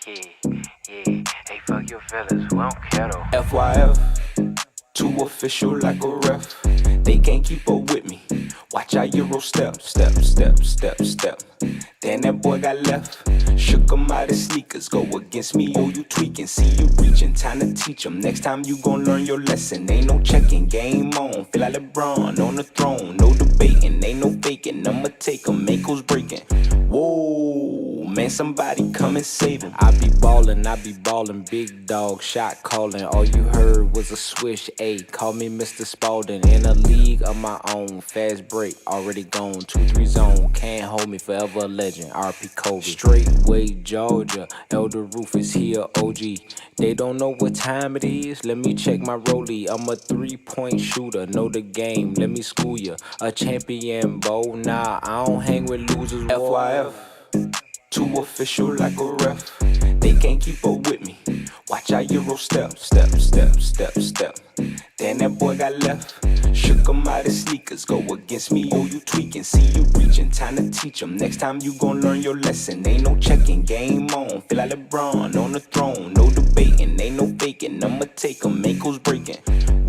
Yeah, yeah. Hey, fuck your fellas, we don't care though. FYF, too official like a ref. They can't keep up with me. Watch how Euro step. Then that boy got left. Shook him out his sneakers. Go against me, oh, you tweaking. See you reaching, time to teach him. Next time you gon' learn your lesson. Ain't no checking, game on. Feel like LeBron on the throne. No debating, ain't no faking. I'ma take him, ankles breaking. Whoa, man, somebody come and save him. I be ballin', big dog, shot calling. All you heard was a swish, ayy. Call me Mr. Spalding. In a league of my own, fast break, already gone. 2-3 zone, can't hold me, forever a legend. RP Kobe. Straightway Georgia, Elder Rufus here, OG. They don't know what time it is, let me check my rollie. I'm a 3-point shooter, know the game, let me school ya. A champion, bow, nah, I don't hang with losers. FYF, too official like a ref. They can't keep up with me. Watch how Euro step. Then that boy got left. Shook him out his sneakers. Go against me, oh, you tweaking. See you reaching, time to teach him. Next time you gon' learn your lesson. Ain't no checking, game on. Feel like LeBron on the throne. No debating, ain't no faking. I'ma take him, ankles breaking.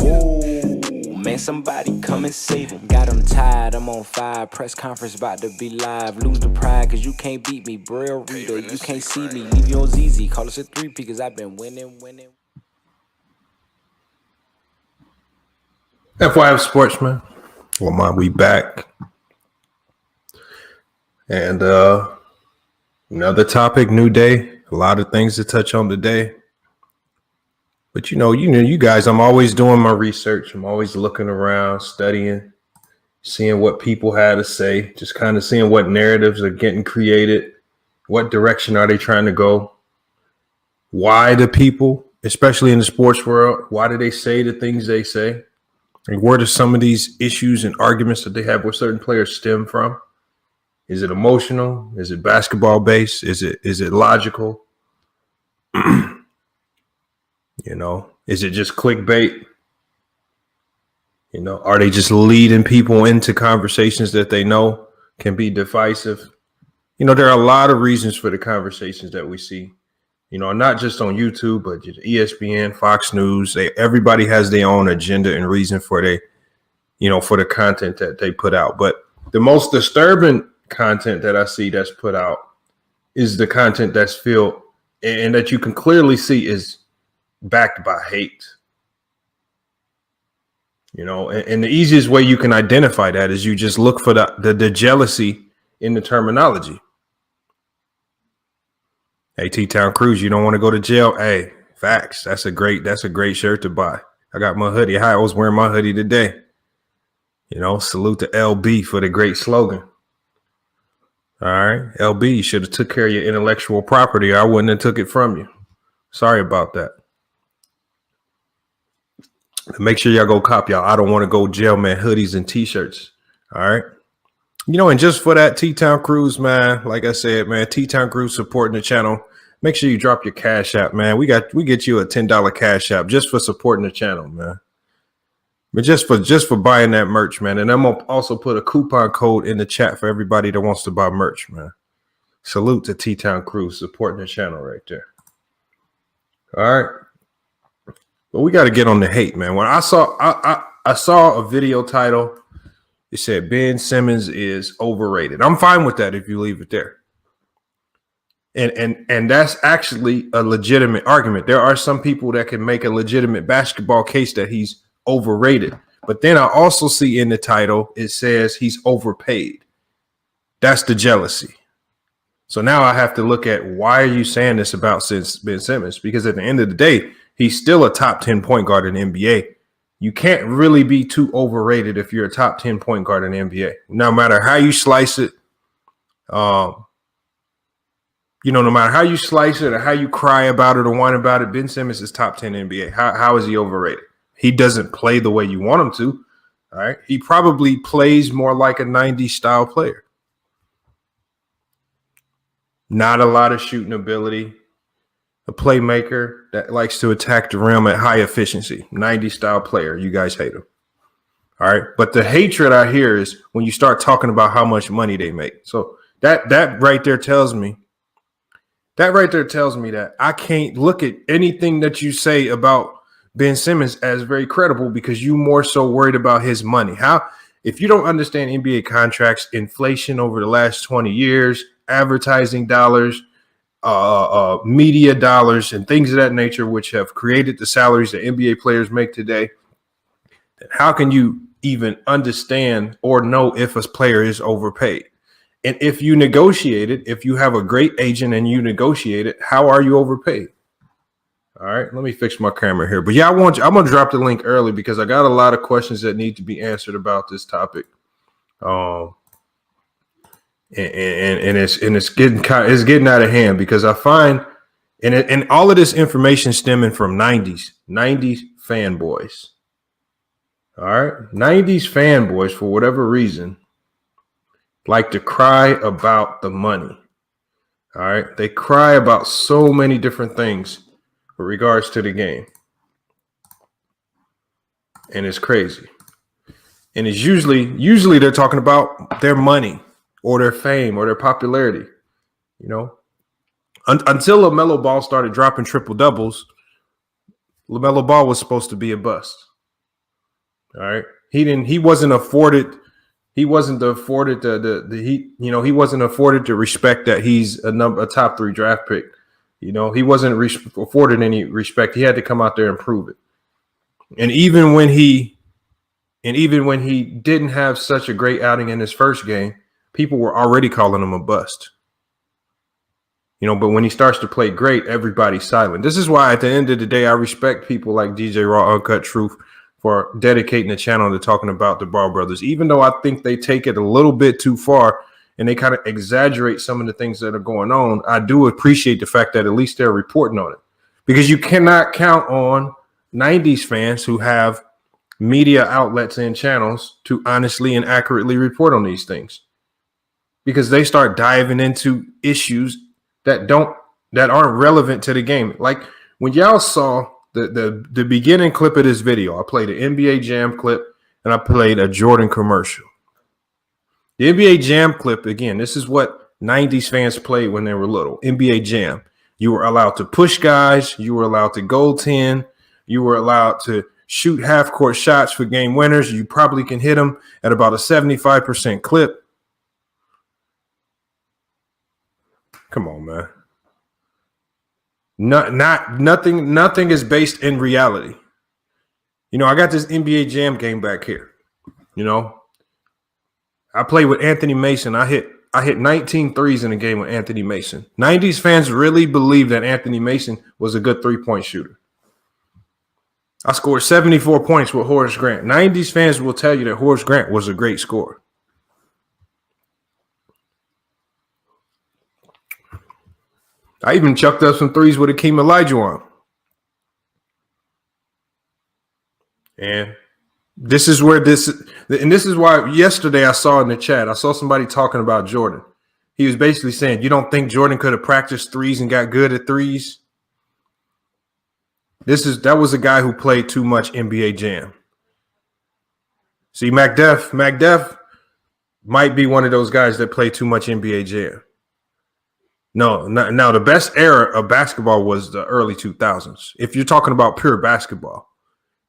Whoa, man, somebody come and save him. Got him tired, I'm on fire. Press conference about to be live. Lose the pride, cause you can't beat me. Braille reader, you can't see me. Leave you on ZZ. Call us a 3P, cause I've been winning. FYF Sportsman. Lamont, we back. And another topic, new day. A lot of things to touch on today. But you know, you guys, I'm always doing my research. I'm always looking around, studying, seeing what people had to say, just kind of seeing what narratives are getting created. What direction are they trying to go? Why do people, especially in the sports world, why do they say the things they say? And where do some of these issues and arguments that they have with certain players stem from? Is it emotional? Is it basketball based? Is it logical? You know, is it just clickbait? You know, are they just leading people into conversations that they know can be divisive? You know, there are a lot of reasons for the conversations that we see. You know, not just on YouTube, but ESPN, Fox News. Everybody has their own agenda and reason for for the content that they put out. But the most disturbing content that I see that's put out is the content that's filled and that you can clearly see is backed by hate. You know, and the easiest way you can identify that is you just look for the jealousy in the terminology. Hey, T-Town Cruz, you don't want to go to jail? Hey, facts. That's a great shirt to buy. I got my hoodie. I was wearing my hoodie today. You know, salute to LB for the great slogan. All right, LB, you should have took care of your intellectual property, or I wouldn't have took it from you. Sorry about that. Make sure y'all go cop y'all I don't want to go jail, man, hoodies and T-shirts. All right. You know, and just for that, T-Town Cruz, man, like I said, man, T-Town Cruz supporting the channel. Make sure you drop your Cash App, man. We get you a $10 Cash App just for supporting the channel, man. But just for buying that merch, man. And I'm gonna also put a coupon code in the chat for everybody that wants to buy merch, man. Salute to T-Town Cruz supporting the channel right there. All right. But we got to get on the hate, man. When I saw a video title, it said Ben Simmons is overrated. I'm fine with that if you leave it there. And that's actually a legitimate argument. There are some people that can make a legitimate basketball case that he's overrated. But then I also see in the title, it says he's overpaid. That's the jealousy. So now I have to look at, why are you saying this about Ben Simmons? Because at the end of the day, he's still a top 10 point guard in the NBA. You can't really be too overrated if you're a top 10 point guard in the NBA. No matter how you slice it, no matter how you slice it or how you cry about it or whine about it, Ben Simmons is top 10 NBA. How is he overrated? He doesn't play the way you want him to. All right. He probably plays more like a 90s style player. Not a lot of shooting ability. A playmaker that likes to attack the rim at high efficiency. 90s style player. You guys hate him. All right. But the hatred I hear is when you start talking about how much money they make. So that right there tells me That right there tells me that I can't look at anything that you say about Ben Simmons as very credible because you more so worried about his money. How, if you don't understand NBA contracts, inflation over the last 20 years, advertising dollars, media dollars, and things of that nature, which have created the salaries that NBA players make today, then how can you even understand or know if a player is overpaid? And if you negotiate it, if you have a great agent and you negotiate it, how are you overpaid? All right, let me fix my camera here. But yeah, I'm going to drop the link early because I got a lot of questions that need to be answered about this topic. And it's getting out of hand because I find and all of this information stemming from 90s fanboys. All right, 90s fanboys, for whatever reason, like to cry about the money. All right, they cry about so many different things with regards to the game, and it's crazy. And it's usually they're talking about their money or their fame or their popularity. You know, until LaMelo Ball started dropping triple doubles, LaMelo Ball was supposed to be a bust. All right, he wasn't afforded the respect that he's a top 3 draft pick. You know, he wasn't afforded any respect. He had to come out there and prove it. And even when he didn't have such a great outing in his first game, people were already calling him a bust. You know, but when he starts to play great, everybody's silent. This is why at the end of the day, I respect people like DJ Raw Uncut Truth for dedicating the channel to talking about the Ball brothers, even though I think they take it a little bit too far and they kind of exaggerate some of the things that are going on. I do appreciate the fact that at least they're reporting on it, because you cannot count on 90s fans who have media outlets and channels to honestly and accurately report on these things, because they start diving into issues that aren't relevant to the game. Like when y'all saw the beginning clip of this video, I played an NBA Jam clip and I played a Jordan commercial. The NBA Jam clip, again, this is what 90s fans played when they were little. NBA Jam. You were allowed to push guys. You were allowed to goaltend. You were allowed to shoot half-court shots for game winners. You probably can hit them at about a 75% clip. Come on, man. Nothing is based in reality. You know, I got this NBA Jam game back here. You know, I played with Anthony Mason. I hit 19 threes in a game with Anthony Mason. 90s fans really believe that Anthony Mason was a good three-point shooter. I scored 74 points with Horace Grant. 90s fans will tell you that Horace Grant was a great scorer. I even chucked up some threes with Akeem Olajuwon. And this is why yesterday I saw in the chat, I saw somebody talking about Jordan. He was basically saying, you don't think Jordan could have practiced threes and got good at threes? That was a guy who played too much NBA Jam. See, MacDuff might be one of those guys that play too much NBA Jam. No, now the best era of basketball was the early 2000s. If you're talking about pure basketball,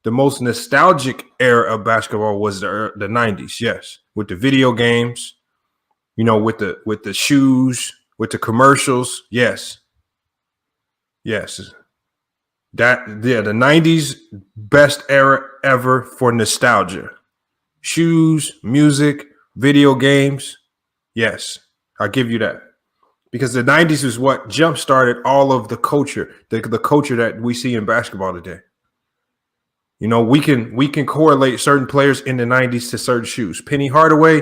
the most nostalgic era of basketball was the 90s. Yes, with the video games, you know, with the shoes, with the commercials. Yes. The 90s best era ever for nostalgia. Shoes, music, video games. Yes, I'll give you that. Because the 90s is what jump-started all of the culture, the culture that we see in basketball today. You know, we can correlate certain players in the 90s to certain shoes. Penny Hardaway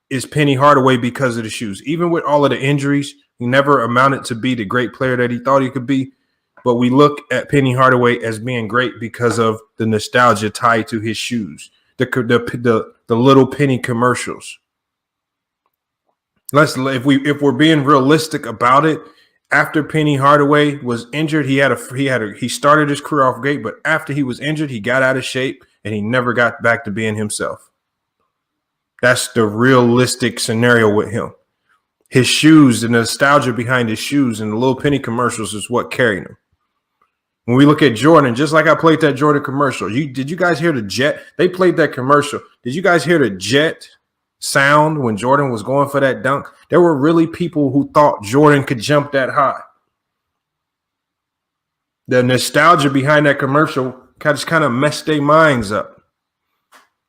is Penny Hardaway because of the shoes. Even with all of the injuries, he never amounted to be the great player that he thought he could be. But we look at Penny Hardaway as being great because of the nostalgia tied to his shoes, the little penny commercials. If we're being realistic about it, after Penny Hardaway was injured, he started his career off great, but after he was injured, he got out of shape and he never got back to being himself. That's the realistic scenario with him. His shoes, the nostalgia behind his shoes and the little penny commercials is what carried him. When we look at Jordan, just like I played that Jordan commercial, did you guys hear the jet? They played that commercial. Did you guys hear the jet sound when Jordan was going for that dunk? There were really people who thought Jordan could jump that high. The nostalgia behind that commercial just kind of messed their minds up.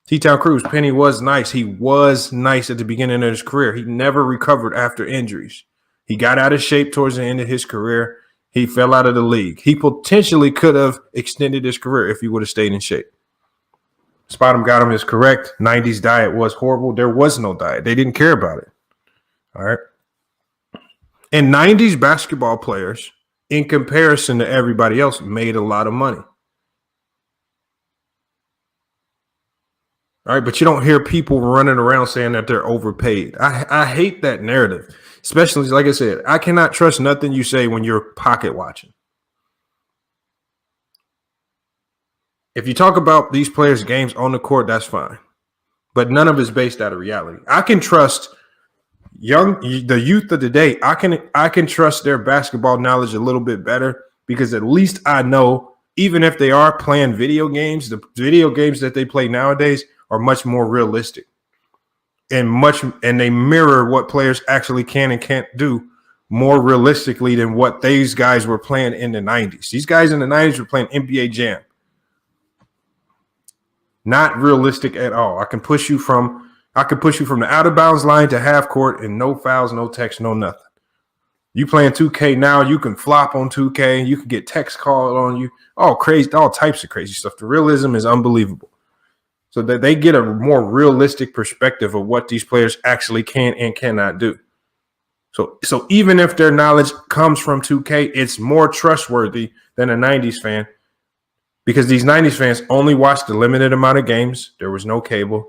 T-Town Cruz, Penny was nice. He was nice at the beginning of his career. He never recovered after injuries. He got out of shape towards the end of his career. He fell out of the league. He potentially could have extended his career if he would have stayed in shape. Spot him, got him is correct. 90s diet was horrible. There was no diet. They didn't care about it. All right. And 90s basketball players, in comparison to everybody else, made a lot of money. All right, but you don't hear people running around saying that they're overpaid. I hate that narrative, especially, like I said, I cannot trust nothing you say when you're pocket watching. If you talk about these players' games on the court, that's fine, but none of it's based out of reality. I can trust the youth of the day. I can trust their basketball knowledge a little bit better because at least I know, even if they are playing video games, the video games that they play nowadays are much more realistic and they mirror what players actually can and can't do more realistically than what these guys were playing in the 90s. These guys in the 90s were playing NBA Jam. Not realistic at all. I can push you from the out of bounds line to half court and no fouls, no text, no nothing. You playing 2K now, you can flop on 2K, you can get text called on you, all types of crazy stuff. The realism is unbelievable. So that they get a more realistic perspective of what these players actually can and cannot do. So even if their knowledge comes from 2K, it's more trustworthy than a 90s fan because these 90s fans only watched a limited amount of games. There was no cable.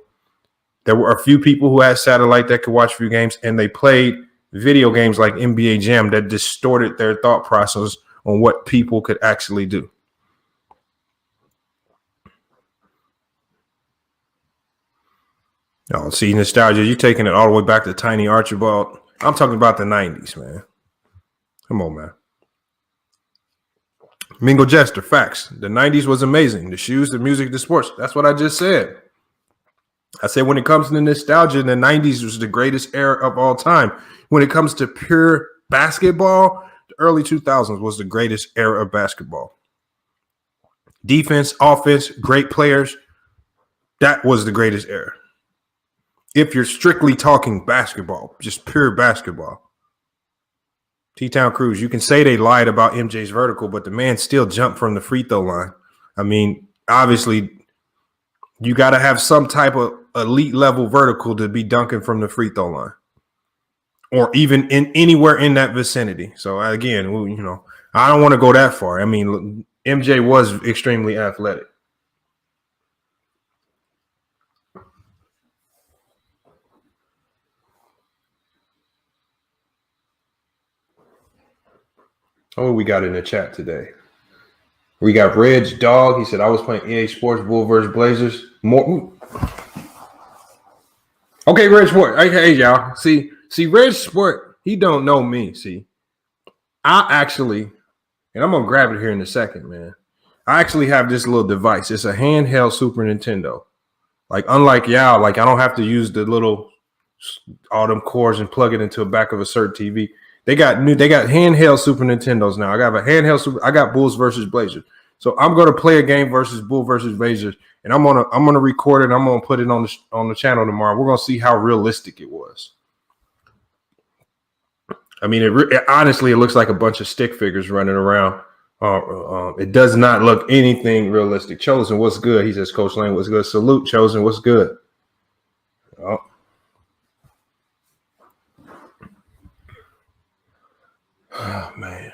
There were a few people who had satellite that could watch a few games, and they played video games like NBA Jam that distorted their thought process on what people could actually do. Oh, see, nostalgia, you're taking it all the way back to Tiny Archibald. I'm talking about the 90s, man. Come on, man. Mingo Jester, facts. The 90s was amazing. The shoes, the music, the sports. That's what I just said. I said when it comes to nostalgia, the 90s was the greatest era of all time. When it comes to pure basketball, the early 2000s was the greatest era of basketball. Defense, offense, great players. That was the greatest era. If you're strictly talking basketball, just pure basketball. T-Town Cruz, you can say they lied about MJ's vertical, but the man still jumped from the free throw line. I mean, obviously, you got to have some type of elite level vertical to be dunking from the free throw line or even in anywhere in that vicinity. So, again, you know, I don't want to go that far. I mean, MJ was extremely athletic. Oh, we got in the chat today. We got Reg Dog. He said, I was playing EA Sports, Bull versus Blazers. More. Okay, Reg Sport. Hey, y'all. See, Reg Sport, he don't know me. See, I actually, and I'm going to grab it here in a second, man. I actually have this little device. It's a handheld Super Nintendo. Like, unlike y'all, like, I don't have to use the little, all them cords and plug it into the back of a certain TV. They got handheld Super Nintendos now. I got Bulls versus Blazers. So I'm going to play a game versus Bull versus Blazers, and I'm gonna record it. And I'm gonna put it on the channel tomorrow. We're gonna see how realistic it was. I mean, it honestly looks like a bunch of stick figures running around. It does not look anything realistic. Chosen, what's good? He says, Coach Lane, what's good? Salute, Chosen, what's good? Oh, man.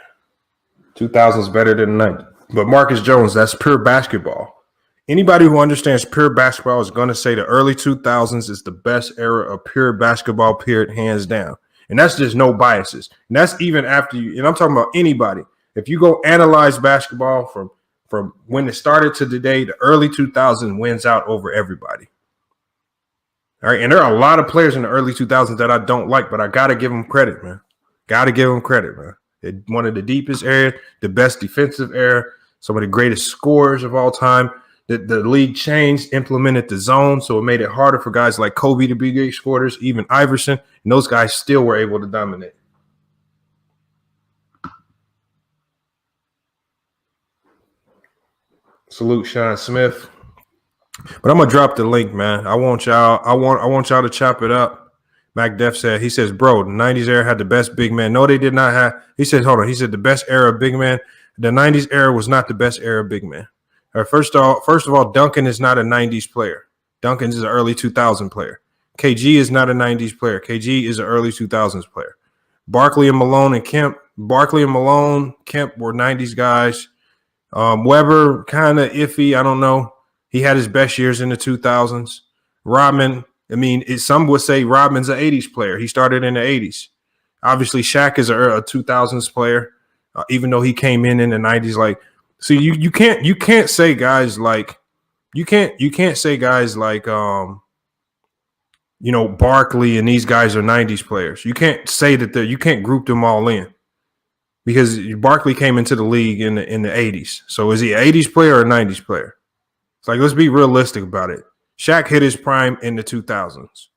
2000s better than 90. But Marcus Jones, that's pure basketball. Anybody who understands pure basketball is going to say the early 2000s is the best era of pure basketball, period, hands down. And that's just no biases. And that's even after you, and I'm talking about anybody. If you go analyze basketball from when it started to today, the early 2000s wins out over everybody. All right, and there are a lot of players in the early 2000s that I don't like, but I got to give them credit, man. Got to give them credit, man. One of the deepest era, the best defensive era, some of the greatest scorers of all time. The league changed, implemented the zone, so it made it harder for guys like Kobe to be great scorers, even Iverson, and those guys still were able to dominate. Salute Sean Smith. But I'm gonna drop the link, man. I want y'all to chop it up. Mac Def said, he says, bro, the 90s era had the best big man. No, they did not have. He said, hold on. He said the best era of big man. The 90s era was not the best era of big man. All right, first of all, Duncan is not a 90s player. Duncan is an early 2000 player. KG is not a 90s player. KG is an early 2000s player. Barkley and Malone and Kemp. Barkley and Malone, Kemp were 90s guys. Weber, kind of iffy. I don't know. He had his best years in the 2000s. Rodman, I mean, some would say Rodman's an 80s player. He started in the 80s. Obviously, Shaq is a 2000s player, even though he came in the 90s. Like, see, you can't say guys like you can't say guys like Barkley and these guys are 90s players. You can't say that you can't group them all in because Barkley came into the league in the 80s. So is he an 80s player or a 90s player? It's like, let's be realistic about it. Shaq hit his prime in the 2000s.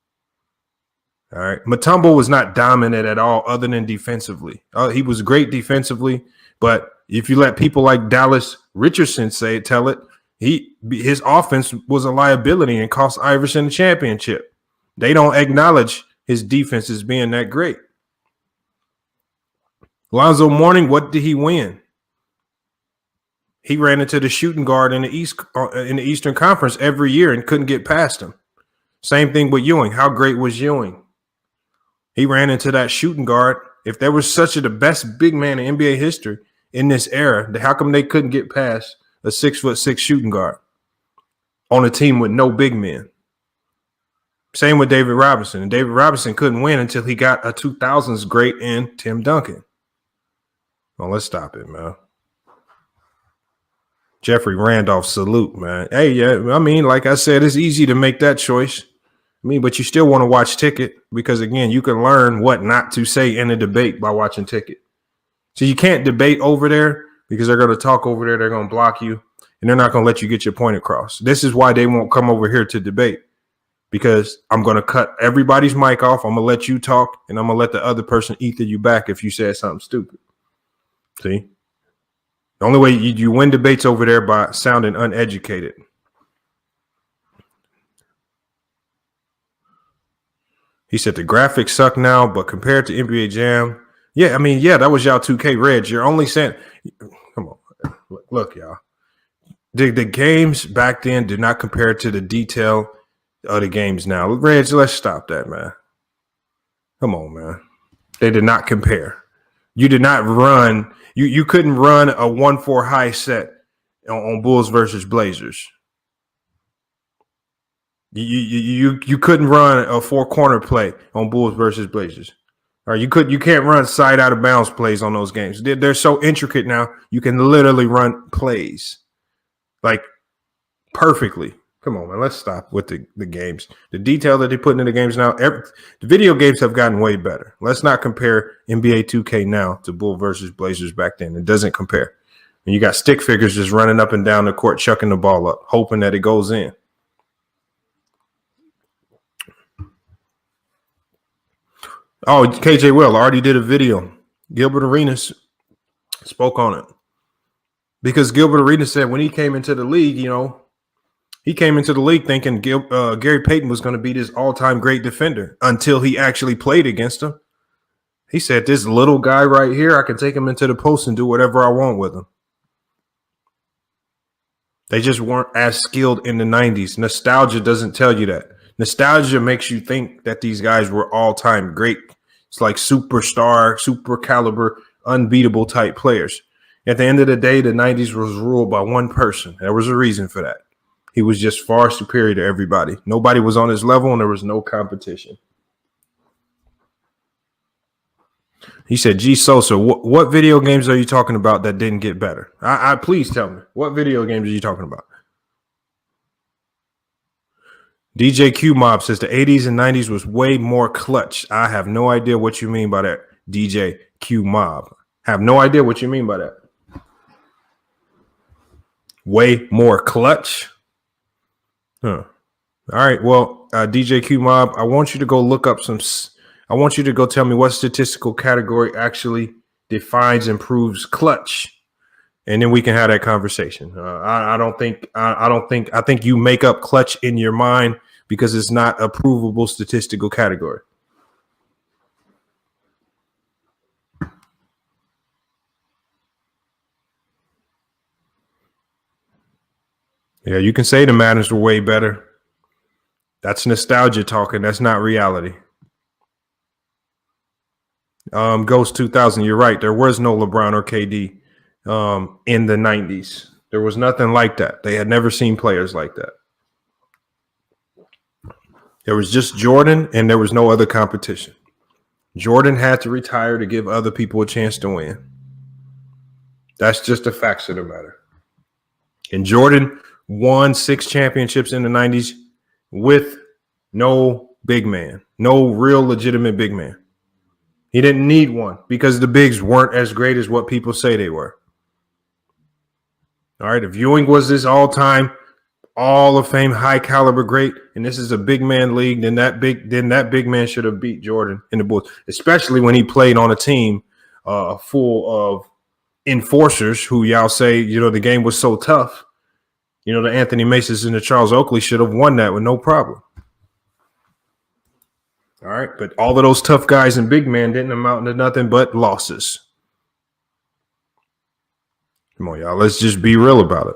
All right. Mutombo was not dominant at all other than defensively. He was great defensively, but if you let people like Dallas Richardson tell it, his offense was a liability and cost Iverson the championship. They don't acknowledge his defense as being that great. Lonzo Mourning, what did he win? He ran into the shooting guard in the Eastern Conference every year and couldn't get past him. Same thing with Ewing. How great was Ewing? He ran into that shooting guard. If there was such the best big man in NBA history in this era, how come they couldn't get past a 6'6" shooting guard on a team with no big men? Same with David Robinson. And David Robinson couldn't win until he got a 2000s great in Tim Duncan. Well, let's stop it, man. Jeffrey Randolph, salute, man. Hey, yeah, I mean, like I said, it's easy to make that choice. I mean, but you still want to watch Ticket because, again, you can learn what not to say in a debate by watching Ticket. So you can't debate over there because they're going to talk over there. They're going to block you, and they're not going to let you get your point across. This is why they won't come over here to debate because I'm going to cut everybody's mic off. I'm going to let you talk, and I'm going to let the other person ether you back if you said something stupid. See? The only way you win debates over there by sounding uneducated. He said the graphics suck now, but compared to NBA Jam, yeah, I mean, yeah, that was y'all 2K Reg. You're only saying, come on, look, y'all. The games back then did not compare to the detail of the games now. Reg, let's stop that, man. Come on, man. They did not compare. You did not run. You couldn't run a 1-4 high set on Bulls versus Blazers. You couldn't run a 4-corner play on Bulls versus Blazers. Or you can't run side out of bounds plays on those games. They're so intricate now. You can literally run plays like perfectly. Come on, man. Let's stop with the games. The detail that they put in the games now. The video games have gotten way better. Let's not compare NBA 2K now to Bull versus Blazers back then. It doesn't compare. And you got stick figures just running up and down the court, chucking the ball up, hoping that it goes in. Oh, KJ Will already did a video. Gilbert Arenas spoke on it. Because Gilbert Arenas said when he came into the league, he came into the league thinking Gary Payton was going to be this all-time great defender until he actually played against him. He said, this little guy right here, I can take him into the post and do whatever I want with him. They just weren't as skilled in the 90s. Nostalgia doesn't tell you that. Nostalgia makes you think that these guys were all-time great. It's like superstar, super caliber, unbeatable type players. At the end of the day, the 90s was ruled by one person. There was a reason for that. He was just far superior to everybody. Nobody was on his level, and there was no competition. He said, G. Sosa, what video games are you talking about that didn't get better? Please tell me. What video games are you talking about? DJ Q Mob says the 80s and 90s was way more clutch. I have no idea what you mean by that, DJ Q Mob. Have no idea what you mean by that. Way more clutch? Huh. All right. Well, DJ Q Mob, I want you to go look up I want you to go tell me what statistical category actually defines and proves clutch. And then we can have that conversation. I think you make up clutch in your mind because it's not a provable statistical category. Yeah, you can say the Matters were way better. That's nostalgia talking. That's not reality. Ghost 2000, you're right. There was no LeBron or KD in the 90s. There was nothing like that. They had never seen players like that. There was just Jordan, and there was no other competition. Jordan had to retire to give other people a chance to win. That's just the facts of the matter. And Jordan won 6 championships in the 90s with no big man, no real legitimate big man. He didn't need one because the bigs weren't as great as what people say they were. All right, if Ewing was this all-time All of Fame, high caliber great, and this is a big man league, then that big man should have beat Jordan in the Bulls, especially when he played on a team full of enforcers who y'all say, the game was so tough. The Anthony Masons and the Charles Oakley should have won that with no problem. All right, but all of those tough guys and big men didn't amount to nothing but losses. Come on, y'all, let's just be real about it.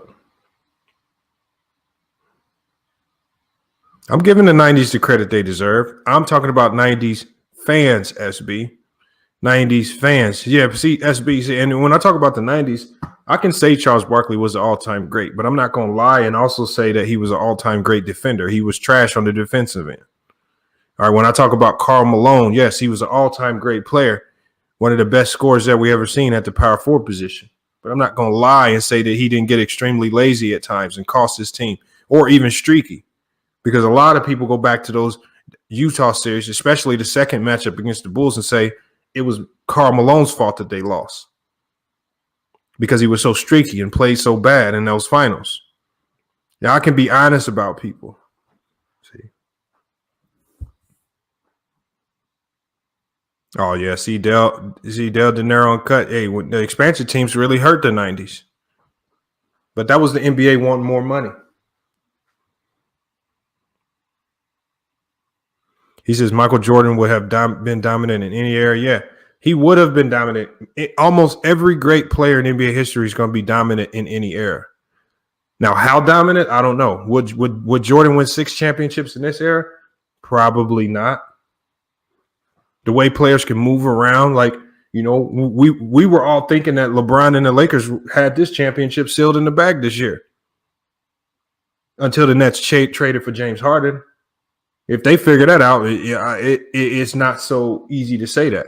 I'm giving the 90s the credit they deserve. I'm talking about 90s fans, SB. 90s fans. Yeah, see, SB. And when I talk about the 90s, I can say Charles Barkley was an all-time great, but I'm not going to lie and also say that he was an all-time great defender. He was trash on the defensive end. All right, when I talk about Karl Malone, yes, he was an all-time great player, one of the best scorers that we ever seen at the power forward position. But I'm not going to lie and say that he didn't get extremely lazy at times and cost his team or even streaky. Because a lot of people go back to those Utah series, especially the second matchup against the Bulls, and say it was Karl Malone's fault that they lost because he was so streaky and played so bad in those finals. Now, I can be honest about people. See. Oh, yeah. See, Del De Niro and Cut. Hey, the expansion teams really hurt the 90s. But that was the NBA wanting more money. He says Michael Jordan would have been dominant in any era. Yeah, he would have been dominant. Almost every great player in NBA history is going to be dominant in any era. Now, how dominant? I don't know. Would Jordan win 6 championships in this era? Probably not. The way players can move around, we were all thinking that LeBron and the Lakers had this championship sealed in the bag this year until the Nets traded for James Harden. If they figure that out, it's not so easy to say that.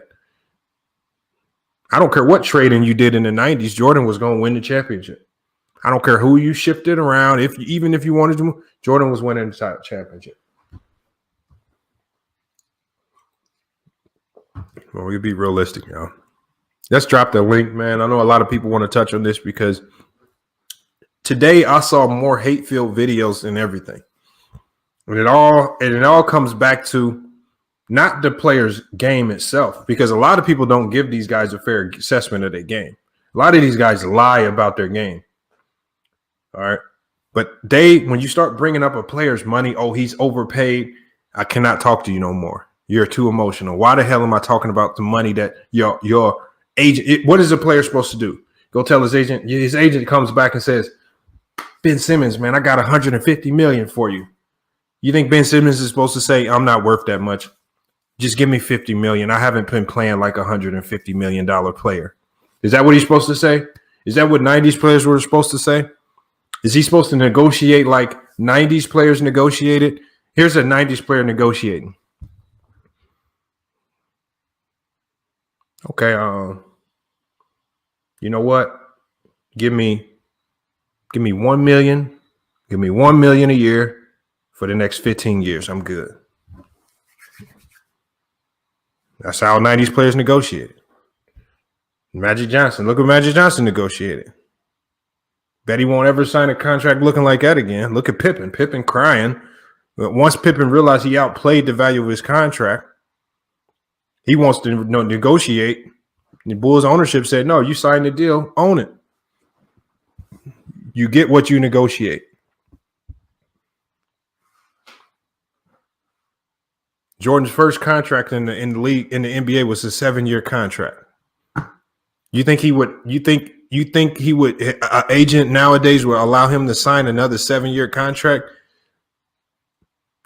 I don't care what trading you did in the 90s, Jordan was going to win the championship. I don't care who you shifted around. Even if you wanted to, Jordan was winning the championship. Well, we'll be realistic, y'all. Let's drop the link, man. I know a lot of people want to touch on this because today I saw more hate-filled videos than everything. And it all comes back to not the player's game itself, because a lot of people don't give these guys a fair assessment of their game. A lot of these guys lie about their game. All right. But when you start bringing up a player's money, oh, he's overpaid, I cannot talk to you no more. You're too emotional. Why the hell am I talking about the money that your agent? What is a player supposed to do? Go tell his agent. His agent comes back and says, Ben Simmons, man, I got $150 million for you. You think Ben Simmons is supposed to say, I'm not worth that much? Just give me $50 million. I haven't been playing like $150 million player. Is that what he's supposed to say? Is that what 90s players were supposed to say? Is he supposed to negotiate like 90s players negotiated? Here's a 90s player negotiating. Okay, you know what? Give me $1 million. Give me $1 million a year for the next 15 years. I'm good. That's how 90s players negotiated. Magic Johnson. Look what Magic Johnson negotiated. Bet he won't ever sign a contract looking like that again. Look at Pippen. Pippen crying. But once Pippen realized he outplayed the value of his contract, he wants to negotiate. The Bulls ownership said, no, you signed the deal. Own it. You get what you negotiate. Jordan's first contract in the league in the NBA was a 7-year contract. You think he would? You think he would? An agent nowadays will allow him to sign another 7-year contract?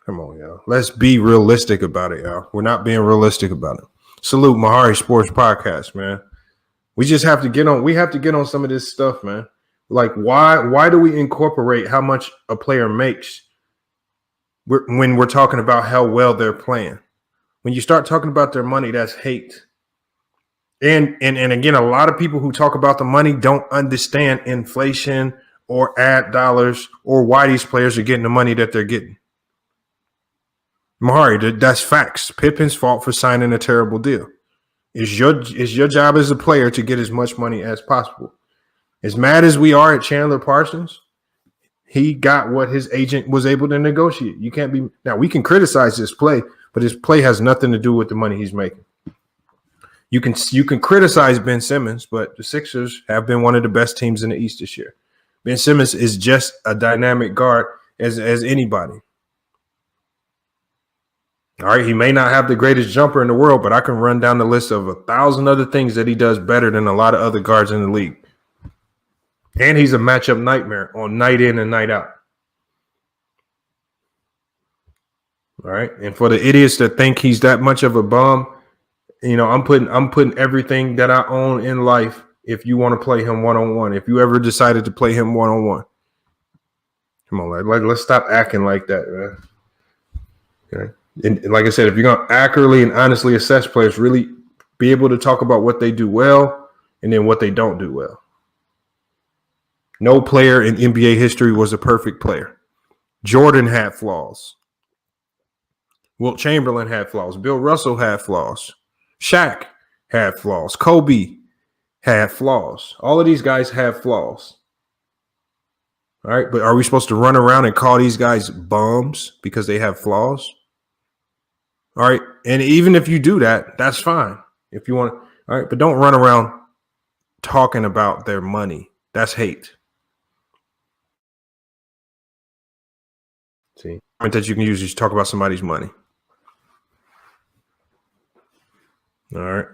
Come on, y'all. Let's be realistic about it, y'all. We're not being realistic about it. Salute Mahari Sports Podcast, man. We just have to get on. We have to get on some of this stuff, man. Like, why do we incorporate how much a player makes when we're talking about how well they're playing? When you start talking about their money, that's hate. And again, a lot of people who talk about the money don't understand inflation or ad dollars or why these players are getting the money that they're getting. Mahari, that's facts. Pippen's fault for signing a terrible deal. It's your job as a player to get as much money as possible. As mad as we are at Chandler Parsons, he got what his agent was able to negotiate. You can't be now. We can criticize his play, but his play has nothing to do with the money he's making. You can criticize Ben Simmons, but the Sixers have been one of the best teams in the East this year. Ben Simmons is just a dynamic guard as anybody. All right, he may not have the greatest jumper in the world, but I can run down the list of 1,000 other things that he does better than a lot of other guards in the league. And he's a matchup nightmare on night in and night out. All right, and for the idiots that think he's that much of a bum, you know, I'm putting everything that I own in life if you want to play him one-on-one. If you ever decided to play him one-on-one. Come on, let's stop acting like that, man. Okay. And like I said, if you're going to accurately and honestly assess players, really be able to talk about what they do well and then what they don't do well. No player in NBA history was a perfect player. Jordan had flaws. Wilt Chamberlain had flaws. Bill Russell had flaws. Shaq had flaws. Kobe had flaws. All of these guys have flaws. All right, but are we supposed to run around and call these guys bums because they have flaws? All right, and even if you do that, that's fine. If you want, all right, but don't run around talking about their money. That's hate. See, that you can use is talk about somebody's money. All right.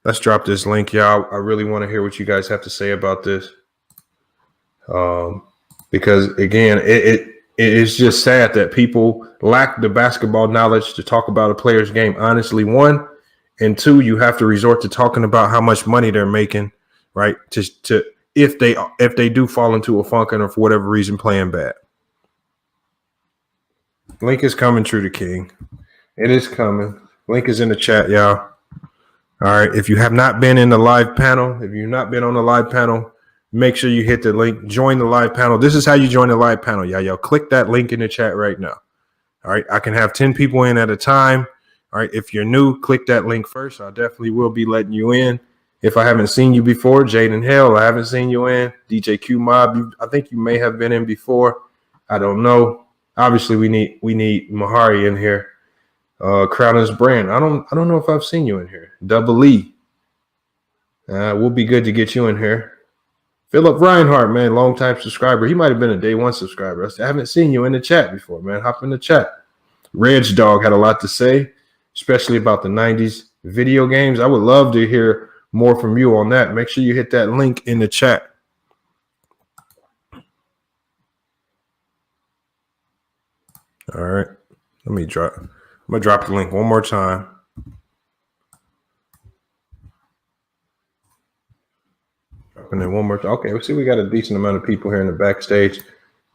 Let's drop this link, y'all. I really want to hear what you guys have to say about this. Because again, it is just sad that people lack the basketball knowledge to talk about a player's game honestly, one, and two, you have to resort to talking about how much money they're making, right? To if they do fall into a funk and for whatever reason playing bad. Link is coming, True to King. It is coming. Link is in the chat, y'all. All right. If you have not been in the live panel, if you've not been on the live panel, make sure you hit the link. Join the live panel. This is how you join the live panel, y'all. Y'all click that link in the chat right now. All right. I can have 10 people in at a time. All right. If you're new, click that link first. I definitely will be letting you in. If I haven't seen you before, Jaden Hill, I haven't seen you in. DJ Q Mob, I think you may have been in before. I don't know. Obviously, we need Mahari in here. Crowder's brand. I don't know if I've seen you in here. Double E. We'll be good to get you in here. Philip Reinhardt, man, longtime subscriber. He might have been a day one subscriber. I haven't seen you in the chat before, man. Hop in the chat. Reg Dog had a lot to say, especially about the 90s video games. I would love to hear more from you on that. Make sure you hit that link in the chat. All right. I'm going to drop the link one more time. Dropping it one more time. Okay, let's see. We got a decent amount of people here in the backstage.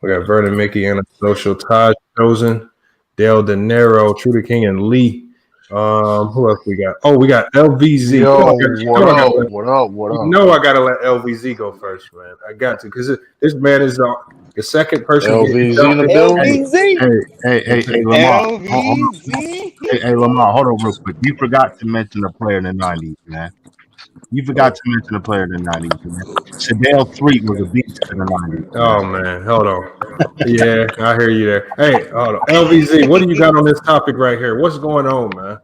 We got Vernon, Mickey, Anna Social, Taj Chosen, Dale De Niro, True to King, and Lee. Who else we got? Oh, we got LVZ. Yo, what up? Let, What up? What you up? know I gotta let LVZ go first, man. I got to because this man is the second person getting LVZ in dumped the in. building. Hey, Lamar. Hey, Lamar, hold on real quick. You forgot to mention a player in the 90s, man. You forgot to mention a player in the 90s, man. Shadale Threet was a beast in the 90s, man. Oh man, hold on. Yeah, I hear you there. Hey, hold on. LVZ, what do you got on this topic right here? What's going on, man?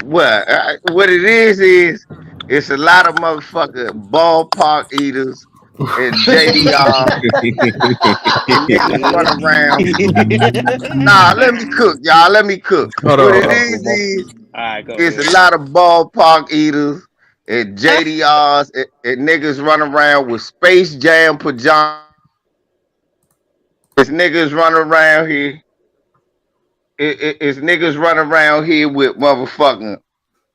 What it is it's a lot of motherfucking ballpark eaters and JDR and niggas run around. Nah, let me cook, y'all. Let me cook. Hold What on. it is it's a lot of ballpark eaters and JDRs and niggas run around with Space Jam pajamas. It's niggas run around here. It's niggas run around here with motherfucking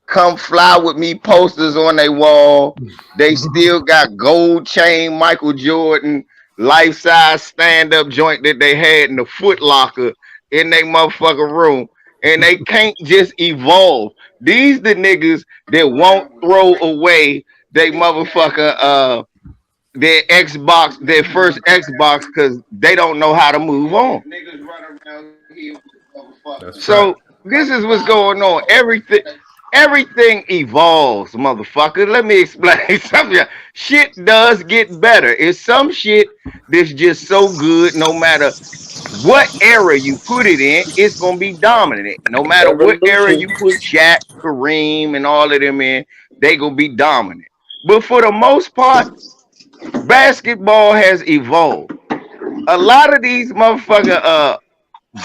come fly with me posters on their wall. They still got gold chain Michael Jordan life size stand up joint that they had in the Foot Locker in their motherfucking room. And they can't just evolve. These the niggas that won't throw away they motherfucker their Xbox, their first Xbox, because they don't know how to move on. That's right. So this is what's going on. Everything evolves, motherfucker. Let me explain something. Shit does get better. It's some shit that's just so good, no matter what era you put it in, it's gonna be dominant. No matter what era you put Shaq, Kareem, and all of them in, they gonna be dominant. But for the most part, basketball has evolved. A lot of these motherfucker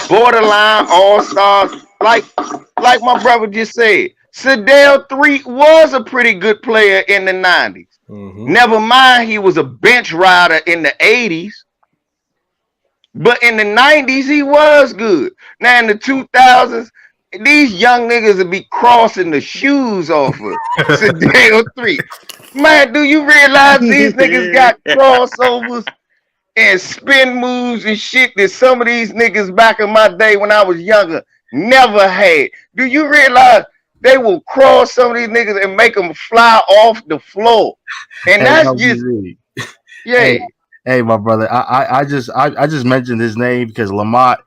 borderline all stars, like my brother just said, Sadell Three was a pretty good player in the 90s. Mm-hmm. Never mind, he was a bench rider in the 80s. But in the 90s, he was good. Now in the 2000s, these young niggas will be crossing the shoes off of Sadell Three. Man, do you realize these niggas got crossovers and spin moves and shit that some of these niggas back in my day when I was younger never had? Do you realize they will cross some of these niggas and make them fly off the floor? And that's just yeah. Hey, my brother. I just mentioned his name because Lamont,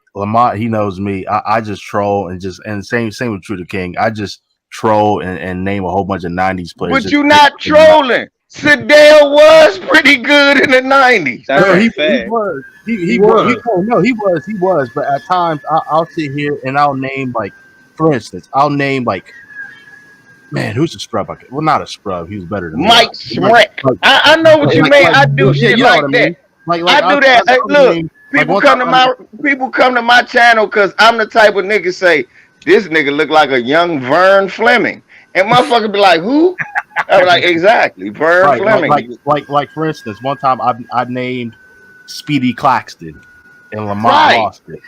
he knows me. I just troll and same with True the King. I just troll and name a whole bunch of 90s players. But you not trolling. Sadell was pretty good in the 90s. He was. He was. But at times, I'll sit here and I'll name, like, for instance, man, who's a scrub? Well, not a scrub. He was better than Mike Schreck. I know what you mean. I do shit like that. I do that. Hey, look, people come to my channel because I'm the type of nigga say, this nigga look like a young Vern Fleming. And motherfucker be like, who? I was like, exactly, Vern Fleming. Like for instance, one time I named Speedy Claxton and Lamont lost it.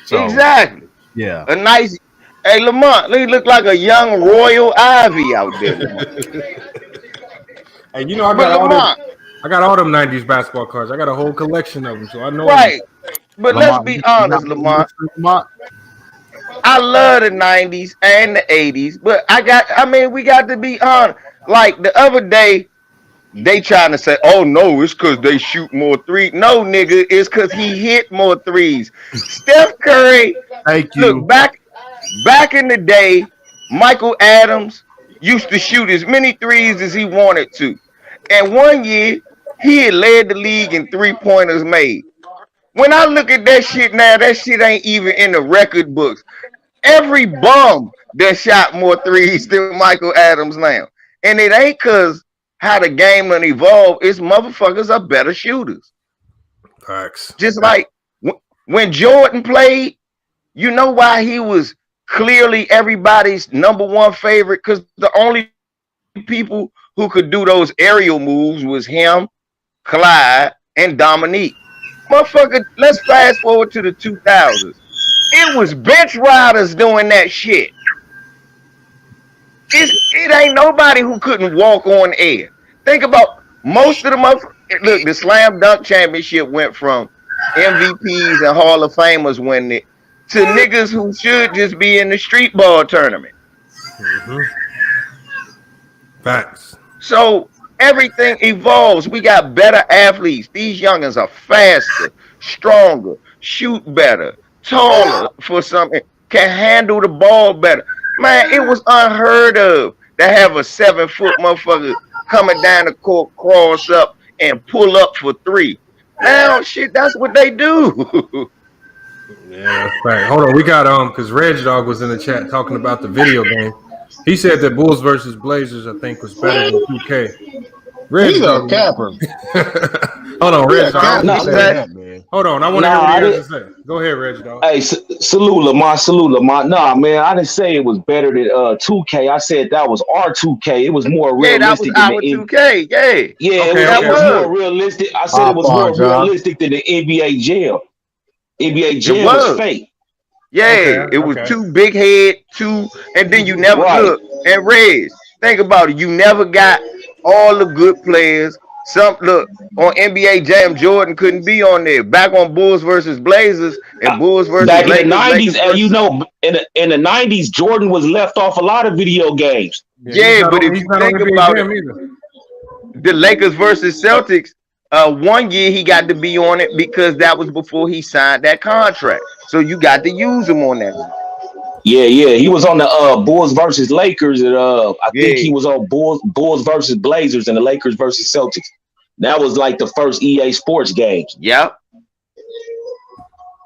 So, exactly. Yeah. A nice, hey, Lamont, he look like a young Royal Ivy out there. And you know, I got all them 90s basketball cards. I got a whole collection of them, so I know. Right. But Lamont, let's be honest, Lamont. I love the 90s and the 80s, but we got to be honest. Like the other day, they trying to say, oh no, it's because they shoot more threes. No, nigga, it's because he hit more threes. Steph Curry, look, back in the day, Michael Adams used to shoot as many threes as he wanted to. And one year, he had led the league in three-pointers made. When I look at that shit now, that shit ain't even in the record books. Every bum that shot more threes than Michael Adams now. And it ain't because how the game done evolved. It's motherfuckers are better shooters. Facts. Just like when Jordan played, you know why he was clearly everybody's number one favorite? Because the only people who could do those aerial moves was him, Clyde, and Dominique. Motherfucker, let's fast forward to the 2000s. It was bench riders doing that shit. It ain't nobody who couldn't walk on air. Think about most of the look, the slam dunk championship went from MVPs and Hall of Famers winning it to niggas who should just be in the street ball tournament. Mm-hmm. Facts. So everything evolves. We got better athletes. These youngins are faster, stronger, shoot better, taller for something, can handle the ball better. Man, it was unheard of to have a 7-foot motherfucker coming down the court, cross up, and pull up for 3. Now, shit, that's what they do. Yeah, that's right. Hold on, we got because Reg Dog was in the chat talking about the video game. He said that Bulls versus Blazers, I think, was better than 2K. Reg Dog, capper. Hold on, Reg Dog. Man. Hold on, I want to hear what he has to say. Go ahead, Reg Dog. Hey, salute Lamar. Nah, man, I didn't say it was better than 2K. I said that was our 2K. It was more realistic that was than our 2K. Yeah, Okay, it was more realistic. I said it was more realistic than the NBA Jam. NBA Jam was fake. Yeah, it was 2 big head, 2, and then you never look. And Reg, think about it. You never got all the good players. Some look on NBA Jam, Jordan couldn't be on there. Back on Bulls versus Blazers and Bulls versus back Lakers, in the 90s, and you know, in the 90s, Jordan was left off a lot of video games. Yeah, but if you think about it, the Lakers versus Celtics, 1 year he got to be on it because that was before he signed that contract. So you got to use him on that. Yeah, he was on the Bulls versus Lakers, and I think he was on Bulls versus Blazers and the Lakers versus Celtics. That was like the first EA Sports games. Yep.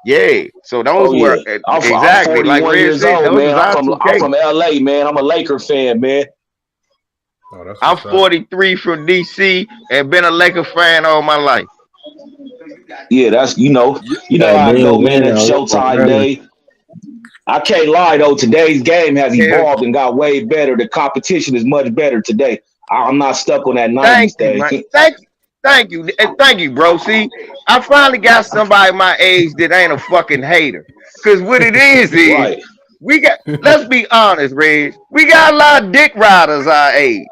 Yeah. So those were exactly I'm 41 like years old, man. I'm from LA, man. I'm a Laker fan, man. Oh, I'm 43 from DC and been a Laker fan all my life. Yeah, that's you know how I go, man. It's Showtime day. I can't lie though. Today's game has evolved and got way better. The competition is much better today. I'm not stuck on that 90s thing. Thank you, bro. See, I finally got somebody my age that ain't a fucking hater. Cause what it is we got. Let's be honest, Reg. We got a lot of dick riders our age.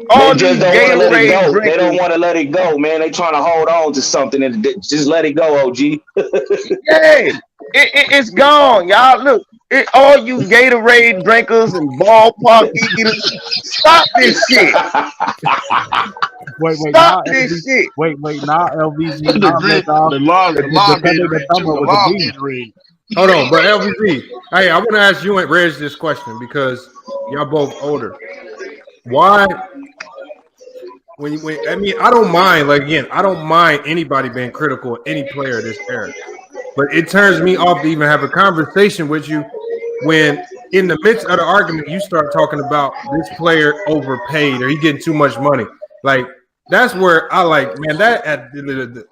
All these Gatorade drinkers. They don't want to let it go, man. They trying to hold on to something and just let it go, OG. Yeah. It's gone, y'all. Look, all you Gatorade drinkers and ballpark eaters, stop this shit. Stop this shit. Wait, now LVZ. Hold on, but LVZ, hey, I want to ask you and Reg this question because y'all both older. Why? I mean, I don't mind. Like again, I don't mind anybody being critical of any player this era. But it turns me off to even have a conversation with you when in the midst of the argument, you start talking about this player overpaid or he getting too much money. Like, that's where I like, man, that at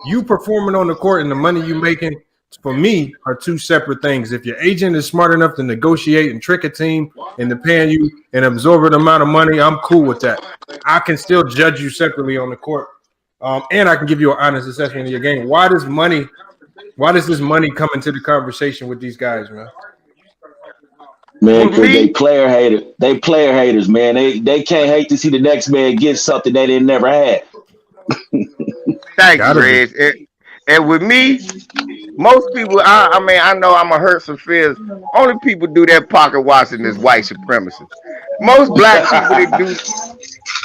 you performing on the court and the money you making, for me, are 2 separate things. If your agent is smart enough to negotiate and trick a team into paying you an absorbent amount of money, I'm cool with that. I can still judge you separately on the court. And I can give you an honest assessment of your game. Why does this money come into the conversation with these guys, man? Man, because they player haters. They player haters, man. They can't hate to see the next man get something they didn't never had. Thank you, Reg. And with me, most people, I mean, I know I'm going to hurt some feelings. Only people do that pocket watching is white supremacists. Most black people that do,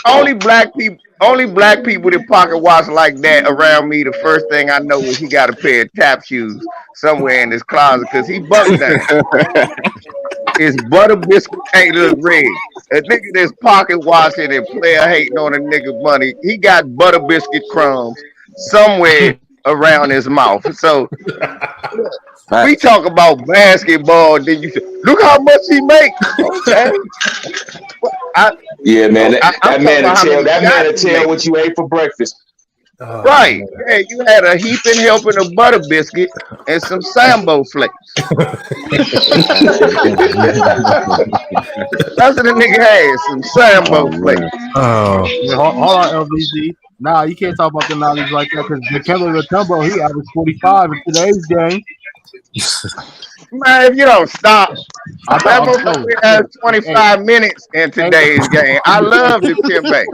only black people that pocket watch like that around me, the first thing I know is he got a pair of tap shoes somewhere in his closet because he bucked down. It's butter biscuit ain't look red. A nigga that's pocket watching and player hating on a nigga money, he got butter biscuit crumbs somewhere around his mouth. So we talk about basketball, then you say, look how much he makes. Okay. Yeah, man. That man will tell what you ate for breakfast. Right. Yeah, you had a heaping helping of butter biscuit and some Sambo flakes. That's what the nigga had, some Sambo flakes. Oh. Hold on, LVZ. Nah, you can't talk about the knowledge like that because Dikembe Mutombo, he averaged 45 in today's game. Man, if you don't stop, that motherfucker had 25 minutes in today's game. I love Dikembe.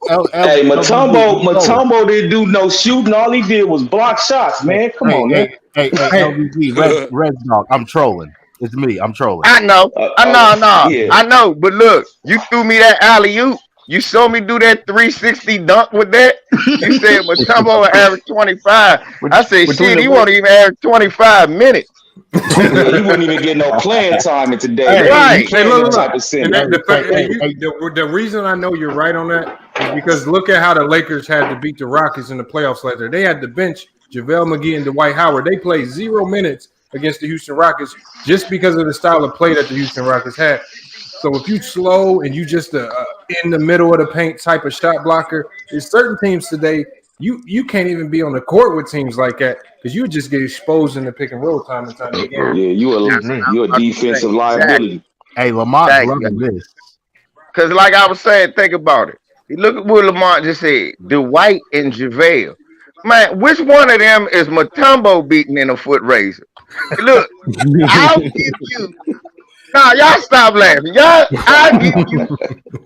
Hey, Matumbo didn't do no shooting. All he did was block shots, man. Come on, man. Hey, LVG, Red Dog. I'm trolling. It's me. I'm trolling. I know. Yeah. I know. But look, you threw me that alley-oop. You saw me do that 360 dunk with that. You said Matumbo will average 25. I said, shit, he won't even average 25 minutes. Yeah, he wouldn't even get no playing time in today. Hey, right. The reason I know you're right on that is because look at how the Lakers had to beat the Rockets in the playoffs last year. They had to bench JaVale McGee and Dwight Howard. They played 0 minutes against the Houston Rockets just because of the style of play that the Houston Rockets had. So if you slow and you just in the middle of the paint type of shot blocker, there's certain teams today you can't even be on the court with teams like that because you would just get exposed in the pick and roll time and time again. Yeah, you a defensive liability. Hey, Lamont loving this. Because like I was saying, think about it. Look at what Lamont just said. Dwight and JaVale. Man, which one of them is Matumbo beating in a foot razor? Look, I'll give you. Nah, y'all stop laughing.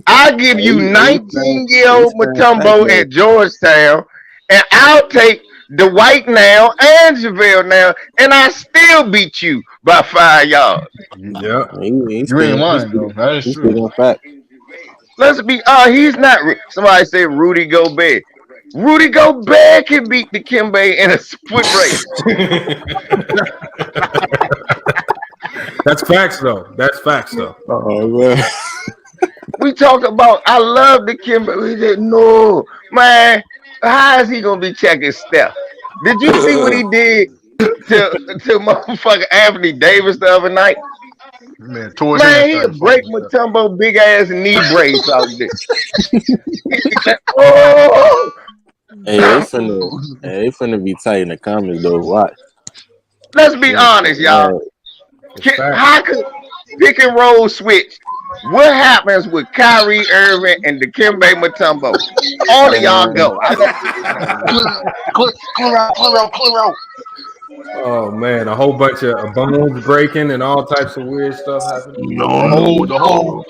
I'll give you 19-year-old Matumbo at Georgetown, and I'll take Dwight now and JaVale now, and I still beat you by 5 yards. Yeah, you ain't lying though. That is true. Let's be. He's not. Somebody said Rudy Gobert. Rudy Gobert can beat the Kimbe in a split race. That's facts, though. Oh man. We talked about. I love the Kimbe. We said no, man. How is he gonna be checking Steph? Did you see what he did to motherfucker Anthony Davis the other night? Man, he'll break Matumbo big ass knee brace out there. Oh. Hey, they finna be tight in the comments though. Watch. Let's be honest, y'all. How could pick and roll switch? What happens with Kyrie Irving and Dikembe Mutombo? All of y'all go. Clear out. Oh man, a whole bunch of bones breaking and all types of weird stuff happening. The whole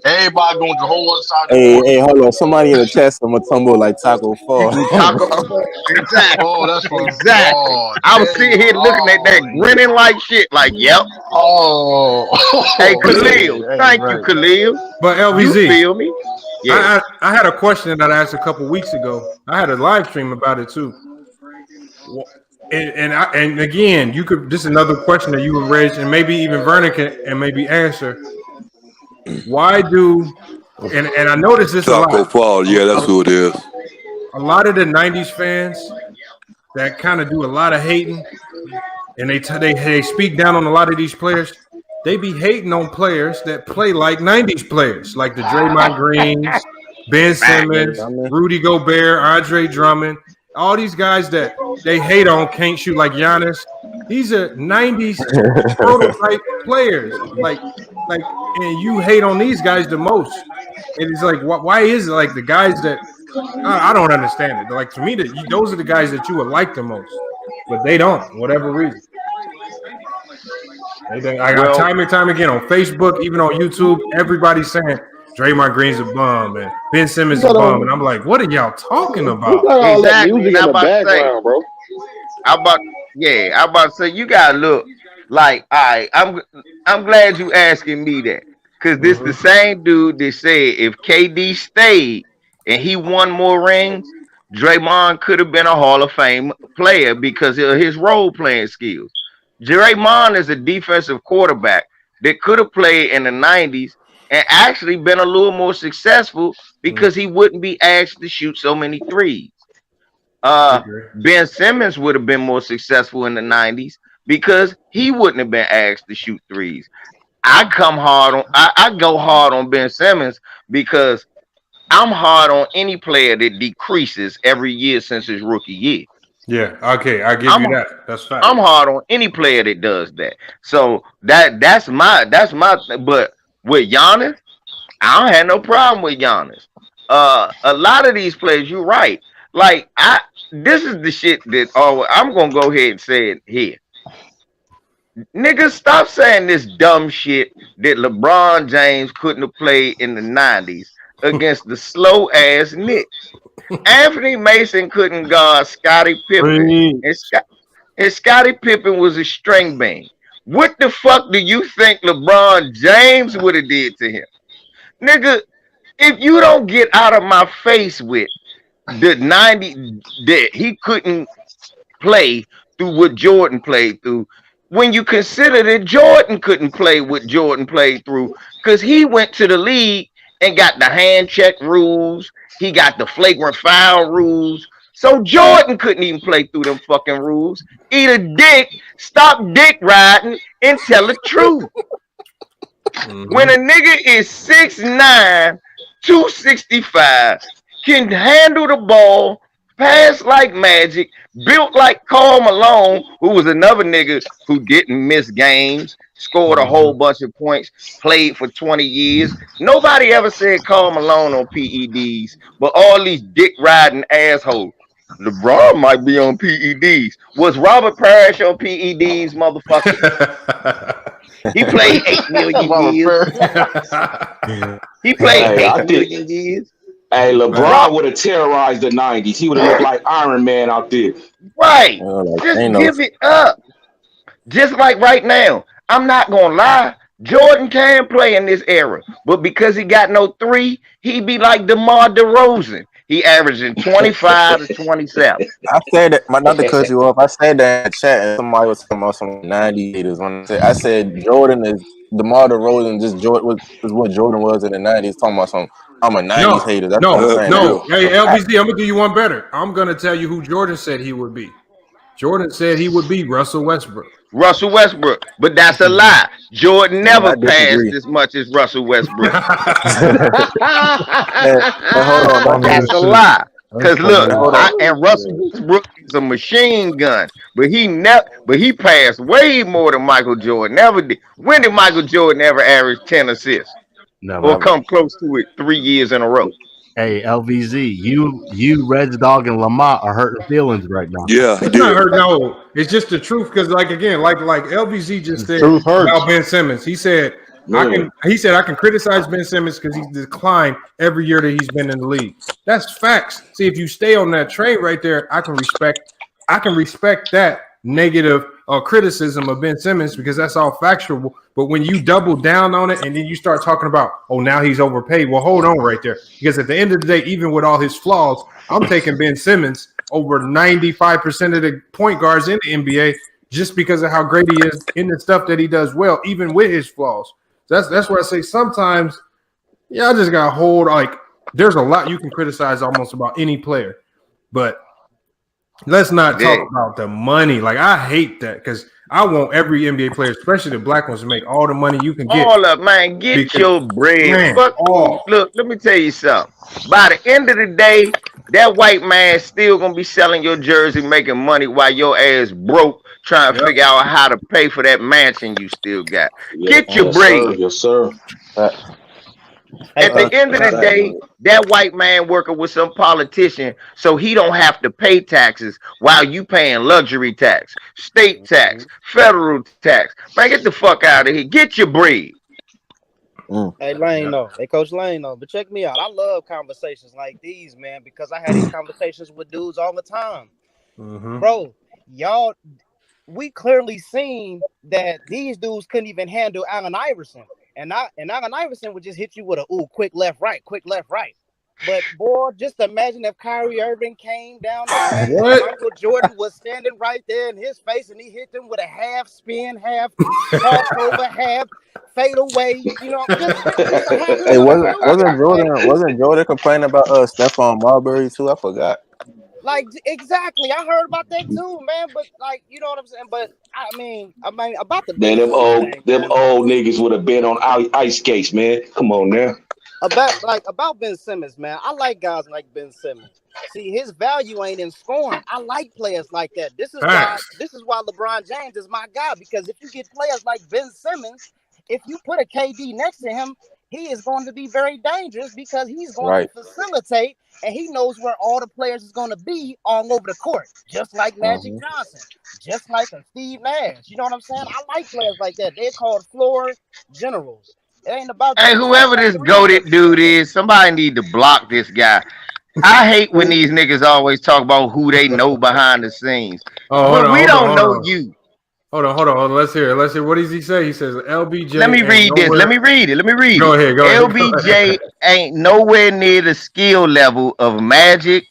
everybody going to the whole other side. Hey, hold on. Somebody in the chat said Mutombo like Taco Fall. Exactly. Oh, that's funny. Exactly. Oh, I was sitting here looking at that, grinning like shit. Like, yep. Oh. Hey, Khalil. Thank you, Khalil. But LVZ, you feel me? Yeah. I had a question that I asked a couple weeks ago. I had a live stream about it too. And again, you could. This is another question that you would raise, and maybe even Vernon can and maybe answer. Why do and I notice this Taco a lot. Fall, yeah, that's who it is. A lot of the '90s fans that kind of do a lot of hating, and they speak down on a lot of these players. They be hating on players that play like '90s players, like the Draymond Greens, Ben Simmons, Rudy Gobert, Andre Drummond. All these guys that they hate on can't shoot like Giannis. These are '90s prototype players. Like, and you hate on these guys the most. And it's like, why is it like the guys that I don't understand it? Like to me, those are the guys that you would like the most, but they don't, for whatever reason. I got time and time again on Facebook, even on YouTube, everybody's saying Draymond Green's a bum and Ben Simmons is a bum, and I'm like, what are y'all talking about? Exactly. I'm about to say you gotta look like, all right, I'm glad you asking me that. Cause this the same dude that said if KD stayed and he won more rings, Draymond could have been a Hall of Fame player because of his role playing skills. Draymond is a defensive quarterback that could have played in the 90s and actually been a little more successful because he wouldn't be asked to shoot so many threes. Ben Simmons would have been more successful in the 90s because he wouldn't have been asked to shoot threes. I go hard on Ben Simmons because I'm hard on any player that decreases every year since his rookie year. Yeah, okay, I give you that. That's fine. I'm hard on any player that does that. So that's my but with Giannis, I don't have no problem with Giannis. A lot of these players, you're right. Like this is the shit that I'm gonna go ahead and say it here. Niggas, stop saying this dumb shit that LeBron James couldn't have played in the 90s. against the slow ass Knicks. Anthony Mason couldn't guard Scottie Pippen, and, Scottie Pippen was a string bean. What the fuck do you think LeBron James would have did to him? Nigga, if you don't get out of my face with the 90 that he couldn't play through what Jordan played through, when you consider that Jordan couldn't play what Jordan played through, because he went to the league and got the hand check rules, he got the flagrant foul rules. So Jordan couldn't even play through them fucking rules. Eat a dick, stop dick riding, and tell the truth. When a nigga is 6'9", 265, can handle the ball, pass like magic, built like Karl Malone, who was another nigga who didn't miss games, scored a whole bunch of points, played for 20 years. Nobody ever said Karl Malone on PEDs, but all these dick riding assholes. LeBron might be on PEDs. Was Robert Parrish on PEDs, motherfucker? He played 8 million years. He played 8 million years. Hey, LeBron would have terrorized the 90s. He would have looked like Iron Man out there. Right. Just give it up. Just like right now. I'm not going to lie. Jordan can play in this era. But because he got no 3, he be like DeMar DeRozan. He averaging 25 to 27. I said that, not to cut you off. I said that in the chat, and somebody was talking about some 90 haters. When I said Jordan is DeMar DeRozan, just Jordan was what Jordan was in the 90s. Talking about some, I'm a 90s hater. That's what I'm saying. No. Hey, LBC, I'm gonna do you one better. I'm gonna tell you who Jordan said he would be. Jordan said he would be Russell Westbrook. Russell Westbrook, but that's a lie. Jordan never passed as much as Russell Westbrook. That's a lie. Because look, and Russell Westbrook is a machine gun, but he passed way more than Michael Jordan never did. When did Michael Jordan ever average 10 assists? Or come close to it 3 years in a row? Hey, LVZ, you, Reg Dog, and Lamont are hurting feelings right now. Yeah, it's not hurt. No, it's just the truth. Because, like LVZ just said about Ben Simmons, he said I can criticize Ben Simmons because he's declined every year that he's been in the league. That's facts. See, if you stay on that train right there, I can respect that negative criticism of Ben Simmons because that's all factual. But when you double down on it and then you start talking about, oh, now he's overpaid. Well, hold on right there. Because at the end of the day, even with all his flaws, I'm taking Ben Simmons over 95% of the point guards in the NBA just because of how great he is in the stuff that he does well, even with his flaws. So that's why I say sometimes, I just got to hold, there's a lot you can criticize almost about any player. But let's not talk about the money. I hate that because I want every NBA player, especially the black ones, to make all the money you can get. All up, man. Get your bread. Look, let me tell you something. By the end of the day, that white man still going to be selling your jersey, making money while your ass broke, trying to figure out how to pay for that mansion you still got. Get your bread. Yes, sir. At the end of the day, that white man working with some politician so he don't have to pay taxes while you paying luxury tax, state tax, federal tax. Man, get the fuck out of here. Get your bread. Hey, Lane, though. Hey, Coach Lane, though. But check me out. I love conversations like these, man, because I had these conversations with dudes all the time. Bro, we clearly seen that these dudes couldn't even handle Allen Iverson. And Allen Iverson would just hit you with a quick left, right. But boy, just imagine if Kyrie Irving came down there and Michael Jordan was standing right there in his face and he hit them with a half spin, half crossover, half fade away. You know, hey, wasn't Jordan complaining about Stephon Marbury too? I forgot. Exactly, I heard about that too, man. But you know what I'm saying. But I mean, about the man, them old niggas would have been on ice skates, man. Come on now. About Ben Simmons, man. I like guys like Ben Simmons. See, his value ain't in scoring. I like players like that. This is why LeBron James is my guy, because if you get players like Ben Simmons, if you put a KD next to him, he is going to be very dangerous because he's going to facilitate and he knows where all the players is going to be all over the court, just like Magic Johnson, just like a Steve Nash. You know what I'm saying? I like players like that. They're called floor generals. It ain't about Hey, that. It's not whoever about this the goated resources. dude is, somebody need to block this guy. I hate when these niggas always talk about who they know behind the scenes. Oh, But we don't know you. hold on. Let's hear it. Let's hear. What does he say? He says LBJ Let me ain't read this. nowhere. Let me read it. Let me read Go it. ahead. LBJ ain't nowhere near the skill level of Magic,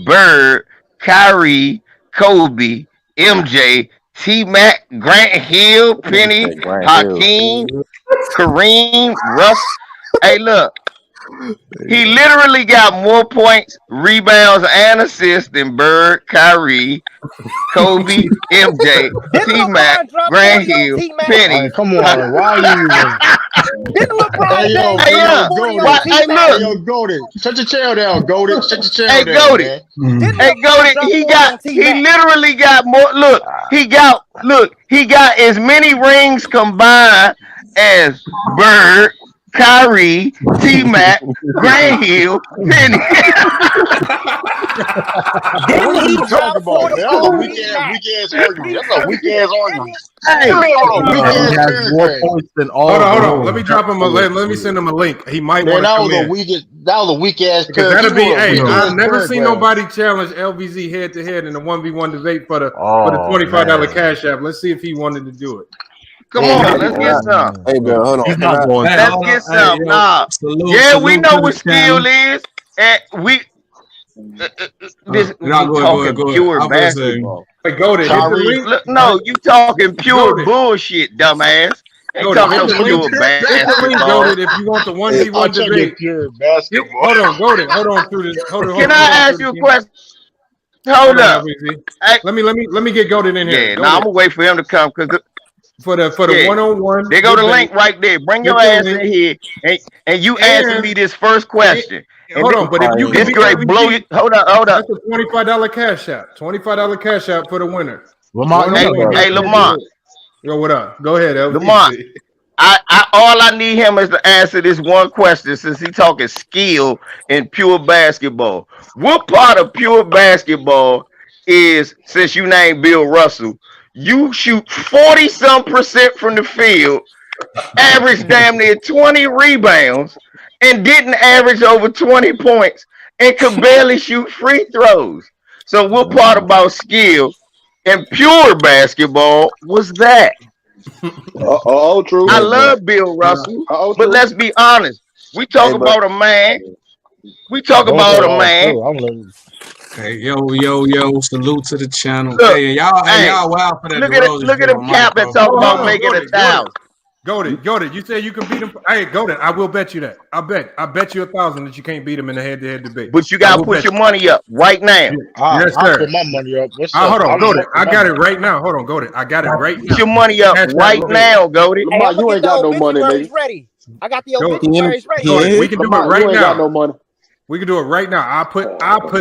Bird, Kyrie, Kobe, MJ, T Mac, Grant Hill, Nigga Penny, said Grant Hill. Hakeem, Kareem, Russ. Hey, look. He literally got more points, rebounds, and assists than Bird, Kyrie, Kobe, MJ, Didn't T Mac, LeBron drop Grant 40 on Hill, T Mac? All right, Penny. come on. Why are you even? Didn't LeBron Hey yo, James Hey, hey drop yo, yeah. 40 Goldie. on What? T Hey, Mac? Hey look. yo, Goldie. Shut your tail down, Goldie. Shut your tail Hey, down, Goldie. man. Didn't Hey, LeBron Goldie. drop 40 on T He Mac? literally got more. Look, he got as many rings combined as Bird, Kyrie, T Mac, Grant Hill, Penny. Man, what Didn't are he you drop talking about, 40 man? That's on a T Mac? weak ass argument. That's a weak ass Didn't argument. Hey, I mean, hold on, weak He ass has more paragraph. points than all Hold of on. Let them. me drop him a let me send him a link. He might Man, want to that come was a in weak. That was a weak ass because paragraph. that'll He be. wrote a Hey, weak I've ass never seen paragraph. nobody challenge LBZ head to head in a 1v1 debate for the Oh $25 man, cash app. Let's see if he wanted to do it. come Hey, on, hey, let's can get I? some. Hey, bro, hold he's on. Can not I? going Hey, to. Let's hold on. get Hey, some. yo, Nah, yeah, we salute know to the what skill channel. is, and No, we go ahead. talking Go ahead. pure I'm gonna say, basketball. Hey, go to hit the Kyrie, link. Look, no, you talking pure Go to bullshit, dumbass. Ain't go to talking hit no the talking link. pure pure Hit the link. Go basketball. to if you want the Hey, 1v1 I'm talking debate. pure basketball. Hold on. Go to hold on through this. Can Hold I on ask through you a the. question? Hold Hold on, up. LBZ. Hey, Let me get goaded in here. yeah, now I'm Goaded gonna wait for him to come because for the yeah, there 1-on-1 go the debate. link right there. Bring Hit your the ass link in here and you answer and, me this first and question. And hold on. But if you can this beat great blow you. LBZ, Hold up. that's a $25 cash out. $25 cash out for the winner. Lamont, you Hey, know 1-on-1 that, head hey, to head right? Lamont. debate. Yo, what up? Go ahead, Lamont. LBZ. I all I need him is to answer this one question since he talking skill in pure basketball. What part of pure basketball is since you named Bill Russell, you shoot 40% from the field, average damn near 20 rebounds, and didn't average over 20 points, and could barely shoot free throws. So what part about skill in pure basketball was that? true. I Hey, bro. love Bill Russell, but True. let's be honest. We Hey, talk but about a man. We talk Don't about say a all man. true. I'm losing. hey, yo, salute to the channel. Look, Hey, hey, y'all, wow for that look at it. DeRozan Look at shit him on Mike, cap and bro. talk Hold about on, making a thousand. Go to. You said you can beat him. Hey, go to. I will bet you that. I bet you 1,000 that you can't beat him in a head-to-head debate. But you I gotta will put bet your you. money up right now. Yes, I sir. put my money up. What's up? Hold on, I'm go to. up for I my got it money. right now. Hold on, go to. I got it right Put now. your money up Cash out right low. now, Goldie. Hey, I'm gonna get the obituaries ready. I got the Go, obituaries ready. go to. We can do it right now. money. We can do it right now. I'll put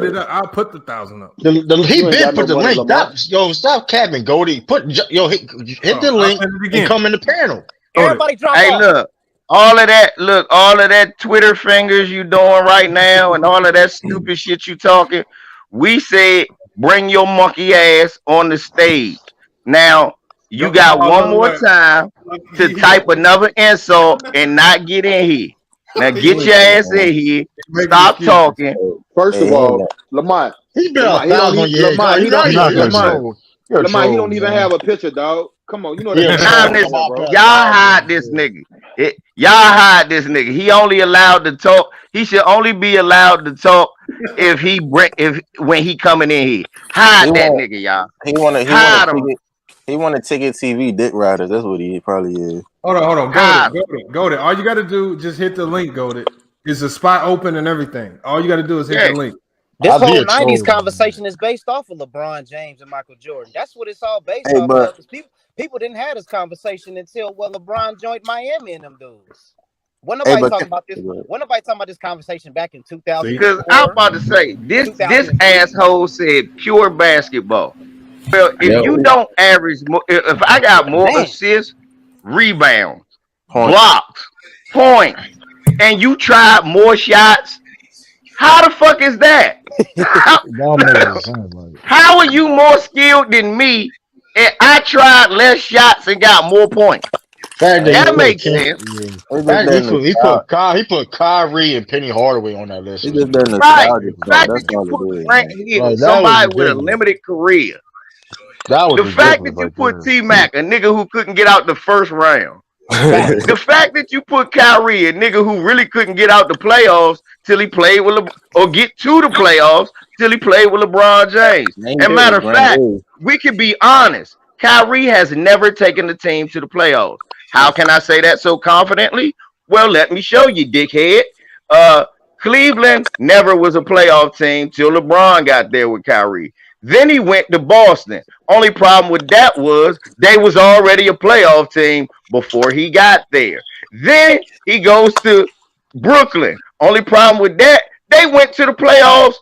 it up. I'll put the 1,000 up. He been put the link. Yo, stop capping, Goldie. Hit the I'll link send it and again. come in the panel. Go to. Everybody drop Hey, off. all of that Twitter fingers you doing right now, and all of that stupid shit you talking. We said bring your monkey ass on the stage. Now you got one more time to type another insult and not get in here. Now get your ass in here. Making Stop excuses. talking. Hey, he ain't got. He been 1,000 on your head. God, you know He's you're not a gonna do it. troll. You're a troll, man. You're a I'm troll. this. Lamar put Y'all 1,000 hide on this your head. nigga. Y'all hide this nigga. He only allowed to talk. He should only be allowed to talk if if when he coming in here. He Hide that want. nigga, y'all. He want a Hide him. ticket. He want a ticket TV dick riders. That's what he probably is. Hold on. Hide him. Go to. All you got to do, just hit the link. Go to. Is the spot open and everything? All you got to do is hit the Yeah. link. This I'll be whole a 90s troll, man. conversation is based off of LeBron James and Michael Jordan. That's what it's all based Hey, off but of. People didn't have this conversation until LeBron joined Miami and them dudes. When hey, nobody but talking about this, when nobody talking about this conversation back in See. Cause I'm 2004, about to say this 2003. asshole said pure basketball. Well, if you Yo, don't average more, if I got more Man, assists, rebounds, point. blocks, points, and you tried more shots, how the fuck is that? How, Y'all niggas is saying like it. how are you more skilled than me? And I tried less shots and got more points. Fact that That makes sense. fact he put Kyrie and Penny Hardaway on that list. It's just that Right. nostalgic The stuff. fact That's that you all put it is, Grant man. Hill, Like, that was somebody with a ridiculous. limited career. That was The fact that ridiculous you right put there. T-Mac, a nigga who couldn't get out the first round. Fact. The fact that you put Kyrie, a nigga who really couldn't get out the playoffs till he played with or get to the playoffs till he played with LeBron James. Name And it matter was of Grant fact, Hill. we can be honest. Kyrie has never taken the team to the playoffs. How can I say that so confidently? Well, let me show you, dickhead. Cleveland never was a playoff team till LeBron got there with Kyrie. Then he went to Boston. Only problem with that was they was already a playoff team before he got there. Then he goes to Brooklyn. Only problem with that, they went to the playoffs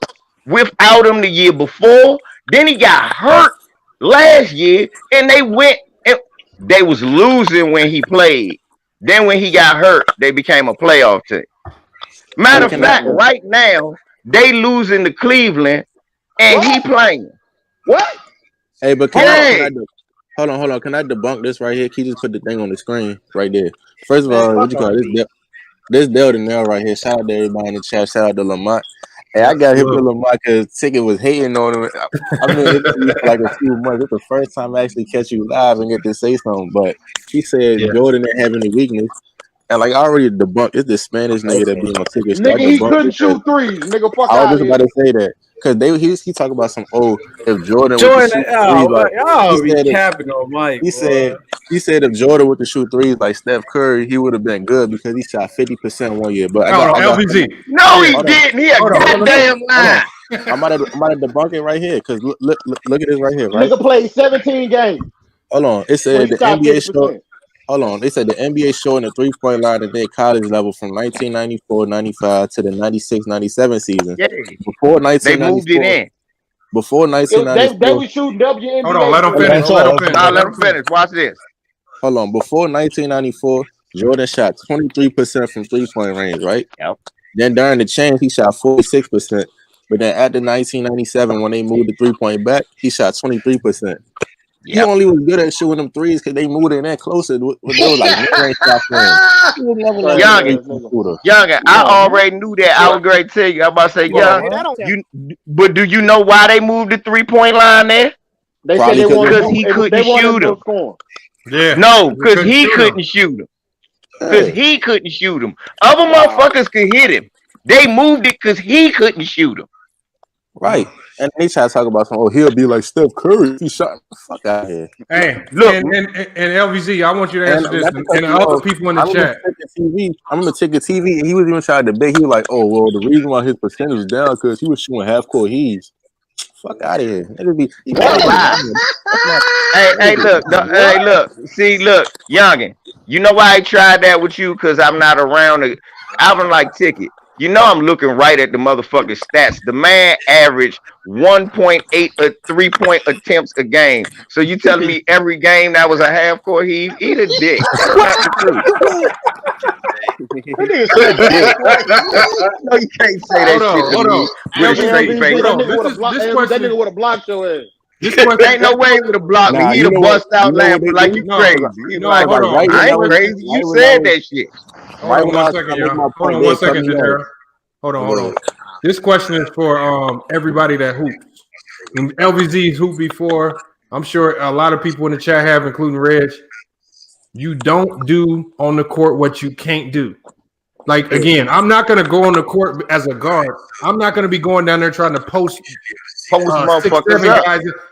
without him the year before. Then he got hurt last year, and they went and they was losing when he played. Then when he got hurt, they became a playoff team. Matter of fact, right now they losing to Cleveland, and he playing. What? Hey, but can I hold on. Can I debunk this right here? Can you just put the thing on the screen right there? First of all, what you call it? This Delta Nail right here. Shout out to everybody in the chat. Shout out to Lamont. Hey, I got hit with Lamont because Ticket was hating on him. I've been interviewed for like a few months. It's the first time I actually catch you live and get to say something. But he said Jordan didn't have any weakness. And like I already debunked, it's the Spanish nigga that be on Ticket. Nigga, he couldn't shoot threes. Nigga, fuck I out was of just here. about to say that. Because he talk about some if Jordan Jordan, with the shoot threes, like, y'all be capping on Mike. he said if Jordan with the shoot threes like Steph Curry, he would have been good because he shot 50% one year. But I got LVZ. No, he didn't. He a goddamn lie. I'm about to debunk it right here because look at this right here. Right? Nigga played 17 games. Hold on. It said the shot NBA 50%. showed. Hold on. They said the NBA showing the 3-point line at their college level from 1994-95 to the 96-97 season. Yeah. Before 1994, they moved it in. Before 1994, They were shooting WNBA. Hold on, let them finish. Let him finish. Watch this. Hold on. Before 1994, Jordan shot 23% from 3-point range, right? Yep. Then during the change, he shot 46%. But then after 1997, when they moved the 3-point back, he shot 23%. He only was good at shooting them threes because they moved in there closer. They were like mid-range shot Younger, I already knew that. I was going to tell you. I'm about to say, but do you know why they moved the 3-point line there? They said they wanted because he couldn't shoot him. Yeah. No, because he couldn't shoot him. Because he couldn't shoot him. Other motherfuckers could hit him. They moved it because he couldn't shoot him. Right. And they try to talk about some, he'll be like Steph Curry if he shot the fuck out of here. Hey, look, and LVZ, I want you to answer this, and other people in the chat. I'm gonna take a TV, and he was even trying to debate. He was like, "Oh, well, the reason why his percentage was down because he was shooting half court heaves." Fuck out of here. Hey, look. See, look, youngin. You know why I tried that with you? Because I'm not around. I'm like Ticket. You know I'm looking right at the motherfucking stats. The man averaged 1.8 3-point attempts a game. So you telling me every game that was a half court heave? Eat a dick. That's not the truth. No, you can't say that shit. Hold on. That nigga would have blocked your ass. Ain't no way he would have blocked me. He'd have bust out laughing like you crazy. He'd like, I ain't crazy. You said that shit. Hold on 1 second, y'all. Hold on 1 second, Janelle. Hold on. This question is for everybody that hoops. And LVZ's hoop before. I'm sure a lot of people in the chat have, including Reg. You don't do on the court what you can't do. Like, again, I'm not going to go on the court as a guard. I'm not going to be going down there trying to post motherfuckers up.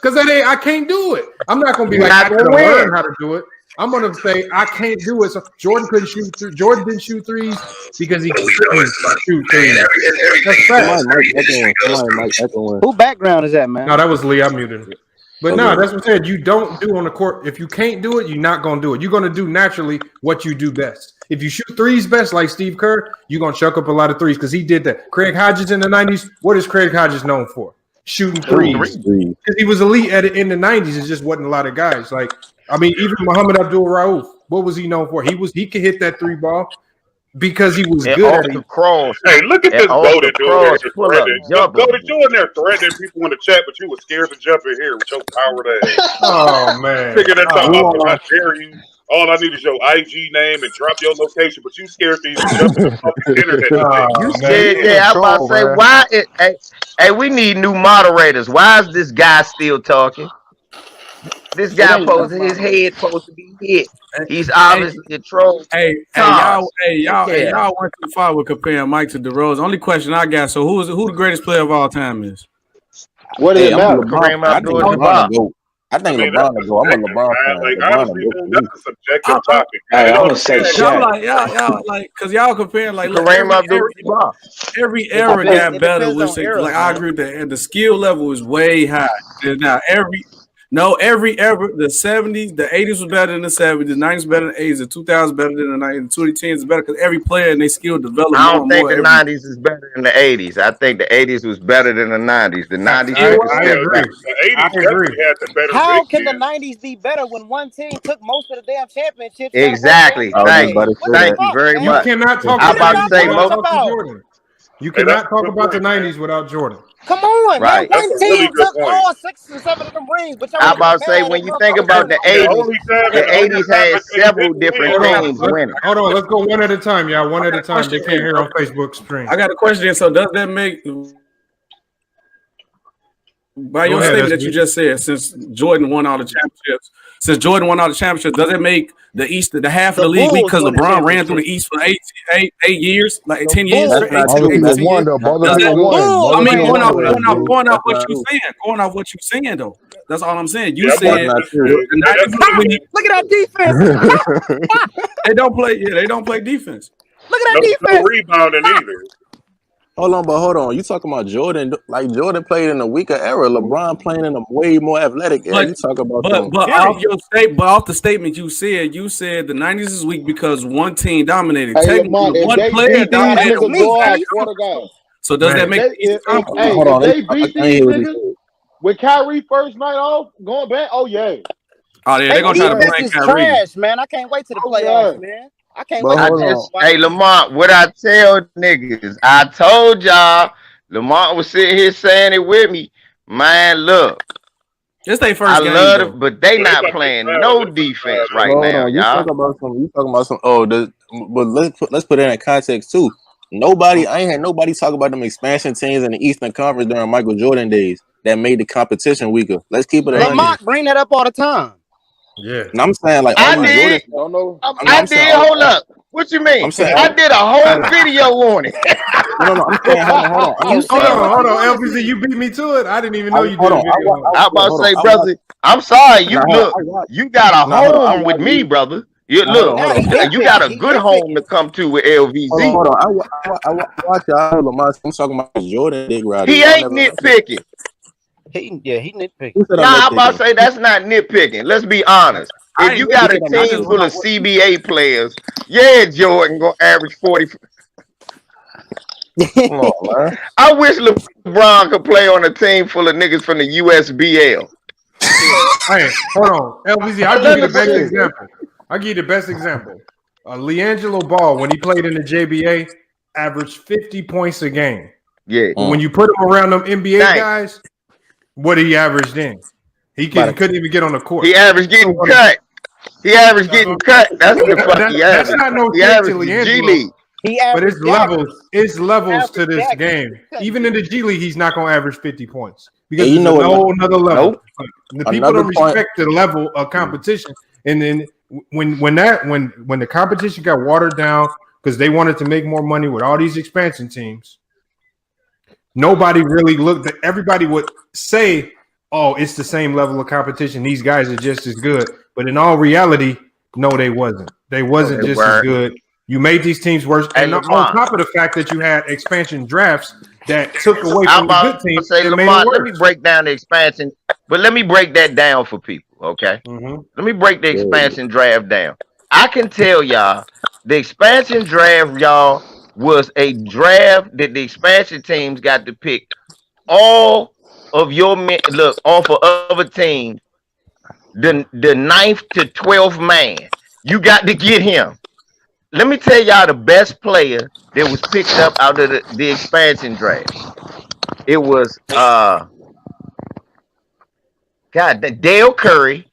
Because I can't do it. I'm not going to be like, I can learn how to do it. I'm going to say I can't do it. So Jordan couldn't shoot. Jordan didn't shoot threes because he couldn't shoot threes. That's fact. Who background is that, man? No, that was Lee. I muted him. But no, that's what I said. You don't do on the court. If you can't do it, you're not going to do it. You're going to do naturally what you do best. If you shoot threes best like Steve Kerr, you're going to chuck up a lot of threes because he did that. Craig Hodges in the 90s, what is Craig Hodges known for? Shooting threes. Because he was elite at it in the 90s. It just wasn't a lot of guys. Like, I mean, even Muhammad Abdul-Rauf, what was he known for? He could hit that 3 ball because he was good at it. Cross. Hey, look at this goated dude there. Goated, you in there threatening people in the chat, but you were scared to jump in here with your powered ass. Oh, man. Figure that out. How dare you? All I need is your IG name and drop your location, but you scared to even jump off the internet today. You Man, scared? Yeah, I'm about to say why? Hey, we need new moderators. Why is this guy still talking? This It guy ain't no his moderator. head supposed to be hit. He's Hey, obviously a troll. Toss. Look at him. y'all went too far with comparing Mike to DeRozan. Only question I got: so who the greatest player of all time is? What does Hey, it I'm a matter? LeBron Kareem fan. I think LeBron to Abdul-Jabbar. go. I I think mean, that's LeBron to go. I'm a subjective, LeBron man. fan. Like LeBron to honestly, go man, for me. that's a subjective I'm, I'm, topic, man. Hey, It I'm all gonna say depends. y'all Shaq. like y'all like because y'all comparing like look, Kareem Abdul-Jabbar. every It era depends. got It better. depends Which on like eras, I man. agree with that. And the skill level is way high. And now every era, the 70s, the 80s was better than the 70s, the 90s better than the 80s, the 2000s better than the 90s, the 2010s is better because every player and their skill develop I more don't and think more the every. 90s is better than the 80s. I think the 80s was better than the 90s. The 90s I, took a I step Yeah, back. agree. the I 80s agree. definitely had the better How big can the men. 90s be better when one team took most of the damn championships out of both damn Exactly. I was just Thank about you. to decades? What say the Thank that. you fuck, very You man? much. cannot talk I What are about to '90s y'all say without talking most talking about? Jordan. You Hey, that's cannot a talk good about the point, man. '90s without Jordan. Come on, man. right. That's One a really team good took point. all 6 or 7 of them rings, but y'all I want to about to compare say that when you think motherfucker about Jordan the over The Kobe. 80s, only time the and the only 80s time I had can admit several the win, different Hold they got on. teams the winning. Hold on. Let's go one at a time, y'all. One I at got a a time. They question. can't hear on Facebook stream. I got a question. So does that make by Go your ahead, statement that you SB. just said, since Jordan won all the championships, does it make the East the half of The the league weak Bulls because won the LeBron ran through championship. the East for eight years, like The 10 years, That's Bulls. straight, not eight, true. eight to That's 10 years? The not Motor Does not that? City true. won. Bulls I Motor mean, City ran going won off, through the it. going East, off, dude. going off That's what not you true. saying, going off what you saying though. That's all I'm saying. You Yeah, I'm said working That's not with you, true. man. the Hey, that's 90s was true, when man. Look at that defense. they don't play. Yeah, they don't play defense. Look at No, that no defense. rebounding either. Hold on. You talking about Jordan? Like Jordan played in a weaker era. LeBron playing in a way more athletic era. But You talk about but some. but Period. off the statement you said the 90s is weak because one team dominated. Hey, Technically, Lamont, if one they player beat Nah, these that dominated was niggas, me, boy, one I Chief. swear to God. So does that If Man. make they the East comparable? Hold if on. they I beat can't these hear what he niggas said. with Kyrie first night off, going back, oh yeah. Oh yeah, they're They gonna Oh try to yeah. defense blame is Kyrie. trash, man. I can't wait to the Oh yeah. playoffs, man. I can't But wait to I the hold playoffs, on. just, Mike. hey Lamont, what I tell niggas, I told y'all, Lamont was sitting here saying it with me. Man, look, It's their I first game love it, though. but they But they not about to get playing tired of no this first time, defense man. But right hold now, on. You y'all. talk about some. You talking about some. Oh, but let's put it in context too. Nobody. I ain't had nobody talk about them expansion teams in the Eastern Conference during Michael Jordan days that made the competition weaker. Let's keep it Thank 100. you. Lamont bring that up all the time. Yeah. And I'm saying like all I these Right. Jordan. did, Don't know. I I'm saying did. all. Hold up. What you I'm mean? saying I all. did a I, whole video on it. No. I'm saying hold on. You hold said on. what you Hold on. want to LPZ, see. you beat me to it. I didn't even know you Hold did a on. video on I about to Hold on. say, I watch. brother, I'm sorry. You Nah, hold on. look, I watch. you got a Nah, hold on. I home with watch me, you. brother. You Nah, hold look, on. Now Hold on. he you nitpicking. got a He good home to nitpicking. come to with Hold on. LVZ. Hold on. I watch y'all. I'm talking about Jordan Dick Riders. He Y'all ain't never mentioned. nitpicking. He nitpicking. Who said I'm Nah, I'm about to nitpicking? say that's not nitpicking. Let's be honest. I If ain't you Who got a said nitpicking. I'm I nitpicking? just team went full off of what you CBA players, yeah, Jordan gonna average 40. Come on, man. I wish LeBron could play on a team full of niggas from the USBL. Hey, hold on. LPZ, Hey, I'll give let you me the say best this. example. I'll give you the best example. LeAngelo Ball, when he played in the JBA, averaged 50 points a game. Yeah. But when you put him around them NBA Thank you. guys, what he averaged in? Couldn't even get on the He court. averaged So getting cut. He averaged getting cut. That's what the fuck he that's averaged. not no He shade to averaged the G LeAngelo, League. He but it's averaged daggers. levels. It's He levels to averaged this daggers. game. He couldn't Even in get the G League, he's not going to average 50 points And because you it's know a what? whole another level. Nope. The people Another don't point. respect the level of competition. And then when the competition got watered down because they wanted to make more money with all these expansion teams, nobody really looked at. Everybody would say, "Oh, it's the same level of competition. These guys are just as good." But in all reality, no, they wasn't. They No, wasn't they just as weren't. good. You made these teams worse, Hey, and on Lamont. top of the fact that you had expansion drafts that took away I'm from the good about to teams, say, it made it Lamont, let me worse. break down the expansion, but let me break that down for people, okay? Mm-hmm. Let me break the Yeah. expansion draft down. I can tell y'all the expansion draft, y'all, was a draft that the expansion teams got to pick all of your men. Look, off of other teams, the ninth to 12th man. You got to get him. Let me tell y'all the best player that was picked up out of the expansion draft. It was God, Dale Curry,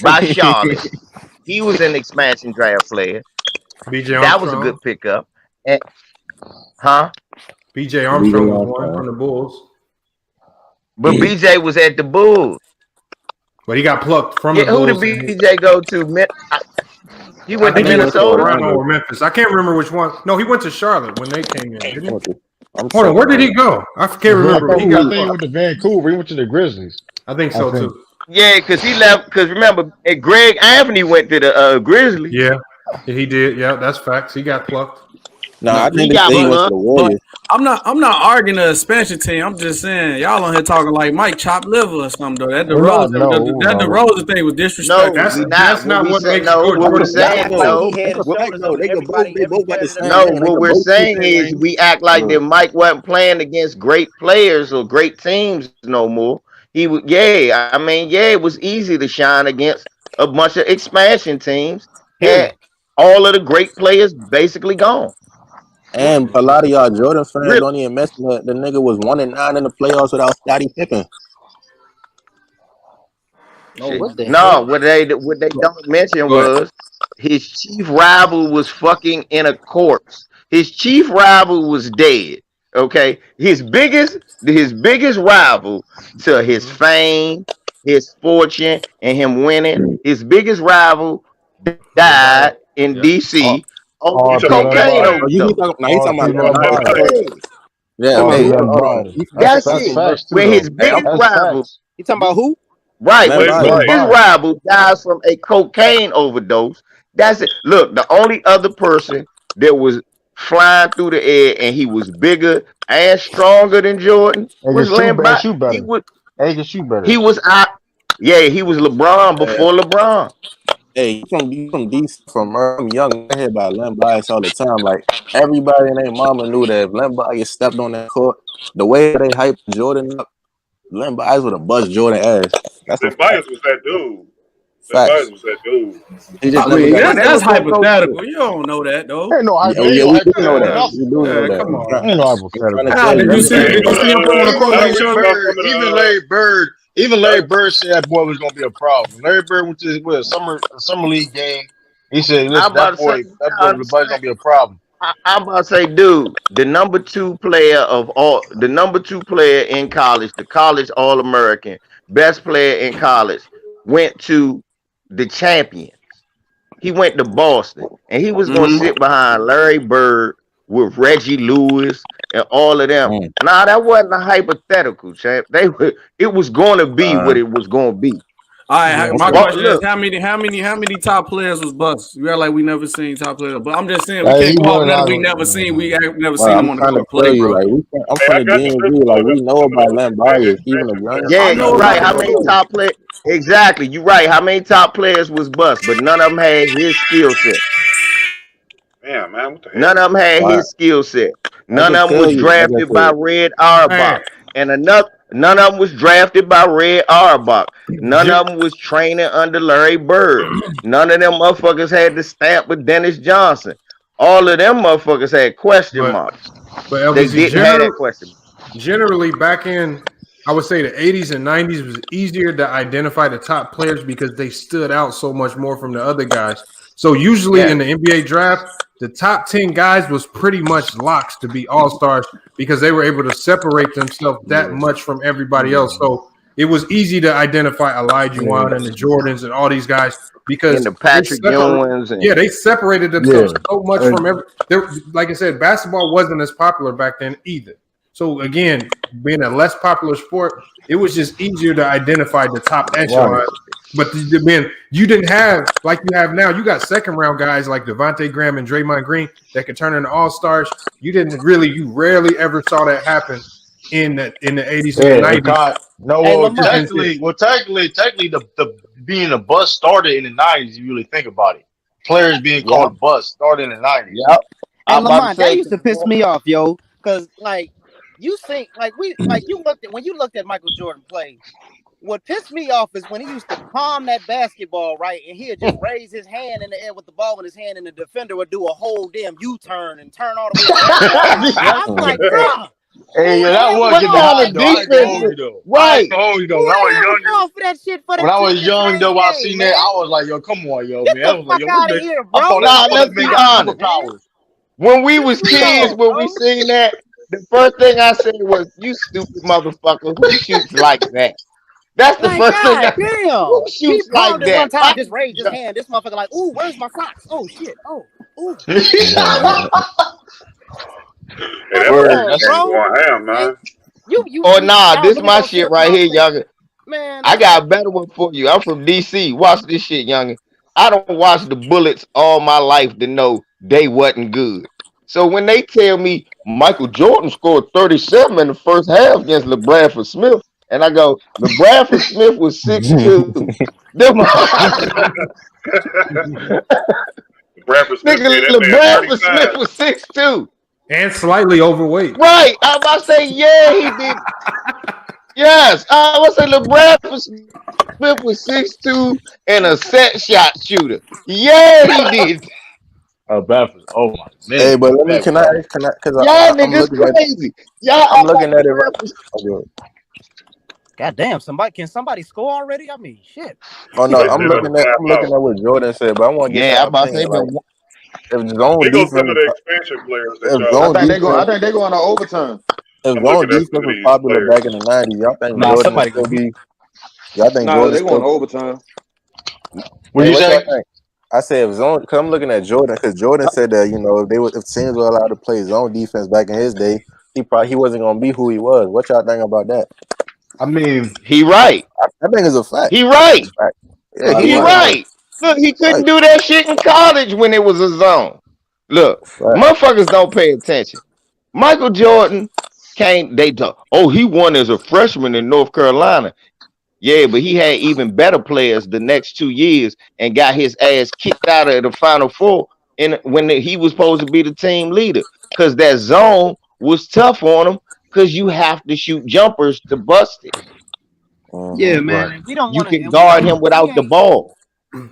by Charlotte. He was an expansion draft player. BJ That was a Armstrong. good pickup. And, huh? BJ Armstrong was one from the Bulls. But BJ was at the Bulls. But he got plucked from the Who Bulls. did BJ go to? He went to Minnesota? Toronto or Memphis. I can't remember which one. No, he went to Charlotte when they came in. Didn't he? Hold on, where did he go? I can't remember. I think he went to Vancouver. He went to the Grizzlies. I think so too. Yeah, because he left. Because remember, Greg Anthony went to the Grizzlies. Yeah, he did. Yeah, that's facts. He got plucked. No, I think he went to the Warriors. I'm not arguing the expansion team. I'm just saying y'all on here talking like Mike chopped liver or something. Though that DeRozan thing was disrespectful. No, that's not what makes what we're saying. What we're saying is we act like that Mike wasn't playing against great players or great teams no more. He would, it was easy to shine against a bunch of expansion teams, and all of the great players basically gone. And a lot of y'all Jordan fans don't even mention that the nigga was 1-9 in the playoffs without Scottie Pippen. What they don't mention was his chief rival was fucking in a corpse. His chief rival was dead. Okay, his biggest rival to his fame, his fortune, and him winning. His biggest rival died in DC. Cocaine overdose. That's it. When his biggest rival, you talking about who? Right, when his rival dies from a cocaine overdose. That's it. Look, the only other person that was flying through the air and he was bigger and stronger than Jordan was Lambert. He was out. Yeah, he was LeBron before LeBron. Hey, you from DC, I'm young. I hear about Len Bias all the time. Like, everybody and their mama knew that if Len Bias stepped on that court, the way they hyped Jordan up, Len Bias would have buzzed Jordan ass. Len Bias was that dude. He just that's hypothetical. You don't know that though. Ain't no hypothetical. We do know that. We do know that. Come on. Ain't no hypothetical. Did you see him put on the court? Even Larry Bird said that boy was gonna be a problem. Larry Bird went to a summer league game. He said, "Listen, that boy gonna be a problem." I'm about to say, dude, the number two player in college, the college All-American, best player in college, went to the champions. He went to Boston, and he was gonna sit behind Larry Bird with Reggie Lewis and all of them. Nah, that wasn't a hypothetical, champ. It was going to be what it was going to be. All right, my question is how many top players was bust? You act like we never seen top players, but I'm just saying we can't go out that we never seen them on the court play, bro. I'm from the DMV, like we know about Len Bias, even the young. You're right. How many top players? Exactly, you're right. How many top players was bust, but none of them had his skill set. Man, what the hell? None of them had his skill set. None of them was drafted by Red Auerbach, and none of them was drafted by Red Auerbach. None of them was training under Larry Bird. None of them motherfuckers had the stamp with Dennis Johnson. All of them motherfuckers had question marks. But they didn't have that question. Generally, back in, I would say the 80s and 90s was easier to identify the top players because they stood out so much more from the other guys. So usually in the NBA draft, the top 10 guys was pretty much locks to be all-stars because they were able to separate themselves that much from everybody else. So it was easy to identify Olajuwon and the Jordans and all these guys because the Patrick Ewings. They separated themselves so much from like I said, basketball wasn't as popular back then either. So again, being a less popular sport, it was just easier to identify the top echelon. Right. But you didn't have like you have now. You got second round guys like Devontae Graham and Draymond Green that could turn into all stars. You rarely ever saw that happen in the 80s and 90s. Technically, the being a bust started in the 90s. You really think about it. Players being called bust started in the 90s. Yep. And Lamont, that used to piss me off, yo, because like you think when you looked at Michael Jordan play. What pissed me off is when he used to palm that basketball, right, and he'd just raise his hand in the air with the ball in his hand, and the defender would do a whole damn U-turn and turn all the way around. I'm like, bro, Hey, yeah, that was What getting kind hot of though. I ain't gonna hold defense? you though. I ain't Right. gonna hold you though. Who When I the was hell was younger, going for that shit for the when I was ticket young same though, I day, seen that. man? I was like, yo, come on, yo, Get man. I the was like, fuck yo, this out of nigga. here, I bro. thought that. This I Nah, thought is that let's man be got real, honest. man. superpowers. When we This was is kids, real, when we bro. seen that, the first thing I said was, "You stupid motherfucker, who shoots like that?" That's the Like, first thing. god Who damn. He shoots like paused it one that? time, just Michael raised his Jordan. hand. This motherfucker like, ooh, where's my socks? Oh shit. Oh, ooh. Hey, Like, that come Word. Magic on, That's game bro. going ham, And man. or nah. y'all This really my gonna sit shit up here right and here, say, young. man, I that's got a better one for you. I'm from DC. Watch this shit, youngin. I don't watch the Bullets all my life to know they wasn't good. So when they tell me Michael Jordan scored 37 in the first half against LeBron Smith, and I go, LeBron Smith was 6'2". Them- Bradford Smith gave Nigga, that man LeBron Smith 35. was 6'2". And slightly overweight. Right. I'm about to say, yeah, he did. Yes. I would say LeBron Smith was 6'2" and a set shot shooter. Yeah, he did. Bradford. Oh my Hey, man, but let me Bradford. can I cause Y'all I'm niggas looking at crazy. Y'all I'm act like looking at it right. LeBron. Okay. god damn, can somebody score already? I mean, shit. Oh no, They said let him tap I'm looking out. at what Jordan said, but I want to get Yeah, I'm y'all about to say, opinion. Like been. if zone They go some of defense the expansion players that if y'all I was zone think they mentioning go. I defense think they earlier. going to overtime. if I'm zone looking at defense some of was these popular players. back in the 90s, y'all think Nah, Jordan would somebody still gonna be y'all think No, Jordan they going still to overtime. What hey you what y'all say? think? I said if zone cause I'm looking at Jordan because Jordan said that, if teams were allowed to play zone defense back in his day, he wasn't gonna be who he was. What y'all think about that? I mean, He right. I think it's a fact. He It's right. a fact. Yeah, right, he He right. right. right. Look, he Right. couldn't do that shit in college when it was a zone. Look, Fact. motherfuckers don't pay attention. Michael Jordan can't. They talk. Oh, he won as a freshman in North Carolina. Yeah, but he had even better players the next 2 years and got his ass kicked out of the Final Four when he was supposed to be the team leader because that zone was tough on him because you have to shoot jumpers to bust it. Yeah, Mm-hmm. man. Right. And we don't You want to, can and we guard don't, him we without the ain't, ball.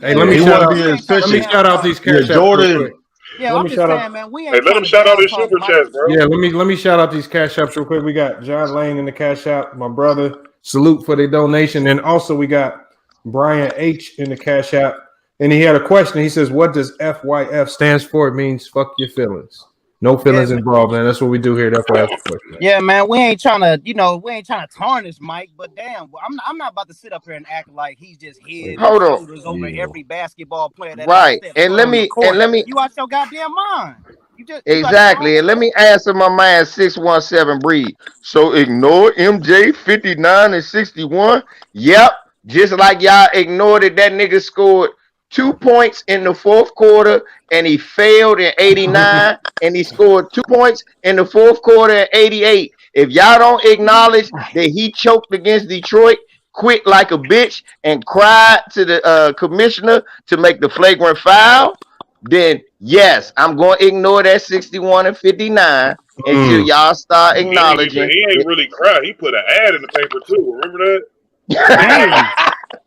Hey, yeah, let Yeah, me he man. shout want to out. be We an ain't trying to Let me efficient. shout down out talk. these Yeah, cash apps real quick. Jordan. Yeah, Let I'm me just shout out. saying, man, we Hey, ain't let trying him to shout out down his talk super Mike. chats, bro. Yeah, let me shout out these cash apps real quick. We got John Lane in the cash app, my brother. Salute for the donation, and also we got Brian H in the cash app, and he had a question. He says, "What does FYF stands for?" It means fuck your feelings. No Yeah, feelings involved, man. That's what we do here at FYF Sports. yeah, man. We ain't trying to, we ain't trying to tarnish Mike, but damn, I'm not about to sit up here and act like he's just head and Hold on. shoulders over Yeah. every basketball player that ever Right. stepped And foot let on the me court. You out your goddamn mind. You got your exactly. mind And let straight. me answer my man 617 Breed. So ignore MJ 59 and 61. Yep. Just like y'all ignored it. That nigga scored 2 points in the fourth quarter and he failed in 89. And he scored 2 points in the fourth quarter in 88. If y'all don't acknowledge that he choked against Detroit, quit like a bitch, and cried to the commissioner to make the flagrant foul, then yes, I'm going to ignore that 61 and 59 until Mm. y'all start He acknowledging ain't it. really cry. He put an ad in the paper too. Remember that? Damn.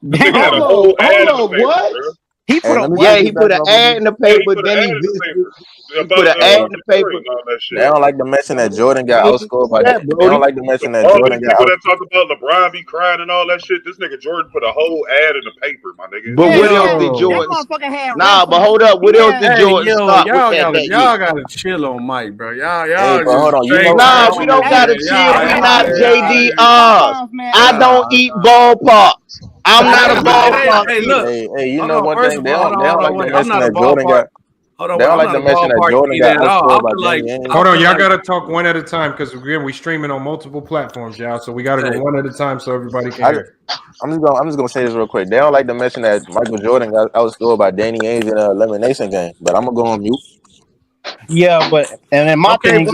This nigga had a Damn. whole Hold ad in the up, paper, what? bro. He put Hey, a let me what? Yeah, he piggyback put an off of ad you. in the Yeah, he paper, put an then he ad in the visited. paper He put about an ad in the Detroit paper. and all that They shit. don't like to mention that Jordan got He ain't outscored do by that, they don't Brody. like to mention that All Jordan these got people out. that talk about LeBron be crying and all that shit, this nigga Jordan put a whole ad in the paper, my nigga. But Yeah, what he else had did that Yo. Jordan? motherfucker had Nah, but reference. hold up. He What else had did Hey, Jordan yo, start with that year? y'all gotta chill on Mike, bro. Hey, Y'all but just hold on. straight Nah, we ratchet don't this hey, gotta man. chill. We not JDRs. sometimes, man, I hey, don't eat ballparks. I'm It not a ain't about it ain't ballpark hey eater. look. Hey, you Hold know on. one First thing of all, they don't like to wait. I'm mention not a that Jordan ballpark. got Hold on, they wait. don't I'm like not to a mention that ballpark Jordan eater got at all. outscored by Danny Ainge. I Hold on, feel y'all like gotta talk one at a time because again we streaming on multiple platforms, y'all. So we gotta go hey, one at a time so everybody can I, hear. I'm just gonna say this real quick. They don't like to mention that Michael Jordan got outscored by Danny Ainge in an elimination game. But I'm gonna go on mute. yeah, but and then okay, but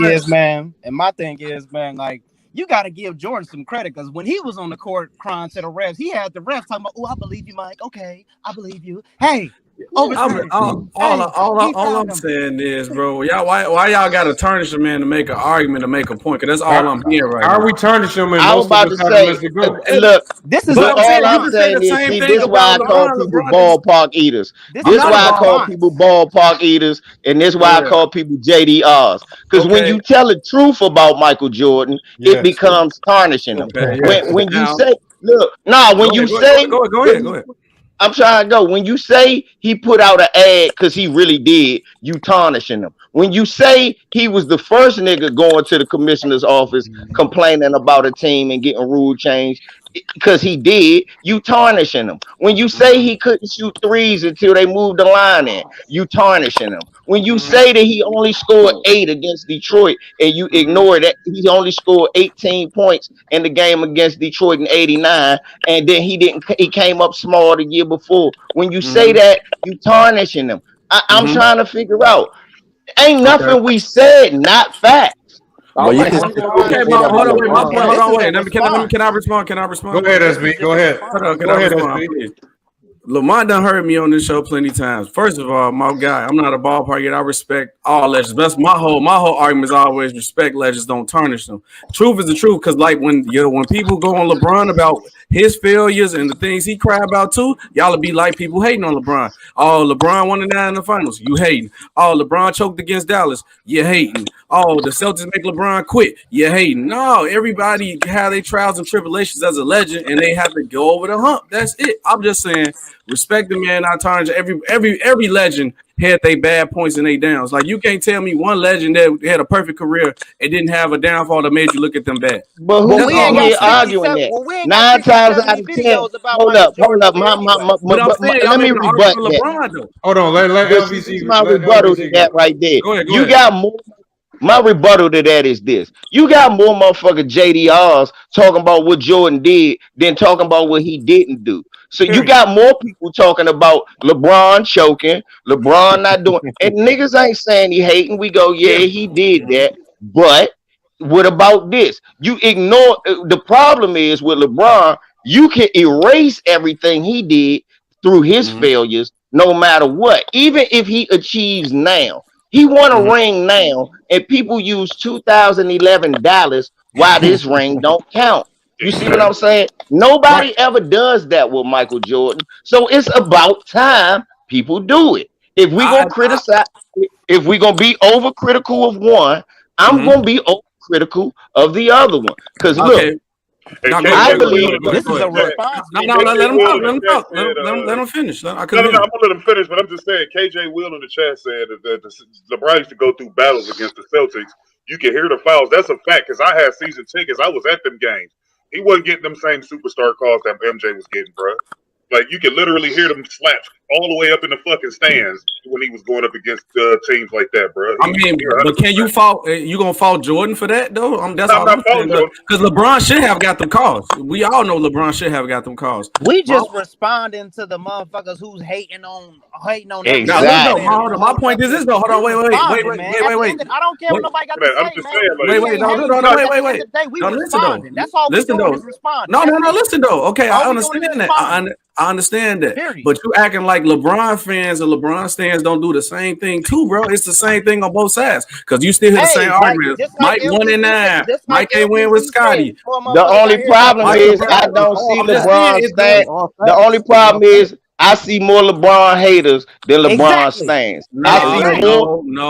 my thing is, man, like you got to give Jordan some credit because when he was on the court crying to the refs, he had the refs talking about, "Oh, I believe you, Mike. Okay, I believe you. Hey, Over All I'm saying is, bro, y'all why y'all got to tarnish a man to make an argument to make a point? Because that's all I'm hearing right now. How are we tarnishing him? And I was most of about us to have him as say, the GOAT. look, this is but all I'm You can say saying the is, same see, thing this is why I about call LeBron. people LeBron ballpark eaters. This This is is not why a I call response. people ballpark eaters, and this is why I Yeah. call people JDRs. Because when Okay. you tell the truth about Michael Jordan, it Yes. becomes tarnishing him. Okay. When you Now, say, look, nah, when you say, go ahead. I'm trying to go. When you say he put out an ad because he really did, you tarnishing him. When you say he was the first nigga going to the commissioner's office complaining about a team and getting rule change because he did, you tarnishing him. When you say he couldn't shoot threes until they moved the line in, you tarnishing him. When you say that he only scored 8 against Detroit and you ignore that he only scored 18 points in the game against Detroit in '89, and then he came up small the year before. When you say that, you tarnishing him. I'm trying to figure out. Ain't Okay. nothing we said not facts. But All you right, can I'm still just Okay, say that hold about on, wait. My LeBron. point. And Hold this on, is a wait. response. Can I respond? Can I Go respond? ahead, This is SB. just Go a ahead. response. Can Go I ahead, respond, SB. please? Lamont done heard me on this show plenty times. First of all, my guy, I'm not a ballpark yet. I respect all legends. That's my whole argument is always respect legends, don't tarnish them. Truth is the truth, because like when people go on LeBron about his failures and the things he cry about too, y'all will be like people hating on LeBron. Oh, LeBron won the 9 in the finals, you hating. Oh, LeBron choked against Dallas, you hating. Oh, the Celtics make LeBron quit, you hating. No, everybody have their trials and tribulations as a legend, and they have to go over the hump. That's it. I'm just saying. Respect the man. I tarnish every legend had their bad points and they downs. Like you can't tell me one legend that had a perfect career and didn't have a downfall that made you look at them bad. But Well, who's That's we all ain't in I'm got here saying. 60, arguing that? well, we ain't got 9 60, times out 70 of 10. videos about Hold Michael up, Jordan up here My, anyway. But I'm saying y'all let me making an argument rebut for that. LeBron though. Hold on. Let But see, this is LVC my let rebuttal to LVC that go. right there. Go ahead. You got more. My rebuttal to that is this. You got more motherfucking JDRs talking about what Jordan did than talking about what he didn't do. So you Period. got more people talking about LeBron choking, LeBron not doing, and niggas ain't saying he hating. We go, yeah, Yeah. he did that. But what about this? You ignore the problem is with LeBron, you can erase everything he did through his failures, no matter what. Even if he achieves now. He won a ring now, and people use 2011 Dallas why this ring don't count. You see what Exactly. I'm saying? Right. Nobody ever does that with Michael Jordan. So it's about time people do it. If we gonna criticize, if we gonna be overcritical of one, I'm gonna be overcritical of the other one. Cause look, Okay. Hey, Now I KJ Will believe. in This the is a chat. response, No, G. let KJ him Will talk. in the chat said, Let him finish. I no, couldn't no, hear no, him. I'm gonna let him finish, but I'm just saying KJ Will in the chat said that LeBron used to go through battles against the Celtics. You can hear the fouls. That's a fact because I had season tickets. I was at them games. He wasn't getting them same superstar calls that MJ was getting, bro. Like you could literally hear them slaps all the way up in the fucking stands when he was going up against teams like that, bro. I mean, You're but 100%. can you fault? You gonna fault Jordan for that though? That's I'm all not I'm saying. faulting Jordan. Because LeBron should have got them calls. We all know LeBron should have got them calls. We just responding to the motherfuckers who's hating on Now everybody look else though. saying Exactly. people My holding point up is to this though. Hold we on. responding, man. At the end of I don't care what nobody got to I'm say, just man. saying, We like, ain't No, hating. wait, At the end wait. of the day, we No, listen though. responding. That's all we Listen doing though. is responding. No, That's it. listen though. Okay, I All we doing is understand that. responding. I understand that. Period. But you acting like LeBron fans and LeBron stands don't do the same thing too, bro. It's the same thing on both sides. Because you still hear the same Hey, like argument. just like Mike 1 and LBG said, 9. just like Mike can't win with LBG said Scotty. before The motherfuckers only got here talking problem about Michael is LeBron I Brown. hating don't on see all I'm the just time. saying LeBron it's stand. good. It's all The facts. only It's all problem facts. is I see more LeBron haters than LeBron Exactly. stands. And that's facts.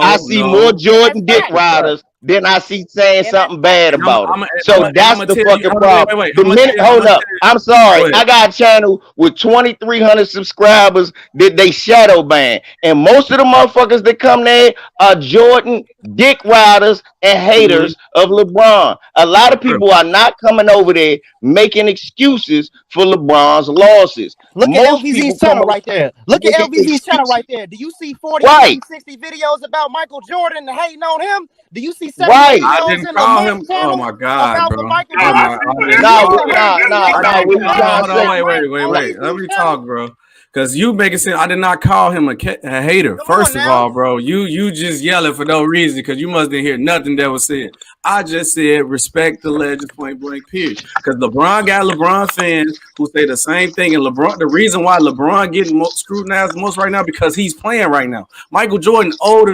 I see more And that's Jordan dick facts. riders than I see saying And that's something bad facts. And I'm about him. I'm So and I'm that's gonna the tell you. fucking Hold on, problem. wait. The minute, hold up, I'm Go sorry, ahead. I got a channel with 2,300 subscribers that they shadow ban, and most of the motherfuckers that come there are Jordan dick riders and haters of LeBron. A lot of people are not coming over there making excuses for LeBron's losses. Look at Most LVZ's people come channel around right there. Look at making LVZ's channel excuses. right there. Do you see 40, Right, 50, 60 videos about Michael Jordan and hating on him? Do you see 70 right. I videos didn't in call Lamont's him. Oh channel my god, about the bro. Michael Oh Yeah, I my. Jordan? see I what didn't Do you call. see Andrew every said. video I about didn't Michael call. We trying Jordan to Hold on. say hating Wait. on Let his me channel? talk, bro. Because you make it seem I did not call him a hater. First of all, bro, you just yelling for no reason because you must didn't hear nothing that was said. I just said respect the legend, point blank, period. Because LeBron got LeBron fans who say the same thing. And LeBron, the reason why LeBron getting scrutinized the most right now because he's playing right now. Michael Jordan, old.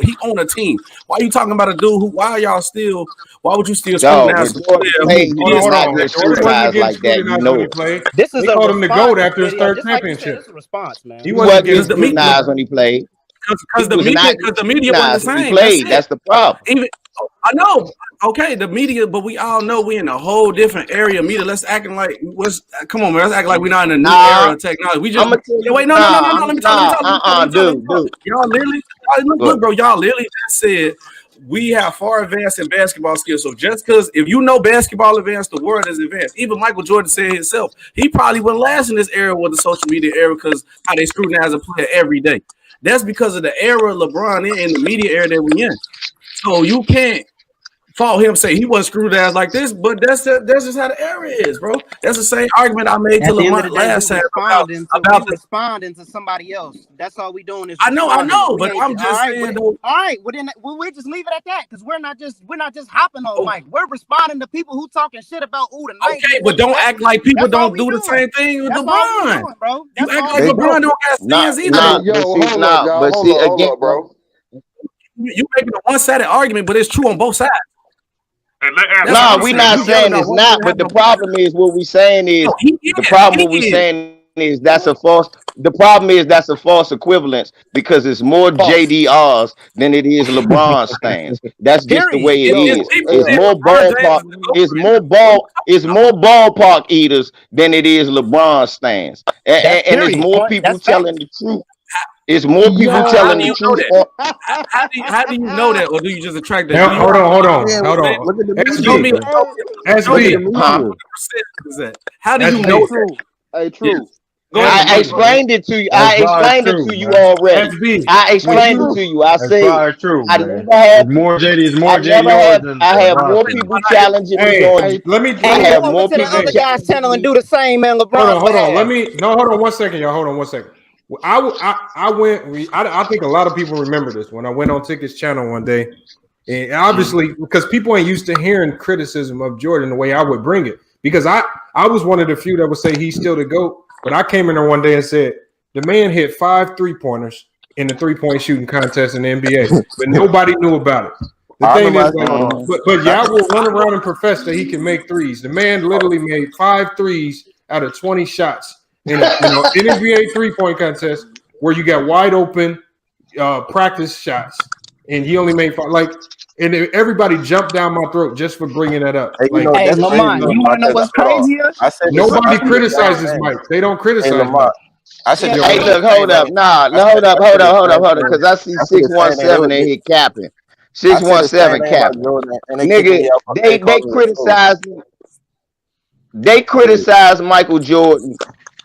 He on a team. Why are you talking about a dude who? Why would you still scrutinize a player Hold on. Jordan wasn't getting scrutinized when he played. This is they called him the GOAT after his third just championship. Like it's a response, man. He wasn't getting scrutinized when he played. Because the media wasn't the same. Played. That's the problem. I know. Okay, the media, but we all know we in a whole different area of media. Let's acting like come on, man. Let's act like we're not in a new era of technology. We just wait. No. Let me talk. Dude. Y'all literally look, bro. Y'all literally just said we have far advanced in basketball skills. So just because if you know basketball advanced, the world is advanced. Even Michael Jordan said himself, he probably wouldn't last in this era with the social media era because how they scrutinize a player every day. That's because of the era LeBron in the media era that we in. So you can't fault him, say he wasn't scrutinized like this, but that's just how the era is, bro. That's the same argument I made to Lamont last time about responding to somebody else. That's all we doing is I know, but I'm just saying. All right, well then we just leave it at that because we're not just hopping on mic. We're responding to people who talking shit about the night. Okay, but don't act like people don't do the same thing with LeBron, bro. You act like LeBron don't got stands either. But see again, bro. You making a one-sided argument, but it's true on both sides. No, we're not saying it's not, but the problem is what we're saying is the problem what we're saying is that's a false. The problem is that's a false equivalence because it's more JDRs than it is LeBron stands. That's just the way it is. It's more ballpark. It's more ballpark eaters than it is LeBron stands, and it's more people telling the truth. It's more people telling the truth. How do you know that, or do you just attract that? Now, hold on. How do you know that? Hey, true. I explained it to you. I explained it to you already. I explained it to you. I say I never had more JD. It's more JD. I have more people challenging me on. Let me. I have more people on the guy's channel and do the same, man. LeBron. Hold on. Hold on 1 second, y'all. Hold on 1 second. I went. I think a lot of people remember this when I went on Ticket's channel one day, and obviously because people ain't used to hearing criticism of Jordan the way I would bring it. Because I was one of the few that would say he's still the GOAT, but I came in there one day and said the man hit 5 3-pointers in the 3-point shooting contest in the NBA, but nobody knew about it. The thing is, but y'all will run around and profess that he can make threes. The man literally made 5 threes out of 20 shots. In NBA 3-point contest where you got wide open practice shots and he only made 5. Like, and everybody jumped down my throat just for bringing that up. Hey, Lamont, you want to know what's crazier? Nobody criticizes Mike. They don't criticize Mike. I said, hey, look, hold up, hold up, because I see 617 and he capping. 617 capping. Nigga, they criticize Michael Jordan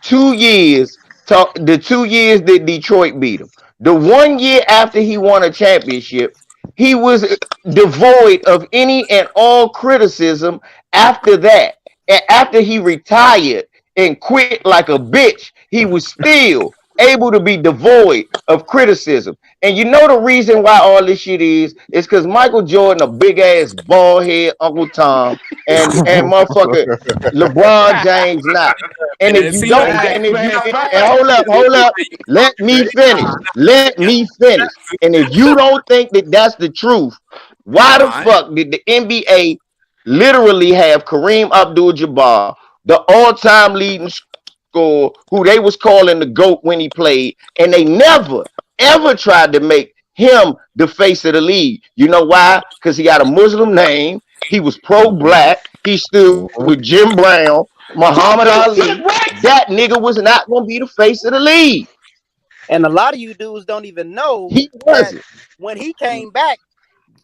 2 years, the 2 years that Detroit beat him. The 1 year after he won a championship, he was devoid of any and all criticism after that. And after he retired and quit like a bitch, he was still able to be devoid of criticism. And you know the reason why all this shit is because Michael Jordan, a big ass bald head Uncle Tom, and motherfucker LeBron James not. And if you don't, hold up, let me finish. And if you don't think that that's the truth, why the fuck did the NBA literally have Kareem Abdul-Jabbar, the all-time leading scorer, who they was calling the GOAT when he played, and they never ever tried to make him the face of the league? You know why? Because he got a Muslim name. He was pro-black. He stood with Jim Brown, Muhammad Ali. That nigga was not going to be the face of the league. And a lot of you dudes don't even know he wasn't. When he came back,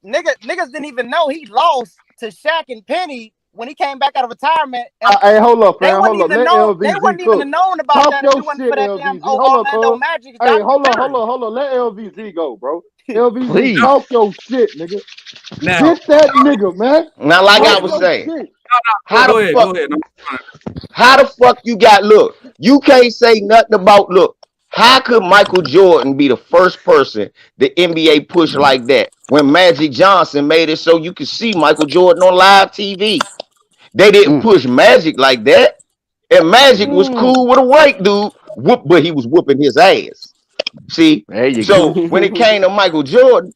niggas didn't even know he lost to Shaq and Penny when he came back out of retirement. Hey, hold up, man. Hold up. They weren't even known about that. Talk your shit, LVZ. Hold up, Magic. Hey, hold on. Let LVZ go, bro. LVZ, talk your shit, nigga. Now, get that nigga, man. Now, like I was saying. How Go the ahead. fuck? Go ahead. How the fuck you got? Look, you can't say nothing about. Look, how could Michael Jordan be the first person the NBA pushed like that when Magic Johnson made it so you could see Michael Jordan on live TV? They didn't push Magic like that, and Magic was cool with a white dude, but he was whooping his ass. See, There you so go. when it came to Michael Jordan.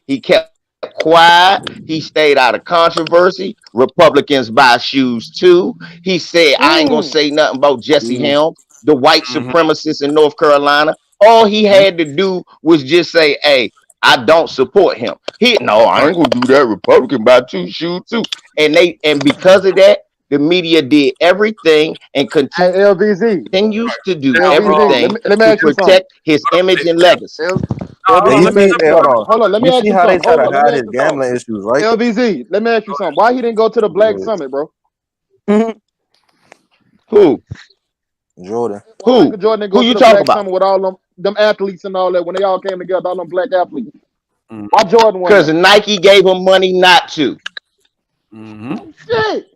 He kept quiet. He stayed out of controversy. Republicans buy shoes too. He said, I ain't gonna say nothing about Jesse Helms, the white supremacist in North Carolina. All he had to do was just say, hey, I don't support him. I ain't gonna do that. Republican buy two shoes too. And because of that, the media did everything and Hey, LVZ. continues to do LVZ. everything Let me to ask you something. protect his image and legacy. LVZ, you let me see, ask you hey, hold something. on. Hold on, let me You ask see you how they something. try Hold to on, let me hide ask his you something. gambling issues, right? LVZ, let me ask you something. Why he didn't go to the Black Summit, bro? Who? Jordan. Why Michael Jordan didn't Who go to you the talking Black about? Summit with all them athletes and all that when they all came together, all them black athletes? Why Jordan wasn't Because there? Nike gave him money not to. Shit.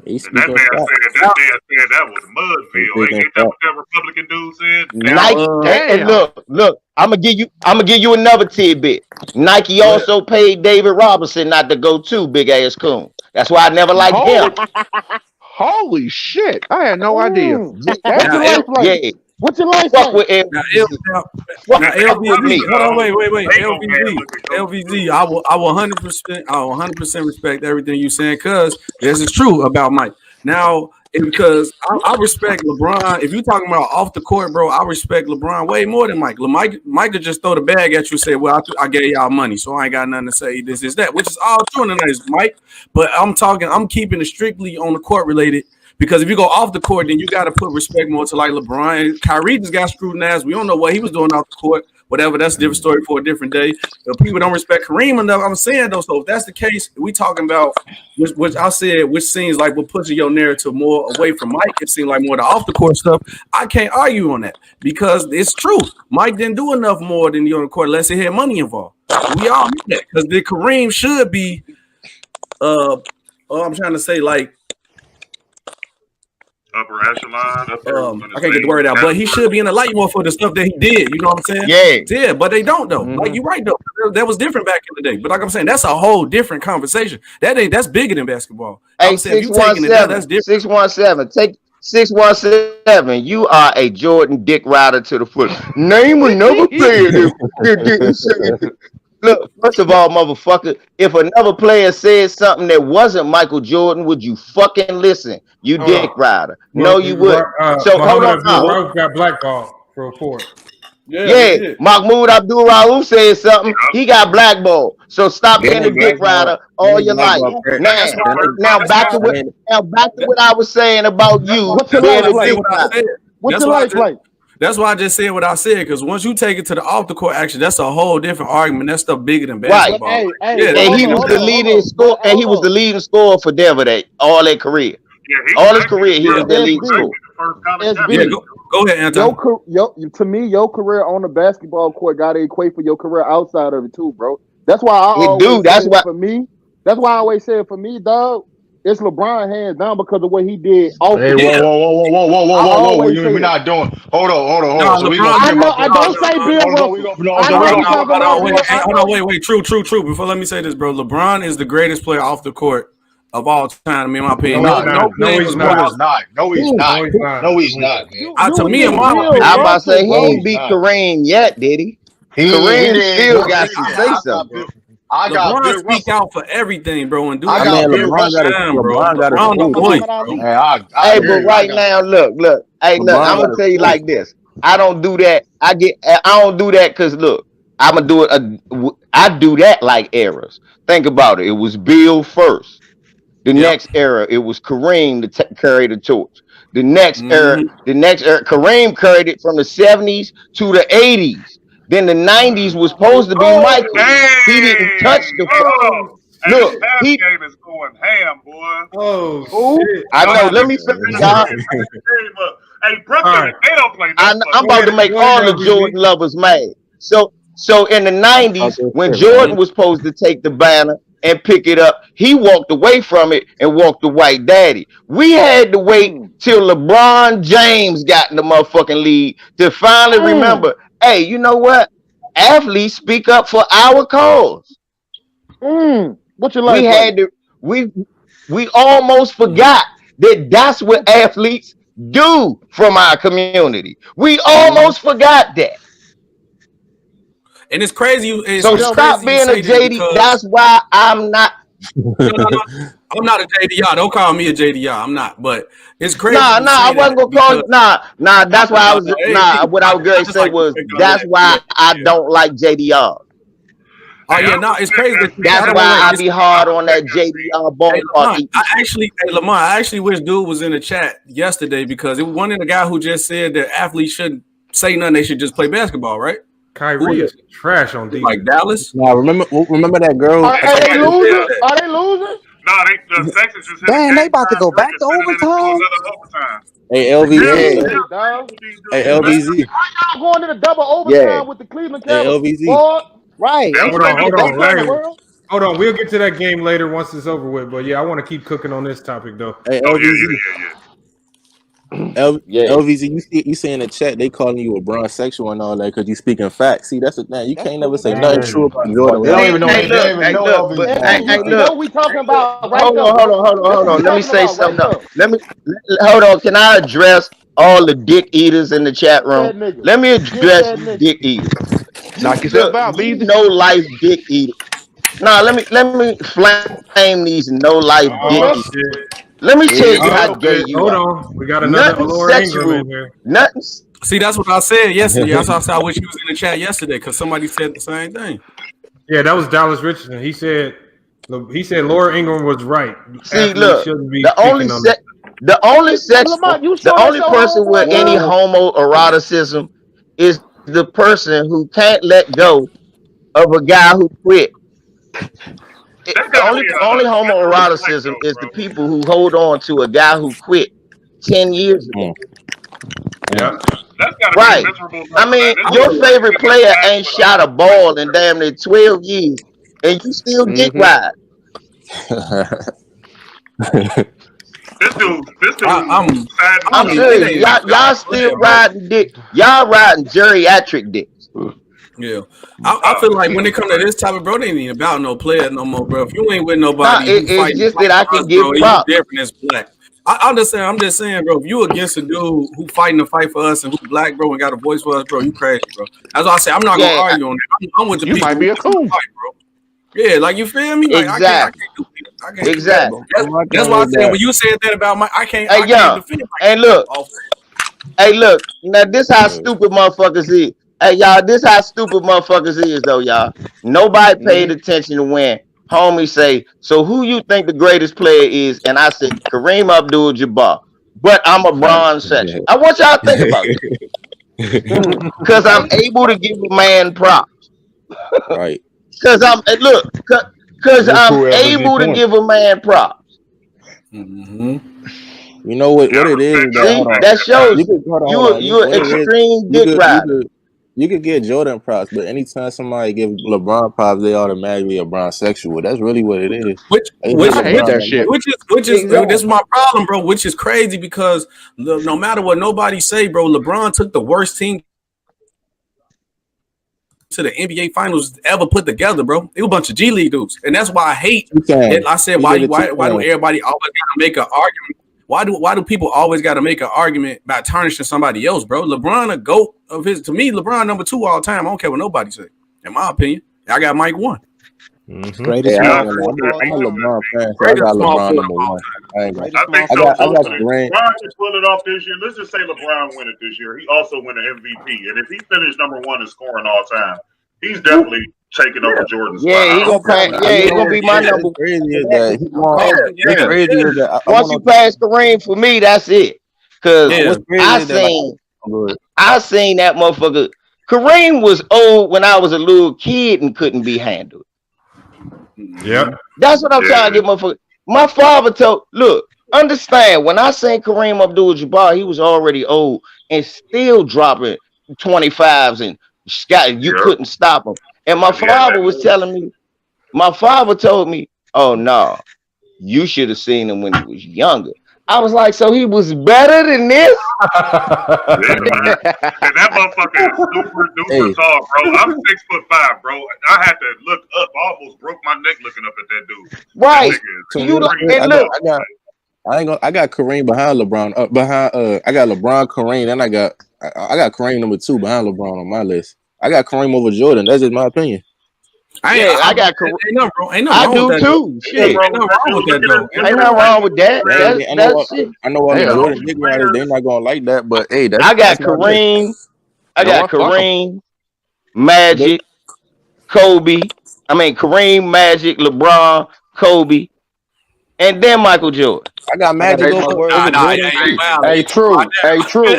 He And that speaking man fact. said that was He Mudville. speaking Ain't that fact. what that Republican dude said? Nike and look, I'm gonna give you another tidbit. Nike also paid David Robinson not to go too, big ass coon. That's why I never liked him. Holy shit! I had no idea. What's your life like? Yeah. What's your life Fuck like? with LVZ. Now Fuck LVZ, me. hold on, wait, LVZ. I will 100% respect everything you saying because this is true about Mike. Now, because I respect LeBron. If you're talking about off the court, bro, I respect LeBron way more than Mike. Mike could just throw the bag at you and say, "Well, I gave y'all money, so I ain't got nothing to say." This is that, which is all true and nice, Mike. But I'm keeping it strictly on the court related. Because if you go off the court, then you got to put respect more to like LeBron. Kyrie just got scrutinized. We don't know what he was doing off the court. Whatever, that's a different story for a different day. If people don't respect Kareem enough, I'm saying though. So if that's the case, we talking about which I said, which seems like we're pushing your narrative more away from Mike. It seems like more the off the court stuff. I can't argue on that because it's true. Mike didn't do enough more than the on the court unless he had money involved. We all know that because the Kareem should be. I'm trying to say like. Upper echelon. I can't get the word out, but he should be in the light more for the stuff that he did. You know what I'm saying? Yeah. But they don't though. Like you're right though. That was different back in the day. But like I'm saying, that's a whole different conversation. That's bigger than basketball. Hey, I'm saying if you taking it there, that's different. 617. Take 617. You are a Jordan dick rider to the foot. Name another player that didn't say it. Look, first of all, motherfucker, if another player said something that wasn't Michael Jordan, would you fucking listen? You dick rider. No, you wouldn't. So hold on now. Rauf got blackballed for report. Yeah, Mahmoud Abdul Rauf said something. He got blackballed. So stop being a dick rider all your life. Now back to what I was saying about you What's your being life a dick like? rider. What's your life like? That's why I just said what I said, because once you take it to the off the court action, that's a whole different argument. That's stuff bigger than basketball. Right. And he was the leading scorer, and he was the leading scorer for Denver all their career. All his career, he was the leading scorer. Yeah, go ahead, Anton. To me, your career on the basketball court got to equate for your career outside of it too, bro. That's why I always say for me. That's why I always say for me, dog. It's LeBron hands down because of what he did. Hey, whoa! We're not doing. Hold on. So we gonna I know. I don't say Bill Russell. Hold on, wait. True. Before let me say this, bro. LeBron is the greatest player off the court of all time. I mean, in my opinion, No, he's not. To me, in my opinion, I'm about to say he ain't beat Kareem yet, did he? Kareem still got to say something. LeBron speak out for everything, bro, and do LeBron got a voice. Hey, but right now, look. Hey, look, I'm gonna tell you like this. I don't do that. I don't do that because look, I'm gonna do it. I do that like errors. Think about it. It was Bill first. The next era, it was Kareem to carry the torch. The next era, Kareem carried it from the 70s to the 80s. Then the 90s was supposed to be Michael. He didn't touch the phone. Look, his game is going ham, boy. Shit. I know. Let me finish, y'all. Hey, Brooklyn, they don't play that. I'm about to make all the Jordan lovers mad. So in the 90s, when Jordan was supposed to take the banner, and pick it up. He walked away from it and walked the white daddy. We had to wait till LeBron James got in the motherfucking league to finally remember, hey, you know what? Athletes speak up for our cause. What's your We life had to, we almost forgot that that's what athletes do from our community. We almost forgot that. And it's crazy. So stop being a JD. That's why I'm not. No, I'm not a JDR. Don't call me a JDR. I'm not. But it's crazy. I wasn't gonna call you. That's why I was. What I was gonna say was that's why I don't like JDR. Oh yeah, no, it's crazy. That's why I be hard on that JDR ballpark. Lamar, I actually wish dude was in the chat yesterday because it was one of the guy who just said that athletes shouldn't say nothing. They should just play basketball, right? Kyrie is trash on defense. Like Dallas. Nah, remember that girl? Are they losing? Are they losing? No, the Texans just hit. Damn, they about to go back to overtime. Hey, LVZ. Hey, LVZ. How y'all going to the double overtime with the Cleveland Cavaliers? Hey, LVZ. Right. Hold on. We'll get to that game later once it's over with. But yeah, I want to keep cooking on this topic though. Hey, LVZ, you see in the chat they calling you a bronze sexual and all that because you speaking facts. See, that's the thing. You can't never say nothing true about Jordan. They don't even know. Look, we talking about right Hold on. Let me say something else. Hold on. Can I address all the dick eaters in the chat room? Let me address dick eaters. Knock yourself out, B. No life dick eaters. Nah, let me flame these no life dick eaters. Let me tell you how gay you are. Hold on. We got another Laura Ingram in here. Nothing. See, that's what I said yesterday. I wish he was in the chat yesterday because somebody said the same thing. Yeah, that was Dallas Richardson. He said Laura Ingram was right. See, look, the only person with any homoeroticism is the person who can't let go of a guy who quit. The only homoeroticism is the people who hold on to a guy who quit 10 years ago. Yeah. Right. I mean, your favorite player ain't shot a ball in damn near 12 years, and you still dick ride. I'm serious. Y'all still riding dick. Y'all riding geriatric dicks. Yeah, I feel like when it comes to this topic, bro, they ain't even about no player no more, bro. If you ain't with nobody, it's just that I can give props. Different as black. I'm just saying, bro. If you against a dude who fighting the fight for us and who black, bro, and got a voice for us, bro, you crazy, bro. That's why I say I'm not gonna argue on that. I'm with the people. You might be a cool fight, bro. Yeah, like you feel me? Like, exactly. I can't exactly. That's why I said when you said that about my, I can't. Hey, I can't defend. Hey, look. Now this how stupid motherfuckers is. Hey, y'all, this how stupid motherfuckers is, though, y'all. Nobody paid attention to when homie say, so who you think the greatest player is? And I said, Kareem Abdul-Jabbar. But I'm a bronze section. I want y'all to think about it. Because I'm able to give a man props. Right. Because I'm able to give a man props. You know what it is? That shows you're an extreme dick rider. You could get Jordan props, but anytime somebody give LeBron props, they automatically a bronze sexual. That's really what it is. Which is this is my problem, bro. Which is crazy because no matter what nobody say, bro, LeBron took the worst team to the NBA Finals ever put together, bro. It was a bunch of G League dudes, and that's why I hate. I said, why do everybody always gotta make an argument? Why do people always got to make an argument about tarnishing somebody else, bro? LeBron a GOAT of his. To me, LeBron number 2 all time. I don't care what nobody say. In my opinion, I got Mike 1. Greatest I'm a LeBron fan. So I got LeBron number 1. I think so. LeBron can pull it off this year. Let's just say LeBron win it this year. He also win an MVP, and if he finished number 1 in scoring all time, he's definitely taking over Jordan's spot. Yeah, he gonna be my number. Once you pass Kareem for me, that's it. Cause I seen that motherfucker. Kareem was old when I was a little kid and couldn't be handled. Yeah, that's what I'm trying to get, motherfucker. My father understand when I seen Kareem Abdul-Jabbar, he was already old and still dropping 25s and you couldn't stop him. And my father was telling me, My father told me, "Oh no, you should have seen him when he was younger." I was like, "So he was better than this?" Yeah, man. And that motherfucker is super duper tall, bro. I'm 6'5", bro. I had to look up. I almost broke my neck looking up at that dude. Right. That nigga is And look, I got Kareem behind LeBron. I got LeBron, Kareem, and I got Kareem number 2 behind LeBron on my list. I got Kareem over Jordan. That's just my opinion. I got Kareem. Ain't nothing wrong I with do that, too. Shit. Ain't nothing wrong with that though. Ain't nothing wrong with that. I know all the Jordan big riders, they're not gonna like that, but hey, I got Kareem. I got Kareem, Magic, Kobe. I mean Kareem, Magic, LeBron, Kobe, and then Michael Jordan. I got Magic over Jordan. Hey, true. Hey, true.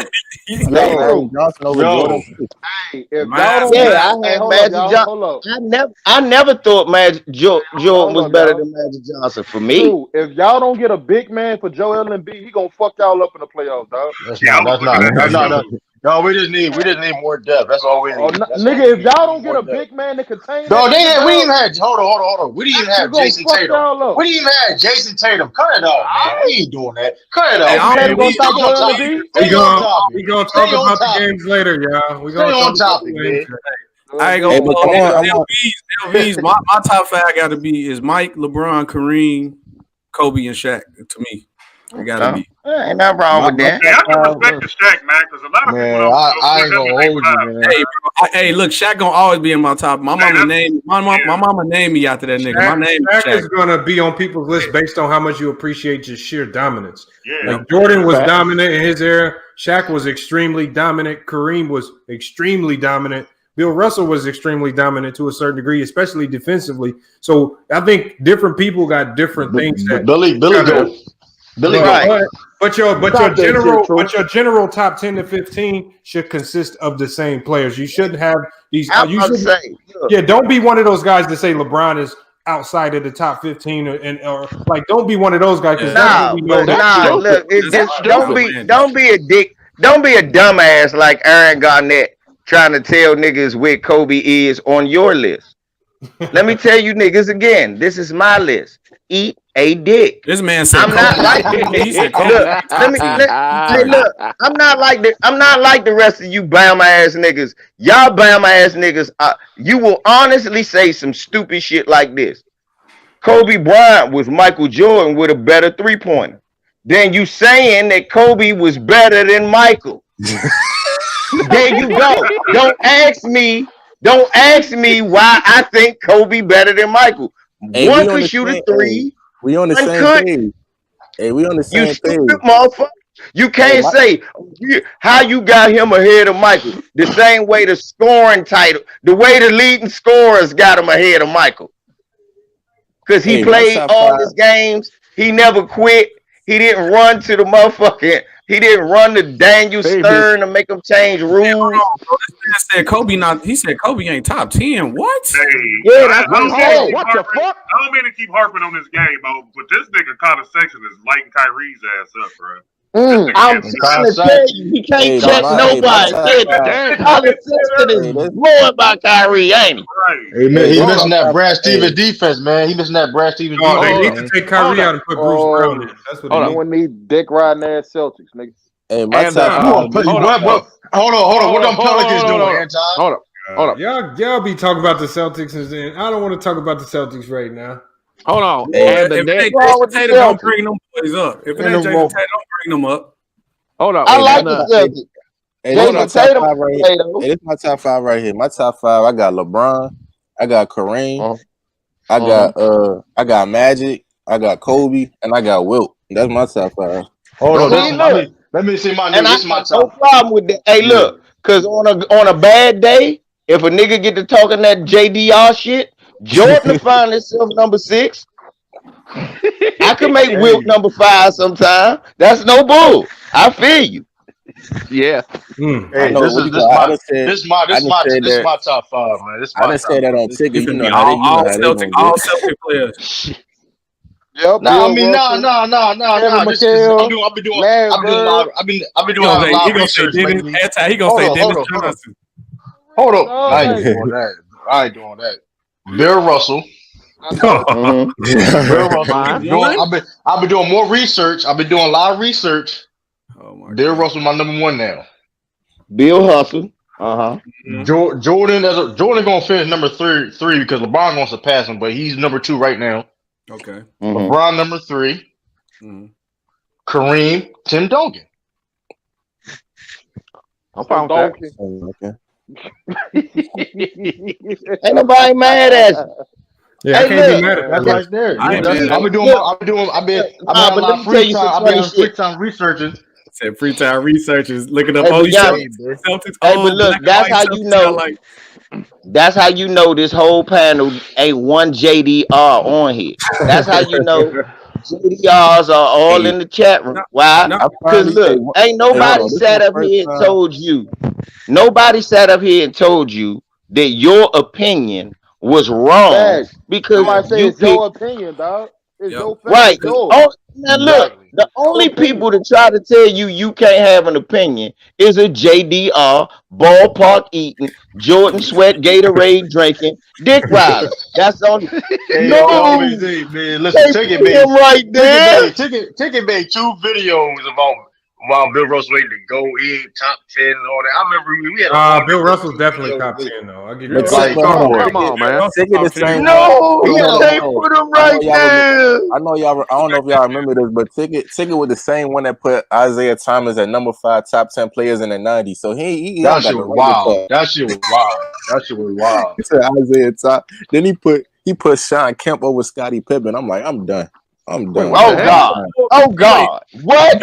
Yo, Johnson over Jordan. Hey, if y'all don't I had Magic Johnson. I never thought Jordan was better than Magic Johnson for me. True. If y'all don't get a big man for Joel Embiid, he gonna fuck y'all up in the playoffs, dog. That's not. No, we just need more depth. That's all we need. Nigga, if y'all don't get a big man to contain, no, we didn't even have. Hold on. We didn't even have Jason Tatum. We didn't even have Jason Tatum. Cut it off, man. We ain't doing that. Cut it off. We gonna talk about the games later, y'all. We gonna stay on topic, man. I ain't gonna. LV's my top 5 got to be is Mike, LeBron, Kareem, Kobe, and Shaq. To me, it got to be. Ain't nothing wrong with that. Hey, I can respect the Shaq, man, because a lot of people don't. I ain't gonna hold you, man. Hey, look, Shaq gonna always be in my top. My mama named me after that nigga. My name Shaq is gonna be on people's list based on how much you appreciate just sheer dominance. Yeah. Like Jordan was dominant in his era. Shaq was extremely dominant. Kareem was extremely dominant. Bill Russell was extremely dominant to a certain degree, especially defensively. So I think different people got different things. But your general top 10 to 15 should consist of the same players. You shouldn't have these. Don't be one of those guys to say LeBron is outside of the top 15 or don't be one of those guys. Look, it's just don't be a dick. Don't be a dumbass like Aaron Garnett trying to tell niggas where Kobe is on your list. Let me tell you niggas again. This is my list. Eat a dick. This man said I'm not like he said look, I'm not like the rest of you Bama ass niggas. Y'all Bama ass niggas, you will honestly say some stupid shit like this. Kobe Bryant was Michael Jordan with a better 3-pointer. Then you saying that Kobe was better than Michael. There you go. Don't ask me why I think Kobe better than Michael. Hey, one could shoot a 3. We on the same page. Hey, we on the same page. You stupid motherfucker. You can't say how you got him ahead of Michael. The same way the way the leading scorers got him ahead of Michael. Because he played all his games. He never quit. He didn't run to the motherfucking. He didn't run to Daniel Stern to make him change rules. He said Kobe ain't top 10. What? Hey, yeah, that's what he said. What the fuck? I don't mean to keep harping on this game, but this nigga conversation is lighting Kyrie's ass up, bro. I'm trying to tell you, he can't check nobody. Consistent is blowing by Kyrie, ain't he? Right. Hey, man, he missing that Brad Stevens defense, man. He missing that Brad Stevens defense. They need to take Kyrie out and put Bruce Brown in. That's what they need. Dick riding ass Celtics, nigga. Hey, my top. Hold on. What them Pelicans doing, Anton? Hold up. Y'all be talking about the Celtics, and I don't want to talk about the Celtics right now. Hold on. If it ain't Jason Tatum, don't bring them boys up. If it ain't Jason Tatum, don't bring them up. Hold on. I like the Celtics. Hey, this is my top 5 right here. My top 5, I got LeBron, I got Kareem, I got Magic, I got Kobe, and I got Wilt. That's my top 5. Hold on. Let me see my nigga. This is my top. No problem with that. Hey, look, because on a bad day, if a nigga get to talking that JDR shit, Jordan will find himself number 6. I could make Wilt number 5 sometime. That's no bull. I feel you. Yeah. Hey, this is my top 5, man. I didn't say that on ticket. You know all Celtic players. Yep. No. I've been doing live research. He gonna say Dennis Johnson. Hold up. I ain't doing that. Bill Russell. Bill Russell. I've been doing more research. I've been doing a lot of research. Bill Russell, my number one now. Bill Hustle. Jordan gonna finish number three because LeBron gonna surpass him, but he's number 2 right now. Okay. LeBron number 3. Kareem, Tim Duncan. I'm fine with that. Ain't nobody mad at you. Yeah, I can't be mad at that. That's right there. I've been having a lot of free time. I've been having free time researching. Said free time researchers looking up all these Celtics. Hey, but look, that's how you know. That's how you know this whole panel ain't one JDR on here. That's how you know JDRs are all in the chat room. Why? Because look, ain't nobody sat up here and told you. Nobody sat up here and told you that your opinion was wrong because it's your opinion, dog. It's your fact. Right. Now look, the only people that try to tell you can't have an opinion is a JDR, ballpark eating, Jordan sweat, Gatorade drinking, dick rider. That's the only. Man, listen, Ticket made 2 videos about Bill Russell to go in top 10 and all that. I remember we had Bill Russell's definitely top 10 though. I'll give you that. Come on, man. Ticket the same. No, they put him right there. I know y'all. I don't know if y'all remember this, but Ticket was the same one that put Isaiah Thomas at number 5 top 10 players in the '90s. So he that shit was wild. That shit was wild. He said Isaiah Thomas. Then he put Sean Kemp over Scottie Pippen. I'm like, I'm done. Oh God! Oh God! What?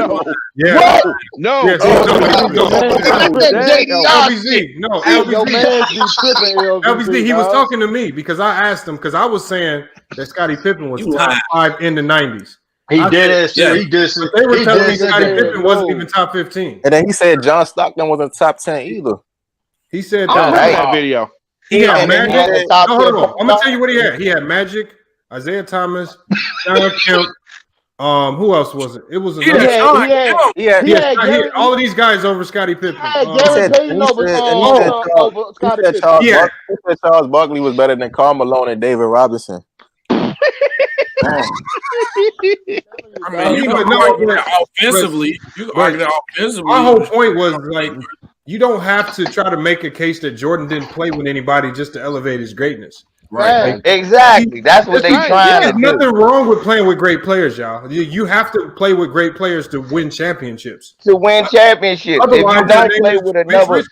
Yeah. What? No. LBZ. No, LBZ. He was talking to me because I asked him because I was saying that Scottie Pippen was top 5 in the '90s. He did. He did. They were telling me Scottie Pippen wasn't even top 15. And then he said John Stockton wasn't top 10 either. He said that video. He had Magic. Hold on. I'm gonna tell you what he had. He had Magic, Isaiah Thomas, John Kemp. Who else was it? It was he had all of these guys over Scottie Pippen. He said Charles Barkley was better than Karl Malone and David Robinson. I mean, you can argue that offensively. My whole point was like, you don't have to try to make a case that Jordan didn't play with anybody just to elevate his greatness. Right. Exactly. That's what they trying to do. There's nothing wrong with playing with great players, y'all. You have to play with great players to win championships. Otherwise, if you don't play with another,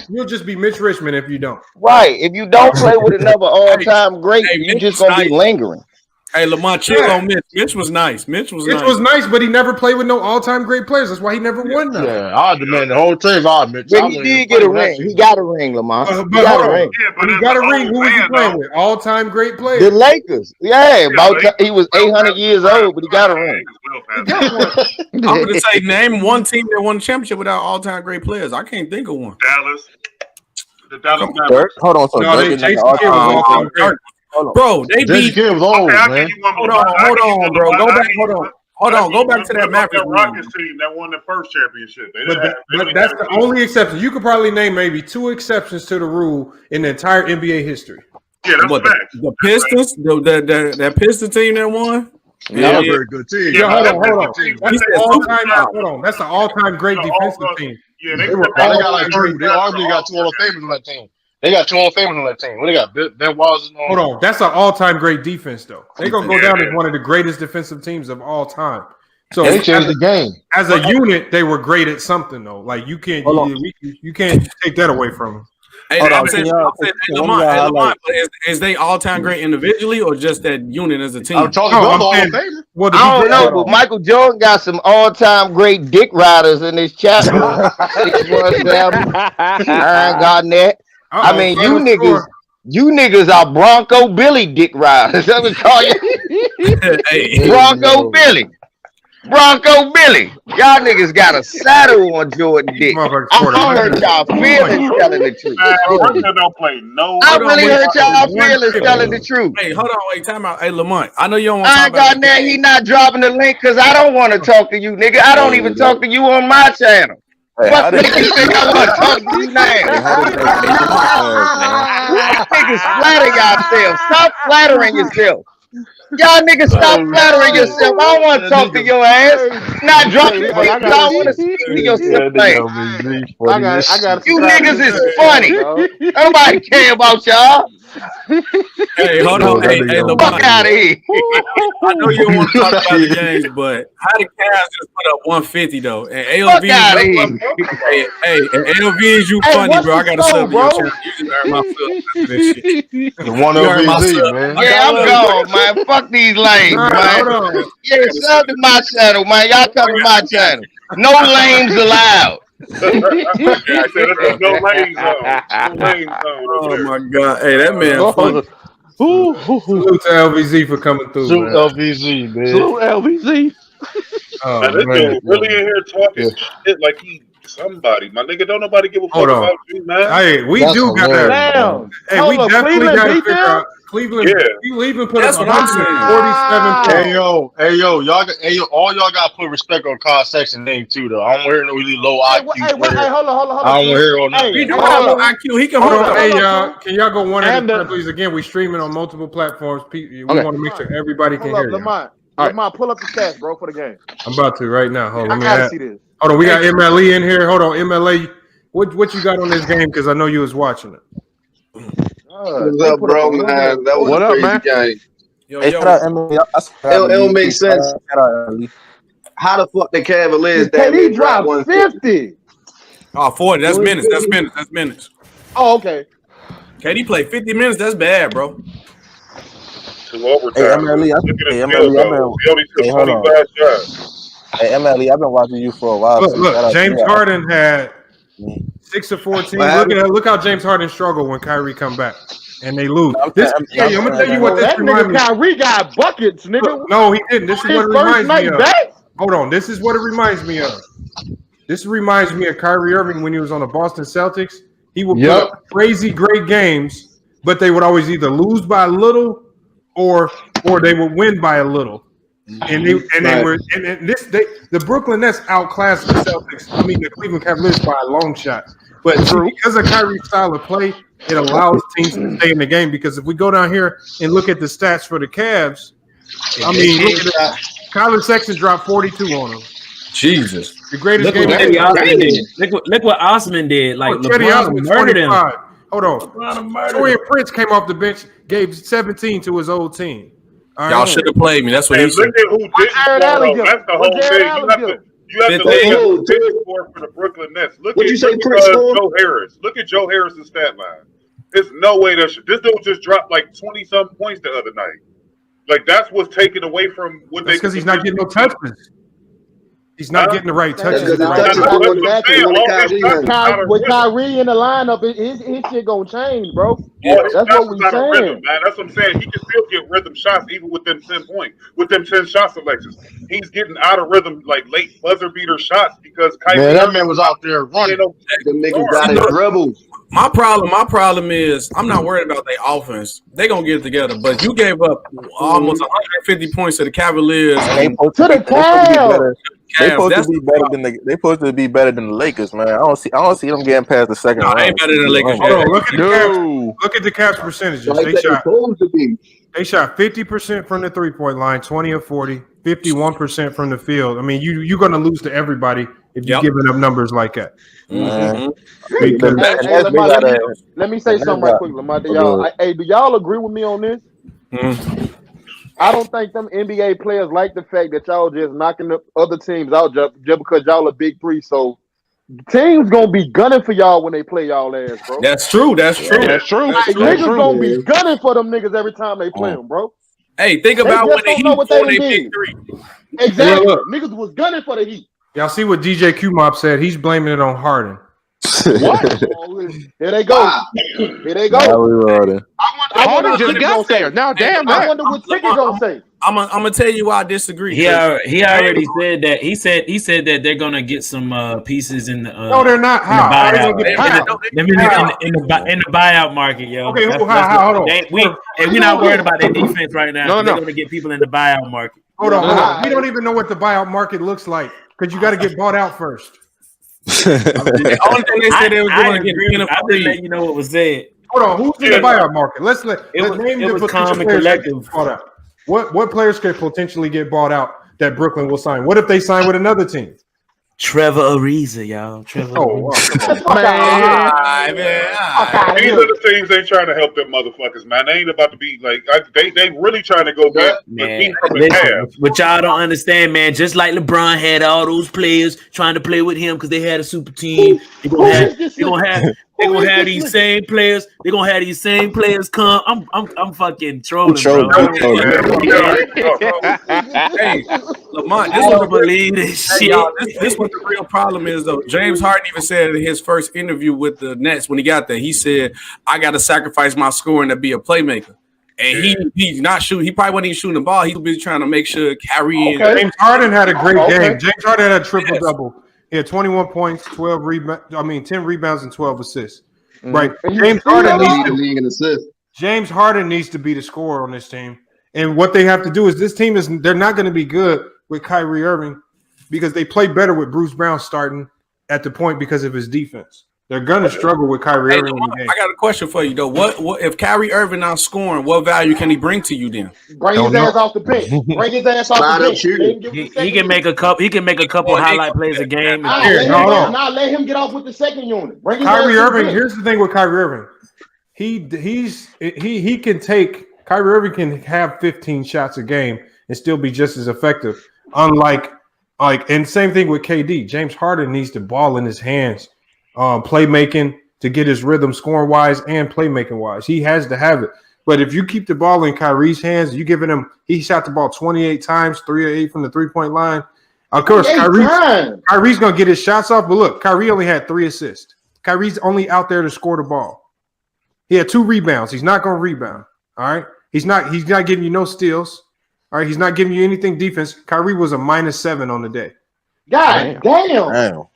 you'll just be Mitch Richmond if you don't. Right. If you don't play with another all-time great, you're just gonna be lingering. Hey, Lamont, chill on Mitch. Mitch was nice, but he never played with no all-time great players. That's why he never won them. Yeah, I demand the whole team. Mitch. But he did get a ring. He got a ring, Lamont. He got a ring. He got a ring. Who was he playing with? All-time great players. The Lakers. Yeah, he was 800 years old, but he got a ring. I'm going to say, name one team that won a championship without all-time great players. I can't think of one. Dallas. The Dallas Mavericks. Hold on. So Jason Kidd was all-time great. Bro, they beat. Was old, man. Hold on, bro. Hold on. Go back to that Mavericks Rockets team that won the first championship. But that's the only exception. You could probably name maybe 2 exceptions to the rule in the entire NBA history. Yeah, that's facts. The Pistons, that Piston team that won. Yeah, a very good team. Hold on. That's an all-time great defensive team. Yeah, they got like 2. They arguably got 2 Hall of Famers on that team. They got 2 Hall of Famers on that team. What they got? Ben Wallace. Hold on, that's an all-time great defense, though. They're gonna go down as one of the greatest defensive teams of all time. So they changed the game as a unit. They were great at something, though. Like you can't take that away from them. Hey, Lamont, is they all-time great individually or just that unit as a team? I'm talking about Hall of Famer. I don't know, but Michael Jordan got some all-time great dick riders in his chat room. Aaron Garnett. I mean, you niggas are Bronco Billy dick riders. That's what call you. Bronco Billy. Bronco Billy. Y'all niggas got a saddle on Jordan dick. I heard y'all feelings telling the truth. I really heard y'all feelings telling the truth. Hey, hold on, wait, time out. Hey, Lamont, I know you don't want to talk about that. He not dropping the link because I don't want to talk to you, nigga. I don't even talk to you on my channel. What make you think I want to talk to you now? Niggas flatter yourself. Stop flattering yourself. Y'all niggas stop flattering yourself. I don't want to talk to your ass. Not dropping Hey, people. I don't want to speak to your Yeah, simp nigga, ass. I got to You subscribe to niggas this is nigga channel, funny. dog. Nobody care about y'all. Hey, hold Yo, on. that Hey, nigga Fuck LeBron. out of here. I know you don't want to talk about the games, but how the Cavs just put up 150 though? And Fuck AOV is out of you. here. Hey, and AOV is you Hey, funny, what's bro. the I got to score, sub to your channel. bro? You just earned my sub for this shit. The one You earned my LVZ, sub. man. Yeah, I'm gone, man. Fuck these lames, man. Hold on. Yeah, sub to my channel, man. Y'all come to my channel. No lames allowed. I said it's a no lane zone. No lane zone over Oh there. my god. Hey, that man funny. Salute to LVZ for coming through, Shoot man. LVZ, man. Salute LBZ. Oh Man, this man. dude really in here talking Yeah. shit like he somebody. My nigga, don't nobody give a Hold fuck on. about you, man. Hey, we That's do got that. hilarious, man. Damn. Hey, Hold we up, definitely Cleveland got to beat figure them? out Cleveland. Yeah. Cleveland put That's up what I'm saying. 147 points. Hey yo, y'all got, all y'all got to put respect on Kyle Sexton name too, though. I don't hear no really low Hey, IQ player. hold on. I don't hear all none of He that. do Hold have on. low IQ. He can Hold hold on, up. hey Hold y'all, up, can y'all go one at a And time, please? Again, we streaming on multiple platforms. We Okay. want to make sure everybody can Hold up, hear you. Lamont. All right. Lamont, pull up the stats, bro, for the game. I'm about to right now. Hold on, I let me gotta add. see this. Hold on, we got MLE in here. Hold on, MLA. What you got on this game? Because I know you was watching it. What's They up, put up bro, man? That was a What up, crazy man? game. Yo, Hey, shout out Emily. I subscribe to It don't you make too. sense. Shout out Emily. How the fuck the Cavaliers Did damn near KD dropped drop 150? 50? Oh, 40. That's minutes. That's 150? minutes. That's minutes. Oh, okay. KD played 50 minutes. That's bad, bro. Two overtime. Hey, Emily. Look at his Hey, field Emily. goals. He only Hey, took hold on. 25 shots. Hey, Emily. I've been watching you for a while too. Shout Look, out to James you. Harden had 6 of 14. What happened? Look how James Harden struggled when Kyrie come back and they lose. I'm This, saying, I'm gonna tell you what Oh, this that reminds nigga me. Kyrie got buckets, nigga. No, he didn't. This is His what it first reminds me night of. back? Hold on. This is what it reminds me of. This reminds me of Kyrie Irving when he was on the Boston Celtics. He would put up crazy great games, but they would always either lose by a little or they would win by a little. And they were the Brooklyn Nets outclassed the Celtics. I mean the Cleveland Cavaliers by a long shot. But because of Kyrie's style of play, it allows teams to stay in the game. Because if we go down here and look at the stats for the Cavs, I mean, look at it. Kyler Sexton dropped 42 on him. Jesus. The greatest Look game what of Chetty Osman did. Look what Osman did. Like Chetty LeBron Osman, murdered him. 25. Hold on. Torian Prince came off the bench, gave 17 to his old team. All Y'all right. should have played me. That's what he And said. look at who didn't Jared score, Allen though. give That's him? the What whole Jared thing. Allen You have give to him? look at who Who? didn't score for the Brooklyn Nets. Look What'd at you say, Prince scored? Joe Harris. Look at Joe Harris's stat line. There's no way this dude just dropped like 20-some points the other night. Like that's what's taken away from what That's they. because he's not getting no touches. He's not getting the right touches. That's because The the right touches That's going what I'm Exactly. saying. going to All his Kyrie shots hand. is out of With rhythm. Kyrie in the lineup, his shit gonna change, bro. All his That's shots what we is out of rhythm, saying. man. That's what I'm saying. He can still get rhythm shots even with them 10 points, with them 10 shot selections. He's getting out of rhythm, like late buzzer beater shots because Man, Kyrie that Irving man was out there running. Them niggas guard. got to dribble. My problem is I'm not worried about their offense. They're gonna get it together. But you gave up almost 150 points to the Cavaliers And they and supposed To to be, the they supposed to be Cavs. better. They Cavs. supposed to That's be the better problem. than they supposed to be better than the Lakers, man. I don't see them getting past the second No, they round. ain't better than the To be Lakers honest. yet. Hold on, look at the Cavs. No. Look at the Cavs percentages. Like they supposed to be. They shot 50% from the 3-point line, 20 of 40, 51% from the field. I mean, you're gonna lose to everybody if you're giving up numbers like that. Mm-hmm. Because Hey, And Lamar, they got let me the say Nets something right quick, Lamar. Do y'all, do y'all agree with me on this? I don't think them NBA players like the fact that y'all just knocking the other teams out just because y'all are big three. So teams gonna be gunning for y'all when they play y'all ass, bro. That's true. That's true. That's true. Like That's niggas true. gonna be gunning for them niggas every time they play them, bro. Hey, think They about when just the don't know Heat what they scored done their big did. three. Exactly. Look. Niggas was gunning for the Heat. y'all see what DJ Q-Mob said? He's blaming it on Harden. What? Oh, here they go. Here they go. I wonder Harden what just Ticket got gonna say. there. Now, Hey, damn I that. wonder what Ticket gonna say. I'm gonna tell you why I disagree. He already said that. He said that they're gonna get some pieces in the No, they're not. in the How? How are they buyout gonna get in the buyout market, yo. Okay, That's hold on. we're not worried about their defense right now. No, They're no. gonna get people in the buyout market. Hold on. We don't even know what the buyout market looks like because you got to get bought out first. The only thing they said they was going to get Kenneth I've been letting you know what was said. Hold on, who's in the buyout market? Let's name It the was potential calm and players that collective. get bought out. What players could potentially get bought out that Brooklyn will sign? What if they sign with another team? Trevor Ariza, y'all. Trevor Ariza. Man. These are the things they trying to help them motherfuckers, man. They ain't about to be like they really trying to go get beat from the Cavs. But y'all don't understand, man. Just like LeBron had all those players trying to play with him because they had a super team. They're gonna have these same players. They're gonna have these same players come. I'm fucking trolling, bro. Hey, Lamont, I don't believe this shit. Y'all, this what the real problem is, though. James Harden even said in his first interview with the Nets when he got there, he said, "I got to sacrifice my scoring to be a playmaker." And he's not shooting. He probably wasn't even shooting the ball. He's busy trying to make sure Kyrie. James Harden had a great game. James Harden had a triple double. He had 21 points, 10 rebounds, and 12 assists. Right. James Harden needs to league in assists. James Harden needs to be the scorer on this team. And what they have to do is they're not going to be good with Kyrie Irving because they play better with Bruce Brown starting at the point because of his defense. They're going to struggle with Kyrie Irving in the game. I got a question for you, though. What if Kyrie Irving not scoring, what value can he bring to you then? Bring his ass off the bench. Bring his ass off the bench. He can make a couple highlight plays a game. Let him get off with the second unit. Bring his Kyrie ass Irving. Here's the thing with Kyrie Irving. He can take Kyrie Irving can have 15 shots a game and still be just as effective. Unlike and same thing with KD. James Harden needs the ball in his hands. Playmaking to get his rhythm scoring wise and playmaking wise. He has to have it. But if you keep the ball in Kyrie's hands, you giving him he shot the ball 28 times, 3 of 8 from the 3-point line. Of course, Kyrie's gonna get his shots off, but look, Kyrie only had 3 assists. Kyrie's only out there to score the ball. He had 2 rebounds. He's not gonna rebound. All right. He's not giving you no steals. All right, he's not giving you anything defense. Kyrie was a -7 on the day. God damn.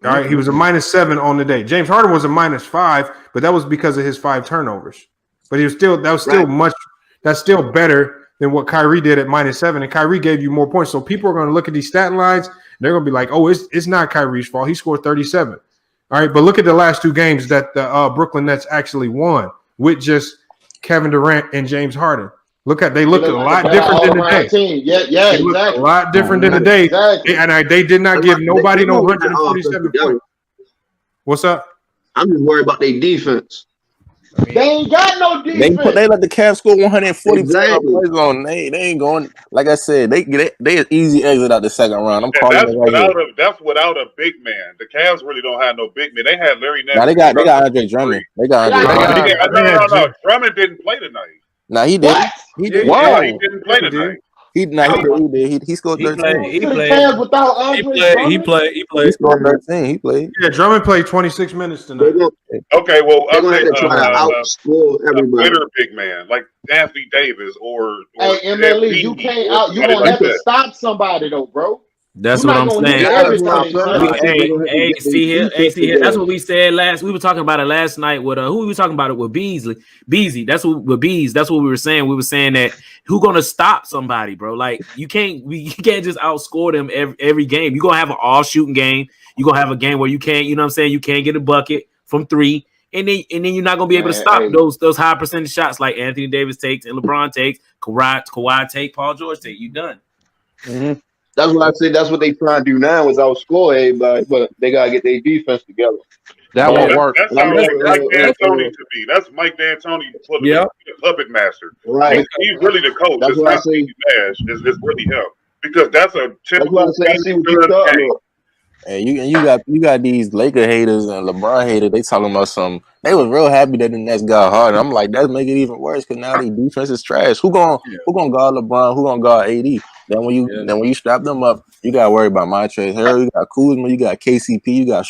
All right, he was a -7 on the day. James Harden was a -5, but that was because of his 5 turnovers. But that's still better than what Kyrie did at -7. And Kyrie gave you more points. So people are going to look at these stat lines. And they're going to be like, oh, it's not Kyrie's fault. He scored 37. All right, but look at the last 2 games that the Brooklyn Nets actually won with just Kevin Durant and James Harden. They looked a lot different than today. Yeah, exactly. A lot different than today. Exactly. And they did not give nobody no 147 points. What's up? I'm just worried about their defense. They ain't got no defense. They let the Cavs score 140 plays on. They ain't going. Like I said, they an easy exit out the second round. I'm calling that's it right here. That's without a big man. The Cavs really don't have no big man. They had Larry Nance. Now they got Andre Drummond. They got Andre Drummond. No. Drummond didn't play tonight. No, he did. He did. Wow. He didn't play tonight. He did. He scored 13. He played without Andre. He played. He scored 13. He played. Yeah, Drummond played 26 minutes tonight. Okay, well, they're going to have to try to outscore everybody. A better big man like Anthony Davis or hey, MLE, you can't out. You gonna have to stop somebody though, bro. That's what I'm saying. Hey, see here. That's what we said last. We were talking about it last night with who we were talking about it with Beasley. That's what with Bees. That's what we were saying. We were saying that who gonna stop somebody, bro? Like you can't just outscore them every game. You gonna have an all shooting game. You gonna have a game where you can't. You know what I'm saying? You can't get a bucket from 3. And then you're not gonna be able to stop those high percentage shots like Anthony Davis takes and LeBron takes, Kawhi take, Paul George take. You done. Mm-hmm. That's what I said. That's what they trying to do now is outscore everybody, but they gotta get their defense together. That won't work. That's how Mike D'Antoni to be. That's Mike D'Antoni, the puppet master. Right. He's really the coach. That's what I say. It's really him because that's a typical. That's what I say. I see what you're talking about. And you got these Laker haters and LeBron haters. They talking about some. They was real happy that the Nets got hard. I'm like, that's make it even worse because now their defense is trash. Who gonna guard LeBron? Who gonna guard AD? Then when you strap them up, you gotta worry about Montrezl Harrell. You got Kuzma. You got KCP. You got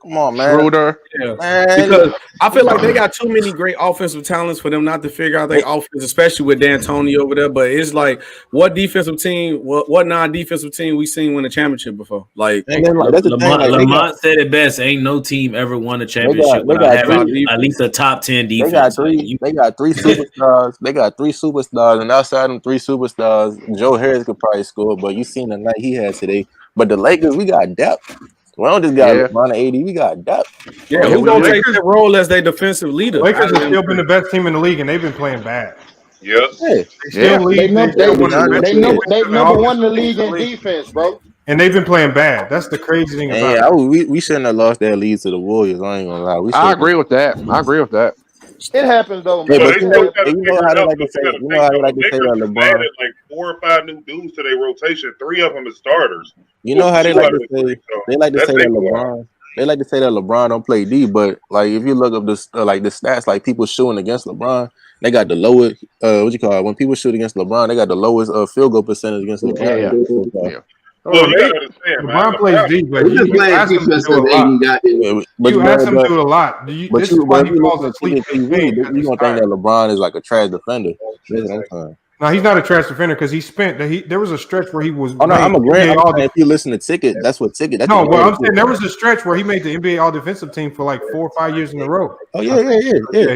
come on, man. Schroeder. Yeah. Because I feel like they got too many great offensive talents for them not to figure out their offense, especially with D'Antoni over there. But it's like, what defensive team, what non-defensive team we seen win a championship before? Like, Lamont said it best. Ain't no team ever won a championship without having at least a top 10 defense. They got 3 superstars. They got 3 superstars, and outside them 3 superstars, Joe Harris could probably score. But you seen the night he had today. But the Lakers, we got depth. We don't just got LeBron and AD. We got depth. Yeah, who's gonna take that role as their defensive leader? Lakers have still been the best team in the league, and they've been playing bad. Yep. Yeah. They still lead. They still one of the best leagues They in the number one in the offensive league in league. defense, bro. And they've been playing bad. That's the crazy thing And about yeah, it. we shouldn't have lost that lead to the Warriors. I ain't gonna lie. We I should. agree with that. I agree with that. It happens though, Yeah, man. But but they you still know, got to you know figure how it they out. like to But say. you got to You know think how they though, like the to say Lakers that just LeBron. added like 4 or 5 new dudes to their rotation. 3 of them is starters. You know how they 2 like out of to the say. 3. So They like to that's say their that squad. LeBron. They like to say that LeBron don't play D, but like if you look up this like the stats, like people shooting against LeBron, they got the lowest. What you call it? When people shoot against LeBron, they got the lowest field goal percentage against Yeah. LeBron. So far. Yeah. Well, you got to understand, man. LeBron plays D, but We're just you playing ask him to defense do a because lot. AD got in. Yeah, You ask him to do a lot. This is why if he you falls listen to asleep Ticket in the paint TV, because you he's gonna think tired. that LeBron is like a trash defender. That's what I'm saying. No, he's not a trash defender because he spent. There was a stretch where he was. Oh no, made I'm a the grand. NBA I'm all saying if you listen to Ticket, that's what Ticket. That's the No, well, I'm narrative. saying there was a stretch where he made the NBA All Defensive Team for like 4 or 5 years in a row. Oh yeah.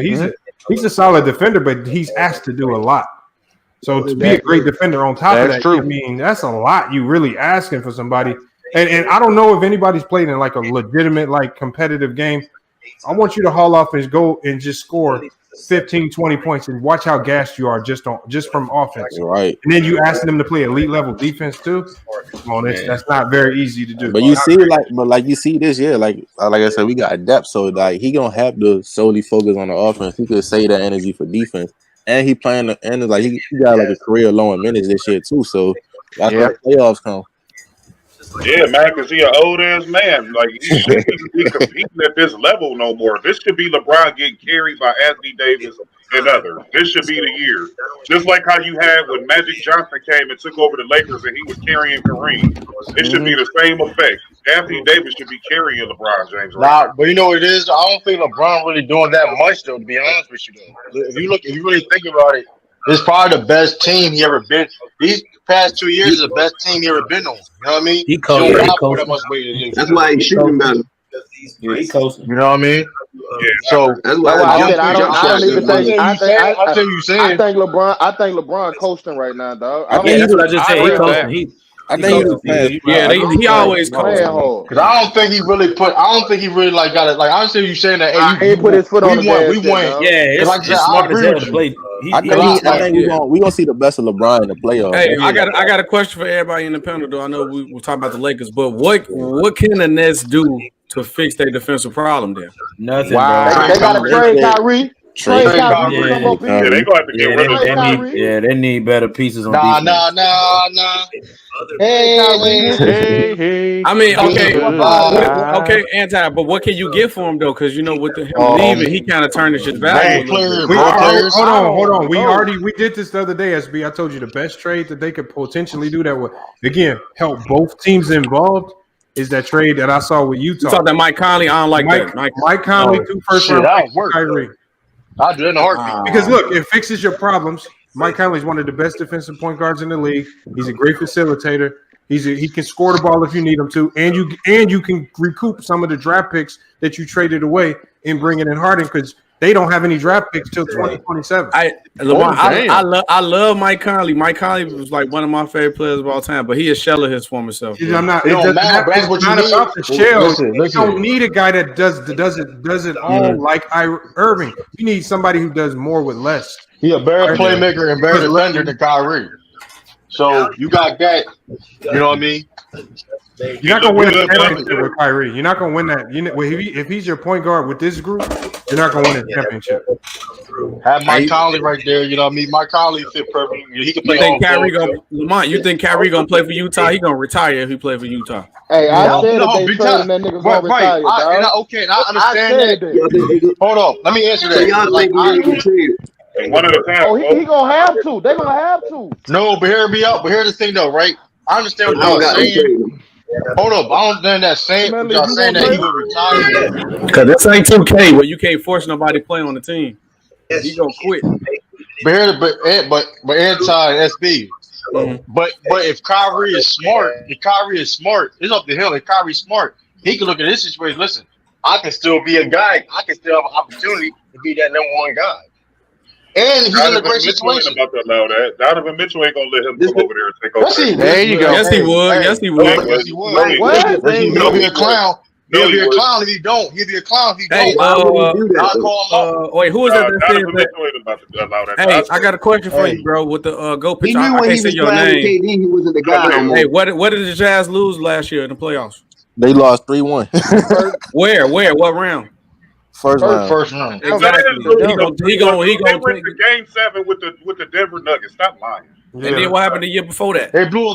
He's a solid defender, but he's asked to do a lot. So to be a great defender on top of that, true. I mean, that's a lot. You really asking for somebody, and I don't know if anybody's played in like a legitimate like competitive game. I want you to haul off and go and just score 15, 20 points and watch how gassed you are just from offense. Right. And then you asking them to play elite level defense too. Come on, that's not very easy to do. But you see, like you see this year, like I said, we got depth, so like he gonna have to solely focus on the offense. He could save that energy for defense, and he playing and it's like he got like a career low in minutes this year too. So that's where the playoffs come. Yeah, man, because he an old ass man. Like he shouldn't even be competing at this level no more. This should be LeBron getting carried by Anthony Davis and others. This should be the year. Just like how you had when Magic Johnson came and took over the Lakers and he was carrying Kareem. It should be the same effect. Anthony Davis should be carrying LeBron James right now. But you know what it is? I don't think LeBron really doing that much though, to be honest with you though. If you really think about it, it's probably the best team he ever been. These past 2 years is the best team he ever been on. You know what I mean? He coasting. That much weight it is. That's why he's shooting better. Yeah, he coasting. You know what I mean? Yeah. So That's why I don't even think. I think LeBron coasting right now, dog. I think that's what I just said. He coasting. I think he always coasting. Because I don't think he really like got it. Like I understand you saying that. Hey, he ain't put his foot on the gas. We won. Yeah, it's, like I said, smart I agree as hell with to you. play. I think we gonna see the best of LeBron in the playoffs. Hey, I got a question for everybody in the panel, though. I know we were talking about the Lakers, but what can the Nets do to fix their defensive problem there? Nothing, bro. They got to trade Kyrie. Trade Kyrie. Yeah, they gonna have to get rid of him. They need better pieces on defense. Nah. Hey. I mean, okay, anti. But what can you get for him though? Because you know, with him leaving, he kind of turned his value. Hold on. We did this the other day, SB. I told you the best trade that they could potentially do that would again help both teams involved is that trade that I saw with Utah. You saw that Mike Conley? I don't like that. Mike Conley, 2 first round picks for Kyrie. I'll do it in a heartbeat. Because look, it fixes your problems. Mike Conley is one of the best defensive point guards in the league. He's a great facilitator. He can score the ball if you need him to, and you can recoup some of the draft picks that you traded away and bringing in Harden because they don't have any draft picks till 2027. I love Mike Conley. Mike Conley was like one of my favorite players of all time, but he is shell of his former self. I'm not. It's not about the shell. You don't need a guy that does it all like Irving. You need somebody who does more with less. He a better playmaker and better defender than Kyrie. So you got that. You know what I mean? You're not gonna win a championship with Kyrie. You're not gonna win that. If he's your point guard with this group, you're not gonna win a championship. Have Mike Conley right there. You know what I mean? Mike Conley fit perfect. He can play. Lamont, you think Kyrie gonna play for Utah? He gonna retire if he play for Utah. Hey, I said that they trading that nigga gonna retire. I understand that. Hold on, let me answer that. So y'all think we're gonna trade? One at a time. Oh, he gonna have to. They gonna have to. No, but hear me out. But here's the thing, though, right? I understand what y'all saying. Hold up, I don't understand that saying. Y'all saying that he will retire. Because this ain't 2K where you can't force nobody to play on the team. He gonna quit. But anti-SB. But if Kyrie is smart, it's up to him. If Kyrie's smart, he can look at this situation. Listen, I can still be a guy. I can still have an opportunity to be that number one guy. And he's in a great situation. About to allow that. Donovan Mitchell ain't gonna let him come over there and take over. There you go. Yes, he would. Yes, he would. Yes, he would. What? He'll be a clown. He'll be a clown if he don't. He'll be a clown if he Hey, don't. Why would he do that? wait, who is that that said Donovan that? Mitchell ain't about to allow that. Hey, I got a question for you, bro. With the go He picture, knew I when can't he say was your playing with name. KD, he wasn't the guy no more. Hey, what did the Jazz lose last year in the playoffs? They lost 3-1. Where? What round? First round. First round. Exactly. He gonna They went to Game 7 with the Denver Nuggets. Stop lying. And then what happened the year before that? They blew.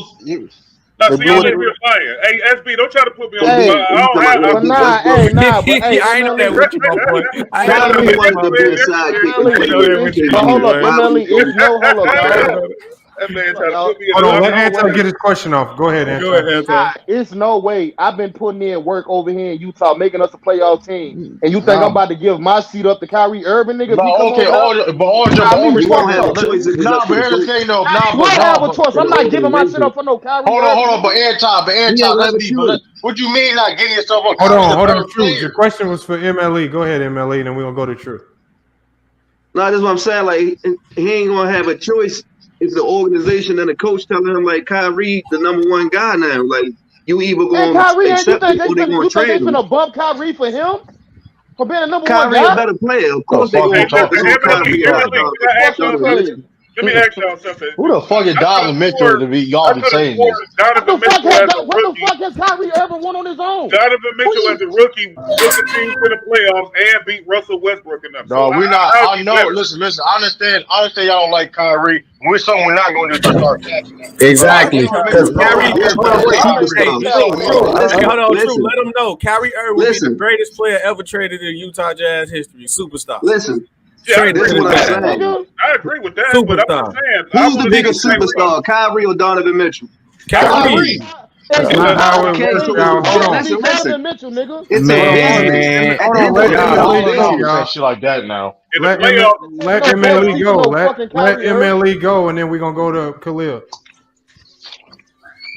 Now, see, y'all ain't here lying. Hey, SB, don't try to put me on. Hey, I don't have. but nah, but hey, I ain't know that with you, my boy. Kyrie wanted to be a sidekick. But hold up, MLE, it's no hold up, dog. That man trying to put me in. Hold on, let Anton get his question off. Go ahead, Anton. Go ahead, Anton. It's no way. I've been putting in work over here in Utah, making us a playoff team, and you think I'm about to give my seat up to Kyrie Irving, nigga? No, okay, all your you won't have a choice. Nah, but here's the thing, though. We'll have a choice. I'm not giving my shit up for no Kyrie. Hold on, but Anton, let's be. What you mean, not getting yourself on? Hold on, True. Your question was for MLE. Go ahead, MLE, then we're gonna go to True. No, that's what I'm saying. Like, he ain't gonna have a choice. It's the organization and the coach telling him, like, Kyrie, the number one guy now. Like, you either going to accept it or they're going to trade him. They finna bump Kyrie for him? For being a number Kyrie one guy? a better player. Of course they're going to talk about Kyrie. Let me ask y'all something. Who the fuck is Donovan Mitchell to be y'all be saying this? What the fuck has Kyrie Irving won on his own? Donovan Mitchell as a rookie took the team to the playoffs and beat Russell Westbrook in them. No, we're not. I know. Listen. I understand. Y'all don't like Kyrie. We're something we're not going to do. Just start catching him. Exactly. Because Kyrie. Hold on, True. Let them know. Kyrie Irving will be the greatest player ever traded in Utah Jazz history. Superstar. Listen. Yeah, this is what I'm saying. I agree with that, superstar. But I'm saying, who's the biggest superstar, Kyrie or Donovan Mitchell? Kyrie. That's not how it works, y'all. Hold on. Listen. Mitchell, nigga. It's man. Hold on, let shit like that now. Let MLE go. Let MLE go, and then we're gonna go to Khalil.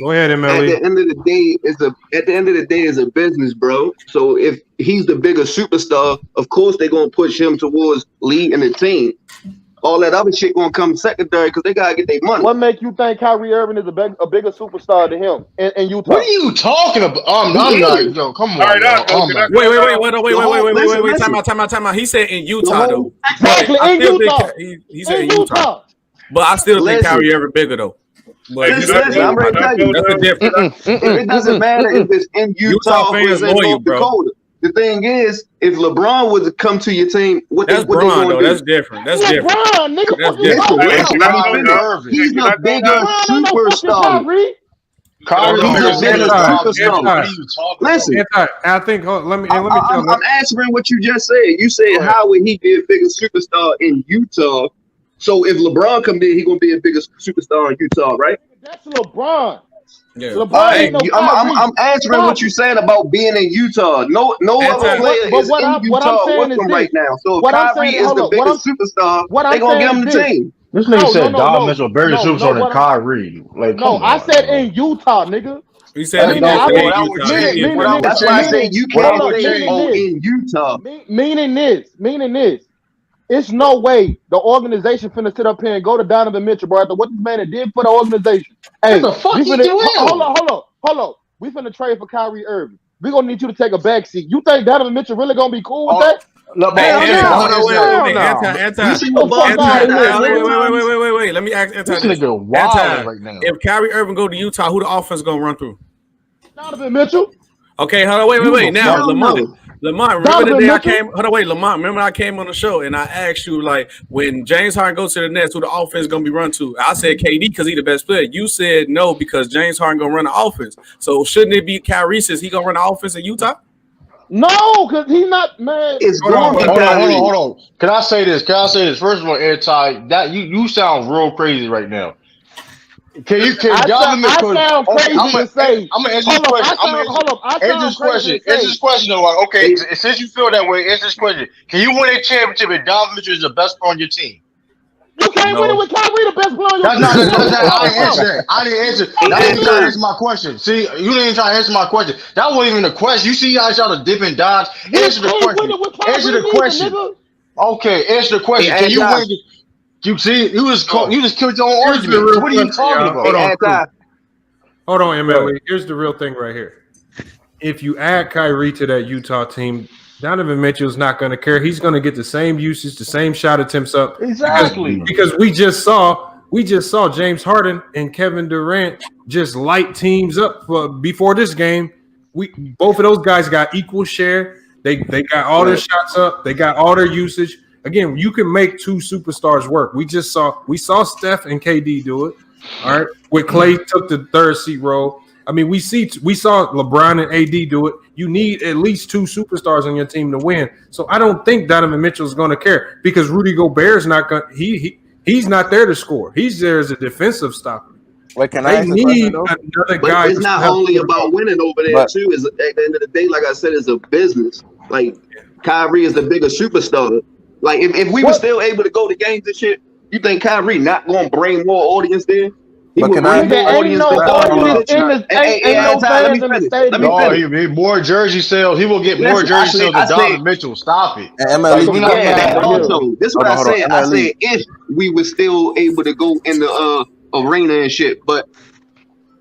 Go ahead, MLE. At the end of the day, it's a business, bro. So if he's the bigger superstar, of course they're gonna push him towards leading the team. All that other shit gonna come secondary because they gotta get their money. What make you think Kyrie Irving is a bigger superstar than him in Utah? What are you talking about? I'm not. Yo, come on. All right, Wait. Time out. He said in Utah though. Exactly in Utah. He said in Utah. But I still think Kyrie Irving bigger though. But listen, I'm ready to tell you. That's the difference. It doesn't matter if it's in Utah or it's in North Dakota. The thing is, if LeBron was to come to your team, what that's they LeBron though. do? That's different. That's different. LeBron, nigga. He's the bigger superstar. Kyrie's the bigger superstar. Listen, I think. Let me tell you. I'm answering what you just said. You said how would he be a bigger superstar in Utah? So if LeBron comes in, he's gonna be a bigger superstar in Utah, right? That's LeBron. Yeah. LeBron I'm answering what you're saying about being in Utah. No other player is in Utah with them right now. So if Kyrie is the biggest superstar, they're gonna get him the team. This nigga said Donovan Mitchell bigger superstar than Kyrie. Like, no, I said in Utah, nigga. He said that's why I said you can't say in Utah. Meaning this. It's no way the organization finna sit up here and go to Donovan Mitchell, bro. After what this man did for the organization. Hey, what the fuck you doing? Hold on. We finna trade for Kyrie Irving. We gonna need you to take a back seat. You think Donovan Mitchell really gonna be cool with that? Wait. Let me ask Anton. This nigga wild right now. If Kyrie Irving go to Utah, who the offense gonna run through? Donovan Mitchell. Okay, hold on, wait. Now, Lamont, remember the day I came? Hold on, wait, Lamont. Remember I came on the show and I asked you, like, when James Harden goes to the Nets, who the offense gonna be run to? I said KD because he's the best player. You said no because James Harden gonna run the offense. So shouldn't it be Kyrie since he gonna run the offense in Utah? No, because he's not, man. It's hold on. Can I say this? First of all, Airtight, that you sound real crazy right now. I sound crazy to say. I'm gonna answer this question. Answer this question though. Like, okay, since you feel that way, answer this question. Can you win a championship if Donovan Mitchell is the best player on your team? You can't win it with Kyrie, the best player on your team. I didn't answer that. I didn't answer. That didn't try to answer my question. See, you didn't try to answer my question. That wasn't even a question. You see how y'all to dip and dodge. Answer the question. Okay, answer the question. Can you win? You see, you just killed your own argument. What are you talking about? Hold on, MLE. Here's the real thing right here. if you add Kyrie to that Utah team, Donovan Mitchell's not going to care. He's going to get the same usage, the same shot attempts up. Exactly. Because we just saw James Harden and Kevin Durant just light teams up before this game. Both of those guys got equal share. They got all their shots up. They got all their usage. Again, you can make two superstars work. We saw Steph and KD do it. All right, with Clay took the third seat role. I mean, we saw LeBron and AD do it. You need at least two superstars on your team to win. So I don't think Donovan Mitchell is going to care because Rudy Gobert's not going. He's not there to score. He's there as a defensive stopper. Wait, can I need another guy? But it's not only about winning over there too. Is at the end of the day, like I said, it's a business. Like Kyrie is the bigger superstar. Like if we were still able to go to games and shit, you think Kyrie not going to bring more audience there? He would bring more audience than more jersey sales. He will get more jersey sales than Donovan Mitchell. Stop it. This is what I said. I said if we were still able to go in the arena and shit. But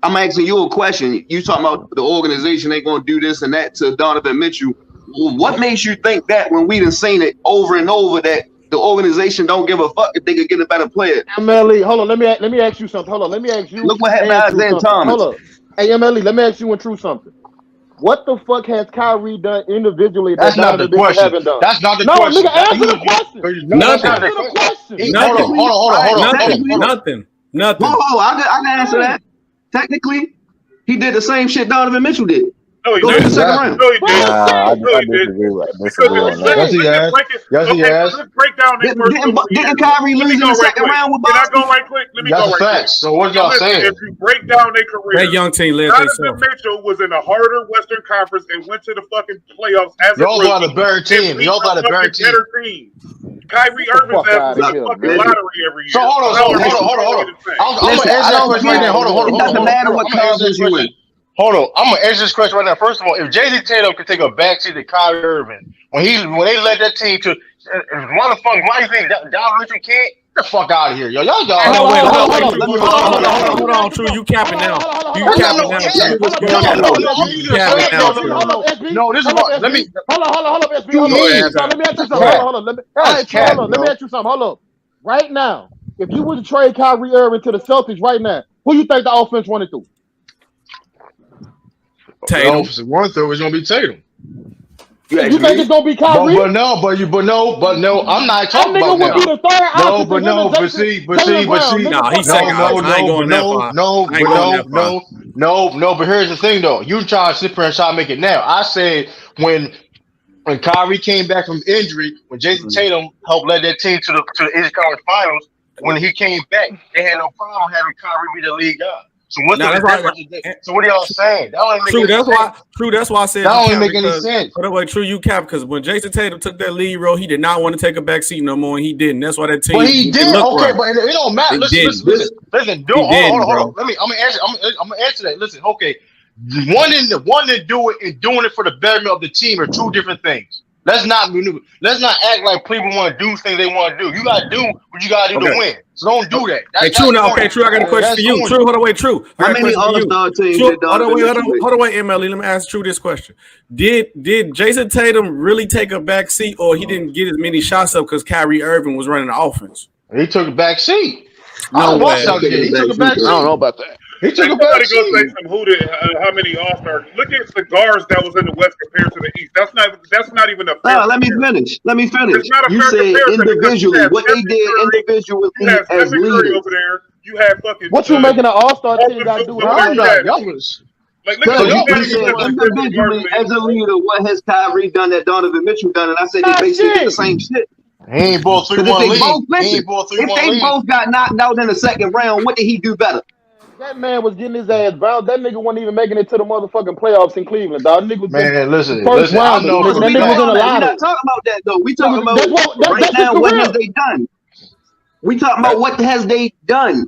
I'm asking you a question. You talking about the organization ain't going to do this and that to Donovan Mitchell. What makes you think that when we done seen it over and over that the organization don't give a fuck if they could get a better player? MLE, hold on. Let me ask you something. Hold on. Let me ask you. Look what happened to Isaiah Thomas. Hold on. Hey, MLE, let me ask you and True something. What the fuck has Kyrie done individually that Donovan Mitchell haven't done? That's not the question. No, nigga, answer the question. Nothing. Whoa, I can answer that. Technically, he did the same shit Donovan Mitchell did. No, he Go to the second round. No, he didn't. I disagree with Yes, he has. Let's break down that first. Didn't Kyrie lose in the second round with Boston? Can I go right quick? Let me go right quick. So what y'all saying? If you break down their career, that young team led Donovan Mitchell was in a harder Western Conference and went to the fucking playoffs as a Y'all got a better team. Y'all got a better team. Kyrie Irving's at the fucking lottery every year. So hold on. I'm gonna answer that question right now. Hold on. It doesn't matter what conference you in. Hold on, I'm gonna answer this question right now. First of all, if Jason Tatum could take a backseat to Kyrie Irving when they led that team to motherfucker, why do you think Donovan Mitchell can't? Get the fuck out of here, yo. Y'all Hold on, True. You capping now. You capping now. No, this is what. Let me. Hold on, SB. Let me ask you something. Hold on. Let me ask you something. Hold up. Right now, if you were to trade Kyrie Irving to the Celtics right now, who you think the offense running through? Tatum. One throw is gonna be Tatum. You think it's gonna be Kyrie? But no, I'm not talking about that. Be the third but see. No, he's second. I ain't going that far. No. But here's the thing, though. You try to sit here and try to make it now. I said when Kyrie came back from injury, when Jason Tatum helped lead that team to the Eastern Conference Finals, when he came back, they had no problem having Kyrie be the lead guy. So what are y'all saying? That only make any sense. True, that's why I said that only make any sense. But anyway, True, you cap because when Jason Tatum took that lead role, he did not want to take a back seat no more, and he didn't. That's why that team. But he did. Okay, right. But it don't matter. Listen. Hold on. I'm gonna answer that. Listen, okay. One to do it and doing it for the betterment of the team are two different things. Let's not act like people want to do things they want to do. You gotta do what you gotta do to win. So don't do that. Hey, True. Now, okay, True. I got a question for you. True. Hold on, wait. True. How many All-Star teams did Donovan Mitchell make? Hold on, wait, MLE. Let me ask True this question: Did Jason Tatum really take a back seat, or he didn't get as many shots up because Kyrie Irving was running the offense? He took a back seat. No way. He took a back seat. I don't know about that. He took a back seat. Go say some who did how many All-Stars. Look at the guards that was in the West compared to the East. That's not even a fair. Let me finish. It's not a you fair said comparison individually what they did individually as leaders. Over there, you had fucking. What you making an All-Star team got to do? Y'all was. Like, you said individually as a leader, what has Kyrie done that Donovan Mitchell done? And I said they basically did the same shit. He ain't both 3-1 league. If they both got knocked out in the second round, what did he do better? That man was getting his ass bounced. That nigga wasn't even making it to the motherfucking playoffs in Cleveland, dog. Nigga was listen. First round. I know that nigga was in the line. We're not talking about that though. We talking about right now. What have they done? We talking about what has they done?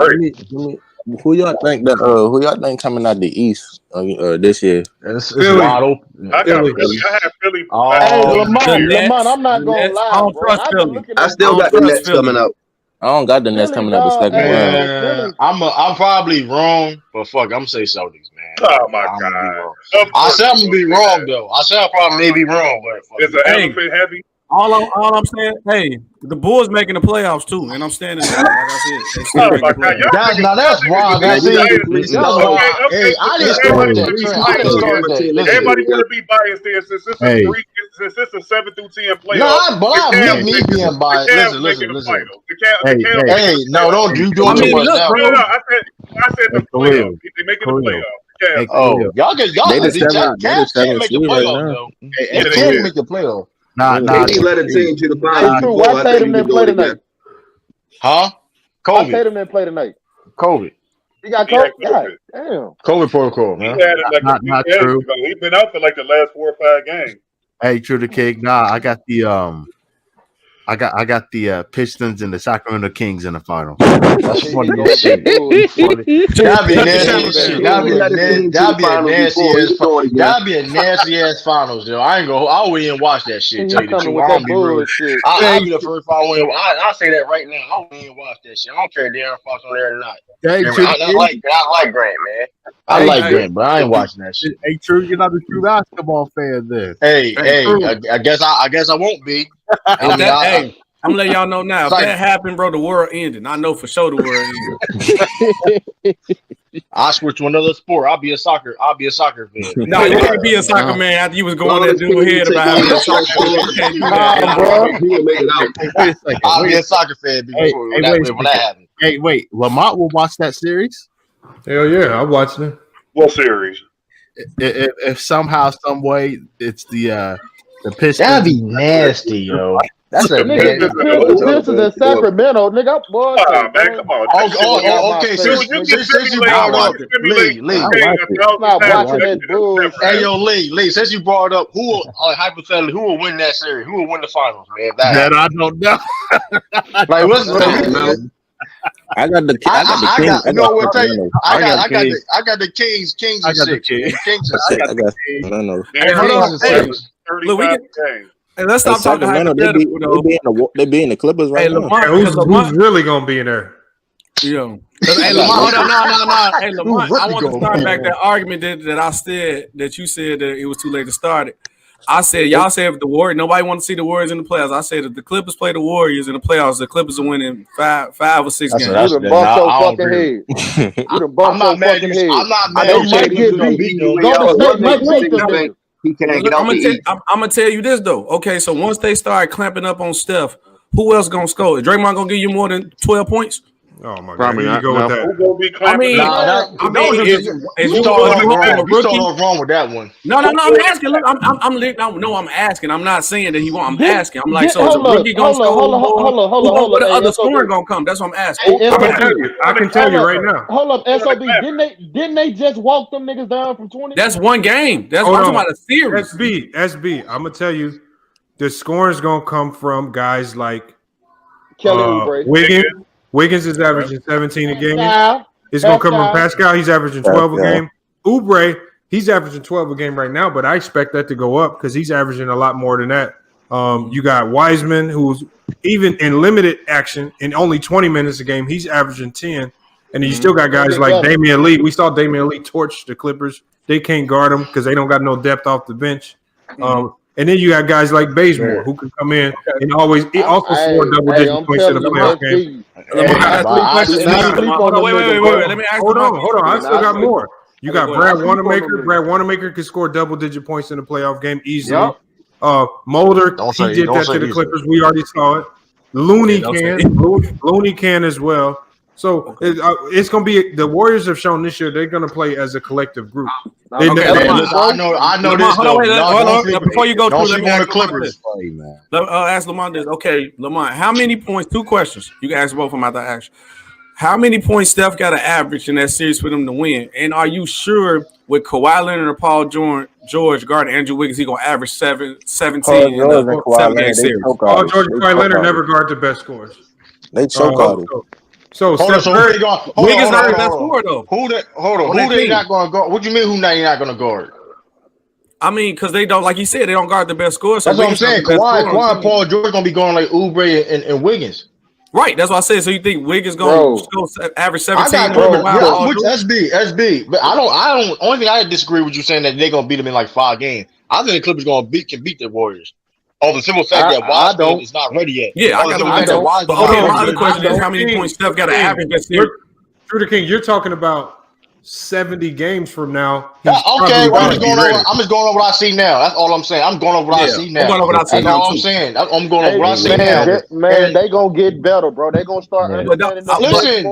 crazy. Who y'all think coming out the East this year? It's wide open. I got Philly. I had Philly. Hey, Lamont, I'm not gonna lie, I don't bro. trust I've been Philly. looking I at still got the trust Nets Philly. coming out. I don't got the Nets Philly, coming out the dog. second Hey, round. Man, I'm probably wrong, but fuck, I'm gonna say Celtics, man. Oh my I'm gonna be God! wrong. Of I course said I'm you gonna be gonna say wrong that. though. I said I probably may be wrong, but fuck It's it. an Hey, elephant heavy. all I'm saying, hey, the Bulls making the playoffs too, and I'm standing there. Like I said, they still Oh making my the God! playoffs. That's wild. Man, That's these it. niggas three That's stars. Okay, wild. Hey, I didn't since start everybody that want to be trend. I didn't biased start here, that. everybody Listen. want to be biased here. Since this is a 7 through 10 playoff, Nah, but the I Cavs admit me making being biased. the Cavs making Listen. the finals. The Cavs making Hey, the no, playoffs. you doing I too mean, much look, now. bro. No, I said the playoffs. They making the playoffs. The Cavs. Oh, y'all They can. the Cavs can seventh make the seed right playoffs now. though. Yeah, They they can did. make the playoffs. KD led a team to the Hey, finals true. before. Why I think Tatum he can didn't do play it again. tonight? Huh? Why COVID. Tatum didn't play tonight? COVID. He got He had COVID. God COVID. damn. COVID protocol, He man. had it like a few Not days true. ago. He's been out for like the last 4 or 5 games. Hey, True the King. Nah, I got the Pistons and the Sacramento Kings in the finals. That's Here funny you go as with that shit. bullshit. That'd be Here you nasty go as with that shit. KD led a team to the That'd be a finals nasty before. He ass. can do it again. That'd be a nasty ass finals, yo. I ain't go. I wouldn't even watch that shit. Tell He you the coming truth. with I that don't be real. bullshit. I'll be the first one. I'll say that right now. I wouldn't even watch that shit. I don't care if Darren Fox on there or not. Hey, I True the King. like Grant, man. I Hey, like True. Grant, but I ain't watching that shit. Hey, True. You're not a true basketball fan, then. Hey, I guess I won't be. I mean, Hey, I'm gonna let y'all know now. If like, that happened, bro, the world ended. I know for sure the world ended. I'll switch to another sport. I'll be a soccer fan. No, you can't be a soccer man after you was going that dude head about having a soccer fan. You can't do that. He will make it out. Hey, wait a second. I'll be a soccer fan before when that happens. Hey, wait. Lamont will watch that series? Hell yeah, I'm watching it. What series? If somehow, some way, it's the Pistons. That'd be nasty, yo. That's a Nigga, nasty. the Pistons in Sacramento, nigga. Boy, man, come on. Okay. Since you brought up Lee, I'm not watching that bullshit. hey yo, Lee. Since you brought up who hypothetically who will win that series? Who will win the finals, man? That I don't know. Like what's I got the Kings. I got the Kings. Kings I and got the 6. Kings. Kings and I 6. got Sacramento. Hey, hold on. Hey, look, 35 games. hey, let's stop talking Sacramento, hypothetical though. they be in the Clippers right Hey, now. Lamont, Who's really gonna be in there? Yeah. Hey, Lamont, hold on. No. Hey, Lamont, I want to start back that argument that I said that you said that it was too late to start it. I said, y'all said if the Warriors, nobody want to see the Warriors in the playoffs. I said if the Clippers play the Warriors in the playoffs, the Clippers are winning five or six games. You done bumped your fucking head. You done bumped your fucking head. I'm not mad. They might get beat. Golden State might beat them niggas. He can't get I'm out the East. gonna tell you this though. Okay, so once they start clamping up on Steph, who else gonna score? Is Draymond gonna give you more than 12 points? Oh my Probably God! Here you not, go with no. that. Who gonna be I mean, if you started off wrong with that one. No, I'm asking. Look, I'm asking. I'm not saying that he won't. I'm asking. I'm like, so is a rookie gonna score? Hold Where the on. other scoring gonna come? That's what I'm asking. I can tell you right now. Hold up, SOB. Didn't they just walk them niggas down from 20? That's one game. That's Hold I'm on. talking about a series. SB. I'm gonna tell you, the scoring's gonna come from guys like Kelly Oubre. Wiggins. Wiggins is averaging 17 a game. It's gonna come from Pascal. He's averaging 12 a game. Oubre, he's averaging 12 a game right now, but I expect that to go up because he's averaging a lot more than that. You got Wiseman, who's even in limited action in only 20 minutes a game, he's averaging 10. And you still got guys like Damian Lee. We saw Damian Lee torch the Clippers. They can't guard him because they don't got no depth off the bench. And then you got guys like Bazemore who can come in and also score double-digit points in the playoff game. Wait. Let me ask. Hold on. I still got more. You got Brad Wanamaker. Brad Wanamaker can score double-digit points in the playoff game easily. Mulder, he did that to the Clippers. We already saw it. Looney can as well. So it's going to be the Warriors have shown this year they're going to play as a collective group. I know this. Hold on. Before you go through, let me ask the Clippers. Ask Lamont this. Okay, Lamont, how many points? 2 questions. You can ask both of them after action. How many points Steph got to average in that series for them to win? And are you sure with Kawhi Leonard or Paul George guarding Andrew Wiggins, he going to average 17 in the 7-game series? Paul George and Kawhi Leonard never guard the best scorers. They choke on it. So hold on. So who they going? Wiggins not the best scorer though. Who they not going to guard? What do you mean? Who they not going to guard? I mean, because they don't, like you said, they don't guard the best scorer. So that's Wiggins what I'm saying. Kawhi and Paul George going to be going like Oubre and Wiggins. Right, that's what I said. So you think Wiggins going to average 17? That's big. But I don't. Only thing I disagree with you saying that they're going to beat them in like 5 games. I think the Clippers can beat the Warriors. Oh, the simple fact that Washington is not ready yet. Yeah, I got but my other question is how many points Steph got to average that series? True to King, you're talking about 70 games from now. Okay, I'm just going over what I see now. That's all I'm saying. I'm going over what I see now. That's all I'm saying. I'm going over what I see now. Man, they gonna get better, bro. They gonna start understanding. Listen,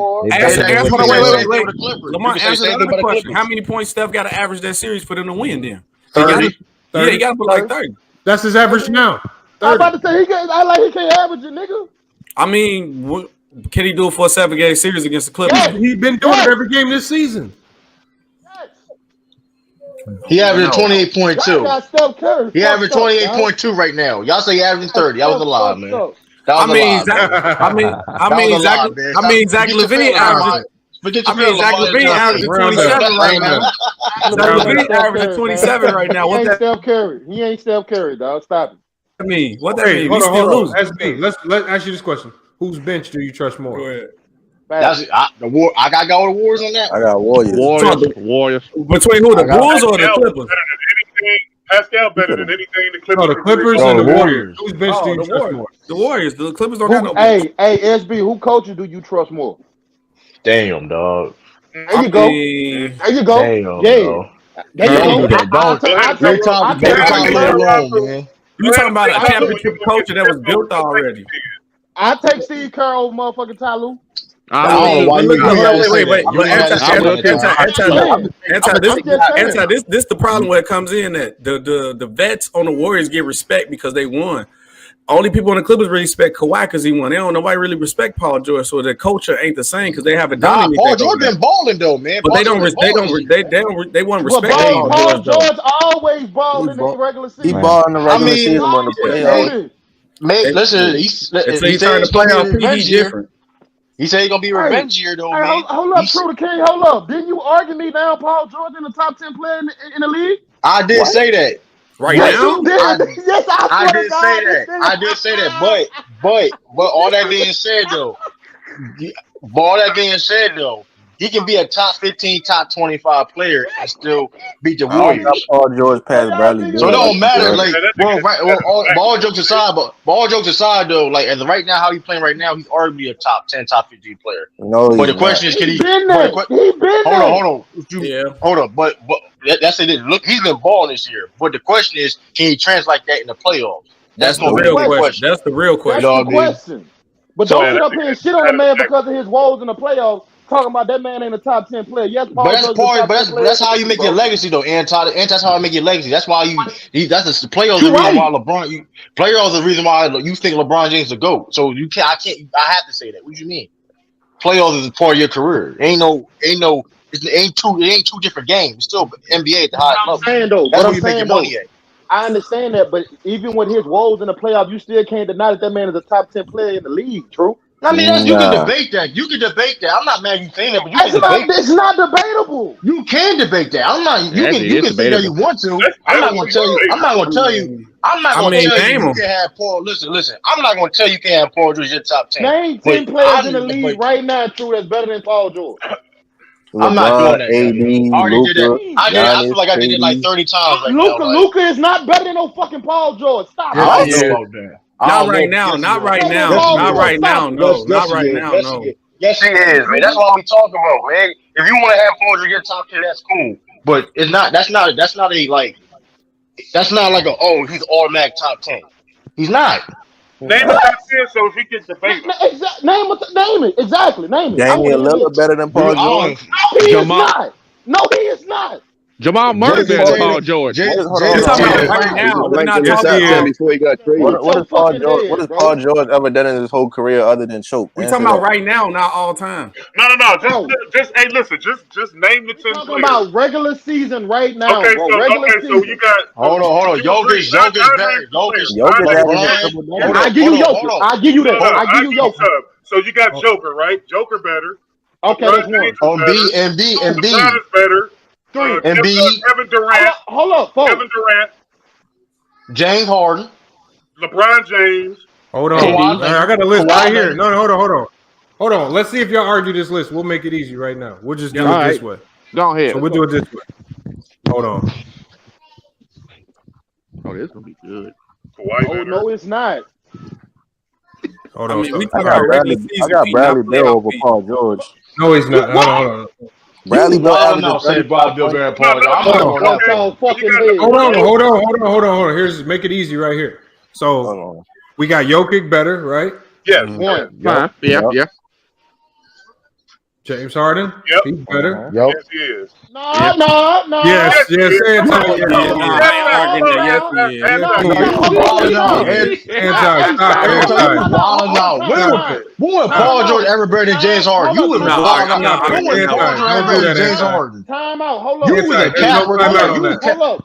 wait. Lamar, answer the other question. How many points Steph got to average that series for them to win? Then 30. Yeah, he got to put like 30. That's his average now. 30. I'm about to say he can't average it, nigga. I mean, can he do it for a 7-game series against the Clippers? Yeah, he's been doing it every game this season. He averaged 28.2. He averaged 28.2 right now. Y'all say he averaging 30. That was a lie, man. I mean, Zach LaVine averaging. Zach LaVine averaging 27 right now. Zach LaVine averaging 27 right now. He ain't Steph Curry. He ain't Steph Curry, dog. Stop it. I mean, what that mean? We still losing. Let's ask you this question: whose bench do you trust more? Go ahead. I got to go with the Warriors on that. I got Warriors. Between who, the Bulls or the Clippers? Pascal better than anything the Clippers. No, the Clippers and the Warriors. Whose bench do you trust more? The Warriors. The Clippers don't got no bench. Hey, SB, who coaches do you trust more? Damn, dog. There you go. There you go. Damn, yeah. There you go. You talking about a championship culture that was built already? I take Steve Kerr over motherfucking Ty Lue. Wait. This the problem where it comes in that the vets on the Warriors get respect because they won. Only people on the Clippers really respect Kawhi because he won. They don't nobody really respect Paul George, so the culture ain't the same because they haven't done anything. Paul George been balling though, man. But they want respect. Paul George always balled in the regular season. He balled in the regular season on the playoffs. Man, listen, he said to play on PG different. He said he's gonna be revenge year though, man. Hold up, True the King. Hold up. Didn't you argue me down, Paul George, in the top 10 player in the league? I did say that. Right now? Yes, I did say that. I did say that. But all that being said though, he can be a top 15, top 25 player and still beat the Warriors. Paul George past Bradley. So it don't matter. Like, all jokes aside, though, like as right now, how he's playing right now, he's arguably a top 10, top 15 player. No, but the question is, can he? Hold on. But that's it. Look, he's been balling this year. But the question is, can he translate that in the playoffs? That's the real question. That's the real question. But don't sit up here and shit on the man because of his woes in the playoffs. Talking about that man ain't a top 10 player. Yes, Paul that's how you make your legacy though, that's how I make your legacy. That's why that's the playoffs. The reason why playoffs the reason why you think LeBron James is a GOAT. So I have to say that. What do you mean? Playoffs is part of your career. It ain't two different games. It's still NBA at the highest level. That's where you make your money at. I understand that, but even with his woes in the playoffs, you still can't deny that man is a top 10 player in the league. True. I mean, you can debate that. I'm not mad you saying that, but you can debate that. It's not debatable. You can debate that. I'm not. You can say that you want to. I'm not going to tell you. I'm not going to tell you you can have Paul. Listen. I'm not going to tell you can have Paul George your top 10. Name 10 players in the league right now, True, that's better than Paul George. I'm not doing that. I already did that. I feel like I did it like 30 times. Luka is not better than no fucking Paul George. Stop. I don't know about that. Not right now. No. Not right now. No. Yes, he is, man. That's what we talking about, man. If you want to have Paul George your top 10, that's cool. But it's not. That's not like he's automatic top 10. He's not. Name a top 10 so he gets debate. Name it. Exactly. Name it. Damian Lillard better than Paul George. No, he is not. Jamal Murray better than Paul George. Right now. We're not talking before he got traded. What has Paul George ever done in his whole career other than choke? We're talking about right now, not all time. No. Just hey, listen. Just name the 10 players. Talking about regular season right now. Okay, so you got. Hold on. Jokic better. I give you Jokic. I give you that. So you got Joker, right? Joker better. Okay, that's one. Embiid. LeBron is better. Kevin Durant. Hold up, folks. Kevin Durant. James Harden. LeBron James. Hold on. I got a list right here. No, hold on. Let's see if y'all argue this list. We'll make it easy right now. We'll just do it this way. Go ahead. So we'll do it this way. Hold on. Oh, this gonna be good. Kawhi no, it's not. Hold on. I got Bradley Beal over Paul George. No, he's not. Hold on. Bradley Beal Hold on. Here's make it easy right here. So we got Jokic better, right? Yes. One. Yeah. James Harden. Yep. He's better. Yes, he is. No. Yes. When Paul George ever better than James Harden? You was Paul George ever better than James Harden? Time out. Hold on. You was a capper.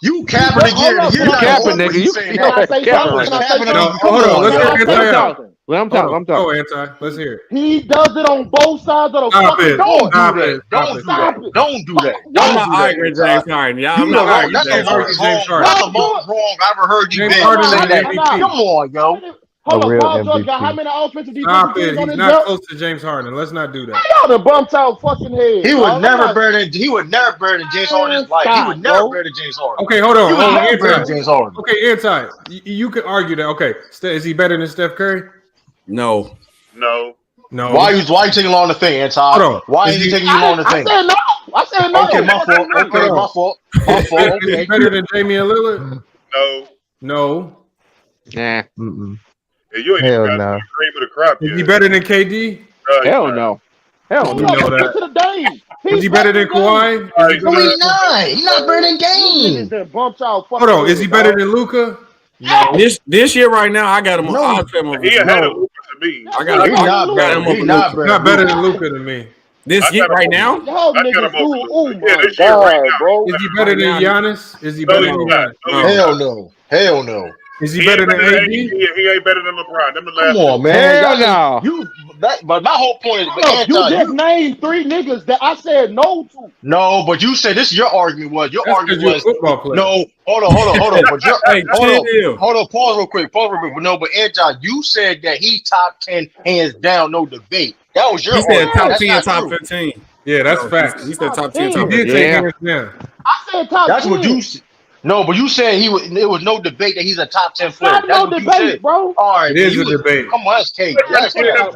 You capping again. You're capping, nigga. Can I say something? Hold on. Let's hear I'm talking. Oh, Anti. Let's hear it. He does it on both sides of the fucking court. Don't do that. I'm not arguing James Harden. I'm not arguing James Harden. That's the most wrong I ever heard you say that. Come on, yo. Hold on, Paul George got how many offensive defensive teams on his He's not belt? close to James Harden. Let's not do that. Y'all done bumped out fucking head. He would never better than James Harden in his life. He would never better than James Harden. Okay, hold on. He would never better than James Harden. Okay, Anti. You could argue that. Okay, is he better than Steph Curry? No. Why are you taking long to think, Anti? Why are you taking you long to think? I said no. Okay, my fault. Is he better than Damian Lillard? No. Nah. Yeah, you ain't even got the cream of the crop yet. Is he better than KD? Hell no. We know that. Is he better than Kawhi? No, he's not. He's not better than Game. Hold on. Is he better than Luka? No. This year right now, I got him. He ahead of Luka to me. I got him. He's not better than Luka to me. This year right now? Y'all niggas, this year right now. bro. Is he better than Giannis? Is he better than Giannis? Hell no. Is he better than AD? He ain't better than LeBron. Come on, man. Hell no. But my whole point is, you just named three niggas that I said no to. No, but you said this. Your argument was football player. No. Hold on. But hold on. Pause real quick. No, but Anton, you said that he top 10 hands down, no debate. That was your. He said top 10, top 15. Yeah, that's facts. He said top 10. He did take hands down. I said top 10. That's what you said. No, but you said it was no debate that he's a top 10 player. That's no debate, bro. All right, it is a debate. Come on, that's cake. That's cap,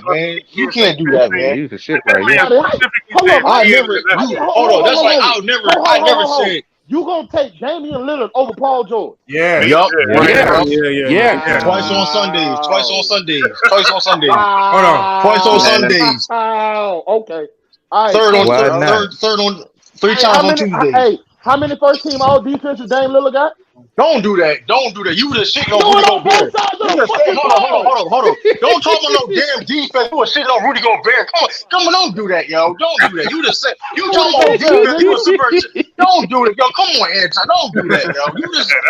man. You can't do that, man. Use the shit right here. Hold on. That's like I never said. You gonna take Damian Lillard over Paul George? Yeah. Yup. Yeah. Twice on Sundays. Hold on. Twice on Sundays. Oh, okay. All right. Third on 3 times on Tuesdays. Hey, how many first team all defenses Dame Lillard got? Don't do that. You was shitting on Rudy Gobert. Hold on. Don't talk about no damn defense. You was shitting on Rudy Gobert. Come on, don't do that, yo. Don't do that. You just said you talking about defense. You was super. Don't do it, yo. Come on, Anton. Don't do that, yo. You the same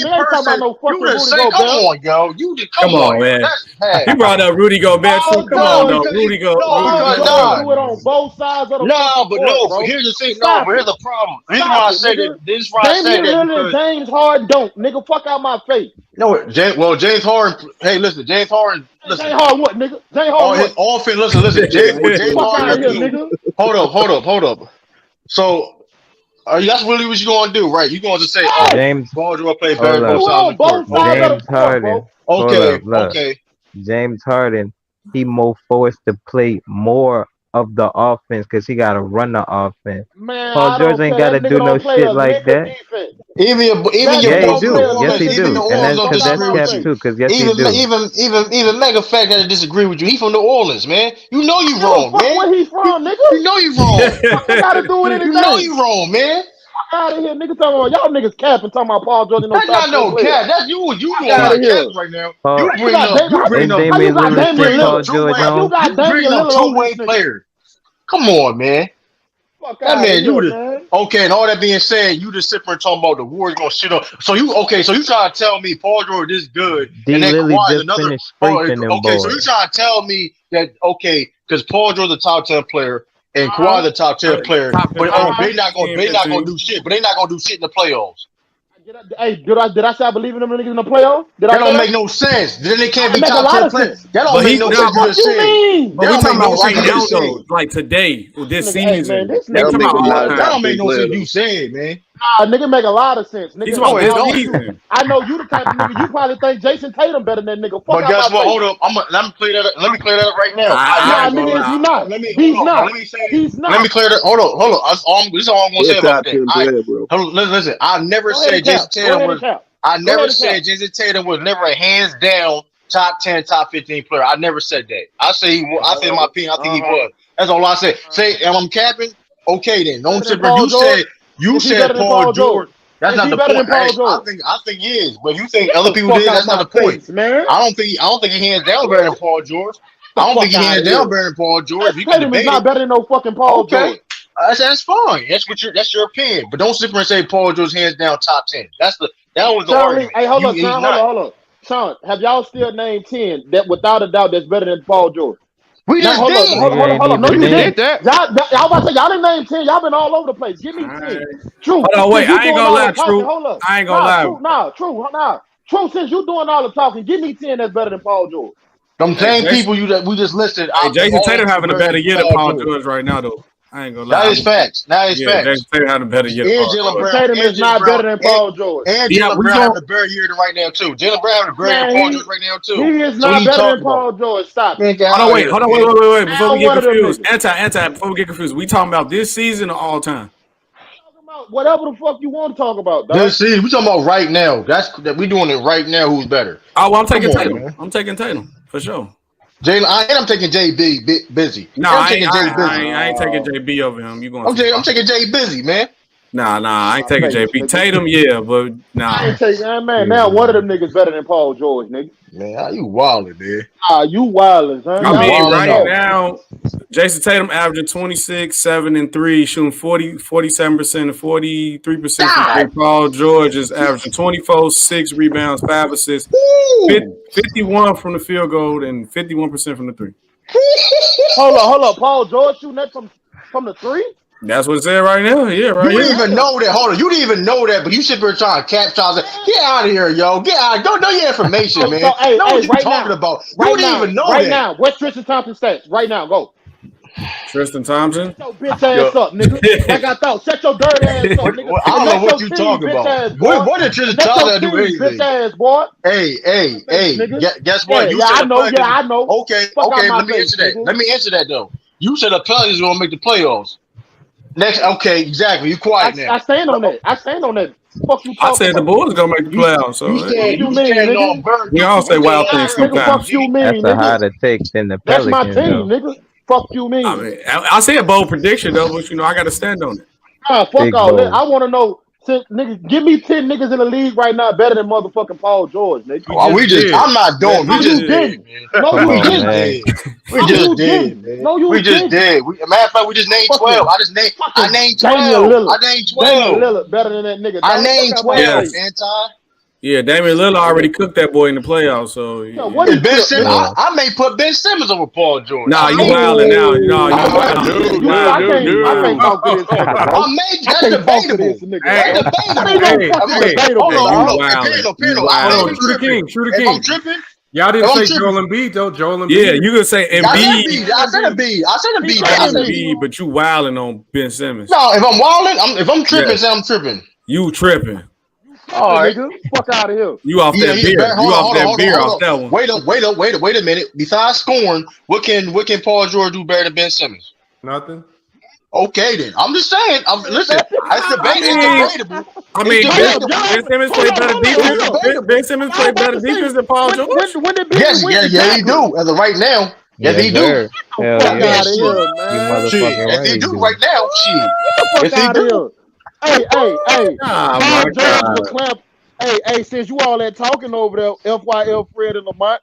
person. You the same. Come on, yo. You just come on, man. He brought up Rudy Gobert too. Come on, though. Rudy Gobert. Do it on both sides of the No. Here's the thing. No, but here's the problem. This is why I said that. This is why I said that. James Harden don't, nigga, fuck out my face. No, James Harden. Hey, listen, James Harden. Listen. James Harden, what, nigga? James Harden. His offense. Listen. James Harden. Hold up. So, that's really what you gonna do, right? You gonna just say, James Paul George play better both sides of the court. James Harden. Okay. James Harden. He more forced to play more of the offense because he got to run the offense. Man, Paul George ain't got to do no shit like that. Even he do. Yes, he do. And that's cap too. Because yes, he do. Even Mega Fat got to disagree with you. He from New Orleans, man. You know you wrong, man. Where he from, nigga? You know you wrong. What got to do with anything? You know you wrong, man. Out of here, nigga. Talking about y'all niggas capping, talking about Paul George. That's not no cap. That's you going out of here right now. You bring up two-way players. Come on, man. That man, Okay, and all that being said, you just sit there and talking about the Warriors gonna shit up. So you trying to tell me Paul George is good, D and then Lily Kawhi is just another. finished scraping them Okay, so you boys. trying to tell me that because Paul George is a top 10 player and Kawhi the top 10 player, but they not gonna do shit. But they not gonna do shit in the playoffs. Did I say I believe in them niggas in the playoffs? That don't make no sense. Then they can't be make a top lot 10 of players. sense. That don't make no sense. What you mean? But we talking about right now though, like today, this season. This They nigga talking about all that time. don't make no sense. You said, man. Nah, nigga make a lot of sense. Nigga, He's about this season. I know you the type of nigga. You probably think Jason Tatum better than that nigga. Fuck But guess out my what? face. Hold up. Let me clear that up. Let me clear that up right now. Nah, nigga, is he not? He's not. He's not. Let me clear that. Hold on. This is all I'm gonna say about top 10 that. player, bro. Hold on, listen. I never Go ahead said and Jason cap. Go Tatum ahead was. and cap. I Go never ahead and said cap. Jason Tatum was never a hands down top 10, top 15 player. I never said that. I say my opinion. I think he was. That's all I said. Say, and I'm capping. Okay, then. Don't sit there. You said Paul George. That's not the point. I think he is, but you think other people did. That's not the point, man. I don't think he hands down better than Paul George. I don't think he hands down better than Paul George. You can Tatum is debate not it. better than no fucking Paul George. That's fine. That's your opinion. But don't sit there and say Paul George hands down top 10. That was the argument. Hey, hold up. Sean, have y'all still named 10 that without a doubt that's better than Paul George? We just did. Hold up. No, you didn't. that. Y'all about to say y'all didn't name 10. Y'all been all over the place. Give me 10. True. Hold on, wait. Since you I ain't doing gonna all lie, the talking, True. hold up. I ain't gonna lie. True, since you doing all the talking, give me 10 that's better than Paul George. Them same people that we just listed. Hey, Jason Tatum having a better year than Paul George. George right now, though. I ain't gonna lie. That is facts. Jason Tatum having a better year than Paul George. Tatum is not better than Paul George. And Jalen Brown having a better year than right now too. Jalen Brown having a better year than Paul George right now too. He is not better than Paul George. Stop. Hold on, wait. Before we get confused, before we get confused, we talking about this season or all time? Whatever the fuck you want to talk about, dog. This season, we talking about right now. We doing it right now. Who's better? Oh, well, I'm taking Tatum. I'm taking Tatum for sure. Jalen, I'm taking JB busy. No, I ain't taking JB over him. You going? I'm taking J busy, man. Nah, I ain't taking JB. Tatum, yeah, but nah. I ain't taking man. Now one of them niggas better than Paul George, nigga. Man, how you wildin', man? You wildin', son. I mean, right now, Jason Tatum averaging 26, 7, and 3, shooting 47% and 43% from three. Paul George is averaging 24, 6 rebounds, 5 assists, 51 from the field goal, and 51% from the 3. Hold up. Paul George shooting that from the 3? That's what it said right now. Yeah, right. You didn't even know that. Hold on. You didn't even know that, but you sit there trying to capture. Get out of here, yo. Get out. Don't know your information, man. Know what you talking about. You didn't even know that. Right now. What's Tristan Thompson's stats? Right now. Go. Tristan Thompson? Shut your bitch ass up, nigga. Like I thought. Shut your dirty ass up, nigga. I don't know what you talking about. What did Tristan Thompson do anything? Bitch ass, boy. Hey. Guess what? I know. Okay. Let me answer that. Let me answer that, though. You said the Pelicans are going to make the playoffs. Next, okay, exactly. You quiet now. I stand on that. Fuck you. I said the Bulls gonna make the playoffs. So we all say wild things sometimes. Fuck you, mean, that's a harder take than the Pelicans. That's my team, nigga. Fuck you, mean. I say a bold prediction though, but I got to stand on it. Fuck all that. I want to know. Niggas, give me 10 niggas in the league right now better than motherfucking Paul George, nigga. I'm not doing. We just did. No, you didn't. We just did. No, you didn't. Matter of fact, we just named 12. I named 12. I named 12. Damian Lillard better than that nigga. I named 12. Anti. Yeah, Damian Lillard already cooked that boy in the playoffs. So what is Ben Simmons? I may put Ben Simmons over Paul George. Nah, you wildin' now. No, you wildin'. I can't talk to this nigga, bro. That's debatable. Hold on. True the king. Tripping? Y'all didn't say Joel Embiid though. Joel Embiid. Yeah, you could say Embiid. I said Embiid. But you wilding on Ben Simmons. No, if I'm wilding, if I'm tripping, say I'm tripping. You tripping. All right, nigga. Fuck out of here. You off that beer. You off that beer off that one. Wait a minute. Besides scoring, what can Paul George do better than Ben Simmons? Nothing. Okay, then. I'm just saying. Listen, it's debatable. I mean, Ben Simmons played better defense. Ben Simmons played better defense than Paul George. Yes, he do. As of right now, yes, he do. Yes, he do right now. Shit. Yes, he do. Hey. Oh my God. Hey, since you all that talking over there, FYF Fred and Lamont,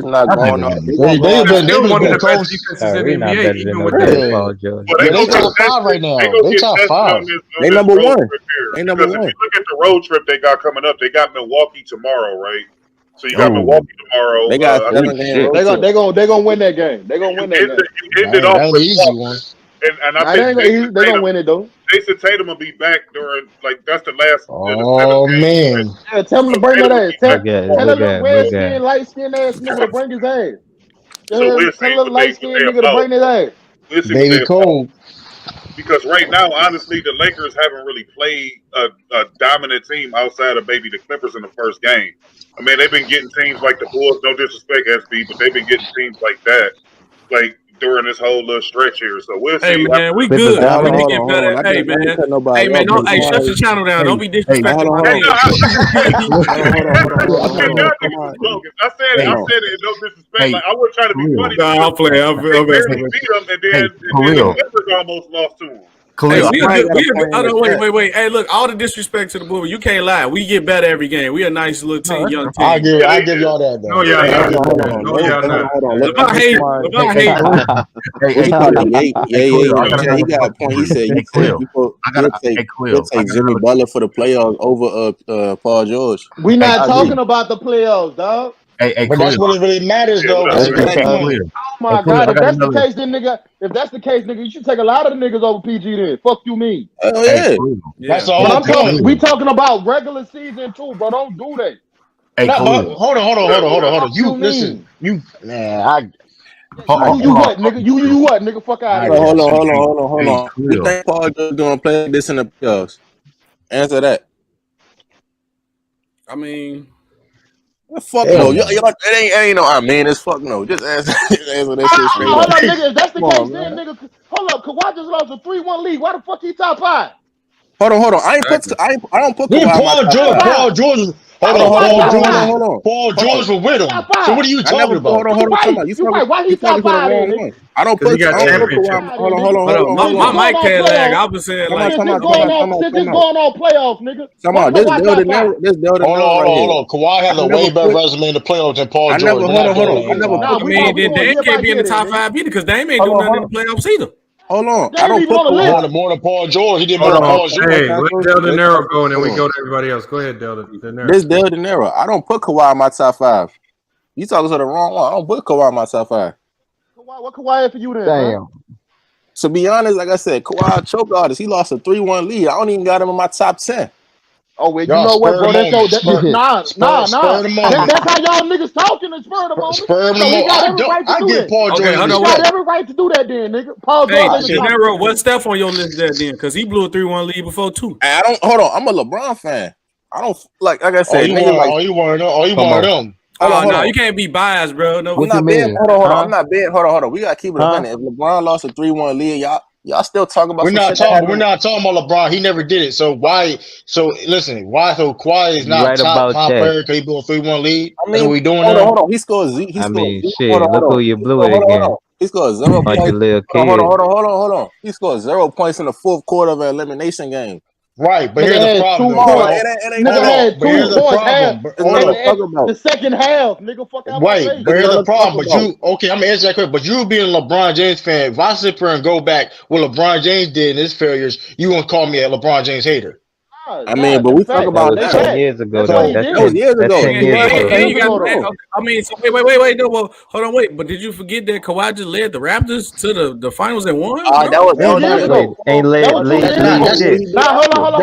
just not going off. They're still one of the best defenses in the NBA, even with that. Paul George. They top 5 right now. They top 5. They number one. They number one. If you look at the road trip they got coming up, they got Milwaukee tomorrow, right? So you got Milwaukee tomorrow. They got I think 7 game road trip. They gonna win that game. They gonna win that game. you ended off with Milwaukee. And I think they gonna win it though. Jason Tatum will be back during that's the last. Oh man! Yeah, tell him to bring that ass. Tell that little red skin, light skinned ass nigga to bring his ass. So we'll see Tell a light skinned nigga to bring his ass. We'll see Baby Cole. Because right now, honestly, the Lakers haven't really played a dominant team outside of maybe the Clippers in the first game. I mean, they've been getting teams like the Bulls. No disrespect, SB, but they've been getting teams like that, like during this whole little stretch here. So we'll see. Hey man, we good. We need to get better. Hey man, don't shut your channel down. Don't be disrespecting my name. I said it. No disrespect. Like I wasn't trying to be funny. No, I'll play. I'm beat them, and then the Clippers almost lost to them. Hey, wait. Hey, look, all the disrespect to the Bulls, you can't lie. We get better every game. We a nice little team, young team. I give y'all that. No, y'all not. LeBron hate. He got a point. He said you'll take Jimmy Butler for the playoffs over Paul George. We not talking about the playoffs, dog. But that's what it really matters, though. Oh my God! If that's the case, then nigga, you should take a lot of the niggas over PG. Then fuck you mean? Oh yeah, that's all. We talking about regular season too, bro. Don't do that. Hold on. You listen. You man, you what, nigga? You what, nigga? Fuck out of here. Hold on. You think Paul George gonna play this in the playoffs? Answer that. I mean. Fuck no, it ain't no. I mean, it's fuck no. Just answer that shit straight up. Hold up, nigga. If that's the case, then nigga, hold up. Kawhi just lost a 3-1 lead. Why the fuck he top 5? Hold on. I don't put Kawhi. Paul George. Hold on. Paul George was with him. So what are you talking about? You're right. Why he top 5? I don't put Kawhi. Hold on. My mic can't lag. I was saying like since this going on playoffs, nigga. Come on, this building. Hold on. Kawhi has a way better resume in the playoffs than Paul George. I mean, Dame can't be in the top 5 either because Dame ain't doing nothing in the playoffs either. Hold on. I don't put more than Paul George. He did more than Paul George. Hey, let Del De Niro go and then we go to everybody else. Go ahead, Del De Niro. This Del De Niro. I don't put Kawhi in my top 5. You talking to the wrong one. I don't put Kawhi in my top 5. What Kawhi had for you then? Damn. To be honest, like I said, Kawhi choke artist. He lost a 3-1 lead. I don't even got him in my top 10. Oh, well, you know what, bro? Nah. That's how y'all niggas talking and spur the moment. Spur the moment. I get Paul George. You got every right to do that then, nigga. Paul George. Hey, what's Steph on your list there then? Because he blew a 3-1 lead before too. I don't. Hold on. I'm a LeBron fan. I don't like I said. You one of them. No, you can't be biased, bro. No, I'm not being. Hold on. I'm not being. Hold on. We gotta keep it a minute. If LeBron lost a 3-1 lead, y'all still talking about. We're not talking about LeBron. He never did it. So why? So listen. Why? So Kawhi is not top player because he blew a 3-1 lead. I mean, that's what we doing now. Hold on. He scored. Shit. Look who you blew it again. He scored 0 points. Hold on. He scored 0 points in the fourth quarter of an elimination game. Right, but here's the problem. The second half, nigga. Fuck out. Right, but here's the problem. I'm gonna answer that question. But you being a LeBron James fan, if I sit here and go back what LeBron James did in his failures, you gonna call me a Lebron James hater? I mean, but we talk about that 10 years ago. That was years ago. I mean, so wait. No, well, hold on, wait. But did you forget that Kawhi just led the Raptors to the finals and won? That was years ago. Ain't led shit. Hold on.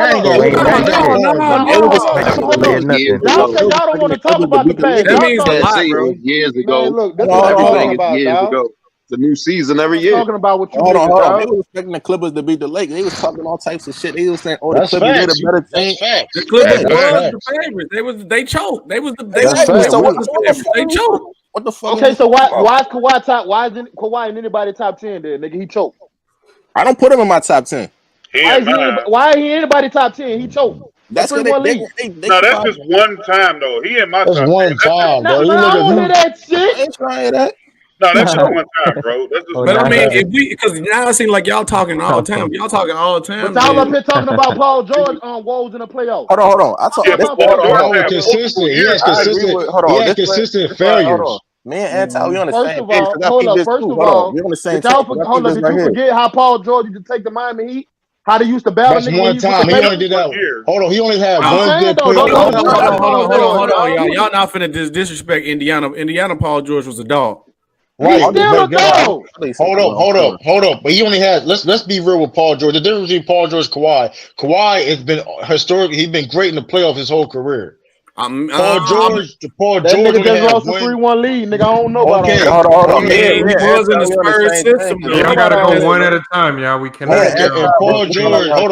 Y'all don't want to talk about the past. That means a lot, bro. Years ago. Look, that's what everything is years ago. It's a new season every year. Talking about what you hold on. They were expecting the Clippers to beat the Lakers. They was talking all types of shit. They was saying, "Oh, the Clippers made a better team." The Clippers was the favorites. They choked. They choked. What the fuck? Okay, so why is Kawhi top? Why isn't Kawhi in anybody top 10? Then nigga, he choked. I don't put him in my top 10. Why ain't he anybody top 10? He choked. That's what No, that's just one time though. He in my top 10. That's one time, bro. I don't hear that shit. I ain't trying that. No, that's just one time, bro. That's just but I mean, because now it seems like y'all talking all the time. Y'all talking all the time. But y'all up here talking about Paul George on woes in the playoffs. Hold on. I talk consistent. He has consistent failures. Me and Anti, we on the same page. First of all, we on the same page. Hold up, did you forget how Paul George used to take the Miami Heat? How they used to battle That's nigga when one you put the time. He only paper. did that. Year. Hold on. He only had I'm one saying good though, playoff don't run. do that. Hold on. Y'all not finna disrespect Indiana. Indiana Paul George was a dog. He's Right, still a but dog. hold up. But he only had. Let's be real with Paul George. The difference between Paul George and Kawhi has been historically. He's been great in the playoffs his whole career. Paul George That nigga only just had lost a one. 3-1 lead, nigga. I don't know about all Okay, that. Hold on. He was in the Spurs system, though. Y'all gotta go one at a time, y'all. We cannot. And Paul George, hold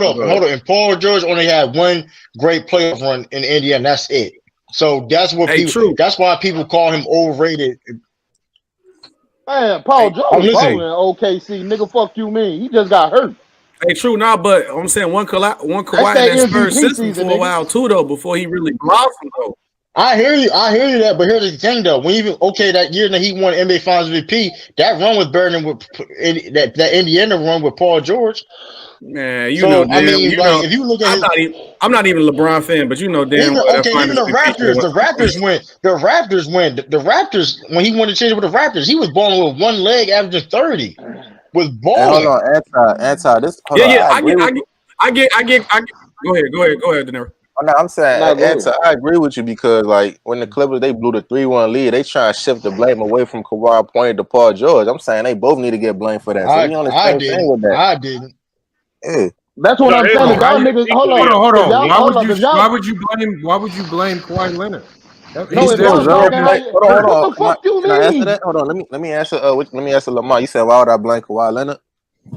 up. And Paul George only had one great playoff run in Indiana. That's it. So that's what people. True. That's why people call him overrated. Man, Paul George was balling in OKC. Nigga, fuck you mean? He just got hurt. Hey, true now, but I'm saying one Kawhi in that Spurs system for a while too, though, before he really blossomed, though. I hear you that, but here's the thing though. When even that year that he won NBA Finals MVP, that run was better than with that Indiana run with Paul George. Man, if you look at I'm not even a LeBron fan, but you know damn well. Even the Raptors when he won the championship with the Raptors, he was balling with one leg, averaging 30. Was balling. Hold on, anti. This. I get. Go ahead, Denver. No, I'm saying, I agree with you because, like, when the Clippers, they blew the 3-1 lead, they try to shift the blame away from Kawhi pointed to Paul George. I'm saying they both need to get blamed for that. So we on the same thing with that. I didn't. Yeah. That's what I'm saying. Y'all niggas, hold on. Why would you blame Kawhi Leonard? He's still 0 point. Hold on. What the fuck you mean? Can I answer that? Hold on. Let me answer. Let me answer Lamar. You said why would I blame Kawhi Leonard?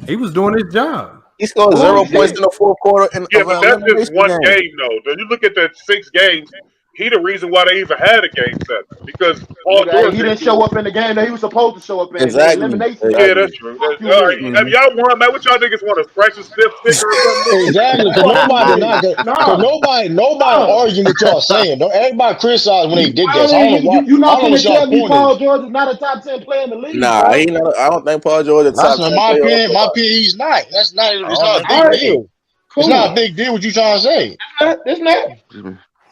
He was doing his job. He scored 0 points in the fourth quarter. But that's just one game, though. When you look at that 6 games, he the reason why they even had a game 7 because Paul George he didn't show up in the game that he was supposed to show up in. Exactly. Yeah, that's true. All right. Have y'all won, man? What y'all niggas want to scratch a stiff sticker or something? Exactly. Because nobody arguing with y'all saying. Don't everybody criticize when they did that. So I don't know why. You're not going to tell me Paul George is not a top 10 player in the league. Nah, he not. I don't think Paul George is top 10 my player. opinion, he's not. That's not. It's not a big deal. Cool. It's not a big deal. What you trying to say? It's not.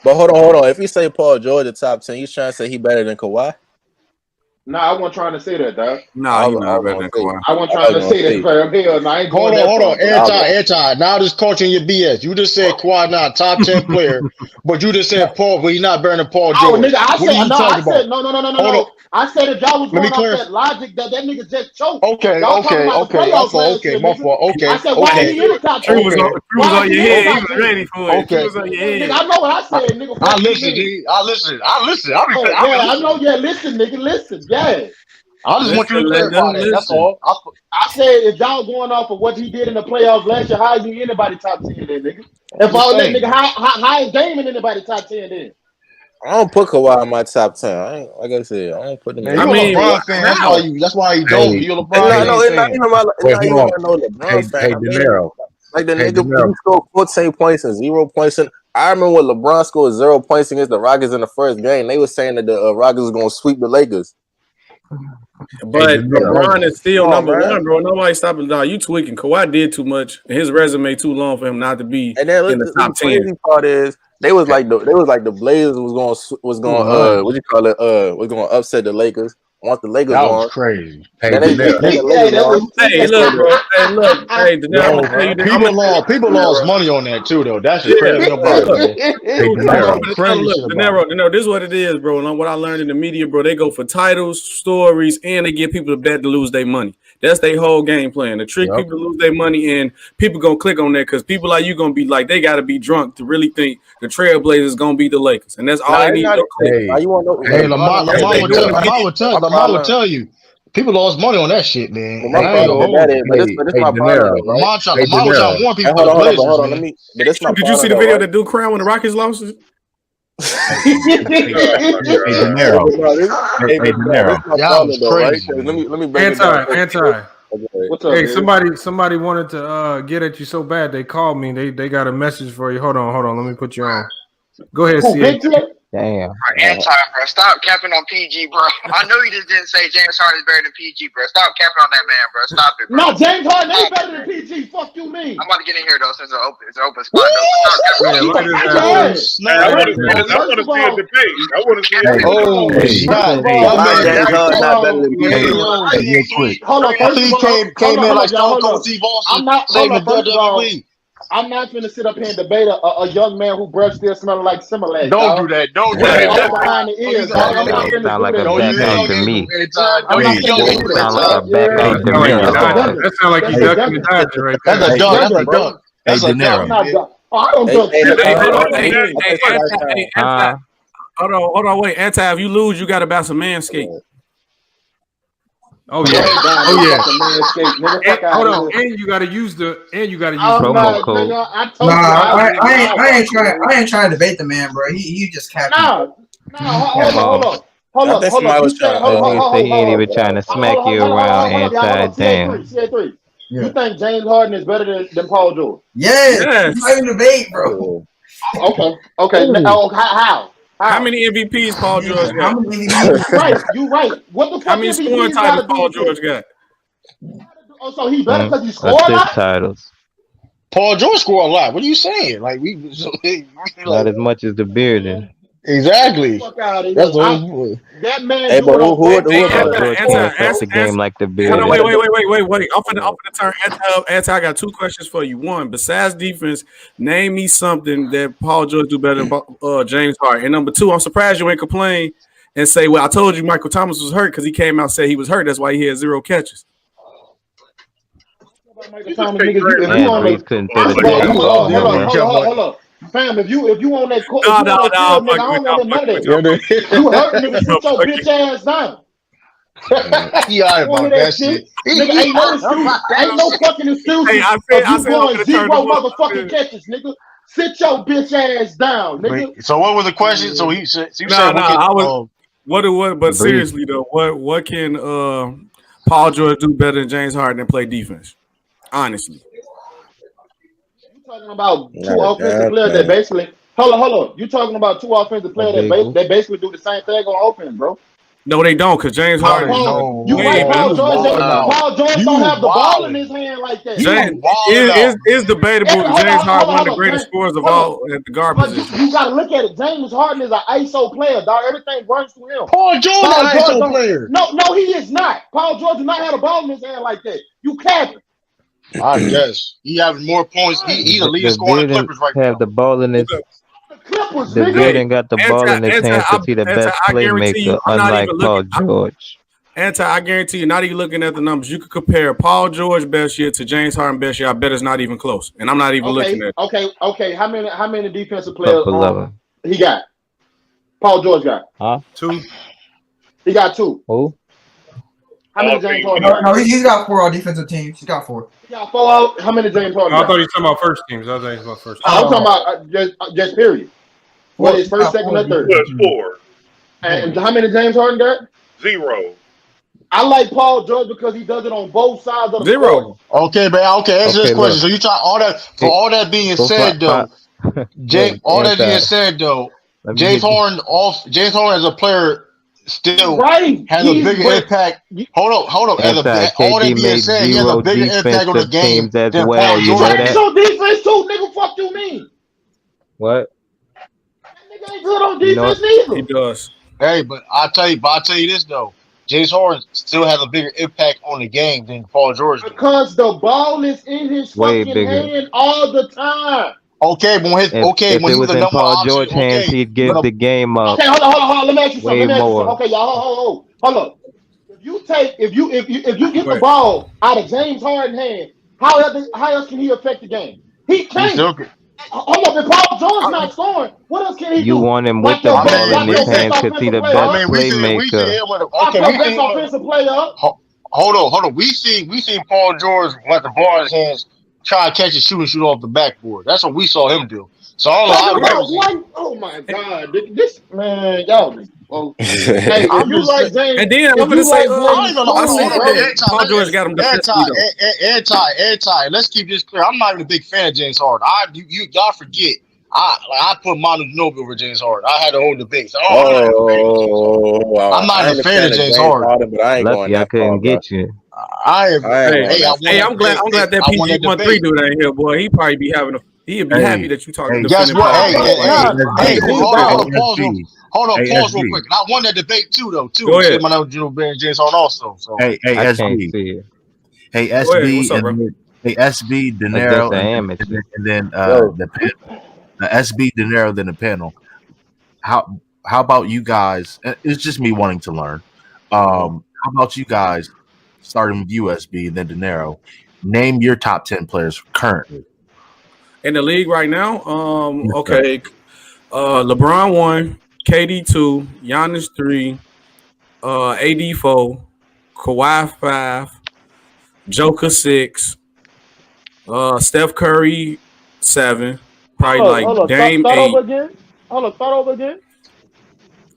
But hold on. If you say Paul George the top 10, you trying to say he better than Kawhi? Nah, I wasn't trying to say that, dog. Nah, you're not better than Kawhi. I wasn't trying to say that, fam. Hell, I ain't hold on. Anti. Now this coaching your BS. You just said Kawhi not top 10 player, but you just said Paul, but he's not better than Paul George. Oh, nigga, I said no. I said if y'all was going off that logic that nigga just choked. Okay. My fault. I said why he in the top 10? True was on your head. He was ready for it. Okay. Was on your head. Nigga, I know what I said, nigga. I listen, G. I listen. I know. Yeah, listen, nigga. Listen. Yeah. I just want you to clarify that. That's all. I said if y'all going off of what he did in the playoffs last year, how is anybody top 10 then, nigga? If all that nigga, how is Dame in anybody top 10 then? I don't put Kawhi in my top 10. Like I said, I don't put him in. You're a LeBron fan. That's why you don't. You're a LeBron fan. It's not even no LeBron fan. Hey, Denero. Like the nigga he scored 14 points and 0 points. I remember when LeBron scored 0 points against the Rockets in the first game. They were saying that the Rockets was going to sweep the Lakers. But LeBron is still number 1, bro. Nobody stopping. Dog, you tweaking. Kawhi did too much. His resume too long for him not to be in the top 10. The part is they was like the Blazers was going what you call it was going to upset the Lakers. Want the Lakers that on. Was crazy. Hey, look, bro. People lost money on that too, though. That's just crazy. Look, this is what it is, bro. And what I learned in the media, bro, they go for titles, stories, and they get people to bet to lose their money. That's their whole game plan. To trick people to lose their money, and people gonna click on that because people like you gonna be like they gotta be drunk to really think the Trailblazers gonna beat the Lakers, and that's all they need to click. Lamar will tell you. People lost money on that shit, man. Lamar trying to warn people. Hold on. Did you see the video that Duke Crown when the Rockets lost? Let me bring anti. What's up, hey, somebody wanted to get at you so bad they called me. They got a message for you. Hold on. Let me put you on. Go ahead, CA. Damn. Anti, bro. Stop capping on PG, bro. I know you just didn't say James Harden is better than PG, bro. Stop capping on that man, bro. Stop it, bro. No, James Harden ain't better than PG. Fuck you mean? I'm about to get in here though, since it's an open spot though. Stop capping on I want to see a debate. I want to see a debate. Oh, shot. James Harden not better than PG. Hold on, first of all, came in like Stone Cold Steve Austin saving the WWE. I'm not going to sit up here and debate a young man who breath still smelling like Similac. Don't do that. Don't do that. Behind the ears. I'm not going Sound like a back out to me. Sound like a back out to me. That sound like you ducking the Dodger right there. That's a dunk. That's a dunk. That's a dunk. I don't dunk shit. Hold on, wait. Anti, if you lose, you got to bounce a manscape. Oh yeah, hold on, and you gotta use promo code. I ain't trying to debate the man, bro. He just capped. Hold on. He ain't even trying to smack you around, Anti. Damn. You think James Harden is better than Paul George? Yes. Not even debate, bro. Okay. How? How many MVPs Paul George got? You right. What the fuck? How many scoring titles Paul George got? Oh, so he better because he scored a lot? Titles. Paul George scored a lot. What are you saying? Like not as much as the Bearden. Exactly. That's that man. Hey, but who that's a game like the Bearden. Wait. I'm finna turn Anti. I got two questions for you. One, besides defense, name me something that Paul George do better than James Harden. And number two, I'm surprised you ain't complain and say, well, I told you Michael Thomas was hurt because he came out and said he was hurt. That's why he had 0 catches. He's couldn't throw the damn ball. Hold up. Fam, if you on that court, I don't want none of that. You hurt, nigga, sit your bitch ass down. He all right about that shit. Nigga, ain't no fucking excuse. Hey, I said going 0 motherfucking catches, nigga. Sit your bitch ass down, nigga. Wait, so what was the question? So you said but seriously though, what can Paul George do better than James Harden and play defense? Honestly. Talking about two offensive players that basically hold on. You talking about two offensive players that basically do the same thing on offense, bro? No, they don't, because James Harden. Paul George don't have the ball in his hand like that. It's debatable. James Harden one of the greatest scorers of all at the guard position. You gotta look at it. James Harden is an ISO player, dog. Everything runs through him. Paul George is an ISO player. No, he is not. Paul George does not have the ball in his hand like that. You capping. I guess he having more points. He's the leading scorer in the Clippers right now. Have the ball in his. The Bearden got the ball in his hands because he's the best playmaker, unlike Paul George. I guarantee you, not even looking at the numbers, you could compare Paul George best year to James Harden best year. I bet it's not even close, and I'm not even looking at it. Okay. How many defensive players he got? Paul George got 2. He got 2. Who? How many James Harden? No, he's got 4 on defensive teams. He's got 4. He got 4 out. How many James Harden? I thought he was talking about first teams. I'm talking about just period. What is first, second, or third? 4. And how many James Harden got? 0. I like Paul George because he does it on both sides of the 0. court. Okay, man. Answer this question. So you try all that. For all that being said, though, James. All that being said, though, James Harden as a player still has a bigger impact. Hold up. All that being said, he has a bigger impact on the game than Paul George. So defense too, nigga. Fuck you mean? What? That nigga ain't good on defense neither. He does. Hey, but I'll tell you this though. James Harden still has a bigger impact on the game than Paul George did. Because the ball is in his fucking hand all the time. Okay, but when it was in Paul George's hands, he'd give the game up. Okay, hold on. Let me ask you something. More. Okay, y'all, hold up. If you get the ball out of James Harden's hand, how else can he affect the game? He can't. Hold up, if Paul George not scoring, what else can he do? You want him with the ball in his hands because he's the best playmaker. Best offensive player. Hold on. We seen Paul George let the ball in his hands, try to catch and shoot off the backboard. That's what we saw him do. So oh my God, this man, y'all. Hey, if you like James, and then I'm gonna say, Paul George got him anti. Let's keep this clear. I'm not even a big fan of James Harden. Y'all forget. I put Manu Ginobili over James Harden. I had a whole debate. So, I'm not I a ain't fan of James Harden. but I ain't going Lucky I that far, couldn't bro. get you. I ain't going that Hey, far. I'm glad that I won that PG 13 debate. dude ain't here, boy. He'd be happy that you talking Guess defending what? Paul Hey, George like that. hold on, pause real quick. And I won that debate too. Go Say ahead. my name, and James Harden also. So Hey, I can't SB. see it. Hey, Go ahead. What's SB, up, bro? hey, SB, De I guess Niro, I and am at you. then Yo, the SB, De Niro, then the panel. How about you guys? It's just me wanting to learn. How about you guys, starting with USB, then De Niro, name your top 10 players currently In the league right now, Yes, okay. LeBron 1, KD 2, Giannis 3, AD 4, Kawhi 5, Joker 6, Steph Curry 7, probably like Hold on. Dame Start 8. over again. Start over again.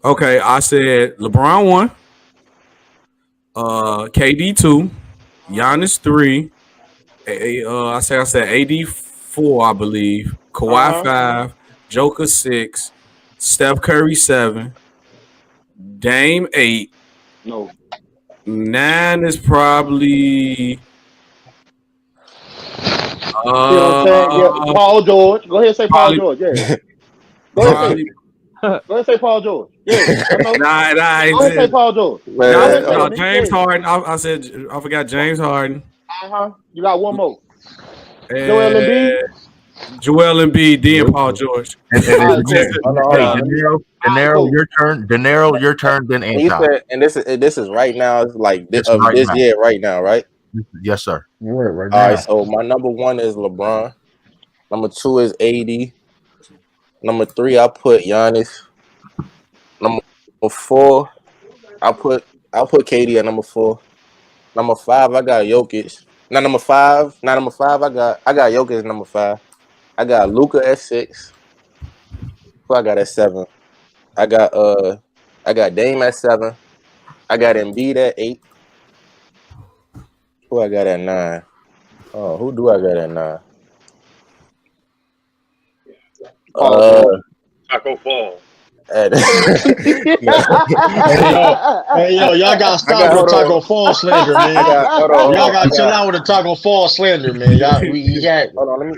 Okay, I said LeBron 1, KD 2, Giannis 3, I said AD 4, I believe, Kawhi 5, Joker 6, Steph Curry 7, Dame 8. No. 9 is probably You know what I'm saying? Yeah. Paul George. Go ahead and say Paul probably George. Yeah. Go ahead and say. probably Go ahead and say Paul George. Yeah. I know. nah. Go ahead and say Paul George. Go ahead and say it, nigga. James Harden. I said I forgot James Harden. You got one more. Joel And Embiid. Joel Embiid, then Paul George. And De Niro, your turn. De Niro, your turn. Then And you Anton. said, and this is right now. It's like This of right this now. year, right now, right? Yes, sir. All right. So my number 1 is LeBron. Number 2 is AD. Number 3, I put Giannis. Number 4, I'll put KD at number 4. Number 5, I got Jokic. Not number 5. Not number 5. I got Jokic at number 5. I got Luka at 6. Who I got at 7? I got Dame at 7. I got Embiid at 8. Who I got at 9? Oh, who do I got at 9? Taco Fall. Hey yo, y'all gotta stop with the Taco Fall slander, man. Y'all gotta chill out with the Taco Fall slander, man. We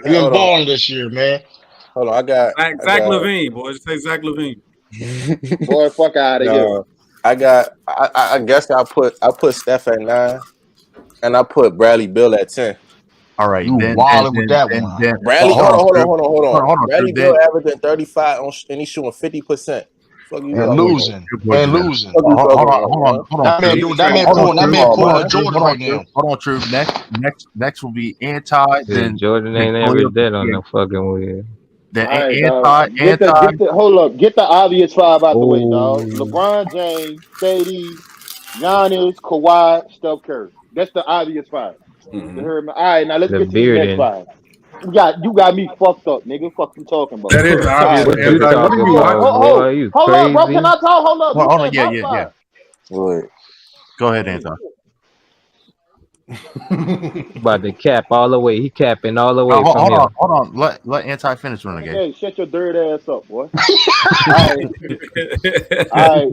been balling this year, man. Hold on, I got Zach LaVine, boy. Just say Zach LaVine. Boy, fuck out of here. I guess I put Steph at 9, and I put Bradley Beal at 10. All right, you wilding with that one. Bradley, hold on. Bradley Beal averaging 35 and he's shooting 50%. And losing. Hold on. That man pulling a Jordan right now. Hold on, True. Next will be Anti. Then Jordan ain't ever dead on the fucking wheel. Then Right, hold up. Get the obvious 5 out the way, dog. LeBron James, KD, Giannis, Kawhi, Steph Curry. That's the obvious 5. Mm-hmm. You heard me? All right, now let's get to the next bearding. 5. You got me fucked up, nigga. Fuck you talking about? That is obvious. What you talking about, boy? You hold crazy? up, bro. Can I talk? Hold up. Hold on. Yeah. Good. Go ahead, Anton. About to cap all the way. He capping all the way from here. Hold on. Let Anti finish Renegade. Hey, shut your dirty ass up, boy. All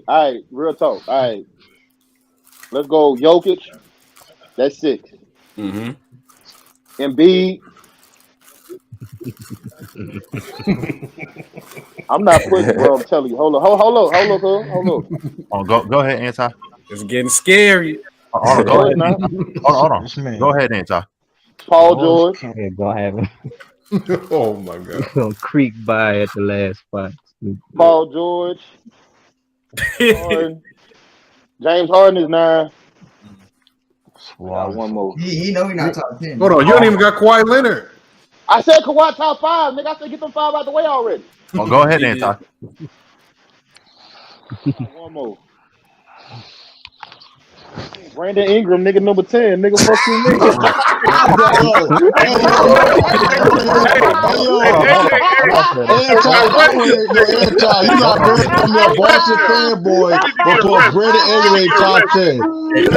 right. Real talk. All right. Let's go. Jokic. That's 6. Mm-hmm. Embiid. I'm not putting, bro. I'm telling you. Hold on. Oh, go ahead, Anti. It's getting scary. Hold on. Go ahead, Anti. Paul George. Yeah, go have him. Oh my god. Gonna creep by at the last spot. Paul George. Harden. James Harden is 9. Got one more. He know he's not top 10. Hold on, you don't even got Kawhi Leonard. I said Kawhi top 5, nigga. I said get them 5 out the way already. Oh, go ahead, Anti. One more. Brandon Ingram, nigga number 10, nigga. Fuck you, nigga. Anti, you got Brandon coming up, Boston fanboy, but put Brandon Ingram in top 10. Yo, you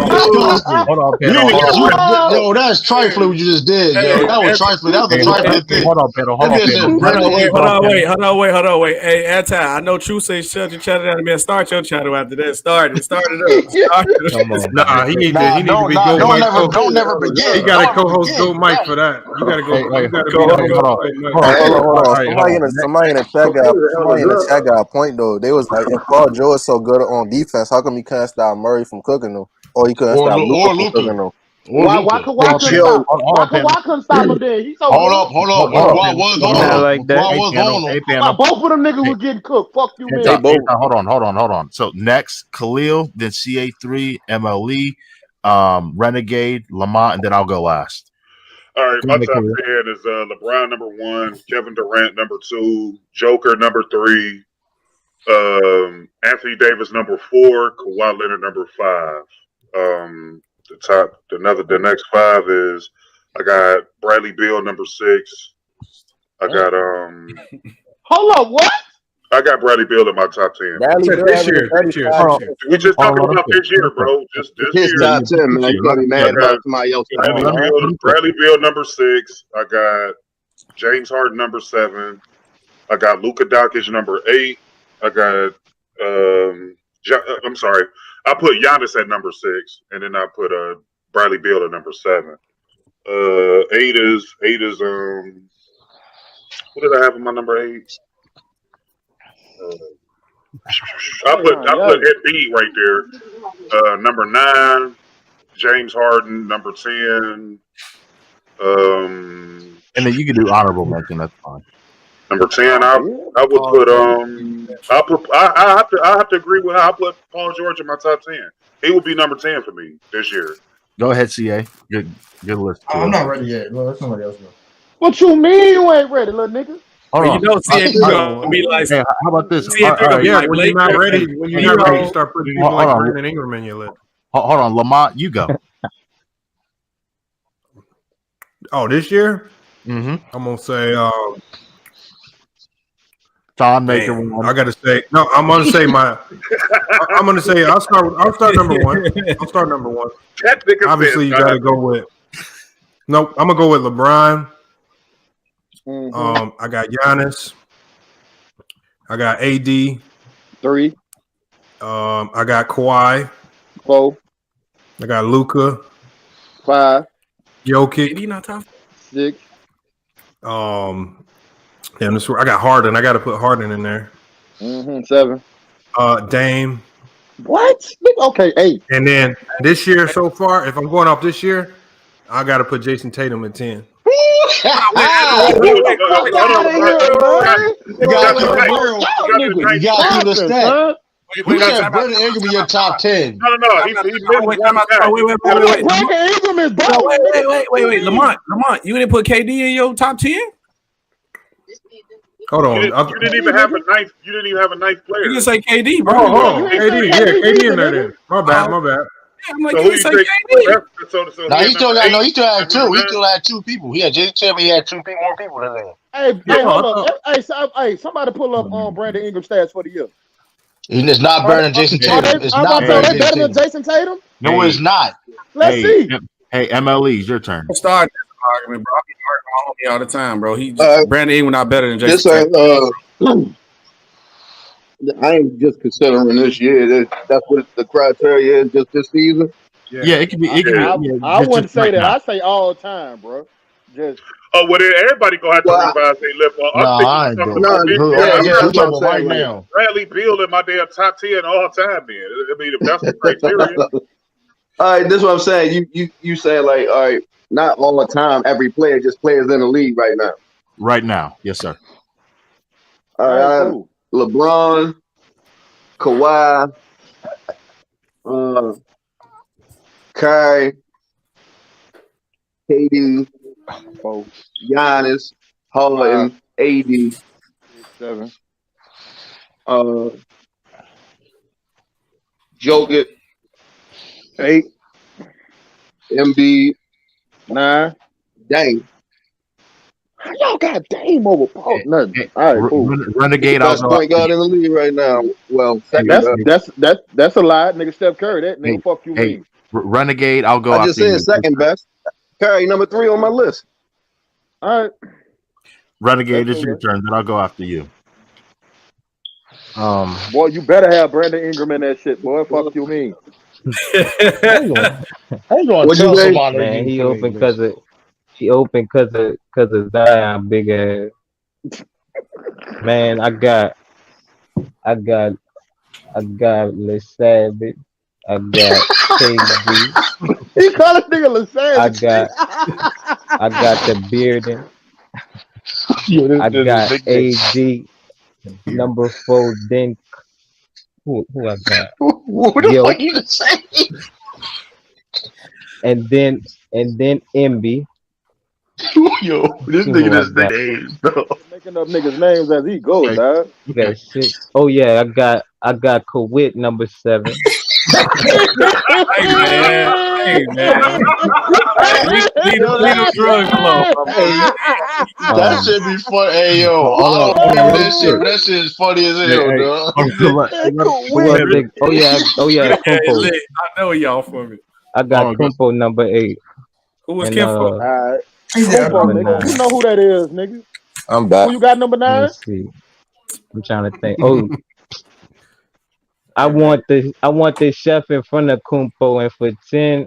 disgusting. Hold on, Pedro. Yo, that's trifling what you just did, yo. That was trifling. That was a trifling thing. Hold on, Pedro. Hold on, wait. Hey, Anti, I know True say shut your chatter down, man. Start your chatter after that. Start it up. Nah, he need to be Go Mike. Don't never begin. He got a co-host Go Mike for that. You gotta go. You gotta be Hold on. Somebody in the chat got a point though. They was like, if Paul George is so good on defense, how come you can't stop Murray from cooking them, or you couldn't stop Luka from cooking them? Why couldn't stop him then? He's so Hold up. Both of them niggas was getting cooked. Fuck you, man. Hold on. So next, Khalil, then CA3, MLE, Renegade, Lamont, and then I'll go last. All right, my top 10 is LeBron number 1, Kevin Durant number 2, Joker number 3, Anthony Davis number 4, Kawhi Leonard number 5. The next 5 is I got Bradley Beal number 6. I got Hold up, what? I got Bradley Beal in my top 10. This year. We just talking about this year, bro. Just this His year. top 10, man. You gotta be mad about somebody else. Bradley Beal number 6. I got James Harden number 7. I got Luka Doncic number 8. I got I'm sorry. I put Giannis at number 6, and then I put Bradley Beal at number 7. 8 is what did I have in my number 8? I put Embiid right there. Number 9, James Harden. Number 10. And then you can do honorable mention. That's fine. Number 10, I would put I have to agree with how I put Paul George in my top 10. He would be number 10 for me this year. Go ahead, CA. Good list. I'm not ready yet. Let somebody else go. What you mean you ain't ready, little nigga? Hold on. You know, CA gonna be like. Hey, how about this? When you're not ready, you start putting people like Brandon Ingram in your list. Hold on, Lamont, you go. Oh, this year? Mm-hmm. I'm gonna say Tom Maker. I gotta say no. I'm gonna say I'll start number 1. I'll start number 1. Obviously, you gotta go with. Nope, I'm gonna go with LeBron. I got Giannis. I got AD. 3. I got Kawhi. 4. I got Luka. 5. Jokic. Not top 6. I got Harden. I got to put Harden in there. 7. Dame. What? Okay, 8. And then this year so far, if I'm going off this year, I got to put Jason Tatum at 10. You got to the stat. You said Brandon Ingram in your top 10. No. Wait. Lamont, you didn't put KD in your top 10? Hold on. You didn't even have a ninth. You didn't even have a ninth player. You didn't say KD, bro. Oh, KD. Yeah, KD in there then. My bad. Yeah, I'm like, you didn't say KD. No, he still had 2. He still had 2 people. He had Jason Tatum. He had 2 more people than that. Hey, hold up. Hey, somebody pull up on Brandon Ingram stats for the year. It's not better than Jason Tatum. It's not better than Jason Tatum. No, it's not. Let's see. Hey, MLE, it's your turn. Start this argument, bro. I be arguing all the time, bro. Brandon Ingram not better than Jason Tatum. I ain't just considering this year. That's what the criteria is. Just this season. Yeah, it can be. I wouldn't say that. I say all the time, bro. Just. Oh, well, then everybody gonna have to revise their lip. I'm talking right now. Bradley Beal in my damn top 10 all time. Then I mean, if that's the criteria. All right, this is what I'm saying. You say like, all right, not all the time. Every player, just players in the league right now. Right now, yes, sir. All right, LeBron, Kawhi, Kyrie, KD, Giannis, Harden, AD, 7. Jokic, 8. Embiid. 9. Dang. Y'all got Dame over Paul. Nothing. All right, cool. Renegade. He's the best point guard in the league right now. Well, that's a lie, nigga. Steph Curry. That nigga. Fuck you, mean. Renegade. I'll go. I just said second best. Curry number 3 on my list. All right. Renegade, it's your turn. Then I'll go after you. Boy, you better have Brandon Ingram in that shit, boy. Fuck you, mean. What you say? Man, he open because of Zion big ass. Man, I got Le Savage. I got KD. He call this nigga Le Savage. I got the Bearden. I got AD. Number 4, then who I got? What the fuck you just say? And then MB. Yo, this nigga just names, bro. Making up niggas' names as he goes, dog. You got 6. Oh yeah, I got Kawhi number 7. Hey man. Lead the drug flow. That shit be funny. Hey yo, I don't remember that shit, but that shit is funny as hell, dog. Oh yeah, Kumpo. I know y'all for me. I got Kumpo number 8. Who was Kumpo? Kumpo, nigga. You know who that is, nigga. I'm back. Who you got number 9? Let's see. I'm trying to think. Oh, I want the chef in front of Kumpo, and for 10,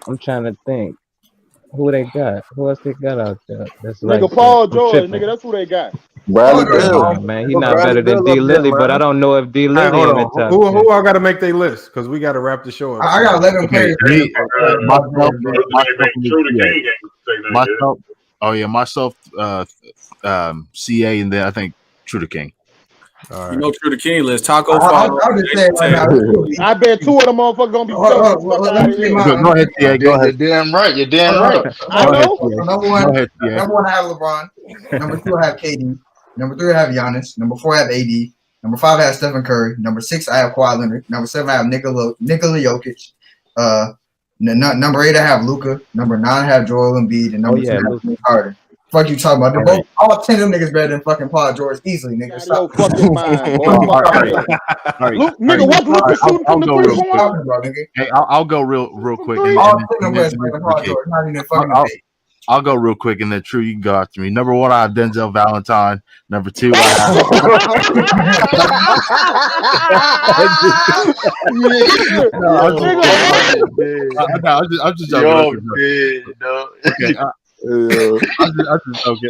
I'm trying to think. Who they got? Who else they got out there? That's nigga like Paul George, nigga. That's who they got. Bradley Beal. Man, he not better than D Lilly, but I don't know if D Lilly in the top. Who I got to make their list because we got to wrap the show up. I got 11 players. Myself, CA, and then I think True to King. Right. You know, True the King list. Taco Fall. I bet 2 of them motherfuckers gonna be Go ahead, CA. Go ahead. You're damn right. You're damn right. I know. Number 1, I have LeBron. Number 2, I have KD. Number 3, I have Giannis. Number 4, I have AD. Number 5, I have Stephen Curry. Number 6, I have Kawhi Leonard. Number 7, I have Nikola Jokic. Number 8, I have Luka. Number 9, I have Joel Embiid. And number 10, I have James Harden. Fuck you talking about? All 10 of them niggas better than fucking Paul George easily, nigga. Stop. Fucking mind, boy. Nigga, what Luka shooting from the 3-point? Hey, I'll go real quick. All 10 of them better than Paul George. Not even fucking debate. I'll go real quick, and then True, you can go after me. Number 1, I have Denzel Valentine. Number 2, I have. I'm just joking. Okay.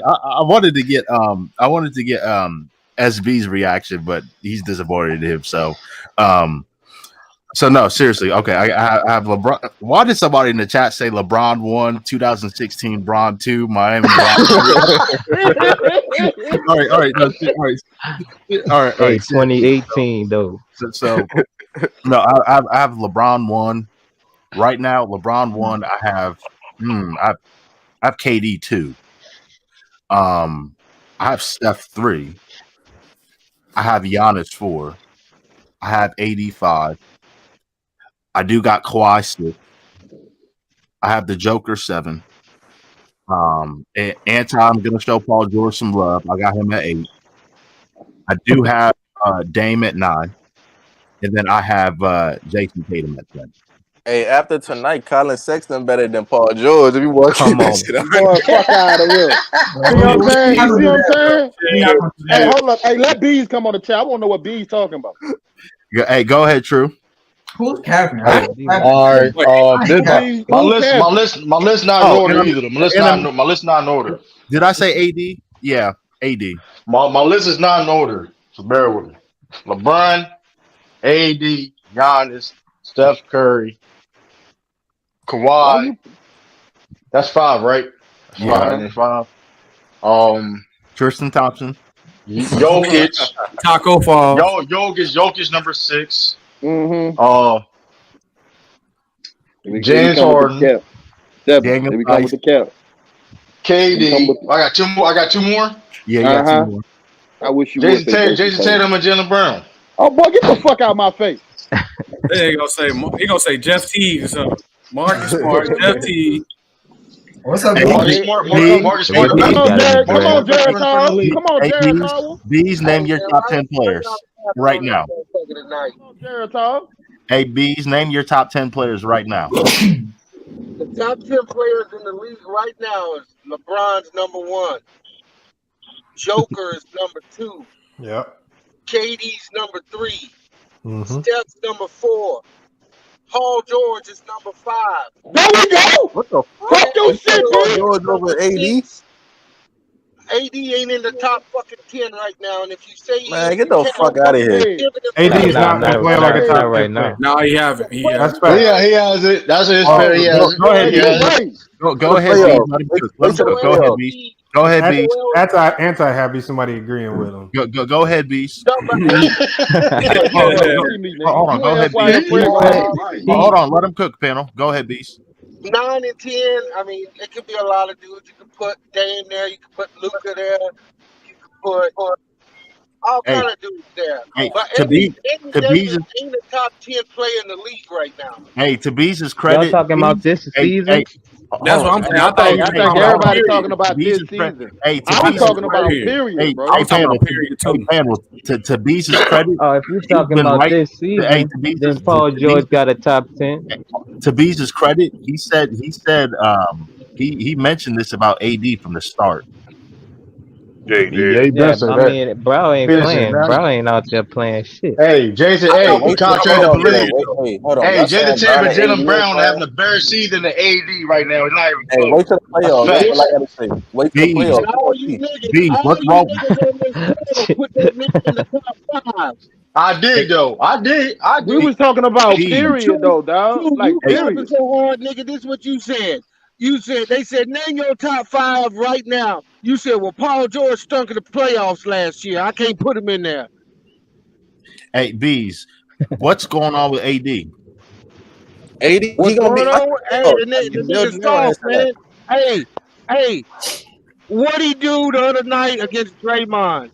I wanted to get SB's reaction, but he's disappointed in him. So no, seriously. Okay, I have LeBron. Why did somebody in the chat say LeBron 1, 2016, Bron 2, Miami? All right. 2018 though. So no, I have LeBron 1 right now. LeBron 1. I have KD 2. I have Steph 3. I have Giannis 4. I have AD 5. I do got Kawhi 6. I have the Joker 7. I'm gonna show Paul George some love. I got him at 8. I do have Dame at 9, and then I have Jason Tatum at 10. Hey, after tonight, Colin Sexton better than Paul George. If you want to keep that shit out. Boy, fuck out of here. See what I'm saying? You see what I'm saying? Hey, hold up. Hey, let Bees come on the chat. I want to know what Bees talking about. Hey, go ahead, True. Who's capping? All right. My list not in order either. My list not in order. Did I say AD? Yeah, AD. My list is not in order, so bear with me. LeBron, AD, Giannis, Steph Curry, Kawhi. That's 5, right? Yeah, 5. Tristan Thompson, Jokic, Taco Fall. Jokic number 6. Mm-hmm. James Harden. Here we come with the cap. KD. I got 2 more. Yeah, you got 2 more. I wish you Jason Tatum and Jaylen Brown. Oh boy, get the fuck out of my face. They ain't gonna say Jeff Teague or something. Marcus Smart, Jeff Teague. What's up, Marcus Smart? Marcus Smart. Come on, Jared Hall. Bees, name your top 10 players right now. Jared Hall. Hey, Bees, name your top 10 players right now. The top 10 players in the league right now is LeBron's number 1. Joker is number 2. Yep. KD's number 3. Mm-hmm. Steph's number 4. Paul George is number 5. There we go. What the fuck your shit, Paul George over AD? AD ain't in the top fucking 10 right now, and if you say Man, get the fuck out of here. AD is not playing like a top right now. No, he haven't. That's fact. Yeah, he has it. That's his fair. He has it. Go ahead. Go ahead, Bees. Go ahead, Bees. Go ahead, Bees. That's anti-happy. Somebody agreeing with him. Go ahead, Bees. Hold on. Go ahead, Bees. Hold on. Let him cook, panel. Go ahead, Bees. 9 and 10, I mean, it could be a lot of dudes. You can put Dame there. You can put Luka there. You can put all kind of dudes there. But Anthony Davis ain't the top 10 player in the league right now. Hey, to Bees' credit. Y'all talking about this season? That's what I'm saying. I think everybody talking about this season. Hey, I was talking about period, bro. Hey, panel. To Bees' credit. Oh, if you're talking about this season, then Paul George got a top 10. To Bees' credit, he said he mentioned this about AD from the start. Yeah, I mean, bro ain't playing. Bro ain't out there playing shit. Hey, Jason, he contracted the league. Hold on. Hey, Jason Tatum and Jalen Brown having a better season than AD right now. It's not even close. Hey, wait till the playoffs. That's what I gotta say. Wait till the playoffs. What's wrong? Put that nigga in the top 5. I did though. I did. We was talking about period though, dog. Like period. So hard, nigga. This is what you said. They said name your top 5 right now. You said, well, Paul George stunk in the playoffs last year. I can't put him in there. Hey, Bees, what's going on with AD? AD, what's going on? Hey, the nigga's soft, man. Hey, what'd he do the other night against Draymond?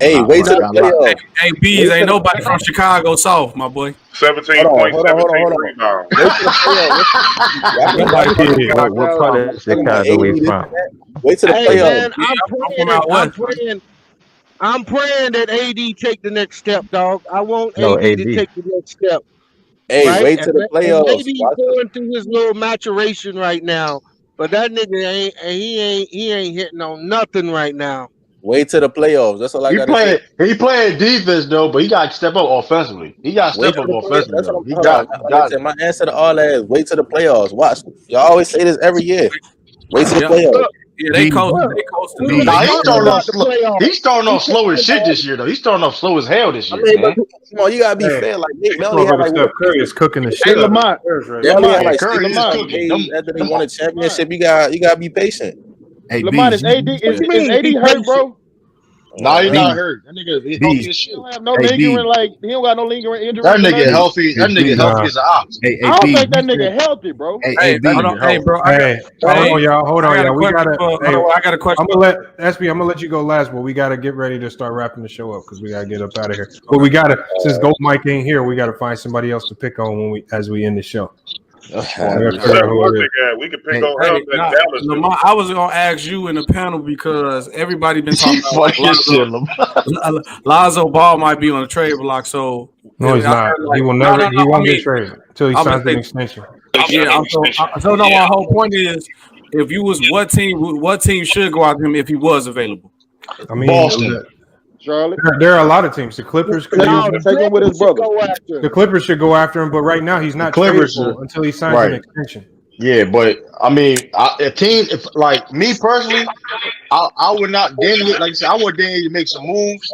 Hey, wait till the playoffs. Hey, Bees, ain't nobody from Chicago soft, my boy. 17 points, 17 rebounds. What part of Chicago we from? Wait till the playoffs. Man, I'm praying that AD take the next step, dog. I want No, AD to take the next step. Hey, right? Wait till the playoffs. Maybe he's going through his little maturation right now, but that nigga ain't hitting on nothing right now. Wait till the playoffs. That's all I got to say. He playing defense though, but he got to step up offensively. He got to step up offensively. He got my answer to all that is wait till the playoffs. Watch. Y'all always say this every year. Wait till the playoffs. Yeah, they coasted. Nah, he's starting off slow as shit this year though. He's starting off slow as hell this year. Come on, you gotta be fair. Like they only had like Curry is cooking the shit. Lamont. They only had like Curry is cooking. After they won a championship, you gotta be patient. Hey, Lamont, is AD hurt, bro? Nah, he's not hurt. That nigga is healthy as shit. He don't have no lingering, like he don't got no lingering injury. That nigga healthy. That nigga healthy as an ox. I don't think that nigga healthy, bro. Hey, bro. Hold on, y'all. We gotta. I got a question. I'm gonna let you go last, but we gotta get ready to start wrapping the show up because we gotta get up out of here. But we gotta, since Gold Mike ain't here, we gotta find somebody else to pick on as we end the show. We can pick on him in Dallas. Lamar, I was gonna ask you in the panel because everybody been talking about Lonzo Ball might be on the trade block. So no, he's not. He will never. He won't get traded until he signs an extension. Yeah. So no, my whole point is, if you was what team should go after him if he was available? I mean, Boston. Charlotte. There are a lot of teams. The Clippers could use him. Take him with his brother. The Clippers should go after him, but right now he's not tradable until he signs an extension. Yeah, but I mean, a team, if like me personally, I would not like I said, I would to make some moves,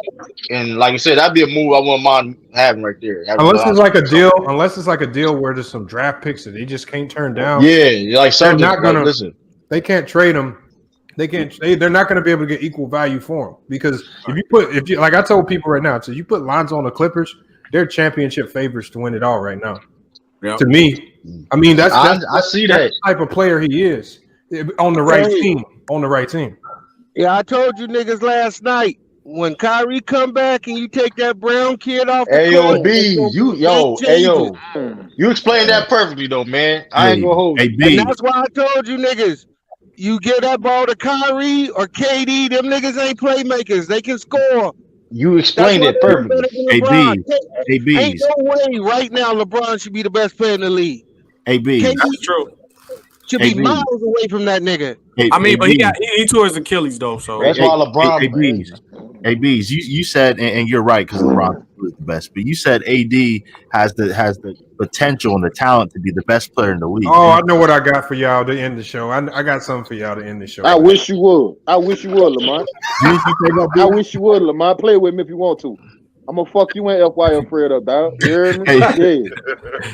and like I said, that'd be a move I wouldn't mind having right there. Unless it's like a deal where there's some draft picks that they just can't turn down. Yeah, like something. They're not gonna listen. They can't trade him. They can't. They're not going to be able to get equal value for him because if you like I told people right now, so you put Lonzo on the Clippers, they're championship favorites to win it all right now. Yep. To me, I mean that's I see that type of player he is on the right team. On the right team. Yeah, I told you niggas last night. when Kyrie come back and you take that brown kid off the Ayo, court, B, you explained that perfectly though, man. I ain't gonna hold you. And that's why I told you niggas, you give that ball to Kyrie or KD, them niggas ain't playmakers. They can score. You explained it perfectly. Ain't no way right now LeBron should be the best player in the league. KD, that's true. Should be miles away from that nigga. I mean, but he tore his Achilles though, so that's why LeBron. ABs, you said, and you're right because LeBron is the best, but you said AD has the potential and the talent to be the best player in the league. Oh, I know what I got for y'all to end the show. I got something for y'all to end the show. I wish you would, Lamont. I wish you would, Lamont. Play with me if you want to. I'm gonna fuck you and FYF Fred up, dog.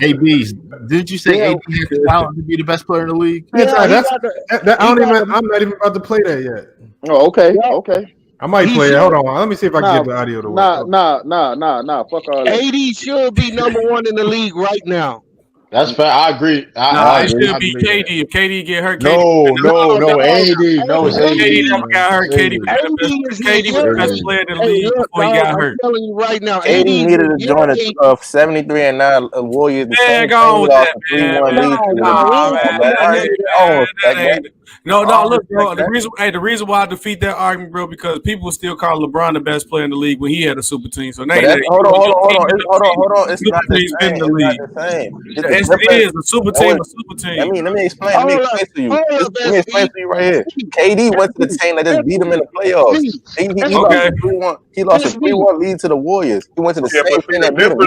ABs, didn't you say AD has the talent to be the best player in the league? I'm not even about to play that yet. Oh, okay. I might play it. Hold on. Let me see if I can get the audio to work. Nah. Fuck all that. AD should be number one in the league right now. That's fair. I agree. It should be KD. If KD get hurt, no, AD. No, it's AD. KD never got hurt. KD was the best player in the league before he got hurt. I'm telling you right now, AD needed to join a 73-9 Warriors. Man, go on with that, man. No, look, bro. The reason why I defeat that argument, bro, because people still call LeBron the best player in the league when he had a super team. So hold on. It's not the same. Yes, it is a super team. Let me explain to you. Let me explain to you right here. KD went to the team that just beat him in the playoffs. He lost a 3-1 lead to the Warriors. He went to the same team that beat him.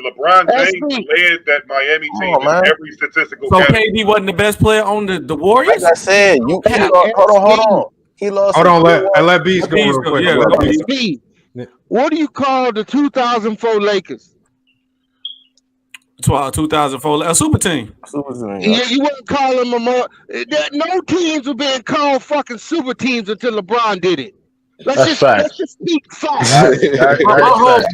LeBron James led that Miami team in every statistical category. KD wasn't the best player on the Warriors? Like I said, hold on. He lost. Hold on, let Beast go real quick. Yeah, what do you call the 2004 Lakers? 2004, a super team. Yeah, you wouldn't call them a more. No teams were being called fucking super teams until LeBron did it. Let's just speak facts. Nobody called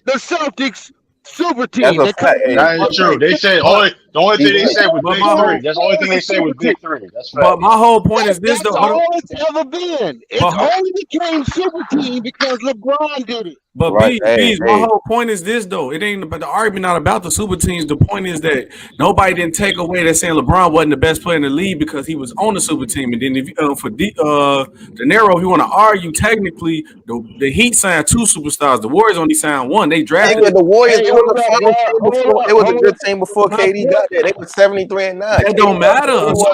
the Celtics super team. That ain't true. They said the only thing they said was big three. That's the only thing they said was big three. That's fact. But my whole point is this: that's all it's ever been. It only became super team because LeBron did it. But my whole point is this though. It ain't about the argument not about the super teams. The point is that nobody didn't take away that saying LeBron wasn't the best player in the league because he was on the super team. And then if for De Niro, if you want to argue, technically the Heat signed 2 superstars. The Warriors only signed 1. They drafted the Warriors. It was a good team before KD got there. They were 73-9. That don't matter. Hold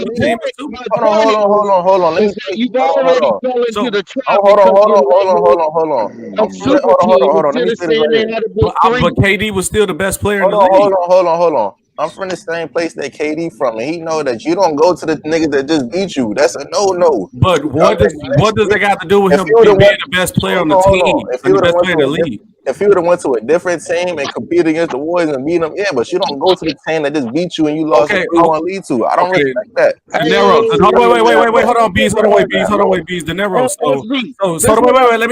on. Let me you already fell into the trap. Hold on. Let me finish right here. But KD was still the best player in the league. Hold on. I'm from the same place that KD from, and he know that you don't go to the niggas that just beat you. That's a no. But what does that got to do with him being the best player on the team and the best player in the league? If you would have went to a different team and competed against the Warriors and beat them, yeah, but you don't go to the team that just beat you and you lost a 3-1 lead to. I don't respect that. Wait, hold on, Bees. Hold on, wait, Bees. De Niro. Wait. Let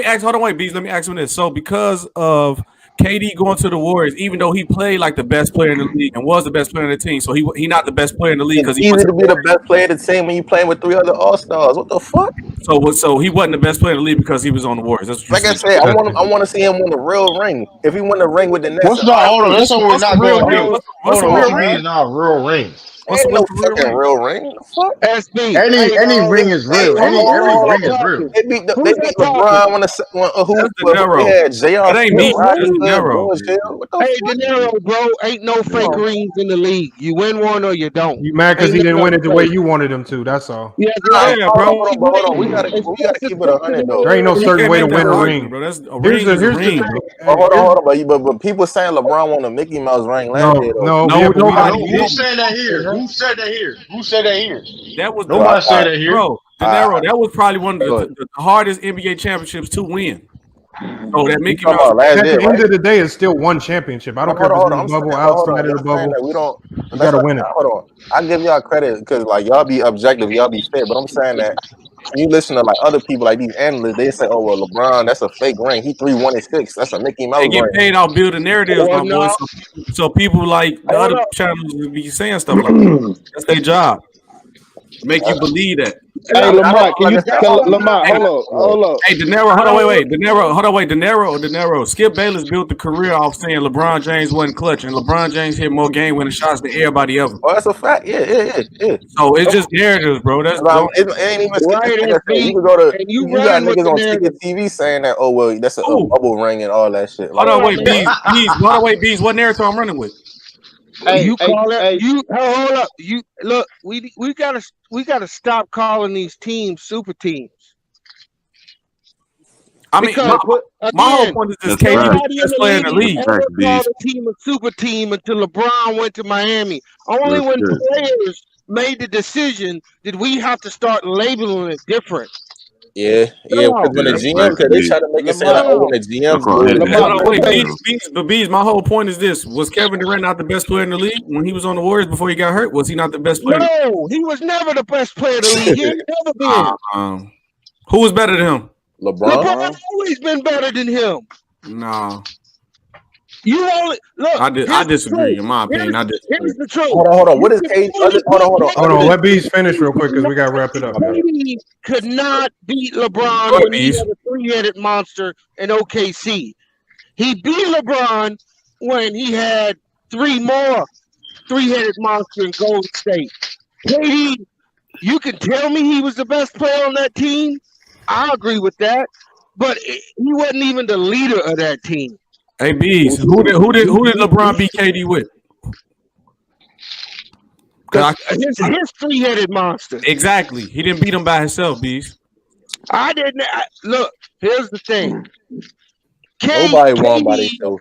me ask him this. So because of KD going to the Warriors, even though he played like the best player in the league and was the best player in the team, so he not the best player in the league because he easy to be the best player in the team when you playing with 3 other All-Stars. What the fuck? So he wasn't the best player in the league because he was on the Warriors. That's what like I said. I want to see him win the real ring. If he win the ring with the Nets, hold on. That's what we're not going to do. What's the real ring? Not real ring. What's the fucking real ring? SB. Any ring is real. Every ring is real. They beat LeBron when who had JR. It ain't me. Hey, De Niro, bro, ain't no fake rings in the league. You win one or you don't. You mad because he didn't win it the way you wanted him to? That's all. Yeah, bro. Hold on. We gotta keep it 100 though. There ain't no certain way to win a ring, bro. That's a ring. Here's the ring. Hold on. But people saying LeBron won a Mickey Mouse ring last year. No. Who said that here? Who said that here? That was nobody said that here, bro. De Niro, that was probably one of the hardest NBA championships to win. Oh, that Mickey Mouse. At the end of the day, it's still one championship. I don't care if it's in the bubble, outside of the bubble. You gotta win it. Hold on. I give y'all credit because like y'all be objective, y'all be fair. But I'm saying that when you listen to like other people, like these analysts, they say, "Oh well, LeBron, that's a fake ring. He 3-1-6. That's a Mickey Mouse ring." They get paid off building narratives, my boy. So people like the other channels will be saying stuff like that. That's their job. make you believe that. Hey, Lamar, can you tell Lamar? Hold up. Hey, De Niro, hold on, wait. De Niro. Skip Bayless built the career off saying LeBron James wasn't clutch, and LeBron James hit more game-winning shots than everybody ever. Oh, that's a fact. Yeah. So it's just narratives, bro. That's it ain't even right. You can go to you got niggas on TV saying that. Oh well, that's a bubble ring and all that shit. Hold on, wait, Bees. What narrative I'm running with? Hey, you call it. You hold up. You look. We gotta stop calling these teams super teams. I mean, my whole point is this: KD is the best player in the league. Never called a team a super team until LeBron went to Miami. Only when players made the decision did we have to start labeling it different. Yeah. Because when the GM, because they try to make it sound like, when the GM's But Bees, my whole point is this: was Kevin Durant not the best player in the league when he was on the Warriors before he got hurt? Was he not the best player? No, he was never the best player in the league. He ain't never been. Who was better than him? LeBron's always been better than him. No. You only look. I disagree. In my opinion, I disagree. Here's the truth. Hold on. What is KD? Hold on. Let Bees finish real quick because we got to wrap it up. KD could not beat LeBron when he had a three-headed monster in OKC. He beat LeBron when he had three more three-headed monsters in Golden State. KD, you can tell me he was the best player on that team. I agree with that, but he wasn't even the leader of that team. Hey, Bees, who did LeBron beat KD with? His three-headed monster. Exactly. He didn't beat him by himself, Bees. I didn't. Look, here's the thing. Nobody won by themselves.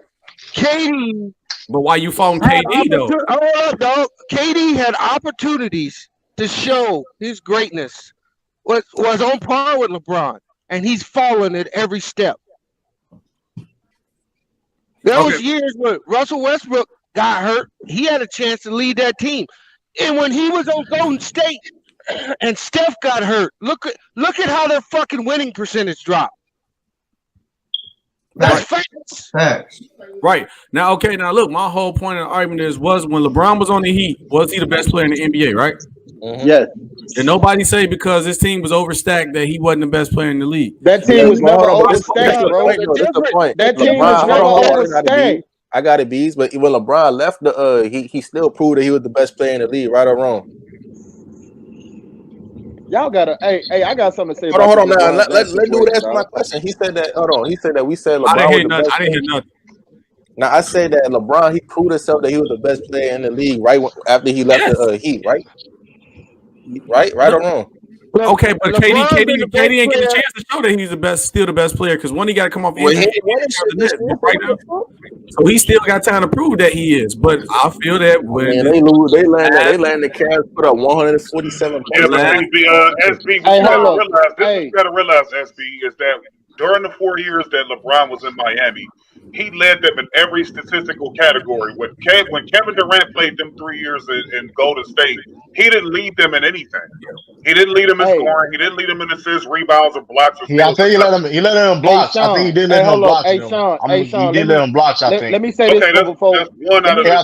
KD. But why you following KD, though? Hold up, dog. KD had opportunities to show his greatness. Was on par with LeBron, and he's fallen at every step. There was years where Russell Westbrook got hurt. He had a chance to lead that team. And when he was on Golden State and Steph got hurt, look at how their fucking winning percentage dropped. That's facts. Right. Now, look, my whole point of the argument was when LeBron was on the Heat, was he the best player in the NBA, right? Mm-hmm. Yes. And nobody say because his team was overstacked that he wasn't the best player in the league. That team was never overstacked, bro. That team was never overstacked. I got it, Bees. But when LeBron left, he still proved that he was the best player in the league, right or wrong. Y'all gotta. Hey, I got something to say. Hold on. Now let dude answer my question. He said that. Hold on. He said that we said LeBron. I didn't hear nothing. Now I say that LeBron, he proved himself that he was the best player in the league right after he left the Heat, right? Right or wrong? Okay, but KD didn't get a chance to show that he's still the best player because when he got to come off right now, so he still got time to prove that he is. But I feel that when they land the Cavs put up 147 points. Yeah, but SB, you gotta realize, SB, is that during the 4 years that LeBron was in Miami, he led them in every statistical category. When Kevin Durant played them 3 years in Golden State, he didn't lead them in anything. He didn't lead them in scoring. He didn't lead them in assists, rebounds, or blocks. I think he let them in blocks. I think he did let them blocks. Sean, he did let them blocks. I think. Let me say this before. I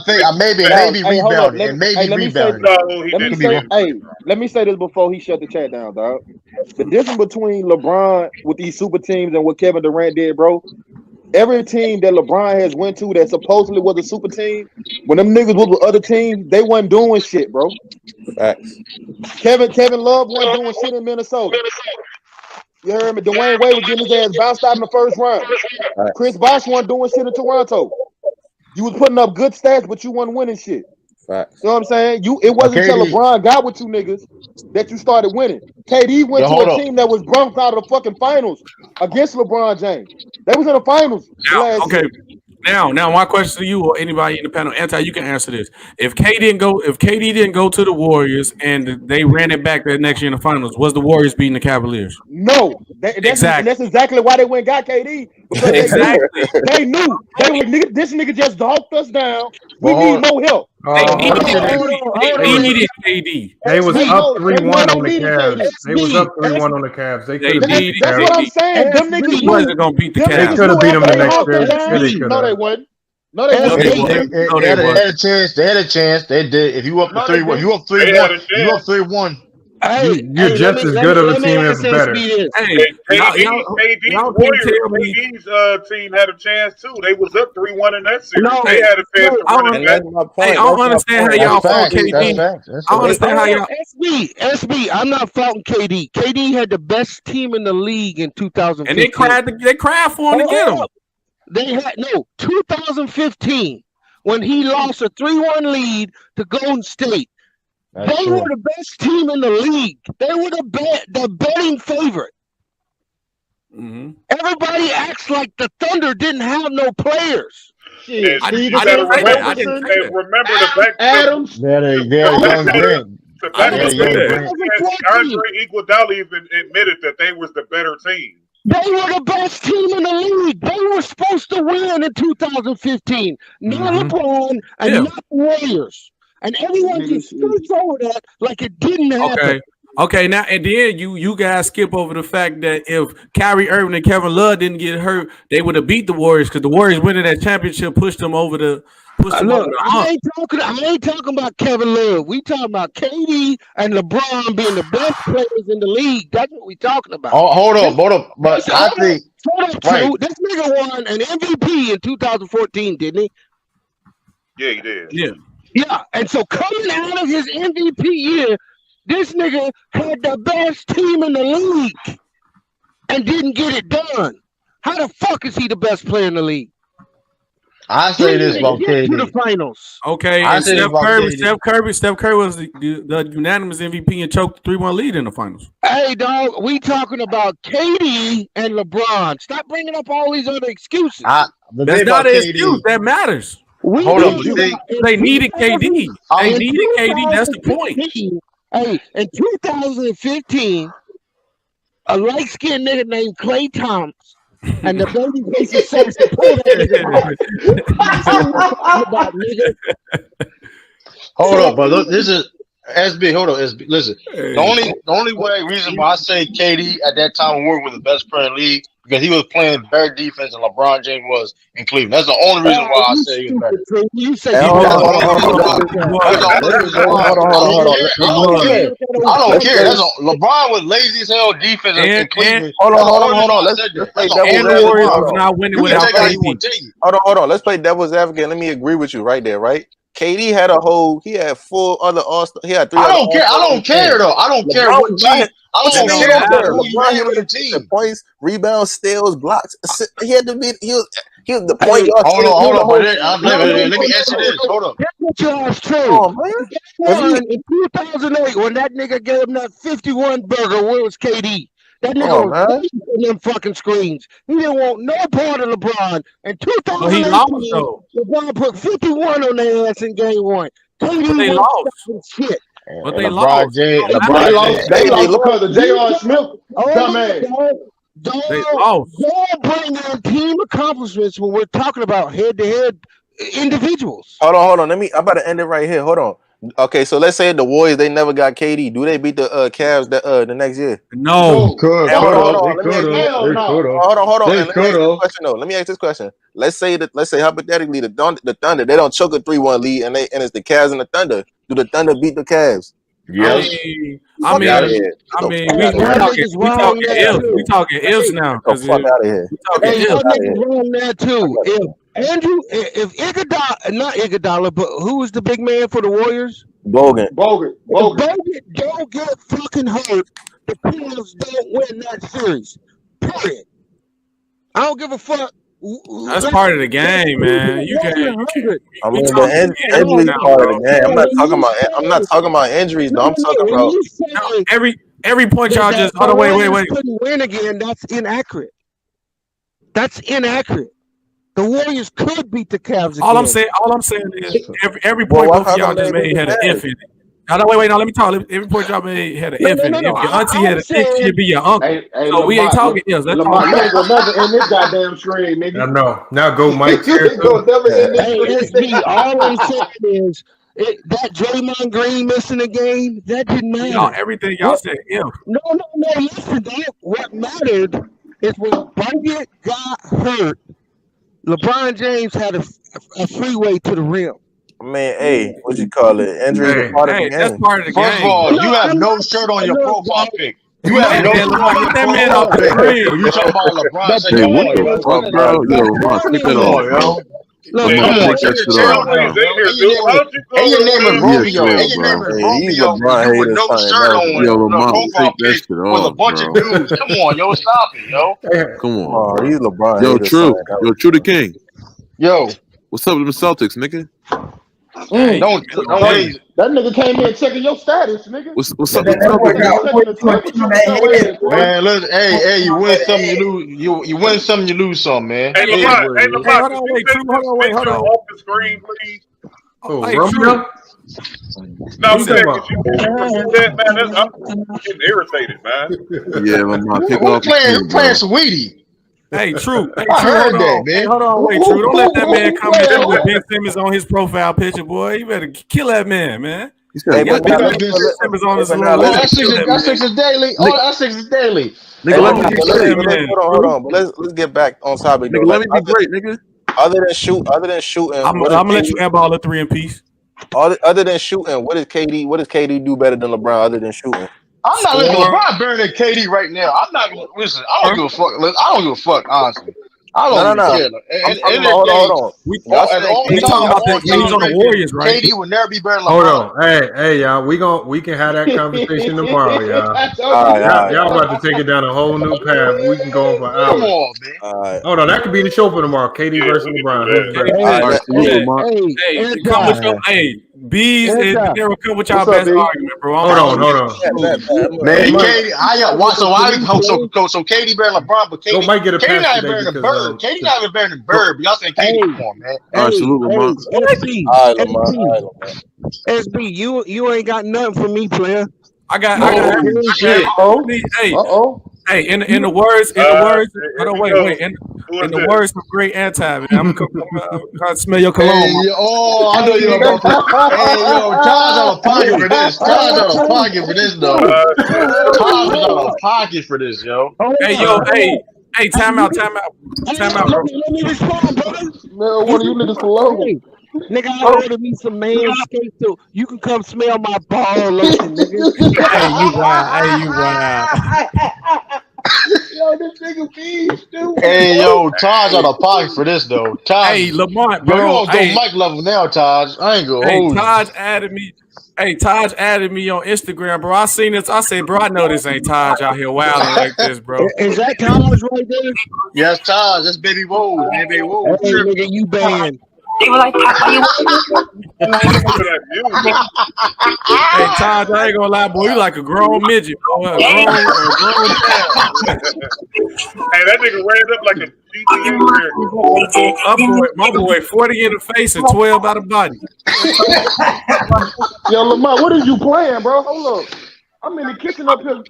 think maybe rebounding. Let me say this before he shut the chat down, dog. The difference between LeBron with these super teams and what Kevin Durant did, bro. Every team that LeBron has went to that supposedly was a super team, when them niggas was with other teams, they wasn't doing shit, bro. Facts. Kevin Love wasn't doing shit in Minnesota. You heard me? Dwayne Wade was getting his ass bounced out in the first round. Facts. Chris Bosh wasn't doing shit in Toronto. You was putting up good stats, but you wasn't winning shit. Facts. You know what I'm saying? It wasn't until LeBron got with you niggas that you started winning. KD went to a team that was bumped out of the fucking finals against LeBron James. They was in the finals. Now, my question to you or anybody in the panel, you can answer this. If KD didn't go to the Warriors and they ran it back that next year in the finals, was the Warriors beating the Cavaliers? No. Exactly. That's exactly why they went and got KD. Because they knew. They were like, this nigga just dogged us down. We need more help. They needed KD. They was up 3-1 on the Cavs. They was up 3-1 on the Cavs. They could have beat That's what I'm saying. Them niggas wasn't gonna beat the Cavs. They could have beat them the next year. No, they wouldn't. No, they wouldn't. They had a chance. They had a chance. They did. If you up 3-1, you up 3-1. You're just as good of a team as better. Hey, KD's team had a chance too. They was up 3-1 in that series. They had a chance to run it back. I don't understand how y'all fault KD. I understand how y'all. SB, I'm not faulting KD. KD had the best team in the league in 2015. And they cried for him to get him. They had 2015 when he lost a 3-1 lead to Golden State. They were the best team in the league. They were the betting favorite. Mm-hmm. Everybody acts like the Thunder didn't have no players. I didn't say that. Remember the fact Adams. Andre Iguodala even admitted that they was the better team. They were the best team in the league. They were supposed to win in 2015. Not LeBron and not the Warriors. And everyone just scoots over that like it didn't happen. Okay, now and then you guys skip over the fact that if Kyrie Irving and Kevin Love didn't get hurt, they would have beat the Warriors because the Warriors winning that championship pushed them over the hump. I ain't talking about Kevin Love. We talking about KD and LeBron being the best players in the league. That's what we talking about. Oh, hold up. But I think this nigga won an MVP in 2014, didn't he? Yeah, he did. Yeah, and so coming out of his MVP year, this nigga had the best team in the league and didn't get it done. How the fuck is he the best player in the league? I say this about KD. To the finals. Okay, and Steph Curry was the unanimous MVP and choked the 3-1 lead in the finals. Hey, dog, we talking about KD and LeBron. Stop bringing up all these other excuses. That's not an excuse. That matters. Hold on, they needed KD. They needed KD. That's the point. Hey, in 2015, a light-skinned nigga named Klay Thompson and the baby face assassin pulled that nigga. Hold up, but look, this is SB. Hold on, SB. Listen, the only reason why I say KD at that time was the best player in the league because he was playing better defense than LeBron James was in Cleveland. That's the only reason why I say he was better. You say hold on. I don't care. LeBron was lazy as hell defense in Cleveland. Hold on. Let's play devil's advocate. Not winning without KD. Hold on. Let's play devil's advocate. Let me agree with you right there, right? KD he had 4 other All-Stars. He had 3 I don't care though. I don't care what team. I don't care. LeBron had the points, rebounds, steals, blocks. He had to be. He was the point guard. Hold on. Let me answer this. Hold up. That's true. In 2008, when that nigga gave him that 51 burger, where was KD? That nigga was in them fucking screens. He didn't want no part of LeBron. In 2018, LeBron put 51 on their ass in game 1. KD they lost. Shit. But they lost. They lost because of J.R. Smith. Don't bring in team accomplishments when we're talking about head-to-head individuals. Hold on. I'm about to end it right here. Hold on. Okay, so let's say the Warriors they never got KD. Do they beat the Cavs the next year? No. Hold on. Let me ask this question. Let's say hypothetically the Thunder they don't choke a 3-1 lead and it's the Cavs and the Thunder. Do the Thunder beat the Cavs? Yes. I mean, we talking ifs now. Fuck out of here. Wrong there too. If Iguodala, but who was the big man for the Warriors? Bogut. Bogut don't get fucking hurt. The Cavs don't win that series. Period. I don't give a fuck. That's part of the game, man. You can't. I mean, the injuries part of the game. I'm not talking about injuries. Though. I'm talking about every point y'all just. Hold on, wait. Couldn't win again. That's inaccurate. The Warriors could beat the Cavs again. All I'm saying is every point both of y'all just made had an if in it. No, wait. No, let me talk. Every point y'all made had an if in it. If your auntie had an if, she'd be your uncle. So we ain't talking ifs. Let's talk. You ain't gonna never end this goddamn stream, nigga. I know. Now go, Mike. SB, all I'm saying is that Draymond Green missing a game, that didn't matter. Everything y'all said if. No. Listen, what mattered is when Bogut got hurt. LeBron James had a freeway to the rim. Man, hey, what you call it? Injuries are part of the game. That's part of the game. First of all, you have no shirt on your profile pic. You have no shirt Lamar, on get your that man profile off the pic. screen. When you talk about LeBron, say, Hey, come what on, the yo. fuck, bro? Yo, Lamar, take that Come off, on, yo. bro. Look, Lamar, come on. take that shit Tell off, me, bro. bro. And your name is He a Romeo. troll, And your name bro. is Hey, these Romeo. And LeBron you with haters no something shirt else, on Yo, the Lamar, profile take that pic shit with a off, bunch of bro. dudes. Come on, yo. Stop it, yo. Come Come on, on, bro. these LeBron Yo, haters True. something else. Yo, True the King. Yo. What's up with them Celtics, nigga? Don't wait. That nigga came in checking your status, nigga. What's up with That boy got checking the temperature with your ass, boy. Man, listen, hey, you win something, you lose. You win something, you lose something, man. Hey, Lamont, Hey, hold on, wait, True. Hold on, wait, hold on. off the screen, please. Hey, True. No, I'm saying, could you do that, man? I'm getting irritated, man. Yeah, Lamar, take it Who off the screen, bro. playing Sweetie? Hey, True. Hey, I True, heard hold that, on. man. Hey, hold on, wait, True. Don't let that man come in there with Ben Simmons on his profile picture, boy. You better kill that man, man. He said, Hey, You but got now, Ben Simmons on his but little now Oh, list. that's six is daily. Oh, that's six is daily. Nigga, let me be hold great. on. But let's get back on topic though. Nigga, let Like me be great, nigga. other than shooting, I'm gonna let you airball a 3 in peace. Other than shooting, what does KD do better than LeBron other than shooting? I'm not listening to Score. LeBron better than KD right now. I'm not gonna listen. I don't give a fuck. I don't give a fuck, honestly. I don't really care. Hold on. We talking about that. He's on the Warriors, right? KD would never be better than Hold LeBron. on, hey, y'all. We can have that conversation tomorrow, y'all. All right. Y'all about to take it down a whole new path. We can go on for hours. Come on, man. Hold on, that could be the show for tomorrow. KD versus LeBron. Who's better? Hey, come with your Bees and Daryl, come with y'all best argument, bro. Hold on. Man, KD, so KD better than LeBron, but KD might get a KD pass not today better than because, Bird. KD not even better than Bird. But y'all saying KD? Come on, man. All right, salute, Lamar. SB, you ain't got nothing for me, player. I got shit. Hey, in the words, hold on, wait. In the words of great anti, man, I'm gonna smell your cologne. Hey, I know you're about to. Hey, yo, Todd's out of pocket for this. Todd's out of pocket for this, though. Todd's out of pocket for this, yo. Hey, yo, hey, time out, bro. Let me respond, bro. Man, one of you niggas alone. Nigga, I ordered me some Manscaped, so you can come smell my ball lotion, nigga. Hey, you wild. Yo, this nigga be stupid. Hey, yo, Todd's out of pocket for this, though. Todd, Hey, Lamont, yo, bro. you on Mike level now, Todd. I ain't gonna hold you. Taj added me. Hey, Taj added me on Instagram, bro. I seen this. I said, bro, I know this ain't Taj out here wilding like this, bro. Is that Taj right there? Yes, Todd. That's Baby Woe. Man, Baby Woe. Hey, nigga, you banned. Hey, Taj, I ain't gonna lie, boy. You like a grown midget, boy. A grown Hey, that nigga ran up like a GTA character. my boy, 40 in the face and 12 by the body. Yo, Lamar, what is you playing, bro? Hold up. I'm in the kitchen up here.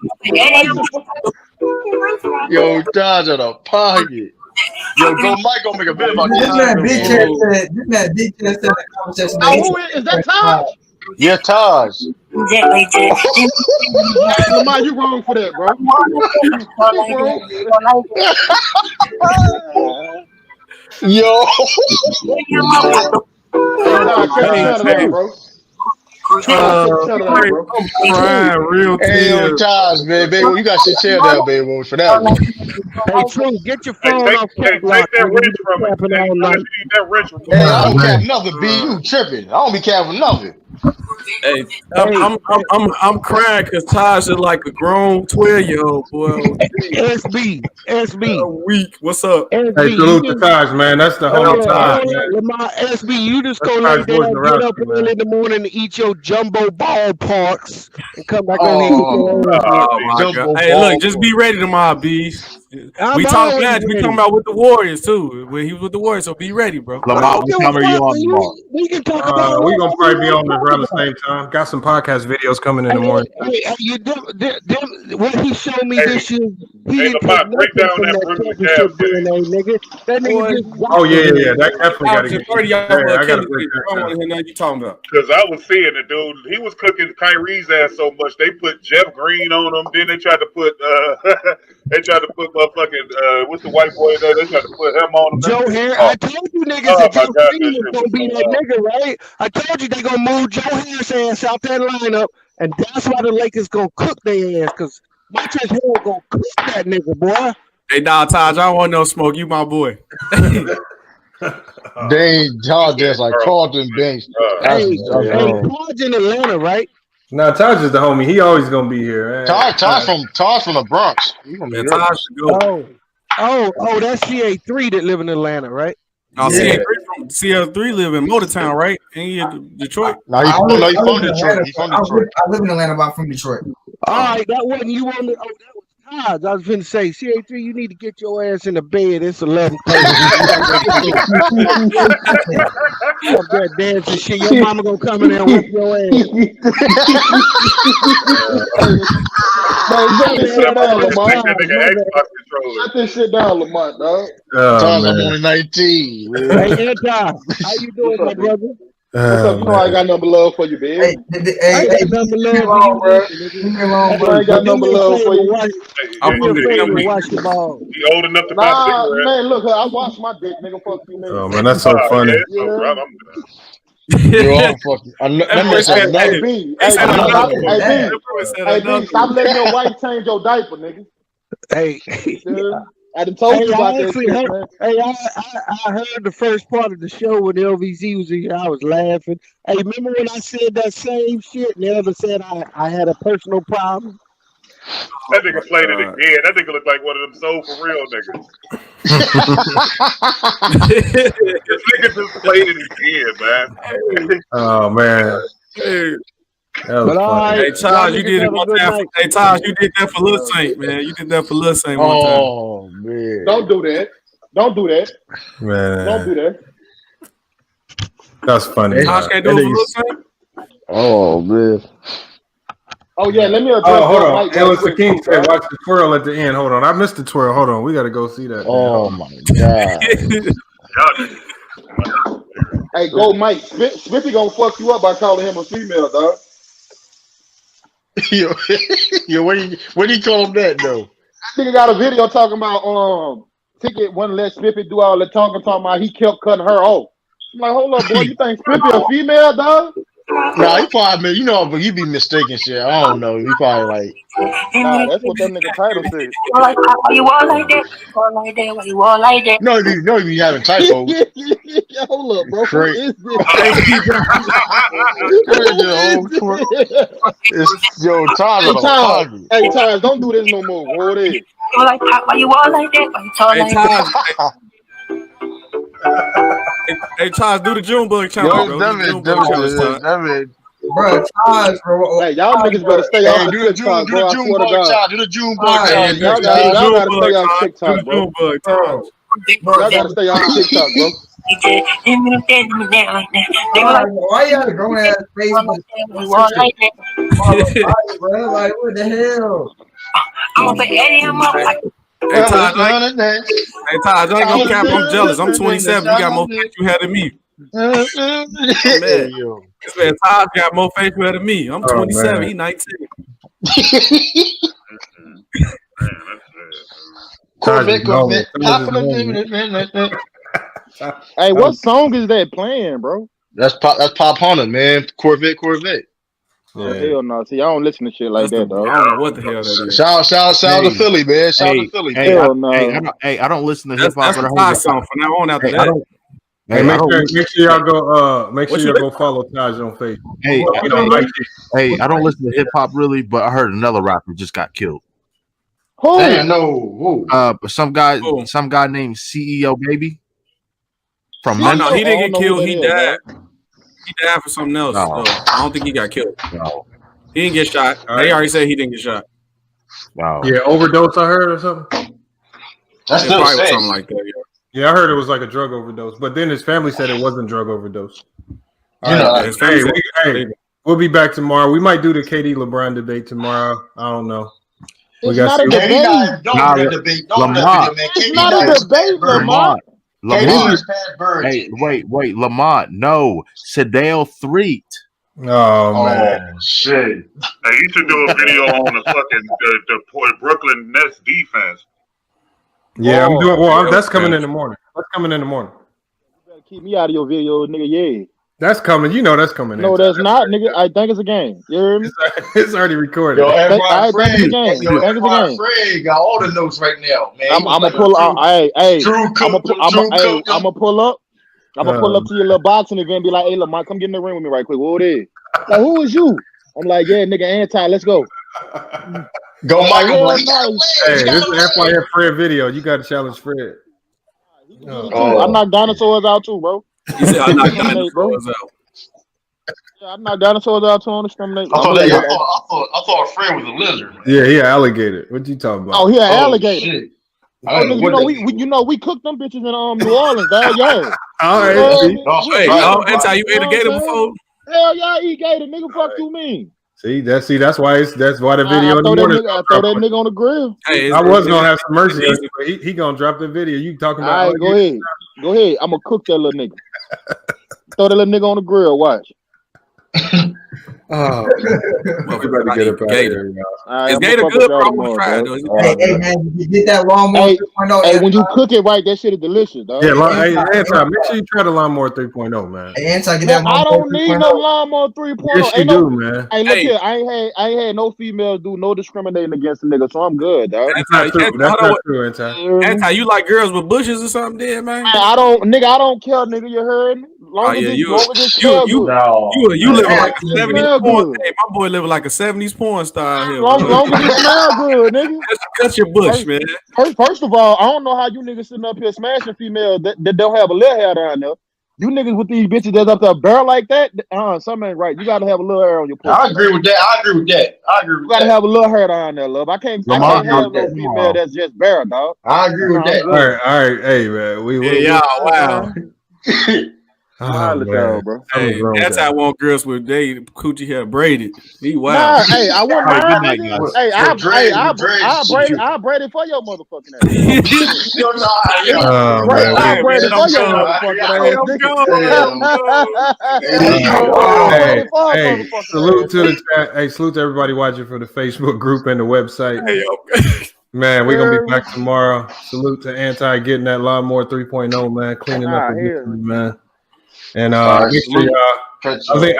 Yo, Todd's out of pocket. Yo, go Mike gonna make a bit about this. This man big cat said in the conversation. Who is that? Todd? Yeah, Taj. Lamar, you wrong for that, bro. Yo. I'm crying real tears. Hey, yo, Taj, man, baby, you got your chair down, baby, for that one. Hey, True, get your phone off Take that wrench from me. You need that wrench from me. Hey, I don't care nothing, B. You tripping. I don't be careful nothing. Hey, I'm crying because Taj is like a grown 12-year-old boy. SB. Weak. What's up? Hey, salute to Taj, man. That's the homie Taj, man. Lamar, SB, you just go lay down, get up early in the morning and eat your jumbo ballparks and come back on here. My God. Hey, look, just be ready tomorrow, Bees. We talking about with the Warriors too. When he was with the Warriors, so be ready, bro. Lamar, what time are you on tomorrow? We can talk about. We're gonna probably be on around the same time. Got some podcast videos coming in the morning. What he showed me this year, He didn't take break nothing down from that that Brooklyn championship Cavs DNA, nigga. That nigga just Oh yeah. That definitely got to get. 30 Yeah, I got to break I don't want to that hear nothing you talking about. Because I was seeing the dude, he was cooking Kyrie's ass so much they put Jeff Green on him. Then they tried to put motherfucking what's the white boy there? They tried to put him on him. Joe Harris. I told you niggas that Joe Green was gonna be that nigga, right? I told you they gonna move Joe Harris ass out that lineup, and that's why the Lakers gonna cook their ass, because Montrezl Harrell gonna cook that nigga, boy. Hey, Taj, I don't want no smoke. You my boy. They Taj just like Carlton Banks. Hey, Taj in Atlanta, right? Nah, Taj is the homie. He always gonna be here. Taj from the Bronx. Man, Taj should go. Oh, that's CA3 that live in Atlanta, right? Oh, CL3 live in Motortown, right? Ain't he in Detroit? No, he's from Detroit. He's from Detroit. I live in Atlanta, but I'm from Detroit. All right, that wasn't you on the. Oh, that was Taj. I was going to say, CA3, you need to get your ass in the bed. It's 11 Fuck that dancing shit. Your mama gonna come in there and whip your ass. Shut this shit down, Lamont, dog. I'm only 19. Hey, Anti, how you doing, my brother? What's up? You know I ain't got nothing but love for you, baby. I ain't got nothing but love for you, bro. I ain't got nothing but love for you. I'm from the watch the ball. He old enough to buy cigarettes. Man, look, I wash my dick, nigga. Fuck you, nigga. Oh man, that's so funny. You're all fucking. Hey, B, stop letting your wife change your diaper, nigga. Hey, I done told you about that shit, man. Hey, I heard the first part of the show when LVZ was in here. I was laughing. Hey, remember when I said that same shit and Elvis said I had a personal problem? That nigga played it again. That nigga looked like one of them soul for real niggas. This nigga just played it again, man. Oh man. Hey, Taj, you did it one time. Hey, Taj, you did that for Lil Saint, man. You did that for Lil Saint one time. Oh man. Don't do that. Don't do that. Man. Don't do that. That's funny. Taj can't do it for Lil Saint? Oh man. Oh yeah, let me address hold on. Mike It was the King said, watch the twirl at the end. Hold on. I missed the twirl. Hold on. We gotta go see that. Oh my god. Hey, go Mike. Spiffy gonna fuck you up by calling him a female, dog. Yo, what do you call him that though? That nigga got a video talking about Ticket wouldn't let Spiffy do all the talking about he kept cutting her off. I'm like, hold up, boy, you think Spiffy a female, dog? Nah, he probably, but you be mistaken shit. I don't know. He probably like. Nah, that's what that nigga title said. Why you all like that? Why you all like that? No, you be having typos. Hold up, bro. Great. Who is It's yo, Tyler. Hey, Tyler, don't do this no more. Hold it. Why you all like that? Why you talk like that? Hey, Taj, do the Junebug challenge, Bro, Taj, bro. Hey, y'all niggas better stay off the TikTok, bro. I swear to God. Do the Junebug challenge. Y'all gotta stay off TikTok, bro. Y'all gotta stay off TikTok, bro. Why you got a grown ass face? Like, what the hell? I'm gonna put Eddie him up like. Hey, Taj, I ain't gonna cap. I'm jealous. I'm 27. You got more faith you had than me. Man, this man Taj got more faith you had than me. I'm 27. He 19. Corvette. Hey, what song is that playing, bro? That's Pop Hunter, man. Corvette. Yeah. Hell no. See, I don't listen to shit like that, dog. I don't know what the hell that is. Shout to Philly, man. Shout to Philly. Hell no. I don't listen to hip hop. That's a Taj song from now on after that. Make sure y'all go. Make sure y'all go follow Taj on Facebook. I don't listen to hip hop really, but I heard another rapper just got killed. Who? No. Some guy named CEO Baby from Memphis. No, he didn't get killed. He died. He died for something else. No. I don't think he got killed. No. He didn't get shot. They already said he didn't get shot. Wow. Yeah, overdose. I heard or something. That's still safe. Something like that. Yeah, I heard it was like a drug overdose, but then his family said it wasn't drug overdose. Hey, we'll be back tomorrow. We might do the KD LeBron debate tomorrow. I don't know. It's not a KD debate. don't that debate. Don't that Lamont. video, man. It's KD not not a as debate, Bird. Lamont. KD is Lamont. past Bird. Hey, wait, Lamont. No, Shadale Threet. Oh man. Shit. Hey, you should do a video on the fucking the Brooklyn Nets defense. Yeah, I'm doing. Well, that's coming in the morning. That's coming in the morning. You better keep me out of your video, nigga. Yeah. That's coming. You know that's coming. No, that's not, nigga. I think it's a game. You hear me? It's already recorded. Yo, I FY think it's a Fred. game. Yo, I think it's a FY game. Fred got all the notes right now, man. I'm gonna pull out. Hey, I'm gonna pull up. I'm gonna pull up to your little boxing event and be like, hey, Lamont, come get in the ring with me right quick. What it is? Like, who is you? I'm like, yeah, nigga, anti. Let's go. Go, Michael. Hey, this is FYF Fred video. You got to challenge Fred. I knock dinosaurs out too, bro. He said I knock dinosaurs out. Yeah, I knock dinosaurs out too. Don't discriminate. I thought Fred was a lizard. Man. Yeah, he an alligator. What you talking about? Oh, he an alligator. Shit. Nigga, you know we cooked them bitches in New Orleans, dog. Yeah. All right. Anti, you ate a gator before? Hell yeah, I eat gator, nigga. Fuck you mean? See, that's why the video in the morning. I throw that nigga on the grill. Hey, I was gonna have some mercy on you, but he gonna drop the video. You talking about? All right, go ahead. I'm gonna cook that little nigga. Throw that little nigga on the grill. Watch. Oh, we better get up out of here, y'all. Is gator good, bro? I'm gonna try it though. Hey, man, you get that lawnmower 3.0. Hey, when you cook it right, that shit is delicious, dog. Yeah, hey, Anti, make sure you try the lawnmower 3.0, man. Hey, Anti, get that I don't need no lawnmower 3.0. Yes, you do, man. Hey, look here. I ain't had no females do no discriminating against a nigga, so I'm good, dog. That's not true. That's not true, Anti. Anti, you like girls with bushes or something, there, man? I don't care, nigga. You heard me? Long as it smell good. You living like a 70s porn. Hey, my boy living like a 70s porn star here. Long as it smell good, nigga. Cut your bush, man. First of all, I don't know how you niggas sitting up here smashing females that don't have a little hair down there. You niggas with these bitches that's up there barrel like that, something ain't right. You gotta have a little hair on your pussy. I agree with that. You gotta have a little hair down there, love. I can't have no female that's just barrel, dog. I agree with that. All right. Hey, man. Wow. Oh, man. Bro. Hey, that's how I want girls with they coochie hair braided. He wild. Nah, hey, I wouldn't mind. Hey, I'll braid it for your motherfucking ass. I'll braid it for your motherfucking ass. Hey, salute to the chat. Hey, salute to everybody watching from the Facebook group and the website. Man, we're gonna be back tomorrow. Salute to Anti getting that lawnmower 3.0, man, cleaning up the victory, man. And make sure y'all.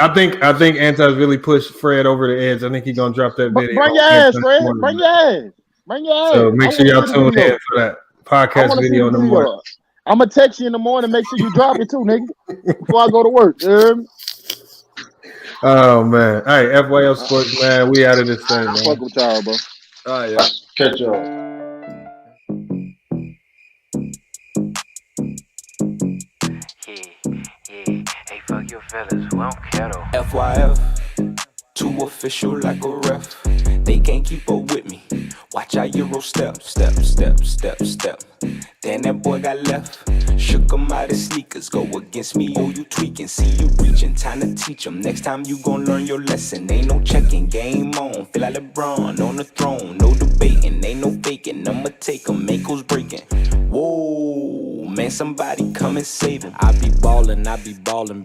I think Anti's really pushed Fred over the edge. I think he's gonna drop that video. Bring your ass, Fred. Bring your ass. So make sure y'all tune in for that podcast video in the morning. I'm gonna text you in the morning. Make sure you drop it too, nigga, before I go to work. Oh man! All right, FYF Sports, man. We out of this thing, man. Fuck with y'all, bro. All right, yeah. Catch y'all. Hey, fuck your fellas, we don't care though. FYF, too official like a ref. They can't keep up with me. Watch how Euro step. Then that boy got left. Shook him out his sneakers. Go against me, oh, you tweaking. See you reaching, time to teach him. Next time you gon' learn your lesson. Ain't no checking, game on. Feel like LeBron on the throne. No debating, ain't no faking. I'ma take him, ankles breaking. Whoa, man, somebody come and save him. I be ballin',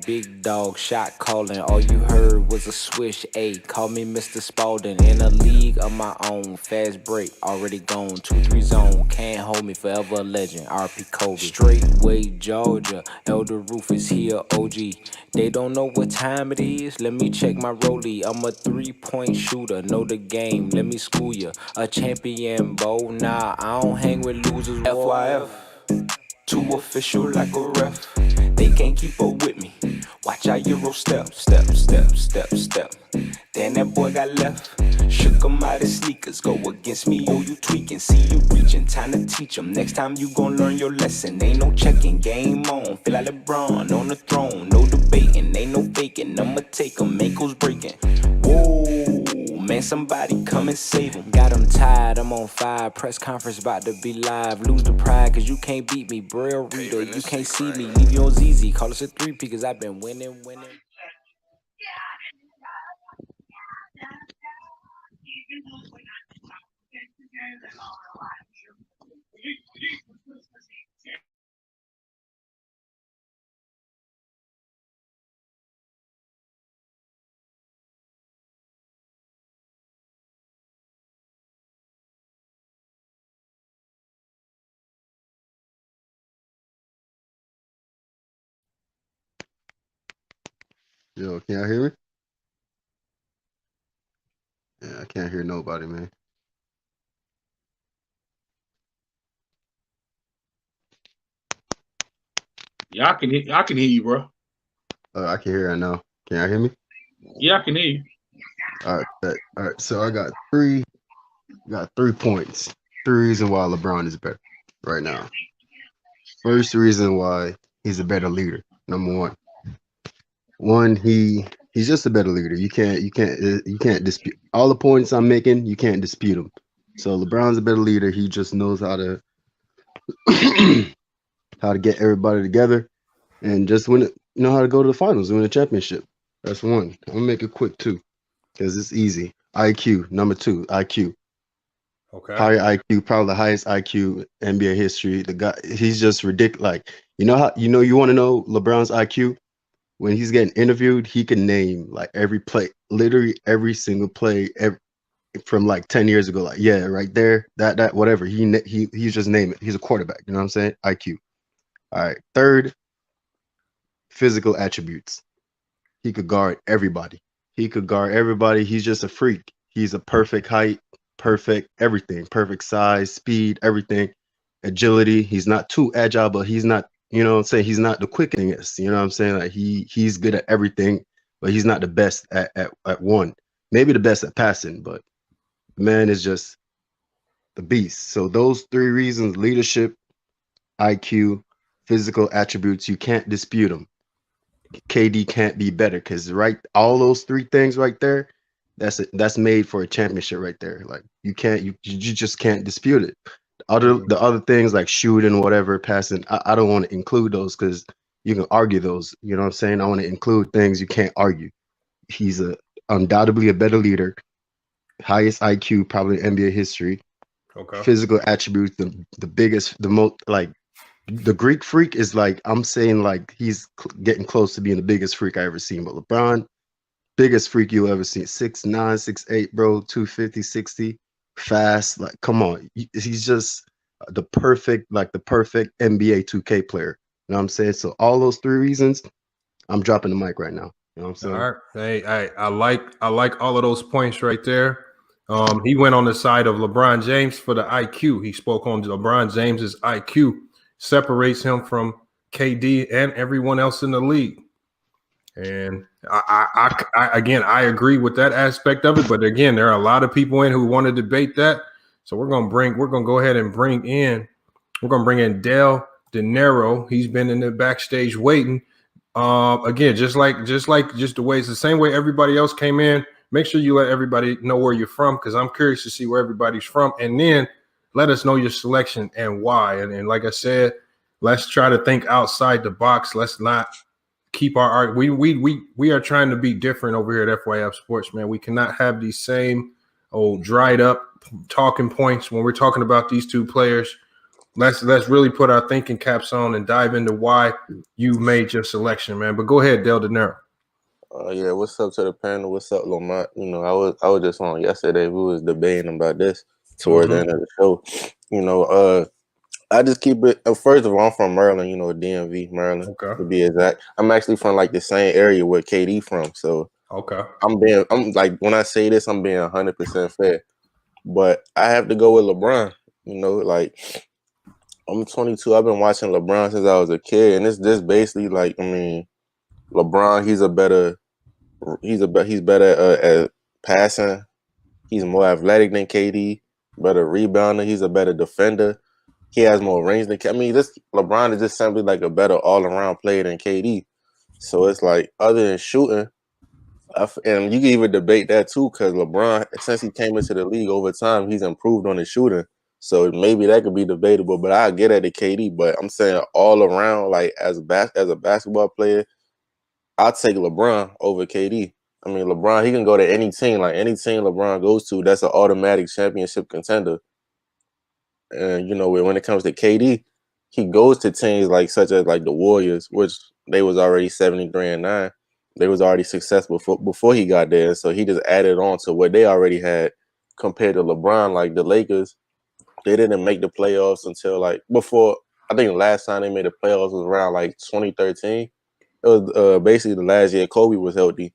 big dog, shot calling. All you heard was a swish, ayy. Call me Mr. Spalding. In a league of my own, fast break, already gone. 2-3 zone, can't hold me, forever a legend. RP Kobe. Straight way, Georgia. Elder Roof is here, OG. They don't know what time it is. Let me check my rollie. I'm a 3-point shooter. Know the game. Let me school ya. A champion, bo. Nah, I don't hang with losers. FYF. Too official like a ref. They can't keep up with me. Watch how Euro step. Then that boy got left. Shook him out his sneakers. Go against me, oh, you tweaking. See you reaching, time to teach him. Next time you gon' learn your lesson. Ain't no checking, game on. Feel like LeBron on the throne. No debating, ain't no faking. I'ma take him, ankles breaking. Whoa, man, somebody come and save him. Got him tired, I'm on fire. Press conference about to be live. Lose the pride, cause you can't beat me. Braille reader, you can't see me. Leave you on ZZ. Call us a 3P, cause I've been winning. Yo, can y'all hear me? Yeah, I can't hear nobody, man. Yeah, I can hear you, bro. I can hear it now. Can y'all hear me? Yeah, I can hear you. All right, all right. So I got 3 points. 3 reasons why LeBron is better right now. First reason why he's a better leader. Number one. One, he's just a better leader. You can't dispute all the points I'm making. You can't dispute them. So LeBron's a better leader. He just knows how to how to get everybody together and just win it. You know how to go to the finals, win a championship. That's one. I'm gonna make it quick too, because it's easy. IQ, number 2, IQ. Okay. Higher IQ, probably the highest IQ NBA history. The guy, he's just ridiculous. Like, you know how you want to know LeBron's IQ? When he's getting interviewed, he can name like every play, literally every single play from like 10 years ago. Like, yeah, right there, that whatever. He's just name it. He's a quarterback. You know what I'm saying? IQ. All right. Third, physical attributes. He could guard everybody. He's just a freak. He's a perfect height, perfect everything, perfect size, speed, everything, agility. He's not too agile, but he's not, you know what I'm saying? He's not the quickest, you know what I'm saying? Like he's good at everything, but he's not the best at one. Maybe the best at passing, but man is just the beast. So those 3 reasons, leadership, IQ, physical attributes, you can't dispute them. KD can't be better because all those 3 things right there, that's made for a championship right there. Like you just can't dispute it. The other things like shooting, whatever, passing, I don't want to include those because you can argue those. You know what I'm saying? I want to include things you can't argue. He's undoubtedly a better leader, highest IQ probably in NBA history. Okay. Physical attributes, the biggest, the most like. The Greek freak is like, I'm saying like he's getting close to being the biggest freak I ever seen. But LeBron, biggest freak you'll ever see. 6'9", 6'8", bro, 250, 60, fast. Like, come on. He's just the perfect NBA 2K player. You know what I'm saying? So all those 3 reasons, I'm dropping the mic right now. You know what I'm saying? All right. Hey, I like all of those points right there. He went on the side of LeBron James for the IQ. He spoke on LeBron James's IQ. Separates him from KD and everyone else in the league. And I agree with that aspect of it. But again, there are a lot of people in who want to debate that. So we're gonna go ahead and bring in Dale De Niro. He's been in the backstage waiting. Again, just the way it's the same way everybody else came in. Make sure you let everybody know where you're from, because I'm curious to see where everybody's from, and then let us know your selection and why. And like I said, let's try to think outside the box. Let's not keep our art. We are trying to be different over here at FYF Sports, man. We cannot have these same old dried up talking points when we're talking about these 2 players. Let's really put our thinking caps on and dive into why you made your selection, man. But go ahead, Del De Niro. Yeah, what's up to the panel? What's up, Lamont? You know, I was just on yesterday. We was debating about this toward the end of the show. You know, I just keep it. First of all, I'm from Maryland. You know, DMV, Maryland, to be exact. I'm actually from like the same area where KD from. So I'm like, when I say this, I'm being 100% fair. But I have to go with LeBron. You know, like I'm 22. I've been watching LeBron since I was a kid, and it's just basically like, I mean, LeBron, he's better at passing. He's more athletic than KD, better rebounder. He's a better defender. He has more range than KD. I mean, this LeBron is just simply like a better all-around player than KD. So it's like, other than shooting, and you can even debate that too, because LeBron, since he came into the league over time, he's improved on his shooting. So maybe that could be debatable, but I get at the KD. But I'm saying all around, like as a basketball player, I'll take LeBron over KD. I mean, LeBron, he can go to any team. Like any team LeBron goes to, that's an automatic championship contender. And you know, when it comes to KD, he goes to teams like such as like the Warriors, which they was already 73-9. They was already successful before he got there. So he just added on to what they already had compared to LeBron. Like the Lakers, they didn't make the playoffs until like before. I think the last time they made the playoffs was around like 2013. It was basically the last year Kobe was healthy.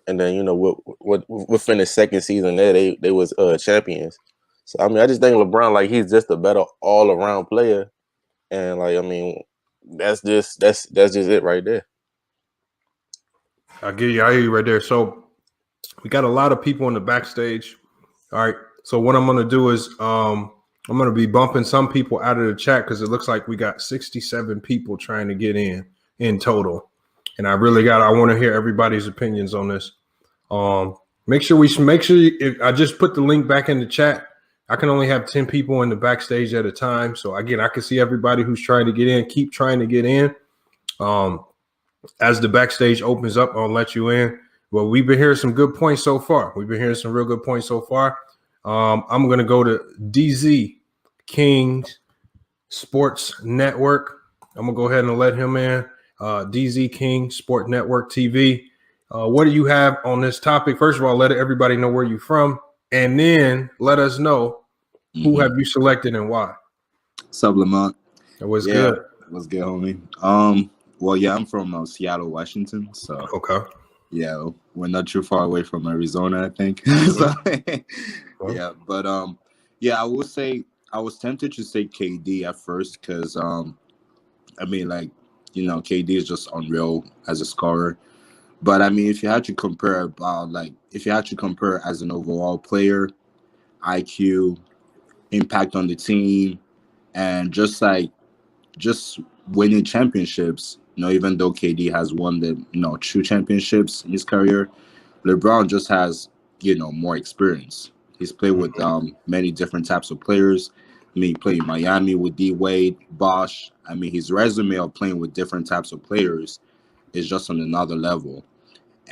And then, you know, within the second season there, they was champions. So I mean, I just think LeBron, like, he's just a better all around player, and like, I mean, that's just it right there. I hear you right there. So we got a lot of people in the backstage. All right. So what I'm gonna do is I'm gonna be bumping some people out of the chat because it looks like we got 67 people trying to get in total, and I want to hear everybody's opinions on this. Make sure if I just put the link back in the chat. I can only have 10 people in the backstage at a time. So again, I can see everybody who's trying to get in. Keep trying to get in. As the backstage opens up, I'll let you in. Well, we've been hearing some good points so far. We've been hearing some real good points so far. I'm going to go to DZ King Sports Network. I'm going to go ahead and let him in. DZ King Sport Network TV. What do you have on this topic? First of all, let everybody know where you're from, and then let us know who have you selected and why. Sup, Lamont? It was good. What's good, homie? Well, yeah, I'm from Seattle, Washington. So okay. Yeah, we're not too far away from Arizona, I think. So, yeah, but yeah, I would say I was tempted to say KD at first because I mean, like, you know, KD is just unreal as a scorer. But I mean, if you had to compare as an overall player, IQ, impact on the team, and just winning championships, you know, even though KD has won the, you know, 2 championships in his career, LeBron just has, you know, more experience. He's played with many different types of players. I mean, he played in Miami with D Wade, Bosh. I mean, his resume of playing with different types of players is just on another level.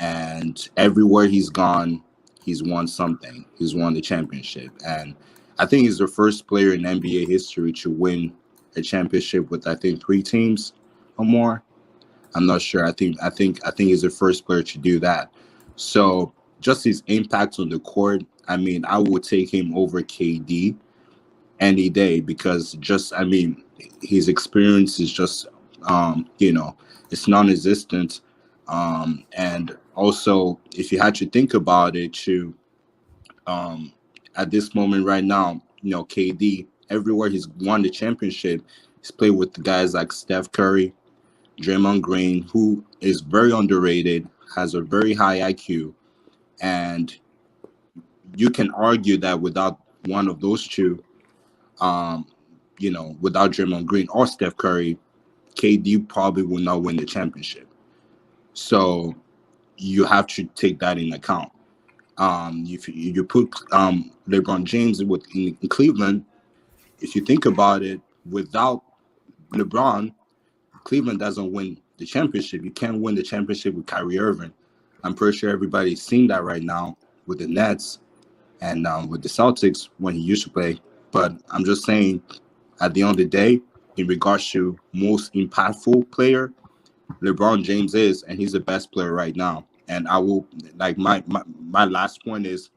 And everywhere he's gone, he's won something. He's won the championship. And I think he's the first player in NBA history to win a championship with, I think, 3 teams or more. I'm not sure. I think he's the first player to do that. So just his impact on the court, I mean, I would take him over KD any day because I mean, his experience is just, you know, it's non-existent. And also, if you had to think about it too, at this moment right now, you know, KD, everywhere he's won the championship, he's played with the guys like Steph Curry, Draymond Green, who is very underrated, has a very high IQ, and you can argue that without one of those two, you know, without Draymond Green or Steph Curry, KD probably will not win the championship. So you have to take that in account. If you put LeBron James in Cleveland, if you think about it, without LeBron, Cleveland doesn't win the championship. You can't win the championship with Kyrie Irving. I'm pretty sure everybody's seeing that right now with the Nets and with the Celtics when he used to play. But I'm just saying, at the end of the day, in regards to most impactful player, LeBron James is, and he's the best player right now. And I will, like, my last point is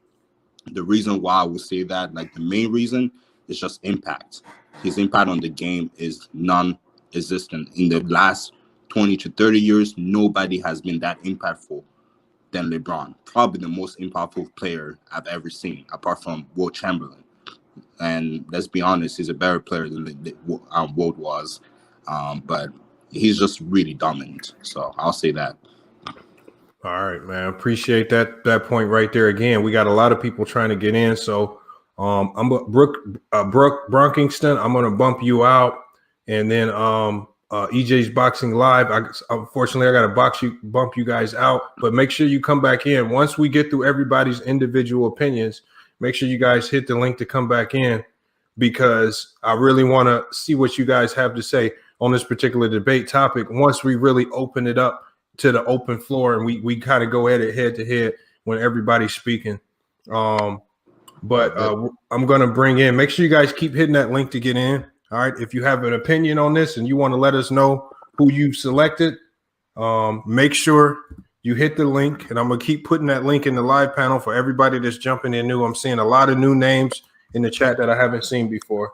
the reason why I would say that, like, the main reason is just impact. His impact on the game is non-existent. In the last 20 to 30 years, nobody has been that impactful than LeBron. Probably the most impactful player I've ever seen, apart from Wilt Chamberlain. And let's be honest, he's a better player than Wilt was. But he's just really dominant. So I'll say that. All right, man. Appreciate that point right there. Again, we got a lot of people trying to get in. So I'm Brooke Brunkingston. I'm gonna bump you out, and then EJ's Boxing Live. Unfortunately, I gotta bump you guys out. But make sure you come back in once we get through everybody's individual opinions. Make sure you guys hit the link to come back in because I really want to see what you guys have to say on this particular debate topic. Once we really open it up to the open floor and we kind of go at it head to head when everybody's speaking. But I'm going to bring in, make sure you guys keep hitting that link to get in. All right. If you have an opinion on this and you want to let us know who you selected, make sure you hit the link. And I'm going to keep putting that link in the live panel for everybody that's jumping in new. I'm seeing a lot of new names in the chat that I haven't seen before.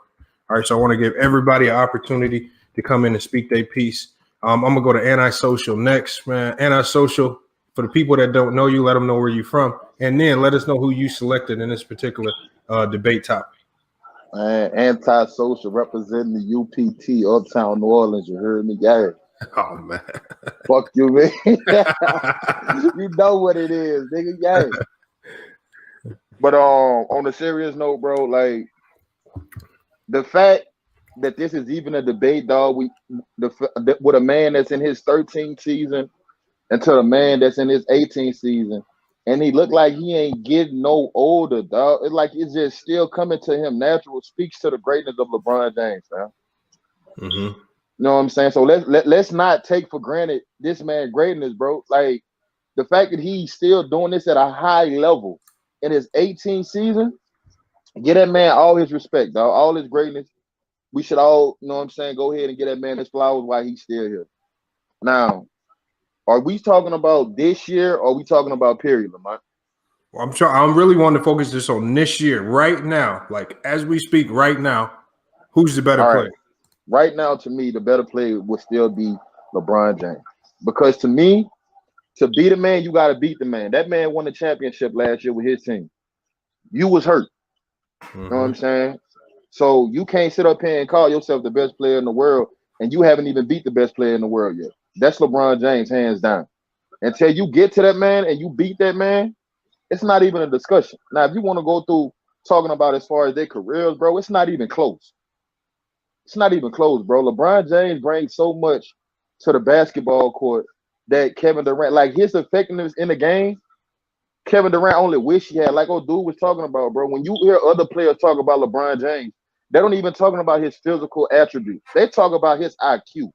All right. So I want to give everybody an opportunity to come in and speak their piece. I'm going to go to Antisocial next, man. Antisocial, for the people that don't know you, let them know where you're from. And then let us know who you selected in this particular debate topic. Antisocial representing the UPT, Uptown New Orleans. You heard me? Yeah. Oh, man. Fuck you, man. You know what it is, nigga. Yeah. But on a serious note, bro, like the fact that this is even a debate, dog, with a man that's in his 13th season and to a man that's in his 18th season, and he looked like he ain't getting no older, dog. It's like it's just still coming to him natural. Speaks to the greatness of LeBron James, man. Mm-hmm. You know what I'm saying? So let's not take for granted this man's greatness, bro. Like the fact that he's still doing this at a high level in his 18th season, get that man all his respect, dog, all his greatness. We should all, you know what I'm saying, go ahead and get that man his flowers while he's still here. Now, are we talking about this year or are we talking about period, Lamont? Well, I'm really wanting to focus this on this year, right now. Like as we speak right now, who's the better player? Right now, to me, the better player would still be LeBron James. Because to me, to beat a man, you got to beat the man. That man won the championship last year with his team. You was hurt. Mm-hmm. You know what I'm saying? So you can't sit up here and call yourself the best player in the world, and you haven't even beat the best player in the world yet. That's LeBron James, hands down. Until you get to that man and you beat that man, it's not even a discussion. Now, if you want to go through talking about as far as their careers, bro, it's not even close. It's not even close, bro. LeBron James brings so much to the basketball court that Kevin Durant, like his effectiveness in the game, Kevin Durant only wish he had. Like old dude was talking about, bro. When you hear other players talk about LeBron James, they don't even talking about his physical attributes. They talk about his IQ.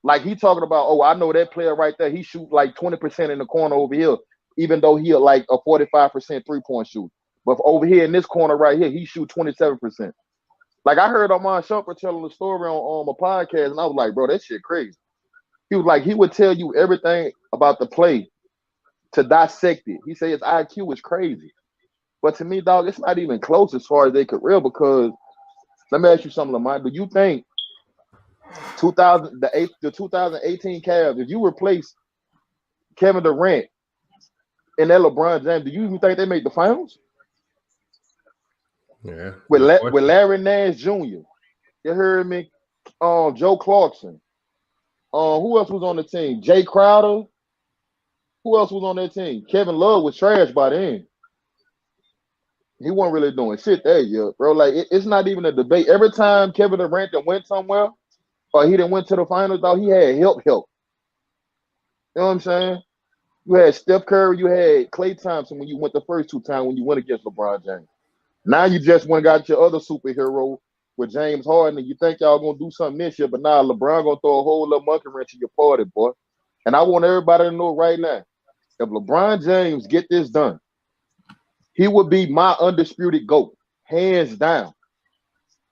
Like he talking about, oh, I know that player right there. He shoot like 20% in the corner over here, even though he like a 45% three-point shoot. But over here in this corner right here, he shoot 27%. Like I heard Armand Shumpert telling the story on a podcast, and I was like, bro, that shit crazy. He was like, he would tell you everything about the play to dissect it. He said his IQ is crazy. But to me, dog, it's not even close as far as their career because let me ask you something, Lamont. Do you think the 2018 Cavs, if you replace Kevin Durant and that LeBron James, do you even think they make the finals? Yeah. With Larry Nance Jr. You heard me? Joe Clarkson. Who else was on the team? Jay Crowder. Who else was on that team? Kevin Love was trash by then. He wasn't really doing shit there yet, bro. Like it's not even a debate. Every time Kevin Durant went somewhere or he didn't went to the finals, though, he had help. You know what I'm saying? You had Steph Curry, you had Klay Thompson when you went the first two times when you went against LeBron James. Now you just went and got your other superhero with James Harden, and you think y'all gonna do something this year, but now LeBron gonna throw a whole little monkey wrench in your party, boy. And I want everybody to know right now, if LeBron James get this done, he would be my undisputed GOAT, hands down.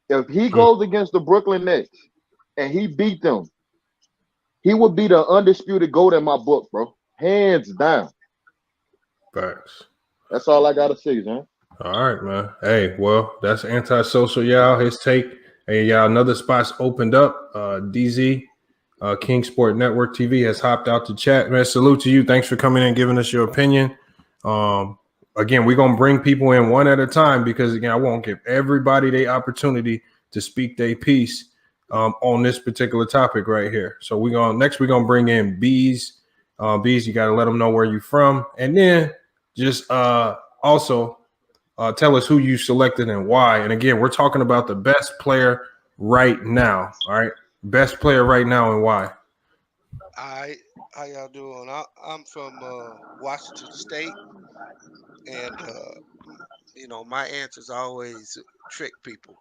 If he goes against the Brooklyn Nets and he beat them, he would be the undisputed GOAT in my book, bro. Hands down. Facts. That's all I gotta say, man. All right, man. Hey, well, that's Antisocial, y'all. His take. Hey, y'all, another spot's opened up. DZ, King Sport Network TV has hopped out to chat. Man, salute to you. Thanks for coming in and giving us your opinion. Again, we're going to bring people in one at a time because, again, I won't give everybody the opportunity to speak their piece on this particular topic right here. So we're going to bring in Bees. Bees, you got to let them know where you're from. And then just also tell us who you selected and why. And again, we're talking about the best player right now. All right. Best player right now and why. How y'all doing? I'm from Washington State, and my answers always trick people.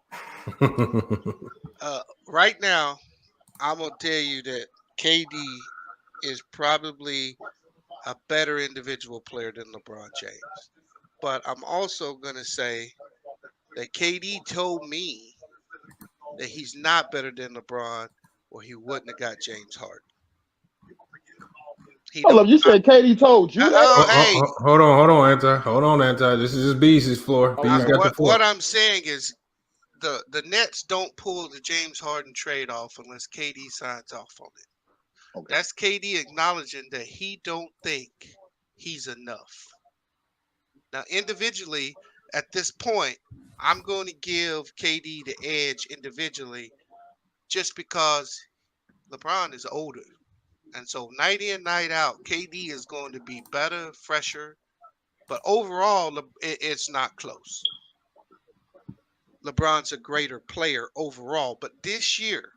Right now, I'm gonna tell you that KD is probably a better individual player than LeBron James, but I'm also gonna say that KD told me that he's not better than LeBron, or he wouldn't have got James Harden. Hold up, you said KD told you that? Hey. Hold on, Anti. This is Beezy's floor. Bees got the floor. What I'm saying is the Nets don't pull the James Harden trade off unless KD signs off on it. Okay. That's KD acknowledging that he don't think he's enough. Now, individually, at this point, I'm going to give KD the edge individually just because LeBron is older. And so night in, night out, KD is going to be better, fresher. But overall, it's not close. LeBron's a greater player overall. But this year,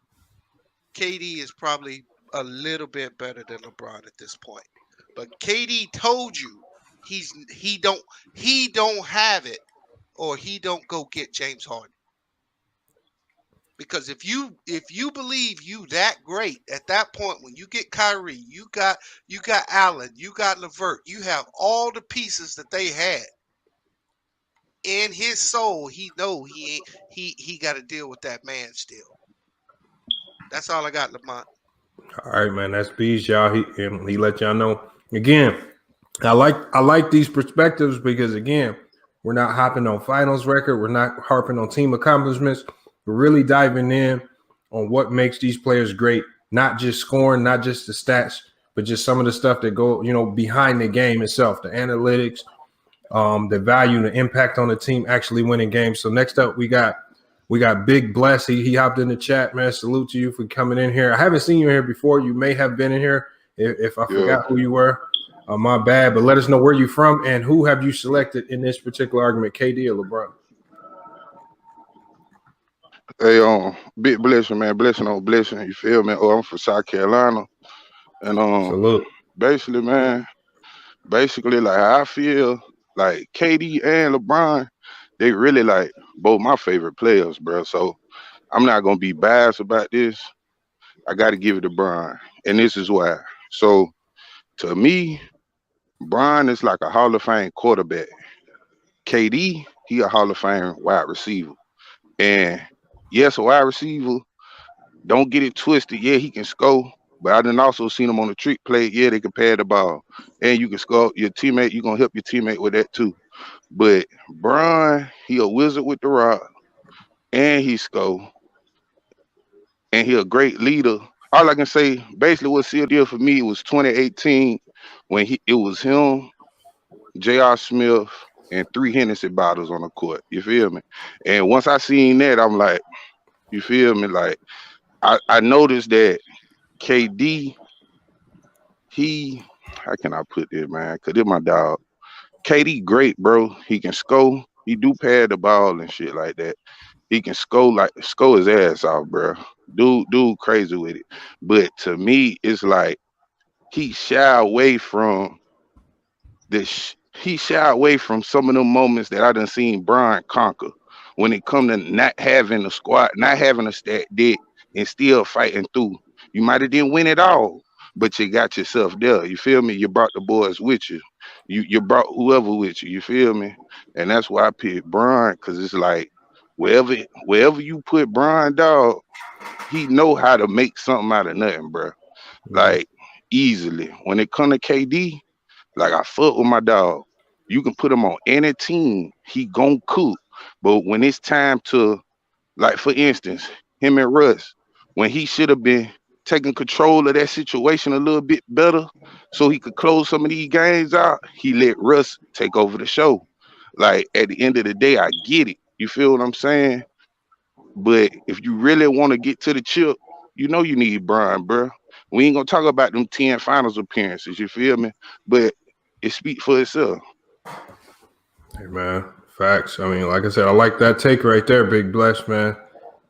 KD is probably a little bit better than LeBron at this point. But KD told you he don't have it, or he don't go get James Harden. Because if you believe you that great at that point, when you get Kyrie, you got Allen, you got LeVert, you have all the pieces that they had. In his soul, he know he got to deal with that man still. That's all I got, Lamont. All right, man. That's Bees, y'all. He let y'all know. Again, I like these perspectives because again, we're not hopping on finals record. We're not harping on team accomplishments. We're really diving in on what makes these players great, not just scoring, not just the stats, but just some of the stuff that go, behind the game itself, the analytics, the value, the impact on the team actually winning games. So next up, we got Big Bless. He hopped in the chat, man. Salute to you for coming in here. I haven't seen you here before. You may have been in here. If I forgot who you were, my bad. But let us know where you're from and who have you selected in this particular argument, KD or LeBron? Hey, big blessing, man. Blessing on blessing. You feel me? I'm from South Carolina. And salute. Basically, like I feel like KD and LeBron, they really like both my favorite players, bro. So I'm not gonna be biased about this. I gotta give it to Bron. And this is why. So to me, Bron is like a Hall of Fame quarterback. KD, he a Hall of Fame wide receiver. And yes, a wide receiver, don't get it twisted. Yeah, he can score, but I done also seen him on the trick play. Yeah, they can pad the ball. And you can score your teammate, you're gonna help your teammate with that too. But Bron, he a wizard with the rock, and he score, and he a great leader. All I can say, basically what sealed deal for me was 2018 when it was him, J.R. Smith, and 3 Hennessy bottles on the court. You feel me? And once I seen that, I'm like, you feel me? Like, I noticed that KD, how can I put this, man? Because it's my dog. KD great, bro. He can score. He do pad the ball and shit like that. He can score his ass off, bro. Dude crazy with it. But to me, it's like he shy away from this. He shy away from some of them moments that I done seen Bron conquer when it come to not having a squad, not having a stat dick, and still fighting through. You might have didn't win it all, but you got yourself there. You feel me? You brought the boys with you. You brought whoever with you. You feel me? And that's why I picked Bron, because it's like wherever you put Bron, dog, he know how to make something out of nothing, bro. Like easily. When it come to KD, like I fuck with my dog. You can put him on any team, he gon' cook. But when it's time to, like for instance, him and Russ, when he should have been taking control of that situation a little bit better so he could close some of these games out, he let Russ take over the show. Like at the end of the day, I get it. You feel what I'm saying? But if you really want to get to the chip, you know you need Bron, bro. We ain't gonna talk about them 10 finals appearances, you feel me? But it speaks for itself. Hey man, facts. I mean, like I said, I like that take right there, Big Bless, man.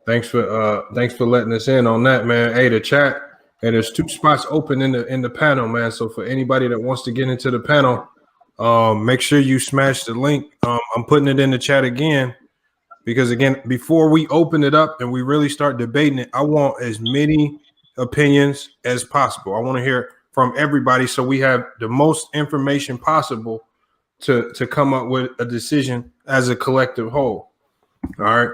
Thanks for letting us in on that, man. Hey, the chat, and there's 2 spots open in the panel, man. So for anybody that wants to get into the panel, make sure you smash the link. I'm putting it in the chat again because again, before we open it up and we really start debating it, I want as many opinions as possible. I want to hear from everybody so we have the most information possible to come up with a decision as a collective whole. All right.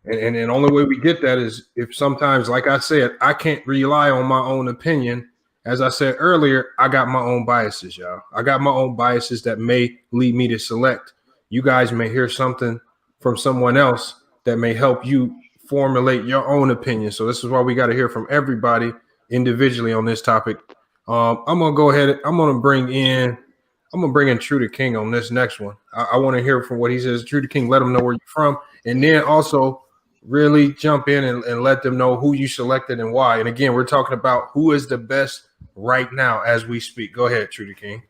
And the only way we get that is if sometimes, like I said, I can't rely on my own opinion. As I said earlier, I got my own biases, y'all. I got my own biases that may lead me to select. You guys may hear something from someone else that may help you formulate your own opinion. So this is why we got to hear from everybody individually on this topic. I'm gonna go ahead. I'm gonna bring in True to King on this next one. I want to hear from what he says. True to King, let him know where you're from, and then also really jump in and let them know who you selected and why. And again, we're talking about who is the best right now as we speak. Go ahead, True to King.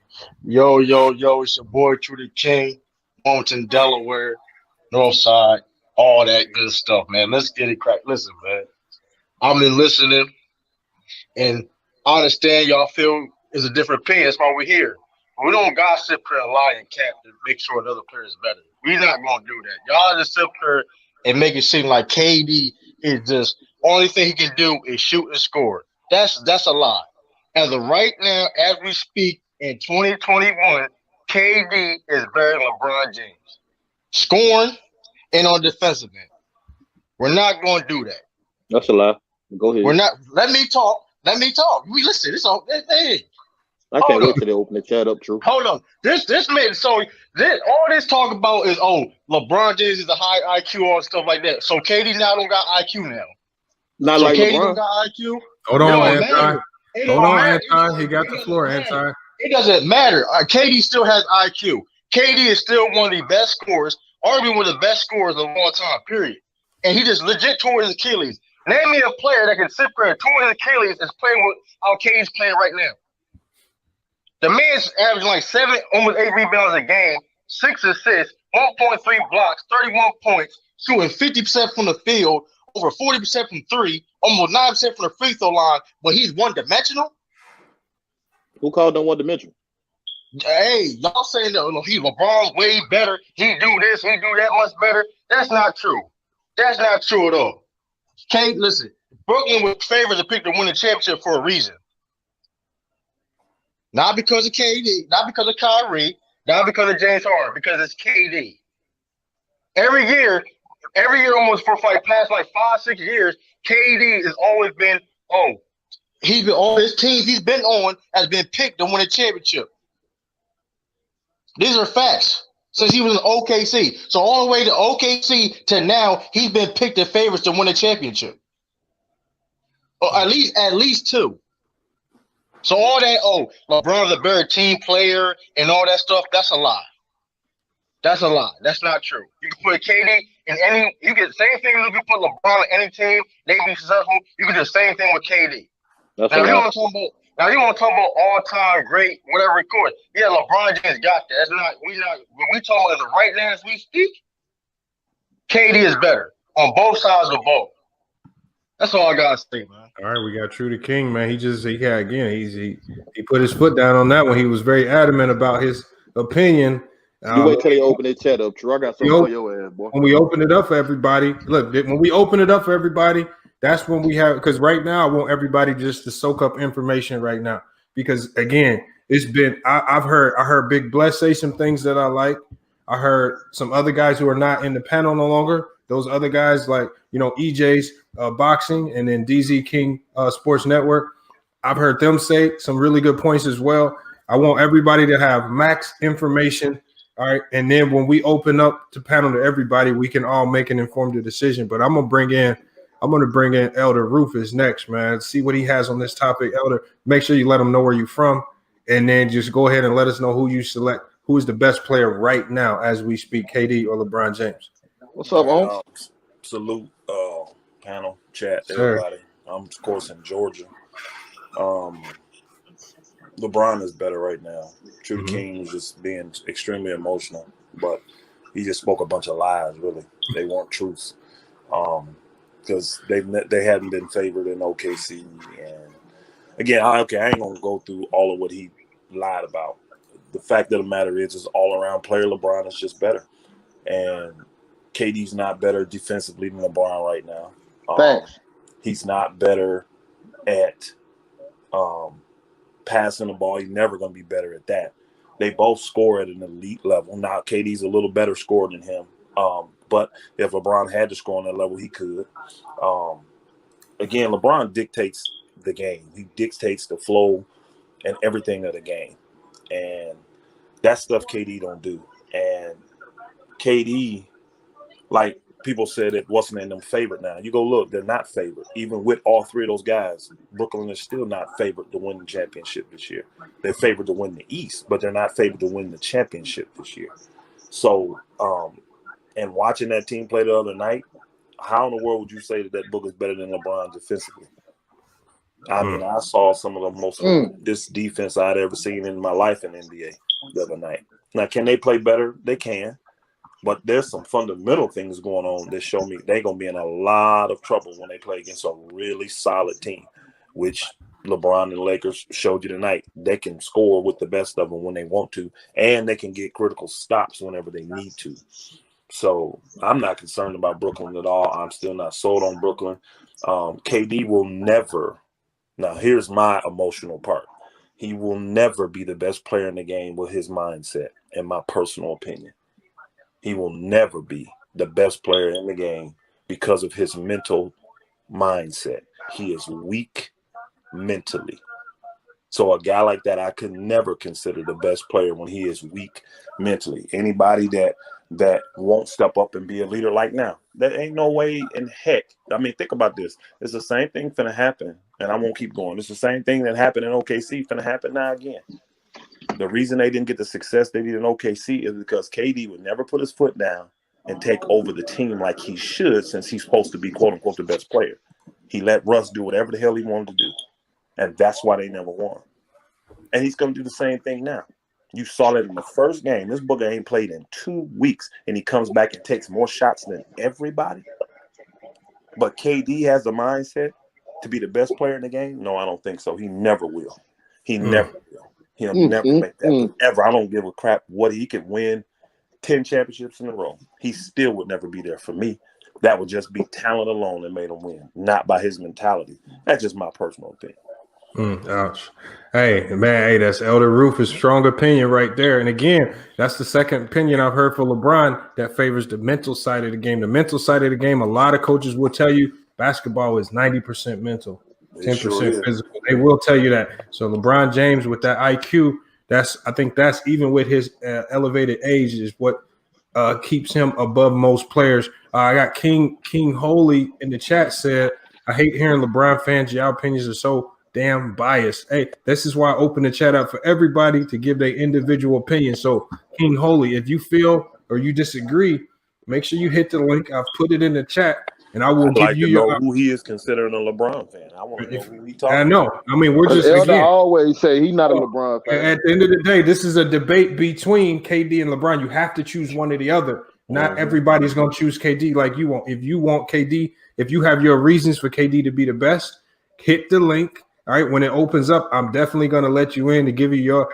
Yo, it's your boy True to King, Wilmington, Delaware, Northside, all that good stuff, man. Let's get it cracked. Listen, man, I've been listening, and I understand y'all feel is a different opinion. That's why we're here. We don't gossip here and lie and cap to make sure another player is better. We're not going to do that. Y'all just sit here and make it seem like KD is just only thing he can do is shoot and score. That's a lie. As of right now, as we speak in 2021, KD is better than LeBron James. Scoring and on defensive end. We're not going to do that. That's a lie. Go ahead. We're not. Let me talk. We listen. It's all. Hey. I can't wait till they open the chat up, True. Hold on. This made all this talk about is LeBron James is a high IQ and stuff like that. So KD now don't got IQ now. Not so like KD LeBron. Don't got IQ. Hold on, Anton. Hold on, Anton. He got the floor, Anton. It doesn't matter. KD still has IQ. KD is still one of the best scorers, arguably one of the best scorers of all time, period. And he just legit tore his Achilles. Name me a player that can sit there and tore his Achilles is playing with how KD's playing right now. The man's averaging like almost 8 rebounds a game, 6 assists, 1.3 blocks, 31 points, shooting 50% from the field, over 40% from 3, almost 9% from the free throw line, but he's one-dimensional? Who called him one-dimensional? Hey, y'all saying that LeBron's way better, he do this, he do that much better. That's not true. That's not true at all. Kate, listen, Brooklyn was favored to pick to win the championship for a reason. Not because of KD, not because of Kyrie, not because of James Harden, because it's KD. Every year almost for past 5-6 years, KD has always been, he's been all his teams he's been on has been picked to win a championship. These are facts. Since he was in OKC. So all the way to OKC to now, he's been picked as favorites to win a championship. Or at least 2. So all that, LeBron's a better team player and all that stuff, that's a lie. That's a lie. That's not true. You can put KD in you get the same thing you can put LeBron in any team, they be successful. You can do the same thing with KD. Now you want to talk about all-time great, whatever record. Yeah, LeBron James got that. That's not when we talking about the right now as we speak, KD is better on both sides of the ball. That's all I gotta say, man. All right, we got True to King, man. He put his foot down on that one. He was very adamant about his opinion. You wait till they open their chat up, True. I got something for your ass, boy. When we open it up for everybody, that's when we have, because right now I want everybody just to soak up information right now. Because again, it's been I heard Big Bless say some things that I like. I heard some other guys who are not in the panel no longer. Those other guys like EJ's boxing and then DZ King Sports Network. I've heard them say some really good points as well. I want everybody to have max information. All right. And then when we open up to panel to everybody, we can all make an informed decision. But I'm going to bring in Elder Rufus next, man. See what he has on this topic. Elder, make sure you let him know where you're from. And then just go ahead and let us know who you select. Who is the best player right now as we speak, KD or LeBron James? What's up, Holmes? Salute, panel, chat, everybody. I'm, of course, in Georgia. LeBron is better right now. True King was just being extremely emotional, but he just spoke a bunch of lies, really. They weren't truths. Because they hadn't been favored in OKC. And again, I ain't going to go through all of what he lied about. The fact of the matter is all-around player LeBron is just better. And KD's not better defensively than LeBron right now. Thanks. He's not better at passing the ball. He's never going to be better at that. They both score at an elite level. Now, KD's a little better scorer than him. But if LeBron had to score on that level, he could. Again, LeBron dictates the game. He dictates the flow and everything of the game. And that stuff KD don't do. And KD, like people said, it wasn't in them favored now. You go look, they're not favored. Even with all three of those guys, Brooklyn is still not favored to win the championship this year. They're favored to win the East, but they're not favored to win the championship this year. So, and watching that team play the other night, how in the world would you say that book is better than LeBron defensively? I mean, I saw some of the most this defense I'd ever seen in my life in NBA the other night. Now, can they play better? They can. But there's some fundamental things going on that show me they're going to be in a lot of trouble when they play against a really solid team, which LeBron and the Lakers showed you tonight. They can score with the best of them when they want to, and they can get critical stops whenever they need to. So I'm not concerned about Brooklyn at all. I'm still not sold on Brooklyn. KD will never – now here's my emotional part. He will never be the best player in the game with his mindset, in my personal opinion. He will never be the best player in the game because of his mental mindset. He is weak mentally. So a guy like that, I could never consider the best player when he is weak mentally. Anybody that won't step up and be a leader like now, there ain't no way in heck. I mean, think about this. It's the same thing finna happen, and I won't keep going. It's the same thing that happened in OKC finna happen now again. The reason they didn't get the success they did in OKC is because KD would never put his foot down and take over the team like he should, since he's supposed to be, quote-unquote, the best player. He let Russ do whatever the hell he wanted to do, and that's why they never won. And he's going to do the same thing now. You saw that in the first game. This booger ain't played in 2 weeks, and he comes back and takes more shots than everybody. But KD has the mindset to be the best player in the game? No, I don't think so. He never will. He never will. He'll never make that ever. I don't give a crap what he could win 10 championships in a row. He still would never be there for me. That would just be talent alone that made him win, not by his mentality. That's just my personal opinion. Ouch. Hey, man, hey, that's Elder Rufus' strong opinion right there. And again, that's the second opinion I've heard for LeBron that favors the mental side of the game. The mental side of the game, a lot of coaches will tell you basketball is 90% mental. 10% physical. They will tell you that. So LeBron James with that IQ, I think that's even with his elevated age is what keeps him above most players. I got King Holy in the chat said, I hate hearing LeBron fans. Your opinions are so damn biased. Hey, this is why I open the chat up for everybody to give their individual opinion. So King Holy, if you feel or you disagree, make sure you hit the link. I've put it in the chat. And I will give you know who he is considered a LeBron fan. I want to know who he talking. I know. I mean, we're just Elder always say he's not a LeBron fan. At the end of the day, this is a debate between KD and LeBron. You have to choose one or the other. Not everybody's going to choose KD like you want. If you want KD, if you have your reasons for KD to be the best, hit the link. All right. When it opens up, I'm definitely going to let you in to give you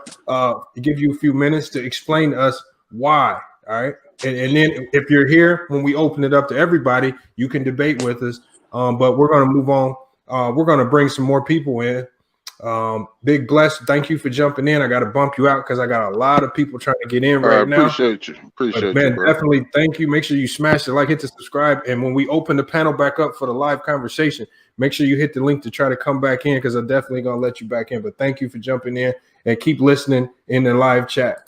give you a few minutes to explain to us why. All right. And then if you're here when we open it up to everybody, you can debate with us. But we're going to move on. We're going to bring some more people in. Big Bless, thank you for jumping in. I got to bump you out because I got a lot of people trying to get in right now. Appreciate you. Appreciate man, you, bro. definitely thank you. Make sure you smash the like, hit the subscribe. And when we open the panel back up for the live conversation, make sure you hit the link to try to come back in because I'm definitely going to let you back in. But thank you for jumping in and keep listening in the live chat.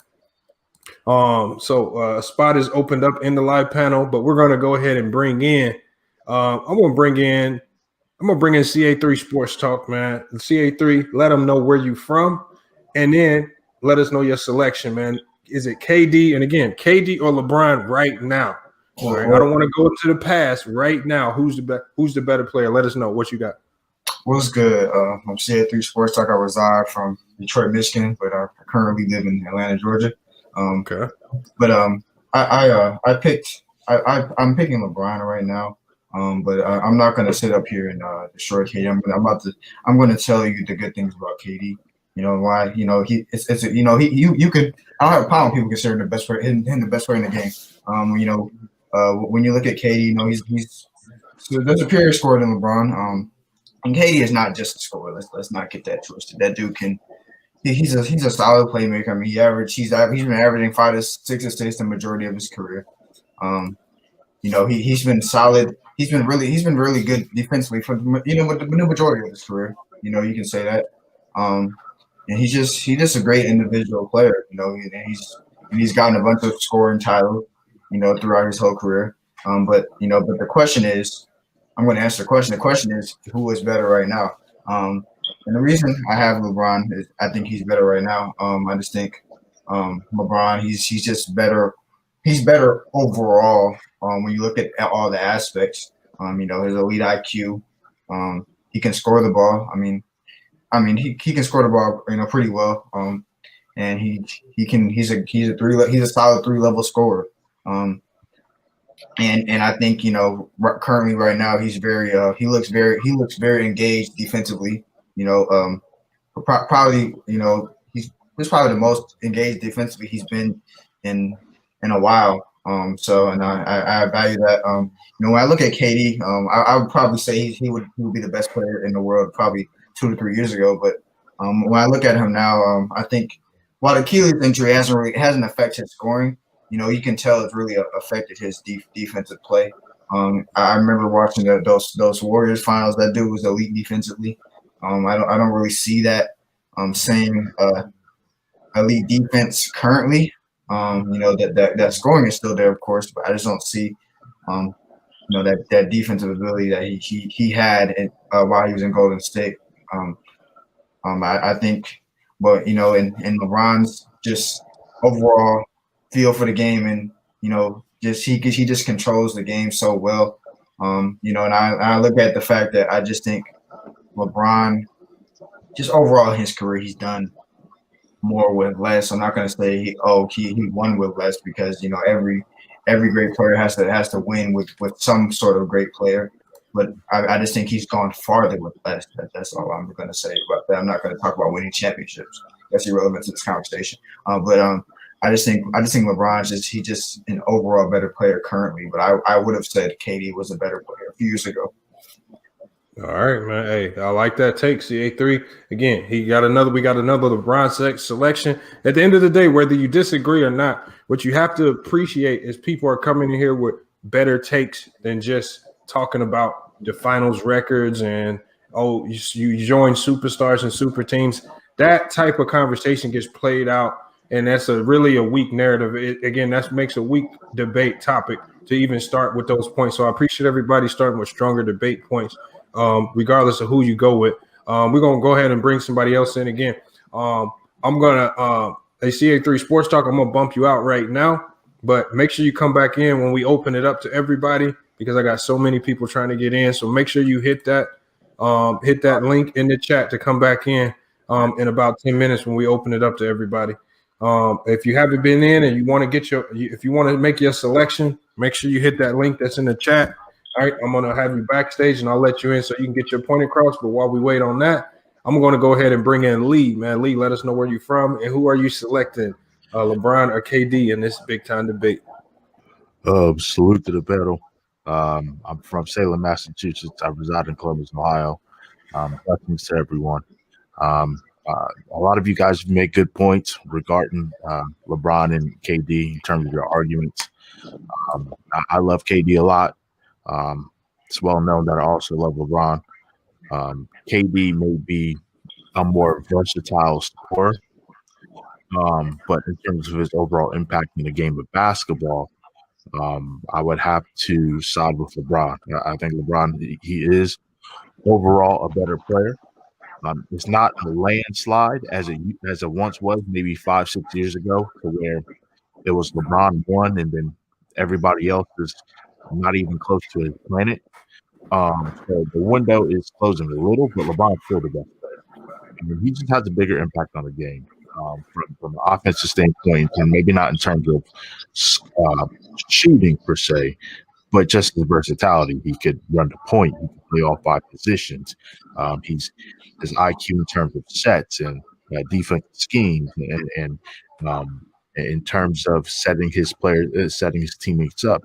So a spot is opened up in the live panel, but we're going to go ahead and bring in I'm going to bring in CA3 Sports Talk, man. CA3, let them know where you from, and then let us know your selection, man. Is it KD? And again, KD or LeBron right now? All right. I don't want to go to the past. Right now, who's the better player? Let us know what you got. What's good? I'm CA3 Sports Talk. I reside from Detroit, Michigan, but I currently live in Atlanta, Georgia. Okay. But I'm picking LeBron right now. But I'm not gonna sit up here and destroy KD. I'm gonna tell you the good things about KD. You know why? You know you could. I don't have a problem with people considering the best player, him the best player in the game. When you look at KD, you know he's the superior scorer than LeBron. And KD is not just a scorer. Let's not get that twisted. That dude can he's a solid playmaker. I mean, he's been averaging 5 to 6 assists the majority of his career. He's been solid. He's been really good defensively for with the majority of his career. You can say that. And he's just a great individual player. He's gotten a bunch of scoring titles, throughout his whole career. But the question is, I'm going to answer the question. The question is, who is better right now? And the reason I have LeBron is I think he's better right now. I just think LeBron, he's just better. He's better overall when you look at all the aspects. His elite IQ. He can score the ball. He can score the ball, pretty well. And he's a solid 3-level scorer. And I think currently right now he looks very engaged defensively. Probably he's probably the most engaged defensively he's been in a while. And I value that. When I look at KD, I would probably say he would be the best player in the world probably 2 to 3 years ago. But when I look at him now, I think while the Achilles injury hasn't affected his scoring, you can tell it's really affected his defensive play. I remember watching those Warriors finals. That dude was elite defensively. I don't really see that same elite defense currently. That scoring is still there, of course, but I just don't see that defensive ability that he had while he was in Golden State. I think, but in LeBron's just overall feel for the game, and he just controls the game so well. And I look at the fact that I just think LeBron, just overall in his career, he's done more with less. I'm not going to say he won with less, because every great player has to win with some sort of great player. But I just think he's gone farther with less. That's all I'm going to say about that. I'm not going to talk about winning championships. That's irrelevant to this conversation. I just think LeBron's just an overall better player currently. But I would have said KD was a better player a few years ago. All right, man. Hey, I like that take, CA3. Again, we got another LeBron selection. At the end of the day, whether you disagree or not, what you have to appreciate is people are coming in here with better takes than just talking about the finals records and, you join superstars and super teams. That type of conversation gets played out, and that's really a weak narrative. That makes a weak debate topic to even start with those points. So I appreciate everybody starting with stronger debate points. Regardless of who you go with. We're going to go ahead and bring somebody else in again. I'm going to CA3 Sports Talk, I'm going to bump you out right now, but make sure you come back in when we open it up to everybody, because I got so many people trying to get in. So make sure you hit that link in the chat to come back in about 10 minutes when we open it up to everybody. If you haven't been in and you want to if you want to make your selection, make sure you hit that link that's in the chat. All right, I'm going to have you backstage, and I'll let you in so you can get your point across. But while we wait on that, I'm going to go ahead and bring in Lee. Man, Lee, let us know where you're from and who are you selecting, LeBron or KD in this big-time debate? Salute to the battle. I'm from Salem, Massachusetts. I reside in Columbus, Ohio. Blessings to everyone. A lot of you guys have made good points regarding LeBron and KD in terms of your arguments. I love KD a lot. It's well known that I also love LeBron. KD may be a more versatile scorer, but in terms of his overall impact in the game of basketball, I would have to side with LeBron. I think LeBron, he is overall a better player. It's not a landslide as it once was, maybe 5-6 years ago, to where it was LeBron won and then everybody else is not even close to his planet. So the window is closing a little, but LeBron's still the best player. He just has a bigger impact on the game from an offensive standpoint, and maybe not in terms of shooting per se, but just his versatility. He could run the point. He could play all 5 positions. His IQ in terms of sets and defensive schemes, and in terms of setting his teammates up,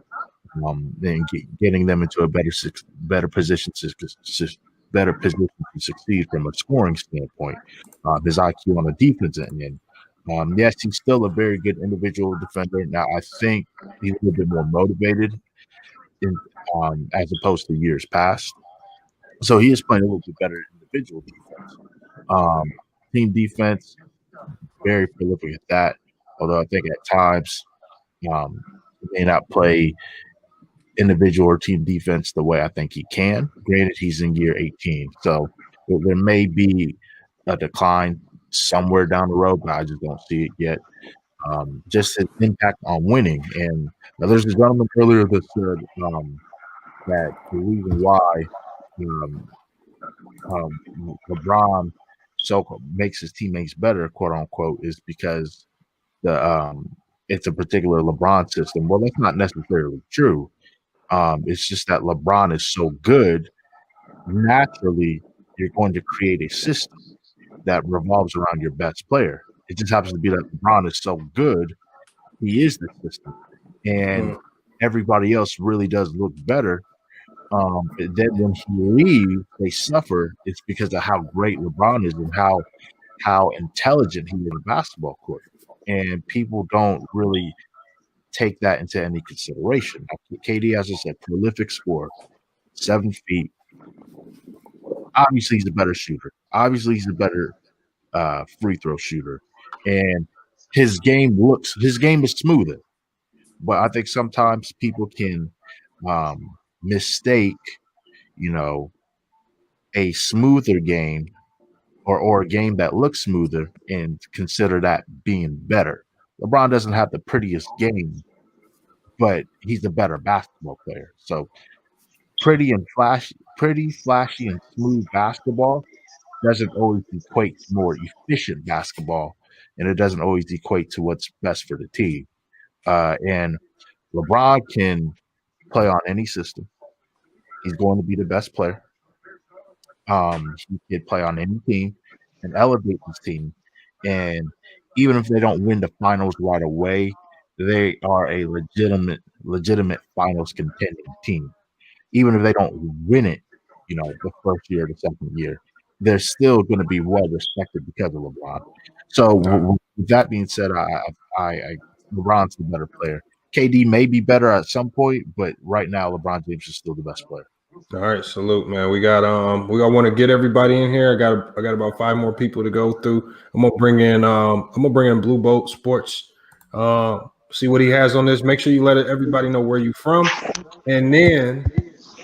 and getting them into a better position to better position to succeed from a scoring standpoint. His IQ on the defensive end. Yes, he's still a very good individual defender. Now, I think he's a little bit more motivated as opposed to years past. So he is playing a little bit better individual defense. Team defense, very prolific at that. Although I think at times he may not play individual or team defense the way I think he can. Granted, he's in year 18, so there may be a decline somewhere down the road, but I just don't see it yet. Just his impact on winning. And now there's a gentleman earlier that said that the reason why LeBron makes his teammates better, quote unquote, is because it's a particular LeBron system. Well, that's not necessarily true. It's just that LeBron is so good, naturally, you're going to create a system that revolves around your best player. It just happens to be that LeBron is so good, he is the system. And everybody else really does look better. But then when he leaves, they suffer. It's because of how great LeBron is and how intelligent he is in the basketball court. And people don't really take that into any consideration. KD, as I said, prolific scorer, 7 feet. Obviously, he's a better shooter. Obviously, he's a better free throw shooter. And his game is smoother. But I think sometimes people can mistake, a smoother game or a game that looks smoother and consider that being better. LeBron doesn't have the prettiest game, but he's a better basketball player. So pretty, flashy, and smooth basketball doesn't always equate to more efficient basketball, and it doesn't always equate to what's best for the team. And LeBron can play on any system. He's going to be the best player. He can play on any team and elevate his team. And even if they don't win the finals right away, they are a legitimate finals contending team. Even if they don't win it, the first year or the second year, they're still going to be well respected because of LeBron. So with that being said, I LeBron's the better player. KD may be better at some point, but right now LeBron James is still the best player. All right, salute, man. We got want to get everybody in here. I got about 5 more people to go through. I'm gonna bring in Blue Boat Sports. See what he has on this. Make sure you let everybody know where you're from, and then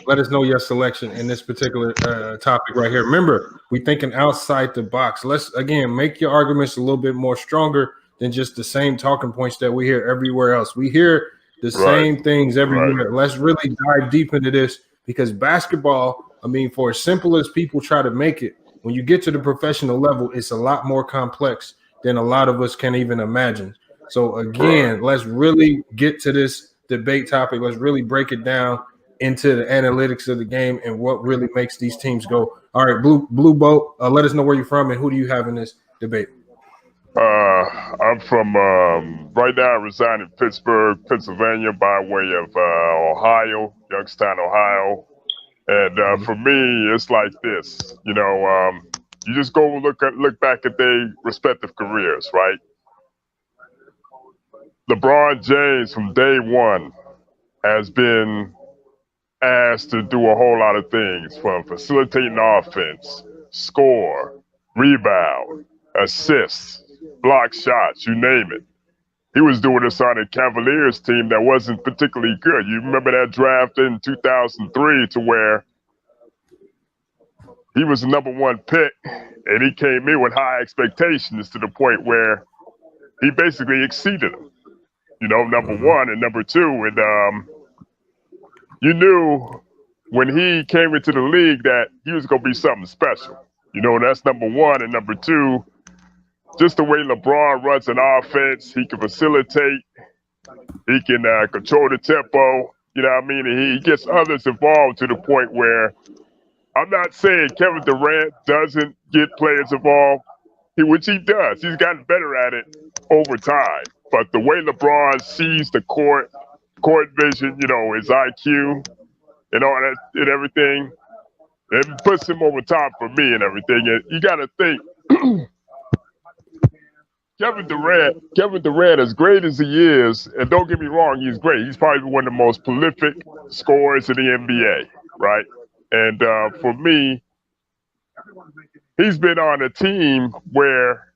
let us know your selection in this particular topic right here. Remember, we're thinking outside the box. Let's again make your arguments a little bit more stronger than just the same talking points that we hear everywhere else. We hear the same things everywhere. Let's really dive deep into this. Because basketball, for as simple as people try to make it, when you get to the professional level, it's a lot more complex than a lot of us can even imagine. So again, let's really get to this debate topic. Let's really break it down into the analytics of the game and what really makes these teams go. All right, Blue Boat, let us know where you're from and who do you have in this debate? I'm from right now. I reside in Pittsburgh, Pennsylvania, by way of Ohio, Youngstown, Ohio. And for me, it's like this. You just go look back at their respective careers, right? LeBron James, from day one, has been asked to do a whole lot of things, from facilitating offense, score, rebound, assists, block shots, you name it. He was doing this on a Cavaliers team that wasn't particularly good. You remember that draft in 2003 to where he was the #1 pick, and he came in with high expectations to the point where he basically exceeded them. #1 and #2. And you knew when he came into the league that he was going to be something special. That's #1. And #2, just the way LeBron runs an offense, he can facilitate, he can control the tempo, and he gets others involved to the point where I'm not saying Kevin Durant doesn't get players involved, which he does. He's gotten better at it over time. But the way LeBron sees the court vision, his IQ and all that and everything, It puts him over top for me and everything. And you got to think, Kevin Durant, as great as he is, and don't get me wrong, he's great. He's probably one of the most prolific scorers in the NBA, right? And for me, he's been on a team where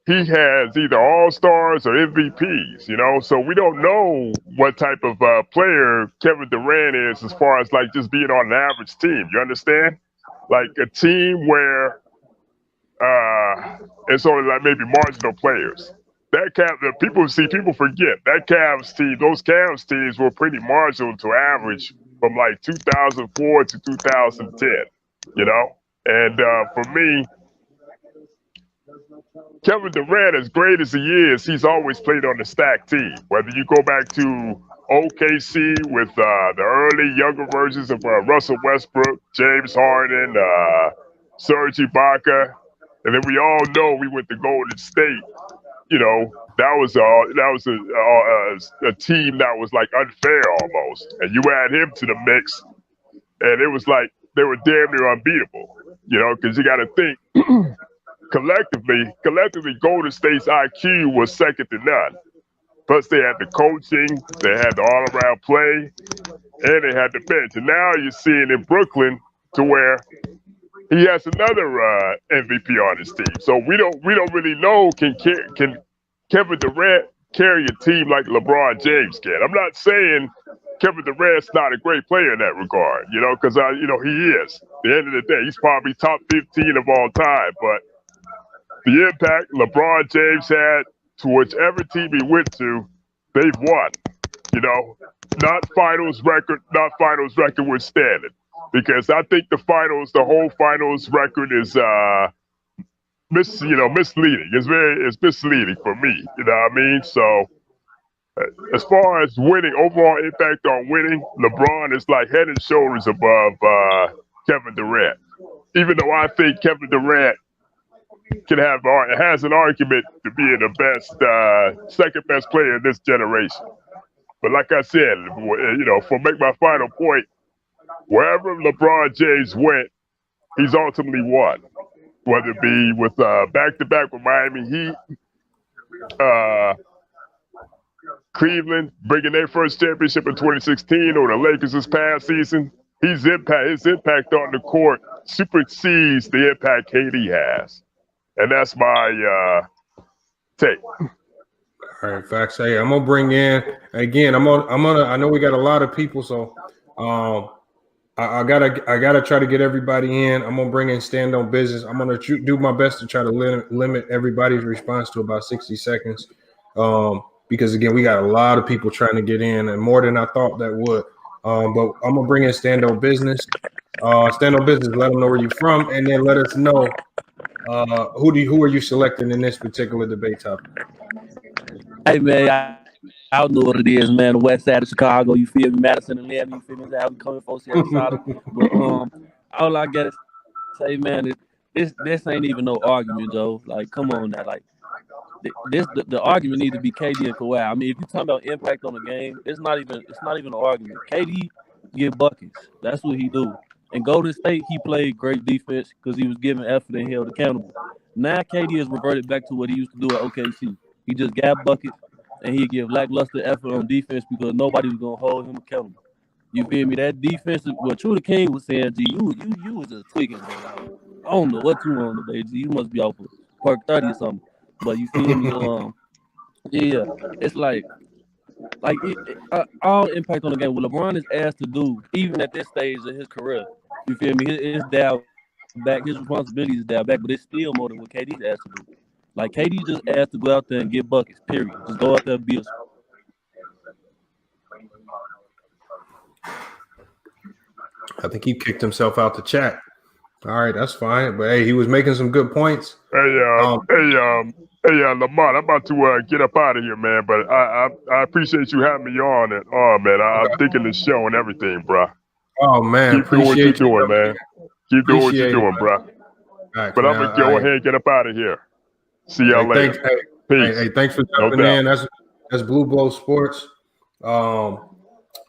he has either all-stars or MVPs, you know? So we don't know what type of player Kevin Durant is as far as like just being on an average team. You understand? Like a team where it's only like maybe marginal players. That people forget that Cavs team. Those Cavs teams were pretty marginal to average from like 2004 to 2010. You know, and for me, Kevin Durant, as great as he is, he's always played on the stacked team. Whether you go back to OKC with the early younger versions of Russell Westbrook, James Harden, Serge Ibaka, and then we all know we went to Golden State. You know, that was a team that was like unfair almost, and you add him to the mix, and it was like they were damn near unbeatable. You know, because you got to think. Collectively, Golden State's IQ was second to none. Plus, they had the coaching, they had the all-around play, and they had the bench. And now you're seeing in Brooklyn to where he has another MVP on his team. So we don't really know can Kevin Durant carry a team like LeBron James can. I'm not saying Kevin Durant's not a great player in that regard, you know, because he is. At the end of the day, he's probably top 15 of all time, but the impact LeBron James had to whichever team he went to, they've won. You know, not finals record withstanding. Because I think the whole finals record is misleading. It's misleading for me. You know what I mean? So as far as winning, overall impact on winning, LeBron is like head and shoulders above Kevin Durant. Even though I think Kevin Durant has an argument to be the best, second best player in this generation. But like I said, you know, make my final point, wherever LeBron James went, he's ultimately won. Whether it be with back-to-back with Miami Heat, Cleveland bringing their first championship in 2016, or the Lakers this past season, his impact on the court supersedes the impact KD has. And that's my take. All right, facts. Hey, I'm gonna bring in again. I know we got a lot of people, so I gotta try to get everybody in. I'm gonna bring in Stand on Business. I'm gonna do my best to try to limit everybody's response to about 60 seconds. Because again, we got a lot of people trying to get in, and more than I thought that would. But I'm gonna bring in Stand on Business. Stand on Business. Let them know where you're from, and then let us know who are you selecting in this particular debate topic. Hey man, I don't know what it is, man. The west side of Chicago, you feel me? Madison and Lamb, you feel me? How we coming from Seattle. But all I gotta say, man, is this ain't even no argument, Joe. Like, come on now, like the argument needs to be KD and Kawhi. I mean, if you're talking about impact on the game, it's not even an argument. KD get buckets. That's what he do. In Golden State, he played great defense because he was giving effort and held accountable. Now KD has reverted back to what he used to do at OKC. He just got buckets and he give lackluster effort on defense because nobody was gonna hold him accountable. You feel me? That defense, what True the King was saying, G, you was just tweaking, man. I don't know what you on today, G. You must be off of Park 30 or something. But you feel me? Yeah, it's like all impact on the game. What LeBron is asked to do, even at this stage of his career, you feel me? His dial back, his responsibility is dial back, but it's still more than what KD's asked to do. Like KD just asked to go out there and get buckets. Period. Just go out there and be a. I think he kicked himself out the chat. All right, that's fine. But hey, he was making some good points. Hey, Lamont, I'm about to get up out of here, man. But I appreciate you having me on. And man, I'm thinking the show and everything, bro. Oh man, keep doing what you're doing, man. Keep doing what you're doing, bro. Right, but I'm gonna go ahead and get up out of here. See y'all later. Peace. Hey, thanks for jumping in. That's Blue Blow Sports.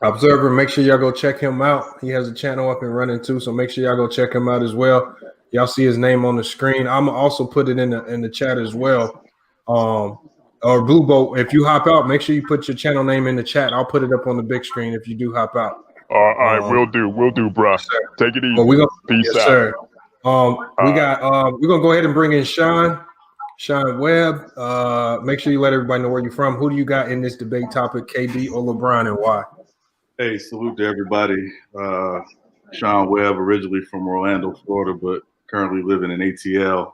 Observer, make sure y'all go check him out. He has a channel up and running too, so make sure y'all go check him out as well. Y'all see his name on the screen. I'm also put it in the chat as well. Or Blue Boat, if you hop out, make sure you put your channel name in the chat. I'll put it up on the big screen if you do hop out. All right, we'll do, bro. Take it easy. Well, Peace yes, out. sir. We're gonna go ahead and bring in Sean Webb. Make sure you let everybody know where you're from. Who do you got in this debate topic, KD or LeBron, and why? Hey, salute to everybody. Sean Webb, originally from Orlando, Florida, but currently living in ATL.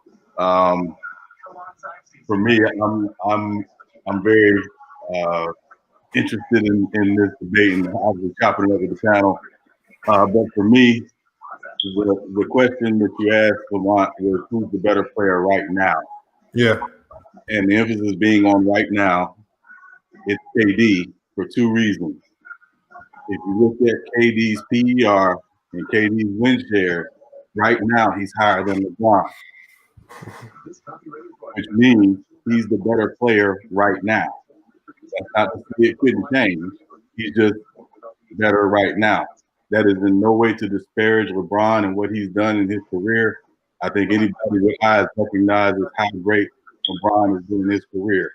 For me, I'm very interested in this debate, and obviously chopping it up with the panel. But for me, the question that you asked, Lamont, was who's the better player right now? Yeah. And the emphasis being on right now, it's KD for two reasons. If you look at KD's PER and KD's win share, right now he's higher than LeBron, which means he's the better player right now. That's not to say it couldn't change. He's just better right now. That is in no way to disparage LeBron and what he's done in his career. I think anybody with eyes recognizes how great LeBron is doing in his career.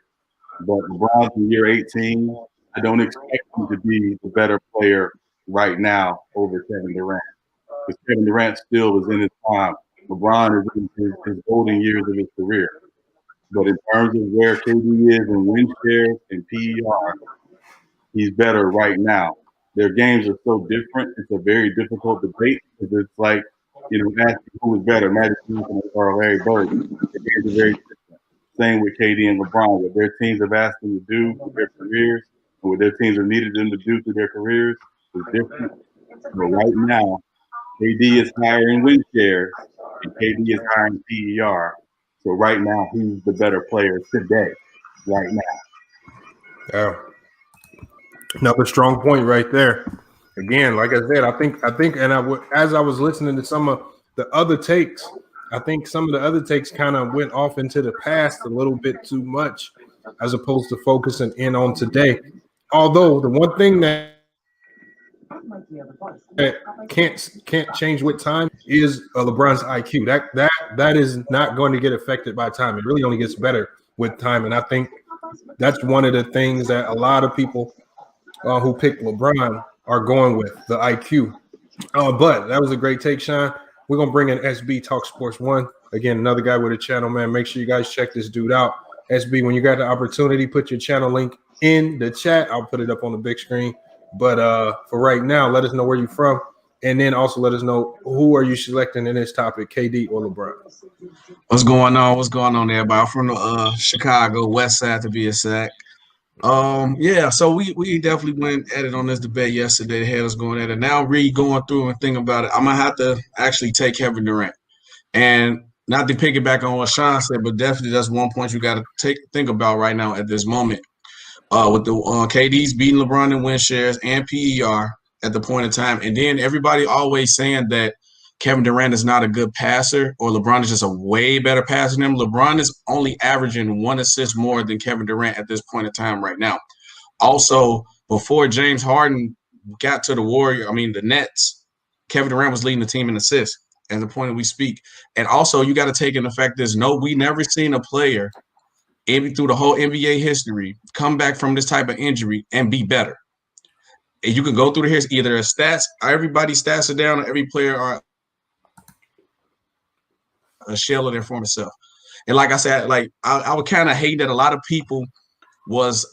But LeBron's in year 18. I don't expect him to be the better player right now over Kevin Durant. Because Kevin Durant still is in his prime. LeBron is in his golden years of his career. But in terms of where KD is in win shares and PER, he's better right now. Their games are so different. It's a very difficult debate because it's like, asking who is better, Magic Johnson or Larry Bird. The games are very different. Same with KD and LeBron. What their teams have asked them to do with their careers and what their teams have needed them to do through their careers is different. But right now, KD is higher in win shares and KD is higher in PER. So right now, he's the better player today, right now. Yeah. Another strong point right there. Again, like I said, I think, as I was listening to some of the other takes, I think some of the other takes kind of went off into the past a little bit too much, as opposed to focusing in on today. Although the one thing that can't change with time is LeBron's IQ. That is not going to get affected by time. It really only gets better with time, and I think that's one of the things that a lot of people who pick LeBron are going with, the IQ. But that was a great take, Sean. We're gonna bring in SB Talk Sports 1. Again, another guy with a channel, man. Make sure you guys check this dude out. SB, when you got the opportunity, put your channel link in the chat. I'll put it up on the big screen. But for right now, let us know where you're from, and then also let us know who are you selecting in this topic, KD or LeBron. What's going on? What's going on, everybody? I'm from the Chicago West Side, to be exact. So we definitely went at it on this debate yesterday. They had us going at it. Now going through and thinking about it, I'm gonna have to actually take Kevin Durant. And not to piggyback on what Sean said, but definitely that's one point you got to think about right now at this moment. With the KD's beating LeBron in win shares and PER at the point in time, and then everybody always saying that Kevin Durant is not a good passer or LeBron is just a way better passer than him. LeBron is only averaging 1 assist more than Kevin Durant at this point in time right now. Also, before James Harden got to the Nets, Kevin Durant was leading the team in assists at the point that we speak. And also, you got to take into effect we never seen a player through the whole NBA history come back from this type of injury and be better. And you can go through the either a stats, everybody's stats are down, every player are a shell of their former self. And like I said, I would kind of hate that a lot of people was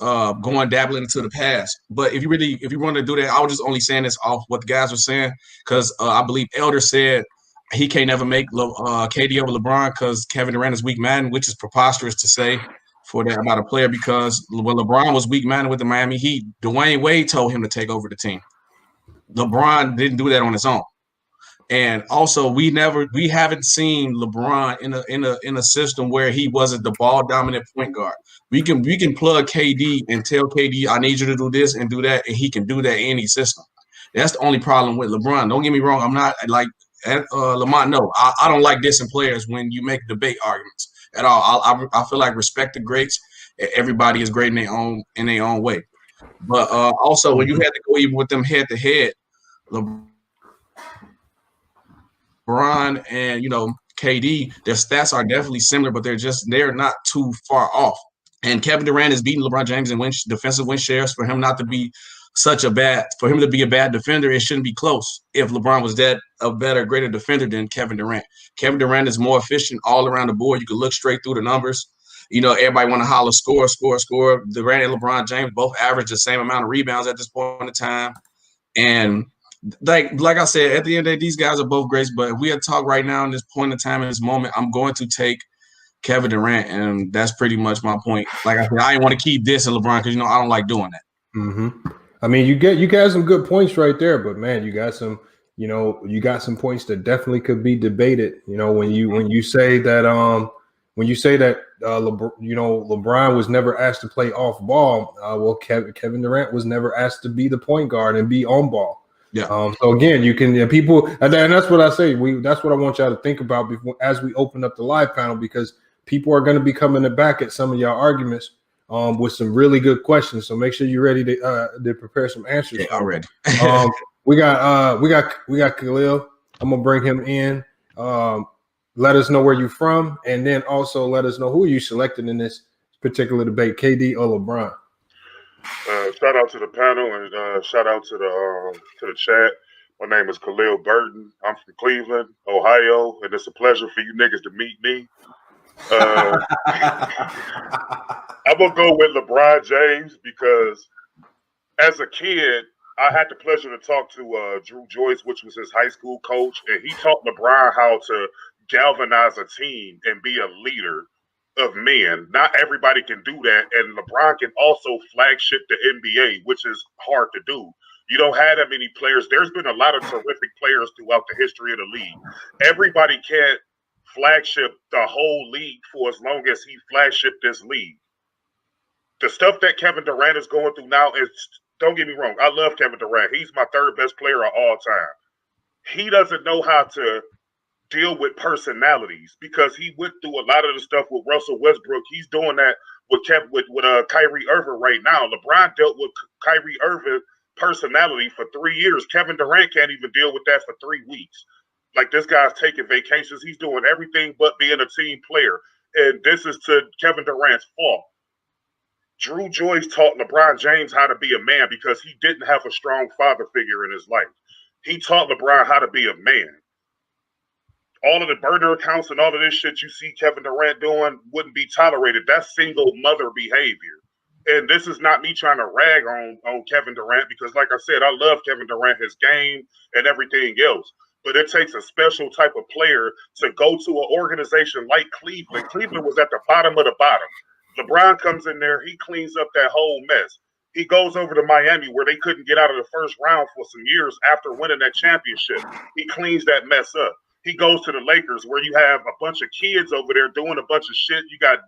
going dabbling into the past. But if you want to do that, I was just only saying this off what the guys were saying, because I believe Elder said he can't never make KD over LeBron because Kevin Durant is weak-minded, which is preposterous to say for that about a player, because when LeBron was weak-minded with the Miami Heat, Dwayne Wade told him to take over the team. LeBron didn't do that on his own. And also, we haven't seen LeBron in a system where he wasn't the ball dominant point guard. We can plug KD and tell KD, I need you to do this and do that, and he can do that in any system. That's the only problem with LeBron. Don't get me wrong. I'm not like Lamont. No, I don't like dissing players when you make debate arguments at all. I feel like respect the greats. Everybody is great in their own way. But also, when you had to go even with them head to head, LeBron and KD, their stats are definitely similar, but they're not too far off. And Kevin Durant is beating LeBron James in defensive win shares. For him not to be for him to be a bad defender, it shouldn't be close. If LeBron was a better, greater defender than Kevin Durant. Kevin Durant is more efficient all around the board. You can look straight through the numbers. Everybody want to holler, score. Durant and LeBron James both average the same amount of rebounds at this point in time. And like I said, at the end of the day, these guys are both greats. But if we had talk right now in this point in time, in this moment, I'm going to take Kevin Durant, and that's pretty much my point. Like I said, I didn't want to keep dissing LeBron because I don't like doing that. Mm-hmm. I mean, you got some good points right there, but man, you got some points that definitely could be debated. When you say that LeBron was never asked to play off ball. Well, Kevin Durant was never asked to be the point guard and be on ball. Yeah. So again, you can people, and that's what I say. That's what I want y'all to think about as we open up the live panel, because people are going to be coming back at some of y'all arguments with some really good questions. So make sure you're ready to prepare some answers. Yeah, already. We got Khalil. I'm gonna bring him in. Let us know where you're from, and then also let us know who you selected in this particular debate, KD or LeBron. Shout out to the panel and shout out to the chat. My name is Khalil Burton. I'm from Cleveland, Ohio, and it's a pleasure for you niggas to meet me. I'm gonna go with LeBron James because as a kid, I had the pleasure to talk to Drew Joyce, which was his high school coach, and he taught LeBron how to galvanize a team and be a leader of men. Not everybody can do that, and LeBron can also flagship the NBA, which is hard to do. You don't have that many players. There's been a lot of terrific players throughout the history of the league. Everybody can't flagship the whole league for as long as he flagshipped this league. The stuff that Kevin Durant is going through now is, don't get me wrong, I love Kevin Durant. He's my third best player of all time. He doesn't know how to deal with personalities because he went through a lot of the stuff with Russell Westbrook. He's doing that with Kyrie Irving right now. LeBron dealt with Kyrie Irving personality for 3 years. Kevin Durant can't even deal with that for 3 weeks. Like, this guy's taking vacations. He's doing everything but being a team player. And this is to Kevin Durant's fault. Drew Joyce taught LeBron James how to be a man because he didn't have a strong father figure in his life. He taught LeBron how to be a man. All of the burner accounts and all of this shit you see Kevin Durant doing wouldn't be tolerated. That's single mother behavior. And this is not me trying to rag on Kevin Durant because, like I said, I love Kevin Durant, his game, and everything else. But it takes a special type of player to go to an organization like Cleveland. Cleveland was at the bottom of the bottom. LeBron comes in there. He cleans up that whole mess. He goes over to Miami where they couldn't get out of the first round for some years after winning that championship. He cleans that mess up. He goes to the Lakers where you have a bunch of kids over there doing a bunch of shit. You got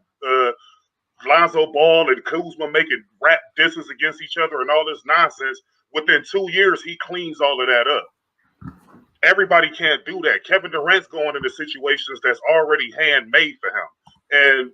Lonzo Ball and Kuzma making rap disses against each other and all this nonsense. Within 2 years, he cleans all of that up. Everybody can't do that. Kevin Durant's going into situations that's already handmade for him. And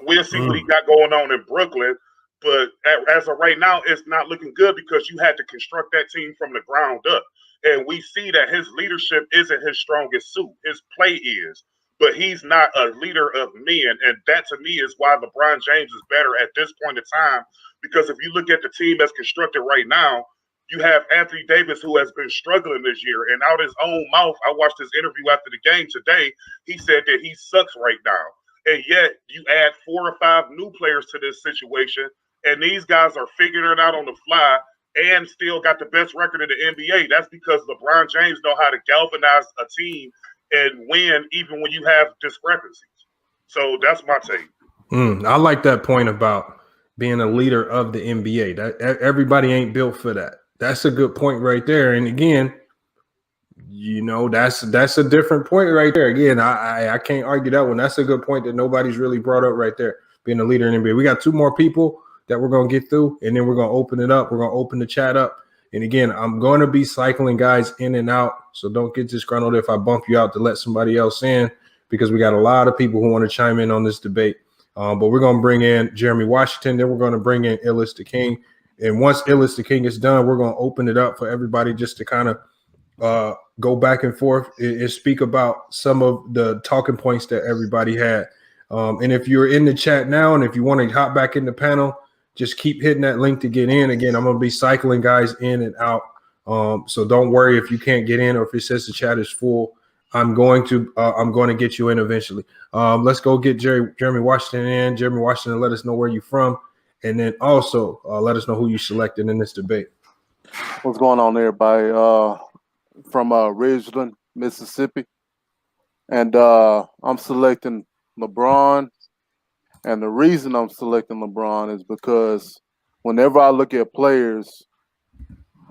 we'll see what he got going on in Brooklyn. But as of right now, it's not looking good because you had to construct that team from the ground up. And we see that his leadership isn't his strongest suit. His play is. But he's not a leader of men. And that, to me, is why LeBron James is better at this point in time. Because if you look at the team that's constructed right now, you have Anthony Davis, who has been struggling this year. And out his own mouth, I watched his interview after the game today. He said that he sucks right now. And yet you add 4 or 5 new players to this situation, and these guys are figuring it out on the fly and still got the best record in the NBA. That's because LeBron James know how to galvanize a team and win even when you have discrepancies. So that's my take. I like that point about being a leader of the NBA. That everybody ain't built for that. That's a good point right there. And again, that's a different point right there. Again, I can't argue that one. That's a good point that nobody's really brought up right there, being a leader in the NBA. We got 2 more people that we're going to get through, and then we're going to open it up. We're going to open the chat up. And again, I'm going to be cycling guys in and out, so don't get disgruntled if I bump you out to let somebody else in, because we got a lot of people who want to chime in on this debate. But we're going to bring in Jeremy Washington, then we're going to bring in Illis the King, And once Illest the King is done, we're going to open it up for everybody just to kind of go back and forth and speak about some of the talking points that everybody had. And if you're in the chat now and if you want to hop back in the panel, just keep hitting that link to get in. Again, I'm going to be cycling guys in and out. So don't worry if you can't get in or if it says the chat is full. I'm going to get you in eventually. Let's go get Jeremy Washington in. Jeremy Washington, let us know where you're from. And then also let us know who you selected in this debate. What's going on, everybody? From Ridgeland, Mississippi. And I'm selecting LeBron. And the reason I'm selecting LeBron is because whenever I look at players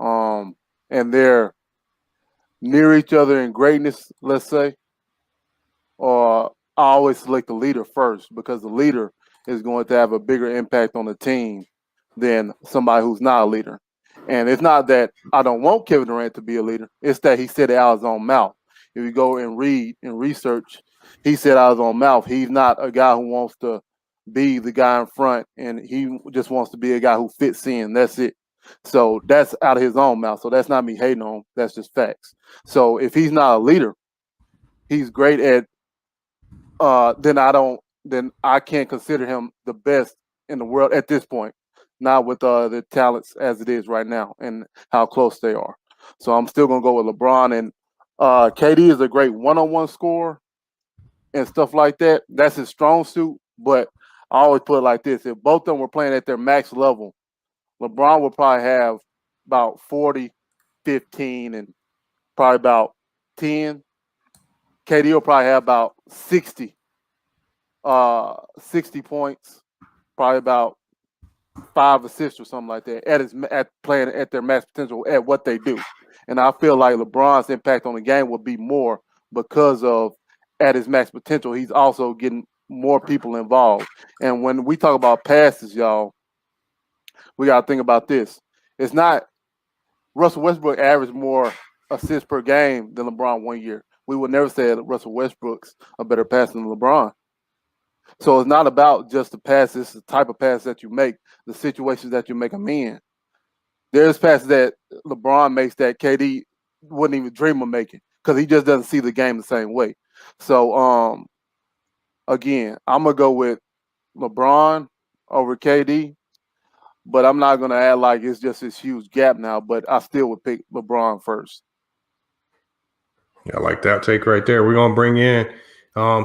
and they're near each other in greatness, let's say, I always select the leader first because the leader is going to have a bigger impact on the team than somebody who's not a leader. And it's not that I don't want Kevin Durant to be a leader. It's that he said it out of his own mouth. If you go and read and research, he said out of his own mouth, he's not a guy who wants to be the guy in front, and he just wants to be a guy who fits in. That's it. So that's out of his own mouth. So that's not me hating on him. That's just facts. So if he's not a leader, he's great at then I can't consider him the best in the world at this point, not with the talents as it is right now and how close they are. So I'm still gonna go with LeBron, and KD is a great one-on-one scorer and stuff like that. That's his strong suit, but I always put it like this: if both of them were playing at their max level, LeBron would probably have about 40, 15, and probably about 10. KD will probably have about 60 points, probably about 5 assists or something like that at playing at their max potential at what they do. And I feel like LeBron's impact on the game would be more because of at his max potential, he's also getting more people involved. And when we talk about passes, y'all, we got to think about this. It's not Russell Westbrook averaged more assists per game than LeBron 1 year. We would never say that Russell Westbrook's a better passer than LeBron. So it's not about just the passes, it's the type of pass that you make, the situations that you make them in. There's passes that LeBron makes that KD wouldn't even dream of making because he just doesn't see the game the same way. So, again, I'm going to go with LeBron over KD, but I'm not going to act like it's just this huge gap now, but I still would pick LeBron first. I like that take right there. We're going to bring in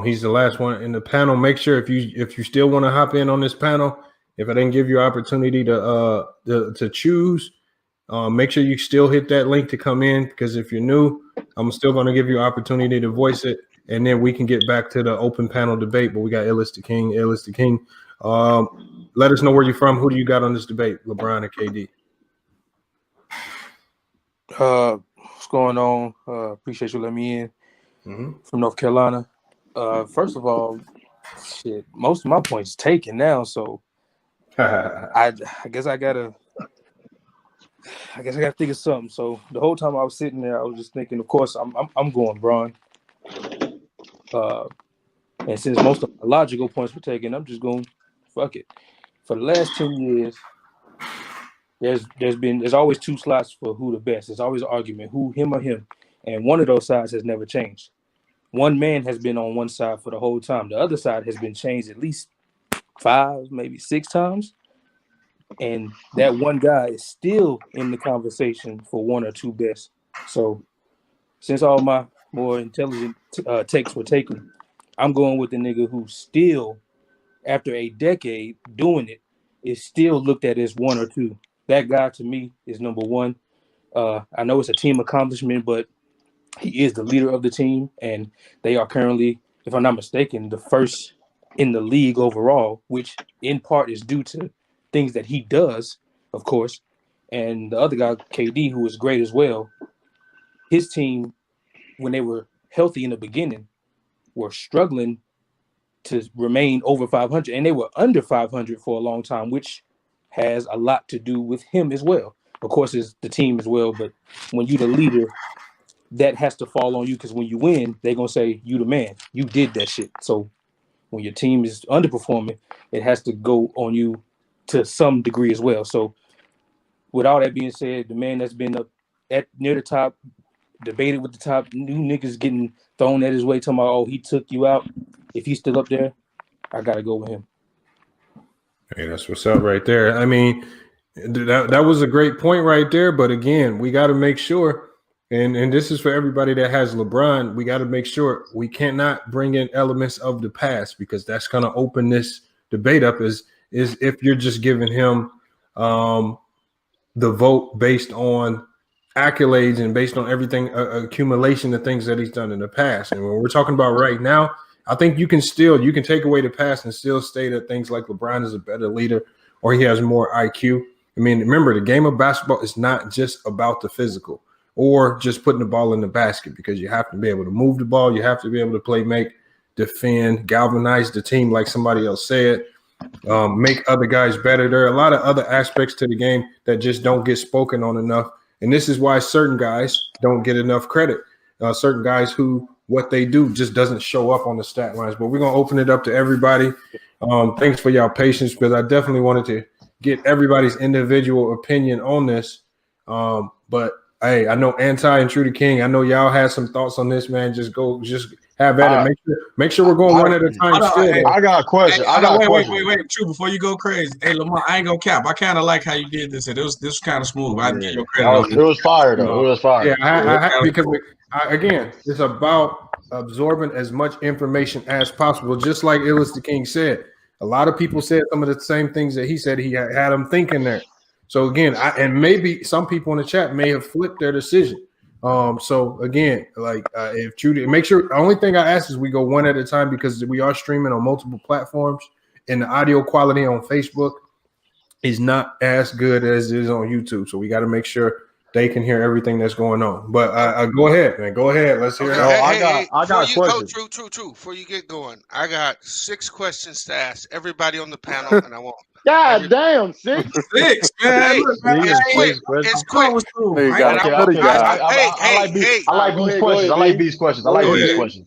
he's the last one in the panel. Make sure if you still want to hop in on this panel, if I didn't give you opportunity to choose, make sure you still hit that link to come in, because if you're new, I'm still going to give you opportunity to voice it, and then we can get back to the open panel debate. But we got Illest the King. Let us know where you're from. Who do you got on this debate, LeBron or KD? What's going on? Appreciate you letting me in from North Carolina. First of all, shit, most of my points taken now, so I guess I gotta think of something. So the whole time I was sitting there, I was just thinking, of course, I'm going Bron. And since most of my logical points were taken, I'm just going fuck it. For the last 10 years, there's always two slots for who the best. There's always an argument, who, him or him, and one of those sides has never changed. One man has been on one side for the whole time. The other side has been changed at least 5, maybe 6 times. And that one guy is still in the conversation for one or two best. So since all my more intelligent takes were taken, I'm going with the nigga who still, after a decade doing it, is still looked at as one or two. That guy to me is number one. I know it's a team accomplishment, but he is the leader of the team, and they are currently, if I'm not mistaken, the first in the league overall, which in part is due to things that he does, of course. And the other guy, KD, who is great as well, his team, when they were healthy in the beginning, were struggling to remain over 500, and they were under 500 for a long time, which has a lot to do with him as well. Of course, it's the team as well, but when you're the leader, that has to fall on you, because when you win, they're going to say, you the man. You did that shit. So when your team is underperforming, it has to go on you to some degree as well. So with all that being said, the man that's been up at near the top, debated with the top, new niggas getting thrown at his way, talking about, oh, he took you out. If he's still up there, I gotta go with him. Hey, that's what's up right there. I mean, that was a great point right there. But again, we got to make sure, and this is for everybody that has LeBron, we got to make sure we cannot bring in elements of the past, because that's going to open this debate up is if you're just giving him the vote based on accolades and based on everything, accumulation of things that he's done in the past. And when we're talking about right now, I think you can take away the past and still say that things like LeBron is a better leader or he has more IQ. I mean, remember, the game of basketball is not just about the physical or just putting the ball in the basket, because you have to be able to move the ball. You have to be able to play, make, defend, galvanize the team, like somebody else said, make other guys better. There are a lot of other aspects to the game that just don't get spoken on enough. And this is why certain guys don't get enough credit. Certain guys who what they do just doesn't show up on the stat lines. But we're going to open it up to everybody. Thanks for y'all patience, because I definitely wanted to get everybody's individual opinion on this. But hey, I know Anti and True the King, I know y'all had some thoughts on this, man. Just have at it. Make sure we're going one at a time. I got a question. Wait. True, before you go crazy. Hey, Lamar, I ain't gonna cap. I kind of like how you did this. This was kind of smooth. I give you credit. It was fire though. It was fire. Yeah, because again, it's about absorbing as much information as possible. Just like Illis the King said, a lot of people said some of the same things that he said. He had them thinking there. So again, and maybe some people in the chat may have flipped their decision. So again, like if Trudy, make sure the only thing I ask is we go one at a time, because we are streaming on multiple platforms, and the audio quality on Facebook is not as good as it is on YouTube. So we got to make sure they can hear everything that's going on. But go ahead, man. Go ahead. Let's hear it. I got a question. True. Before you get going, I got 6 questions to ask everybody on the panel, and I want. God damn, 6, man. Hey, it's quick. I like these questions. I like these questions.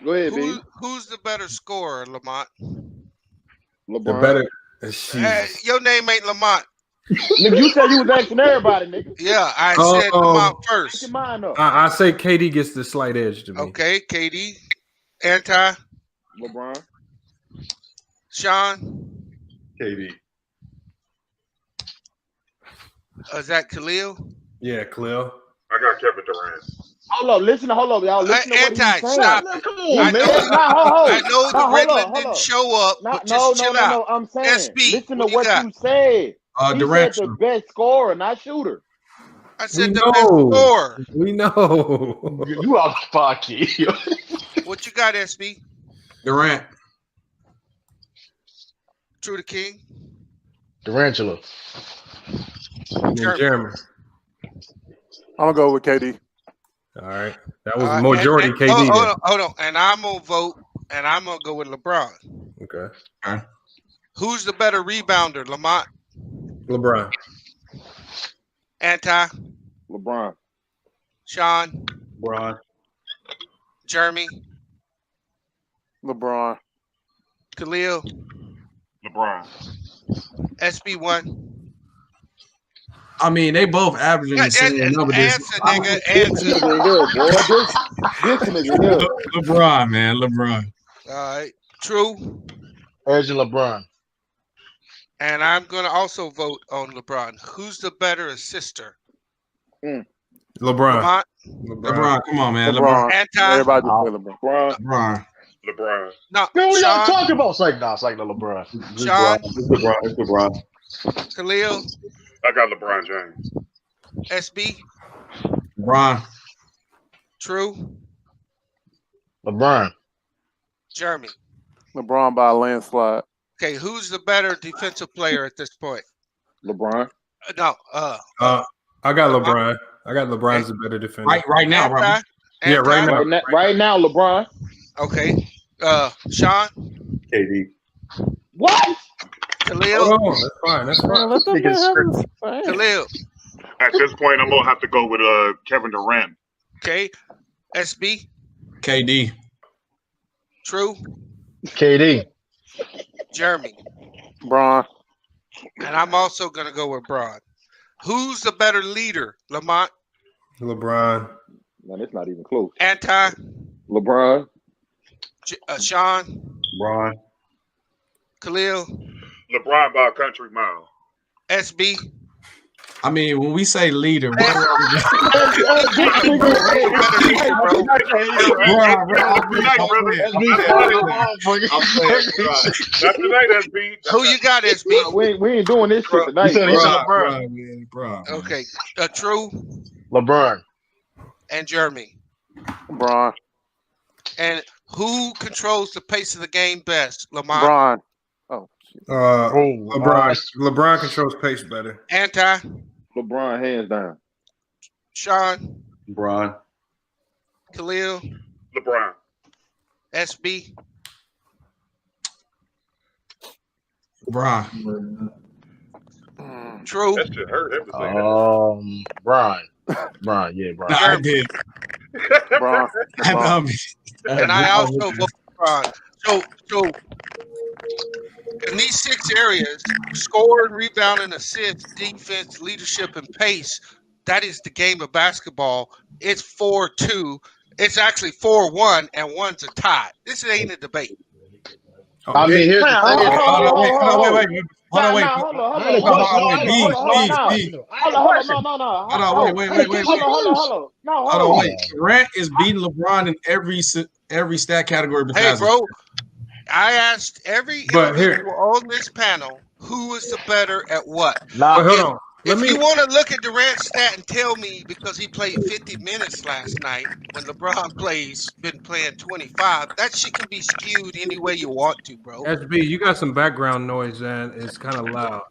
Go ahead, B. Who's the better scorer, Lamont? LeBron. The better. Hey, your name ain't Lamont. Nigga, you said you was asking everybody, nigga. Yeah, I said Lamont first. Get mine up. I say KD gets the slight edge to me. Okay, KD. Anti. LeBron. Sean. KD. Is that Khalil? Yeah, Khalil. I got Kevin Durant. Hold up, y'all. Listen to what he's saying. Stop. Come on, man. I know the Riddler didn't show up. No. I'm saying, SB, listen to what you said. He Durant said the best scorer, not shooter. I said the best scorer. We know. You are fucking. What you got, SB? Durant. True the King. Durantula. Jeremy. I'm gonna go with KD. All right, that was the majority. KD. Hold on, and I'm gonna vote, and I'm gonna go with LeBron. Okay. Who's the better rebounder, Lamont? LeBron. Anti. LeBron. Sean. LeBron. Jeremy. LeBron. Khalil. LeBron. SB1. I mean, they both averaging the same number. Answer, nigga. Answer. This nigga here. LeBron, man. LeBron. All right. True. Urging LeBron. And I'm going to also vote on LeBron. Who's the better assister? LeBron. LeBron. Come on, man. LeBron. Anti. Everybody just play LeBron. LeBron. No. What Sean. y'all talking about? It's like the LeBron. Sean. It's LeBron. Khalil. I got LeBron James. SB. LeBron. True. LeBron. Jeremy. LeBron by a landslide. Okay, who's the better defensive player at this point? LeBron. No. I got LeBron. I got LeBron's the better defender. Right now, right? Yeah, right now. Right now, LeBron. Okay. Sean. KD. What? Khalil. Oh, that's fine. Let them have Khalil. At this point, I'm gonna have to go with Kevin Durant. Okay. SB. KD. True. KD. Jeremy. Bron. And I'm also gonna go with Braun. Who's the better leader, Lamont? LeBron. Man, it's not even close. Anti? LeBron. Sean? LeBron. Khalil? LeBron by a country mile. SB? I mean, when we say leader, what are we Not tonight, SB. Who you got, SB? We ain't doing this shit tonight. He said LeBron. Okay. True. LeBron. And Jeremy. LeBron. And who controls the pace of the game best? Lamont? LeBron. Oh. LeBron. LeBron controls pace better. Anti? LeBron, hands down. Sean? LeBron. Khalil? LeBron. SB? LeBron. True. That shit hurt him to say that. Brian. Yeah, Brian. I did. LeBron. And I also vote LeBron. So in these 6 areas, scoring, rebounding, assists, defense, leadership, and pace, that is the game of basketball. It's 4-2. It's actually 4-1, and one's a tie. This ain't a debate. I mean, here's the thing. Hold on, wait. Grant is beating LeBron in every stat category. Hey, bro, I asked every individual on this panel who is the better at what. Hold on. If you want to look at Durant's stat and tell me because he played 50 minutes last night when LeBron been playing 25, that shit can be skewed any way you want to, bro. SB, you got some background noise and it's kind of loud.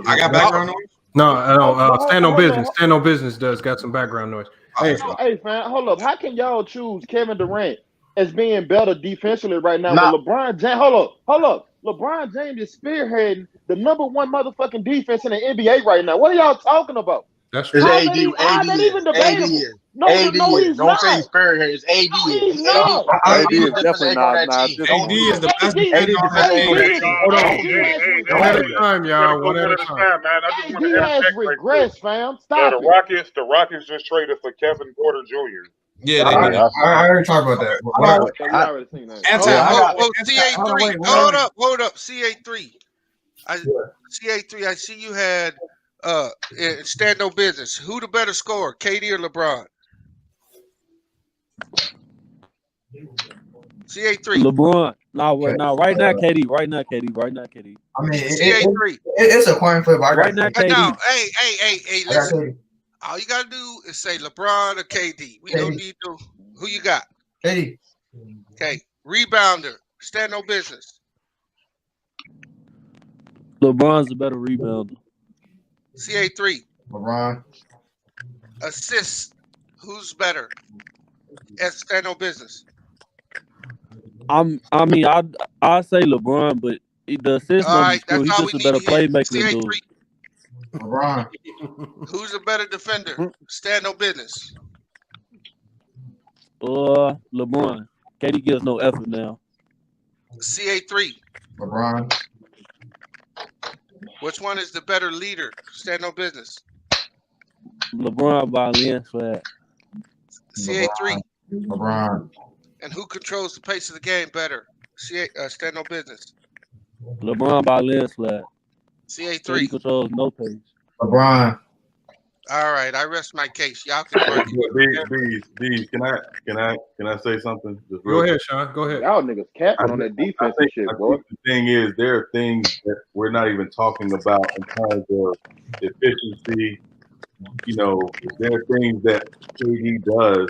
I got background noise? No, stand on business. Stand on business got some background noise. Hey, fam, hold up. How can y'all choose Kevin Durant as being better defensively right now? With LeBron James, hold up. LeBron James is spearheading the number 1 motherfucking defense in the NBA right now. What are y'all talking about? That's true. How that even debatable? No, he's Don't not. say he's fair. It's AD. He's not. AD is definitely not. AD is the best One at a time, y'all. One at a time. Man, I just want to He has interject right regressed, quick. fam. Stop it. The Rockets just traded for Kevin Porter Jr. Yeah, I already talked about that. already seen that. CA3. Hold up. CA3. CA3, I see you had stand no business. Who the better scorer, KD or LeBron? CA3. LeBron. Right now, KD. Right now, KD. I mean, CA3. It's a coin flip. Right now, KD. Now, hey, listen. All you gotta do is say LeBron or KD. We don't need to. Who you got? KD. Okay. Rebounder. Stand no business. LeBron's the better rebounder. CA3. LeBron. Assists. Who's better? Stand no business. I'll say LeBron, but the assist numbers cool. He's just a better playmaker than dude. LeBron. Who's a better defender? Stand no business. LeBron. KD gives no effort now. CA3. LeBron. Which one is the better leader? Stand no business. LeBron by landslide. CA3. LeBron. And who controls the pace of the game better? Stand no business. LeBron by landslide. CA3. He controls no pace. LeBron. All right, I rest my case. Y'all can work it. B, can I say something? Go ahead, Sean. Go ahead. Y'all niggas capping on that defense and shit, boy. The thing is, there are things that we're not even talking about in terms of efficiency. You know, there are things that KD does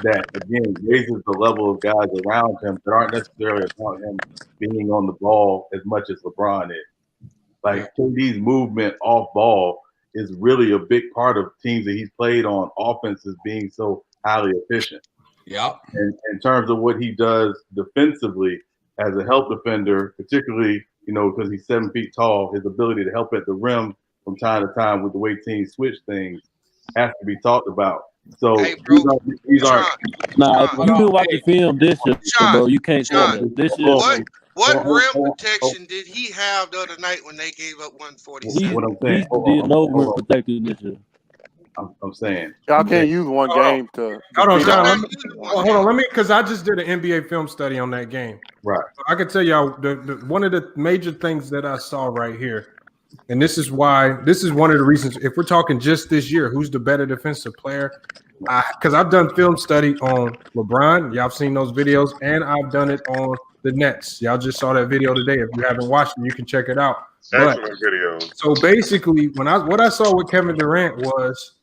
that, again, raises the level of guys around him that aren't necessarily about him being on the ball as much as LeBron is. Like, KD's movement off ball is really a big part of teams that he's played on offenses being so highly efficient. Yeah. And in terms of what he does defensively as a help defender, particularly, you know, because he's 7 feet tall, his ability to help at the rim from time to time with the way teams switch things has to be talked about. So hey, bro, these aren't. If you been watching film this year, bro, you can't say that. This year, What rim protection did he have the other night when they gave up 147? What I'm He saying, did no rim protecting this year. I'm saying, Y'all can't use one game to. Hold on, defeat Sean. all. Hold on. Let me, because I just did an NBA film study on that game. right? I can tell y'all one of the major things that I saw right here, and this is one of the reasons. If we're talking just this year, who's the better defensive player? Because I've done film study on LeBron. Y'all have seen those videos, and I've done it on the Nets. Y'all just saw that video today. If you haven't watched it, you can check it out. Excellent video. So basically, what I saw with Kevin Durant was,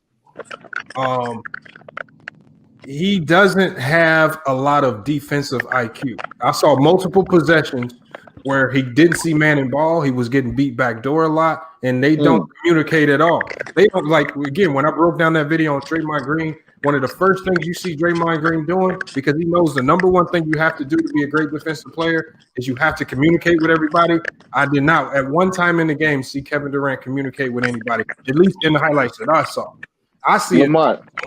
he doesn't have a lot of defensive IQ. I saw multiple possessions where he didn't see man and ball. He was getting beat backdoor a lot, and they don't communicate at all. They don't, like, again, when I broke down that video on Draymond Green, one of the first things you see Draymond Green doing, because he knows the number one thing you have to do to be a great defensive player is you have to communicate with everybody. I did not at one time in the game see Kevin Durant communicate with anybody, at least in the highlights that I saw. I see it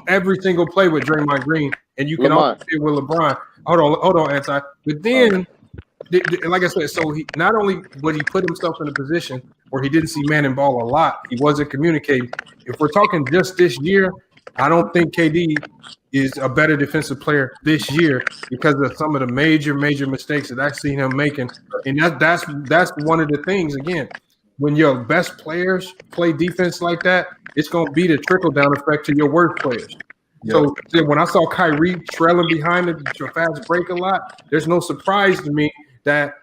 every single play with Draymond Green, and you can also see it with LeBron. Hold on, Anti. But then, like I said, so he not only would he put himself in a position where he didn't see man and ball a lot, he wasn't communicating. If we're talking just this year, I don't think KD is a better defensive player this year because of some of the major mistakes that I've seen him making. And that's one of the things, again, when your best players play defense like that, it's going to be the trickle-down effect to your worst players. So when I saw Kyrie trailing behind the fast break a lot, there's no surprise to me that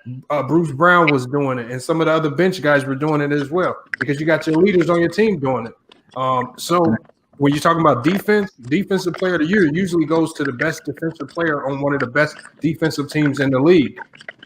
Bruce Brown was doing it and some of the other bench guys were doing it as well because you got your leaders on your team doing it. So when you're talking about defensive player of the year usually goes to the best defensive player on one of the best defensive teams in the league,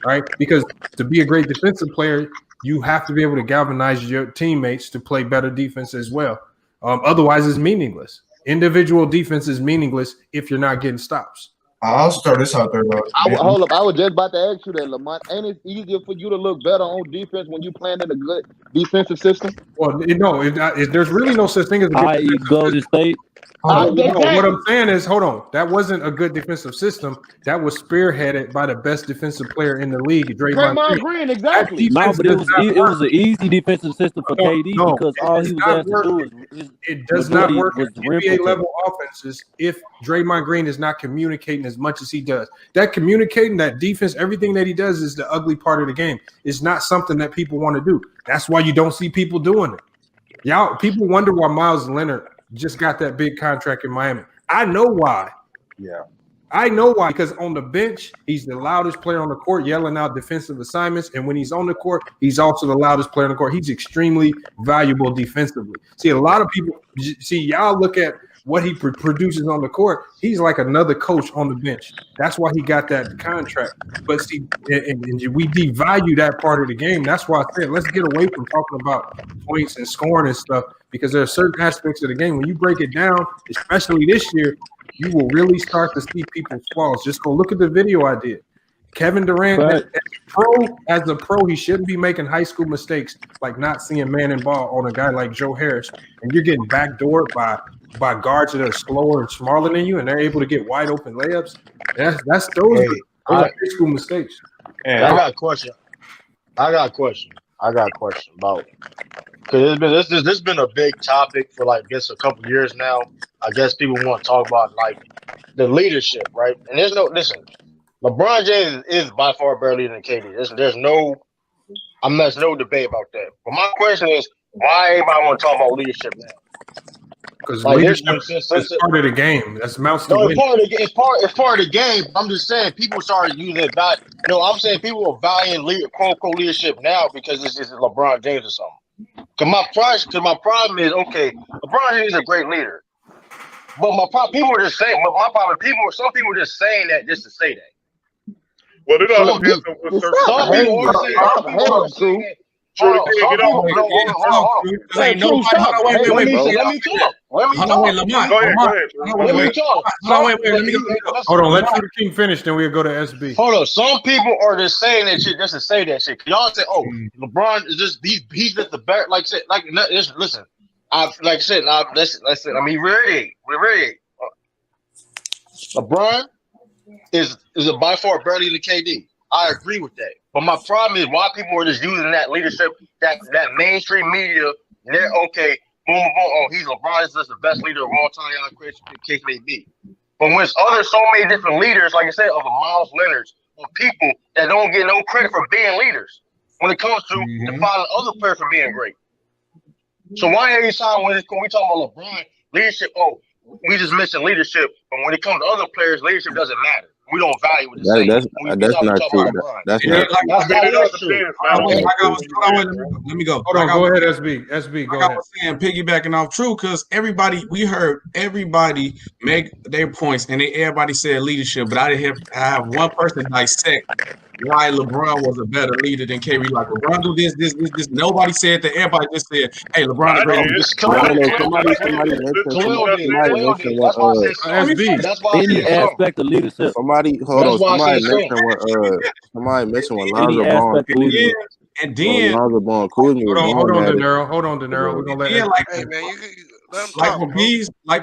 right? Because to be a great defensive player, you have to be able to galvanize your teammates to play better defense as well. Otherwise, it's meaningless. Individual defense is meaningless if you're not getting stops. I'll start this out there, though. Hold up. I was just about to ask you that, Lamont. Ain't it easier for you to look better on defense when you playing in a good defensive system? Well, no, there's really no such thing as a good I.e. Golden State. What I'm saying is, hold on, that wasn't a good defensive system. That was spearheaded by the best defensive player in the league, Draymond Green. Exactly. No, but it was an easy defensive system for KD because all he was asked to do is it does not work in NBA level offenses if Draymond Green is not communicating as much as he does. That communicating, that defense, everything that he does is the ugly part of the game. It's not something that people want to do. That's why you don't see people doing it. Y'all, people wonder why Miles Leonard just got that big contract in Miami. I know why. Yeah. I know why, because on the bench, he's the loudest player on the court, yelling out defensive assignments. And when he's on the court, he's also the loudest player on the court. He's extremely valuable defensively. See, a lot of people y'all look at what he produces on the court. He's like another coach on the bench. That's why he got that contract. But see, and we devalue that part of the game. That's why I said, let's get away from talking about points and scoring and stuff, because there are certain aspects of the game. When you break it down, especially this year, you will really start to see people's flaws. Just go look at the video I did. Kevin Durant, as a pro, he shouldn't be making high school mistakes like not seeing man and ball on a guy like Joe Harris, and you're getting backdoored by guards that are slower and smaller than you, and they're able to get wide open layups. Those are high school mistakes. And I got a question. about because this has been a big topic for like I guess a couple years now. I guess people want to talk about like the leadership, right? And there's LeBron James is by far better leader than KD. There's no debate about that. But my question is, why everybody want to talk about leadership now? Because leadership is part of the game. That's amounts to win. It's part of the game. I'm just saying people started using it. I'm saying people are valuing quote unquote leadership now because this is LeBron James or something. Because my problem is, okay, LeBron James is a great leader, but people are just saying. But my problem, some people are just saying that just to say that. Well, it all depends on what certain people are Wait, hold on, let True King finish, then we'll go to SB. Hold on, some people are just saying that shit just to say that shit. Y'all say, "Oh, LeBron is just he's just the better." Listen, listen. We're ready. LeBron is by far better than KD. I agree with that. But my problem is why people are just using that leadership, that mainstream media. They're okay. Boom, boom, boom. Oh, he's LeBron is just the best leader of all time. Y'all crazy, the case may be. But when it's so many different leaders, like I said, of the Miles Leonards, of people that don't get no credit for being leaders when it comes to defining other players for being great. So why every time when we talk about LeBron leadership, we just mention leadership, but when it comes to other players, leadership doesn't matter. We don't value it the same. That's not true. That's not true. Let me go. Hold on, go ahead, SB. Go ahead. I was saying, piggybacking off True, because we heard everybody make their points, and everybody said leadership, but I have one person dissect why LeBron was a better leader than KD. Like LeBron do this. Nobody said that. Everybody just said, "Hey, LeBron." Any aspect of leadership. Somebody mentioned when Lonzo Ball Kuzma. And then Lonzo Ball Kuzma. Hold on, De Niro. We're gonna let him. Hey man, you let him talk.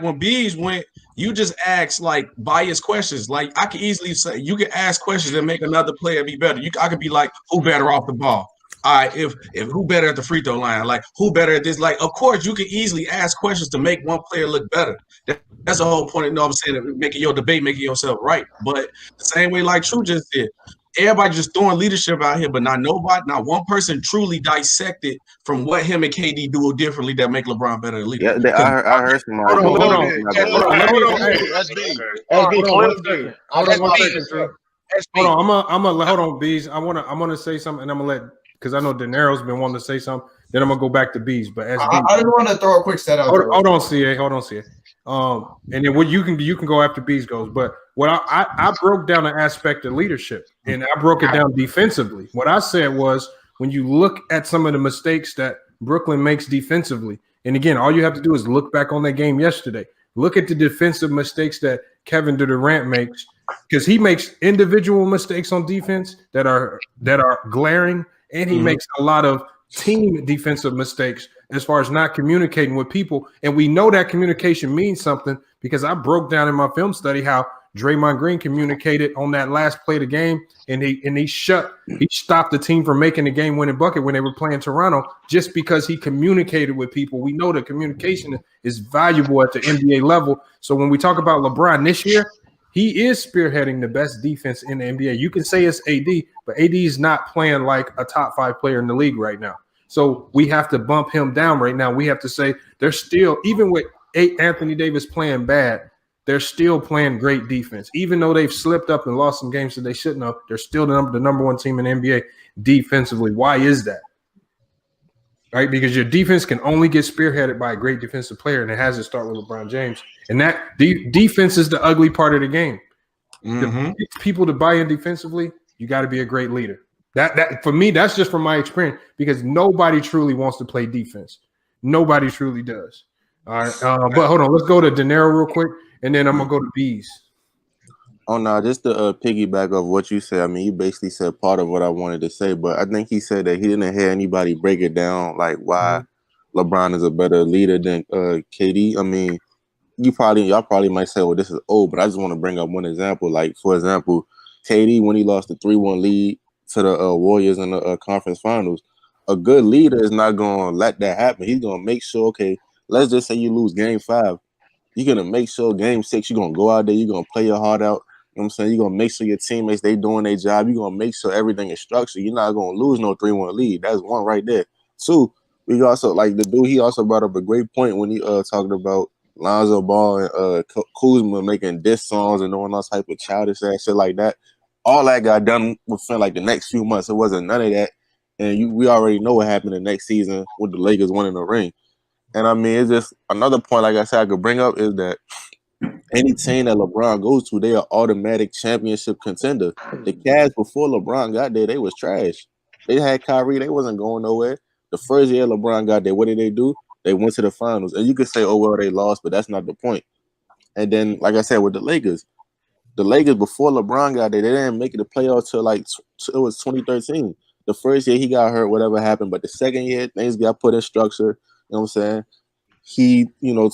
when Bees went, you just ask like biased questions. Like I could easily say you can ask questions and make another player be better. I could be like, who better off the ball? All right, if who better at the free throw line? Like who better at this? Like, of course, you can easily ask questions to make one player look better. That's the whole point. You know what I'm saying? Making your debate, making yourself right. But the same way, like True just did, everybody just throwing leadership out here, but not one person truly dissected from what him and KD do differently that make LeBron better leader. Yeah, I heard somebody. Hold on. Hold on, Bees. I wanna say something, and I'm gonna let, because I know De Niro's been wanting to say something. Then I'm gonna go back to Bees. But SB, I just want to throw a quick stat out. Hold on, CA. And then what you can go after Bees goes. But what I broke down an aspect of leadership, and I broke it down defensively. What I said was, when you look at some of the mistakes that Brooklyn makes defensively, and again, all you have to do is look back on that game yesterday. Look at the defensive mistakes that Kevin Durant makes, because he makes individual mistakes on defense that are glaring, and he makes a lot of team defensive mistakes as far as not communicating with people. And we know that communication means something, because I broke down in my film study how Draymond Green communicated on that last play of the game, and he stopped the team from making the game-winning bucket when they were playing Toronto, just because he communicated with people. We know that communication is valuable at the NBA level. So when we talk about LeBron this year, he is spearheading the best defense in the NBA. You can say it's AD, but AD is not playing like a top 5 player in the league right now. So we have to bump him down right now. We have to say they're still, even with Anthony Davis playing bad, they're still playing great defense. Even though they've slipped up and lost some games that they shouldn't have, they're still the number one team in the NBA defensively. Why is that? Right? Because your defense can only get spearheaded by a great defensive player, and it has to start with LeBron James. And that defense is the ugly part of the game. To get people to buy in defensively, you got to be a great leader. That for me, that's just from my experience, because nobody truly wants to play defense. Nobody truly does. All right, but hold on, let's go to De Niro real quick, and then I'm gonna go to Bees. Oh no, just to piggyback of what you said. I mean, you basically said part of what I wanted to say, but I think he said that he didn't hear anybody break it down, like why LeBron is a better leader than KD. I mean, y'all probably might say, well, this is old, but I just want to bring up one example. Like, for example, KD, when he lost the 3-1 lead to the Warriors in the conference finals, a good leader is not going to let that happen. He's going to make sure, okay, let's just say you lose game 5. You're going to make sure game 6, you're going to go out there, you're going to play your heart out. You know what I'm saying? You're going to make sure your teammates, they doing their job. You're going to make sure everything is structured. You're not going to lose no 3-1 lead. That's one right there. 2, we also, like the dude, he also brought up a great point when he talked about Lonzo Ball and Kuzma making diss songs and doing all type of childish ass shit like that. All that got done within like the next few months. It wasn't none of that. And we already know what happened the next season with the Lakers winning the ring. And I mean, it's just another point, like I said, I could bring up is that any team that LeBron goes to, they are automatic championship contender. The Cavs before LeBron got there, they was trash. They had Kyrie, they wasn't going nowhere. The first year LeBron got there, what did they do? They went to the finals. And you could say, oh, well, they lost, but that's not the point. And then, like I said, with the Lakers before LeBron got there, they didn't make it the playoffs till like it was 2013. The first year he got hurt, whatever happened, but the second year things got put in structure. You know what I'm saying? He,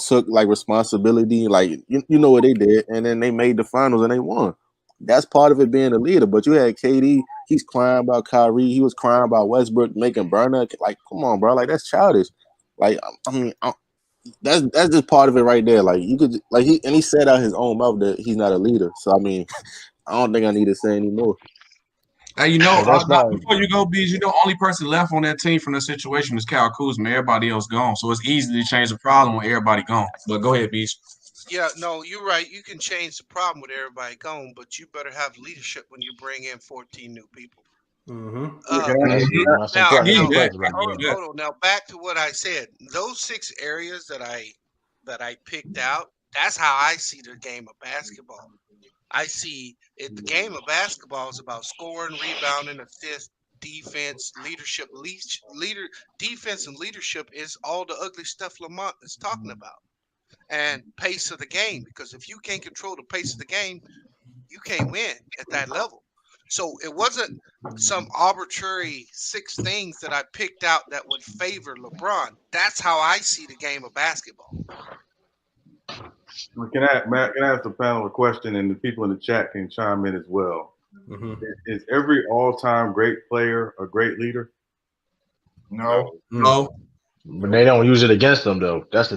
took like responsibility, like you know what they did, and then they made the finals and they won. That's part of it being a leader. But you had KD, he's crying about Kyrie, he was crying about Westbrook making burner. Like, come on, bro. Like, that's childish. Like, I mean, that's just part of it right there. Like, you could he said out his own mouth that he's not a leader. So I mean, I don't think I need to say anymore. Hey, you know, before you go, Bees, you know, only person left on that team from the situation is Kyle Kuzma. Everybody else gone, so it's easy to change the problem when everybody gone. But go ahead, Bees. Yeah, no, you're right. You can change the problem with everybody gone, but you better have leadership when you bring in 14 new people. Mm-hmm. Hold on. Now back to what I said. Those 6 areas that I picked out. That's how I see the game of basketball. I see it. The game of basketball is about scoring, rebounding, assists, defense, leadership. Defense and leadership is all the ugly stuff Lamont is talking about, and pace of the game. Because if you can't control the pace of the game, you can't win at that level. So it wasn't some arbitrary 6 things that I picked out that would favor LeBron. That's how I see the game of basketball. Can I ask the panel a question, and the people in the chat can chime in as well? Mm-hmm. Is every all-time great player a great leader? No. But they don't use it against them though. That's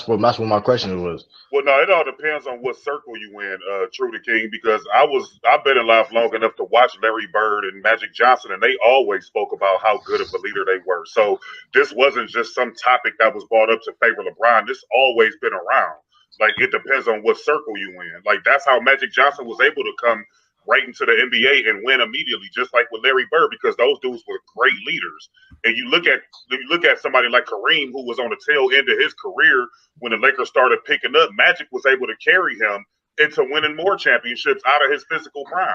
what my question was. Well, no, it all depends on what circle you in, True to King, because I've been in life long enough to watch Larry Bird and Magic Johnson, and they always spoke about how good of a leader they were. So this wasn't just some topic that was brought up to favor LeBron. This always been around. Like, it depends on what circle you in. Like, that's how Magic Johnson was able to come right into the NBA and win immediately, just like with Larry Bird, because those dudes were great leaders. And you look at somebody like Kareem, who was on the tail end of his career when the Lakers started picking up. Magic was able to carry him into winning more championships out of his physical prime.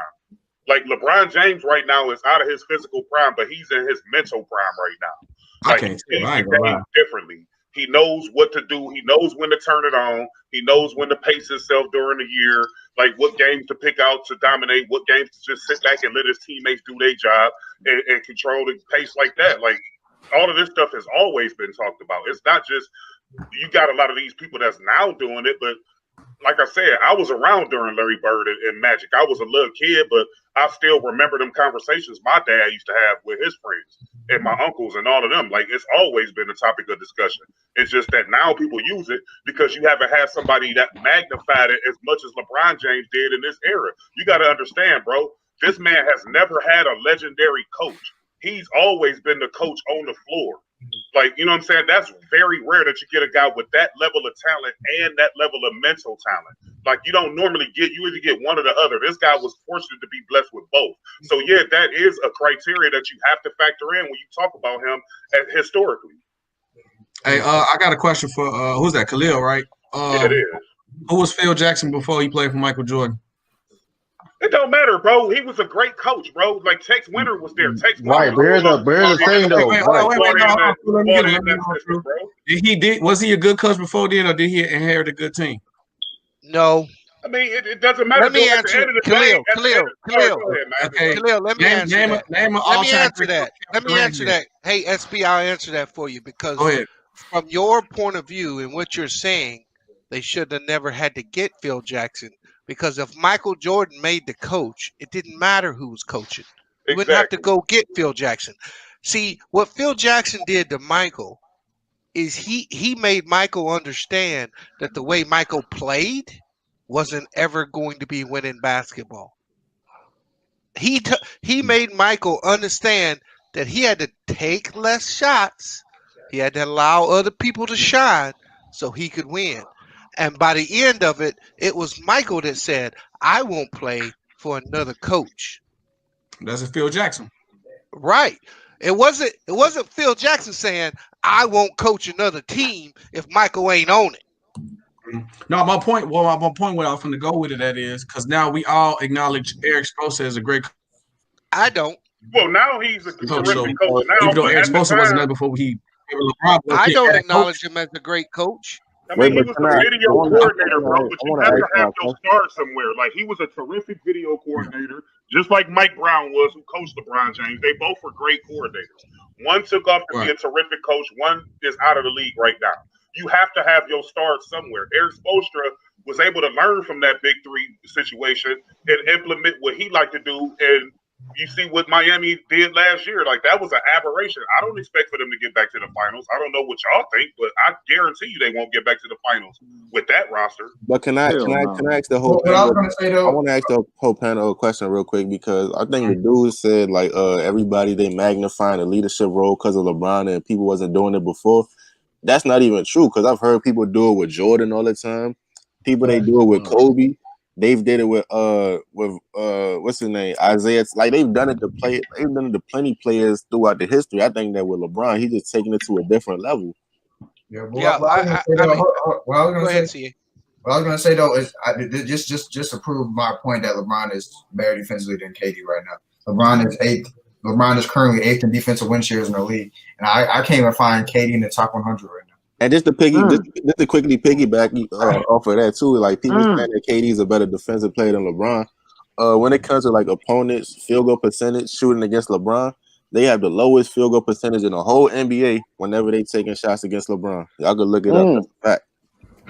Like, LeBron James right now is out of his physical prime, but he's in his mental prime right now. Like, he sees the game differently. He knows what to do. He knows when to turn it on. He knows when to pace himself during the year, like what games to pick out to dominate, what games to just sit back and let his teammates do their job and control the pace like that. Like, all of this stuff has always been talked about. It's not just you got a lot of these people that's now doing it, but like I said, I was around during Larry Bird and Magic. I was a little kid, but I still remember them conversations my dad used to have with his friends and my uncles and all of them. Like, it's always been a topic of discussion. It's just that now people use it because you haven't had somebody that magnified it as much as LeBron James did in this era. You got to understand, bro, this man has never had a legendary coach. He's always been the coach on the floor. Like, you know what I'm saying? That's very rare that you get a guy with that level of talent and that level of mental talent. Like, you don't normally you either get one or the other. This guy was fortunate to be blessed with both. So, yeah, that is a criteria that you have to factor in when you talk about him historically. Hey, I got a question for who's that? Khalil, right? Yeah, it is. Who was Phil Jackson before he played for Michael Jordan? It don't matter, bro. He was a great coach, bro. Like, Tex Winter was there. Tex Right, but here's the thing, though. Was he a good coach before then, or did he inherit a good team? No. I mean, it doesn't matter. Let me answer, Khalil. Okay, Khalil, let me answer that. Let me answer that. Hey, SB, I'll answer that for you because from your point of view and what you're saying, they should have never had to get Phil Jackson. Because if Michael Jordan made the coach, it didn't matter who was coaching. You wouldn't have to go get Phil Jackson. See, what Phil Jackson did to Michael is he made Michael understand that the way Michael played wasn't ever going to be winning basketball. He made Michael understand that he had to take less shots. He had to allow other people to shine so he could win. And by the end of it, it was Michael that said, I won't play for another coach. That's Phil Jackson. Right. It wasn't Phil Jackson saying, I won't coach another team if Michael ain't on it. No, my point where I was going to go with it, that is, because now we all acknowledge Eric Spoelstra as a great coach. I don't. Well, now he's a terrific coach. Now, even though Eric Spoelstra wasn't there before I don't acknowledge him as a great coach. I mean, he was a video coordinator, bro, but you have to have your start somewhere. Like, he was a terrific video coordinator, just like Mike Brown was, who coached LeBron James. They both were great coordinators. One took off to be a terrific coach. One is out of the league right now. You have to have your start somewhere. Eric Spoelstra was able to learn from that big three situation and implement what he liked to do. And you see what Miami did last year. Like, that was an aberration. I don't expect for them to get back to the finals. I don't know what y'all think, but I guarantee you they won't get back to the finals with that roster. But can I ask the whole panel? I want to ask the whole panel a question real quick, because I think the dude said like everybody they magnifying the leadership role because of LeBron and people wasn't doing it before. That's not even true, because I've heard people do it with Jordan all the time. People they do it with Kobe. They've did it with what's his name, Isaiah. Like, they've done it to plenty players throughout the history. I think that with LeBron, he's just taking it to a different level. Yeah, I was gonna say though is just to prove my point that LeBron is better defensively than KD right now. LeBron is eighth. LeBron is currently eighth in defensive win shares in the league, and I can't even find KD in the top 100 right now. And just to quickly piggyback off of that too, like people saying that KD is a better defensive player than LeBron. When it comes to like opponents' field goal percentage shooting against LeBron, they have the lowest field goal percentage in the whole NBA whenever they taking shots against LeBron. Y'all can look it up. That's a fact.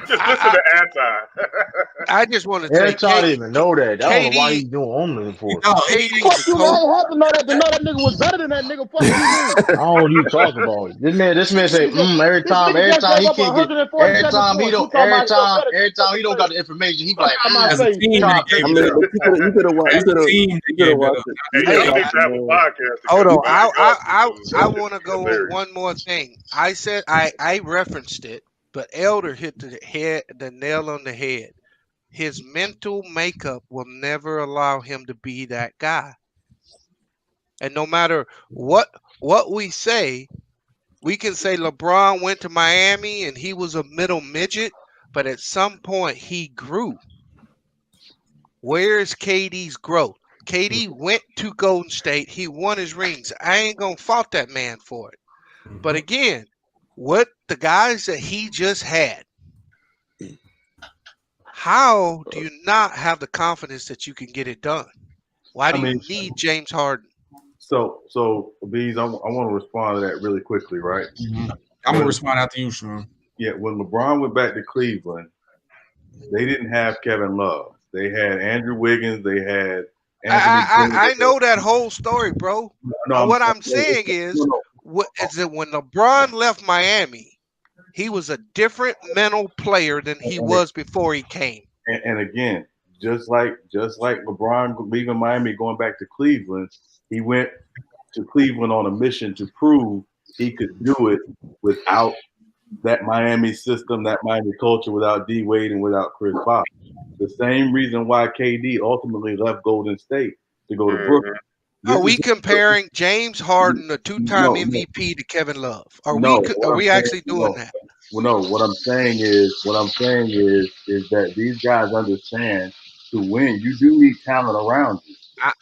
Just listen to Anti. I just want to say, I didn't even know that. I don't know why he's doing only for. Fuck you! I have to know that nigga was better than that nigga. Fuck you! I don't know what you talking about. This man say every time he can't get every time he don't got the information, he like as a team. You could have watched. Hold on, I want to go on one more thing. I said I referenced it. But Elder hit the nail on the head. His mental makeup will never allow him to be that guy. And no matter what we say, we can say LeBron went to Miami and he was a middle midget, but at some point he grew. Where's KD's growth? KD went to Golden State. He won his rings. I ain't going to fault that man for it. But again, what the guys that he just had, how do you not have the confidence that you can get it done? Why do you need James Harden? So Bees, I want to respond to that really quickly, right? I'm going to respond after you, Sean. Yeah, when LeBron went back to Cleveland, they didn't have Kevin Love. They had Andrew Wiggins. They had Anthony. I know that whole story, bro. What I'm saying is that when LeBron left Miami, he was a different mental player than he was before he came. And again, just like LeBron leaving Miami, going back to Cleveland, he went to Cleveland on a mission to prove he could do it without that Miami system, that Miami culture, without D Wade and without Chris Paul. The same reason why KD ultimately left Golden State to go to Brooklyn. Are we comparing James Harden, a two-time MVP, to Kevin Love? Are we actually doing that? Well, no. What I'm saying is that these guys understand to win, you do need talent around you.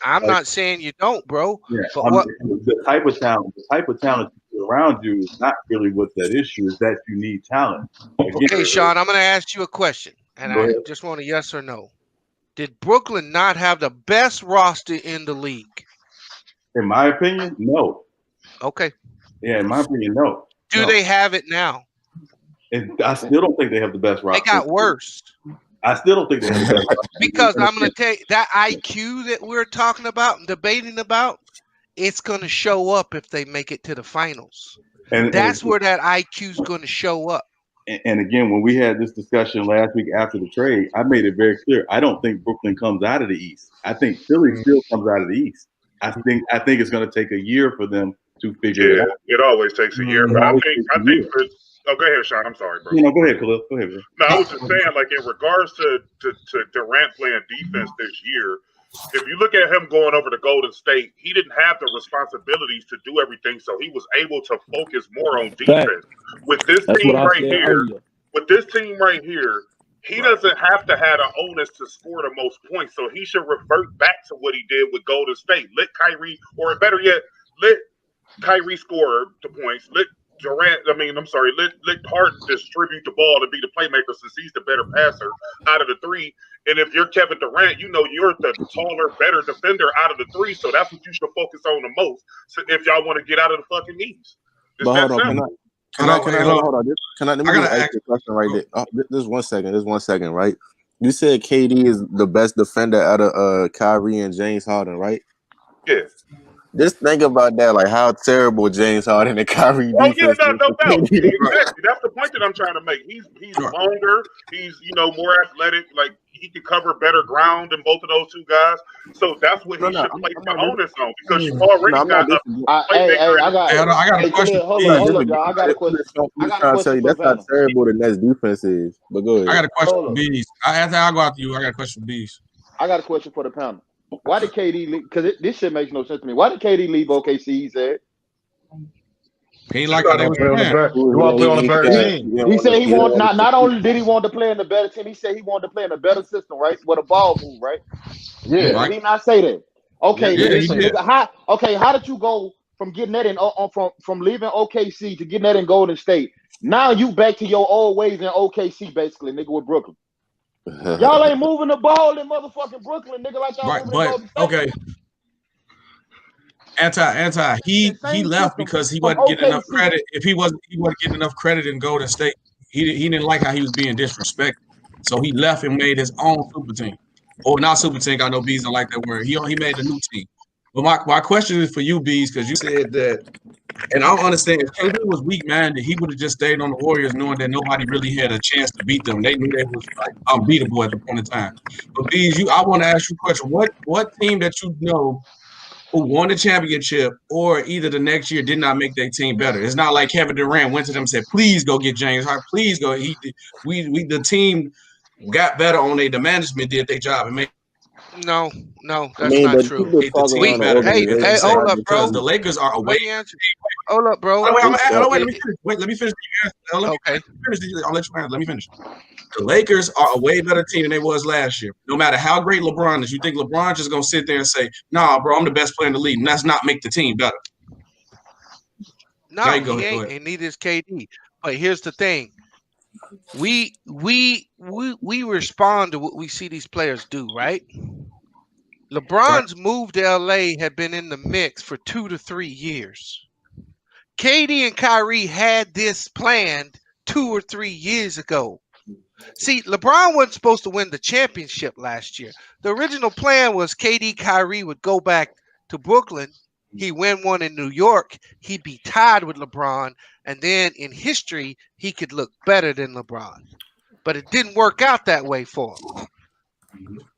I'm not saying you don't, bro. Yeah, but the type of talent around you is not really what's that issue. Is that you need talent. Again, okay, Sean, I'm going to ask you a question, and I just want a yes or no. Did Brooklyn not have the best roster in the league? In my opinion, no. Okay. Yeah, in my opinion, no. Do they have it now? And I still don't think they have the best roster. They got worse. I still don't think they have the best roster. Because I'm going to tell you, that IQ that we're talking about and debating about, it's going to show up if they make it to the finals. And that's where that IQ is going to show up. And again, when we had this discussion last week after the trade, I made it very clear. I don't think Brooklyn comes out of the East. I think Philly still comes out of the East. I think it's going to take a year for them to figure it out. It always takes a year, but I think for. Oh, go ahead, Sean. I'm sorry, bro. No, go ahead, Khalil. Go ahead, bro. No, I was just saying, like, in regards to Durant playing defense this year, if you look at him going over to Golden State, he didn't have the responsibilities to do everything, so he was able to focus more on defense. With this team right here, he doesn't have to have the onus to score the most points, so he should revert back to what he did with Golden State. Let Kyrie, or better yet, let Kyrie score the points. Let Harden distribute the ball and be the playmaker since he's the better passer out of the three. And if you're Kevin Durant, you know you're the taller, better defender out of the three, so that's what you should focus on the most. So if y'all want to get out of the fucking East. But hold on, can I let me ask you a question right there. This 1 second, right? You said KD is the best defender out of Kyrie and James Harden, right? Yeah. Just think about that, like how terrible James Harden and Kyrie Oh yeah, defense no is. doubt. Exactly. That's the point that I'm trying to make. He's longer. He's more athletic. Like he can cover better ground than both of those two guys. So that's what he should place the onus on because you already got a playmaker. I got a question. Hold up, y'all. I got a question. I'm just trying to tell you that's how terrible the Nets defense is. But go ahead. I got a question for Bees. After I go out to you, I got a question for Bees. I got a question for the panel. Why did KD leave? Because this shit makes no sense to me. Why did KD leave OKC? He said he like how they was playing. He want to play on a better team. He said he want not only did he want to play in a better team, he said he wanted to play in a better system, right? With a ball move, right? Yeah. Did he not say that? Okay. Yeah, how did you go from getting that in from leaving OKC to getting that in Golden State? Now you back to your old ways in OKC, basically, nigga, with Brooklyn. Y'all ain't moving the ball in motherfucking Brooklyn, nigga, like y'all moving in Golden State. Okay. Anti. He left because he wasn't getting enough credit. If he wasn't getting enough credit in Golden State, he didn't like how he was being disrespected. So he left and made his own super team. Or not super team. I know Bees don't like that word. He made a new team. But my question is for you, Bees, because you said that, and I don't understand. If KD was weak-minded, he would have just stayed on the Warriors knowing that nobody really had a chance to beat them. They knew they was like unbeatable at the point in time. But Bees, I want to ask you a question. What team that you know who won the championship or either the next year did not make their team better? It's not like Kevin Durant went to them and said, please go get James Harden. Please go. The team got better on the management did their job and made. No, that's not true. Hey, hold up, bro. The Lakers are away. Hold up, bro. Let me finish. Okay. I'll let you answer. Let me finish. The Lakers are a way better team than they was last year. No matter how great LeBron is, you think LeBron just gonna sit there and say, "Nah, bro, I'm the best player in the league," and that's not make the team better. No, he ain't, and neither is KD. But here's the thing: we respond to what we see these players do, right? LeBron's move to LA had been in the mix for 2 to 3 years. KD and Kyrie had this planned 2 or 3 years ago. See, LeBron wasn't supposed to win the championship last year. The original plan was KD, Kyrie would go back to Brooklyn. He win one in New York. He'd be tied with LeBron. And then in history, he could look better than LeBron. But it didn't work out that way for him.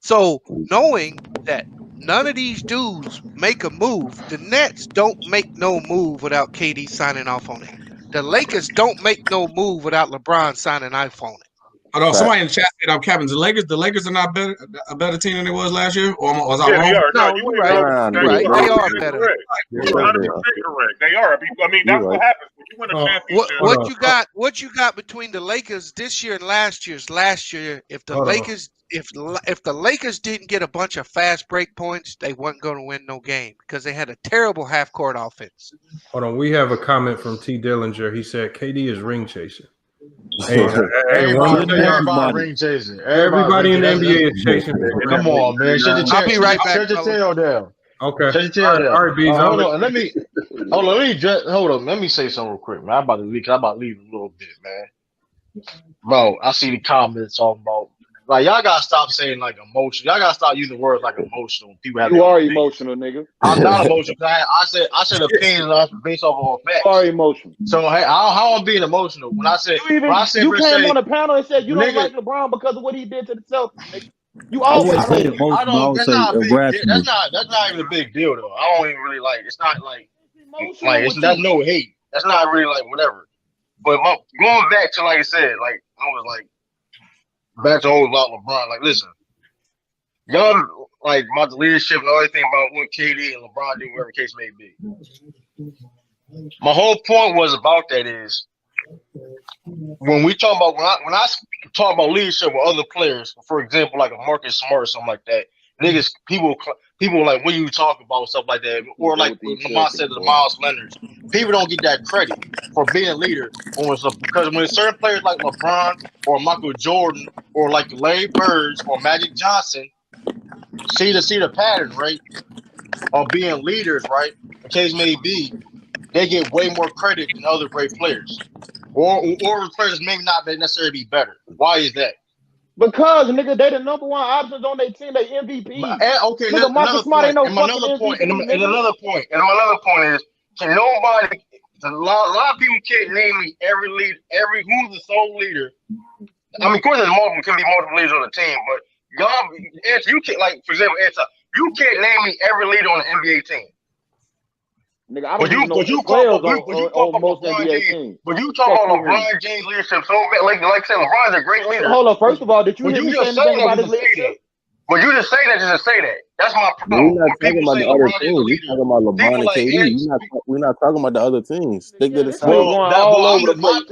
So knowing that none of these dudes make a move, the Nets don't make no move without KD signing off on it. The Lakers don't make no move without LeBron signing off on it. Hold on, somebody in the chat said I'm capping. The Lakers are not a better team than they was last year? Or was I wrong? They are. No, you're right. They are better. You're 100% correct. They are. I mean, that's what happens when you win a championship. What you got between the Lakers this year and last year? If the Lakers didn't get a bunch of fast break points, they weren't going to win no game because they had a terrible half court offense. Hold on, we have a comment from T. Dillinger. He said KD is ring chasing. Everybody ring chasing. Everybody in the NBA is chasing. Come on, man. I'll be right back. Shut your tail down. Okay. Shut your tail down. All right, Bees. Hold on. Let me say something real quick, man. I'm about to leave a little bit, man. Bro, I see the comments talking about like y'all gotta stop saying like emotional. Y'all gotta stop using words like emotional. People have. You are emotional, nigga. I'm not emotional. I said opinions based off of facts. You are emotional. So hey, how I'm being emotional when I said you came on the panel and said you don't like LeBron because of what he did to the Celtics, nigga. You always say that's not even a big deal though. I don't even really like. It's not like that's no hate. That's not really like whatever. But going back to like I said, like I was like. Back to all about LeBron, like listen, y'all like about the leadership and everything about what KD and LeBron do, whatever the case may be. My whole point was about that is when we talk about when I talk about leadership with other players, for example, like a Marcus Smart or something like that, niggas people like what you talk about stuff like that, or like Lamont said to the Miles Leonards, people don't get that credit for being a leader because when certain players like LeBron or Michael Jordan or like Larry Bird or Magic Johnson see the pattern, right, of being leaders, right, the case may be, they get way more credit than other great players, or players may not necessarily be better. Why is that? Because nigga, they the number one options on their team. They MVP. Okay, nigga, Marcus Smart ain't no and fucking another point, MVP. and another point is, can nobody? A lot of people can't name me every who's the sole leader. I mean, of course, there's multiple, can be multiple leaders on the team, but y'all, Answer, you can't, like, for example, Answer, you can't name me every leader on the NBA team. Nigga, I don't even know the players on most NBA teams. But you talk about LeBron James' leadership so bad, like I said, LeBron's a great leader. Hold on, first of all, did you hear me say anything about his leadership? But you just say that just to say that. That's my We're problem. not talking about the other teams. We're talking about LeBron and KD. We're not talking about the other teams. Stick to the side. My whole point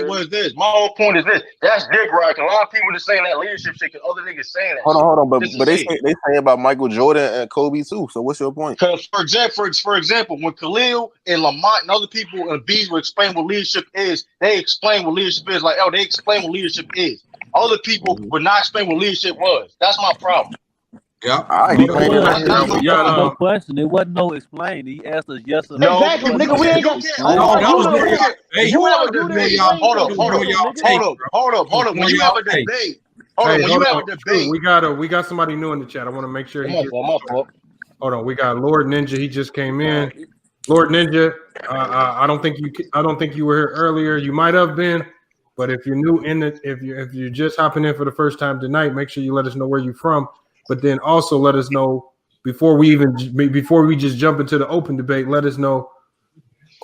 was this. My whole point is this. That's dick right. A lot of people just saying that leadership shit because other niggas saying that. Hold on. But they say about Michael Jordan and Kobe too. So what's your point? Because for example, when Khalil and Lamont and other people and Bees will explain what leadership is, they explain what leadership is. Like, they explain what leadership is. Other people would not explain what leadership was. That's my problem. Yeah. No question. It wasn't no explain. He asked us yes or no. Exactly, nigga. We ain't got. Hold up. When you have a debate, We got somebody new in the chat. I want to make sure Hold on. We got Lord Ninja. He just came in. Lord Ninja. I don't think you were here earlier. You might have been. But if you're new if you're just hopping in for the first time tonight, make sure you let us know where you're from. But then also let us know before we just jump into the open debate. Let us know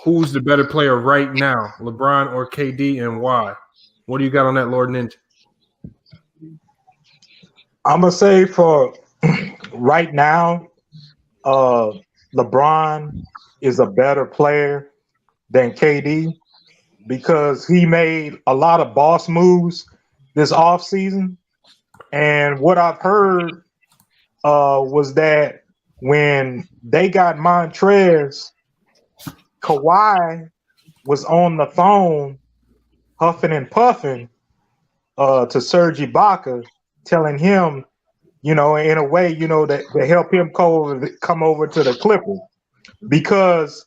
who's the better player right now, LeBron or KD, and why. What do you got on that, Lord Ninja? I'm gonna say for right now, LeBron is a better player than KD. Because he made a lot of boss moves this offseason. And what I've heard was that when they got Montrez, Kawhi was on the phone huffing and puffing to Serge Ibaka, telling him, in a way, that to help him come over to the Clippers. Because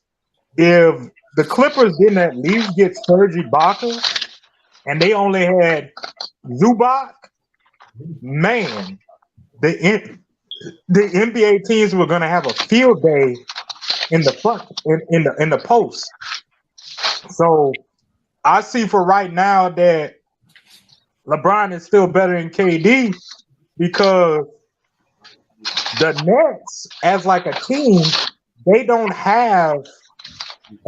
if the Clippers didn't at least get Serge Ibaka, and they only had Zubac, man, the NBA teams were going to have a field day in the front, in the post. So I see for right now that LeBron is still better than KD because the Nets, as like a team, they don't have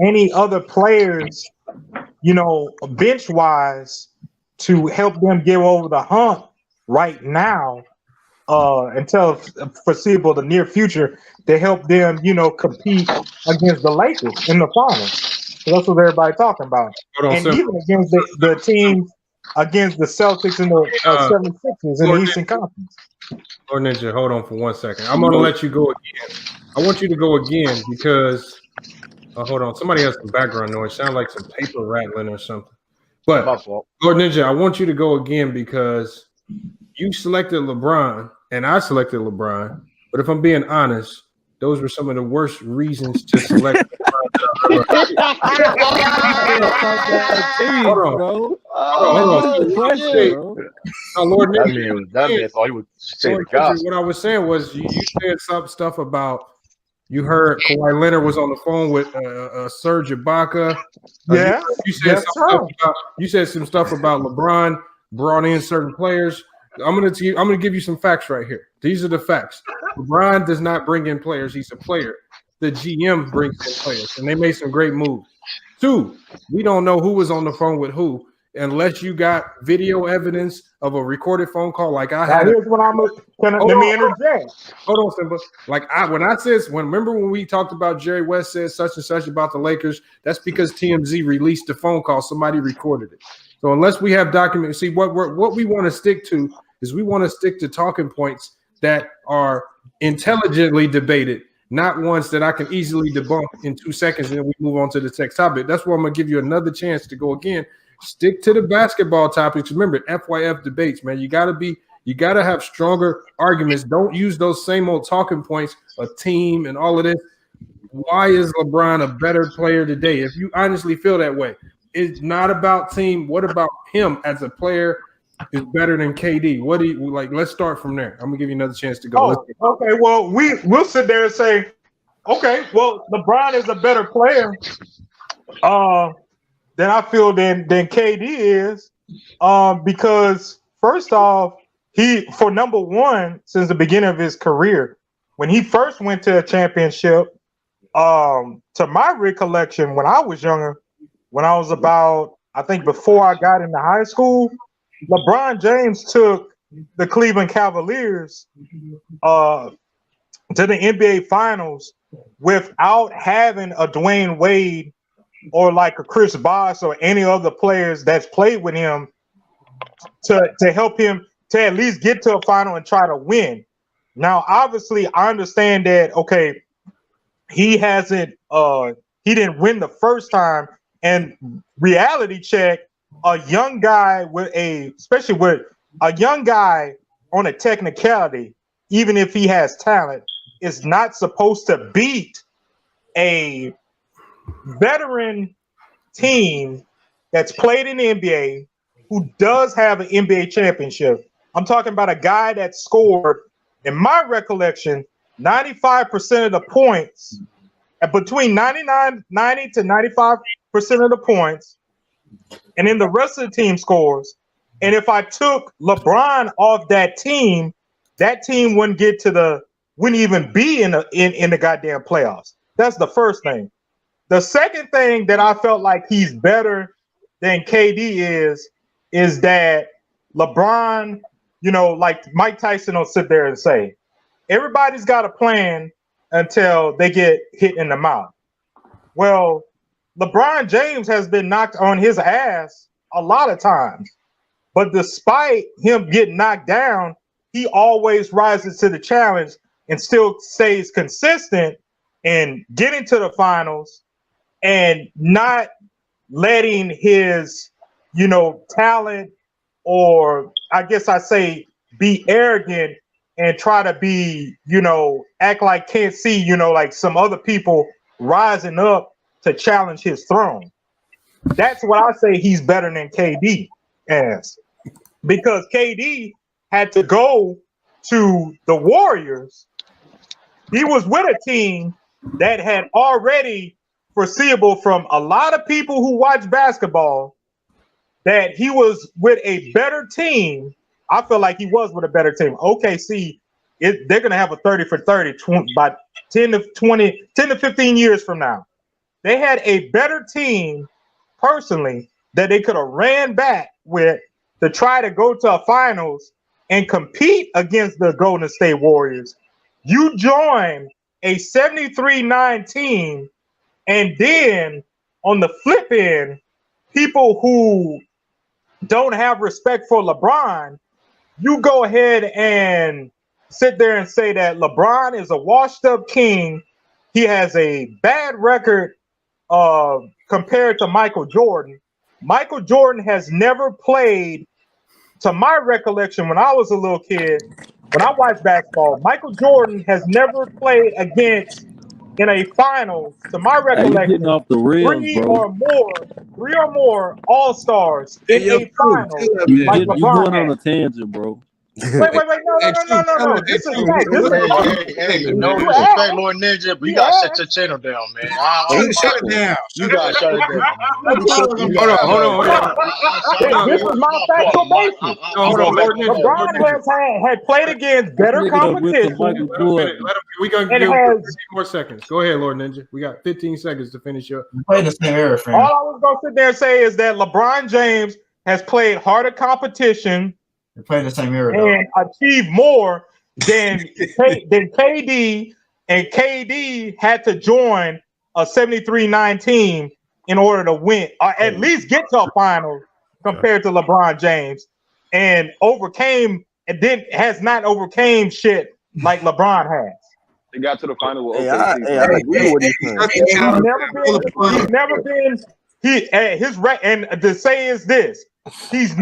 any other players, bench-wise to help them get over the hump right now until foreseeable the near future to help them, compete against the Lakers in the finals. So that's what everybody's talking about. Even against the teams, against the Celtics and the 76ers in the Eastern Conference. Lord Ninja, hold on for 1 second. I'm going to let you go again. I want you to go again because hold on. Somebody has some background noise. Sound like some paper rattling or something. But Lord Ninja, I want you to go again because you selected LeBron and I selected LeBron. But if I'm being honest, those were some of the worst reasons to select LeBron. Lord Ninja, that's all you would say. What I was saying was you said some stuff about. You heard Kawhi Leonard was on the phone with Serge Ibaka. You said some stuff about LeBron brought in certain players. I'm gonna give you some facts right here. These are the facts. LeBron does not bring in players. He's a player. The GM brings in players, and they made some great moves. 2, we don't know who was on the phone with who unless you got video evidence of a recorded phone call like I had. Here's what let me interject. Hold on, Simba. Remember when we talked about Jerry West said such and such about the Lakers? That's because TMZ released the phone call. Somebody recorded it. So unless we have documents, see what we want to stick to is we want to stick to talking points that are intelligently debated, not ones that I can easily debunk in 2 seconds and then we move on to the next topic. That's why I'm going to give you another chance to go again. Stick to the basketball topics. Remember, FYF debates, man. You gotta have stronger arguments. Don't use those same old talking points, a team and all of this. Why is LeBron a better player today? If you honestly feel that way, it's not about team. What about him as a player is better than KD? What do you like? Let's start from there. I'm gonna give you another chance to go. Oh, okay. Well, we'll sit there and say, okay, well, LeBron is a better player than I feel than KD is. Because first off, he for number one since the beginning of his career, when he first went to a championship, to my recollection, when I was younger, when I was about, I think before I got into high school, LeBron James took the Cleveland Cavaliers to the NBA Finals without having a Dwayne Wade or like a Chris Bosh or any other players that's played with him to help him to at least get to a final and try to win. Now, obviously, I understand that, okay, he didn't win the first time, and reality check, a young guy especially with a young guy on a technicality, even if he has talent, is not supposed to beat a veteran team that's played in the NBA who does have an NBA championship. I'm talking about a guy that scored, in my recollection, 95% of the points, between 90 to 95% of the points, and then the rest of the team scores. And if I took LeBron off that team wouldn't even be in the goddamn playoffs. That's the first thing. The second thing that I felt like he's better than KD is that LeBron, like Mike Tyson will sit there and say, everybody's got a plan until they get hit in the mouth. Well, LeBron James has been knocked on his ass a lot of times, but despite him getting knocked down, he always rises to the challenge and still stays consistent in getting to the finals and not letting his, talent, or I guess I say be arrogant and try to be, act like can't see, like some other people rising up to challenge his throne. That's what I say he's better than KD as, because KD had to go to the Warriors. He was with a team that had already foreseeable from a lot of people who watch basketball that he was with a better team. I feel like he was with a better team. OKC, they're going to have a 30 for 30 by 10 to 15 years from now. They had a better team, personally, that they could have ran back with to try to go to a finals and compete against the Golden State Warriors. You join a 73-9 team, and then on the flip end, people who don't have respect for LeBron, you go ahead and sit there and say that LeBron is a washed-up king. He has a bad record compared to Michael Jordan. Michael Jordan has never played, to my recollection, when I was a little kid, when I watched basketball, Michael Jordan has never played against, in a finals, to my recollection, getting off the rails, three bro. or more all-stars in a final like You LeBron going on had. a tangent, bro. Wait, no. This is fact. This is fact. Hey, no You disrespect, asked. Lord Ninja, but you You gotta shut asked. your channel down, man. Shut it down. You gotta shut it down. Hold on. This is my factual basis. Hold on, Lord Ninja. LeBron had played against better competition. We gonna and give has 15 more seconds. Go ahead, Lord Ninja. We got 15 seconds to finish up. Play the same era, fam. All I was gonna sit there and say is that LeBron James has played harder competition. They play the same era, and achieved more than KD, and KD had to join a 73-9 team in order to win, or at least get to a final, compared to LeBron James, and has not overcame shit like Lebron has. They got to the final with Hey, OKC. I agree with what he's saying. He's never been. And to say is this: his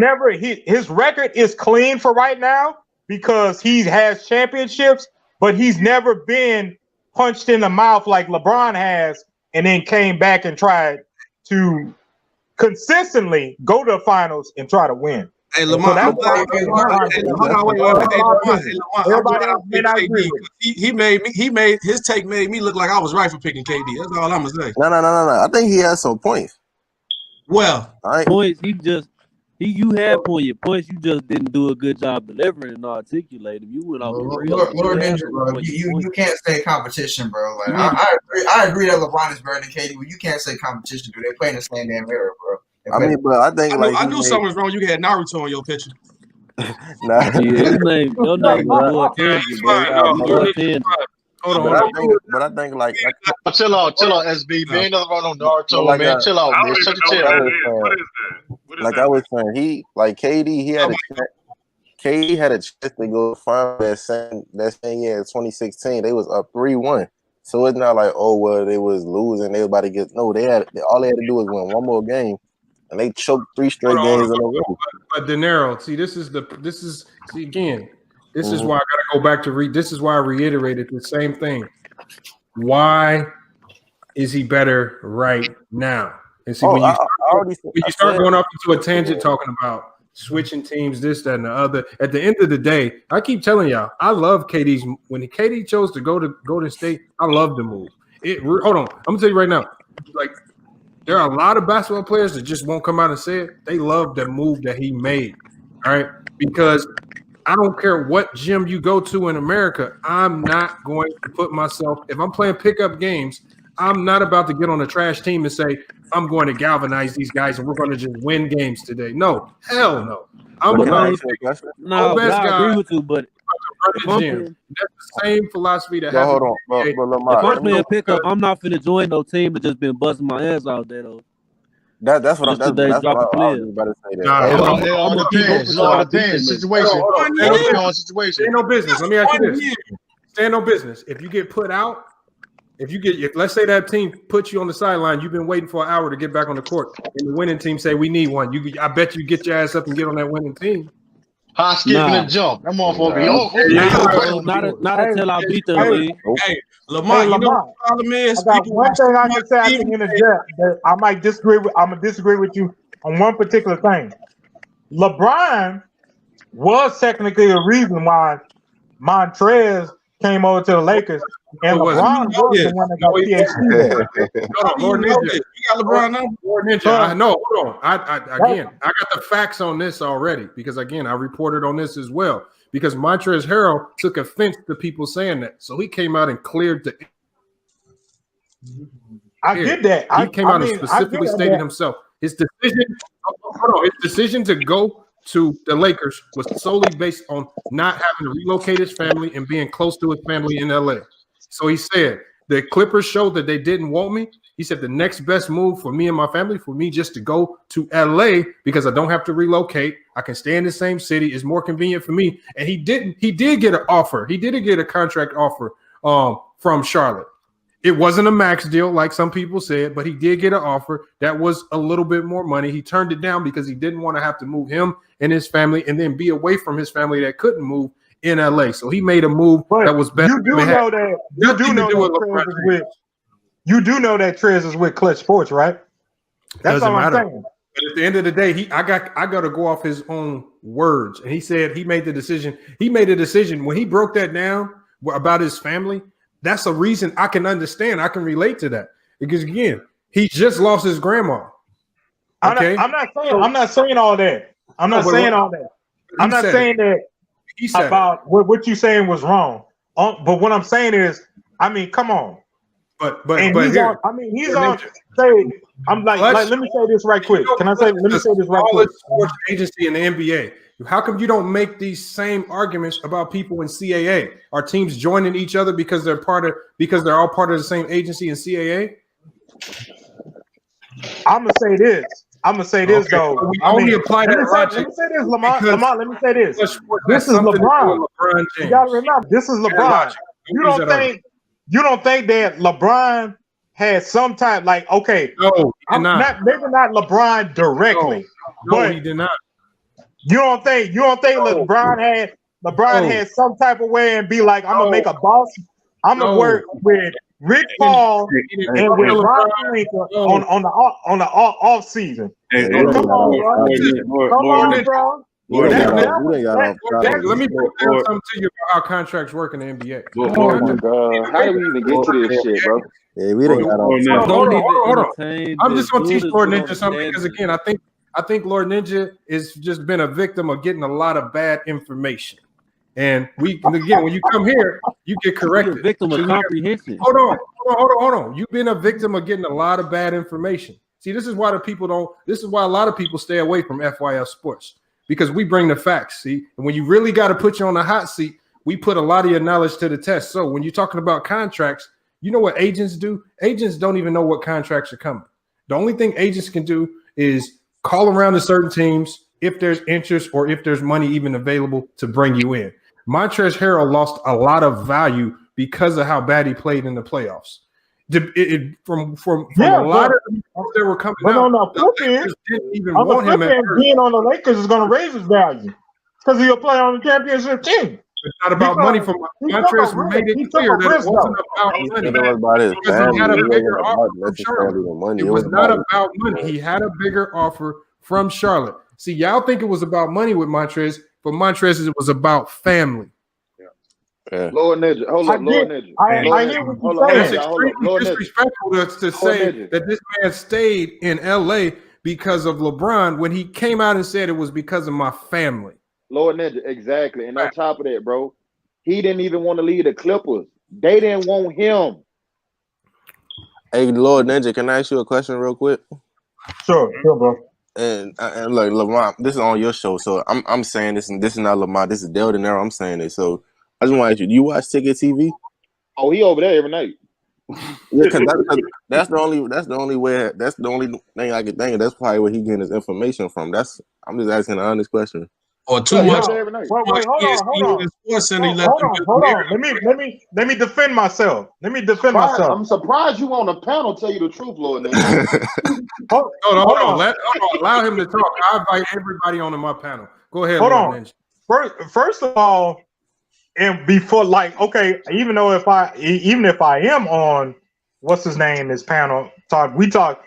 record is clean for right now because he has championships, but he's never been punched in the mouth like LeBron has, and then came back and tried to consistently go to the finals and try to win. Hey, Lamar, So I'm that's why glad. I say Hold LeBron. on, wait. Hey, Lamar, I'm Everybody glad I else may picked not KD agree with because he made his take made me look like I was right for picking KD. That's all I'm gonna say. No. I think he has some points. Well, Points. You had your points. You just didn't do a good job delivering and articulating. You went off the rails. Lord You had Ninja, some bro. points. You can't say competition, bro. Like You need to- I agree that LeBron is better than KD, but you can't say competition, dude. They play in the same damn era, bro. I mean, but I think I knew something was wrong. You had Naruto on your picture. Nah. Yeah, your name was more tangent, bro. You more tangent. But I think like chill out, SB. Man, nothing wrong on Naruto, like man. Chill out, man. Shut your tail. Like I was saying, he like KD, he had a KD had a chance to go final that same year in 2016. They was up 3-1. So it's not like, oh well, they was losing, they was about to get all they had to do was win one more game. And they choked 3 straight games in a row. But De Niro, see, this is again. This is why I gotta go back to read. This is why I reiterated the same thing. Why is he better right now? And see, when you start going off into a tangent talking about switching teams, this, that, and the other, at the end of the day, I keep telling y'all, I love KD's. When KD chose to go to Golden State, I love the move. Hold on, I'm gonna tell you right now, like. There are a lot of basketball players that just won't come out and say it. They love the move that he made, all right? Because I don't care what gym you go to in America, I'm not going to put myself – if I'm playing pickup games, I'm not about to get on a trash team and say, I'm going to galvanize these guys and we're going to just win games today. No, hell no. I'm going to I agree with you, but gym. That's the same philosophy that happens. Hold on, if I'm playing pickup, I'm not finna join no team that just been busting my ass out there though. That's what I was about to say. That. It all depends. It all depends. Situation. Situation. Stay no business. Let me ask you this: stay no business. If you get put out, if let's say that team puts you on the sideline, you've been waiting for an hour to get back on the court, and the winning team say we need one. I bet you get your ass up and get on that winning team. High skipping and jump. That motherfucker. Not until I beat them. Hey, Lamar, you know what the problem is? I got one thing I can say I can interject that I might disagree with. I'm gonna disagree with you on one particular thing. LeBron was technically the reason why Montrez came over to the Lakers, and LeBron was the one that got PhD. Lord Ninja, you got LeBron now? Lord Ninja, no, hold on. I got the facts on this already because again, I reported on this as well because Montrezl Harrell took offense to people saying that, so he came out and cleared the. I get that. He came out and specifically stated himself. His decision to go to the Lakers was solely based on not having to relocate his family and being close to his family in LA. So he said the Clippers showed that they didn't want me. He said the next best move for me and my family, for me just to go to LA because I don't have to relocate. I can stay in the same city. It's more convenient for me. And he did get an offer. He did get a contract offer from Charlotte. It wasn't a max deal like some people said, but he did get an offer that was a little bit more money. He turned it down because he didn't want to have to move him and his family and then be away from his family that couldn't move in LA. So he made a move that was better. You do know that Trez is with Clutch Sports, right? That's all I'm saying. But at the end of the day, I got to go off his own words. And he said he made the decision. He made a decision when he broke that down about his family. That's a reason I can understand. I can relate to that because again, he just lost his grandma. Okay, I'm not saying all that. I'm not saying that. He said about what you saying was wrong. But what I'm saying is, I mean, come on. But he's here, on. Say, I'm like, let me say this right quick. Can I say? Let me say this right quick. Sports agency in the NBA. How come you don't make these same arguments about people in CAA? Are teams joining each other because they're all part of the same agency in CAA? I'm gonna say this. Though. So we only apply that logic. Let me say this, Lamar. Let me say this. This is LeBron. You gotta remember, this is LeBron. You don't think that LeBron had some time like okay? No, maybe not LeBron directly. No, he did not. You don't think LeBron had some type of way and be like, I'm gonna make a boss. I'm gonna work with Rick Paul and with Ron on the off season. Hey, come on, bro. You didn't got off. Let me break down something to you about how contracts work in the NBA. Oh my God! How do we even get to this shit, bro? Yeah, we didn't got off. Hold on. I'm just gonna teach Lord Ninja something because again, I think Lord Ninja is just been a victim of getting a lot of bad information. And when you come here, you get corrected. You're a victim of comprehension. Hold on. You've been a victim of getting a lot of bad information. See, this is why this is why a lot of people stay away from FYF Sports, because we bring the facts. See, and when you really got to put you on the hot seat, we put a lot of your knowledge to the test. So when you're talking about contracts, you know what agents do? Agents don't even know what contracts are coming. The only thing agents can do is call around to certain teams if there's interest or if there's money even available to bring you in. Montrezl Harrell lost a lot of value because of how bad he played in the playoffs. From a lot of people that were coming out, the Lakers didn't even want him. Being on the Lakers is going to raise his value because he'll play on the championship team. It's not about money. From Montrezl made it clear that it wasn't about money. Because he had a bigger offer from Charlotte. It was not about money. He had a bigger offer from Charlotte. See, y'all think it was about money with Montrezl. For Montrezl, it was about family. Yeah. Lord Ninja, hold up, Lord Ninja. I hear what you're saying. It's extremely disrespectful to say that this man stayed in LA because of LeBron when he came out and said it was because of my family. Lord Ninja, exactly. And on top of that, bro, he didn't even want to leave the Clippers. They didn't want him. Hey, Lord Ninja, can I ask you a question real quick? Sure, bro. And look, Lamont, this is on your show, so I'm saying this, and this is not Lamont. This is Del De Niro. I'm saying it. So I just want to ask you: do you watch Ticket TV? Oh, he over there every night. Yeah, because that's the only way. That's the only thing I can think of. That's probably where he getting his information from. I'm just asking an honest question. Or too much. Wait, hold on. Let me defend myself. I'm surprised you on the panel. Tell you the truth, Lord. Hold on. Allow him to talk. I invite everybody onto my panel. Go ahead. Hold on. First of all, and before, okay, even if I am on what's his name, this panel we talk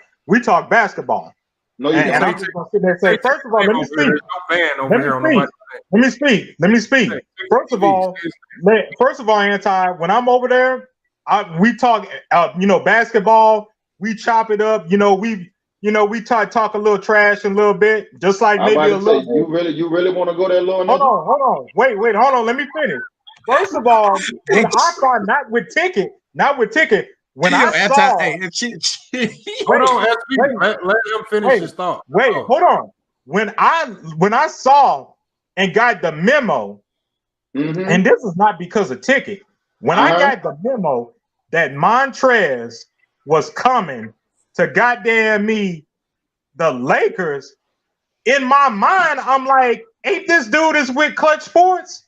basketball. No, you and I'm just gonna sit there and say, first of all, let me speak. First of all, Anti, when I'm over there, we talk basketball, we chop it up, we talk a little trash a little bit, just like maybe a little bit. You really want to go there, Lord? Hold on. Wait, hold on, let me finish. First of all, when I saw not with ticket, when I saw, hold on, let him finish his thought. Hold on. When I saw and got the memo, and this is not because of ticket. When I got the memo that Montrezl was coming to goddamn me, the Lakers, in my mind, I'm like, ain't this dude is with Clutch Sports?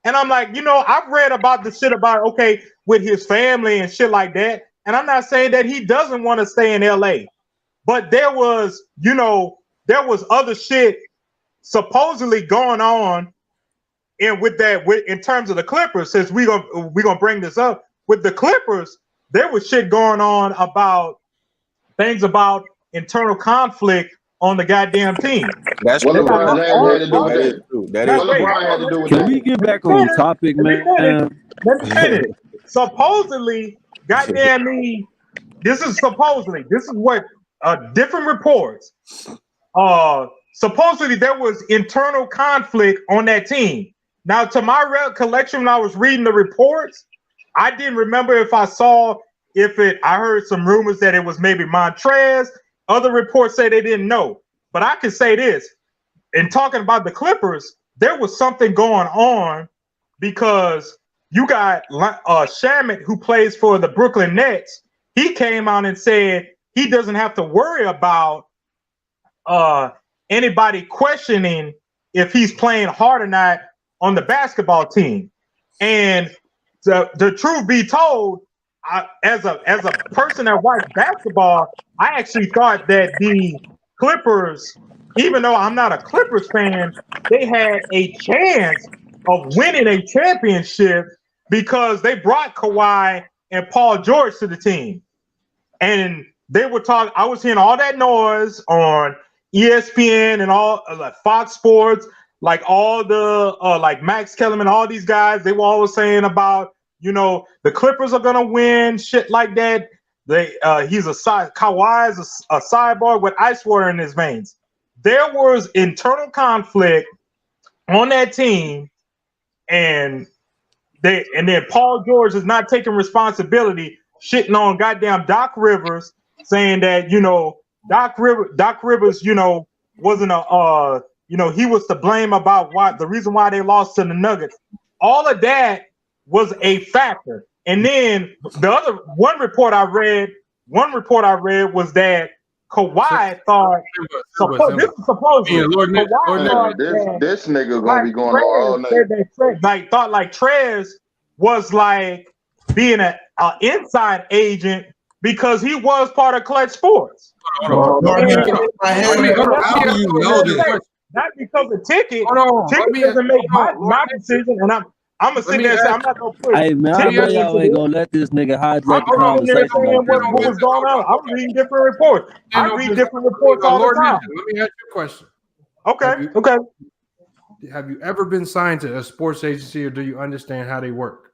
And I'm like, I've read about the shit about, with his family and shit like that. And I'm not saying that he doesn't want to stay in LA, but there was other shit supposedly going on, and in terms of the Clippers, since we're gonna bring this up with the Clippers, there was shit going on about things about internal conflict on the goddamn team. That's what LeBron had to do with that. What LeBron had to do with that. Can we get back on topic, man? Let me finish. Supposedly, goddamn me, this is what different reports. Supposedly there was internal conflict on that team. Now, to my recollection, when I was reading the reports, I didn't remember if I heard some rumors that it was maybe Montrezl. Other reports say they didn't know. But I can say this, in talking about the Clippers, there was something going on because you got Shamit, who plays for the Brooklyn Nets. He came out and said he doesn't have to worry about anybody questioning if he's playing hard or not on the basketball team. And the truth be told, as a person that watched basketball, I actually thought that the Clippers, even though I'm not a Clippers fan, they had a chance of winning a championship because they brought Kawhi and Paul George to the team. And they were talking, I was hearing all that noise on ESPN and all Fox Sports. like all the like Max Kellerman, all these guys, they were always saying about, you know, the Clippers are gonna win, shit like that. He's Kawhi is a cyborg with ice water in his veins. There was internal conflict on that team, and then Paul George is not taking responsibility, shitting on goddamn Doc Rivers, saying that, you know, Doc Rivers, you know, wasn't you know, he was to blame about the reason why they lost to the Nuggets. All of that was a factor. And then one report I read was that Kawhi thought this is supposedly this nigga gonna be going on all night. Thought like Trez was like being an inside agent because he was part of Clutch Sports. Not because of ticket. Ticket doesn't make my decision, and I'm gonna sit there and say I'm not gonna put. Hey man, I know y'all ain't gonna let this nigga hijack the conversation. What was going on? I'm reading different reports. I read different reports all the time. Let me ask you a question. Okay. Have you ever been signed to a sports agency, or do you understand how they work?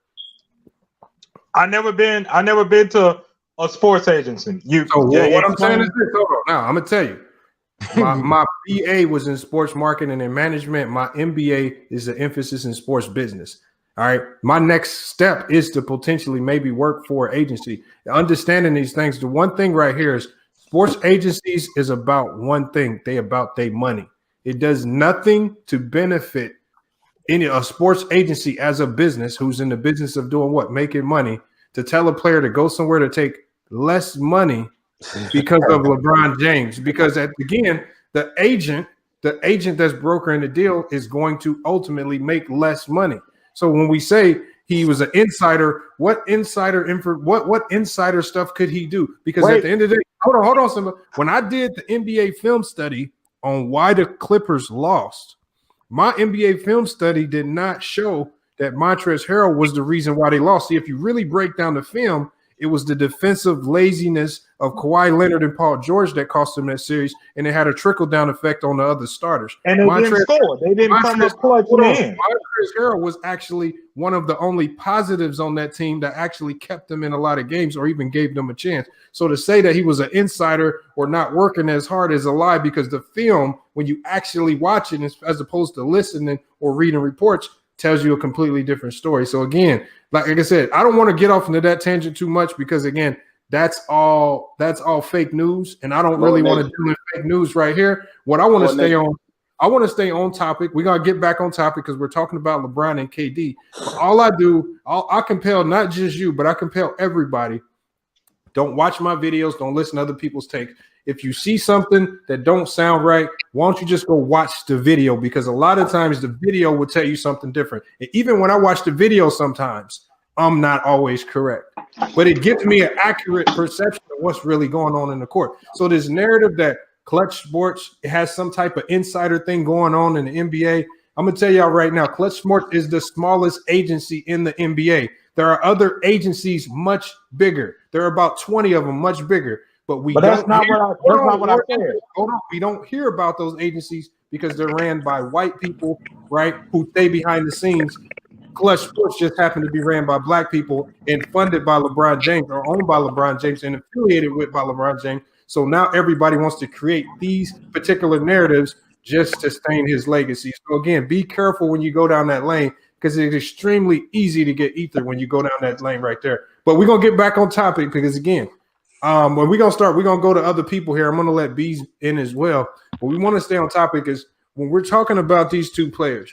I never been to a sports agency. What I'm saying is this. Hold on. Now I'm gonna tell you. My BA was in sports marketing and management. My MBA is an emphasis in sports business. All right. My next step is to potentially maybe work for an agency. Understanding these things, the one thing right here is sports agencies is about one thing. They about their money. It does nothing to benefit a sports agency as a business who's in the business of doing what? Making money, to tell a player to go somewhere to take less money because of LeBron James. Because again, the agent that's brokering the deal is going to ultimately make less money. So when we say he was an insider, what insider stuff could he do? Because at the end of the day, hold on, Simba. When I did the NBA film study on why the Clippers lost, my NBA film study did not show that Montrezl Harrell was the reason why they lost. See, if you really break down the film, it was the defensive laziness of Kawhi Leonard and Paul George that cost them that series, and it had a trickle-down effect on the other starters. And they didn't score. They didn't come up clutch in the end. Montrezl Harrell was actually one of the only positives on that team that actually kept them in a lot of games or even gave them a chance. So to say that he was an insider or not working as hard is a lie, because the film, when you actually watch it as opposed to listening or reading reports, tells you a completely different story. So again, like I said, I don't want to get off into that tangent too much, because again, that's all fake news, and I don't really want to do fake news right here. What I want to stay on, I want to stay on topic. We're gonna get back on topic because we're talking about LeBron and KD. I compel not just you, but I compel everybody. Don't watch my videos. Don't listen to other people's takes. If you see something that don't sound right, why don't you just go watch the video? Because a lot of times the video will tell you something different. And even when I watch the video, sometimes I'm not always correct, but it gives me an accurate perception of what's really going on in the court. So this narrative that Clutch Sports has some type of insider thing going on in the NBA, I'm going to tell y'all right now, Clutch Sports is the smallest agency in the NBA. There are other agencies much bigger. There are about 20 of them much bigger. But that's not what I said. Hold on. We don't hear about those agencies because they're ran by white people, right, who stay behind the scenes. Clutch Sports just happen to be ran by black people and funded by LeBron James, or owned by LeBron James and affiliated with by LeBron James. So now everybody wants to create these particular narratives just to stain his legacy. So again, be careful when you go down that lane, because it's extremely easy to get ether when you go down that lane right there. But we're going to get back on topic, because again, when we're going to go to other people here. I'm going to let Bees in as well. But we want to stay on topic is when we're talking about these two players,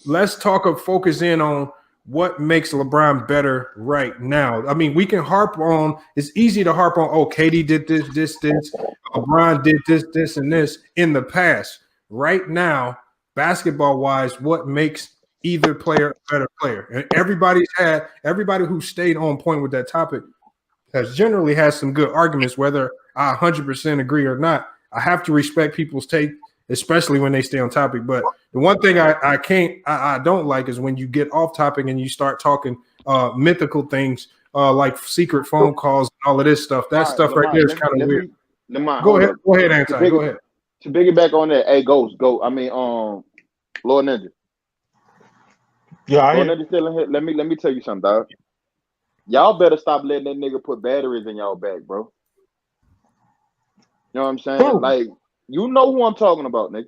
let's focus in on what makes LeBron better right now. I mean, we can harp on, it's easy to harp on, KD did this, LeBron did this, and this in the past. Right now, basketball-wise, what makes either player a better player? And everybody who stayed on point with that topic has generally has some good arguments, whether I 100% agree or not. I have to respect people's take, especially when they stay on topic. But the one thing I don't like is when you get off topic and you start talking mythical things like secret phone calls and all of this stuff. That stuff right there is kind of weird. Go ahead, Anton. Go ahead. To piggyback on that, hey, Ghost, go. I mean, Lord Ninja. Yeah, Lord Ninja still in here. Let me tell you something, dog. Y'all better stop letting that nigga put batteries in y'all back, bro. You know what I'm saying? Who? Like, you know who I'm talking about, nigga.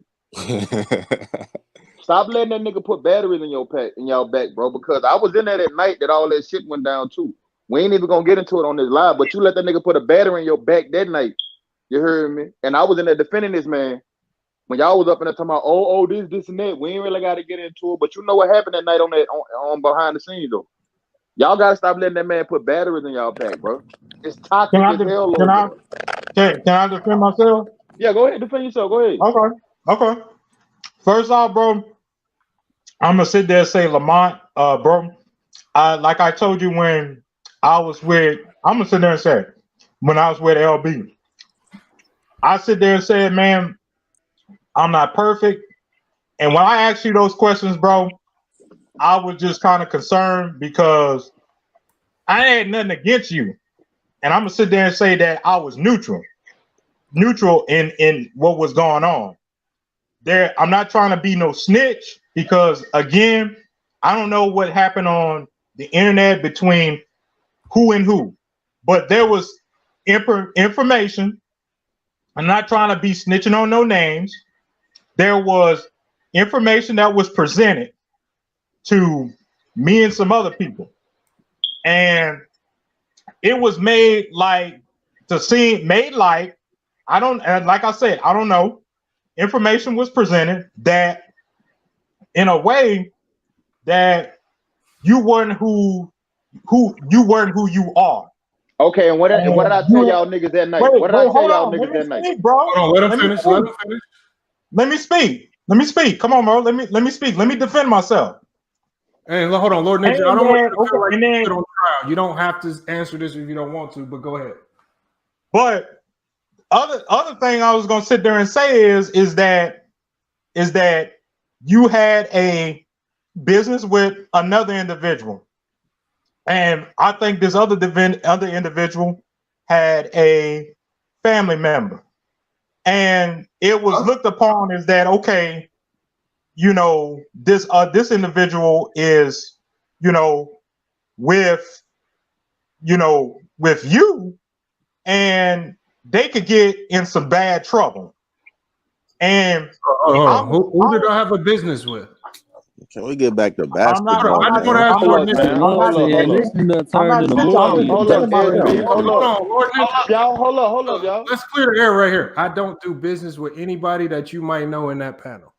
Stop letting that nigga put batteries in y'all back, bro. Because I was in there that night that all that shit went down too. We ain't even gonna get into it on this live, but you let that nigga put a battery in your back that night. You heard me? And I was in there defending this man. When y'all was up in there talking about, oh, this and that. We ain't really got to get into it, but you know what happened that night on behind the scenes though. Y'all gotta stop letting that man put batteries in y'all back, bro. It's toxic as hell, Lord. Can I defend myself? Yeah, go ahead, defend yourself. Go ahead. Okay. First off, bro, I'm gonna sit there and say, Lamont, bro. Like I told you when I was with, I'm gonna sit there and say, when I was with LB, I sit there and said, man, I'm not perfect. And when I asked you those questions, bro, I was just kind of concerned because I had nothing against you. And I'm gonna sit there and say that I was neutral in what was going on. There, I'm not trying to be no snitch because again, I don't know what happened on the internet between who and who, but there was information. I'm not trying to be snitching on no names. There was information that was presented to me and some other people, and it was made like I don't, and like I said, I don't know. Information was presented that in a way that you weren't who you are. Okay, and what did I tell y'all niggas that night? What did I tell y'all niggas that night? Bro. Hold on, let him finish. Let me speak. Come on, bro. Let me speak. Let me defend myself. Hey, hold on, Lord Ninja. I don't want you to feel like you put on trial. You don't have to answer this if you don't want to, but go ahead. But other thing I was gonna sit there and say is that you had a business with another individual, and I think this other individual had a family member, and it was looked upon as that okay, you know, this individual is, you know, with you, and they could get in some bad trouble. And who did I have a business with? Can we get back to basketball? I just want to ask Lord Ninja. Hold up, y'all. Let's clear the air right here. I don't do business with anybody that you might know in that panel.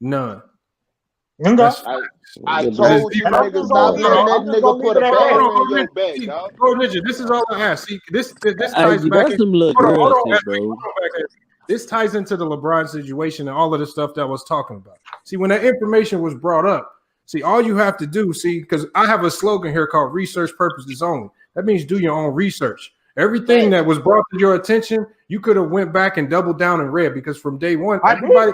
None. I told you niggas stop letting that nigga put a battery in your back, dog. Bro, Ninja, this is all I ask. See, this ties back in. This ties into the LeBron situation and all of the stuff that I was talking about. See, when that information was brought up, see, all you have to do, because I have a slogan here called research purposes only. That means do your own research. Everything that was brought to your attention, you could have went back and doubled down and read, because from day one, I read.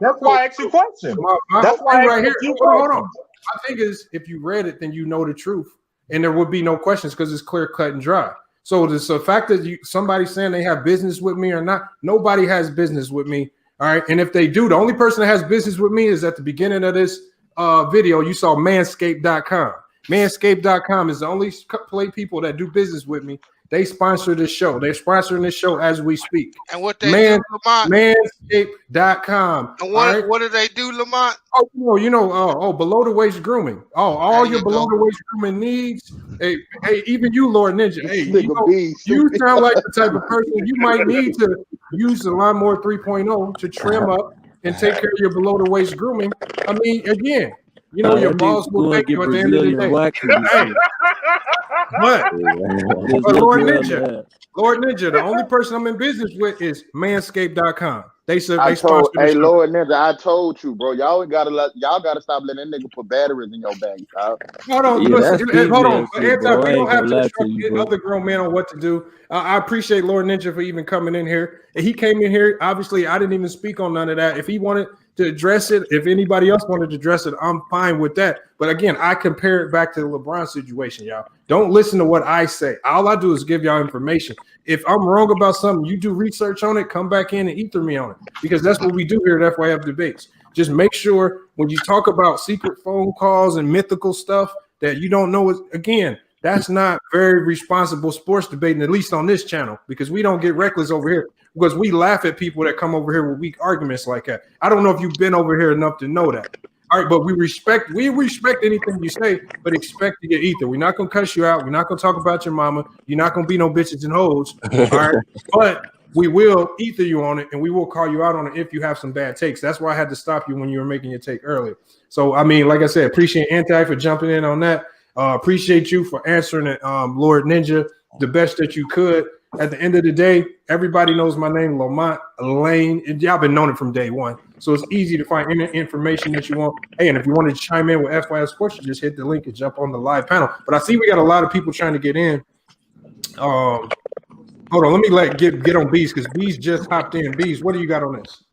That's why I asked you a question. That's why right here. Hold on. My thing is, if you read it, then you know the truth, and there would be no questions because it's clear, cut, and dry. So the fact that somebody saying they have business with me or not, nobody has business with me. All right. And if they do, the only person that has business with me is at the beginning of this video. You saw manscaped.com. Manscaped.com is the only people that do business with me. They sponsor this show. They're sponsoring this show as we speak. And what they do, Lamont? Manscaped.com. And what do they do, Lamont? Oh, below the waist grooming. Oh, all your below the waist grooming needs. Hey, even you, Lord Ninja. Hey, you sound like the type of person you might need to use the Lawnmower 3.0 to trim up and take care of your below the waist grooming. I mean, again, your balls will thank you at the end of the day. But Lord Ninja, the only person I'm in business with is manscaped.com. They said they sponsor the show. Lord Ninja, I told you, bro. Y'all gotta stop letting that nigga put batteries in your bag, dog. Hold on. We don't have to instruct other grown men on what to do. I appreciate Lord Ninja for even coming in here. And he came in here. Obviously, I didn't even speak on none of that. If he wanted to address it. If anybody else wanted to address it, I'm fine with that. But again, I compare it back to the LeBron situation, y'all. Don't listen to what I say. All I do is give y'all information. If I'm wrong about something, you do research on it, come back in and ether me on it, because that's what we do here at FYF Debates. Just make sure when you talk about secret phone calls and mythical stuff that you don't know, again, that's not very responsible sports debating, at least on this channel, because we don't get reckless over here, because we laugh at people that come over here with weak arguments like that. I don't know if you've been over here enough to know that. All right, but we respect anything you say, but expect to get ether. We're not gonna cuss you out. We're not gonna talk about your mama. You're not gonna be no bitches and hoes. All right, but we will ether you on it, and we will call you out on it if you have some bad takes. That's why I had to stop you when you were making your take earlier. So I mean, like I said, appreciate Anti for jumping in on that. Appreciate you for answering it, Lord Ninja, the best that you could. At the end of the day, everybody knows my name, Lamont Lane. Y'all been known it from day one. So it's easy to find any information that you want. Hey, and if you want to chime in with FYF Sports, you just hit the link and jump on the live panel. But I see we got a lot of people trying to get in. Hold on, let me get on Bees, because Bees just hopped in. Bees, what do you got on this?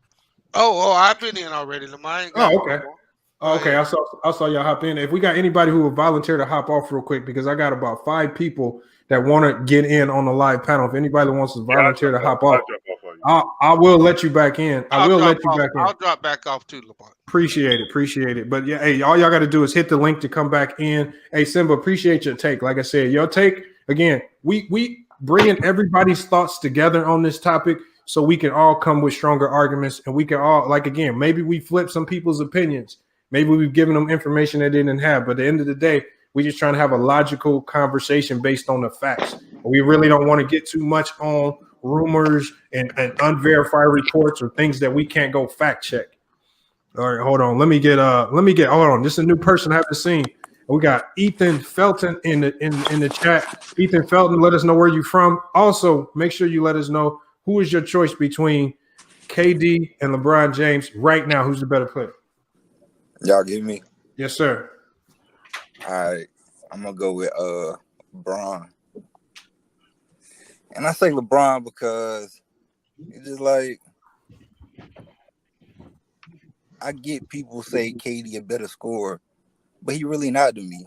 Oh, I've been in already, Lamont. Oh, okay. Okay, I saw y'all hop in. If we got anybody who would volunteer to hop off real quick, because I got about 5 people that want to get in on the live panel. If anybody wants to volunteer to hop off, I will let you back in. I'll drop back off too, Lamont. Appreciate it. But yeah, hey, all y'all got to do is hit the link to come back in. Hey, Simba, appreciate your take. Like I said, your take, again, we bringing everybody's thoughts together on this topic so we can all come with stronger arguments, and we can all, like, again, maybe we flip some people's opinions. Maybe we've given them information they didn't have, but at the end of the day, we're just trying to have a logical conversation based on the facts. We really don't want to get too much on rumors and unverified reports or things that we can't go fact check. All right, hold on. Let me get hold on. This is a new person I haven't seen. We got Ethan Felton in the chat. Ethan Felton, let us know where you're from. Also, make sure you let us know who is your choice between KD and LeBron James right now. Who's the better player? Y'all give me? Yes, sir. All right. I'm going to go with LeBron. And I say LeBron because it's just like, I get people say KD a better scorer, but he really not to me.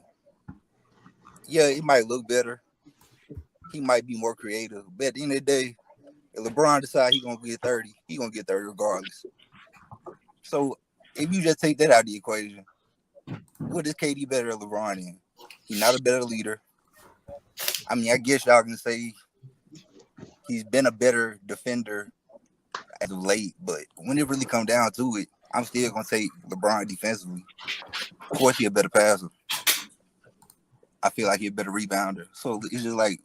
Yeah, he might look better. He might be more creative. But at the end of the day, if LeBron decides he's going to get 30, he's going to get 30 regardless. So if you just take that out of the equation, what is KD better than LeBron in? He's not a better leader. I mean, I guess y'all can say he's been a better defender as of late, but when it really comes down to it, I'm still going to take LeBron defensively. Of course, he's a better passer. I feel like he's a better rebounder. So it's just like,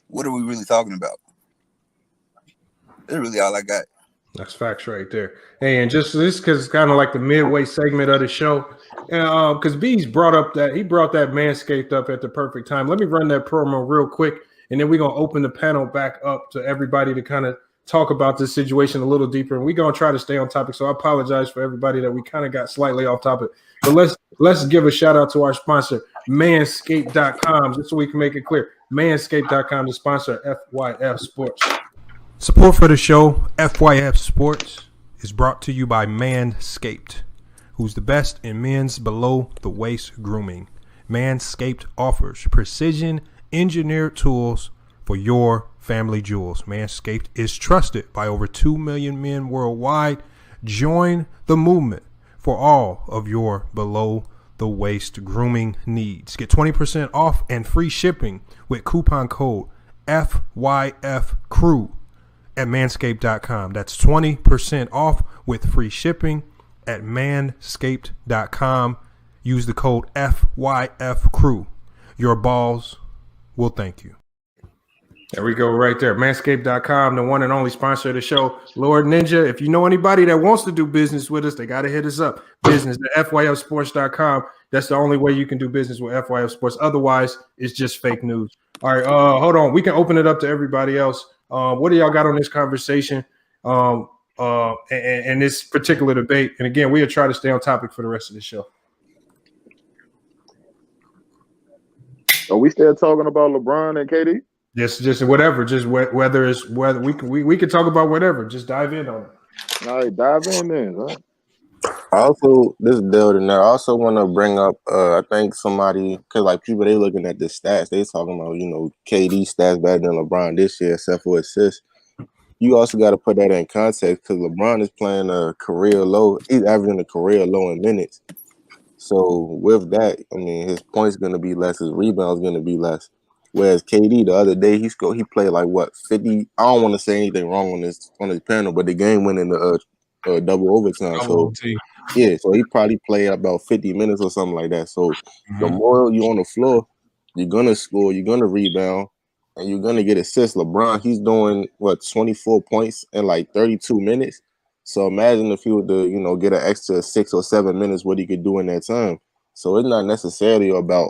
what are we really talking about? That's really all I got. That's facts right there. Hey, and just this because it's kind of like the midway segment of the show. Because B's brought that Manscaped up at the perfect time. Let me run that promo real quick, and then we're gonna open the panel back up to everybody to kind of talk about this situation a little deeper. And we're gonna try to stay on topic. So I apologize for everybody that we kind of got slightly off topic. But let's give a shout out to our sponsor, Manscaped.com, just so we can make it clear. Manscaped.com, the sponsor FYF Sports. Support for the show, FYF Sports, is brought to you by Manscaped, who's the best in men's below-the-waist grooming. Manscaped offers precision engineered tools for your family jewels. Manscaped is trusted by over 2 million men worldwide. Join the movement for all of your below-the-waist grooming needs. Get 20% off and free shipping with coupon code FYFCREW at manscaped.com. That's 20% off with free shipping at manscaped.com. Use the code FYFCREW. Your balls will thank you. There we go right there. Manscaped.com, the one and only sponsor of the show. Lord Ninja, if you know anybody that wants to do business with us, they got to hit us up. Business at FYFsports.com. That's the only way you can do business with FYF Sports. Otherwise, it's just fake news. All right, hold on. We can open it up to everybody else. What do y'all got on this conversation and this particular debate? And again, we'll try to stay on topic for the rest of the show. Are we still talking about LeBron and KD? Just whatever. Just whether we can talk about whatever. Just dive in on it. All right, dive in then. Right? I also this building. I also want to bring up. I think somebody because like people they looking at the stats. They talking about KD stats better than LeBron this year, except for assists. You also got to put that in context because LeBron is playing a career low. He's averaging a career low in minutes. So with that, I mean his points going to be less. His rebounds going to be less. Whereas KD the other day he played like what 50. I don't want to say anything wrong on his panel, but the game went in the double overtime. So yeah, so he probably played about 50 minutes or something like that. So the more you on the floor, you're gonna score, you're gonna rebound, and you're gonna get assists. LeBron, he's doing 24 points in like 32 minutes. So imagine if he would get an extra 6 or 7 minutes, what he could do in that time. So it's not necessarily about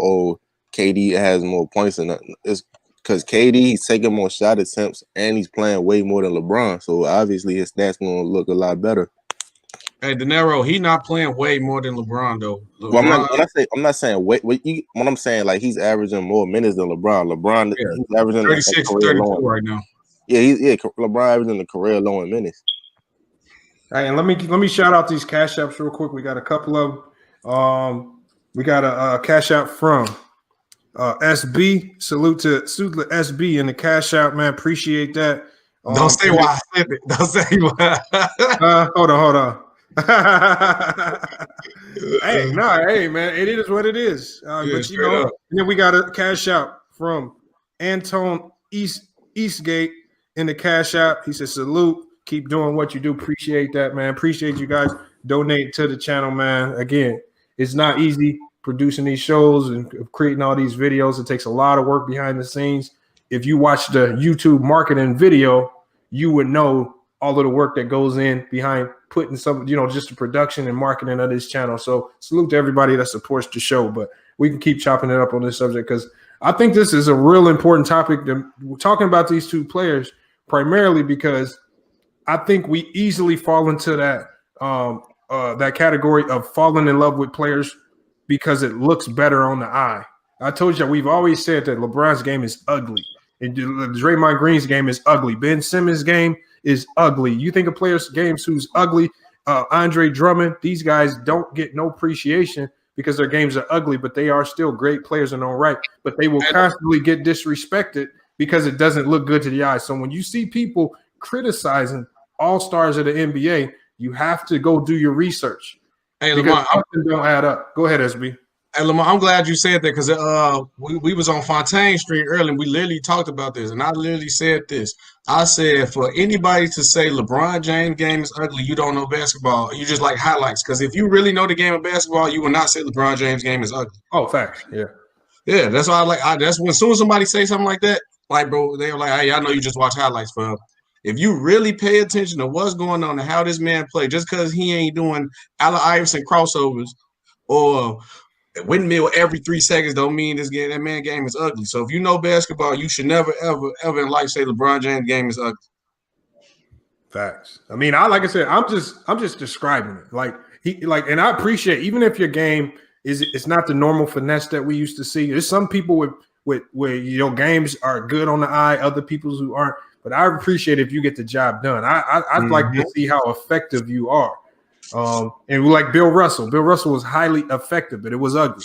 KD has more points than that. It's because KD he's taking more shot attempts and he's playing way more than LeBron. So obviously his stats gonna look a lot better. Hey, De Niro, he not playing way more than LeBron though. Well, I'm not saying wait. What I'm saying, like he's averaging more minutes than LeBron. LeBron, he's averaging 36, 32 right now. Yeah, LeBron averaging the career low in minutes. All right, and let me shout out these cash apps real quick. We got a couple of we got a cash out from SB. Salute to SB and the cash out, man. Appreciate that. Don't say why I said it. Don't say why. Hold on. Hey, man, it is what it is. But and then we got a cash out from Anton Eastgate in the cash out. He says, salute, keep doing what you do. Appreciate that, man. Appreciate you guys donating to the channel, man. Again, it's not easy producing these shows and creating all these videos. It takes a lot of work behind the scenes. If you watch the YouTube marketing video, you would know all of the work that goes in behind putting some, just the production and marketing of this channel. So salute to everybody that supports the show, but we can keep chopping it up on this subject because I think this is a real important topic. We're talking about these two players primarily because I think we easily fall into that category of falling in love with players because it looks better on the eye. I told you, we've always said that LeBron's game is ugly. And Draymond Green's game is ugly. Ben Simmons' game is ugly. You think of players' games who's ugly, Andre Drummond, these guys don't get no appreciation because their games are ugly, but they are still great players in their own right. But they will constantly get disrespected because it doesn't look good to the eye. So when you see people criticizing all-stars of the NBA, you have to go do your research. Hey, because Lamar, don't add up. Go ahead, SB. Hey, Lamar, I'm glad you said that because we was on Fontaine Street earlier and we literally talked about this. And I literally said this. I said, for anybody to say LeBron James' game is ugly, you don't know basketball. You just like highlights. Because if you really know the game of basketball, you will not say LeBron James' game is ugly. Oh, facts. Yeah. Yeah, that's why that's when as soon as somebody say something like that, like, bro, they're like, hey, I know you just watch highlights for him. If you really pay attention to what's going on and how this man play, just because he ain't doing Allen Iverson crossovers or windmill every 3 seconds don't mean that man game is ugly. So if you know basketball, you should never, ever, ever in life say LeBron James game is ugly. Facts. I mean, like I said, I'm just describing it. And I appreciate even if your game it's not the normal finesse that we used to see. There's some people with games are good on the eye, other people who aren't. But I appreciate if you get the job done. I'd like to see how effective you are. And like Bill Russell was highly effective, but it was ugly.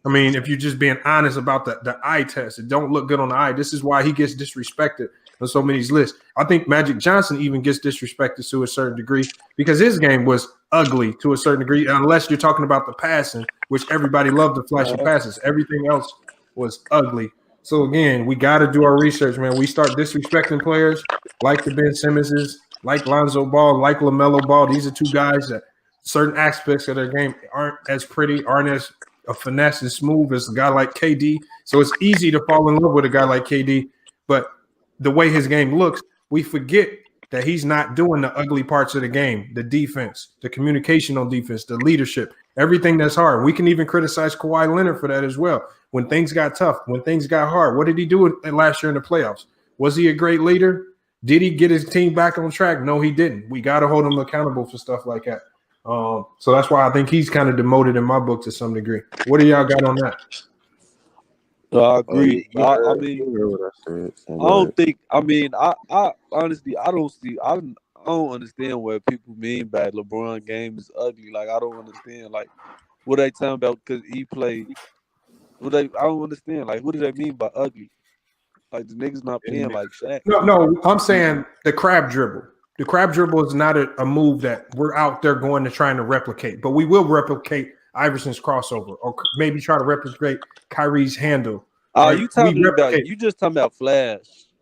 I mean, if you're just being honest about the eye test, it don't look good on the eye. This is why he gets disrespected on so many lists. I think Magic Johnson even gets disrespected to a certain degree because his game was ugly to a certain degree, unless you're talking about the passing, which everybody loved the flashy passes. Everything else was ugly. So again, we got to do our research, man. We start disrespecting players like the Ben Simmonses, like Lonzo Ball, like LaMelo Ball. These are two guys that certain aspects of their game aren't as pretty, aren't as a finesse and smooth as a guy like KD. So it's easy to fall in love with a guy like KD. But the way his game looks, we forget that he's not doing the ugly parts of the game, the defense, the communication on defense, the leadership, everything that's hard. We can even criticize Kawhi Leonard for that as well. When things got tough, when things got hard, what did he do last year in the playoffs? Was he a great leader? Did he get his team back on track? No, he didn't. We got to hold him accountable for stuff like that. So that's why I think he's kind of demoted in my book to some degree. What do y'all got on that? I agree. I mean, I don't think. I mean, I honestly, I don't don't understand what people mean by LeBron game is ugly. Like I don't understand. Like what they talking about because he played. I don't understand. Like what do they mean by ugly? Like the niggas not playing like Shaq. No, I'm saying the crab dribble. The crab dribble is not a move that we're out there going to trying to replicate, but we will replicate Iverson's crossover or maybe try to replicate Kyrie's handle. Oh, you talking about? You just talking about Flash?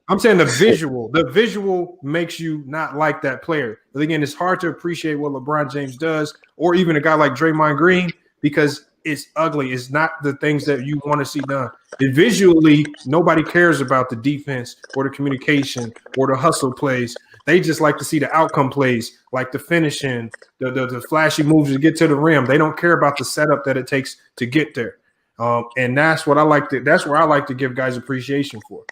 I'm saying the visual. The visual makes you not like that player. But again, it's hard to appreciate what LeBron James does, or even a guy like Draymond Green, because it's ugly. It's not the things that you want to see done. And visually, nobody cares about the defense or the communication or the hustle plays. They just like to see the outcome plays, like the finishing, the flashy moves to get to the rim. They don't care about the setup that it takes to get there. And that's what I like to. That's where I like to give guys appreciation for.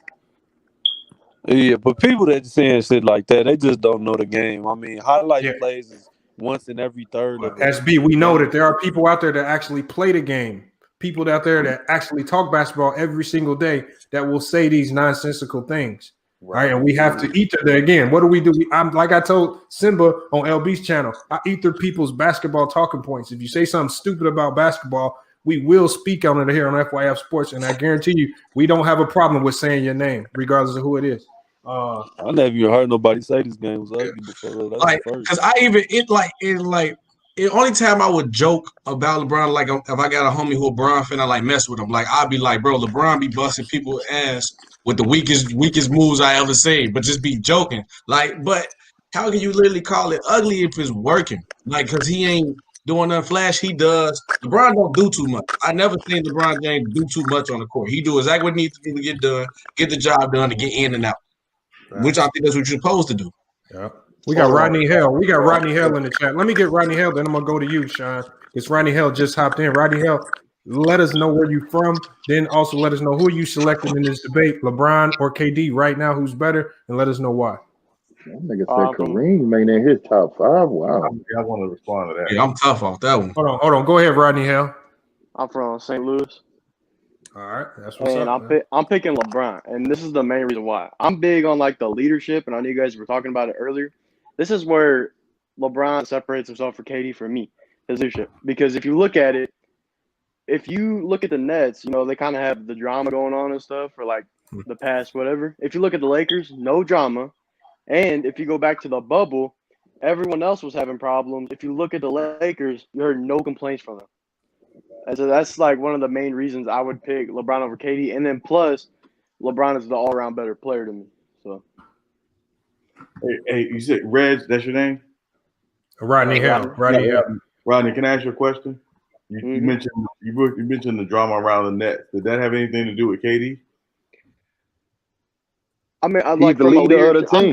Yeah, but people that saying shit like that, they just don't know the game. I mean, highlight plays is once in every third of it. SB, we know that there are people out there that actually play the game. People out there that actually talk basketball every single day that will say these nonsensical things. Right. And we have to eat there again. What do? I'm like I told Simba on LB's channel, I eat through people's basketball talking points. If you say something stupid about basketball, we will speak on it here on FYF Sports. And I guarantee you, we don't have a problem with saying your name, regardless of who it is. I never even heard nobody say this game was ugly before. That's like, because I even the only time I would joke about LeBron, like if I got a homie who a LeBron fan, I like mess with him. Like I'd be like, bro, LeBron be busting people's ass with the weakest moves I ever seen, but just be joking. Like, but how can you literally call it ugly if it's working? Like, because he ain't doing nothing flash. He does. LeBron don't do too much. I never seen LeBron James do too much on the court. He do exactly what he needs to do to get done, get the job done, to get in and out. Which I think that's what you're supposed to do. Yeah. We got Rodney Hell. We got Rodney Hell in the chat. Let me get Rodney Hell, then I'm gonna go to you, Sean. It's Rodney Hell just hopped in. Rodney Hell, let us know where you from. Then also let us know who you selected in this debate, LeBron or KD right now, who's better, and let us know why. That nigga said Kareem made in his top 5. Wow. I want to respond to that. Yeah, I'm tough off that one. Hold on. Go ahead, Rodney Hell. I'm from St. Louis. All right, that's what's and up. I'm picking LeBron, and this is the main reason why. I'm big on like the leadership, and I know you guys were talking about it earlier. This is where LeBron separates himself from KD for me, his leadership. Because if you look at it, if you look at the Nets, you know, they kind of have the drama going on and stuff for like the past whatever. If you look at the Lakers, no drama. And if you go back to the bubble, everyone else was having problems. If you look at the Lakers, you heard no complaints from them. And so that's like one of the main reasons I would pick LeBron over KD. And then plus, LeBron is the all-around better player to me. So, hey, you said Reg, that's your name? Rodney Hell. Rodney Hell. Rodney, can I ask you a question? You mentioned you mentioned the drama around the Nets. Did that have anything to do with KD? I mean, like from a leadership, I'm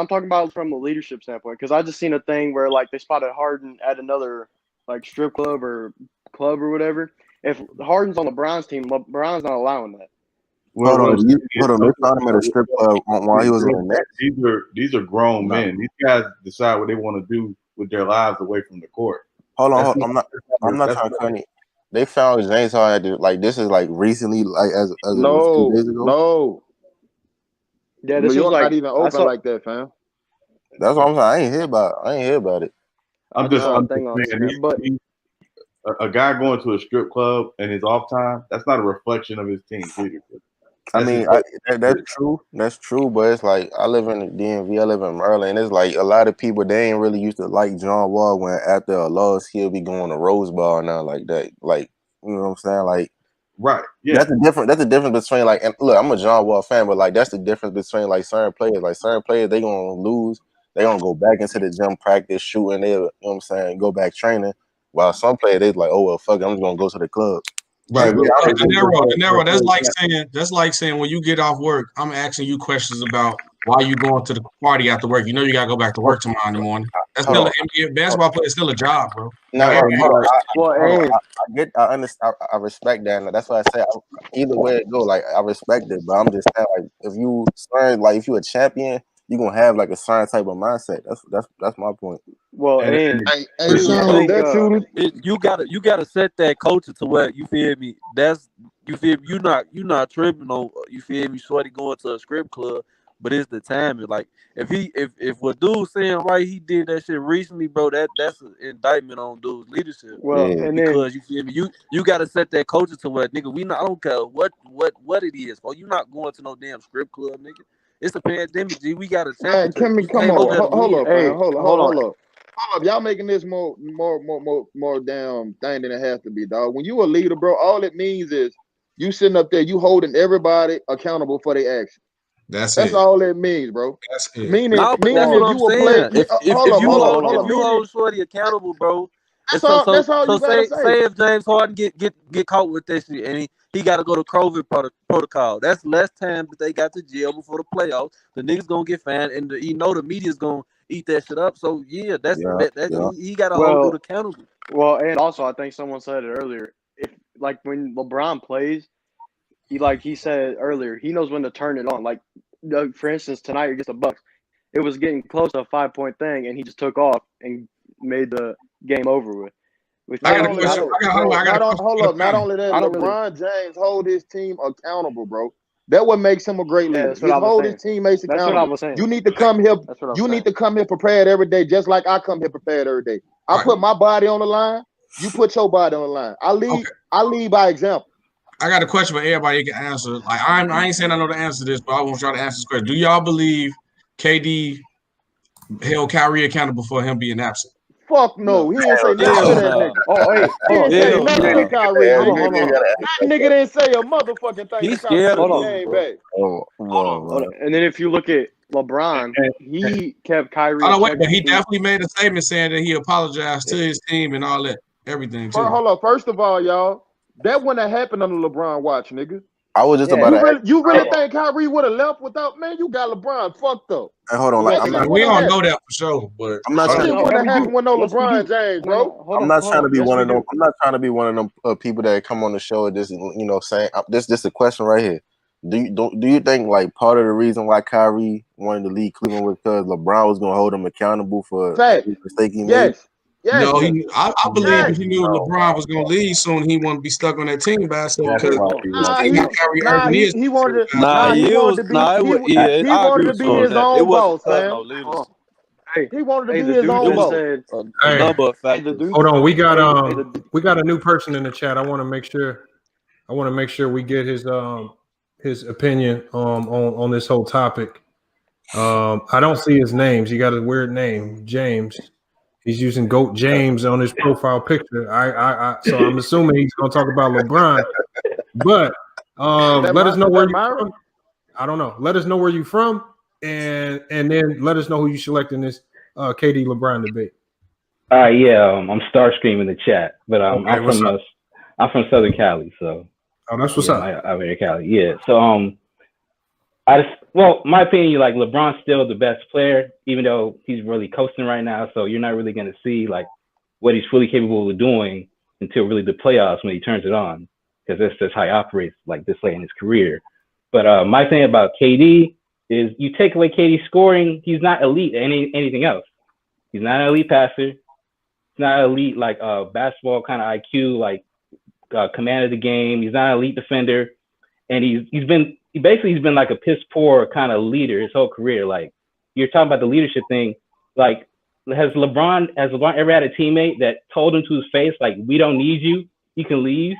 talking about from a leadership standpoint, because I just seen a thing where like they spotted Harden at another like strip club or whatever. If Harden's on LeBron's team, LeBron's not allowing that. Hold on, they found him at a strip club while he was on the Nets. These are grown men. These guys decide what they want to do with their lives away from the court. Hold on, I'm not trying to cut you. They found James Harden like this is like recently, like as a few days ago. No. Yeah, this was like, not even open like that, fam. That's what I'm saying. I ain't hear about it. I'm just saying, a guy going to a strip club in his off time, that's not a reflection of his team's leadership. I mean, that's true. That's true, but it's like I live in the DMV, I live in Maryland, and it's like a lot of people, they ain't really used to like John Wall when after a loss he'll be going to Rose Bowl now like that. Like, you know what I'm saying? Like, right. Yeah. That's the difference between like, and look, I'm a John Wall fan, but like that's the difference between like certain players. Like certain players, they gonna lose, they gonna go back into the gym, practice, shooting, they, you know what I'm saying, go back training. While some players, they like, oh well, fuck it, I'm just gonna go to the club. Right. Narrow. That's like saying when you get off work, I'm asking you questions about why you going to the party after work. You know you gotta go back to work tomorrow in the morning. That's still an NBA basketball player. It's still a job, bro. No, I understand. I respect that. And that's why I say either way it go, like I respect it. But I'm just saying, like if you a champion, you gonna have like a certain type of mindset. That's my point. Well, you gotta set that culture to where you feel me. That's you feel me. You not tripping on, you feel me. Shorty going to a strip club, but it's the timing. Like if what dude's saying right, he did that shit recently, bro. That's an indictment on dude's leadership. Well, and then Because you feel me, you gotta set that culture to where nigga, I don't care what it is. Bro, you not going to no damn strip club, nigga. It's a pandemic, G. We got a Man, temperature. come We come came over on, there to hold win. up, hey, man, hold hold on. up. Y'all making this more damn thing than it has to be, dog. When you a leader, bro, all it means is you sitting up there, you holding everybody accountable for their actions. That's That's it. all it means, bro. That's it. Meaning No, but that's if what I'm you a player, saying. hold up, If you meaning hold Shorty accountable, bro. And that's all so you gotta say. say if James Harden get caught with this shit and he got to go to COVID protocol. That's less time that they got to jail before the playoffs. The niggas gonna get fined, and the media's gonna eat that shit up. So yeah, he got to hold dude Well, accountable. well, and also I think someone said it earlier. If like when LeBron plays, he said earlier, he knows when to turn it on. Like for instance, tonight against the Bucks, it was getting close to a 5-point thing, and he just took off and made the game over with. I got Not a only question. that, Hold bro. on. I got a question Hold for the up. Not panel. only that, I don't really. LeBron James hold his team accountable, bro. That what makes him a great Yeah, leader. that's He what I was hold his saying. teammates That's what I accountable. was saying. You need to come here. That's what I was You saying. need to come here prepared every day, just like I come here prepared every day. I Right. put my body on the line. You put your body on the line. I lead by example. I got a question for everybody you can answer. Like I ain't saying I know the answer to this, but I want y'all to answer this question. Do y'all believe KD held Kyrie accountable for him being absent? Fuck no. He ain't say nothing Hell to that no. nigga. Oh, hey, He hold on. ain't say Hell nothing no. to Kyrie, Hold on, nigga. hold on. That nigga didn't say a motherfucking thing He's to Kyrie scared when of he Hold on. dude, came bro. back. Oh, Hold on. And then if you look at LeBron, he kept Kyrie I a don't wait, check but when he definitely made a statement saying that he apologized to his team and all that, everything too. Hold on. First of all, y'all, that wouldn't have happened under LeBron watch, nigga. I was just Yeah. about to ask. You really think Kyrie would have left without, man? You got LeBron fucked up. Hey, hold on, like That I'm shit not. We wouldn't don't have know happened. that for sure, but I'm not That trying shit to. wouldn't have we happened do. with no Yes, we LeBron do. James, No, bro. hold I'm on. not Hold trying to on. be Yes, one we of them. do. I'm not trying to be one of them people that come on the show and just saying this a question right here. Do you think like part of the reason why Kyrie wanted to leave Cleveland was because LeBron was gonna hold him accountable for Fact. every mistake he made? Yes. no, I believe if Yes. he knew LeBron was gonna leave soon, he wouldn't be stuck on that team by himself That's because Hold why on. he Nah, left. that's how Kyrie Irving is. he wanted to. Nah, He wanted to be. it was yeah. He I agree wanted to with be you on his that. It own wasn't boss, cutting no man. leaders. Hey, He wanted to be the his dude own It just was boss. said. a Hey, number of Hey, the factors. dude. hold on. We got Hey, a new person in the chat. I want to make sure we get his opinion on this whole topic. I don't see his names. He got a weird name, James. He's using Goat James on his profile picture. So I'm assuming he's going to talk about LeBron. But let us know where you're from. I don't know. Let us know where you're from, and then let us know who you select in this KD LeBron debate. Yeah, I'm Starscream in the chat, but Okay, I'm from Southern Cali, so that's what's up. I'm in Cali. Yeah, so my opinion, like LeBron's still the best player, even though he's really coasting right now. So you're not really going to see like what he's fully capable of doing until really the playoffs when he turns it on, because that's just how he operates like this late in his career. But my thing about KD is you take away KD's scoring, he's not elite at anything else. He's not an elite passer. He's not elite like basketball kind of IQ, like command of the game. He's not an elite defender, and he's been like a piss poor kind of leader his whole career. Like you're talking about the leadership thing, like has LeBron ever had a teammate that told him to his face like, we don't need you, you can leave?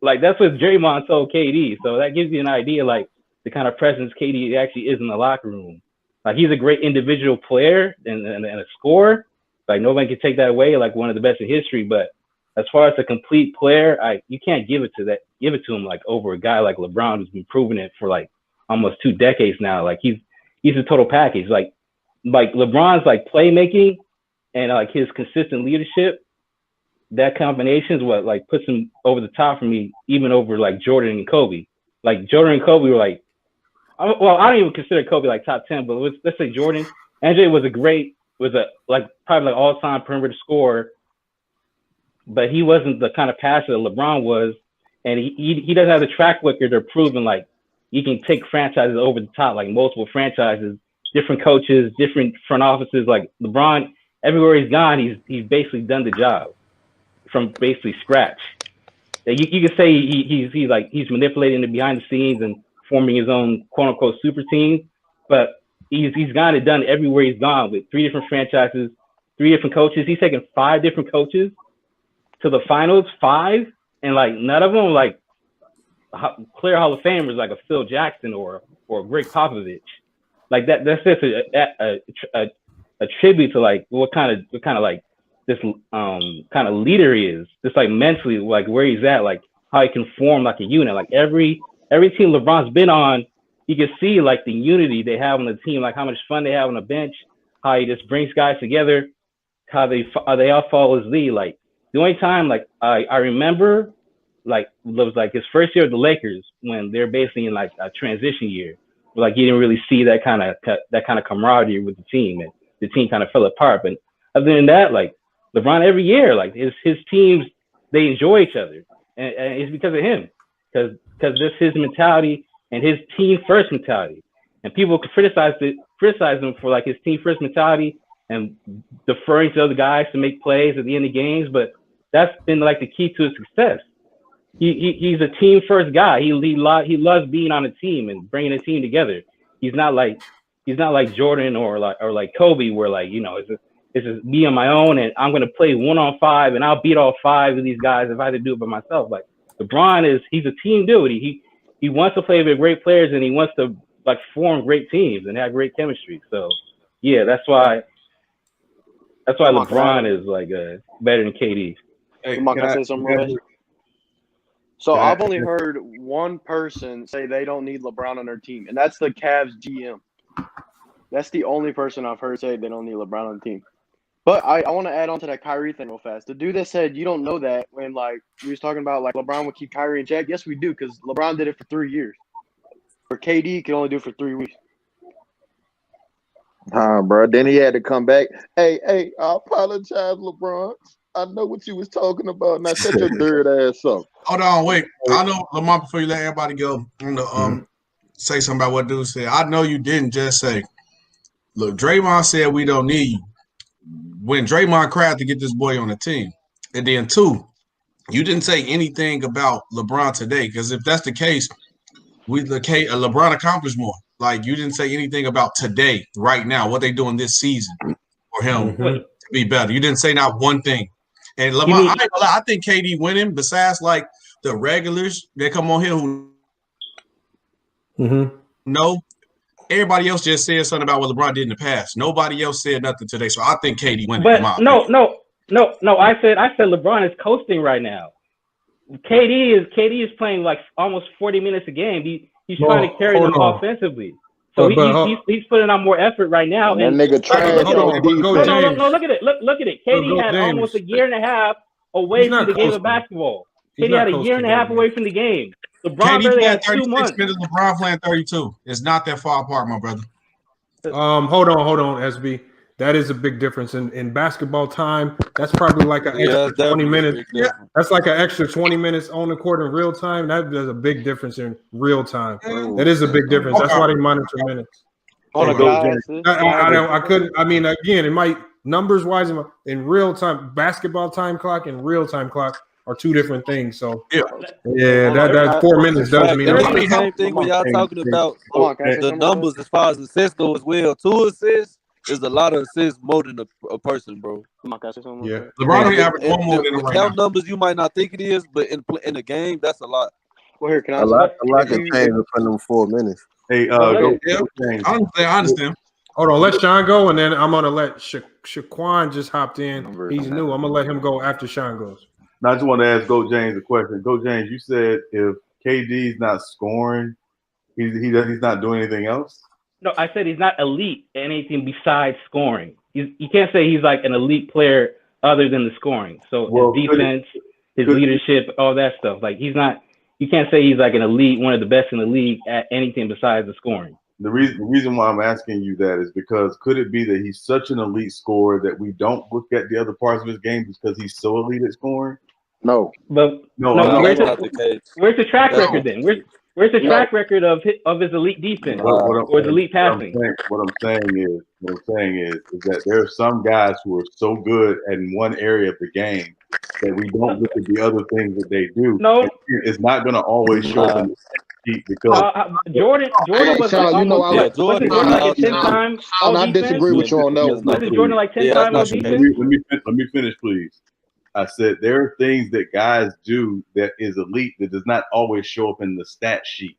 Like that's what Draymond told KD. So that gives you an idea like the kind of presence KD actually is in the locker room. Like he's a great individual player and a scorer. Like nobody can take that away. Like one of the best in history. But as far as a complete player, you can't give it to him like over a guy like LeBron who's been proving it for like almost 2 decades now. Like he's a total package. Like LeBron's like playmaking and like his consistent leadership. That combination is what like puts him over the top for me, even over like Jordan and Kobe. Like Jordan and Kobe were like, I don't even consider Kobe like top 10, but let's say Jordan. MJ was probably like all-time perimeter scorer, but he wasn't the kind of passer that LeBron was, and he doesn't have the track record of proving like he can take franchises over the top, like multiple franchises, different coaches, different front offices. Like LeBron, everywhere he's gone, he's basically done the job from basically scratch. You could say he's manipulating the behind the scenes and forming his own quote unquote super team, but he's gotten it done everywhere he's gone with 3 different franchises, 3 different coaches. He's taken 5 different coaches to the finals, 5, and like none of them like clear Hall of Famers like a Phil Jackson or Greg Popovich. Like that's just a tribute to like what kind of like this kind of leader he is. Just like mentally, like where he's at, like how he can form like a unit. Like every team LeBron's been on, you can see like the unity they have on the team, like how much fun they have on the bench, how he just brings guys together, how they all follow his lead. Like the only time like I remember like it was like his first year at the Lakers when they're basically in like a transition year. Like you didn't really see that kind of camaraderie with the team, and the team kind of fell apart. But other than that, like LeBron every year, like his teams, they enjoy each other, and it's because of him, because this his mentality and his team first mentality. And people criticize him for like his team first mentality and deferring to other guys to make plays at the end of games, but that's been like the key to his success. He's a team first guy. He loves being on a team and bringing a team together. He's not like Jordan or like Kobe, where like it's just me on my own and I'm gonna play 1-on-5 and I'll beat all 5 of these guys if I had to do it by myself. Like LeBron he's a team dude. He wants to play with great players and he wants to like form great teams and have great chemistry. So yeah, that's why LeBron is like better than KD. Hey, can I say something real quick? So I've only heard one person say they don't need LeBron on their team, and that's the Cavs GM. That's the only person I've heard say they don't need LeBron on the team. But I want to add on to that Kyrie thing real fast. The dude that said you don't know that when like we was talking about like LeBron would keep Kyrie in check. Yes, we do, because LeBron did it for 3 years. For KD, he could only do it for 3 weeks. Bro. Then he had to come back. Hey, I apologize, LeBron. I know what you was talking about. Now shut your dirt ass up. Hold on, wait. I know, Lamar, before you let everybody go, I'm gonna say something about what dude said. I know you didn't just say, look, Draymond said we don't need you. When Draymond cried to get this boy on the team. And then 2, you didn't say anything about LeBron today, because if that's the case, LeBron accomplished more. Like you didn't say anything about today, right now, what they doing this season for him to be better. You didn't say not one thing. And LeBron, I think KD winning, besides like the regulars that come on here who know, everybody else just said something about what LeBron did in the past. Nobody else said nothing today. So I think KD winning. But no. I said LeBron is coasting right now. KD is playing like almost 40 minutes a game. He's trying to carry them offensively. So he's putting on more effort right now. And nigga trash. No, look at it. Look at it. KD had almost a year and a half away from the game of basketball. KD had a year and a half away from the game. LeBron barely had 2 months. LeBron playing 32. It's not that far apart, my brother. Hold on, SB. That is a big difference in basketball time. That's probably like an extra 20 minutes. That's like an extra 20 minutes on the court in real time. That is a big difference in real time. That is a big difference. That's why they monitor minutes. I couldn't. I mean, again, it might numbers wise in real time. Basketball time clock and real time clock are 2 different things. So that 4 minutes doesn't mean the same thing when y'all talking about the numbers as far as assists go as well. 2 assists is a lot of assists more than a person, bro. Yeah, LeBron only averaged 1 more than him right now. Numbers you might not think it is, but in the game, that's a lot. Well, here, can I? A lot of change for them 4 minutes. Hey, I understand. Hold on, let Sean go, and then I'm gonna let Shaquan just hopped in. He's new. I'm gonna let him go after Sean goes. Now, I just want to ask Go James a question. Go James, you said if KD's not scoring, he's not doing anything else. No, I said he's not elite at anything besides scoring. You can't say he's like an elite player other than the scoring. So his defense, his leadership, all that stuff. Like he's not. You can't say he's like an elite, one of the best in the league at anything besides the scoring. The reason why I'm asking you that is because could it be that he's such an elite scorer that we don't look at the other parts of his game because he's so elite at scoring? No. But no, where's the track record then? Where's the track record of his elite defense or his elite passing? What I'm saying is that there are some guys who are so good in one area of the game that we don't look at the other things that they do. No, it's not going to always show up. sheet because Jordan was Sean, you know I wasn't Jordan like a 10-time all I defense? disagree with you on that one. Wasn't Jordan like 10-time all defense? Let me finish, please. I said there are things that guys do that is elite that does not always show up in the stat sheet.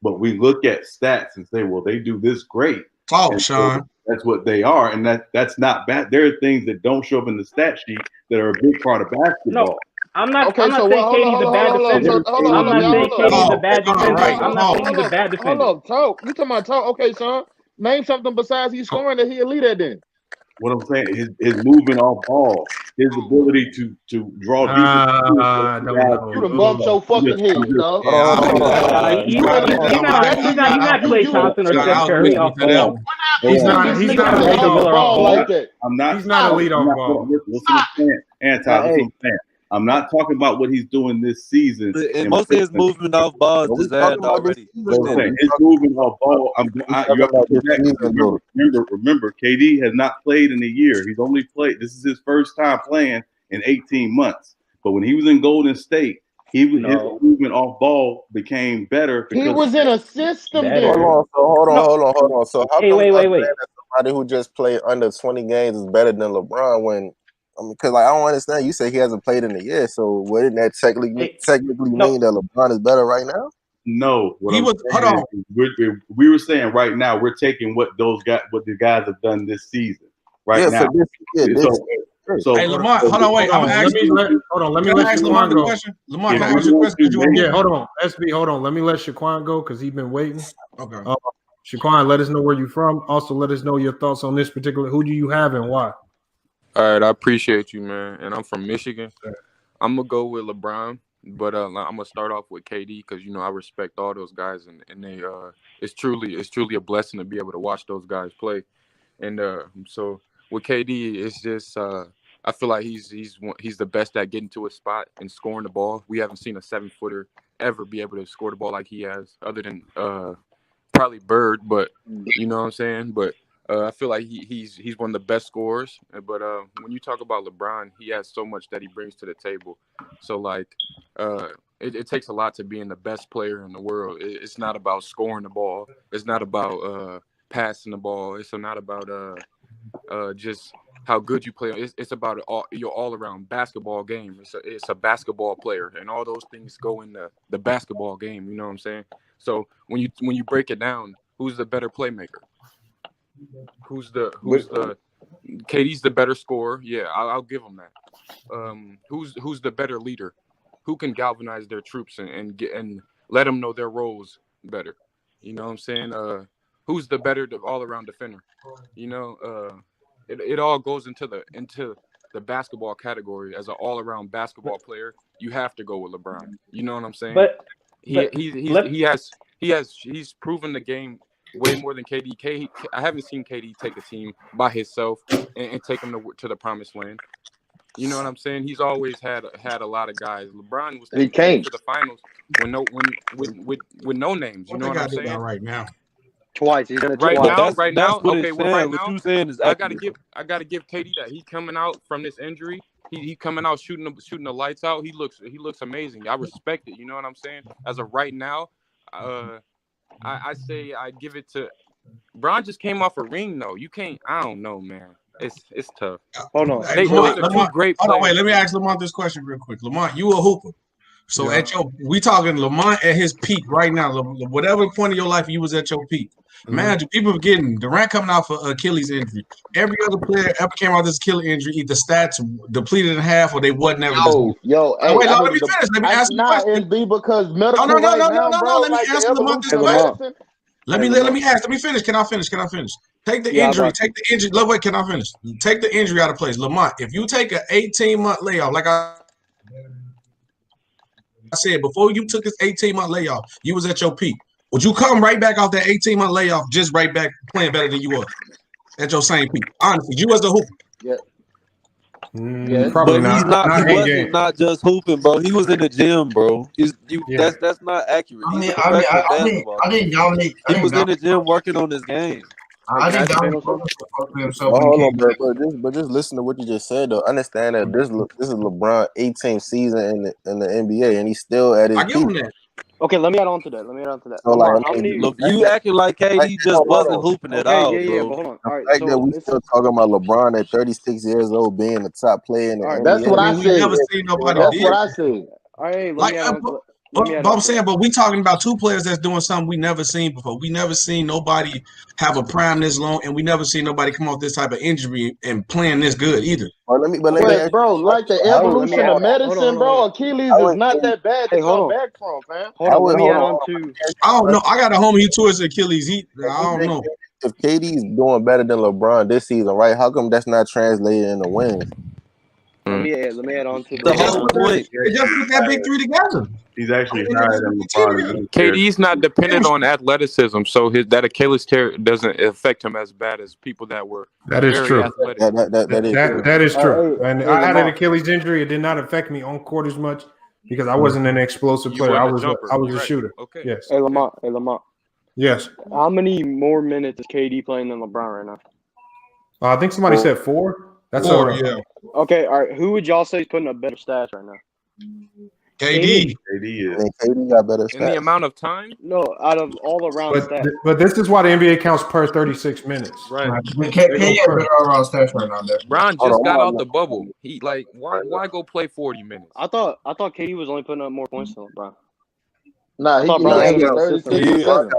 But we look at stats and say, well, they do this great. Oh, Sean. So that's what they are, and that's not bad. There are things that don't show up in the stat sheet that are a big part of basketball. No, I'm not Okay, saying KD's a bad defender. I'm not saying KD's a bad defender. I'm not saying he's a bad defender. Hold up, talk. You talking about talk? Okay, son. Name something besides he's scoring that he elite at then. What I'm saying, his movement off ball, his ability to draw deep. You done bumped your fucking head, dog. He's not Klay Thompson or Steph Curry off ball. He's not elite off ball like that. He's not elite off ball. Listen to I'm saying. I'm not talking about what he's doing this season. And most of his movement off ball is designed already. His movement off ball. Remember, KD has not played in a year. He's only played. This is his first time playing in 18 months. But when he was in Golden State, his movement off ball became better. He was in a system there. Hold on. So how come wait. somebody who just played under 20 games is better than LeBron when? I mean, because I don't understand. You say he hasn't played in a year, so wouldn't that technically mean that LeBron is better right now? No, we were saying right now we're taking what the guys have done this season. Right now. So hey, Lamar, hold on, wait. Let me let Shaquan go. Lamar, can I ask you a question? Yeah, hold on. SB, hold on. Let me let Shaquan go because he's been waiting. Okay. Shaquan, let us know where you're from. Also, let us know your thoughts on this particular. Who do you have and why? All right, I appreciate you, man. And I'm from Michigan. I'm gonna go with LeBron, but I'm gonna start off with KD because I respect all those guys, and they it's truly a blessing to be able to watch those guys play. And so with KD, it's just I feel like he's the best at getting to a spot and scoring the ball. We haven't seen a 7-footer ever be able to score the ball like he has, other than probably Bird. But you know what I'm saying, but. I feel like he's one of the best scorers, but when you talk about LeBron, he has so much that he brings to the table. So like, it takes a lot to being the best player in the world. It's not about scoring the ball. It's not about passing the ball. It's not about just how good you play. It's about your all-around basketball game. It's a basketball player, and all those things go in the basketball game. You know what I'm saying? So when you break it down, who's the better playmaker? Who's the KD's the better scorer? Yeah, I'll give him that. Who's the better leader? Who can galvanize their troops and let them know their roles better? You know what I'm saying? Who's the better all-around defender? It all goes into the basketball category. As an all-around basketball player, you have to go with LeBron. You know what I'm saying? But he's proven the game way more than KD. I haven't seen KD take a team by himself and take them to the promised land. You know what I'm saying? He's always had a lot of guys. LeBron was taking to the finals with no names. You know what I'm saying? Right now, twice. He's done it right twice. now. Okay, well, right what now, you saying is I gotta give KD that. He coming out from this injury. He coming out shooting the lights out. He looks amazing. I respect it. You know what I'm saying? As of right now, I say I give it to Bron. Just came off a ring though. You can't. I don't know, man. It's tough. Hold on. Those are two great players. Hold on, wait. Let me ask Lamont this question real quick. Lamont, you a hooper. So we talking Lamont at his peak right now. Whatever point of your life you was at your peak. Man, do people forgetting Durant coming out for Achilles injury? Every other player ever came out this Achilles injury, either stats depleted in half or they wasn't ever. Yo, hey, wait, let me finish. Let me ask you a question. Because medical No. bro, Let me answer Lamont this question. Let me finish. Can I finish? Take the injury. Wait, can I finish? Take the injury out of place. Lamont, if you take an 18-month layoff, like I said, before you took this 18-month layoff, you was at your peak. Would you come right back off that 18-month layoff, just right back playing better than you were at your same peak? Honestly, you was the hooper. Yeah. Probably not. He wasn't not just hooping, bro. He was in the gym, bro. That's not accurate. I think Dominic. He was in the gym working on his game. I think Dominic himself. Hold on, but just listen to what you just said though. Understand that this is LeBron 18th season in the NBA, and he's still at his peak. Okay, let me add on to that. So like, How many? Look, you acting like KD just wasn't hooping at all, Yeah, bro. but hold on. The All right, fact so that we still talking about LeBron at 36 years old being the top player in the NBA. That's what I we said. never seen nobody That's did. what I said. all right, let Like, me add on. but I'm saying, but we talking about two players that's doing something we never seen before. We never seen nobody have a prime this long, and we never seen nobody come off this type of injury and playing this good either. Let me But ask bro, like the evolution of medicine, bro, Achilles is not that bad to come back from, fam. Let me add on to. I don't know. I got a homie who tore his Achilles. I don't know. If KD's doing better than LeBron this season, right? How come that's not translated into wins? Let me add on to They just put that big three together. He's actually higher than LeBron. KD's not dependent on athleticism, so that Achilles tear doesn't affect him as bad as people that were That is very true. athletic. That is true. And I had an Achilles injury. It did not affect me on court as much because I wasn't an explosive player. I was a shooter. Okay. Yes. Hey Lamont. Yes. How many more minutes is KD playing than LeBron right now? I think somebody said 4. That's 4, yeah. Okay, all right. Who would y'all say is putting up better stats right now? KD. KD is. KD got better stats. In the amount of time? No, out of all around stats. But this is why the NBA counts per 36 minutes. Right. KD has better all-around stats right now. Bron just got out the bubble. He why go play 40 minutes? I thought KD was only putting up more points than LeBron. Nah, he got 36 and 7.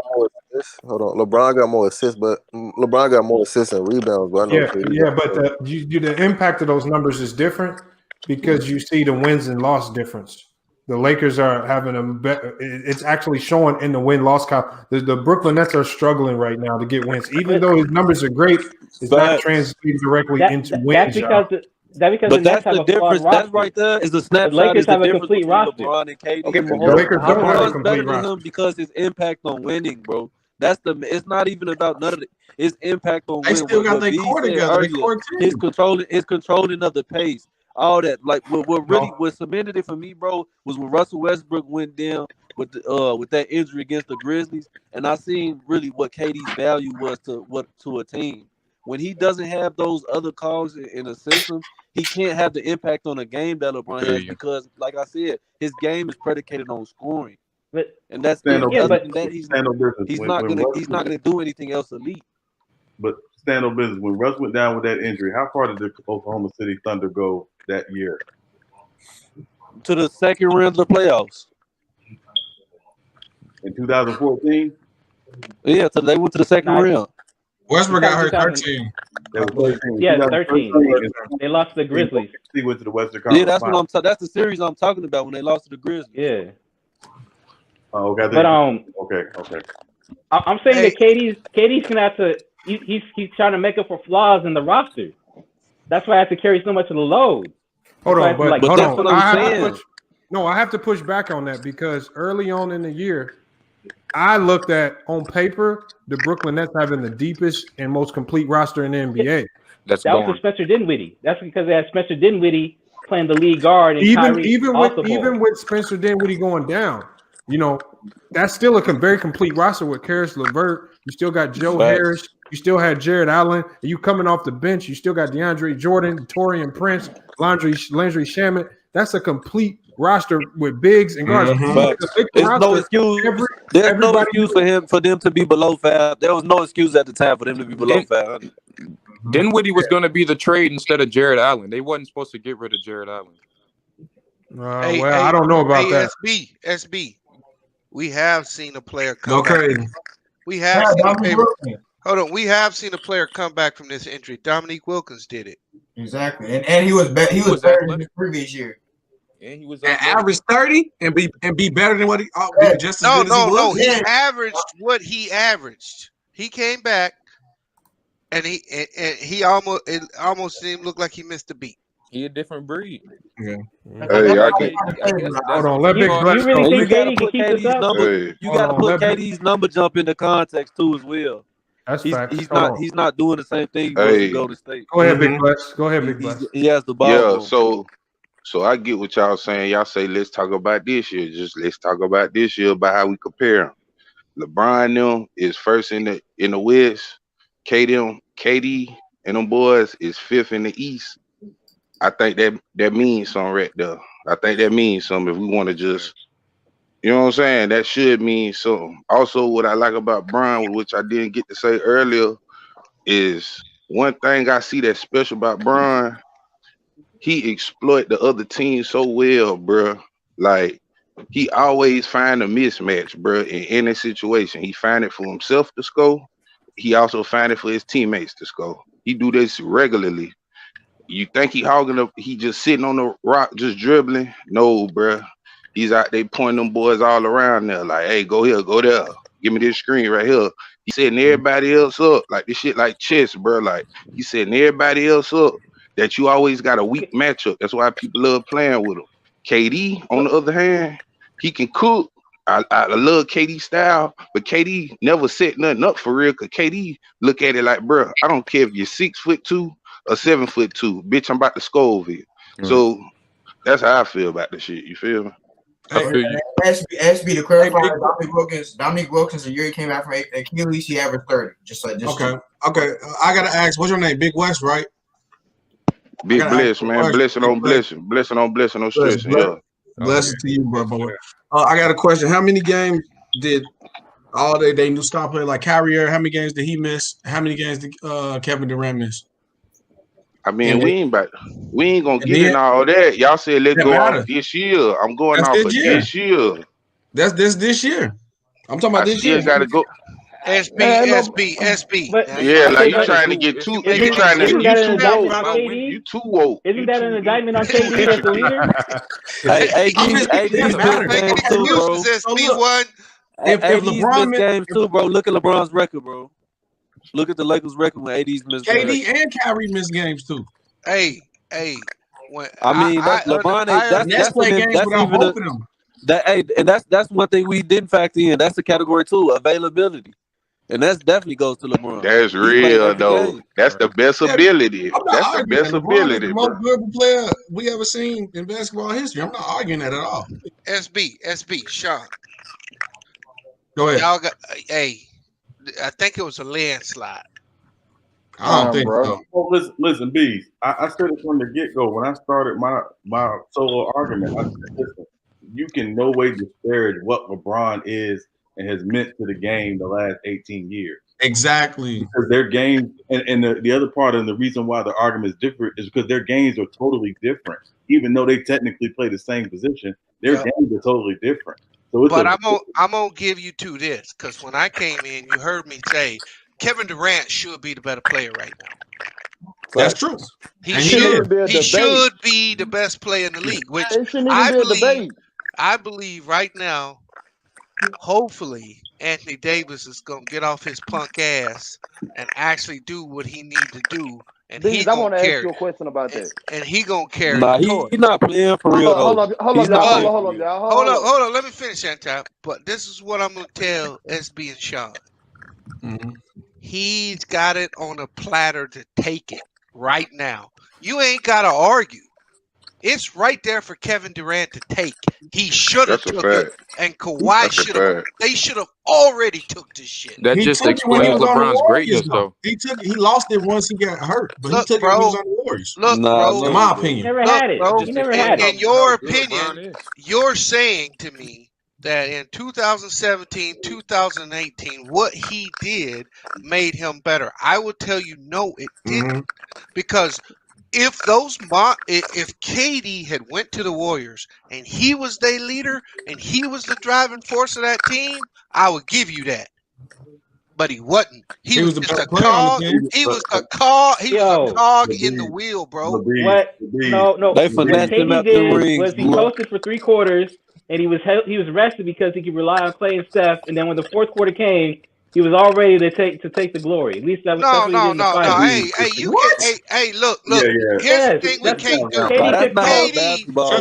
Hold on, LeBron got more assists, but LeBron got more assists and rebounds. But I know but the impact of those numbers is different because you see the wins and loss difference. The Lakers are having a better. It's actually showing in the win-loss count. The Brooklyn Nets are struggling right now to get wins, even though his numbers are great. It's not translating directly into wins. But that's the difference. That's right there is the snapshot. The Lakers is the have a difference complete between roster. LeBron and KD. Okay, but the Lakers don't have a complete better than roster him because his impact on winning, bro. That's the. It's not even about none of it. It's impact on winning. They still got their core together. His controlling of the pace. All that, like what cemented it for me, bro, was when Russell Westbrook went down with that injury against the Grizzlies, and I seen really what KD's value was to a team. When he doesn't have those other calls in the system, he can't have the impact on a game that LeBron has because, like I said, his game is predicated on scoring, and that's he's not gonna do anything else elite. But stand on business. When Russ went down with that injury, how far did the Oklahoma City Thunder go that year? To the second round of the playoffs. In 2014? Yeah, so they went to the second round. Westbrook got hurt 13. Yeah, 13. They lost to the Grizzlies. He went to the Western Conference. Yeah, that's what I'm. That's the series I'm talking about when they lost to the Grizzlies. Yeah. Oh, okay. But okay. I'm saying that KD's gonna have to. He's trying to make up for flaws in the roster. That's why I have to carry so much of the load. Hold on, but hold that's on. what I'm saying. I have to push back on that because early on in the year, I looked at on paper the Brooklyn Nets having the deepest and most complete roster in the NBA. That was with Spencer Dinwiddie. That's because they had Spencer Dinwiddie playing the lead guard and Kyrie even with Spencer Dinwiddie going down, that's still a very complete roster with Karis LeVert. You still got Joe Harris. You still had Jared Allen. And you coming off the bench. You still got DeAndre Jordan, Taurean Prince, Landry Shamet. That's a complete roster with bigs and guards. There's no excuse. There's no excuse for them to be below 5. There was no excuse at the time for them to be below 500. Dinwiddie was going to be the trade instead of Jared Allen. They wasn't supposed to get rid of Jared Allen. I don't know about that. SB. We have seen a player come back. Crazy. We have we have seen a player come back from this injury. Dominique Wilkins did it. Exactly, and he was better than the previous year. And he was average 30 and be better than what he just as good as he was. No. He averaged what he averaged. He came back, and he almost didn't look like he missed a beat. He a different breed. Yeah. Hold on, let Big Bless go. You gotta put KD's number. You gotta put KD's number jump into context too as well. That's facts. He's not doing the same thing. He goes to Golden State. Go ahead, Big Bless. Go ahead, Big Bless. He has the ball. Yeah, so I get what y'all saying. Y'all say let's talk about this year. Just let's talk about this year about how we compare them. LeBron them is first in the West. KD and them boys is 5th in the East. I think that means something right there. I think that means something if we want to just You know what I'm saying? That should mean something. Also, what I like about Bron, which I didn't get to say earlier, is one thing I see that's special about Bron. He exploit the other team so well, bro. Like he always find a mismatch, bro. In any situation, he find it for himself to score. He also find it for his teammates to score. He do this regularly. You think he hogging up? He just sitting on the rock, just dribbling? No, bro. He's out there pointing them boys all around there, like, "Hey, go here, go there. Give me this screen right here." He setting everybody else up, like this shit, like chess, bro. Like he setting everybody else up. That you always got a weak matchup. That's why people love playing with him. KD, on the other hand, he can cook. I love KD style, but KD never set nothing up for real. Cause KD look at it like, bro, I don't care if you're 6'2" or 7'2", bitch. I'm about to score over you. So that's how I feel about the shit. You feel me? SB to clarify, Dominique Wilkins, the year he came out from Achilles, he averaged 30. Okay. I gotta ask, what's your name? Big West, right? Big bless, man. Blessing on blessing. Blessing on blessing on stressing. Yeah. Blessings to you, bro. I got a question. How many games did all they new star player like Kyrie? How many games did he miss? How many games did Kevin Durant miss? I mean, we ain't gonna get in all that. Y'all said let's go off this year. I'm going off of this year. That's this year. I'm talking about this year. Gotta go. SB. Yeah, like you trying to get too. You trying to. You too woke. Isn't that an indictment on KD as the leader? AD's missed games too, bro. If LeBron missed games too, bro. Look at LeBron's record, bro. Look at the Lakers' record when AD's missed games. KD and Kyrie missed games too. Hey. LeBron. That's even them. That's one thing we didn't factor in. That's the category too, availability, and that definitely goes to LeBron. That's real though. That's the best ability. That's the best ability, the most durable player we ever seen in basketball history. I'm not arguing that at all. SB, Sean. Go ahead. Y'all got. I think it was a landslide. I don't think so. Well, listen, Bees. I said it from the get-go when I started my solo argument. I said, listen, you can no way disparage what LeBron is and has meant to the game the last 18 years. Exactly. Because their games, and the other part and the reason why the argument is different is because their games are totally different. Even though they technically play the same position, their games are totally different. So but I'm gonna give you to this, because when I came in, you heard me say Kevin Durant should be the better player right now. That's true. He should be the best player in the league, which I believe right now. Hopefully, Anthony Davis is gonna get off his punk ass and actually do what he needs to do. And I want to ask you a question about that. And he gonna carry. He's not playing for real. Hold up, y'all. Hold on. Let me finish that time. But this is what I'm gonna tell SB and Sean. Mm-hmm. He's got it on a platter to take it right now. You ain't gotta argue. It's right there for Kevin Durant to take. He should have took it, and Kawhi should have. They should have already took this shit. That just explains LeBron's greatness, though. He lost it once he got hurt, but he took it when he was on the Warriors. Look, bro. In my opinion, he never had it. He never had it. In your opinion, you're saying to me that in 2017, 2018, what he did made him better. I will tell you, no, it didn't, because. If KD had went to the Warriors and he was their leader and he was the driving force of that team, I would give you that. But he wasn't. He was just a cog. He was a cog. He was a cog in the wheel, bro. What? No. They finessed him out the ring. Was he posted for 3 quarters and he was rested because he could rely on Clay and Steph, and then when the 4th quarter came, he was all ready to take the glory. At least that was no. Hey, look. Here's the thing we can't do. KD has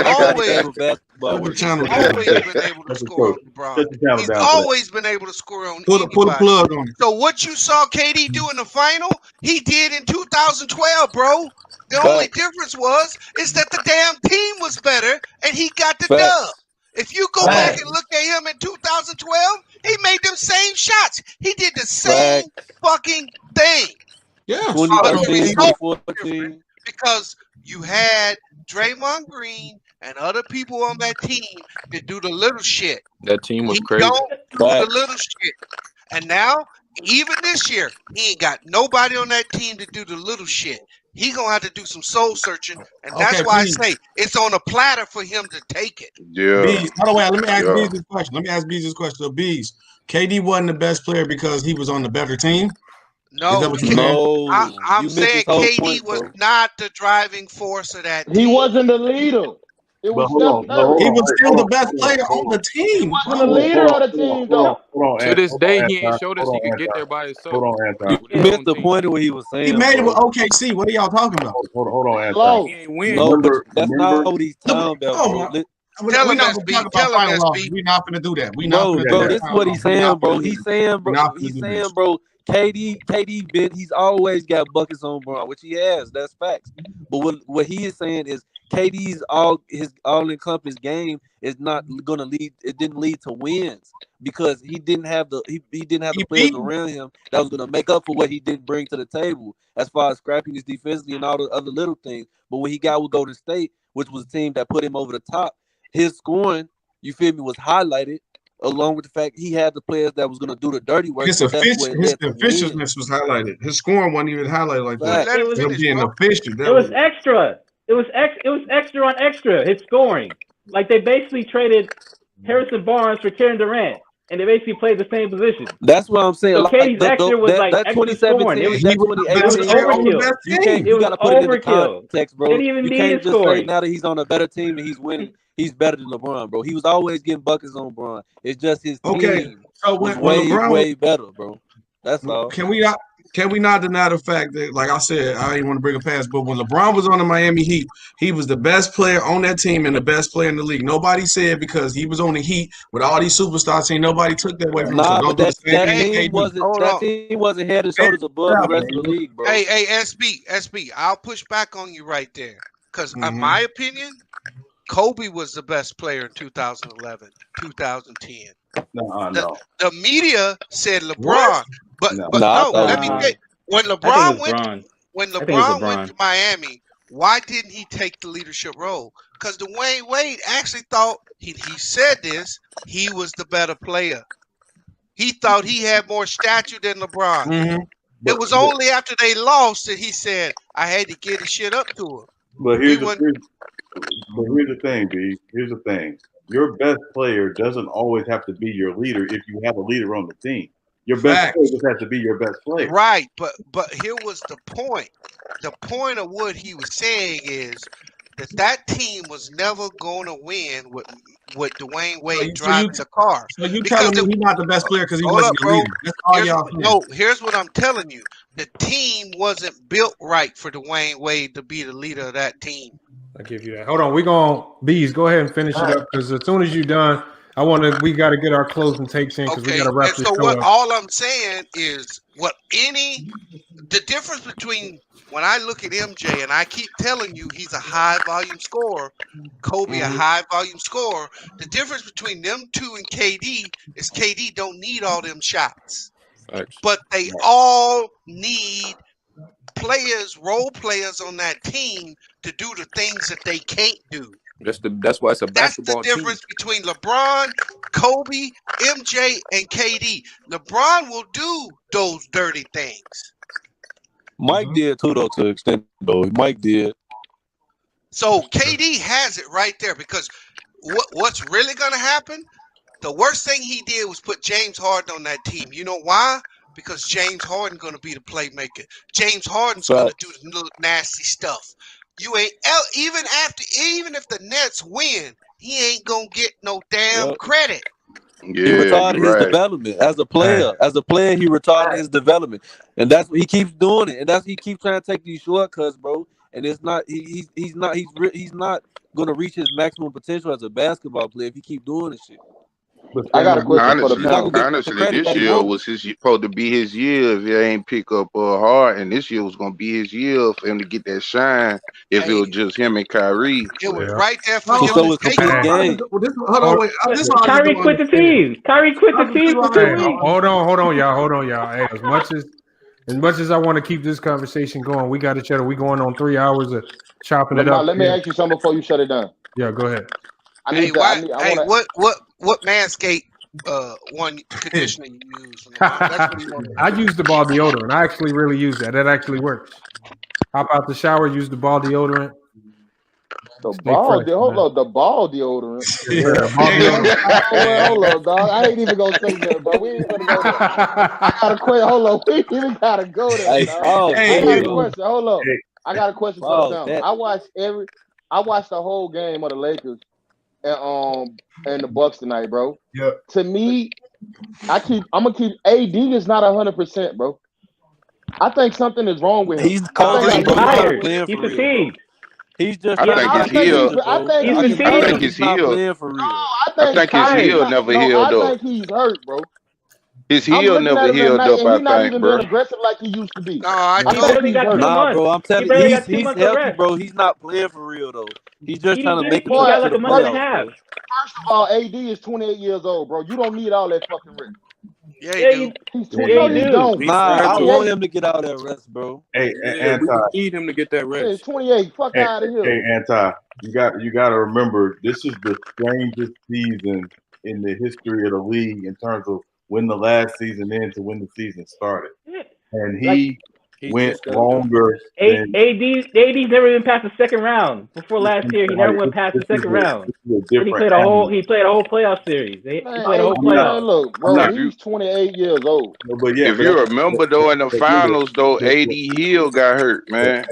always been able to score on LeBron. He's always been able to score on put a plug on it. So what you saw KD do in the final, he did in 2012, bro. The only difference is that the damn team was better and he got the dub. If you go back and look at him in 2012, he made them same shots. He did the same fucking thing. Yeah. 2013, 2014. Because you had Draymond Green and other people on that team that do the little shit. That team was He crazy. don't do the little shit. And now, even this year, he ain't got nobody on that team to do the little shit. He gonna have to do some soul searching, and that's why I say it's on a platter for him to take it. Yeah. Bees, by the way, let me ask Bees this question. So, Bees, KD wasn't the best player because he was on the better team? No, I'm saying KD was not the driving force of that team. He wasn't the leader. It was Steph Curry. He was still the best player on the team. He wasn't the leader of the team, though. To this day, he ain't showed us he could get there by himself. He missed the point of what he was saying. He made it with OKC. What are y'all talking about? Hold on, Anton. He ain't win. No, but that's not what he's talking about, bro. We're not going to talk about final loss. We're not going to do that. Bro, this is what he's saying, bro. He's saying, bro, KD, he's always got buckets on Bron, which he has. That's facts. But what he is saying is KD's all-encompass game is not going to lead. It didn't lead to wins because he didn't have the players around him that was going to make up for what he didn't bring to the table as far as scrappiness defensively and all the other little things. But when he got with Golden State, which was a team that put him over the top, his scoring, you feel me, was highlighted. Along with the fact he had the players that was going to do the dirty work. His efficientness was highlighted. His scoring wasn't even highlighted like that. Him being efficient. It was extra. It was extra on extra. His scoring, like they basically traded Harrison Barnes for Kevin Durant, and they basically played the same position. That's what I'm saying. So KD's extra was like that extra scoring. It was overkill. You got to put it in the context, bro. Didn't even need can't just scoring. say now that he's on a better team and he's winning. He's better than LeBron, bro. He was always getting buckets on LeBron. It's just his team was way better, bro. That's all. Can we not deny the fact that, like I said, I didn't want to bring a pass, but when LeBron was on the Miami Heat, he was the best player on that team and the best player in the league. Nobody said because he was on the Heat with all these superstars, nobody took that away from him. So but that team wasn't head and shoulders above the rest of the league, bro. Hey, SB, I'll push back on you right there. Because in my opinion, Kobe was the best player in 2011, 2010. No. The media said LeBron, but let me tell you, when LeBron went to Miami, why didn't he take the leadership role? Because Dwayne Wade actually thought he said this. He was the better player. He thought he had more stature than LeBron. It was only after they lost that he said, "I had to get the shit up to him." But here's the thing, B. Here's the thing. Your best player doesn't always have to be your leader if you have a leader on the team. Your best player just has to be your best player. Right, but here was the point. The point of what he was saying is that team was never going to win with Dwayne Wade driving the car. So you telling me he's not the best player because he wasn't your leader? That's all y'all saying. No, here's what I'm telling you. The team wasn't built right for Dwayne Wade to be the leader of that team. I give you that. Hold on, Bees, go ahead and finish it up because as soon as you're done, we got to get our closing takes in because we got to wrap this show up. All I'm saying is the difference between when I look at MJ and I keep telling you he's a high volume scorer, Kobe a high volume scorer. The difference between them two and KD is KD don't need all them shots, but they all need role players on that team to do the things that they can't do. That's why it's a basketball team. That's the difference between LeBron, Kobe, MJ, and KD. LeBron will do those dirty things. Mike did too, though, to an extent, though. Mike did. So KD has it right there because what's really going to happen? The worst thing he did was put James Harden on that team. You know why? Because James Harden going to be the playmaker. James Harden's going to do the little nasty stuff. You ain't even if the Nets win, he ain't gonna get no damn credit. Yeah, he retarded his development as a player. As a player, he retarded his development, and that's what he keeps doing it. And he keeps trying to take these shortcuts, bro. And it's not he's not gonna reach his maximum potential as a basketball player if he keep doing this shit. I got a question for the panel. Honestly, this year was supposed to be his year if he ain't pick up hard, and this year was gonna be his year for him to get that shine. If it was just him and Kyrie, it was right there for him. So it's game. Kyrie quit the team. Kyrie quit the team for 2 weeks. Hold on, y'all. Hey, as much as I want to keep this conversation going, we got to shut it. We going on 3 hours of chopping it up. Let me ask you something before you shut it down. Yeah, go ahead. Hey, what Manscaped one conditioner you use? That's what he wanted. I use the ball deodorant. I actually really use that. That actually works. Hop out the shower, use the ball deodorant. The ball deodorant. Yeah, ball deodorant. Hold up, dog. I ain't even gonna say nothing, bro. We ain't gonna go there. I got a question. Hold on. We ain't even gotta go there, dog. I got a question. Hold up. I got a question for the panel. I watched the whole game of the Lakers and the Bucks tonight, bro. Yeah. To me, I'm gonna keep AD is not 100%, bro. I think something is wrong with him. He's cold. He's tired. playing He's for real. fatigued. He's just. I think his heel. I think his not heel. playing for real. I think his heel never healed up. I think he's hurt, bro. His heel never healed up. He's not even bro. being aggressive like he used to be. No, I Nah, bro. I'm telling you, he's healthy, bro. He's not playing for real though. He's just trying to make it to the playoffs. First of all, AD is 28 years old, bro. You don't need all that fucking rest. Yeah, you do. He's 28. Nah, I want him to get all that rest, bro. Hey, we need him to get that rest. He's 28. Fuck out of here. Hey, Anti, you got to remember this is the strangest season in the history of the league in terms of when the last season ended to when the season started, and he went longer. AD's never even past the second round. Before last year, he never went past the second round. He played a whole playoff series. He played a whole playoff. Look, bro, he's 28 years old. If you remember though, in the finals though, AD heel got hurt, man.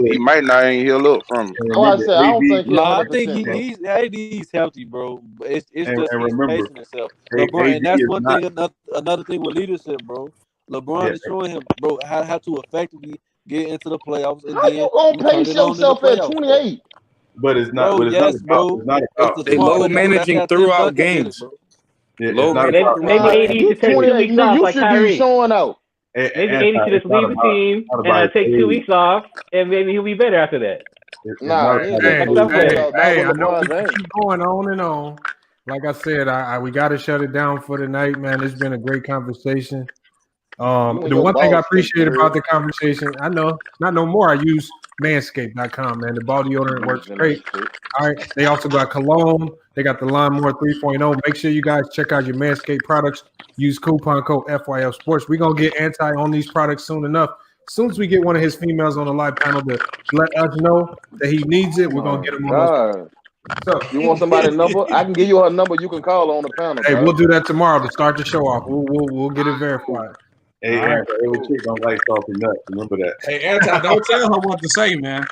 He might not ain't heal up from it. I don't think. I think AD's healthy, bro. It's just he's pacing himself. LeBron, and that's one thing. Another thing with leadership, bro. LeBron is showing him, bro, how to effectively get into the playoffs. And how you gonna pace yourself at 28? But it's not. Bro, but it's yes, not about. It's They low managing throughout games. Maybe AD should take 2 weeks off like Kyrie. Be showing out. Maybe AD should just leave the team and take 2 weeks off, and maybe he'll be better after that. Hey, I know we can keep going on and on. Like I said, we got to shut it down for tonight, man. It's been a great conversation. The one thing I appreciate about the conversation, I know, not no more. I use manscaped.com, man. The ball deodorant works great. All right. They also got cologne. They got the Lawnmower 3.0. Make sure you guys check out your Manscaped products. Use coupon code FYF Sports. We're going to get Anti on these products soon enough. As soon as we get one of his females on the live panel to let us know that he needs it, we're going to get him on those. So, you want somebody's number? I can give you her number. You can call on the panel. Hey, we'll do that tomorrow to start the show off. We'll get it verified. Hey, every chick don't like salty nuts. Remember that. Hey, Anti, don't tell her what to say, man.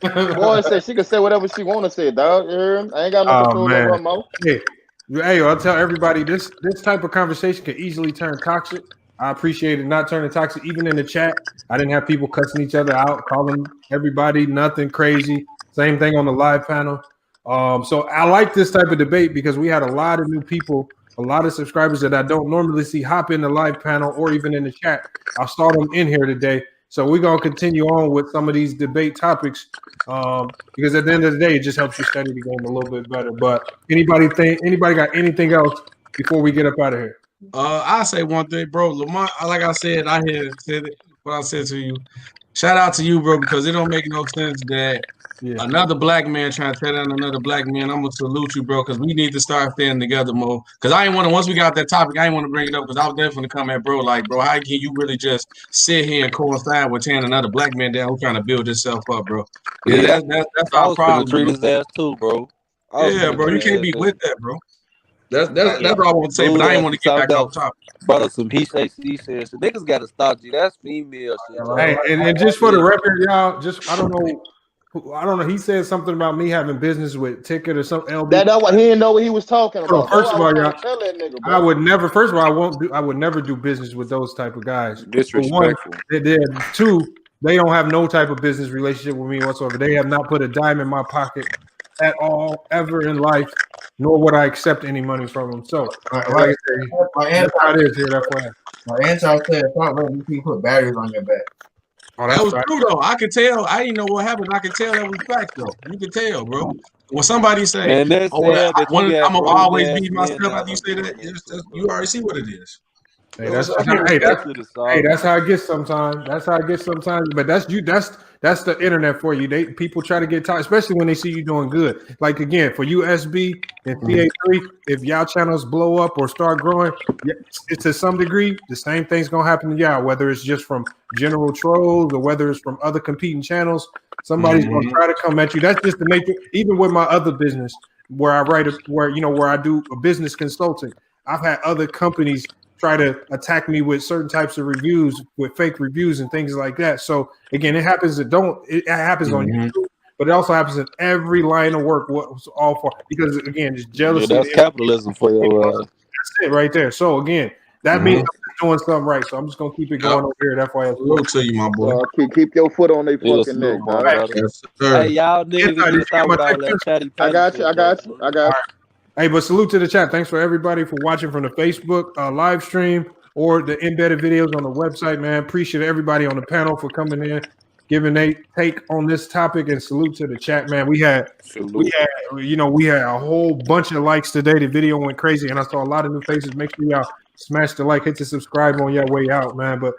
Boy, said she can say whatever she want to say, dog. You hear him? I ain't got no control over her mouth. Hey, I'll tell everybody this type of conversation can easily turn toxic. I appreciate it not turning toxic. Even in the chat, I didn't have people cussing each other out, calling everybody nothing crazy. Same thing on the live panel. So I like this type of debate because we had a lot of new people, a lot of subscribers that I don't normally see hop in the live panel or even in the chat. I'll start them in here today. So we're going to continue on with some of these debate topics because at the end of the day, it just helps you study the game a little bit better. But anybody got anything else before we get up out of here? I say one thing, bro. Lamont, like I said, I had said it, what I said to you. Shout out to you, bro, because it don't make no sense that another black man trying to tear down another black man. I'm gonna salute you, bro, because we need to start standing together more. Because I ain't want to. Once we got that topic, I ain't want to bring it up because I was definitely come at bro, like, bro, how can you really just sit here and coincide with tearing another black man down who's trying to build himself up, bro? Yeah, that's our problem. Treat his ass too, bro. Yeah, bro, you can't be with that, bro. That's what I want to say, but I ain't want to get back off topic. Brother, some he said, so niggas got to stop you. That's female shit. Hey, and just for the record, y'all, I don't know. He said something about me having business with Ticket or something. That what he didn't know what he was talking about. First of all, y'all, I would never. First of all, I would never do business with those type of guys. Disrespectful. Two, they don't have no type of business relationship with me whatsoever. They have not put a dime in my pocket at all ever in life, nor would I accept any money from them. So, like I say, that's it is here. That's why. My answer said, "Stop letting people put batteries on your back." Oh, that was true though. I could tell. I didn't know what happened. I could tell that was fact though. You could tell, bro. When somebody say, "Oh, I'm gonna always beat my stuff," after you say that, you already see what it is. Hey, that's how it gets sometimes. That's how it gets sometimes. But that's you. That's the internet for you. People try to get tired, especially when they see you doing good. Like again, for USB and CA3, if y'all channels blow up or start growing, to some degree, the same thing's gonna happen to y'all. Whether it's just from general trolls or whether it's from other competing channels, somebody's gonna try to come at you. That's just the nature. Even with my other business, where I do a business consulting, I've had other companies try to attack me with certain types of reviews, with fake reviews and things like that. So again, it happens. It happens on YouTube, but it also happens in every line of work. What's all for? Because again, it's jealousy. Yeah, that's capitalism for you. That's it right there. So again, that means I'm doing something right. So I'm just gonna keep it going over here. That's why I look to you, my boy. Keep your foot on their fucking neck, dog. Hey, y'all niggas get start with all that chatty. I got you. Hey, but salute to the chat. Thanks for everybody for watching from the Facebook live stream or the embedded videos on the website, man. Appreciate everybody on the panel for coming in, giving a take on this topic, and salute to the chat, man. We had a whole bunch of likes today. The video went crazy, and I saw a lot of new faces. Make sure y'all smash the like, hit the subscribe on your way out, man. But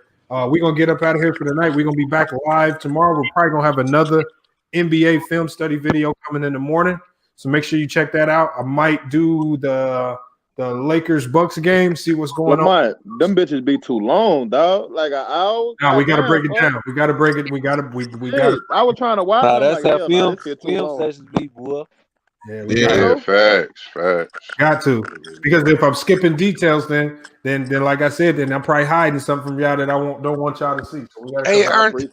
we're gonna get up out of here for the night. We're gonna be back live tomorrow. We're probably gonna have another NBA film study video coming in the morning. So make sure you check that out. I might do the Lakers Bucks game, see what's going on. Them bitches be too long, dog. Like an hour. No, we gotta break it down. We gotta break it. We gotta. I was trying to watch. That's how film sessions be, boy. Yeah, facts. Got to, because if I'm skipping details, then like I said, then I'm probably hiding something from y'all that I don't want y'all to see. So hey, Anti.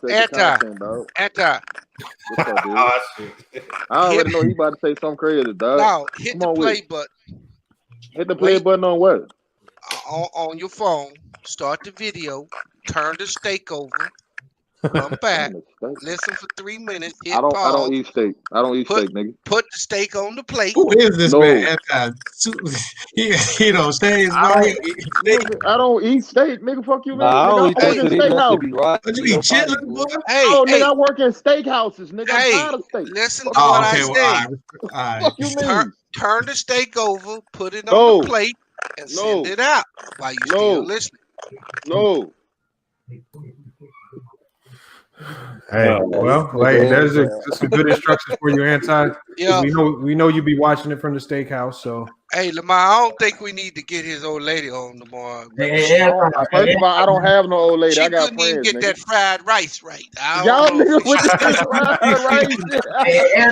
What's up, dude? I already know he about to say something crazy, dog. Now hit the play button. Hit the play button on what? On your phone. Start the video. Turn the steak over. Come back. Listen for 3 minutes. Hit I don't pause. eat steak. I don't eat steak, nigga. Put the steak on the plate. Who is this man? He don't stay. I don't eat steak, nigga. Fuck you, man. I don't I work in steakhouse. But you be chilling, boy. Nigga, I work in steakhouses, nigga. I'm tired of steak. Listen to what I say. All right. Fuck you, mean? Turn the steak over. Put it on the plate and send it out while you still listening. No. Hey, well, there's some good instructions for you, Anti. Yeah. We know you be watching it from the steakhouse, so. Hey, Lamar, I don't think we need to get his old lady on tomorrow. First of all, I don't have no old lady. She I got couldn't friends, even get that fried rice right. Y'all niggas with that fried rice.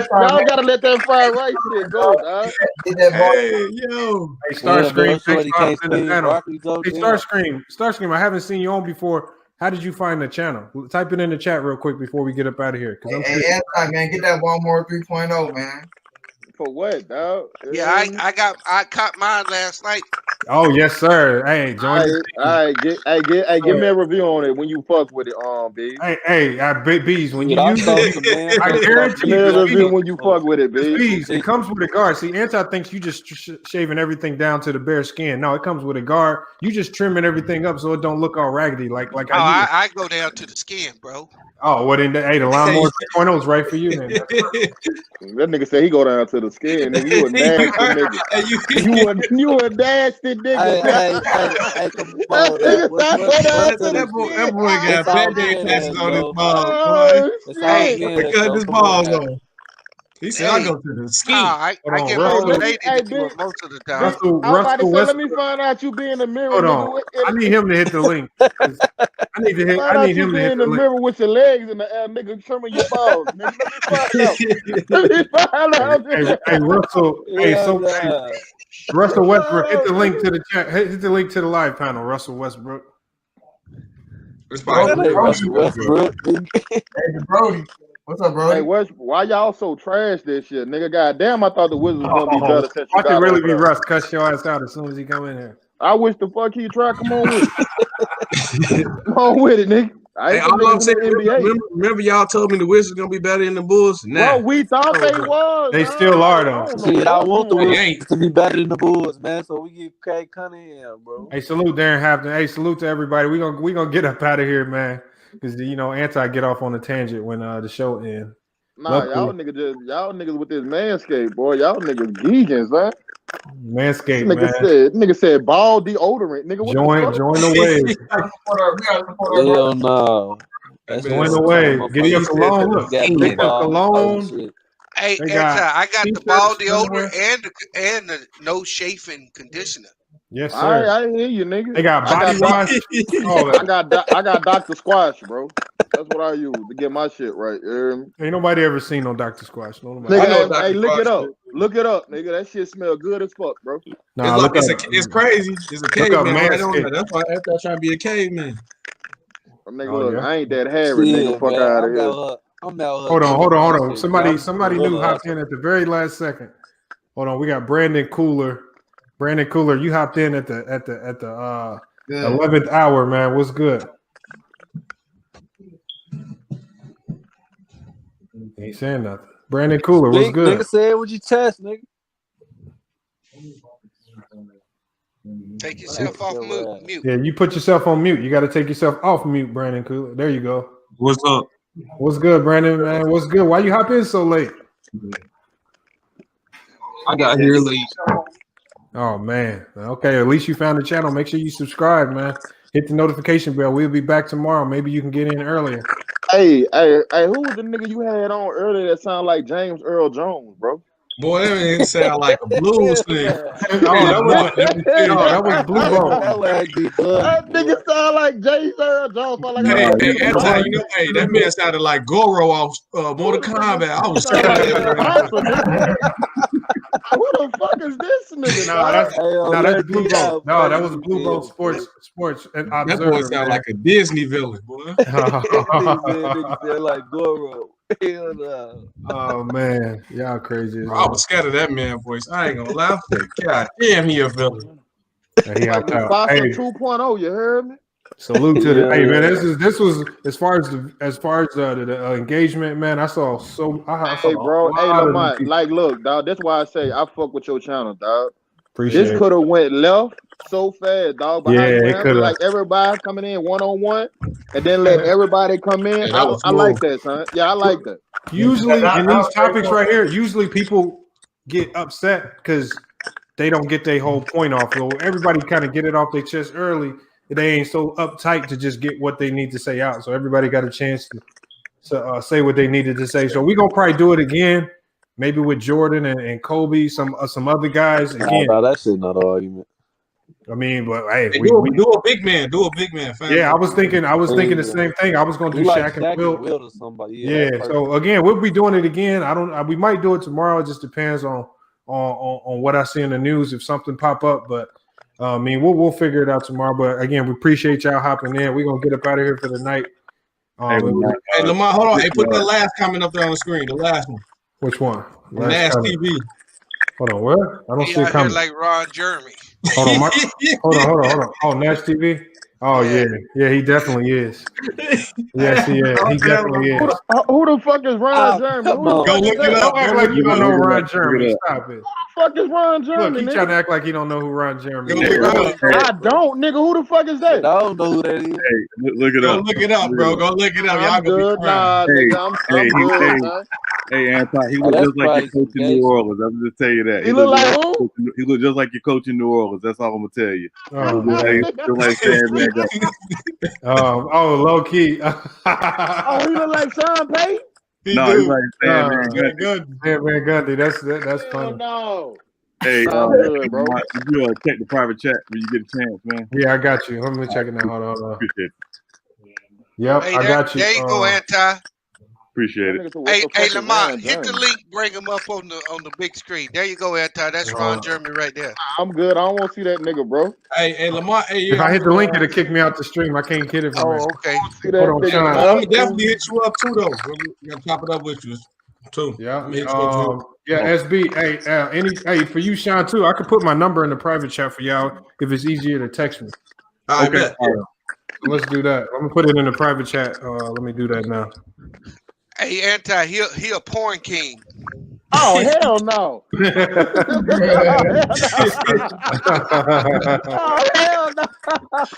Y'all gotta let that fried rice shit go, dog. Hey, yo. Hey, Starscream, thanks for the panel. Hey, Starscream, I haven't seen you on before. How did you find the channel? Type it in the chat real quick before we get up out of here. Hey, man, get that one more 3.0, man. For what, dog? Yeah, I caught mine last night. Oh yes, sir. Hey, join. Give me a review on it when you fuck with it, B. Hey, Bees, when you use it, I guarantee you. Give me a review when you fuck with it, Bees. It comes with a guard. See, Anti thinks you just shaving everything down to the bare skin. No, it comes with a guard. You just trimming everything up so it don't look all raggedy. I go down to the skin, bro. Oh, well then, the lawnmower 3.0 is right for you, man. That nigga said he go down to the skin, nigga. You a nasty nigga. You a nasty nigga. Hey, come on. That boy got bad passes on his balls, boy. Because his balls on. He said, I go to the ski. I get my lady to do it most of the time. Let me find out you be in the mirror. Hold on. I need him to hit the link. I need him to hit the mirror with your legs in the air, nigga, trimming your balls. Nigga, let me find out. Hey, Russell. Russell Westbrook, hit the link to the chat. Hit the link to the live panel, Russell Westbrook. Russell Westbrook. Hey, Brody. What's up, bro? Hey, why y'all so trash this shit, nigga? Goddamn, I thought the Wizards was gonna be better since you got. I can really be Russ. Cuss your ass out as soon as he come in here. I wish the fuck he try. Come on with it. Come on with it, nigga. Remember y'all told me the Wizards gonna be better than the Bulls? Nah. Well, we thought they was. They still are though. See, I want the Wizards to be better than the Bulls, man. So we get Craig Cunningham, bro. Hey, salute Darren Hampton. Hey, salute to everybody. We gonna get up out of here, man. Because Anti get off on a tangent when the show ends. Nah, y'all niggas with this manscape, boy. Y'all niggas geekins, man. Manscaped, Nigga said ball deodorant. Nigga, what join the wave. Hell no. Join the wave. Get your cologne. Look, get your cologne. Hey, They I got the ball deodorant underwear. and the no chafing conditioner. Yes, sir. I hear you, nigga. They got body wash. I got Dr. Squash, bro. That's what I use to get my shit right. Ain't nobody ever seen no Dr. Squash. No, Nigga, hey, look it up. Look it up, nigga. That shit smell good as fuck, bro. Nah, it's crazy. It's a caveman right on there. That's why I'm trying to be a caveman. Nigga, look, I ain't that hairy, nigga. Fuck out of here. Hold on. Somebody new hopped in at the very last second. Hold on, we got Brandon Cooler. Brandon Cooler, you hopped in at the 11th hour, man. What's good? Ain't saying nothing. Brandon Cooler, what's good? Nigga, say it with your chest, nigga. Take yourself off mute. Yeah, you put yourself on mute. You got to take yourself off mute, Brandon Cooler. There you go. What's up? What's good, Brandon, man? What's good? Why you hop in so late? I got here late. Oh, man. Okay, at least you found the channel. Make sure you subscribe, man. Hit the notification bell. We'll be back tomorrow. Maybe you can get in earlier. Hey, who was the nigga you had on earlier that sounded like James Earl Jones, bro? Boy, that didn't sound like a blues thing. That was Blue Bone. That nigga sound like James Earl Jones. That man sounded like Goro off Mortal Kombat. I was scared. Who the fuck is this nigga? That's Blue Bone. No, that was Blue Bone Sports and Observer. That boy sound like a Disney villain, boy. Nigga like Goro. Hell no. Oh man, y'all crazy. I was scared of that man voice. I ain't gonna lie. God damn, he a villain. He hopped out. Hey, 2.0, you heard me? Salute to the hey man. This was as far as the engagement, man. I saw hey bro, hey Lamont, like look, dog. That's why I say I fuck with your channel, dog. Appreciate this could have went left so fast, dog. But it could have. Like everybody coming in 1-on-1, and then let everybody come in. I like that, son. Yeah, I like that. Usually in these topics right here, usually people get upset because they don't get their whole point off. So everybody kind of get it off their chest early. They ain't so uptight to just get what they need to say out. So everybody got a chance to say what they needed to say. So we're gonna probably do it again, maybe with Jordan and Kobe, some other guys. Again, that shit not an argument. I mean, but hey, we do a big man. Do a big man. Yeah, I was thinking the same thing. I was gonna do Shaq and Wilt or somebody. Yeah. So again, we'll be doing it again. We might do it tomorrow. It just depends on what I see in the news if something pop up. But I mean, we'll figure it out tomorrow. But again, we appreciate y'all hopping in. We're gonna get up out of here for the night. Hey, Lamar, hold on. Hey, put the last comment up there on the screen. The last one. Which one? Nash TV. Hold on, where? I don't see it coming. Like Ron Jeremy. Hold on. Oh, Nash TV. Oh yeah, he definitely is. Yes, he is. He definitely is. Who the fuck is Ron Jeremy? Go look it up. Don't act like you don't know Ron Jeremy. Stop it. Who the fuck is Ron Jeremy? Look, he trying to act like he don't know who Ron Jeremy is. I don't, nigga. Who the fuck is that? I don't know who that is. Hey, look it up. Go look it up, bro. Go look it up. I'm good. Nah, nigga, I'm good, man. Hey, Anton, he look just like your coach in New Orleans. I'm just tell you that. He look like who? He look just like your coach in New Orleans. That's all I'm gonna tell you. Low key. Oh, he look like Sean Payton? No, he's like Sandman Gundy. That's funny. No. Hey, good, bro. You check the private chat when you get a chance, man. Yeah, I got you. Let me check it now. Hold on. Appreciate it. Yep, hey, I got you. There you go, Anti. Appreciate it. Hey, Lamont, hit the link, bring him up on the big screen. There you go, Anti. That's Ron Jeremy right there. I'm good. I don't want to see that nigga, bro. Hey, Lamont. Hey, if I hit the link, it'll kick me out the stream. I can't get it from here. Okay. Hold on, Sean. I'm gonna definitely hit you up too, though. I'm gonna chop it up with you too. Yeah. SB. Hey, for you, Sean, too. I could put my number in the private chat for y'all if it's easier to text me. Okay. Let's do that. I'm gonna put it in the private chat. Let me do that now. Hey, Anti, he a porn king. Oh, hell no.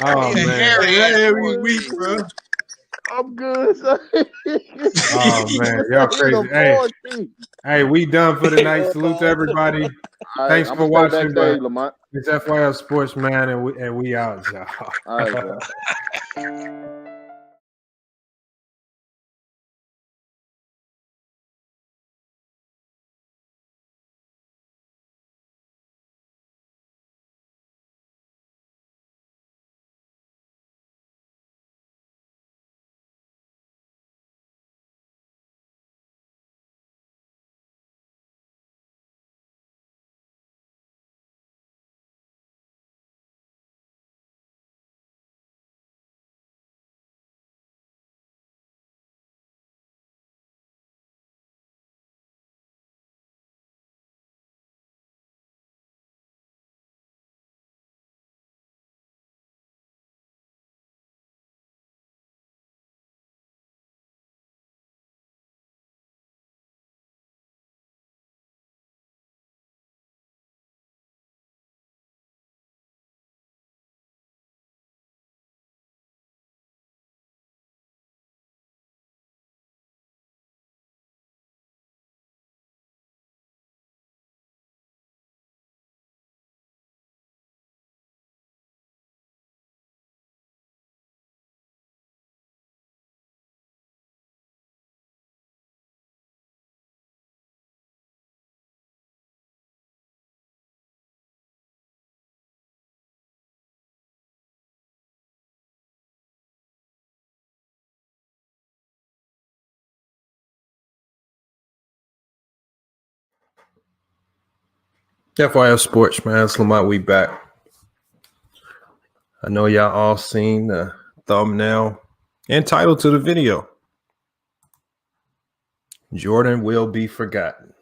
Oh, man. Every week, bro. I'm good. Oh man, y'all crazy. Hey, we done for the night. Salute to everybody. All right, Thanks I'm for gonna stay watching. backstage, But Lamont. it's FYF Sports, man, and we out, y'all. All right, bro. FYF Sports, man. It's Lamont. We back. I know y'all all seen the thumbnail and title to the video. Jordan will be forgotten.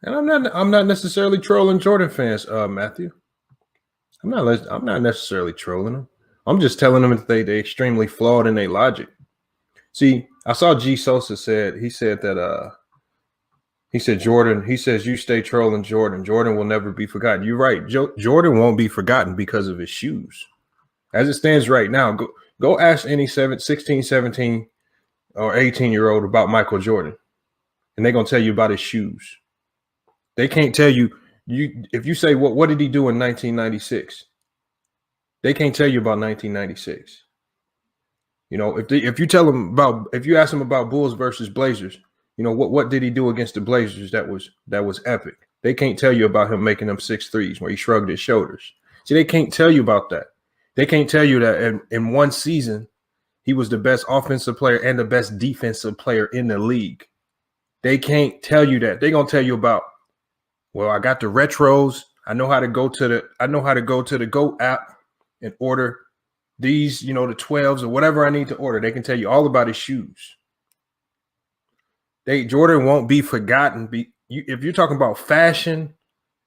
And I'm not necessarily trolling Jordan fans, Matthew. I'm not necessarily trolling them. I'm just telling them that they're extremely flawed in their logic. See, I saw G Sosa said Jordan, he says you stay trolling Jordan. Jordan will never be forgotten. You're right. Jordan won't be forgotten because of his shoes. As it stands right now, go ask any 16, 17, or 18-year-old about Michael Jordan, and they're going to tell you about his shoes. They can't tell you if you say, what did he do in 1996? They can't tell you about 1996. You know, if you ask them about Bulls versus Blazers, you know, what did he do against the Blazers that was epic? They can't tell you about him making them 6 threes where he shrugged his shoulders. See, they can't tell you about that. They can't tell you that in one season, he was the best offensive player and the best defensive player in the league. They can't tell you that. They're gonna tell you about, well, I got the retros. I know how to go to the Go app and order these, you know, the 12s or whatever I need to order. They can tell you all about his shoes. Jordan won't be forgotten. If you're talking about fashion,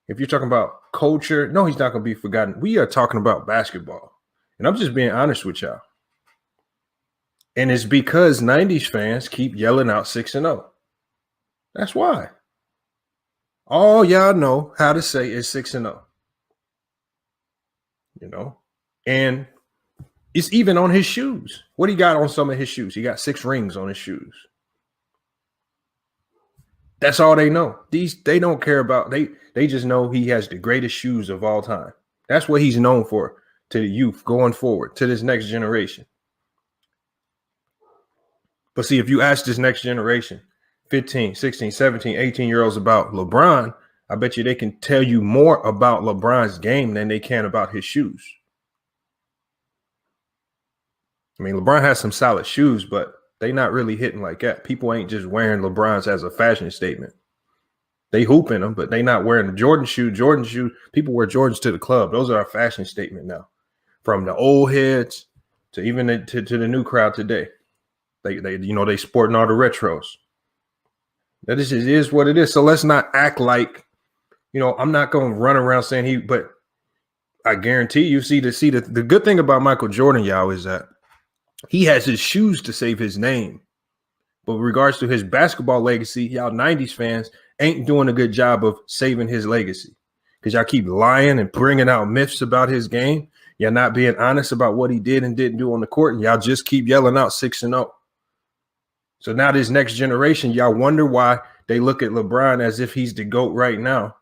if you're talking about culture, no, he's not going to be forgotten. We are talking about basketball. And I'm just being honest with y'all. And it's because 90s fans keep yelling out 6-0. That's why. All y'all know how to say is 6-0. You know? And it's even on his shoes. What he got on some of his shoes? He got 6 rings on his shoes. That's all they know. They don't care about. They just know he has the greatest shoes of all time. That's what he's known for to the youth going forward, to this next generation. But see, if you ask this next generation, 15, 16, 17, 18-year-olds about LeBron, I bet you they can tell you more about LeBron's game than they can about his shoes. I mean, LeBron has some solid shoes, but they not really hitting like that. People ain't just wearing LeBron's as a fashion statement. They hoop in them, but they not wearing the Jordan shoe. People wear Jordans to the club. Those are a fashion statement now. From the old heads to even to the new crowd today. They sporting all the retros. That is what it is. So let's not act like, you know, I'm not going to run around saying but I guarantee you the good thing about Michael Jordan, y'all, is that he has his shoes to save his name. But with regards to his basketball legacy, y'all 90s fans ain't doing a good job of saving his legacy because y'all keep lying and bringing out myths about his game. You're not being honest about what he did and didn't do on the court, and y'all just keep yelling out 6-0. So now this next generation, y'all wonder why they look at LeBron as if he's the GOAT right now.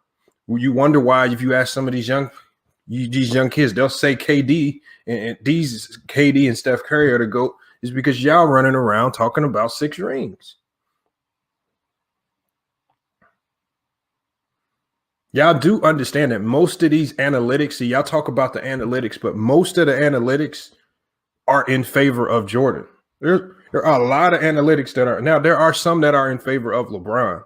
You wonder why if you ask some of these young kids, they'll say KD and these KD and Steph Curry are the GOAT, is because y'all running around talking about 6 rings. Y'all do understand that most of these analytics, see, y'all talk about the analytics, but most of the analytics are in favor of Jordan. There are a lot of analytics that are, now there are some that are in favor of LeBron,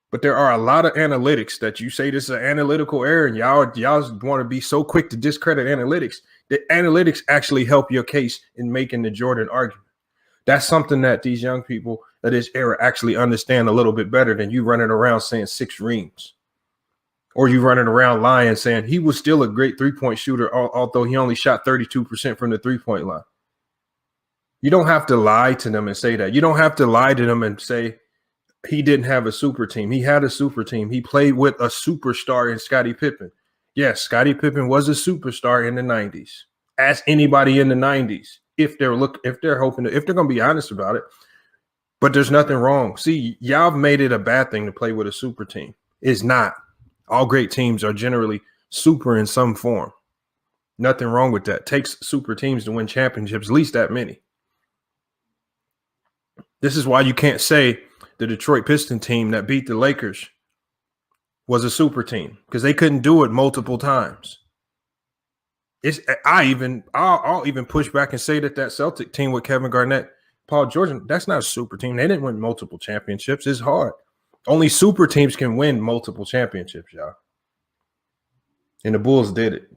but there are a lot of analytics that you say this is an analytical error, and y'all want to be so quick to discredit analytics. The analytics actually help your case in making the Jordan argument. That's something that these young people of this era actually understand a little bit better than you running around saying 6 rings. Or you running around lying saying he was still a great three-point shooter, although he only shot 32% from the three-point line. You don't have to lie to them and say that. You don't have to lie to them and say he didn't have a super team. He had a super team. He played with a superstar in Scottie Pippen. Yes, Scottie Pippen was a superstar in the 90s. Ask anybody in the 90s if they're going to be honest about it. But there's nothing wrong. See, y'all have made it a bad thing to play with a super team. It's not. All great teams are generally super in some form. Nothing wrong with that. It takes super teams to win championships, at least that many. This is why you can't say the Detroit Piston team that beat the Lakers was a super team, because they couldn't do it multiple times. I'll even push back and say that Celtic team with Kevin Garnett, Paul George, that's not a super team. They didn't win multiple championships. It's hard. Only super teams can win multiple championships, y'all. And the Bulls did it.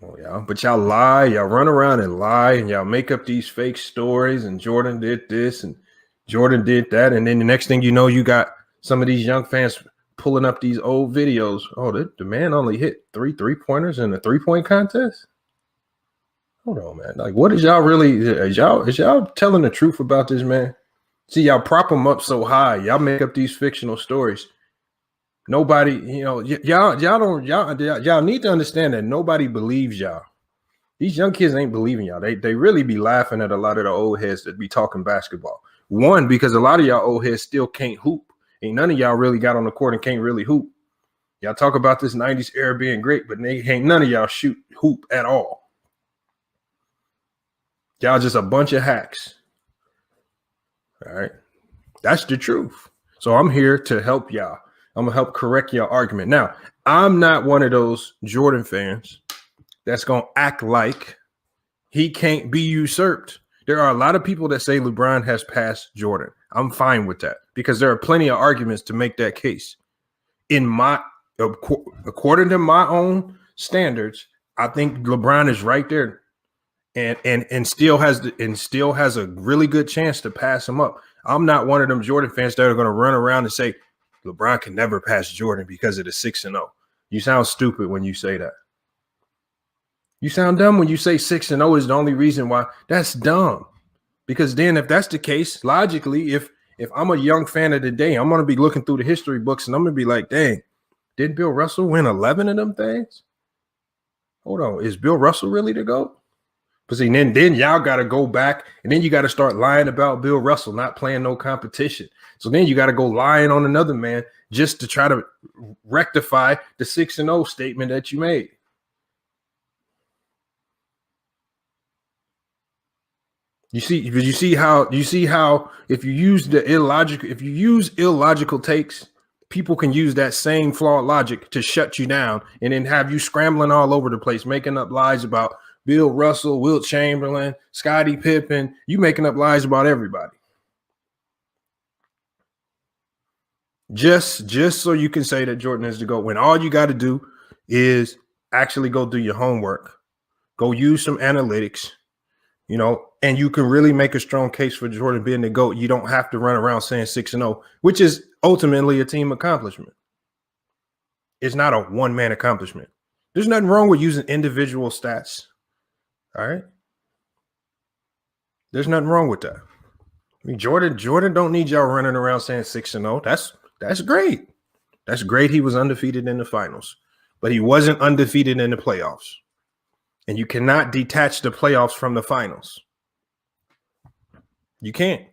Oh, y'all. But y'all lie. Y'all run around and lie, and y'all make up these fake stories, and Jordan did this, and Jordan did that. And then the next thing you know, you got some of these young fans pulling up these old videos. Oh, the man only hit 3 3-pointers in a 3-point contest? Hold on, man. Like, what is y'all really? Is y'all telling the truth about this, man? See, y'all prop them up so high. Y'all make up these fictional stories. Nobody, y'all need to understand that nobody believes y'all. These young kids ain't believing y'all. They really be laughing at a lot of the old heads that be talking basketball. One, because a lot of y'all old heads still can't hoop. Ain't none of y'all really got on the court and can't really hoop. Y'all talk about this 90s era being great, but ain't none of y'all hoop at all. Y'all just a bunch of hacks. All right. That's the truth. So I'm here to help y'all. I'm going to help correct your argument. Now, I'm not one of those Jordan fans that's going to act like he can't be usurped. There are a lot of people that say LeBron has passed Jordan. I'm fine with that because there are plenty of arguments to make that case. According to my own standards, I think LeBron is right there. And still has a really good chance to pass him up. I'm not one of them Jordan fans that are going to run around and say LeBron can never pass Jordan because of the 6-0. You sound stupid when you say that. You sound dumb when you say 6-0 is the only reason why. That's dumb. Because then if that's the case, logically, if I'm a young fan of the day, I'm going to be looking through the history books and I'm going to be like, dang, didn't Bill Russell win 11 of them things? Hold on, is Bill Russell really the GOAT? But see, then y'all got to go back and then you got to start lying about Bill Russell not playing no competition. So then you got to go lying on another man just to try to rectify the 6-0 statement that you made. You see how if you use illogical takes, people can use that same flawed logic to shut you down and then have you scrambling all over the place, making up lies about Bill Russell, Wilt Chamberlain, Scottie Pippen. You making up lies about everybody. Just so you can say that Jordan is the GOAT, when all you got to do is actually go do your homework, go use some analytics, and you can really make a strong case for Jordan being the GOAT. You don't have to run around saying 6-0, which is ultimately a team accomplishment. It's not a one-man accomplishment. There's nothing wrong with using individual stats. All right. There's nothing wrong with that. I mean, Jordan don't need y'all running around saying 6-0. That's great. That's great. He was undefeated in the finals, but he wasn't undefeated in the playoffs. And you cannot detach the playoffs from the finals. You can't.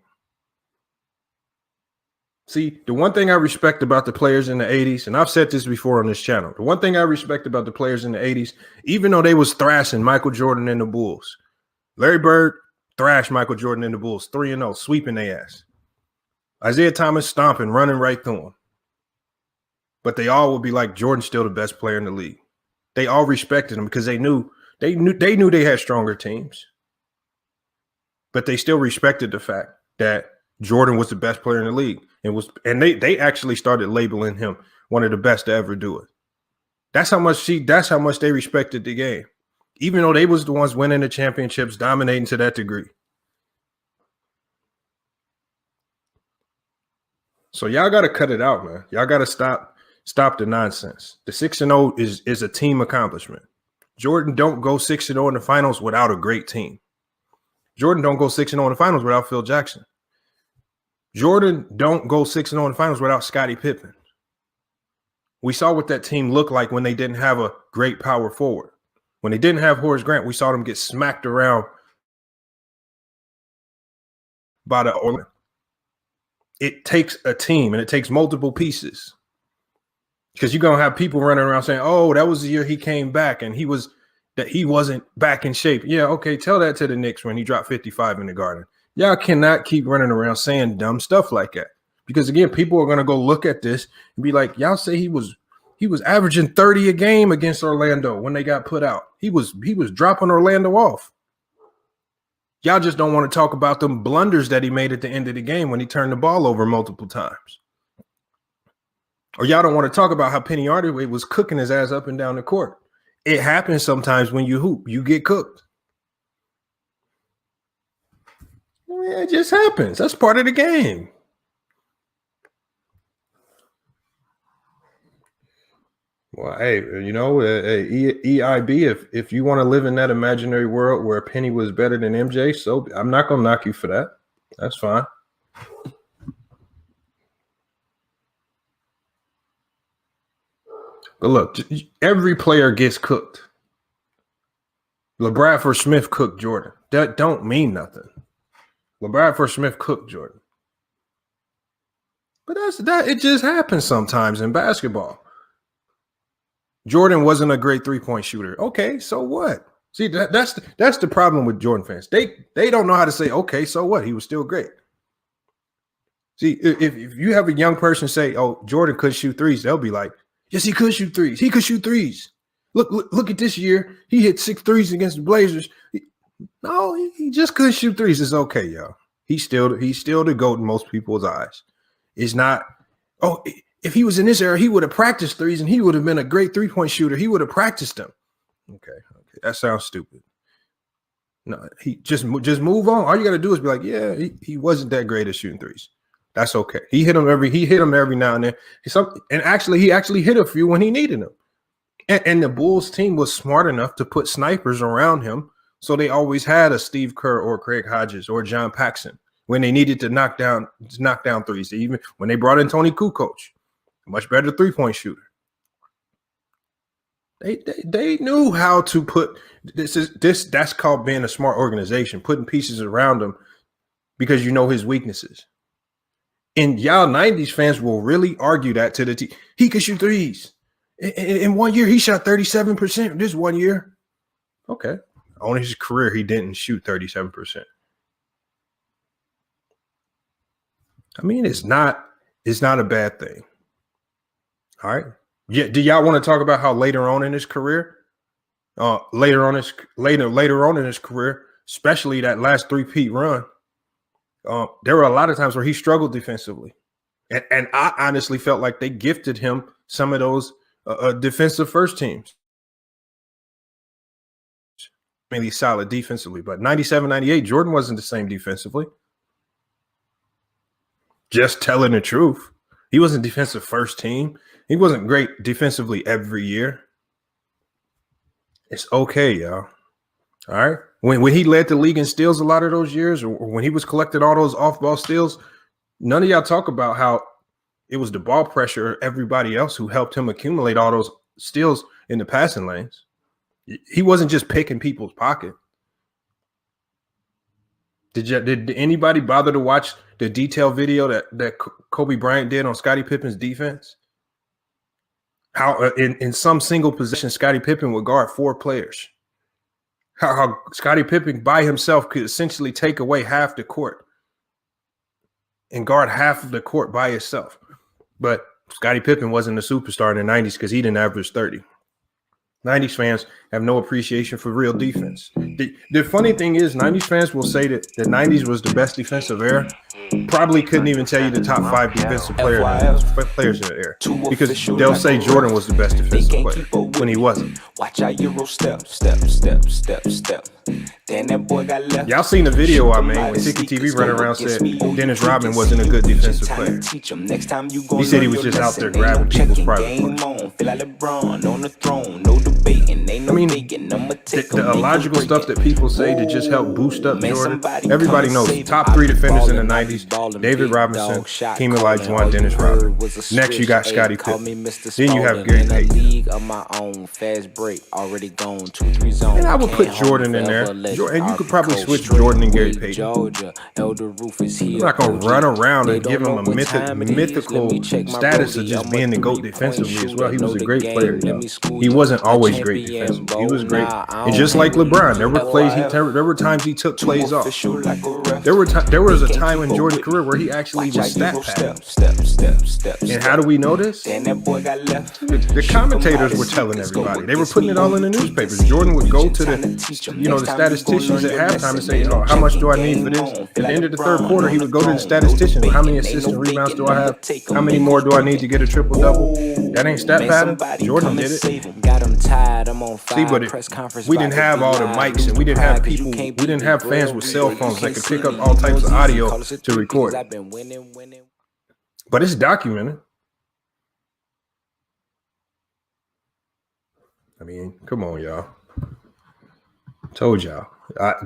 See, the one thing I respect about the players in the 80s, and I've said this before on this channel, the one thing I respect about the players in the 80s, even though they was thrashing Michael Jordan and the Bulls, Larry Bird thrashed Michael Jordan and the Bulls, 3-0, sweeping their ass. Isaiah Thomas stomping, running right through them. But they all would be like, Jordan's still the best player in the league. They all respected him because they knew they had stronger teams. But they still respected the fact that Jordan was the best player in the league. And they actually started labeling him one of the best to ever do it. That's how much they respected the game. Even though they was the ones winning the championships, dominating to that degree. So y'all got to cut it out, man. Y'all got to stop the nonsense. The 6-0 is a team accomplishment. Jordan don't go 6-0 in the finals without a great team. Jordan don't go 6-0 in the finals without Phil Jackson. Jordan don't go 6-0 in the finals without Scottie Pippen. We saw what that team looked like when they didn't have a great power forward. When they didn't have Horace Grant, we saw them get smacked around by the Orlando. It takes a team and it takes multiple pieces. Because you're going to have people running around saying, oh, that was the year he came back and he wasn't back in shape. Yeah, okay, tell that to the Knicks when he dropped 55 in the Garden. Y'all cannot keep running around saying dumb stuff like that. Because, again, people are going to go look at this and be like, y'all say he was averaging 30 a game against Orlando when they got put out. He was dropping Orlando off. Y'all just don't want to talk about them blunders that he made at the end of the game when he turned the ball over multiple times. Or y'all don't want to talk about how Penny Hardaway was cooking his ass up and down the court. It happens sometimes when you hoop. You get cooked. Yeah, it just happens. That's part of the game. Well, hey, EIB, if you want to live in that imaginary world where Penny was better than MJ, so I'm not going to knock you for that. That's fine. But look, every player gets cooked. LeBradford Smith cooked Jordan. That don't mean nothing. LeBradford Smith cooked Jordan. But it just happens sometimes in basketball. Jordan wasn't a great three-point shooter. Okay, so what? See, that's the problem with Jordan fans. They don't know how to say, okay, so what? He was still great. See, if you have a young person say, oh, Jordan could shoot threes, they'll be like, yes, he could shoot threes. He could shoot threes. Look at this year. He hit 6 threes against the Blazers. No, he just could shoot threes. It's okay, y'all. He's still the GOAT in most people's eyes. It's not, oh, if he was in this era, he would have practiced threes and he would have been a great three-point shooter. He would have practiced them. Okay. That sounds stupid. No, he just move on. All you got to do is be like, yeah, he wasn't that great at shooting threes. That's okay. He hit them every now and then. And actually, he hit a few when he needed them. And the Bulls team was smart enough to put snipers around him, so they always had a Steve Kerr or Craig Hodges or John Paxson when they needed to knock down threes. Even when they brought in Tony Kukoc, a much better three-point shooter. They knew how to put this. That's called being a smart organization, putting pieces around him because you know his weaknesses. And y'all 90s fans will really argue that to the team. He could shoot threes. In 1 year, he shot 37%. This 1 year. Okay. On his career, he didn't shoot 37%. I mean, it's not a bad thing. All right. Yeah. Do y'all want to talk about how later on in his career, later on in his career, especially that last three-peat run, there were a lot of times where he struggled defensively. And I honestly felt like they gifted him some of those defensive first teams. Mainly solid defensively. But 97, 98, Jordan wasn't the same defensively. Just telling the truth. He wasn't defensive first team. He wasn't great defensively every year. It's okay, y'all. All right. When he led the league in steals a lot of those years, or when he was collecting all those off-ball steals, none of y'all talk about how It was the ball pressure of everybody else who helped him accumulate all those steals in the passing lanes. He wasn't just picking people's pocket. Did anybody bother to watch the detailed video that Kobe Bryant did on Scottie Pippen's defense? How in some single possession, Scottie Pippen would guard 4 players. How Scottie Pippen by himself could essentially take away half the court and guard half of the court by himself. But Scottie Pippen wasn't a superstar in the 90s because he didn't average 30. 90s fans have no appreciation for real defense. The funny thing is, 90s fans will say that the 90s was the best defensive era. Probably couldn't even tell you the top 5 defensive players in the era because they'll say Jordan was the best defensive player when he wasn't. Watch out, Euro step, step, step, step, step. Then that boy got left. Y'all seen the video I made when Ticky TV run around said Dennis Rodman wasn't a good defensive player. He said he was just out there grabbing people's private parts. I mean, the illogical stuff that people say to just help boost up Jordan. Everybody knows top 3 defenders in the 90s: David Robinson, Hakeem Olajuwon, Dennis Rodman. Next, you got Scottie Pippen. Then you have Gary Payton. And I would put Jordan in there. And you could probably switch Jordan and Gary Payton. I'm not going to run around and give him a mythical status of just being the GOAT defensively as well. He was a great player. He wasn't always great defensively. He was great. And just like LeBron, there were times he took plays off. There was a time in Jordan's career where he actually was stat padding. And how do we know this? The commentators were telling everybody. They were putting it all in the newspapers. Jordan would go to the statisticians at halftime and say, "Oh, how much do I need for this?" At the end of the third quarter, he would go to the statistician. How many assists and rebounds do I have? How many more do I need to get a triple double? That ain't stat pattern. Jordan did it. See, but we didn't have all the mics, and we didn't have people. We didn't have fans with cell phones that could pick up all types of audio to record. But it's documented. I mean, come on, y'all. Told y'all.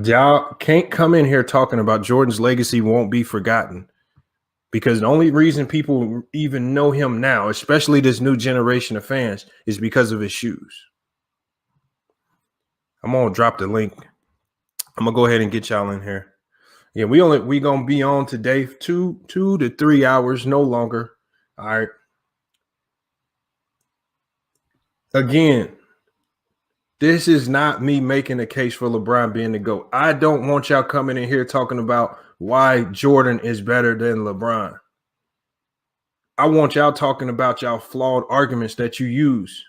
Y'all can't come in here talking about Jordan's legacy won't be forgotten, because the only reason people even know him now, especially this new generation of fans, is because of his shoes. I'm gonna drop the link. I'm gonna go ahead and get y'all in here. Yeah, we gonna be on today 2 to 3 hours, no longer. All right. Again, this is not me making a case for LeBron being the GOAT. I don't want y'all coming in here talking about why Jordan is better than LeBron. I want y'all talking about y'all flawed arguments that you use.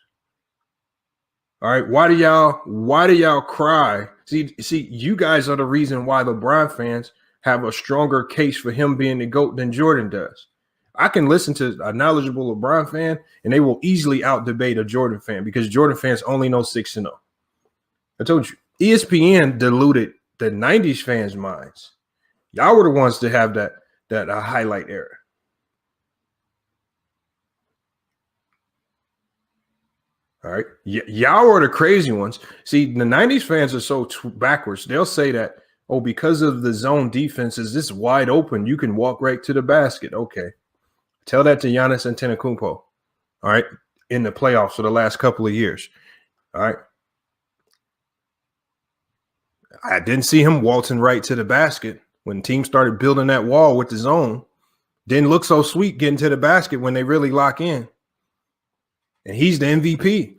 All right. Why do y'all cry? See, you guys are the reason why LeBron fans have a stronger case for him being the GOAT than Jordan does. I can listen to a knowledgeable LeBron fan and they will easily out debate a Jordan fan because Jordan fans only know 6-0. I told you, ESPN diluted the 90s fans' minds. Y'all were the ones to have that highlight era. All right. Y'all are the crazy ones. See, the 90s fans are so backwards. They'll say that, oh, because of the zone defenses, this wide open, you can walk right to the basket. Okay. Tell that to Giannis Antetokounmpo. All right. In the playoffs for the last couple of years. All right. I didn't see him waltzing right to the basket when teams started building that wall with the zone. Didn't look so sweet getting to the basket when they really lock in. And he's the MVP.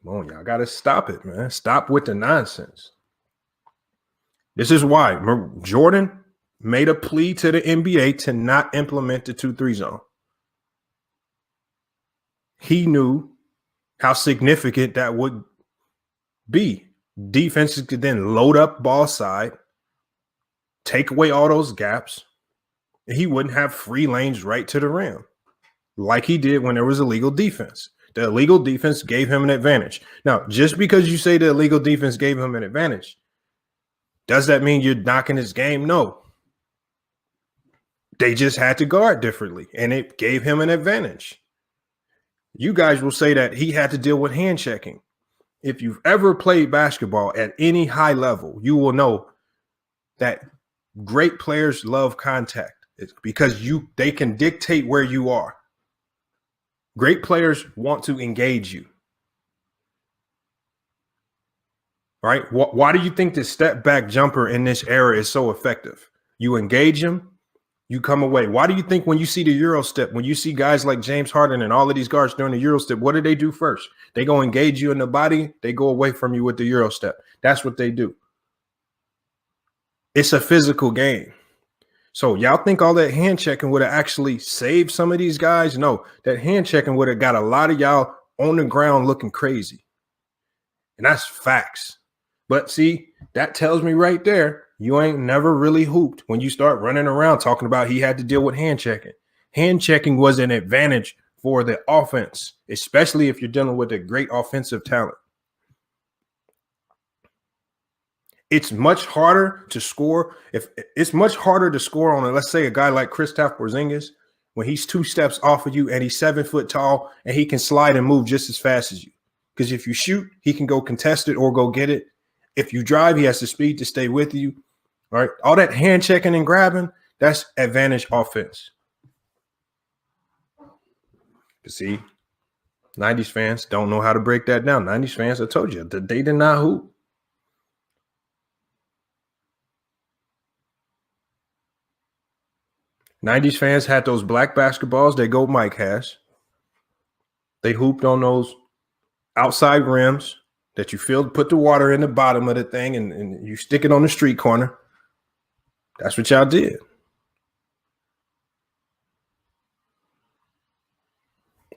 Come on, y'all got to stop it, man. Stop with the nonsense. This is why Jordan made a plea to the NBA to not implement the 2-3 zone. He knew how significant that would be. Defenses could then load up ball side, take away all those gaps, and he wouldn't have free lanes right to the rim like he did when there was illegal defense. The illegal defense gave him an advantage. Now, just because you say the illegal defense gave him an advantage, does that mean you're knocking his game? No. They just had to guard differently, and it gave him an advantage. You guys will say that he had to deal with hand checking. If you've ever played basketball at any high level, you will know that great players love contact. It's because they can dictate where you are. Great players want to engage you. Right? Why do you think the step back jumper in this era is so effective? You engage him, you come away. Why do you think when you see the Euro step, when you see guys like James Harden and all of these guards doing the Euro step, what do they do first? They go engage you in the body. They go away from you with the Euro step. That's what they do. It's a physical game. So y'all think all that hand checking would have actually saved some of these guys? No, that hand checking would have got a lot of y'all on the ground looking crazy. And that's facts. But see, that tells me right there, you ain't never really hooped when you start running around talking about he had to deal with hand checking. Hand checking was an advantage for the offense, especially if you're dealing with a great offensive talent. It's much harder to score. It's much harder to score on, let's say, a guy like Kristaps Porzingis when he's 2 steps off of you and he's 7 foot tall and he can slide and move just as fast as you. Because if you shoot, he can go contest it or go get it. If you drive, he has the speed to stay with you. All right. All that hand checking and grabbing, that's advantage offense. But see, 90s fans don't know how to break that down. 90s fans, I told you, that they did not hoop. '90s fans had those black basketballs that Go Mike has. They hooped on those outside rims that you put the water in the bottom of the thing and you stick it on the street corner. That's what y'all did.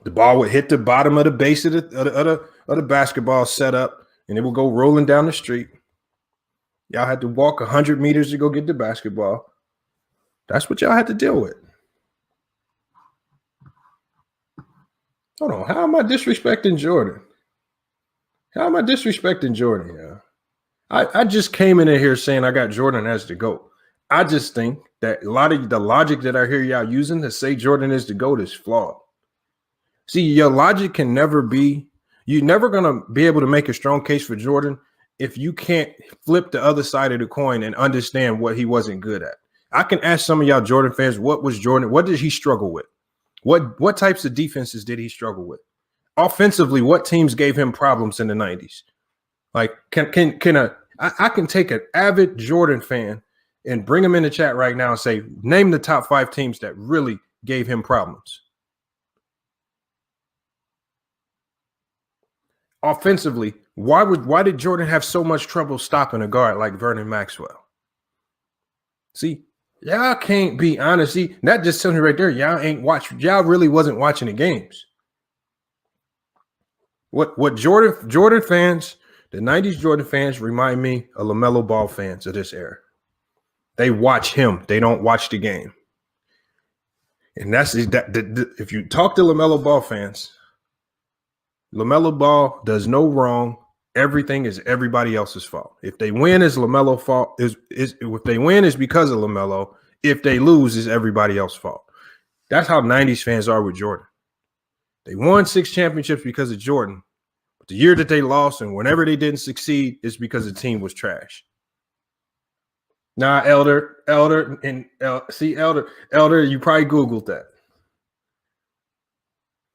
The ball would hit the bottom of the base of the basketball setup, and it would go rolling down the street. Y'all had to walk 100 meters to go get the basketball. That's what y'all had to deal with. Hold on. How am I disrespecting Jordan? How am I disrespecting Jordan? Yeah. I just came in here saying I got Jordan as the GOAT. I just think that a lot of the logic that I hear y'all using to say Jordan is the GOAT is flawed. See, your logic can never be, you're never going to be able to make a strong case for Jordan if you can't flip the other side of the coin and understand what he wasn't good at. I can ask some of y'all Jordan fans, what was Jordan? What did he struggle with? What types of defenses did he struggle with? Offensively, what teams gave him problems in the 90s? Like, I can take an avid Jordan fan and bring him in the chat right now and say, name the top 5 teams that really gave him problems. Offensively, why did Jordan have so much trouble stopping a guard like Vernon Maxwell? See, y'all can't be honest. See, that just tells me right there, y'all really wasn't watching the games. What Jordan fans, the 90s Jordan fans remind me of LaMelo Ball fans of this era. They watch him. They don't watch the game. And if you talk to LaMelo Ball fans, LaMelo Ball does no wrong. Everything is everybody else's fault. If they win, is LaMelo fault. If they win, is because of LaMelo. If they lose, is everybody else's fault. That's how 90s fans are with Jordan. They won 6 championships because of Jordan. But the year that they lost and whenever they didn't succeed, it's because the team was trash. Nah, Elder, you probably Googled that.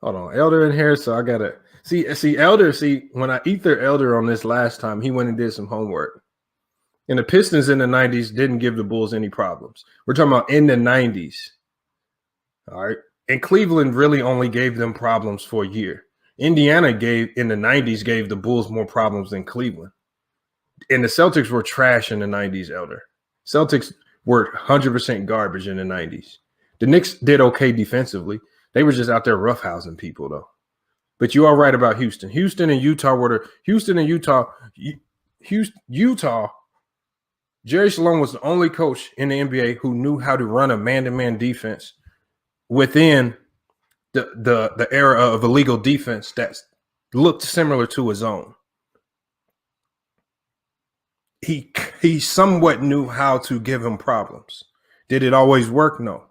Hold on, Elder in here, so I gotta see Elder. See, when I ether Elder on this last time, he went and did some homework. And the Pistons in the 90s didn't give the Bulls any problems. We're talking about in the 90s. All right. And Cleveland really only gave them problems for a year. Indiana in the 90s gave the Bulls more problems than Cleveland. And the Celtics were trash in the 90s, Elder. Celtics were 100% garbage in the 90s. The Knicks did okay defensively. They were just out there roughhousing people, though. But you are right about Houston. Houston and Utah, Jerry Sloan was the only coach in the NBA who knew how to run a man-to-man defense within the era of illegal defense that looked similar to his own. He somewhat knew how to give him problems. Did it always work? No.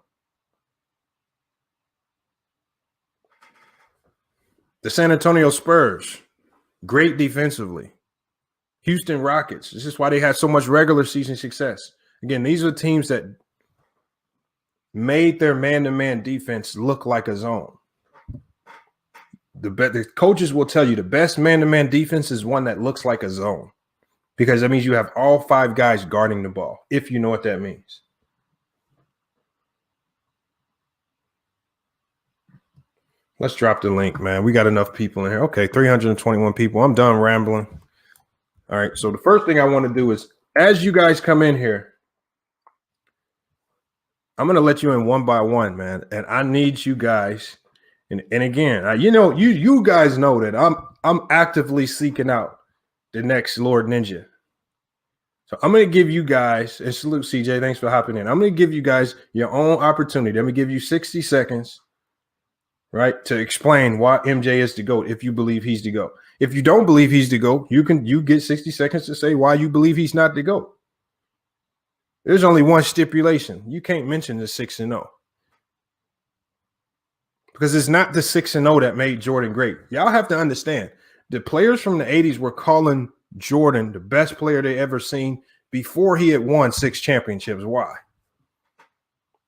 The San Antonio Spurs, great defensively. Houston Rockets, this is why they had so much regular season success. Again, these are teams that made their man-to-man defense look like a zone. The coaches will tell you the best man-to-man defense is one that looks like a zone, because that means you have all 5 guys guarding the ball, if you know what that means. Let's drop the link, man. We got enough people in here. Okay, 321 people. I'm done rambling. All right, so the first thing I want to do is, as you guys come in here, I'm going to let you in one by one, man, and I need you guys. And again, you guys know that I'm actively seeking out the next Lord Ninja. So I'm going to give you guys, and salute CJ, thanks for hopping in. I'm going to give you guys your own opportunity. I'm going to give you 60 seconds, right, to explain why MJ is the GOAT if you believe he's the GOAT. If you don't believe he's the GOAT, you get 60 seconds to say why you believe he's not the GOAT. There's only one stipulation. You can't mention the 6-0. Because it's not the 6-0 that made Jordan great. Y'all have to understand, the players from the 80s were calling Jordan the best player they ever seen before he had won 6 championships. Why?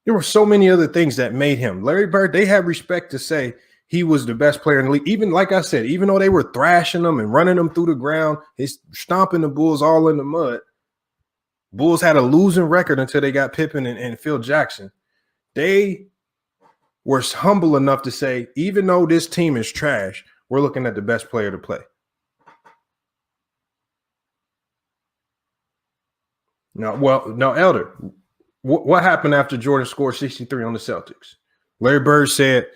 There were so many other things that made him. Larry Bird, they had respect to say he was the best player in the league. Even, like I said, even though they were thrashing them and running them through the ground, stomping the Bulls all in the mud. Bulls had a losing record until they got Pippen and Phil Jackson. They were humble enough to say, even though this team is trash, we're looking at the best player to play. Now, Elder, what happened after Jordan scored 63 on the Celtics? Larry Bird said,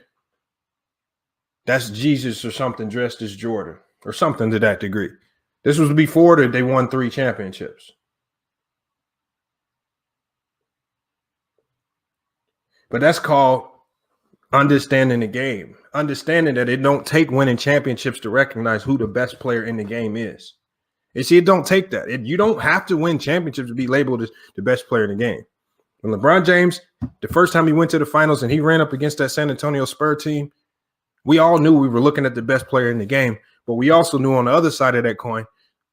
that's Jesus or something dressed as Jordan, or something to that degree. This was before they won 3 championships. But that's called understanding the game, understanding that it don't take winning championships to recognize who the best player in the game is. You see, it don't take that. You don't have to win championships to be labeled as the best player in the game. When LeBron James, the first time he went to the finals and he ran up against that San Antonio Spurs team, we all knew we were looking at the best player in the game, but we also knew on the other side of that coin,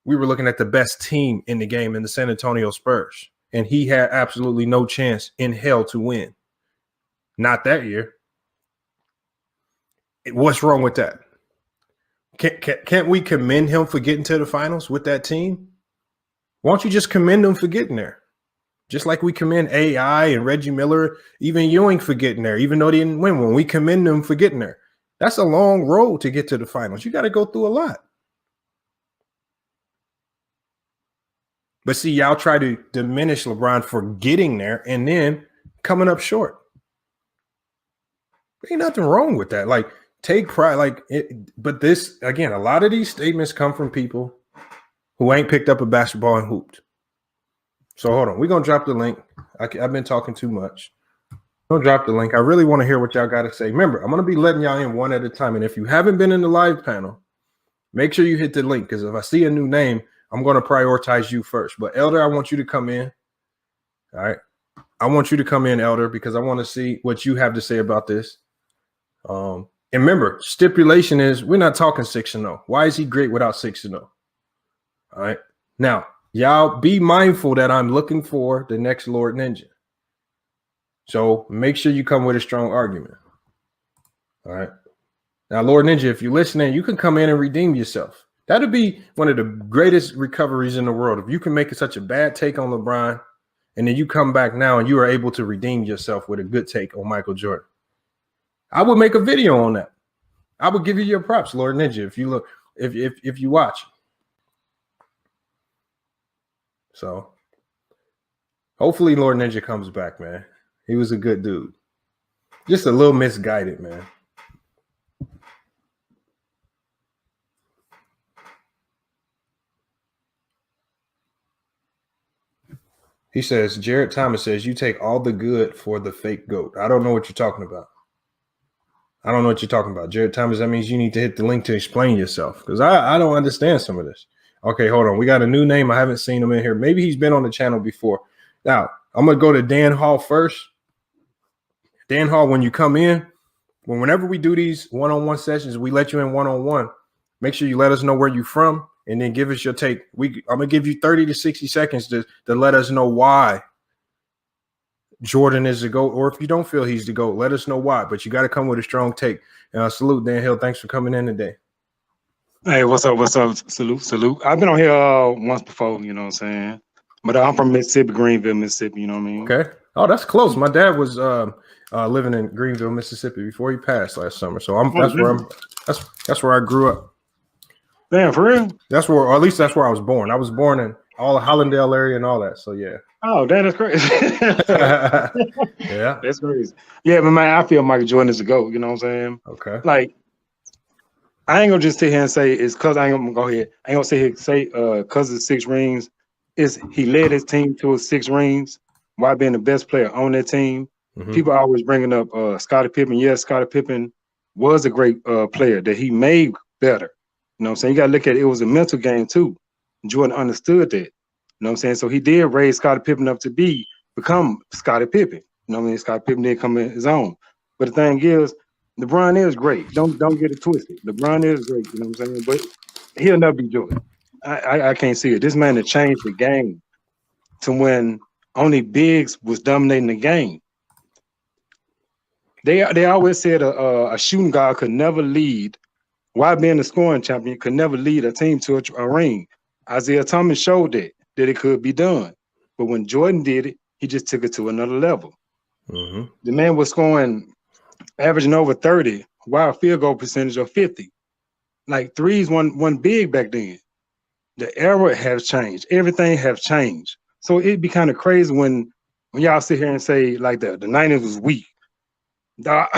we were looking at the best team in the game in the San Antonio Spurs, and he had absolutely no chance in hell to win. Not that year. What's wrong with that? Can't we commend him for getting to the finals with that team? Why don't you just commend him for getting there? Just like we commend AI and Reggie Miller, even Ewing for getting there, even though they didn't win. When we commend them for getting there, that's a long road to get to the finals. You got to go through a lot. But see, y'all try to diminish LeBron for getting there and then coming up short. Ain't nothing wrong with that. Like, take pride. Like, but this, again, a lot of these statements come from people who ain't picked up a basketball and hooped. So hold on. We're going to drop the link. I've been talking too much. Don't drop the link. I really want to hear what y'all got to say. Remember, I'm going to be letting y'all in one at a time. And if you haven't been in the live panel, make sure you hit the link, because if I see a new name, I'm going to prioritize you first. But Elder, I want you to come in. All right. I want you to come in, Elder, because I want to see what you have to say about this. And remember, stipulation is we're not talking 6-0. Why is he great without 6-0? All right. Now, y'all be mindful that I'm looking for the next Lord Ninja. So make sure you come with a strong argument. All right. Now, Lord Ninja, if you're listening, you can come in and redeem yourself. That'd be one of the greatest recoveries in the world. If you can make such a bad take on LeBron, and then you come back now and you are able to redeem yourself with a good take on Michael Jordan. I would make a video on that. I would give you your props, Lord Ninja, if you look, if you watch. So hopefully Lord Ninja comes back, man. He was a good dude. Just a little misguided, man. He says, Jared Thomas says, you take all the good for the fake GOAT. I don't know what you're talking about. I don't know what you're talking about. Jared Thomas, that means you need to hit the link to explain yourself, because I don't understand some of this. Okay, hold on. We got a new name. I haven't seen him in here. Maybe he's been on the channel before. Now, I'm going to go to Dan Hall first. Dan Hall, when you come in, whenever we do these one-on-one sessions, we let you in one-on-one. Make sure you let us know where you're from, and then give us your take. I'm going to give you 30 to 60 seconds to let us know why Jordan is the GOAT, or if you don't feel he's the GOAT, let us know why. But you got to come with a strong take. Salute, Dan Hill. Thanks for coming in today. Hey, what's up? What's up? Salute. I've been on here once before, you know what I'm saying? But I'm from Mississippi, Greenville, Mississippi, you know what I mean? Okay. Oh, that's close. My dad was living in Greenville, Mississippi before he passed last summer. So that's where I grew up. Damn, for real? That's where, or at least that's where I was born. I was born in all the Hollandale area and all that. So yeah. Oh, that's crazy. Yeah. That's crazy. Yeah, but man, I feel Michael Jordan is the GOAT, you know what I'm saying? Okay. Like, I ain't gonna just sit here and say it's because I ain't gonna go ahead. I ain't gonna sit here and say because of the 6 rings. Is he led his team to his 6 rings while being the best player on that team. Mm-hmm. People are always bringing up Scottie Pippen. Yes, Scottie Pippen was a great player that he made better. You know what I'm saying? You gotta look at it. It was a mental game too. Jordan understood that. You know what I'm saying? So he did raise Scottie Pippen up to become Scottie Pippen. You know what I mean? Scottie Pippen did come in his own. But the thing is, LeBron is great. Don't get it twisted. LeBron is great, you know what I'm saying? But he'll never be Jordan. I can't see it. This man had changed the game to when only bigs was dominating the game. They always said a shooting guard could never lead, while being a scoring champion, could never lead a team to a ring. Isaiah Thomas showed that it could be done. But when Jordan did it, he just took it to another level. Mm-hmm. The man was scoring, averaging over 30, while field goal percentage of 50. Like threes, one big back then. The era has changed. Everything has changed. So it'd be kind of crazy when y'all sit here and say like the 90s was weak. Y'all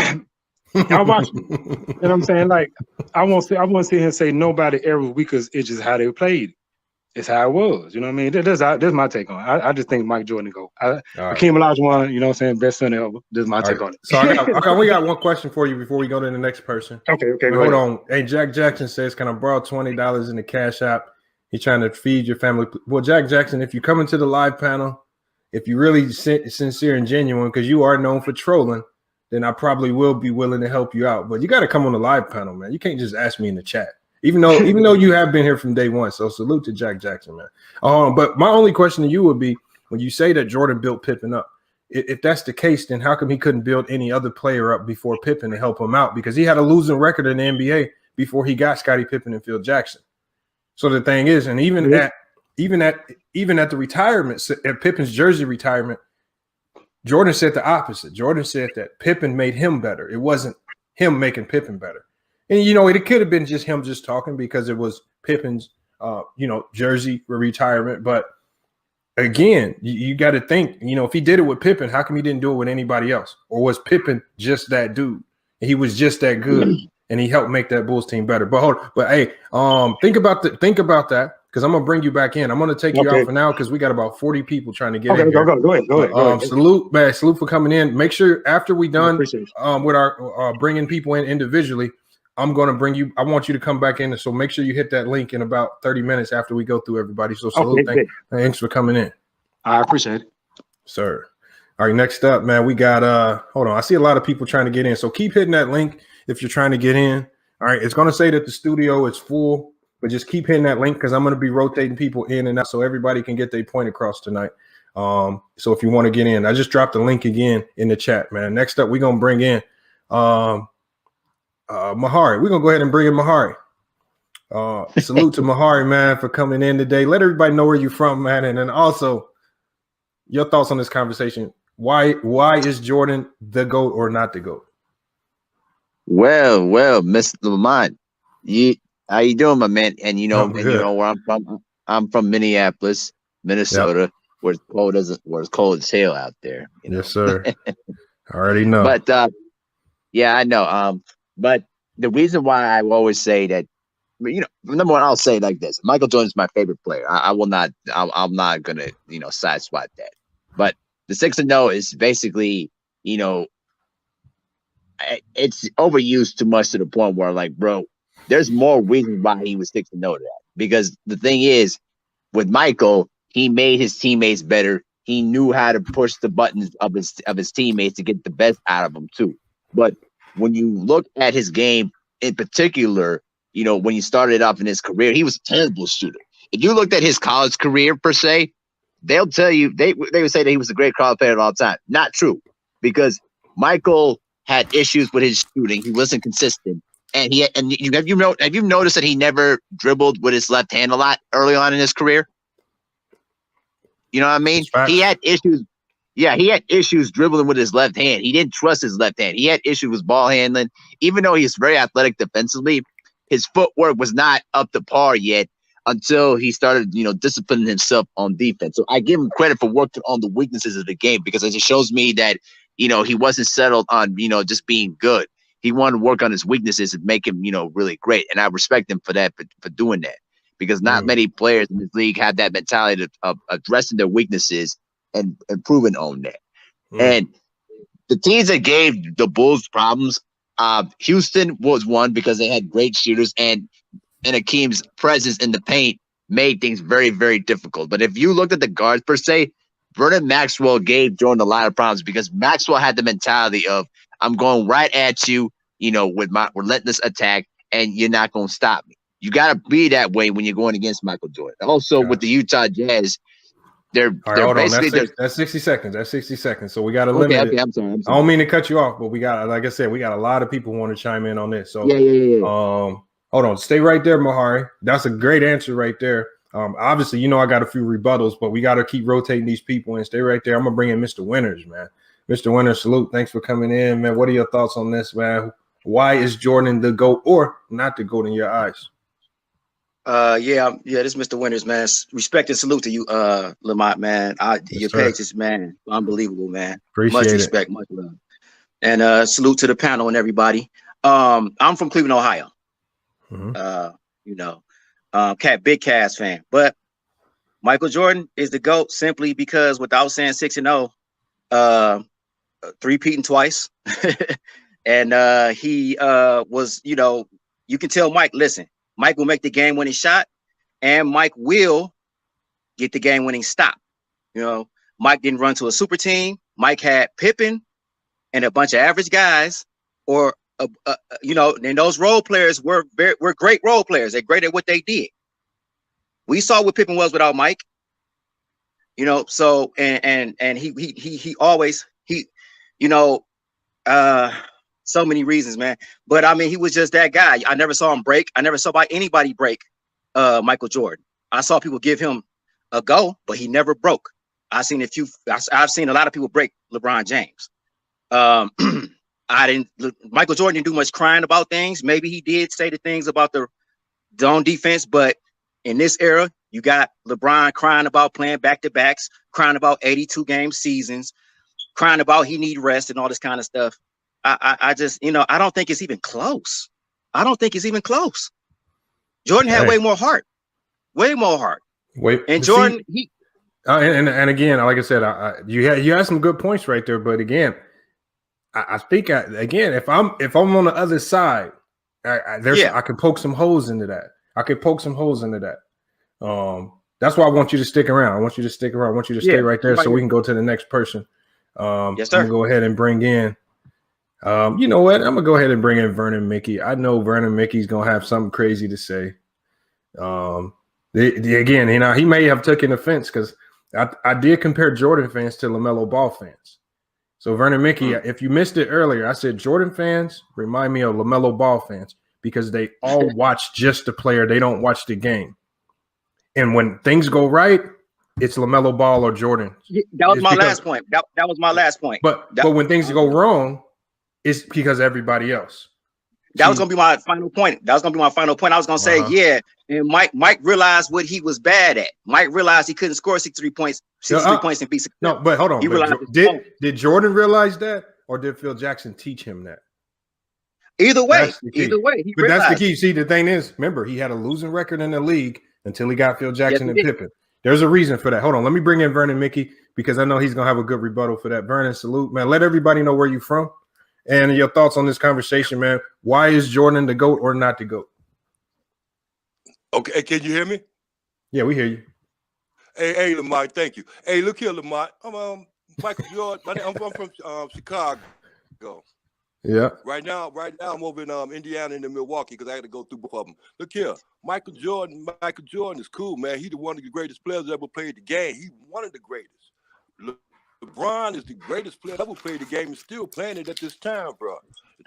watch it. You know what I'm saying? Like I won't sit here and say nobody era was weak because it's just how they played. It's how it was. You know what I mean? That's my take on it. I just think Mike Jordan go. Hakeem Olajuwon, you know what I'm saying? Best center ever. This is my take on it. So we got one question for you before we go to the next person. Okay. Hold on. Hey, Jack Jackson says, can I borrow $20 in the Cash App? He's trying to feed your family. Well, Jack Jackson, if you come into the live panel, if you're really sincere and genuine, because you are known for trolling, then I probably will be willing to help you out. But you got to come on the live panel, man. You can't just ask me in the chat, even though you have been here from day one. So salute to Jack Jackson, man. But my only question to you would be, when you say that Jordan built Pippen up, if that's the case, then how come he couldn't build any other player up before Pippen to help him out? Because he had a losing record in the NBA before he got Scottie Pippen and Phil Jackson. So the thing is, and even at the retirement, at Pippen's jersey retirement, Jordan said the opposite. Jordan said that Pippen made him better. It wasn't him making Pippen better. And it could have been just him just talking because it was Pippen's jersey retirement. But again, you got to think, if he did it with Pippen, how come he didn't do it with anybody else? Or was Pippen just that dude? He was just that good. And he helped make that Bulls team better. But hey, think about that, because I'm gonna bring you back in. I'm gonna take you out for now because we got about 40 people trying to get in. Go ahead. Salute, man. Salute for coming in. Make sure after we done with our bringing people in individually, I'm gonna bring you. I want you to come back in. So make sure you hit that link in about 30 minutes after we go through everybody. So salute. Thanks for coming in. I appreciate it, sir. All right, next up, man, we got hold on. I see a lot of people trying to get in. So keep hitting that link if you're trying to get in. All right, it's gonna say that the studio is full, but just keep hitting that link because I'm gonna be rotating people in and out so everybody can get their point across tonight. So if you want to get in, I just dropped the link again in the chat, man. Next up, we're gonna bring in Mahari. We're gonna go ahead and bring in Mahari. Salute to Mahari, man, for coming in today. Let everybody know where you're from, man, and then also your thoughts on this conversation. Why is Jordan the GOAT or not the GOAT? Well, Mr. Lamont, how you doing, my man? And you know where I'm from. I'm from Minneapolis, Minnesota, where it's cold as hell out there. Yes, sir. I already know. But yeah, I know. But the reason why I always say that, number one, I'll say it like this: Michael Jordan is my favorite player. I will not. I'm not gonna sideswipe that. But the 6-0 is basically, it's overused too much to the point where, like, bro, there's more reasons why he was 6-0 to that. Because the thing is, with Michael, he made his teammates better. He knew how to push the buttons of his teammates to get the best out of them too. But when you look at his game in particular, when he started off in his career, he was a terrible shooter. If you looked at his college career per se, they'll tell you they would say that he was a great college player at all time. Not true, because Michael had issues with his shooting. He wasn't consistent, and have you noticed that he never dribbled with his left hand a lot early on in his career? You know what I mean? He had issues. Yeah, he had issues dribbling with his left hand. He didn't trust his left hand. He had issues with ball handling. Even though he's very athletic defensively, his footwork was not up to par yet until he started, disciplining himself on defense. So I give him credit for working on the weaknesses of the game, because it just shows me that, he wasn't settled on, just being good. He wanted to work on his weaknesses and make him, really great. And I respect him for that, for doing that, because not many players in this league have that mentality of addressing their weaknesses and improving on that. And the teams that gave the Bulls problems, Houston was one, because they had great shooters, and Akeem's presence in the paint made things very, very difficult. But if you looked at the guards per se, Vernon Maxwell gave Jordan a lot of problems, because Maxwell had the mentality of, I'm going right at you, with my relentless attack, and you're not going to stop me. You got to be that way when you're going against Michael Jordan. Also, with the Utah Jazz, they're basically that's 60 seconds. That's 60 seconds. So we got to limit it. Okay, I'm sorry. I don't mean to cut you off, but we got, like I said, we got a lot of people who want to chime in on this. So yeah. Hold on, stay right there, Mahari. That's a great answer right there. Obviously, I got a few rebuttals, but we got to keep rotating these people and stay right there. I'm gonna bring in Mr. Winters, man. Mr. Winters, salute. Thanks for coming in, man. What are your thoughts on this, man? Why is Jordan the GOAT or not the GOAT in your eyes? This is Mr. Winters, man. Respect and salute to you, Lamont, man. Your page is, man, unbelievable, man. Appreciate much respect, much love. And salute to the panel and everybody. I'm from Cleveland, Ohio. Big Cavs fan. But Michael Jordan is the GOAT simply because, without saying 6-0, three-peating twice. And he was, you can tell Mike, listen, Mike will make the game-winning shot, and Mike will get the game-winning stop. Mike didn't run to a super team. Mike had Pippen and a bunch of average guys, or and those role players were great role players. They're great at what they did. We saw what Pippen was without Mike. So and he always so many reasons, man. But I mean, he was just that guy. I never saw him break. I never saw anybody break Michael Jordan. I saw people give him a go, but he never broke. I've seen a lot of people break LeBron James. Michael Jordan didn't do much crying about things. Maybe he did say the things about the zone defense, but in this era, you got LeBron crying about playing back-to-backs, crying about 82-game seasons, crying about he need rest and all this kind of stuff. I just, I don't think it's even close. Jordan had way more heart. And Jordan, and again, like I said, you had some good points right there, but again, I think if I'm on the other side, I can poke some holes into that. That's why I want you to stick around. I want you to stay right there so we can go to the next person. Yes, sir. I'm gonna go ahead and bring in. You know what? I'm gonna go ahead and bring in Vernon Mickey. I know Vernon Mickey's gonna have something crazy to say. Again, he may have taken offense because I did compare Jordan fans to LaMelo Ball fans. So Vernon Mickey, if you missed it earlier, I said Jordan fans remind me of LaMelo Ball fans because they all watch just the player. They don't watch the game. And when things go right, it's LaMelo Ball or Jordan. That was my last point. That was my last point. But when things go wrong, it's because everybody else. That was gonna be my final point. I was gonna say, and Mike realized what he was bad at. Mike realized he couldn't score 63 points and be successful. No, but hold on. Did Jordan realize that, or did Phil Jackson teach him that? Either way, But that's the key. See, the thing is, remember, he had a losing record in the league until he got Phil Jackson and Pippen. There's a reason for that. Hold on, let me bring in Vernon Mickey because I know he's gonna have a good rebuttal for that. Vernon, salute, man. Let everybody know where you're from and your thoughts on this conversation, man. Why is Jordan the GOAT or not the GOAT? Okay, can you hear me? Yeah, we hear you. Hey, Lamont, thank you. Hey, look here, Lamont. I'm Michael Jordan. I'm from Chicago. Yeah. Right now, I'm over in Indiana and in Milwaukee because I had to go through both of them. Look here, Michael Jordan is cool, man. He's one of the greatest players ever played the game. He's one of the greatest. LeBron is the greatest player ever played the game and still playing it at this time, bro.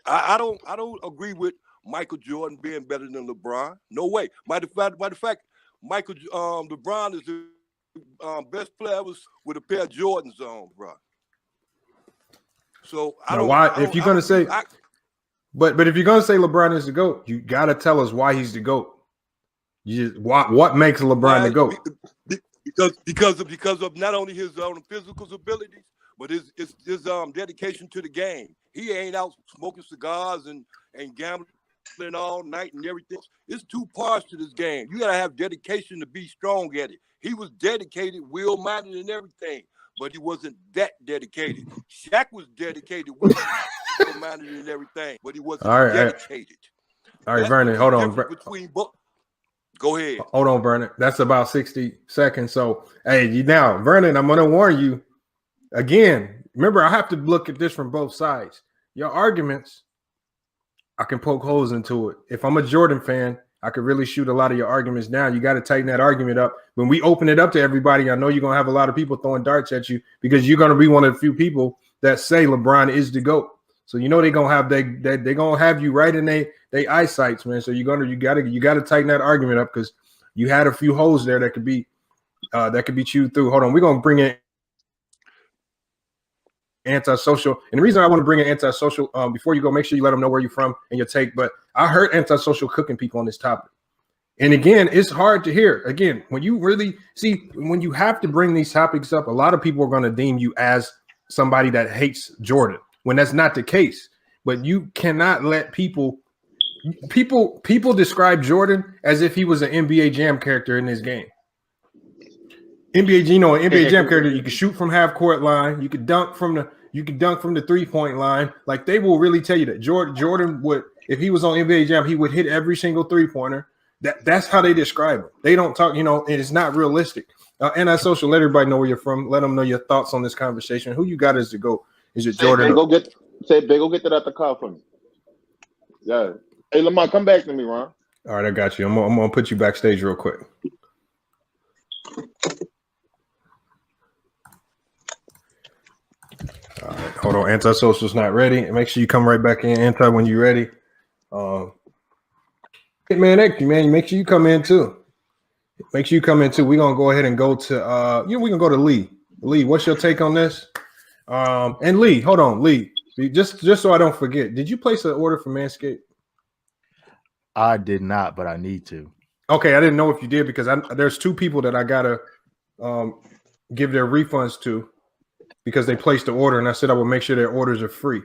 I don't agree with Michael Jordan being better than LeBron. No way. By the fact, LeBron is the best player ever with a pair of Jordans on, bro. So I don't. Why? If you're gonna say, but if you're gonna say LeBron is the GOAT, you gotta tell us why he's the GOAT. You just what makes LeBron the GOAT? Because of not only his physical abilities, but his dedication to the game. He ain't out smoking cigars and gambling all night and everything. It's two parts to this game. You gotta have dedication to be strong at it. He was dedicated, will-minded, and everything, but he wasn't that dedicated. Shaq was dedicated, will-minded, and everything, but he wasn't dedicated. All right, Vernon, hold on. Go ahead. Hold on, Vernon. That's about 60 seconds. So, now, Vernon, I'm going to warn you again. Remember, I have to look at this from both sides. Your arguments, I can poke holes into it. If I'm a Jordan fan, I could really shoot a lot of your arguments down. You got to tighten that argument up. When we open it up to everybody, I know you're going to have a lot of people throwing darts at you because you're going to be one of the few people that say LeBron is the GOAT. So you know they're gonna have they're gonna have you right in they eyesights, man. So you gotta tighten that argument up because you had a few holes there that could be chewed through. Hold on, we're gonna bring in antisocial, and the reason I want to bring in antisocial before you go, make sure you let them know where you're from and your take. But I heard antisocial cooking people on this topic, and again, it's hard to hear. Again, when you really see when you have to bring these topics up, a lot of people are gonna deem you as somebody that hates Jordan, when that's not the case. But you cannot let people describe Jordan as if he was an NBA Jam character in this game. An NBA Jam character, you can shoot from half court line, you can dunk from the 3-point line. Like, they will really tell you that Jordan would, if he was on NBA Jam, he would hit every single 3-pointer. That's how they describe him. They don't talk, and it's not realistic. Antisocial, let everybody know where you're from. Let them know your thoughts on this conversation. Who you got as the GOAT? Is it Jordan? Go get that at the car for me. Yeah. Hey, Lamar, come back to me, Ron. All right, I got you. I'm gonna put you backstage real quick. All right, hold on. Antisocial's not ready. Make sure you come right back in, Anti, when you're ready. Man, make sure you come in too. Make sure you come in too. We're gonna go ahead and go to we can go to Lee. Lee, what's your take on this? And Lee, hold on, Lee. Just so I don't forget, did you place an order for Manscaped? I did not, but I need to. Okay, I didn't know if you did because there's two people that I gotta give their refunds to because they placed the order, and I said I would make sure their orders are free.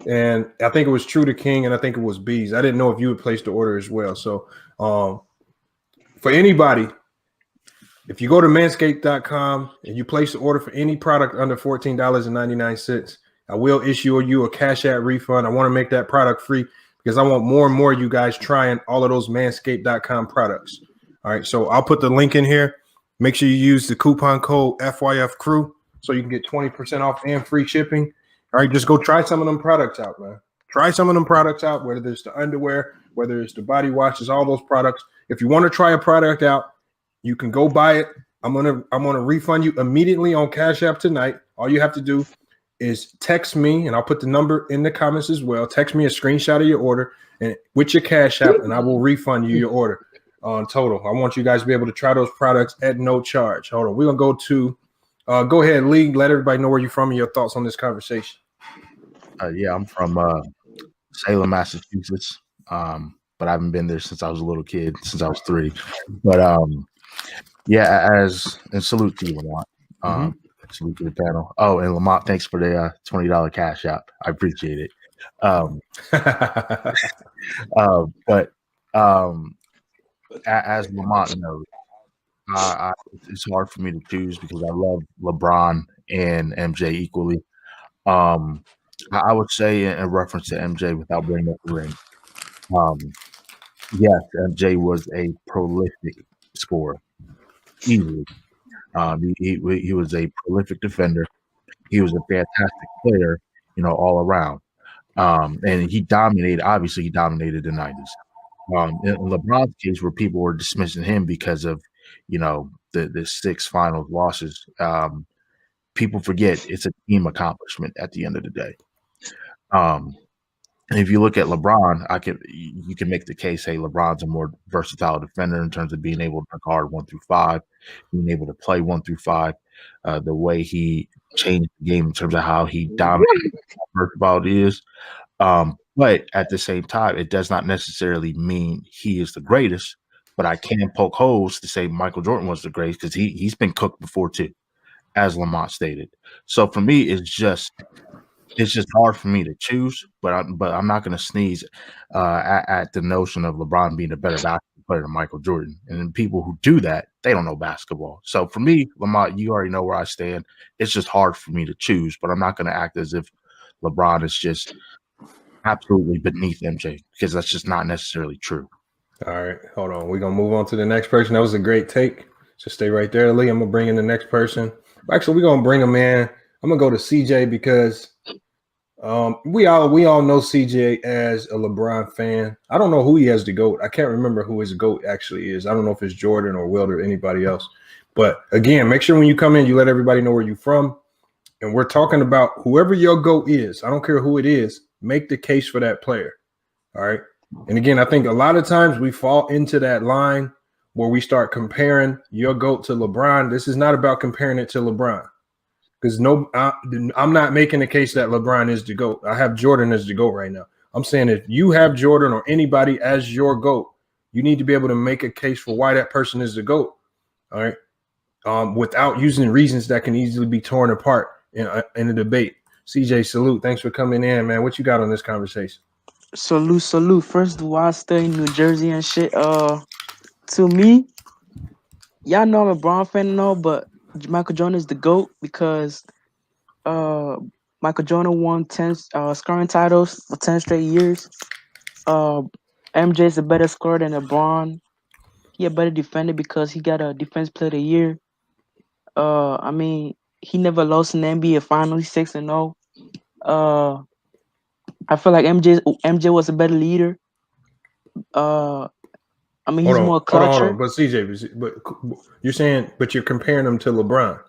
And I think it was True to King, and I think it was Bees. I didn't know if you would place the order as well. So for anybody, if you go to manscaped.com and you place the order for any product under $14.99, I will issue you a Cash App refund. I want to make that product free because I want more and more of you guys trying all of those manscaped.com products. All right, so I'll put the link in here. Make sure you use the coupon code FYF Crew so you can get 20% off and free shipping. All right, just go try some of them products out, man. Try some of them products out, whether it's the underwear, whether it's the body washes, all those products. If you want to try a product out, you can go buy it. I'm gonna refund you immediately on Cash App tonight. All you have to do is text me, and I'll put the number in the comments as well. Text me a screenshot of your order and with your Cash App, and I will refund you your order on total. I want you guys to be able to try those products at no charge. Hold on, we're gonna go to go ahead, Lee. Let everybody know where you're from and your thoughts on this conversation. Yeah, I'm from Salem, Massachusetts, but I haven't been there since I was a little kid, since I was 3. But yeah, and salute to you, Lamont. Salute to the panel. Oh, and Lamont, thanks for the $20 Cash App. I appreciate it. But as Lamont knows, it's hard for me to choose because I love LeBron and MJ equally. I would say in reference to MJ without bringing up the ring, yes, MJ was a prolific scorer, easily. He was a prolific defender. He was a fantastic player, all around. And he dominated. Obviously, he dominated the 90s. In LeBron's case, where people were dismissing him because of, the 6 finals losses, people forget it's a team accomplishment at the end of the day. And if you look at LeBron, you can make the case, hey, LeBron's a more versatile defender in terms of being able to guard 1 through 5, being able to play 1 through 5, the way he changed the game in terms of how he dominated how versatile it is. But at the same time, it does not necessarily mean he is the greatest. But I can poke holes to say Michael Jordan was the greatest because he's been cooked before too, as Lamont stated. So for me, it's just hard for me to choose. But I'm not going to sneeze at the notion of LeBron being a better basketball player than Michael Jordan. And people who do that, they don't know basketball. So for me, Lamont, you already know where I stand. It's just hard for me to choose. But I'm not going to act as if LeBron is just absolutely beneath MJ because that's just not necessarily true. All right, hold on. We're going to move on to the next person. That was a great take. So stay right there, Lee. I'm going to bring in the next person. Actually, we're going to bring him in. I'm going to go to CJ because we all know CJ as a LeBron fan. I don't know who he has the GOAT. I can't remember who his GOAT actually is. I don't know if it's Jordan or Wilt or anybody else. But again, make sure when you come in, you let everybody know where you're from. And we're talking about whoever your GOAT is. I don't care who it is. Make the case for that player. All right. And again, I think a lot of times we fall into that line where we start comparing your GOAT to LeBron. This is not about comparing it to LeBron because I'm not making the case that LeBron is the GOAT. I have Jordan as the GOAT right now. I'm saying if you have Jordan or anybody as your GOAT, you need to be able to make a case for why that person is the GOAT. All right. Without using reasons that can easily be torn apart in a debate. CJ, salute. Thanks for coming in, man. What you got on this conversation? Salute. First of all, I stay in New Jersey and shit. To me, y'all know I'm a Brown fan and all, but Michael Jordan is the GOAT because Michael Jordan won 10 scoring titles for 10 straight years. MJ is a better scorer than LeBron. He a better defender because he got a defense player of the year. I mean, he never lost in the NBA Finals. He's 6-0. I feel like MJ was a better leader. I mean, he's more clutcher. Hold on. But CJ, but you're saying, but you're comparing him to LeBron.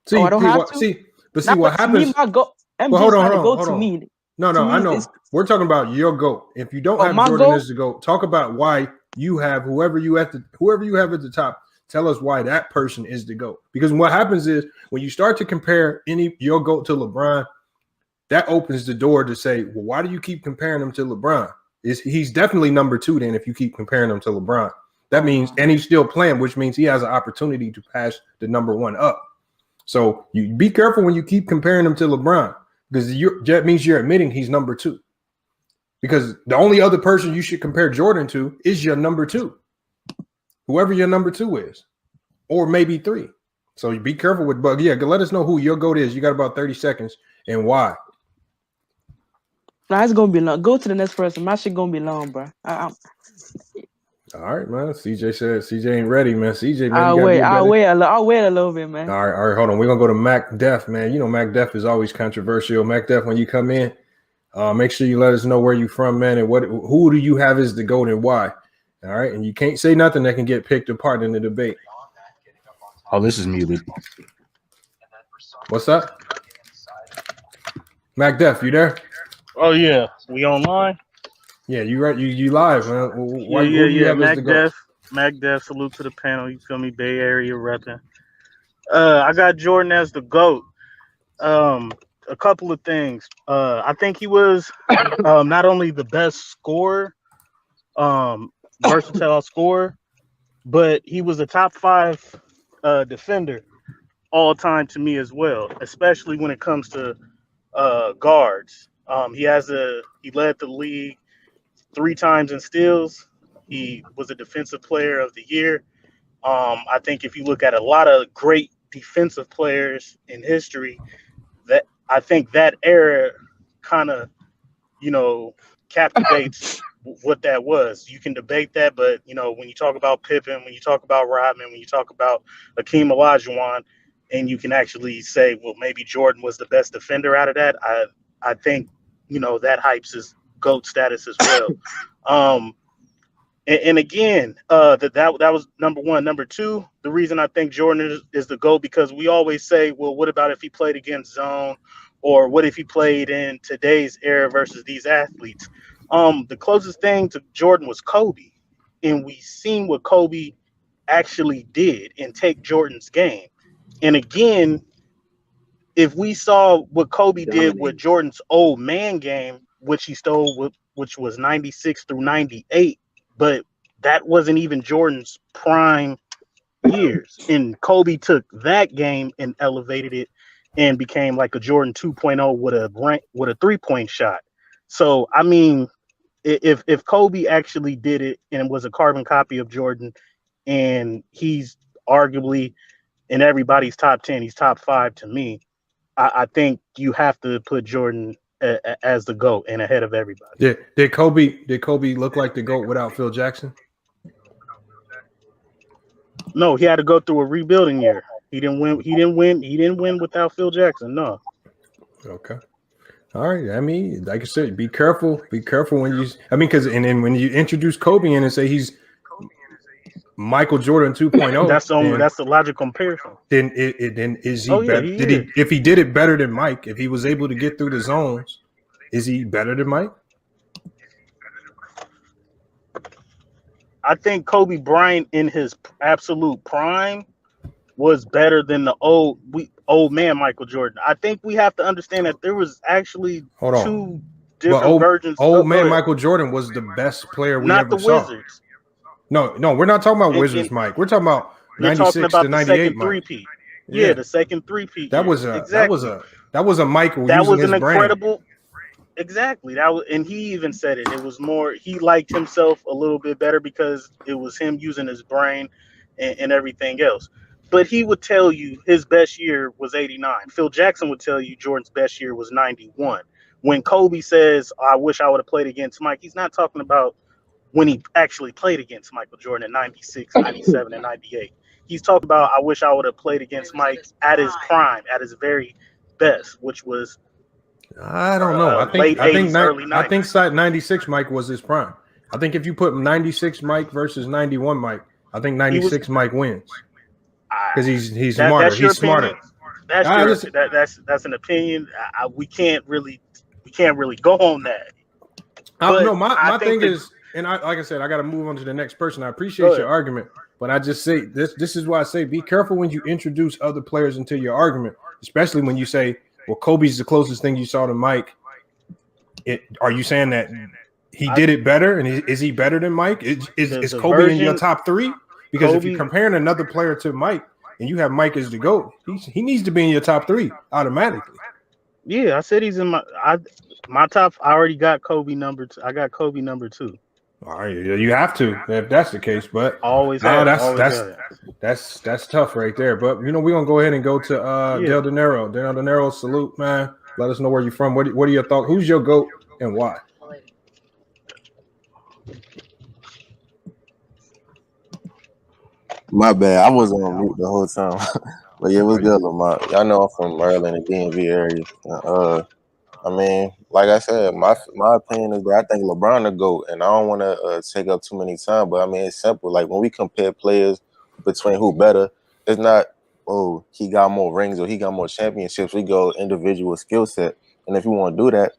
See, I don't have to. See what happens. Me, my GOAT. MJ's hold on, not a GOAT hold to on. me. No, I know. We're talking about your GOAT. If you don't have Jordan as the GOAT, talk about why you have whoever you have at the top. Tell us why that person is the GOAT. Because what happens is when you start to compare your GOAT to LeBron, that opens the door to say, well, why do you keep comparing him to LeBron? He's definitely number 2 then if you keep comparing him to LeBron. That means, and he's still playing, which means he has an opportunity to pass the number 1 up. So you be careful when you keep comparing him to LeBron because that means you're admitting he's number 2. Because the only other person you should compare Jordan to is your number 2. Whoever your number 2 is, or maybe 3. So you be careful with Bug. Yeah, let us know who your GOAT is. You got about 30 seconds and why. Nah, it's gonna be long. Go to the next person. My shit gonna be long, bro. All right, man. CJ said CJ ain't ready, man. CJ, man, I'll wait a little bit, man. All right, hold on. We're gonna go to Mac Def, man. You know Mac Def is always controversial. Mac Def, when you come in, make sure you let us know where you from, man, and who do you have as the GOAT and why. All right, and you can't say nothing that can get picked apart in the debate. Oh, this is muted. What's up? Mac Def, you there? Oh yeah, we online. Yeah, you right. You live, man. Yeah. Mac Def. Salute to the panel. You feel me? Bay Area repping. I got Jordan as the GOAT. A couple of things. I think he was not only the best scorer, versatile scorer, but he was a top 5 defender all time to me as well, especially when it comes to guards. He led the league 3 times in steals. He was a defensive player of the year. I think if you look at a lot of great defensive players in history, I think that era kind of, captivates what that was. You can debate that, but when you talk about Pippen, when you talk about Rodman, when you talk about Hakeem Olajuwon, and you can actually say, well, maybe Jordan was the best defender out of that. I think that hypes his GOAT status as well. And again, that was number one. Number two, the reason I think Jordan is the GOAT, because we always say, well, what about if he played against zone, or what if he played in today's era versus these athletes? The closest thing to Jordan was Kobe, and we seen what Kobe actually did and take Jordan's game. And again, if we saw what Kobe did with Jordan's old man game, which he stole, which was 96 through 98, but that wasn't even Jordan's prime years. And Kobe took that game and elevated it and became like a Jordan 2.0 with a 3-point shot. So, I mean, if Kobe actually did it and was a carbon copy of Jordan, and he's arguably in everybody's top 10, he's top 5 to me, I think you have to put Jordan as the GOAT and ahead of everybody. Did Kobe look like the GOAT without Phil Jackson? No, he had to go through a rebuilding year. He didn't win without Phil Jackson. No. Okay. All right. I mean, like I said, be careful. Be careful when you. I mean, and then when you introduce Kobe in and say he's Michael Jordan 2.0, that's the logical comparison. Then is he better? If he did it better than Mike, if he was able to get through the zones, is he better than Mike? I think Kobe Bryant in his absolute prime was better than the old man Michael Jordan. I think we have to understand that there was actually two different versions. Old man Michael Jordan was the best player we ever saw. Not the Wizards. No, we're not talking about Wizards, Mike. We're talking about 96 to 98, Mike. Yeah, the second three-peat. That was a Michael. That was an incredible. Exactly. And he even said it. It was more. He liked himself a little bit better because it was him using his brain and everything else. But he would tell you his best year was 89. Phil Jackson would tell you Jordan's best year was 91. When Kobe says, "I wish I would have played against Mike," he's not talking about when he actually played against Michael Jordan in 96, 97, and 98. He's talking about, "I wish I would have played against Mike at his prime, at his very best," which was I don't know. I think 96 Mike was his prime. I think if you put 96 Mike versus 91 Mike, I think 96 Mike wins because he's smarter. He's smarter. That's an opinion. We can't really go on that. No, my thing is, and like I said, I got to move on to the next person. I appreciate your argument, but I just say this is why I say be careful when you introduce other players into your argument, especially when you say, well, Kobe's the closest thing you saw to Mike. Are you saying that he did it better, and is he better than Mike? Is Kobe in your top 3? Because if you're comparing another player to Mike, and you have Mike as the GOAT, he needs to be in your top 3 automatically. Yeah, I said he's in my top. I already got Kobe number 2. I got Kobe number 2. All right, you have to if that's the case, but that's tough right there. But we're gonna go ahead and go to Del Dinero. Del Dinero, salute, man. Let us know where you're from. What are your thoughts? Who's your GOAT and why? My bad, I wasn't on mute the whole time. But yeah, what's good, Lamont? Y'all know I'm from Maryland, the DMV area. I mean, like I said, my opinion is that I think LeBron the GOAT, and I don't want to take up too many time, but I mean, it's simple. Like, when we compare players between who better, it's not, oh, he got more rings or he got more championships. We go individual skill set. And if you want to do that,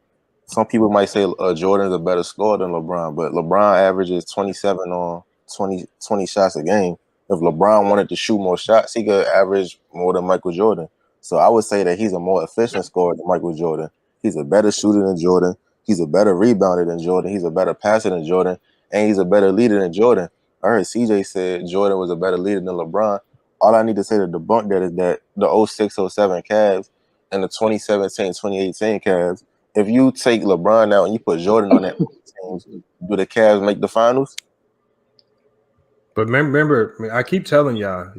some people might say Jordan's a better scorer than LeBron, but LeBron averages 27 on 20 shots a game. If LeBron wanted to shoot more shots, he could average more than Michael Jordan. So I would say that he's a more efficient scorer than Michael Jordan. He's a better shooter than Jordan. He's a better rebounder than Jordan. He's a better passer than Jordan. And he's a better leader than Jordan. I heard CJ said Jordan was a better leader than LeBron. All I need to say to debunk that is that the 06-07 Cavs and the 2017-2018 Cavs, if you take LeBron out and you put Jordan on that teams, do the Cavs make the finals? But remember, I keep telling y'all,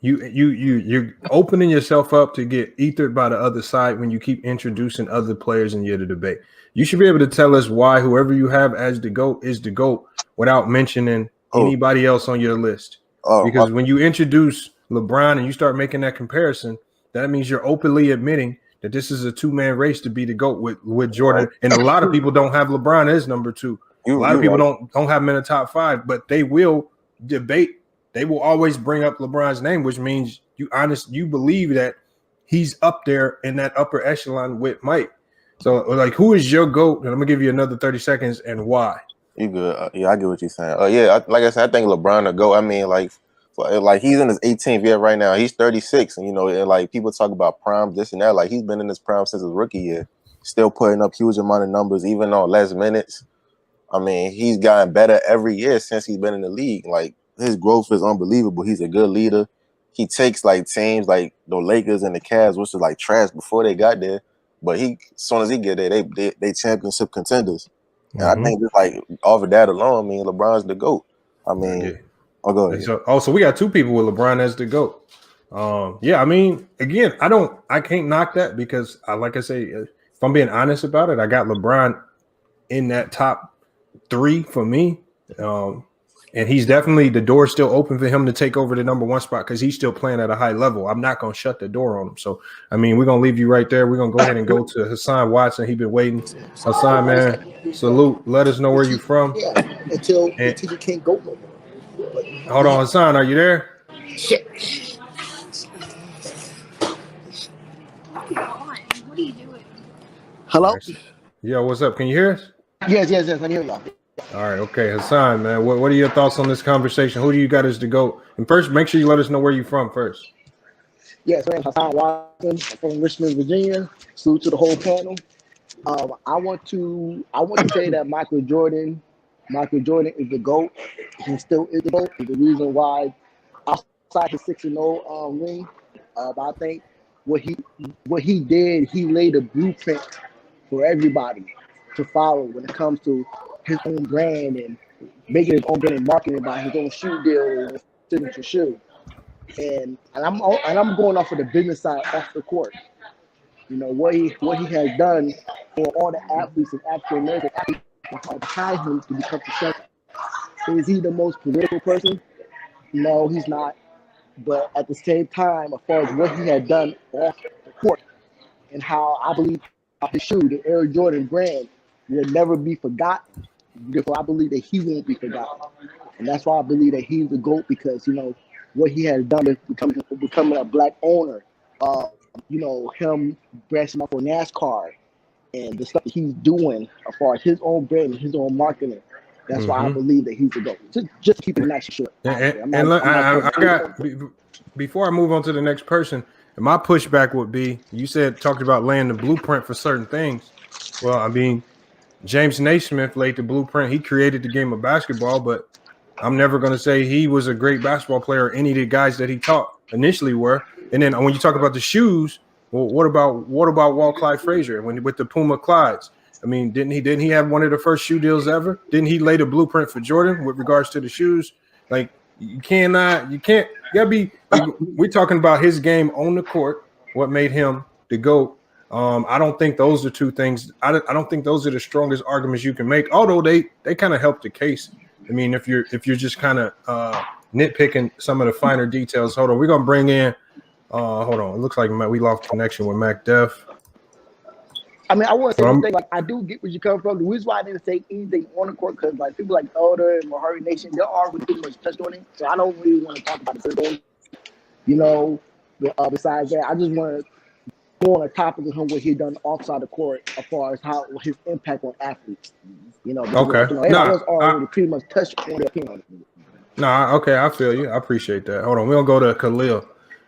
you're opening yourself up to get ethered by the other side when you keep introducing other players in your debate. You should be able to tell us why whoever you have as the GOAT is the GOAT without mentioning anybody else on your list. Because when you introduce LeBron and you start making that comparison, that means you're openly admitting that this is a two-man race to be the GOAT with Jordan. And a lot of people don't have LeBron as number 2. A lot of people don't have him in the top 5, but they will debate. They will always bring up LeBron's name, which means you believe that he's up there in that upper echelon with Mike. So, like, who is your GOAT? And I'm gonna give you another 30 seconds and why. You good? Yeah, I get what you're saying. Like I said, I think LeBron will go. I mean, like he's in his 18th year right now. He's 36, and and like people talk about prime, this and that. Like he's been in his prime since his rookie year, still putting up huge amount of numbers, even on less minutes. I mean, he's gotten better every year since he's been in the league. Like his growth is unbelievable. He's a good leader. He takes like teams like the Lakers and the Cavs, which was like trash before they got there, but as soon as he get there, they championship contenders. And I think just like off of that alone, I mean, LeBron's the GOAT. I mean, I'll go ahead. So we got 2 people with LeBron as the GOAT. I mean, again, I can't knock that because like I say, if I'm being honest about it, I got LeBron in that top 3 for me. And he's definitely, the door still open for him to take over the number 1 spot because he's still playing at a high level. I'm not going to shut the door on him. So, I mean, we're going to leave you right there. We're going to go ahead and go to Hassan Watson. He's been waiting. Hassan, man, salute. Let us know where you're from. Until you can't go no more. Hold on, Hassan, are you there? Shit. Hello? Right. Yo, what's up? Can you hear us? Yes, I can hear y'all. All right, okay. Hassan, man, what are your thoughts on this conversation? Who do you got as the GOAT? And first, make sure you let us know where you're from first. Yes, I'm Hassan Watson from Richmond, Virginia. Salute to the whole panel. I want to say that Michael Jordan is the GOAT. He still is the GOAT. Is the reason why outside his 6-0 ring, I think what he did, he laid a blueprint for everybody to follow when it comes to his own brand and making his own brand and marketing by his own shoe deal and signature shoe. And I'm going off of the business side off the court. You know what he has done for all the athletes and African American athletes behind him to become successful. Is he the most political person? No, he's not. But at the same time, as far as what he had done off the court and how I believe his shoe, the Air Jordan brand, will never be forgotten. Therefore, I believe that he won't be forgotten. And that's why I believe that he's the GOAT because, what he has done is becoming a black owner. Him branching out for NASCAR and the stuff that he's doing as far as his own brand and his own marketing. That's why I believe that he's the GOAT. Just keep it nice and short. Before I move on to the next person, my pushback would be, you talked about laying the blueprint for certain things. Well, I mean, James Naismith laid the blueprint. He created the game of basketball, but I'm never going to say he was a great basketball player. Any of the guys that he taught initially were. And then when you talk about the shoes, well, what about Walt Clyde Frazier with the Puma Clydes? I mean, didn't he have one of the first shoe deals ever? Didn't he lay the blueprint for Jordan with regards to the shoes? Like you gotta be. We're talking about his game on the court. What made him the GOAT? I don't think those are 2 things. I don't think those are the strongest arguments you can make. Although they kind of help the case. I mean, if you're just kind of nitpicking some of the finer details. Hold on, we're gonna bring in. Hold on, it looks like we lost connection with Mac Def. I mean, I want to say one thing. Like, I do get where you come from. The reason why I didn't say anything on the court because like people like Elder and Mahari Nation, they are pretty much touched on it. So I don't really want to talk about the besides that, I just want to go on a topic of him what he done outside the court as far as how his impact on athletes. Okay. Everyone's already pretty much touched on their opinion. Okay, I feel you. I appreciate that. Hold on, we're gonna go to Khalil.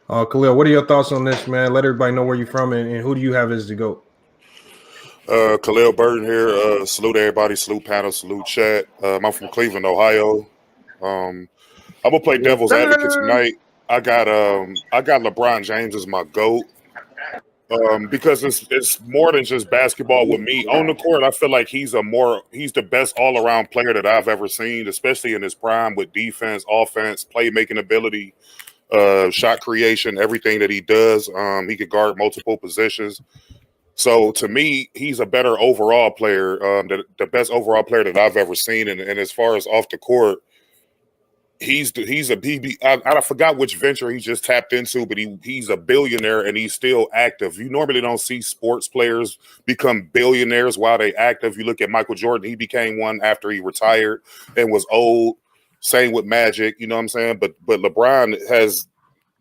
Khalil, what are your thoughts on this, man? Let everybody know where you're from and who do you have as the GOAT? Khalil Burton here. Salute everybody. Salute panel. Salute chat. I'm from Cleveland, Ohio. I'm gonna play devil's advocate tonight. I got LeBron James as my GOAT. Because it's more than just basketball with me. On the court, I feel like he's the best all-around player that I've ever seen, especially in his prime with defense, offense, playmaking ability, shot creation, everything that he does. He could guard multiple positions. So to me, he's a better overall player, the best overall player that I've ever seen. And as far as off the court, I forgot which venture he just tapped into, but he's a billionaire and he's still active. You normally don't see sports players become billionaires while they active. You look at Michael Jordan; he became one after he retired and was old. Same with Magic, you know what I'm saying? But LeBron has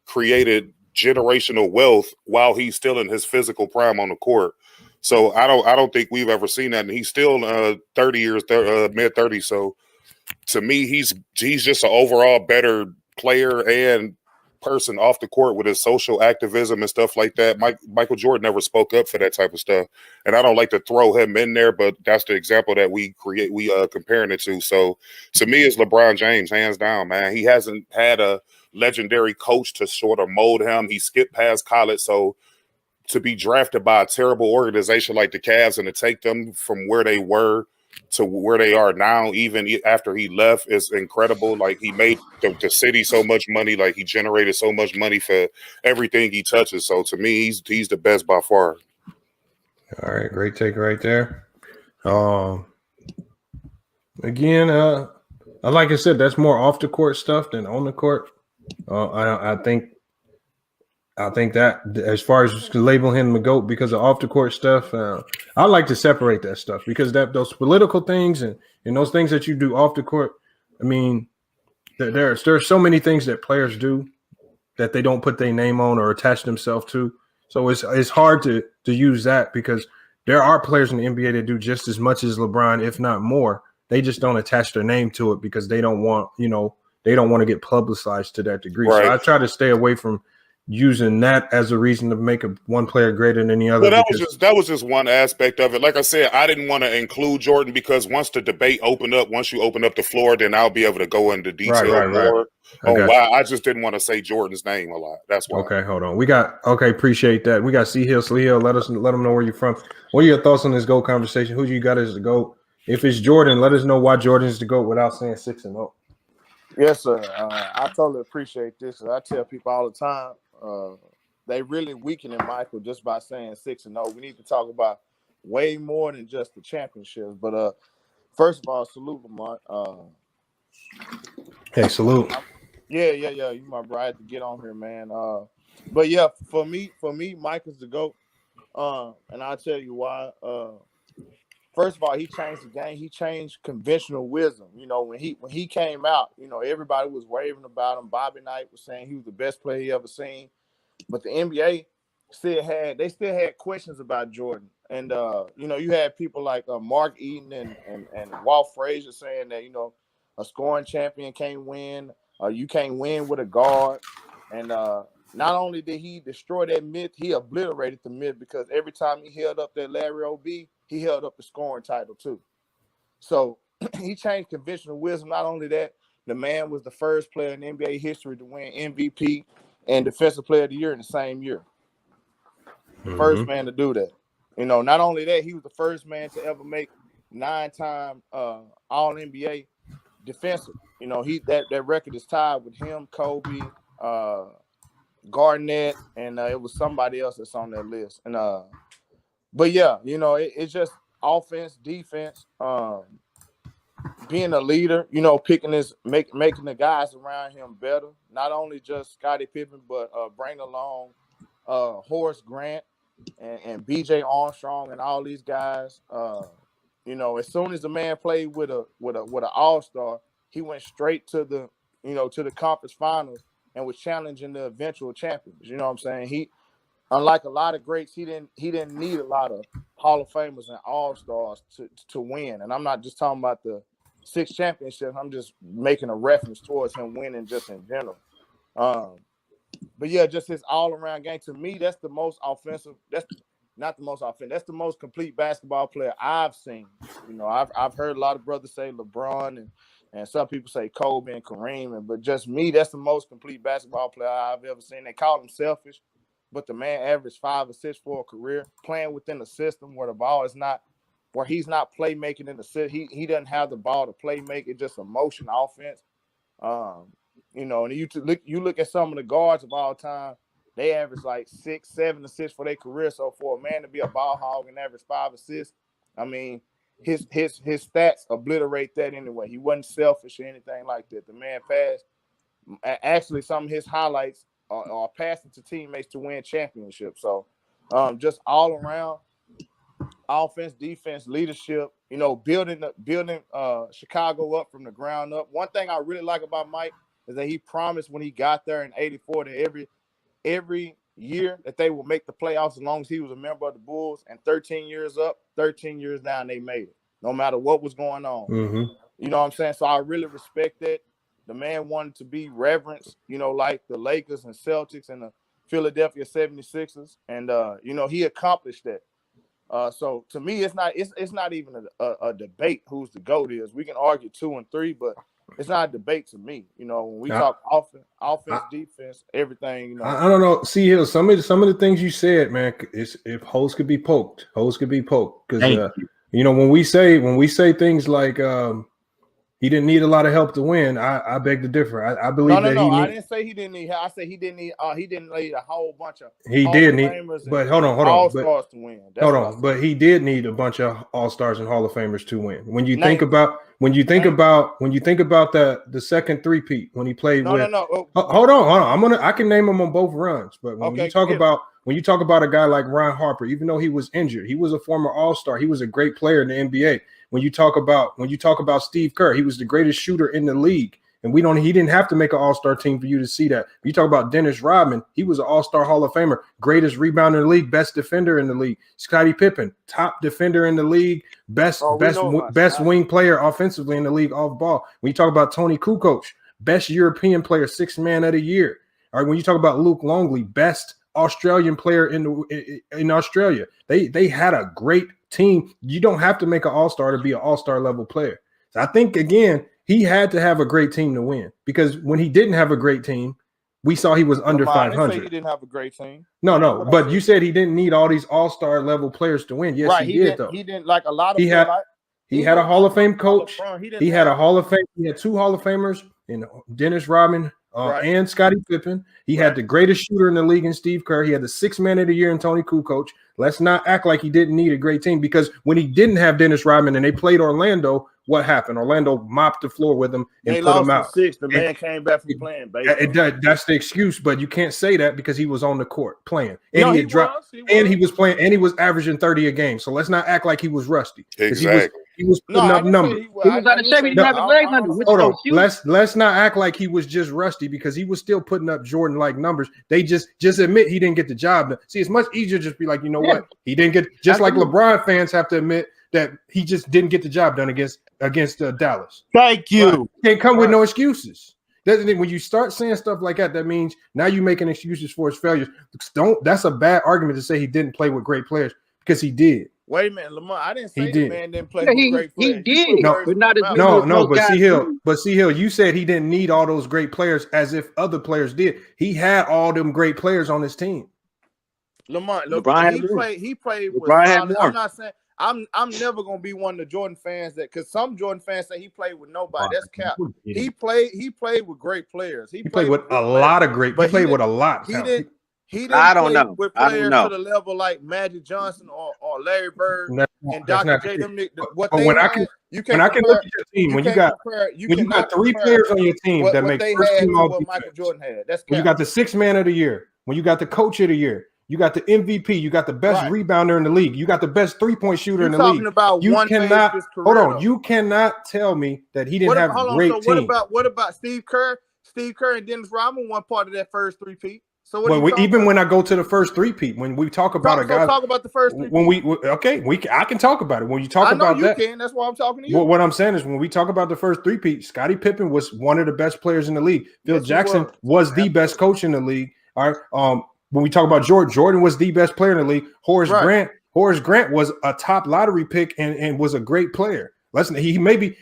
created generational wealth while he's still in his physical prime on the court. So I don't think we've ever seen that. And he's still 30 years, mid 30s. So to me, he's just an overall better player and person off the court with his social activism and stuff like that. Michael Jordan never spoke up for that type of stuff, and I don't like to throw him in there, but that's the example that we comparing it to. So to me, it's LeBron James, hands down, man. He hasn't had a legendary coach to sort of mold him. He skipped past college, so to be drafted by a terrible organization like the Cavs and to take them from where they were to where they are now, even after he left, is incredible. Like, he made the city so much money, like he generated so much money for everything he touches. So to me, he's the best by far. All right, great take right there. Again, like I said, that's more off the court stuff than on the court. I think that as far as labeling him the GOAT because of off the court stuff, I like to separate that stuff because those political things and those things that you do off the court. I mean, there's so many things that players do that they don't put their name on or attach themselves to. So it's hard to use that because there are players in the NBA that do just as much as LeBron, if not more. They just don't attach their name to it because they don't want to get publicized to that degree. Right. So I try to stay away from using that as a reason to make one player greater than the other. Well, that was just one aspect of it. Like I said, I didn't want to include Jordan because once the debate once you open up the floor, then I'll be able to go into detail more on why. I just didn't want to say Jordan's name a lot. That's why. Okay, hold on. Appreciate that. We got C Hill. Let them know where you're from. What are your thoughts on this GOAT conversation? Who do you got as the GOAT? If it's Jordan, let us know why Jordan is the GOAT without saying 6-0. Yes, sir. I totally appreciate this. I tell people all the time, they really weakening Michael just by saying 6-0. We need to talk about way more than just the championships. But first of all, salute Lamont. Hey, salute. Yeah. You my bro. I had to get on here, man. But yeah, for me, Michael's the GOAT. And I'll tell you why. First of all, he changed the game. He changed conventional wisdom. You know, when he came out, you know, everybody was raving about him. Bobby Knight was saying he was the best player he ever seen. But the NBA still had questions about Jordan. And you know, you had people like Mark Eaton and Walt Frazier saying that, you know, a scoring champion can't win. You can't win with a guard. And not only did he destroy that myth, he obliterated the myth because every time he held up that Larry O.B., he held up the scoring title too. So he changed conventional wisdom. Not only that, the man was the first player in NBA history to win MVP and Defensive Player of the Year in the same year. The first man to do that. You know, not only that, he was the first man to ever make 9-time All-NBA defensive. You know, that record is tied with him, Kobe, Garnett, and it was somebody else that's on that list. And but yeah, you know, it's just offense, defense, being a leader, you know, making the guys around him better. Not only just Scottie Pippen, but bring along Horace Grant and BJ Armstrong and all these guys. You know, as soon as the man played with an all-star, he went straight to the conference finals and was challenging the eventual champions. You know what I'm saying? He, unlike a lot of greats, he didn't need a lot of Hall of Famers and all-stars to win. And I'm not just talking about the 6 championships. I'm just making a reference towards him winning just in general. But yeah, just his all-around game. To me, that's the most offensive. That's not the most offensive. That's the most complete basketball player I've seen. You know, I've heard a lot of brothers say LeBron and some people say Kobe and Kareem, but just me, that's the most complete basketball player I've ever seen. They call him selfish, but the man averaged 5 assists for a career, playing within the system where the ball is not, where he's not playmaking in the system. He doesn't have the ball to play make. It's just a motion offense. You know, and you look at some of the guards of all time, they average like 6, 7 assists for their career. So for a man to be a ball hog and average 5 assists, I mean, his stats obliterate that anyway. He wasn't selfish or anything like that. The man passed. Actually, some of his highlights are passing to teammates to win championships. So, just all around offense, defense, leadership. You know, building Chicago up from the ground up. One thing I really like about Mike is that he promised when he got there in '84 that every year that they will make the playoffs as long as he was a member of the Bulls. And 13 years up, 13 years down, they made it. No matter what was going on. Mm-hmm. You know what I'm saying? So I really respect that. The man wanted to be reverenced, you know, like the Lakers and Celtics and the Philadelphia 76ers. And, you know, he accomplished that. So to me, it's not even a debate who's the GOAT is. We can argue 2 and 3, but it's not a debate to me. You know, when we talk offense, defense, everything. You know, I don't know. See, Hill, some of the things you said, man. If holes could be poked, because you know when we say things like he didn't need a lot of help to win. I beg to differ. I believe I didn't say he didn't need help. I said he didn't need a whole bunch of he did need, but hold on, all-stars to win. But he did need a bunch of all-stars and Hall of Famers to win. When you think about the second three-peat when he played with hold on. I can name them on both runs, but when you talk about a guy like Ron Harper, even though he was injured, he was a former all-star. He was a great player in the NBA. When you talk about Steve Kerr, he was the greatest shooter in the league. And he didn't have to make an all-star team for you to see that. You talk about Dennis Rodman, he was an all-star Hall of Famer, greatest rebounder in the league, best defender in the league. Scottie Pippen, top defender in the league, best wing player offensively in the league off ball. When you talk about Tony Kukoc, best European player, sixth man of the year. All right, when you talk about Luke Longley, best Australian player in Australia. They had a great team. You don't have to make an all-star to be an all-star level player. So I think, again, he had to have a great team to win, because when he didn't have a great team, we saw he was under 500. I didn't say he didn't have a great team. No, but you said he didn't need all these all-star level players to win. Yes, right, he did, though. He didn't, like a lot of he had a Hall of Fame coach. He had a Hall of Fame. He had 2 Hall of Famers in Dennis Rodman and Scottie Pippen. He had the greatest shooter in the league in Steve Kerr. He had the 6th man of the year in Tony Kukoc. Let's not act like he didn't need a great team, because when he didn't have Dennis Rodman and they played Orlando, what happened? Orlando mopped the floor with him and put him out. 6. The man came back from playing, baby. That's the excuse, but you can't say that because he was on the court playing. And he was playing, and he was averaging 30 a game. So let's not act like he was rusty. Exactly. He was putting up numbers. He was out of shape. He didn't have his legs under. Hold on. Let's not act like he was just rusty, because he was still putting up Jordan-like numbers. They just admit he didn't get the job done. See, it's much easier to just be like, you know what? He didn't get, just like LeBron fans have to admit that he just didn't get the job done against Dallas. Thank you. Right. Can't come with no excuses. When you start saying stuff like that, that means now you're making excuses for his failures. That's a bad argument to say he didn't play with great players, because he did. Wait a minute, Lamar. I didn't say the man didn't play with great players. He did, but not as but see, Hill, you said he didn't need all those great players as if other players did. He had all them great players on his team. LeBron he played with solid. I'm not saying I'm never gonna be one of the Jordan fans that, because some Jordan fans say he played with nobody. That's cap. He played with great players. He played with a lot of great. He played with a lot. He didn't play with players to the level like Magic Johnson or Larry Bird and Dr. J. When I can look at your team, when you got 3 players on your team that make first team all defense, Michael Jordan had. That's when you got the 6th man of the year, when you got the coach of the year, you got the MVP, you got the best rebounder in the league, you got the best 3-point shooter in the league. You cannot tell me that he didn't have a great team. What about Steve Kerr? Steve Kerr and Dennis Rodman weren't part of that first 3-peat. So when I go to the first 3-peat, when we talk about a guy, talk about the first 3-peat. I can talk about it. When you talk about that, that's why I'm talking to you. What I'm saying is, when we talk about the first 3-peat, Scottie Pippen was one of the best players in the league. Phil Jackson was the best coach in the league. All right. When we talk about Jordan was the best player in the league. Horace Grant was a top lottery pick and was a great player. He was playing.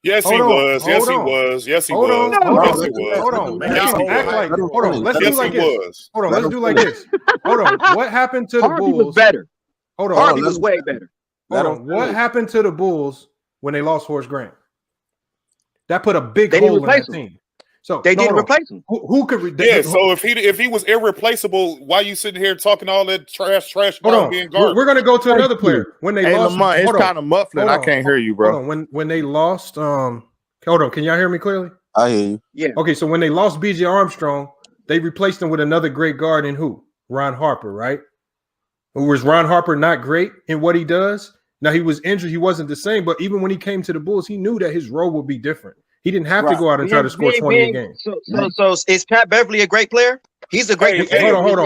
Yes, he was. Yes, he was. Yes, he was. Hold on. Let's do like this. Let's do like this. Hold on. What happened to the Bulls? Harvey was better. Hold on. Harvey was way better. Hold on. What happened to the Bulls when they lost Horace Grant? That put a big hole in that team. So they didn't replace him. Who could? So if he was irreplaceable, why you sitting here talking all that trash Hold about on. being garbage? We're gonna go to another player. When they lost, Lamont, it's kind of muffling. I can't hear you, bro. Hold on. When they lost, hold on. Can y'all hear me clearly? I hear you. Yeah. Okay, so when they lost B.J. Armstrong, they replaced him with another great guard in who? Ron Harper, right? Who was Ron Harper not great in what he does? Now he was injured, he wasn't the same, but even when he came to the Bulls, he knew that his role would be different. He didn't have to go out and try to score 20 a game. So is Pat Beverly a great player? He's a great defender. Hold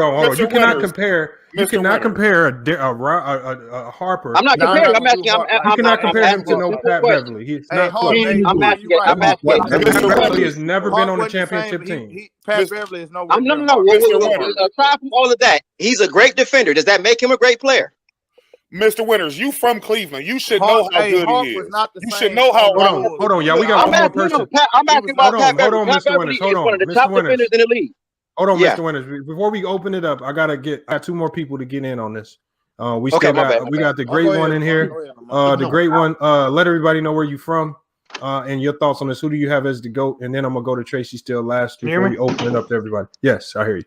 on. You cannot compare. You cannot compare a Harper. I'm not comparing. I'm asking. You cannot compare him to no Pat Beverly. He's not close. I'm asking. Mr. Beverly has never been on a championship team. Pat Beverly is no. No. Aside from all of that, he's a great defender. Does that make him a great player? Mr. Winters, you from Cleveland. You should know how good he is. You should know how. Hold on, y'all. We got one more person. I'm asking about Pat Beverly. Hold on, Mr. Winters. Hold on, one of the top defenders in the league. Hold on, Mr. Winters. Before we open it up, I got two more people to get in on this. We got the great one in here. The great one. Let everybody know where you from and your thoughts on this. Who do you have as the GOAT? And then I'm gonna go to Tracy still last before we open it up to everybody. Yes, I hear you.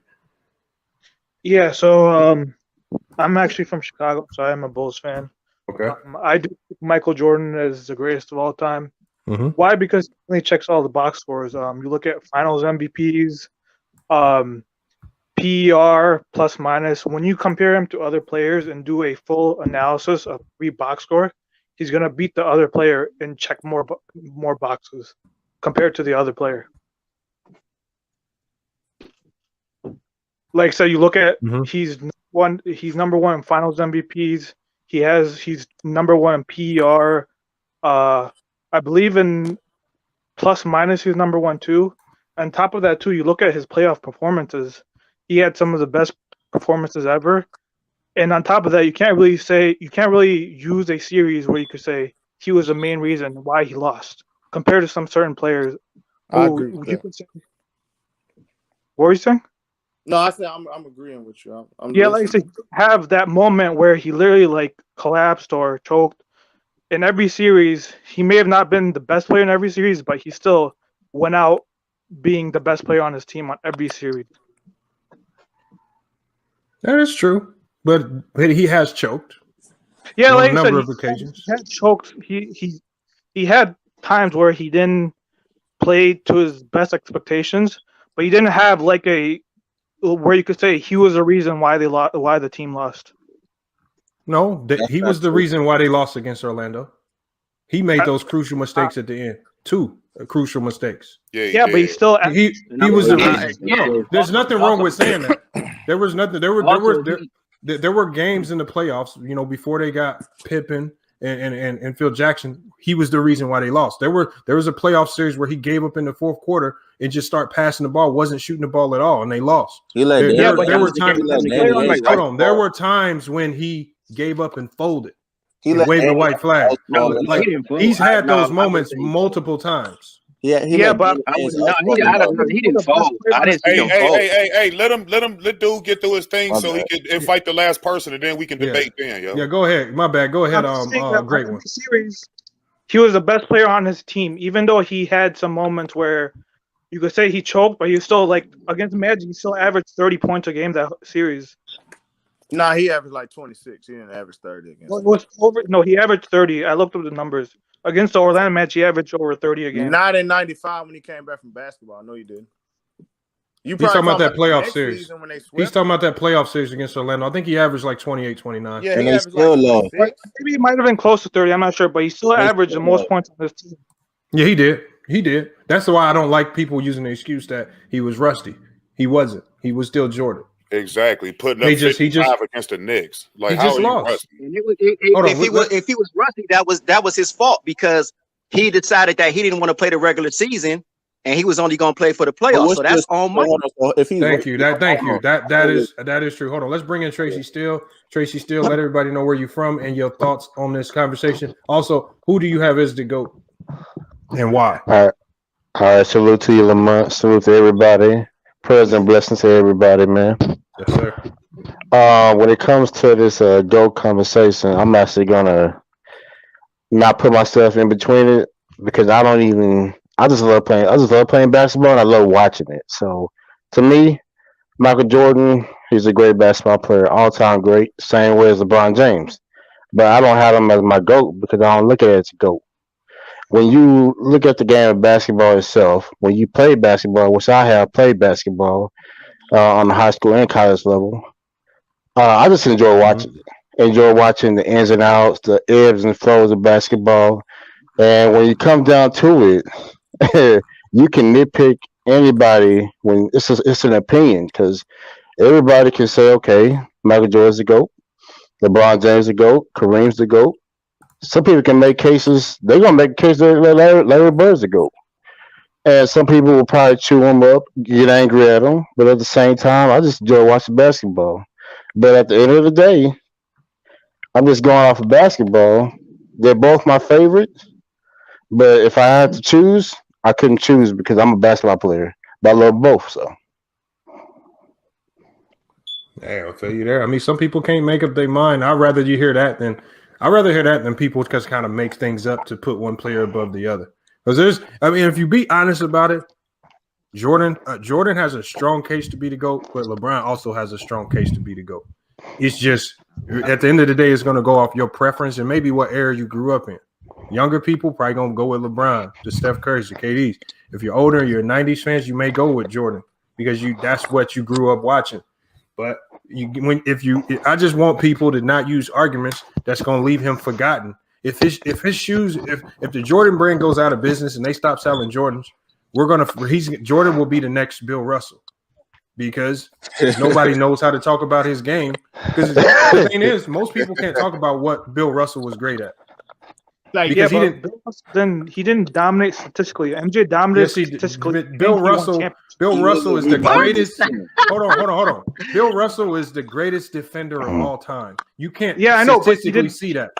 Yeah, so I'm actually from Chicago, so I am a Bulls fan. Okay. I do think Michael Jordan is the greatest of all time. Mm-hmm. Why? Because he checks all the box scores. You look at Finals MVPs, PER plus minus. When you compare him to other players and do a full analysis of every box score, he's gonna beat the other player and check more boxes compared to the other player. Like, so you look at he's number one in Finals MVPs. He's number one in PER. I believe in plus minus he's number one too. On top of that too, you look at his playoff performances. He had some of the best performances ever. And on top of that, you can't really use a series where you could say he was the main reason why he lost compared to some certain players. I agree with that. What were you saying? No, I said I'm agreeing with you. Like I said, have that moment where he literally like collapsed or choked. In every series, he may have not been the best player in every series, but he still went out being the best player on his team on every series. That is true, but he has choked. Yeah, like on a number of occasions. He had choked. He had times where he didn't play to his best expectations, but he didn't have like where you could say he was the reason why the team lost. No, he was the reason why they lost against Orlando. He made those crucial mistakes at the end. Two crucial mistakes. Yeah, but he still he was the reason. No, there's nothing wrong with saying that. There was nothing. There were games in the playoffs, before they got Pippen and Phil Jackson. He was the reason why they lost. There was a playoff series where he gave up in the fourth quarter and just started passing the ball, wasn't shooting the ball at all, and they lost. There were times when he gave up and folded. He waved the white flag. He's had those moments multiple times. He didn't fold. I didn't see him fold. Hey, let dude get through his thing so he can invite the last person, and then we can debate then, yo. Yeah, go ahead. My bad. Go ahead. Great one. Series, he was the best player on his team, even though he had some moments where you could say he choked, but he was still like against Magic, he still averaged 30 points a game that series. Nah, he averaged like 26. He didn't average 30 against. He averaged 30. I looked up the numbers. Against the Orlando match, he averaged over 30 a game. Not in 95 when he came back from basketball. No, you didn't. He's talking about that playoff series. He's talking about that playoff series against Orlando. I think he averaged like 28, 29. Yeah, and they still lost. Maybe he might have been close to 30. I'm not sure, but he still averaged the most points on his team. Yeah, he did. He did. That's why I don't like people using the excuse that he was rusty. He wasn't. He was still Jordan. Exactly, putting up 55 against the Knicks. Like, how are you rusty? If he was rusty, that was his fault because he decided that he didn't want to play the regular season and he was only going to play for the playoffs. So that's on Mike. Thank you. That is true. Hold on. Let's bring in Tracy Steele. Tracy Steele, let everybody know where you're from and your thoughts on this conversation. Also, who do you have as the GOAT and why? All right. Salute to you, Lamont. Salute to everybody. Prayers and blessings to everybody, man. Yes, sir. When it comes to this GOAT conversation, I'm actually gonna not put myself in between it because I I just love playing. I just love playing basketball, and I love watching it. So, to me, Michael Jordan, he's a great basketball player, all time great, same way as LeBron James. But I don't have him as my GOAT because I don't look at it as a GOAT. When you look at the game of basketball itself, when you play basketball, which I have played basketball on the high school and college level, I just enjoy watching it. Enjoy watching the ins and outs, the ebbs and flows of basketball. And when you come down to it, you can nitpick anybody when it's an opinion because everybody can say, okay, Michael Jordan's the GOAT, LeBron James the GOAT, Kareem's the GOAT. Some people can make cases. They're gonna make a case that Larry Bird's the GOAT, and some people will probably chew him up, get angry at him. But at the same time, I just enjoy watching basketball. But at the end of the day, I'm just going off of basketball. They're both my favorites. But if I had to choose, I couldn't choose because I'm a basketball player. But I love both. So. Hey, I'll tell you there. I mean, some people can't make up their mind. I'd rather hear that than people just kind of make things up to put one player above the other. Because if you be honest about it, Jordan has a strong case to be the GOAT, but LeBron also has a strong case to be the GOAT. It's just at the end of the day, it's going to go off your preference and maybe what era you grew up in. Younger people probably going to go with LeBron, the Steph Curry's, the KD's. If you're older, you're 90s fans, you may go with Jordan because that's what you grew up watching. But I just want people to not use arguments that's going to leave him forgotten. If the Jordan brand goes out of business and they stop selling Jordans, Jordan will be the next Bill Russell because nobody knows how to talk about his game. Because the thing is, most people can't talk about what Bill Russell was great at. Because he didn't dominate statistically. MJ dominated statistically. Bill Russell is the greatest. Hold on. Bill Russell is the greatest defender of all time. You can't statistically see that.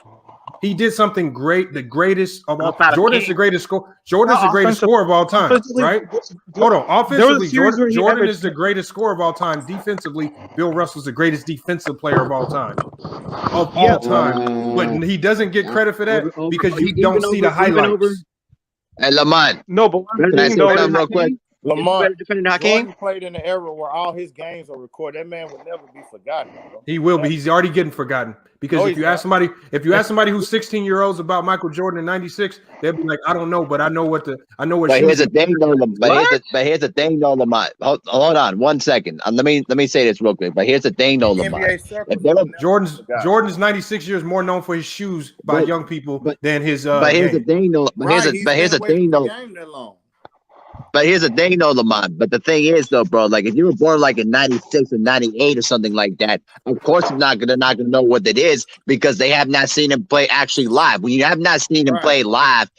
He did something great, the greatest of all. Jordan's the greatest scorer. Jordan's the greatest scorer of all time, right? Hold on. Offensively, Jordan is the greatest scorer of all time. Defensively, Bill Russell's the greatest defensive player of all time. But he doesn't get credit for that because you don't see the highlights. And Lamont. No, but can I say something real quick? Lamont Jordan played in an era where all his games are recorded. That man would never be forgotten. Bro. He will be. He's already getting forgotten because if you ask somebody who's 16-year-olds about Michael Jordan in '96, they'll be like, I don't know, but I know what. But here's the thing, though. But here's the thing, though, Lamont. Hold on 1 second. Let me say this real quick. But here's the thing, though, Lamont. Jordan's 96 years more known for his shoes by young people than his. But here's the thing, though. But here's the thing, though. But here's the thing, though, Lamont. But the thing is, though, bro, like if you were born like in '96 or '98 or something like that, of course they're not gonna know what it is because they have not seen him play actually live. When you have not seen him play live,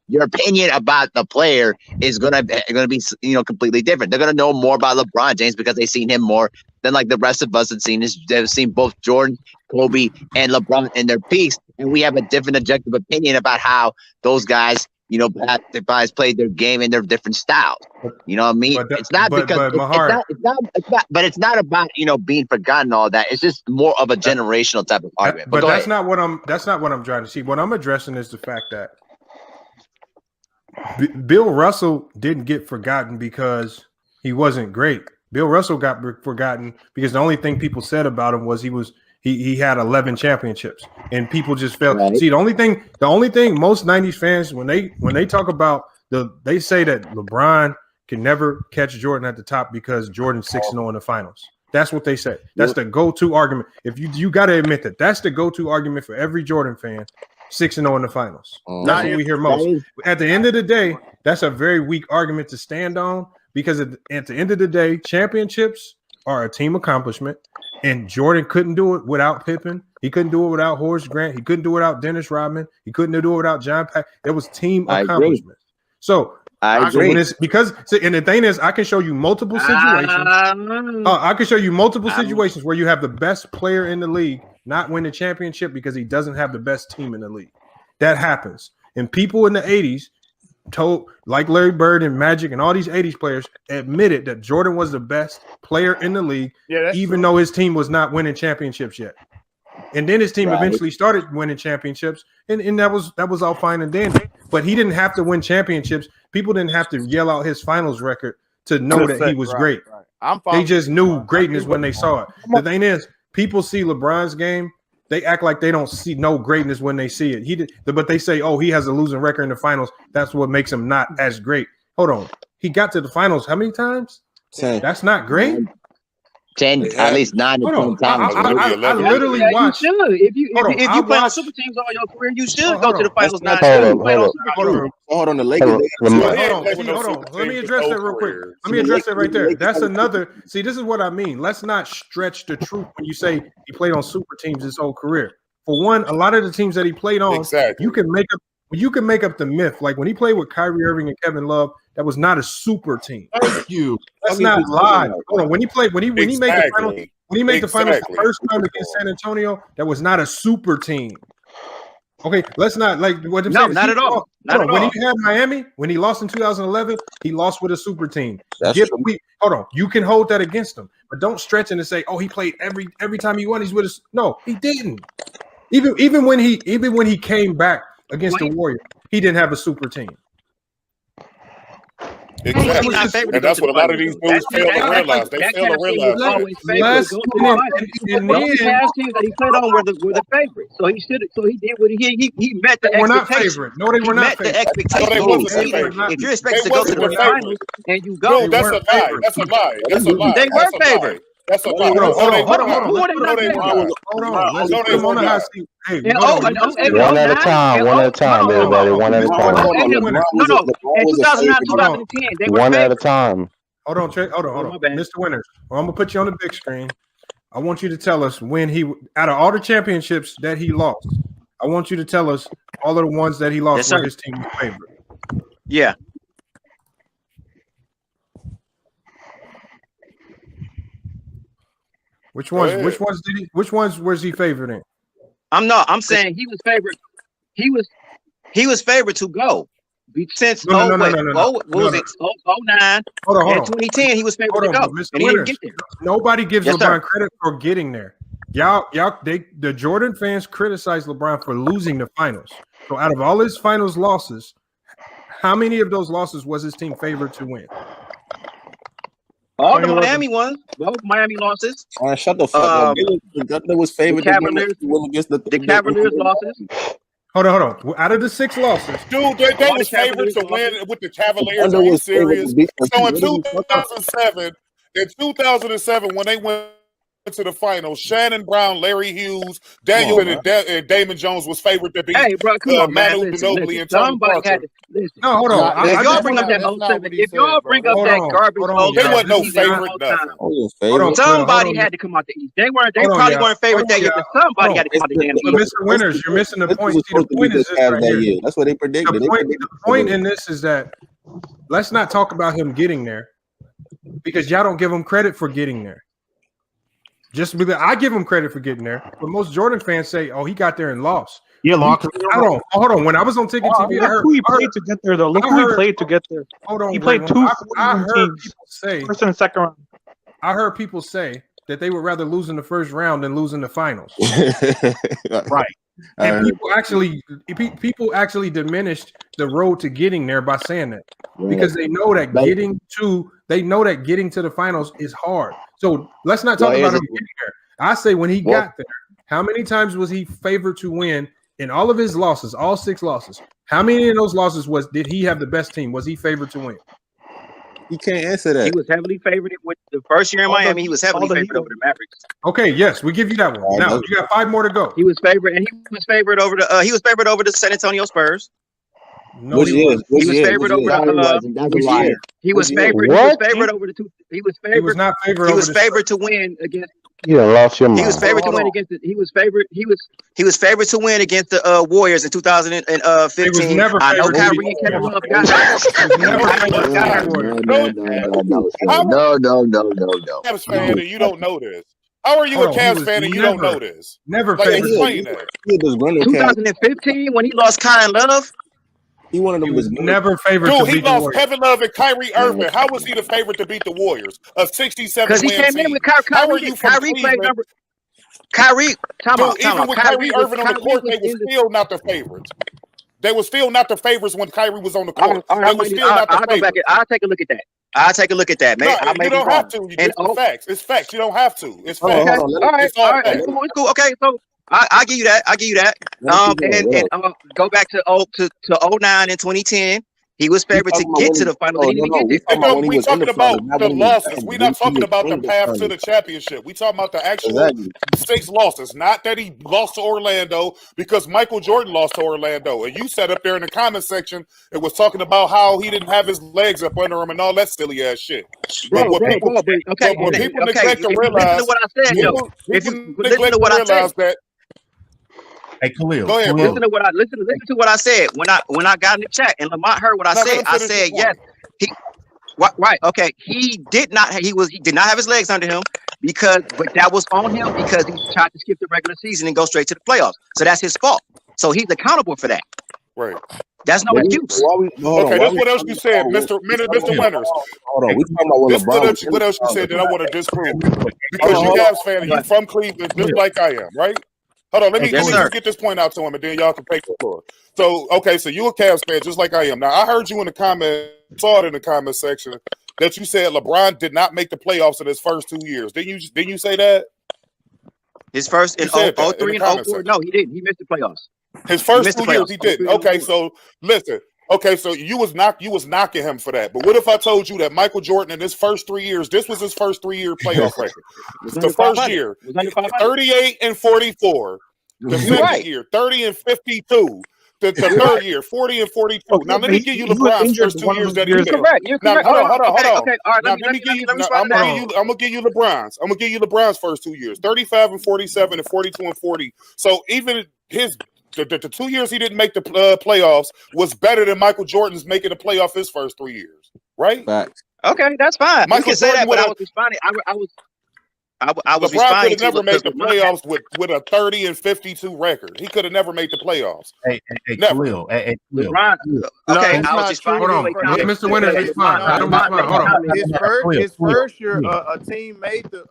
your opinion about the player is gonna be completely different. They're gonna know more about LeBron James because they've seen him more than like the rest of us have seen both Jordan, Kobe, and LeBron in their peaks, and we have a different objective opinion about how those guys. The guys played their game in their different styles. You know what I mean? It's not about being forgotten all that. It's just more of a generational type of argument. But that's not what I'm trying to see. What I'm addressing is the fact that Bill Russell didn't get forgotten because he wasn't great. Bill Russell got forgotten because the only thing people said about him was he had 11 championships and people just felt. Right. See, the only thing most 90s fans when they talk about they say that LeBron can never catch Jordan at the top because Jordan's 6-0 in the finals. That's what they say. That's the go-to argument. If you got to admit that's the go-to argument for every Jordan fan. 6-0 in the finals. That's what we hear most. At the end of the day, that's a very weak argument to stand on because at the end of the day, championships are a team accomplishment. And Jordan couldn't do it without Pippen. He couldn't do it without Horace Grant. He couldn't do it without Dennis Rodman. He couldn't do it without John Pack. It was team accomplishment. So I agree. And the thing is, I can show you multiple situations. I can show you multiple situations where you have the best player in the league not win the championship because he doesn't have the best team in the league. That happens. And people in the 80s told, like Larry Bird and Magic and all these 80s players, admitted that Jordan was the best player in the league, even though his team was not winning championships yet. And then his team Right. eventually started winning championships, and that was all fine and dandy. But he didn't have to win championships. People didn't have to yell out his finals record to know that he was great. Right. I'm They just knew greatness when they saw it. The thing is, people see LeBron's game. They act like they don't see no greatness when they see it. He did, but they say, "Oh, he has a losing record in the finals. That's what makes him not as great." Hold on, he got to the finals how many times? 10. That's not great. 10, at least 9 to 10 times. I literally watched. You should. If you Hold on, if I you play on watched- super teams all your career, you should Hold go on. to the finals. Not Hold you on, play on hold super Hold teams. on. Hold on, the Lakers. Hold on, Hold Lamar. on, hold on. Let me address that real quick. Let me address that right there. That's another. See, this is what I mean. Let's not stretch the truth when you say he played on super teams his whole career. For one, a lot of the teams that he played on, you can make up the myth. Like when he played with Kyrie Irving and Kevin Love, that was not a super team. Thank you. Let's not lie. Hold on. When he played, when he made the finals, when he made the finals the first time against San Antonio, that was not a super team. Okay, let's not like what I'm saying. Not at all. Not at when all. he had Miami, when he lost in 2011, he lost with a super team. That's Hold on, you can hold that against him, but don't stretch it and say, "Oh, he played every time he won. He's with us." No, he didn't. Even when he came back against the Warriors, he didn't have a super team. Exactly. And that's what a lot of these dudes fail to realize. They fail to realize that. And then past teams that he played on were the favorite. So he should. So he did what he met the They were not expectations. favorite. No, they were not He met favorite. the expectations. No, they wasn't favorite. If you're expected They to go to wasn't the favorite. finals and you go, Dude, that's a lie. That's a lie. That's a lie. They were favorite. That's a lie. Hold on. Who were they not favorite? Hold on. Let's put him on the hot seat. Hey, And hold on. One at a time, everybody. One at a time. No. In 2009, 2010, they were One at a favorite. time. Hold on, Trey. Hold on. Mr. Winters, I'm gonna put you on the big screen. I want you to tell us when he, out of all the championships that he lost, I want you to tell us all of the ones that he lost where his team was favorite. Yeah. Which ones? Which ones was he favored in? I'm saying he was favorite. He was favorite to go. Since No. what was it? 09 Hold on. and 2010, he was favorite to go. Mr. And he didn't get there. Nobody gives Yes, LeBron sir. credit for getting there. The Jordan fans criticize LeBron for losing the finals. So out of all his finals losses, how many of those losses was his team favored to win? All the Miami ones, both Miami losses. Shut the fuck up. That was favored The Cavaliers losses. Hold on. Out of the 6 losses, Dude, they was favored to win with the Cavaliers. Are you serious? So in 2007, when they went to the finals, Shannon Brown, Larry Hughes, Daniel and Damon Jones was favored to beat Manu Ginobili and Tony Parker. No, hold on. If y'all bring up that 07, if y'all bring up that garbage, They wasn't no favorite nothing. Somebody had to come out the East. They probably weren't favorite that year, but somebody had to come out the damn East. Mr. Winters, you're missing the point. See, the point is this right here. That's what they predicted. The point in this is that let's not talk about him getting there because y'all don't give him credit for getting there. Just because I give him credit for getting there, but most Jordan fans say, "Oh, he got there and lost." Yeah, Hold on. When I was on Ticket TV, I heard who he played to get there, though. Look who he played to get there. Hold on, he played two I heard teams, people say first and second round. I heard people say that they would rather lose in the first round than lose in the finals. Right. And people actually diminished the road to getting there by saying that because they know that getting to the finals is hard. So let's not talk about him getting there. I say when he got there, how many times was he favored to win in all of his losses, all 6 losses? How many of those losses did he have the best team? Was he favored to win? You can't answer that. He was heavily favored with the first year in Miami. He was heavily favored over the Mavericks. Okay, yes, we give you that one. Now you got 5 more to go. He was favored, and he was favored over the San Antonio Spurs. No, he was favored over the. He was favored. He was favored over the two. He was favored. He was not favored. He was favored to win against. You done lost your mind. He was favored to win against the. He was favored. He was favored to win against the Warriors in 2015. I know Kyrie and Kevin Love got No. Cavs fan and you don't know this. How are you a Cavs fan and you don't know this? Never explain that. 2015 when he lost Kyrie Love. He one of them was never favored. Dude, he lost Kevin Love and Kyrie Irving. How was he the favorite to beat the Warriors? A 67 because he came in with Kyrie. How are you from Kyrie played Cleveland? Kyrie, time out. Even with Kyrie Irving on the court, they were still not the favorites. They were still not the favorites when Kyrie was on the court. They were still not the favorites. I'll take a look at that. I'll take a look at that, man. No, you don't have to. It's facts. It's facts. You don't have to. It's facts. Okay. All right. It's cool. Okay, so I'll give you that. I'll give you that. And go back to 09 and 2010. He was favored to get to the final. They didn't even get there. We're talking about the losses. We're not talking about the path to the championship. We're talking about the actual 6 losses. Not that he lost to Orlando, because Michael Jordan lost to Orlando. And you sat up there in the comment section and was talking about how he didn't have his legs up under him and all that silly ass shit. But what people neglect to realize, that. Hey, Khalil. Go ahead, listen to what I said when I got in the chat, and Lamont heard what I said. I said yes. Right. Okay. He did not have his legs under him but that was on him because he tried to skip the regular season and go straight to the playoffs. So that's his fault. So he's accountable for that. Right. That's no excuse. Okay, that's what else you said, Mr. Winters. Hold on, we talking about what else you said that I want to disprove? Because you guys fan, you from Cleveland, just like I am, right? Hold on, let me just get this point out to him, and then y'all can take the floor. So, okay, so you a Cavs fan just like I am. Now, I heard you in the comment, saw it in the comment section, that you said LeBron did not make the playoffs in his first 2 years. Didn't you say that? His first in 03 and 04? No, he didn't. He missed the playoffs. His first 2 years, he didn't. Okay, so listen. Okay, so you was knocking him for that. But what if I told you that Michael Jordan in his first 3 years, this was his first 3-year playoff record. The first year, 38 and 44. The second year, 30 and 52. The third year, 40 and 42. Now let me give you LeBron's first 2 years that he missed. You're correct. Hold on. Okay, all right. Now, I'm gonna give you LeBron's. I'm gonna give you LeBron's first 2 years, 35 and 47 and 42 and 40. So even the 2 years he didn't make the playoffs was better than Michael Jordan's making the playoff his first 3 years, right? Facts. Okay, that's fine. Michael you can say Jordan that, but I was responding. I was LeBron could have never made the responding playoffs with a 30 and 52 record. He could have never made the playoffs. Hey, never. Khalil. Hey, LeBron. Okay, I was responding. Hold on, let Mr. Winters respond. Let him respond. Hold on. His first year, a team made the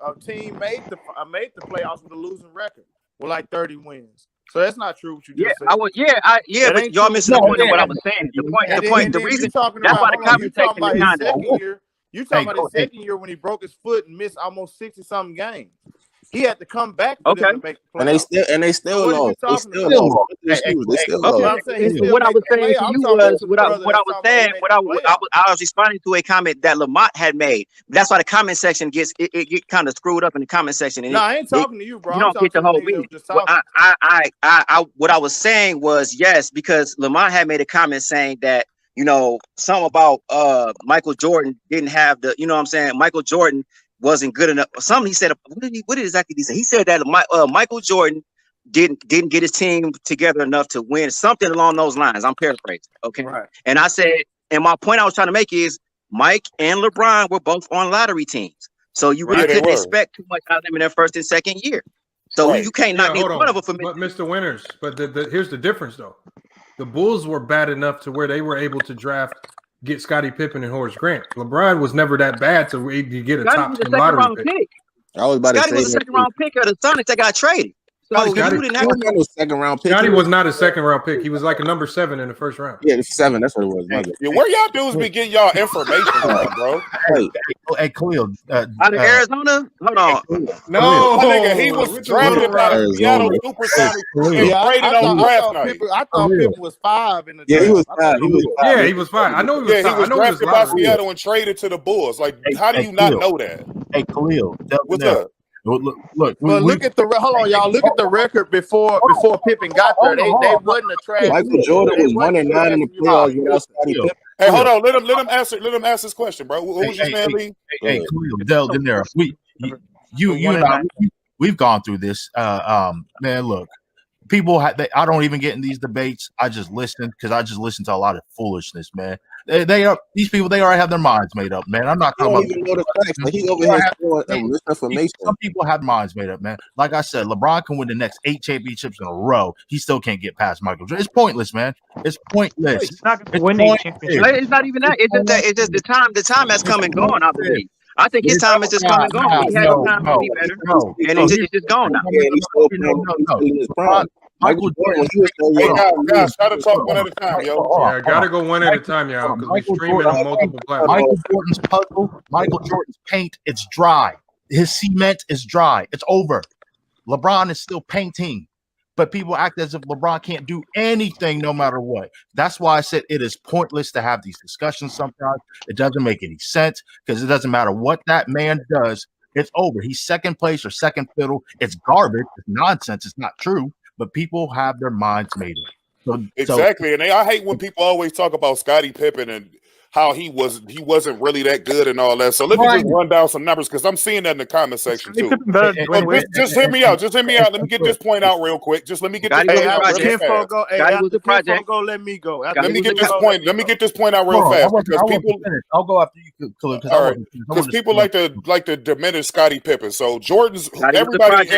playoffs with a losing record with like 30 wins. So that's not true. What you just said. But y'all missing the point of what I was saying. The reason. That's why the conversation is kind of. You talking about his second year when he broke his foot and missed almost 60-something games. He had to come back for them to make the playoffs. And they still lost. They still lost. What I was saying to you was I was responding to a comment that Lamont had made. That's why the comment section gets kind of screwed up in the comment section. And I ain't talking to you, bro. You don't get the whole meeting. What I was saying was yes, because Lamont had made a comment saying that, something about Michael Jordan didn't have the, Michael Jordan wasn't good enough. Something he said. What did exactly he say? He said that Michael Jordan didn't get his team together enough to win. Something along those lines. I'm paraphrasing. Okay. Right. And I said, and my point I was trying to make is Mike and LeBron were both on lottery teams, so you really couldn't expect too much out of them in their first and second year. So you can't knock me one of them for me. But Mr. Winters, here's the difference though. The Bulls were bad enough to where they were able to get Scottie Pippen and Horace Grant. LeBron was never that bad to get a top 10 lottery pick. I was about to say Scottie was a second round pick of the Sonics that got traded. So you didn't have a second round pick. Scottie was not a second round pick. He was like a number 7 in the first round. Yeah, 7. That's what it was. Yeah, where y'all dudes be getting y'all information from, bro? Hey, Khalil. Out of Arizona? Hold on. No, my nigga, he was drafted by the Seattle Supersonics and traded on draft night. I thought Pippen was 5 in the draft. Yeah, he was 5. Yeah, he was 5. I know he was 5. He was drafted by Seattle and traded to the Bulls. Like, how do you not know that? Hey, Khalil. What's up? Look at the hold on, y'all. Look at the record before Pippen got there. They wasn't a trash. Michael Jordan was 1-9 in the playoffs without Scottie Pippen. Hey, hold on. Let him answer. Let him ask his question, bro. What was your name, Lee? Hey, Del De Niro. We've gone through this. Man, look. People, I don't even get in these debates. I just listen because I just listen to a lot of foolishness, man. These people. They already have their minds made up, man. I'm not talking about. Even know the facts. Like, he over here throwing misinformation. Some people have minds made up, man. Like I said, LeBron can win the next 8 championships in a row. He still can't get past Michael Jordan. It's pointless, man. It's pointless. He's not going to win 8 championships. It's not even that. It's just the time has come and gone, I believe. I think his time is just come and gone. He had his time to be better, and it's just gone now. Yeah, he's still in his prime. Michael Jordan, when he was still young. Guys, try to talk one at a time, yo. Yeah, gotta go one at a time, y'all, because we're streaming on multiple platforms. Michael Jordan's puzzle, Michael Jordan's paint, it's dry. His cement is dry. It's over. LeBron is still painting, but people act as if LeBron can't do anything no matter what. That's why I said it is pointless to have these discussions sometimes. It doesn't make any sense because it doesn't matter what that man does. It's over. He's second place or second fiddle. It's garbage. It's nonsense. It's not true. But people have their minds made up. Exactly, and I hate when people always talk about Scottie Pippen and how he wasn't really that good and all that. So let me just run down some numbers because I'm seeing that in the comment section too. Just hear me out. Just hear me out. Let me get this point out real quick. Just let me get this point out real fast. Let me go. Let me get this point. Let me get this point out real fast because people. I'll go after you, Khalid. Because people like to diminish Scottie Pippen. So Jordan's everybody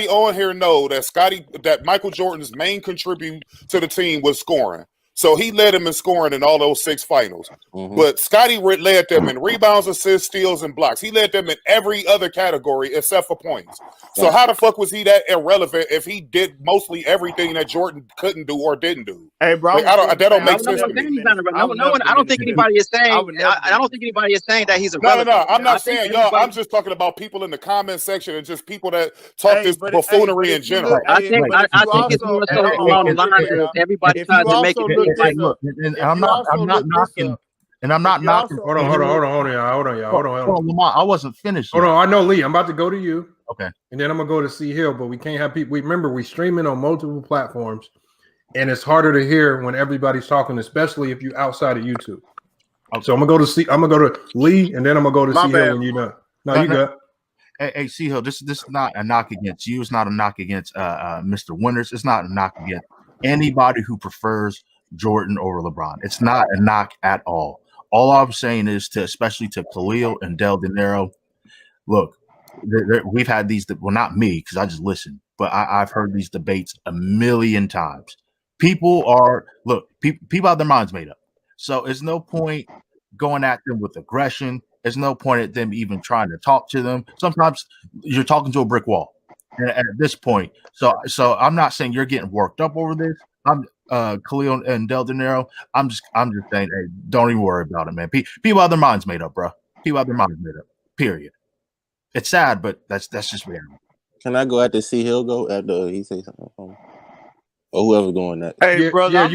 on here know that Michael Jordan's main contribution to the team was scoring. So he led them in scoring in all those 6 finals. Mm-hmm. But Scottie led them in rebounds, assists, steals, and blocks. He led them in every other category except for points. So how the fuck was he that irrelevant if he did mostly everything that Jordan couldn't do or didn't do? Hey, bro, that don't make sense to me. I don't think anybody is saying. I don't think anybody is saying that he's irrelevant. No. I'm not saying y'all. I'm just talking about people in the comment section and just people that talk this buffoonery in general. I think it's more so along the lines of everybody tries to make it. And I'm not knocking. And I'm not knocking. Hold on, Lamar, I wasn't finished. Hold on, I know, Lee. I'm about to go to you. Okay. And then I'm gonna go to C Hill, but we can't have people. Remember, we streaming on multiple platforms, and it's harder to hear when everybody's talking, especially if you're outside of YouTube. So I'm gonna go to Lee, and then I'm gonna go to C Hill when you're done. No, you got. Hey, C Hill, this is not a knock against you. It's not a knock against Mr. Winters. It's not a knock against anybody who prefers Jordan over LeBron. It's not a knock at all. All I'm saying is especially to Khalil and Del De Niro, look, we've had these, well, not me, because I just listen, but I've heard these debates a million times. People have their minds made up. So there's no point going at them with aggression. There's no point at them even trying to talk to them. Sometimes you're talking to a brick wall at this point. So I'm not saying you're getting worked up over this. I'm Khalil and Del De Niro. I'm just saying, hey, don't even worry about it, man. People have their minds made up, bro. People have their minds made up. Period. It's sad, but that's just reality. Can I go after C Hill go after he say something? Or whoever's going next. Hey, brother, I'm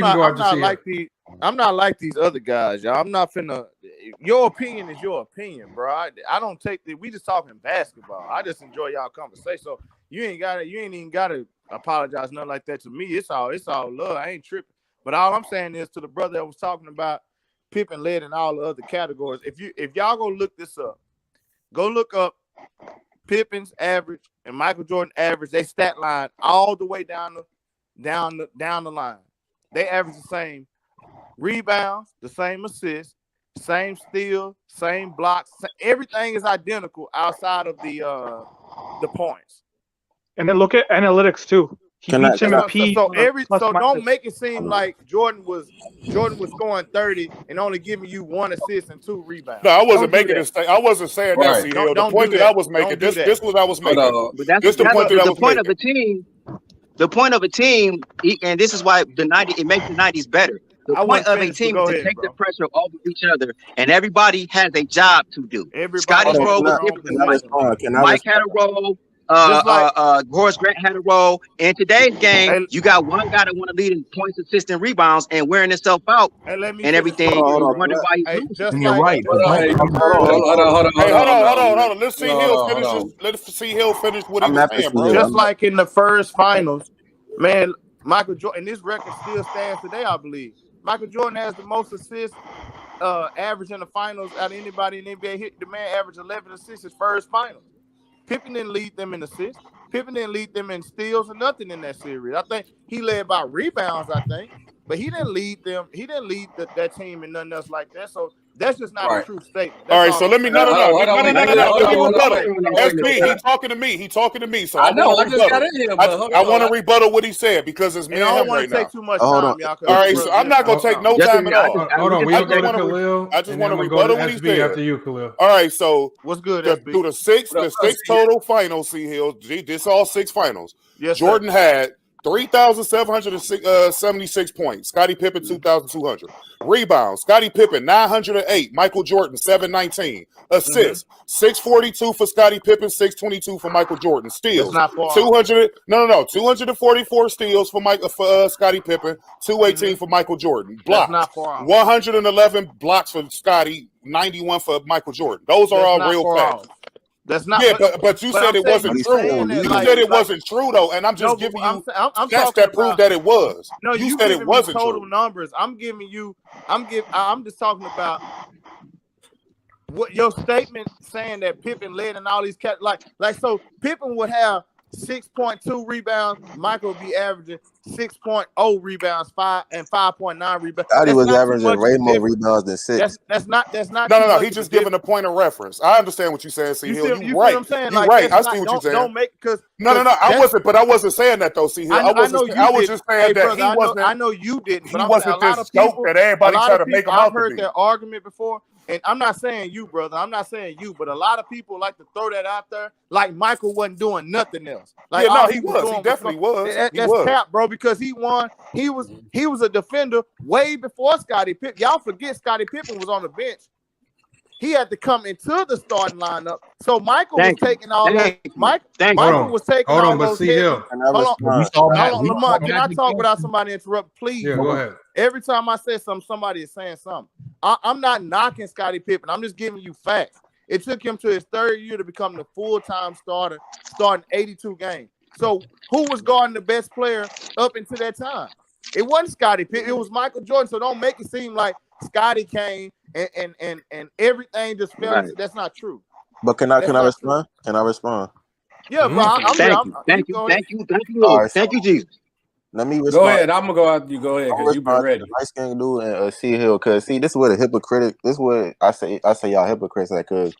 not like these other guys, y'all. I'm not finna. Your opinion is your opinion, bro. I don't take the. We just talking basketball. I just enjoy y'all conversation. So you ain't even gotta apologize, nothing like that to me. It's all love. I ain't tripping. But all I'm saying is to the brother that was talking about Pippen led in all the other categories. If y'all go look this up, go look up Pippen's average and Michael Jordan average. They stat line all the way down the line. They average the same rebounds, the same assists, same steal, same blocks. Everything is identical outside of the points. And then look at analytics too. He beats him in P. So don't make it seem like Jordan was scoring 30 and only giving you 1 assist and 2 rebounds. No, I wasn't making this thing. I wasn't saying that. The point that I was making. This was I was making. This the point that I was making. Of the team. The point of a team, and this is why it makes the 90s better. The point of a team is to take the pressure off of each other, and everybody has a job to do. Scotty's role was different. Mike had a role. Horace Grant had a role. In today's game, you got one guy that want to lead in points, assists, and rebounds, and wearing himself out and everything. You're right. Hold on. Let's see Hill finish. Let's see Hill finish what he was saying, bro. Just like in the first finals, man, Michael Jordan, and this record still stands today, I believe. Michael Jordan has the most assists average in the finals out of anybody in the NBA. The man averaged 11 assists his first finals. Pippen didn't lead them in assists. Pippen didn't lead them in steals or nothing in that series. I think he led by rebounds, I think. but he didn't lead them. He didn't lead that team and nothing else like that. So that's just not Right. a true statement. All That's right, so all let I'm me saying. no. Let me rebuttal. SP, he talking to me. So I know. I want to just got rebuttal. in here, but hold I want to on. rebuttal what he said because it's me And I and don't him want right to take now. too much Hold on. time, y'all. All right, so I'm not gonna take no time at all. Hold on, we I gonna go just to wanna- Khalil. I just and want to then I'm gonna rebuttal go what to he SB said. after you, Khalil. All right, so what's good, SB? through the six total finals, C Hill. This all 6 finals. Yes, Jordan had 3,776 points. Scottie Pippen 2,200 rebounds. Scottie Pippen 908. Michael Jordan 719 assists. 642 for Scottie Pippen. 622 for Michael Jordan. Steals. That's not far 200. No. 244 steals for Scottie Pippen. 218 for Michael Jordan. Blocks. That's not far off. 111 blocks for Scottie. 91 for Michael Jordan. Those are all real facts. That's not. Yeah, but you said it wasn't true. You said it wasn't true though, and I'm just giving you stats that prove that it was. No, you you said giving it wasn't me total true. numbers. I'm just talking about what your statement saying that Pippen led in all these like so Pippen would have 6.2 rebounds. Michael would be averaging 6.0 rebounds, 5.9 rebounds. Scottie was That's not too averaging much way of a more difference. rebounds than 6. That's not. No. He's just giving a point of reference. I understand what you're saying, C Hill. You see right. what I'm saying? You're Like, right. I not, see what you're saying. Don't make because No. I wasn't saying that though, C Hill. I was just saying that he wasn't. I know you didn't, but he I'm wasn't saying a lot this of people dope that everybody try to make him I've out to heard be. their argument before, and I'm not saying you, brother. I'm not saying you, but a lot of people like to throw that out there, like Michael wasn't doing nothing else. Like, yeah, no, all he was. He definitely was. That's cap, bro, because he won. He was a defender way before Scottie Pippen. Y'all forget Scottie Pippen was on the bench. He had to come into the starting lineup. So Michael was taking all those. Michael was taking all those heavy. Hold on, Lamont. Can I talk without somebody interrupt, please? Yeah, go ahead. Every time I say something, somebody is saying something. I'm not knocking Scottie Pippen. I'm just giving you facts. It took him to his 3rd year to become the full-time starter, starting 82 games. So who was guarding the best player up until that time? It wasn't Scottie Pippen. It was Michael Jordan. So don't make it seem like Scottie came and everything just fell. Right. That's not true. But can I respond? True. Can I respond? Yeah, bro. Thank you, Jesus. Let me respond. Go ahead. I'm gonna go after you. Go ahead, because you've been ready. Light skin dude and C Hill, because see, this is what a hypocrite. This is what I say y'all hypocrites at. Because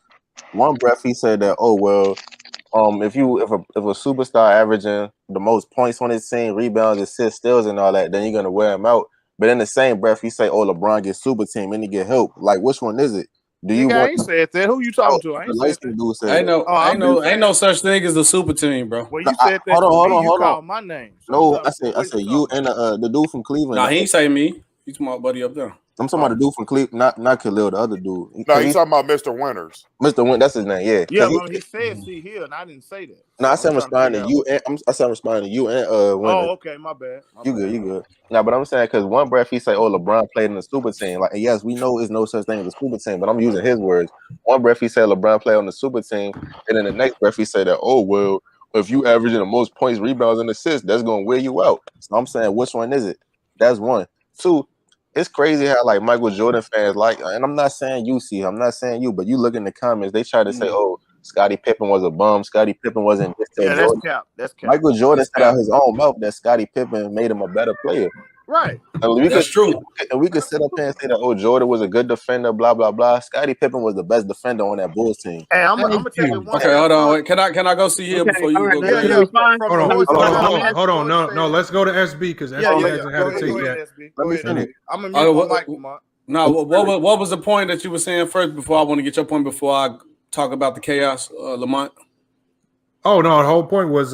one breath he said that, oh well, if a superstar averaging the most points on his team, rebounds, assists, steals, and all that, then you're gonna wear him out. But in the same breath, he say, oh, LeBron gets super team and he get help. Like, which one is it? Do you want? I ain't said that. Who you talking to? I ain't said that. Dude said ain't no such thing as a super team, bro. Well, you said that. Hold on. You called my name. So no, I said you and the dude from Cleveland. Nah, he ain't say me. He's my buddy up there. I'm talking about the dude from Cleveland, not Khalil, the other dude. No, he's talking about Mr. Winters. Mr. Winters, that's his name. Yeah. Yeah, well, he said C Hill, and I didn't say that. No, I said I'm responding to you. I said I'm responding to you and Winters. Oh, okay, my bad. You good. No, but I'm saying because one breath he say, "Oh, LeBron played in the super team." Like, yes, we know there's no such thing as a super team, but I'm using his words. One breath he said LeBron played on the super team, and then the next breath he said that, "Oh, well, if you averaging the most points, rebounds, and assists, that's gonna wear you out." So I'm saying, which one is it? That's one. Two. It's crazy how like Michael Jordan fans like, and I'm not saying you, see, I'm not saying you, but you look in the comments, they try to say, "Oh, Scottie Pippen was a bum. Scottie Pippen wasn't." Yeah, that's cap. That's cap. Michael Jordan said out his own mouth that Scottie Pippen made him a better player. Right. That's true. And we could sit up here and say that, oh, Jordan was a good defender, blah blah blah. Scottie Pippen was the best defender on that Bulls team. Hey, I'm gonna tell you one. Okay, hold on. Wait, can I go see here before you go? Hold on. No. Let's go to SB because SB hasn't had a take yet. Let me finish. I'm gonna mute my mic. No, what was the point that you were saying first before I want to get your point before I talk about the chaos, Lamont? Oh no, the whole point was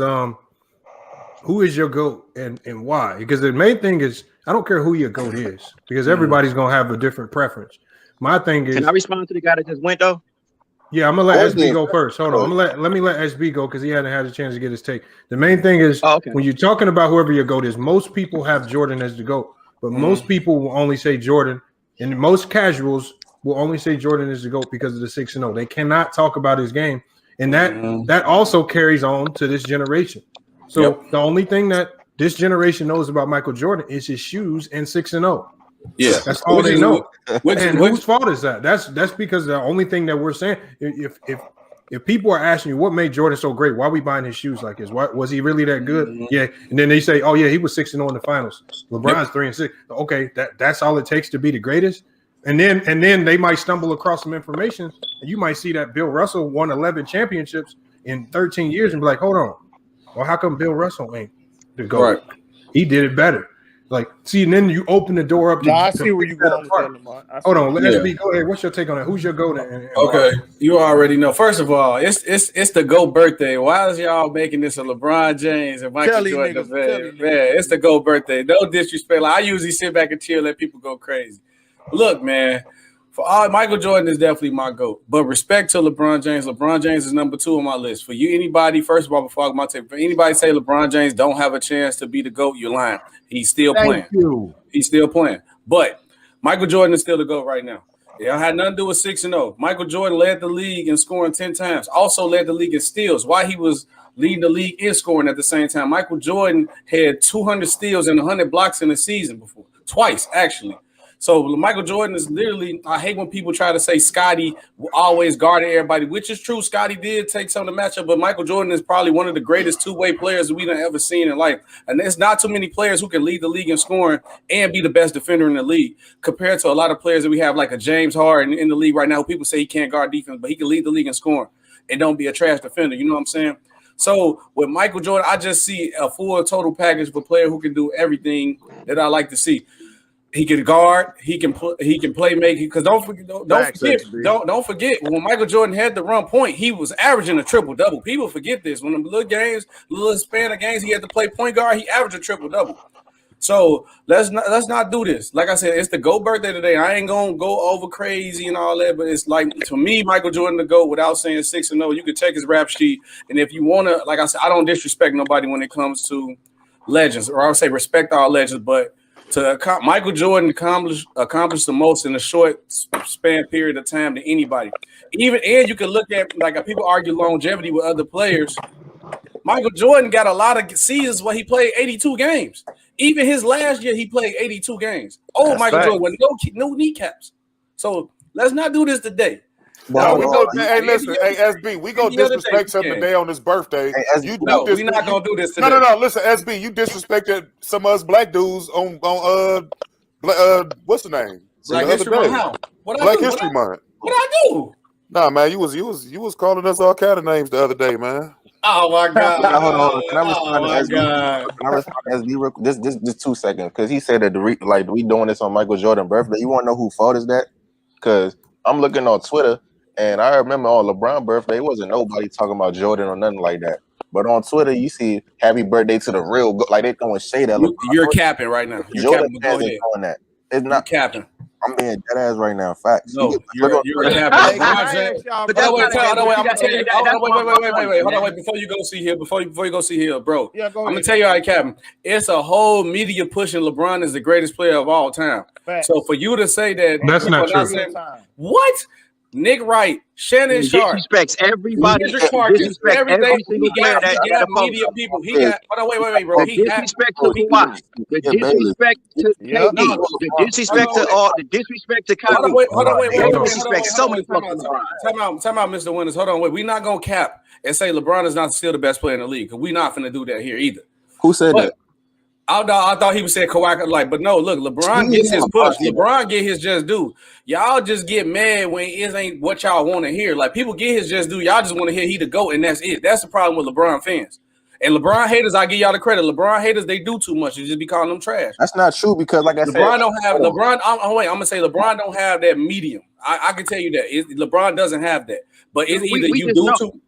who is your GOAT and why? Because the main thing is I don't care who your GOAT is because everybody's gonna have a different preference. My thing is, can I respond to the guy that just went though? Yeah, I'm gonna let SB go first. Hold on, let me let SB go because he hasn't had a chance to get his take. The main thing is when you're talking about whoever your GOAT is, most people have Jordan as the GOAT, but most people will only say Jordan, and most casuals will only say Jordan is the GOAT because of the 6-0. They cannot talk about his game, and that also carries on to this generation. So the only thing that this generation knows about Michael Jordan is his shoes and 6-0. Yeah, that's all they know. And whose fault is that? That's because the only thing that we're saying, if if people are asking you what made Jordan so great, why are we buying his shoes like this? Why was he really that good? Yeah, and then they say, oh yeah, he was 6-0 in the finals. LeBron's 3-6. Okay, that's all it takes to be the greatest. And then they might stumble across some information, and you might see that Bill Russell won 11 championships in 13 years, and be like, hold on, well, how come Bill Russell ain't the GOAT? Right. He did it better. Like, see, and then you open the door up to. No, I see where you're going with that, Lamar. Hold on, SB, go ahead. What's your take on that? Who's your GOAT? Okay, you already know. First of all, it's the GOAT birthday. Why is y'all making this a LeBron James and Michael Jordan debate? Man, it's the GOAT birthday. No disrespect. Like, I usually sit back and chill, let people go crazy. Look, man, Michael Jordan is definitely my GOAT. But respect to LeBron James. LeBron James is number 2 on my list. For you, anybody, first of all, before I go my take, for anybody say LeBron James don't have a chance to be the GOAT, you're lying. He's still playing. He's still playing. But Michael Jordan is still the GOAT right now. It had nothing to do with 6-0. Michael Jordan led the league in scoring 10 times. Also led the league in steals. Why he was leading the league in scoring at the same time. Michael Jordan had 200 steals and 100 blocks in a season before. Twice, actually. So Michael Jordan is literally, I hate when people try to say Scotty always guarded everybody, which is true. Scotty did take some of the matchup, but Michael Jordan is probably one of the greatest two-way players we've ever seen in life. And there's not too many players who can lead the league in scoring and be the best defender in the league compared to a lot of players that we have, like a James Harden in the league right now. People say he can't guard defense, but he can lead the league in scoring and don't be a trash defender. You know what I'm saying? So with Michael Jordan, I just see a full total package of a player who can do everything that I like to see. He can guard. He can play make. Because don't forget when Michael Jordan had the run point, he was averaging a triple double. People forget this. When the little span of games, he had to play point guard. He averaged a triple double. So let's not do this. Like I said, it's the GOAT birthday today. I ain't gonna go over crazy and all that, but it's like, to me, Michael Jordan to GOAT without saying 6-0. You could check his rap sheet, and if you wanna, like I said, I don't disrespect nobody when it comes to legends, or I would say respect all legends, but Michael Jordan accomplished the most in a short span period of time than anybody. And you can look at, like, people argue longevity with other players. Michael Jordan got a lot of seasons where he played 82 games. Even his last year, he played 82 games. Oh, Michael Jordan with no kneecaps. So let's not do this today. No, hey, listen, hey, SB, we go disrespect him today on his birthday. Hey, we're not gonna do this today. No. Listen, SB, you disrespected some of us black dudes on what's the name? Black History Month. Black History Month. What I do? Nah, man, you was calling us all kind of names the other day, man. Oh my God! Hold on. Can I respond to SB? Can I respond to SB real quick? This 2 seconds, because he said that we doing this on Michael Jordan's birthday. You want to know who fault is that? Because I'm looking on Twitter. And I remember on LeBron's birthday, it wasn't nobody talking about Jordan or nothing like that. But on Twitter, you see "Happy Birthday to the real," like they throwing shade at LeBron. You're capping right now. Jordan fans is doing that. It's not capping. I'm being dead ass right now. Facts. No, you're capping. But wait. I'm gonna tell you. Wait. Hold on. Wait. Before you go see here, bro. Yeah, go ahead. I'm gonna tell you how capping. It's a whole media pushing LeBron is the greatest player of all time. Facts. So for you to say that, that's not true. What? Nick Wright, Shannon Sharp, disrespects everybody. Disrespects every single player that got media people. He got. Hold on, wait, bro. He disrespect to Kawhi. The disrespect to KD. The disrespect to all. The disrespect to Kyrie. Hold on, wait. Disrespect so many fucking. Time out, Mr. Winters. Hold on, wait. We're not gonna cap and say LeBron is not still the best player in the league, because we're not gonna do that here either. Who said that? I thought he was saying Kawhi, but no, look, LeBron gets his push. LeBron get his just due. Y'all just get mad when it ain't what y'all want to hear. Like, people get his just due. Y'all just want to hear he the GOAT, and that's it. That's the problem with LeBron fans. And LeBron haters, I give y'all the credit. LeBron haters, they do too much. You just be calling them trash. That's not true, because like I said, LeBron don't have LeBron. I'm gonna say LeBron don't have that medium. I can tell you that LeBron doesn't have that. But it's either you do too.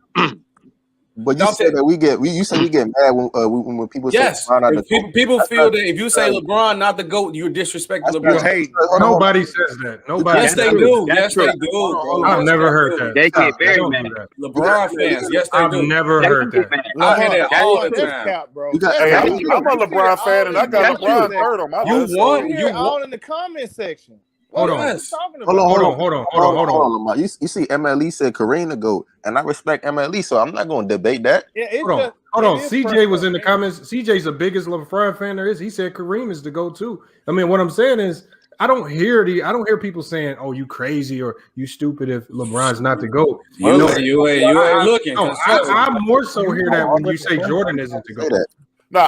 But you said that we get mad when people say LeBron not the GOAT. People feel that if you say LeBron not the GOAT, you're disrespecting LeBron. Hey, nobody says that. Nobody. Yes, they do. Yes, they do. I've never heard that. They get very mad. LeBron fans, yes, they do. I've never heard that. I hear that all the time. Hey, I'm a LeBron fan, and I got LeBron third on my list. You all in the comment section. Hold on. Lamar. You see, MLE said Kareem to GOAT, and I respect MLE, so I'm not going to debate that. Hold on. CJ was in the comments. CJ's the biggest LeBron fan there is. He said Kareem is the GOAT too. I mean, what I'm saying is, I don't hear people saying, "Oh, you crazy" or "You stupid" if LeBron's not the GOAT. You ain't looking. No, I more so hear that when you say Jordan isn't the GOAT. No,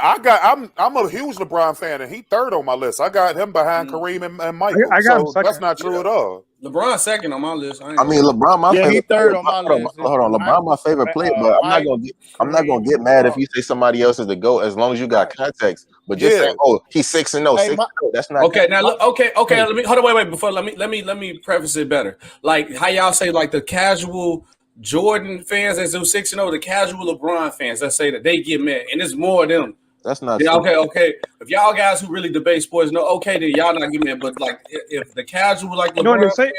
I'm a huge LeBron fan, and he third on my list. I got him behind Kareem and Michael. I got him so second. that's not true at all. LeBron second on my list. I mean, LeBron, my favorite. he third on my Hold on, list. hold on, LeBron, my favorite player, but I'm not gonna get mad if you say somebody else is the GOAT as long as you got context. But just saying, oh, he's 6-0, 6-0. That's not okay. Now, okay. Let me hold on. Wait. Before let me preface it better. Like how y'all say, like the casual Jordan fans that do 6-0, the casual LeBron fans that say that they get mad, and it's more of them. That's not yeah, true. okay. If y'all guys who really debate sports know, okay, then y'all not getting mad. But like, if the casual like LeBron fan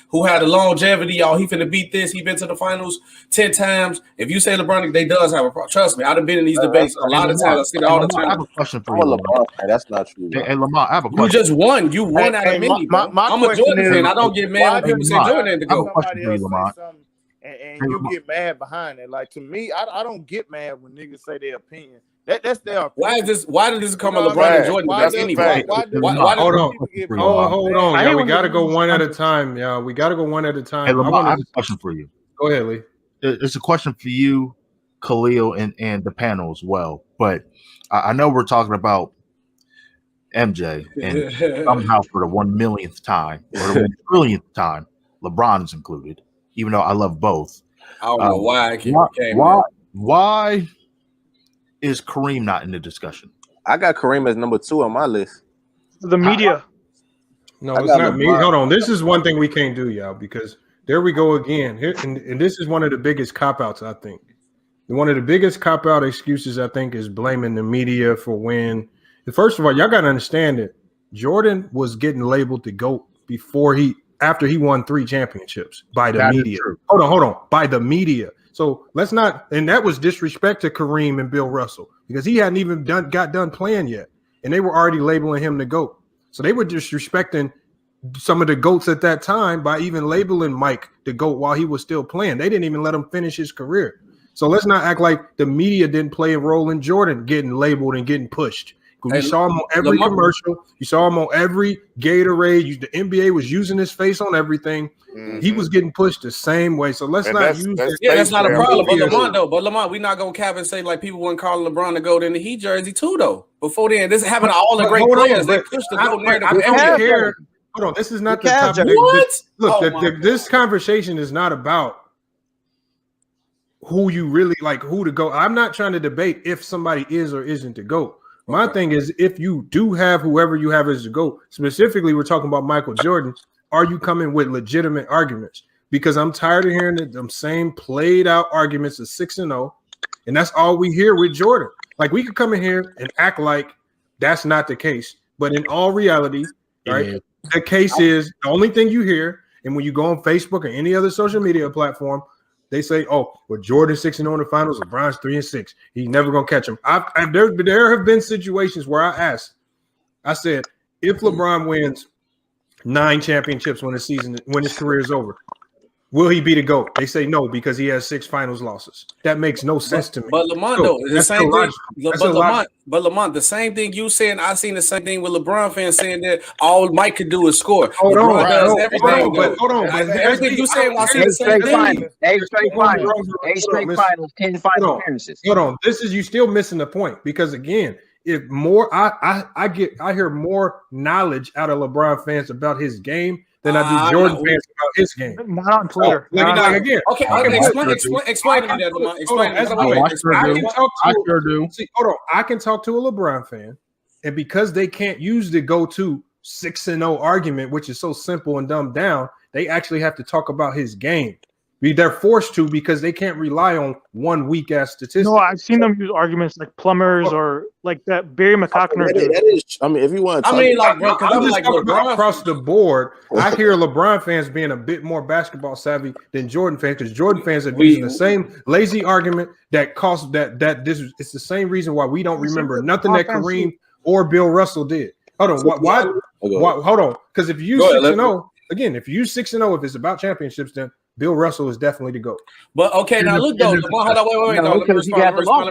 who had a longevity, y'all, he finna beat this. He been to the finals 10 times. If you say LeBron, they does have a problem. Trust me, I've been in these debates a lot of times. I see it all the time. I have a question for you. LeBron fan. That's not true. Hey, Lamar, I have a question. You just won. You won out of many. I'm a Jordan fan. I don't get mad when people say Jordan ain't the GOAT. Question for you, Lamar. And you get mad behind it. Like to me, I don't get mad when niggas say their opinion. That's their opinion. Why did this come on LeBron and Jordan? Hold on. Yeah, we gotta go one at a time. Yeah, we gotta go one at a time. Hey, Lamar, I have a question for you. Go ahead, Lee. It's a question for you, Khalil, and the panel as well. But I know we're talking about MJ, and somehow for the 1 millionth time or the 1 trillionth time, LeBron is included. Even though I love both. I don't know why. Why is Kareem not in the discussion? I got Kareem as number 2 on my list. The media. No, it's not me. Hold on. This is one thing we can't do, y'all, because there we go again. Here, and this is one of the biggest cop-outs, I think. One of the biggest cop-out excuses, I think, is blaming the media for when. First of all, y'all got to understand that Jordan was getting labeled the GOAT after he won 3 championships by the media. Hold on. By the media. So let's not, and that was disrespect to Kareem and Bill Russell because he hadn't even got done playing yet. And they were already labeling him the GOAT. So they were disrespecting some of the GOATs at that time by even labeling Mike the GOAT while he was still playing. They didn't even let him finish his career. So let's not act like the media didn't play a role in Jordan getting labeled and getting pushed. You saw him on every commercial. You saw him on every Gatorade. The NBA was using his face on everything. Mm-hmm. He was getting pushed the same way. So let's not use it. Yeah, that's not a problem. But Lamont, we're not gonna cap and say like people weren't calling LeBron the GOAT in the Heat jersey too, though. Before then, this happened to all the great players. They pushed the GOAT narrative. I don't care. Hold on, this is not the topic. What? Look, this conversation is not about who you really like, who to go. I'm not trying to debate if somebody is or isn't the GOAT. My thing is, if you do have whoever you have as the GOAT, specifically, we're talking about Michael Jordan, are you coming with legitimate arguments? Because I'm tired of hearing them same played out arguments of 6-0, and that's all we hear with Jordan. Like, we could come in here and act like that's not the case, but in all reality, right, the case is the only thing you hear, and when you go on Facebook or any other social media platform, they say, "Oh, well, Jordan 6-0 in the finals, LeBron's 3-6. He's never gonna catch him." There have been situations where I said, if LeBron wins 9 championships when his career is over, will he be the GOAT? They say no because he has 6 finals losses. That makes no sense to me. But Lamont, though, the same thing. But Lamont, the same thing you saying, I seen the same thing with LeBron fans saying that all Mike could do is score. Hold on. Everything you saying, I see the same thing. 8 straight finals, 10 final appearances. Hold on. This is you still missing the point because again, if more I hear more knowledge out of LeBron fans about his game than I do Jordan fans about his game. Not on Twitter. Again. Okay, explain to me that, Lamont. Explain. I can talk to a LeBron fan, and because they can't use the go-to 6-0 argument, which is so simple and dumbed down, they actually have to talk about his game. They're forced to because they can't rely on one weak ass statistic. No, I've seen them use arguments like plumbers or like that Barry McCockner. I mean, if you want to, across the board, I hear LeBron fans being a bit more basketball savvy than Jordan fans because Jordan fans are using the same lazy argument that costs it's the same reason why we don't remember nothing that Kareem or Bill Russell did. Hold on, why hold on? Because if you use 6-0, again, if you use 6-0, if it's about championships, then Bill Russell is definitely the GOAT. But okay, now look though, Lamont, hold on, wait. No, let me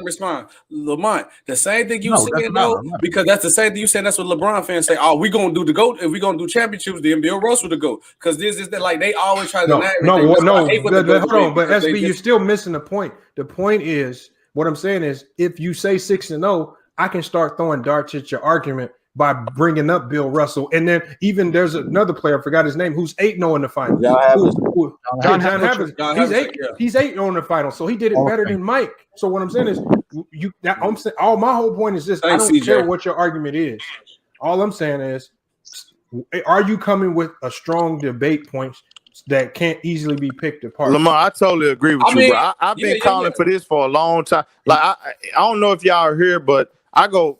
respond. Lamont, the same thing you saying though, because that's the same thing you saying. That's what LeBron fans say. Oh, we gonna do the GOAT. If we gonna do championships, then Bill Russell the GOAT. Because this is that like they always try to deny everything. Hold on, but SB, you're still missing the point. The point is, what I'm saying is, if you say 6-0, I can start throwing darts at your argument by bringing up Bill Russell. And then even there's another player, I forgot his name, who's 8-0 in the final. John Havlicek. He's 8-0 in the final. So he did it better than Mike. So what I'm saying is, my whole point is this. I don't care what your argument is. All I'm saying is, are you coming with a strong debate points that can't easily be picked apart? Lamar, I totally agree with you, bro. I've been calling for this for a long time. Like I don't know if y'all are here, but I go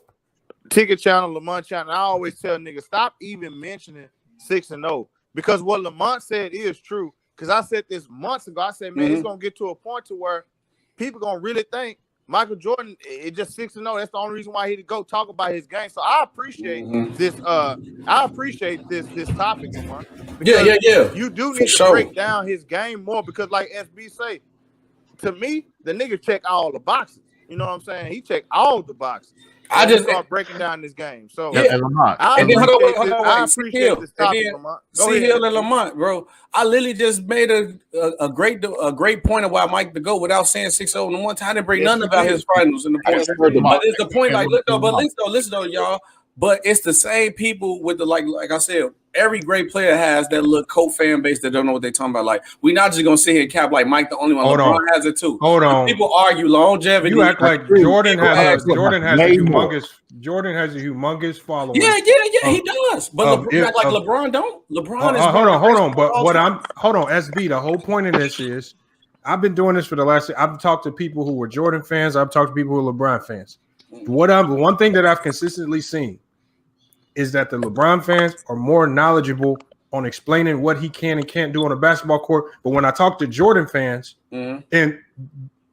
Ticket Channel, Lamont Channel. I always tell niggas, stop even mentioning 6-0, because what Lamont said is true. Because I said this months ago. I said, man, it's gonna get to a point to where people gonna really think Michael Jordan is just 6-0. That's the only reason why he go talk about his game. So I appreciate this. I appreciate this topic, Lamont. Yeah. You do need to break down his game more, because, like SB say, to me, the nigga check all the boxes. You know what I'm saying? He checked all the boxes. I just start breaking down this game. So I appreciate this topic, Lamont. Hill and Lamont, bro. I literally just made a great point of why Mike the GOAT without saying 6-0 in one time. I didn't bring nothing about his finals in the point. But it's the point, like, look though, but listen though, y'all. But it's the same people with the like I said, every great player has that little co-fan base that don't know what they're talking about. Like, we're not just gonna sit here and cap like Mike the only one. LeBron has it too. Hold on. People argue longevity. You act like Jordan has a humongous following. Yeah, he does. But LeBron don't. LeBron is hold on. But hold on, SB. The whole point of this is, I've been doing this for the last. I've talked to people who were Jordan fans. I've talked to people who are LeBron fans. One thing that I've consistently seen is that the LeBron fans are more knowledgeable on explaining what he can and can't do on a basketball court. But when I talk to Jordan fans, and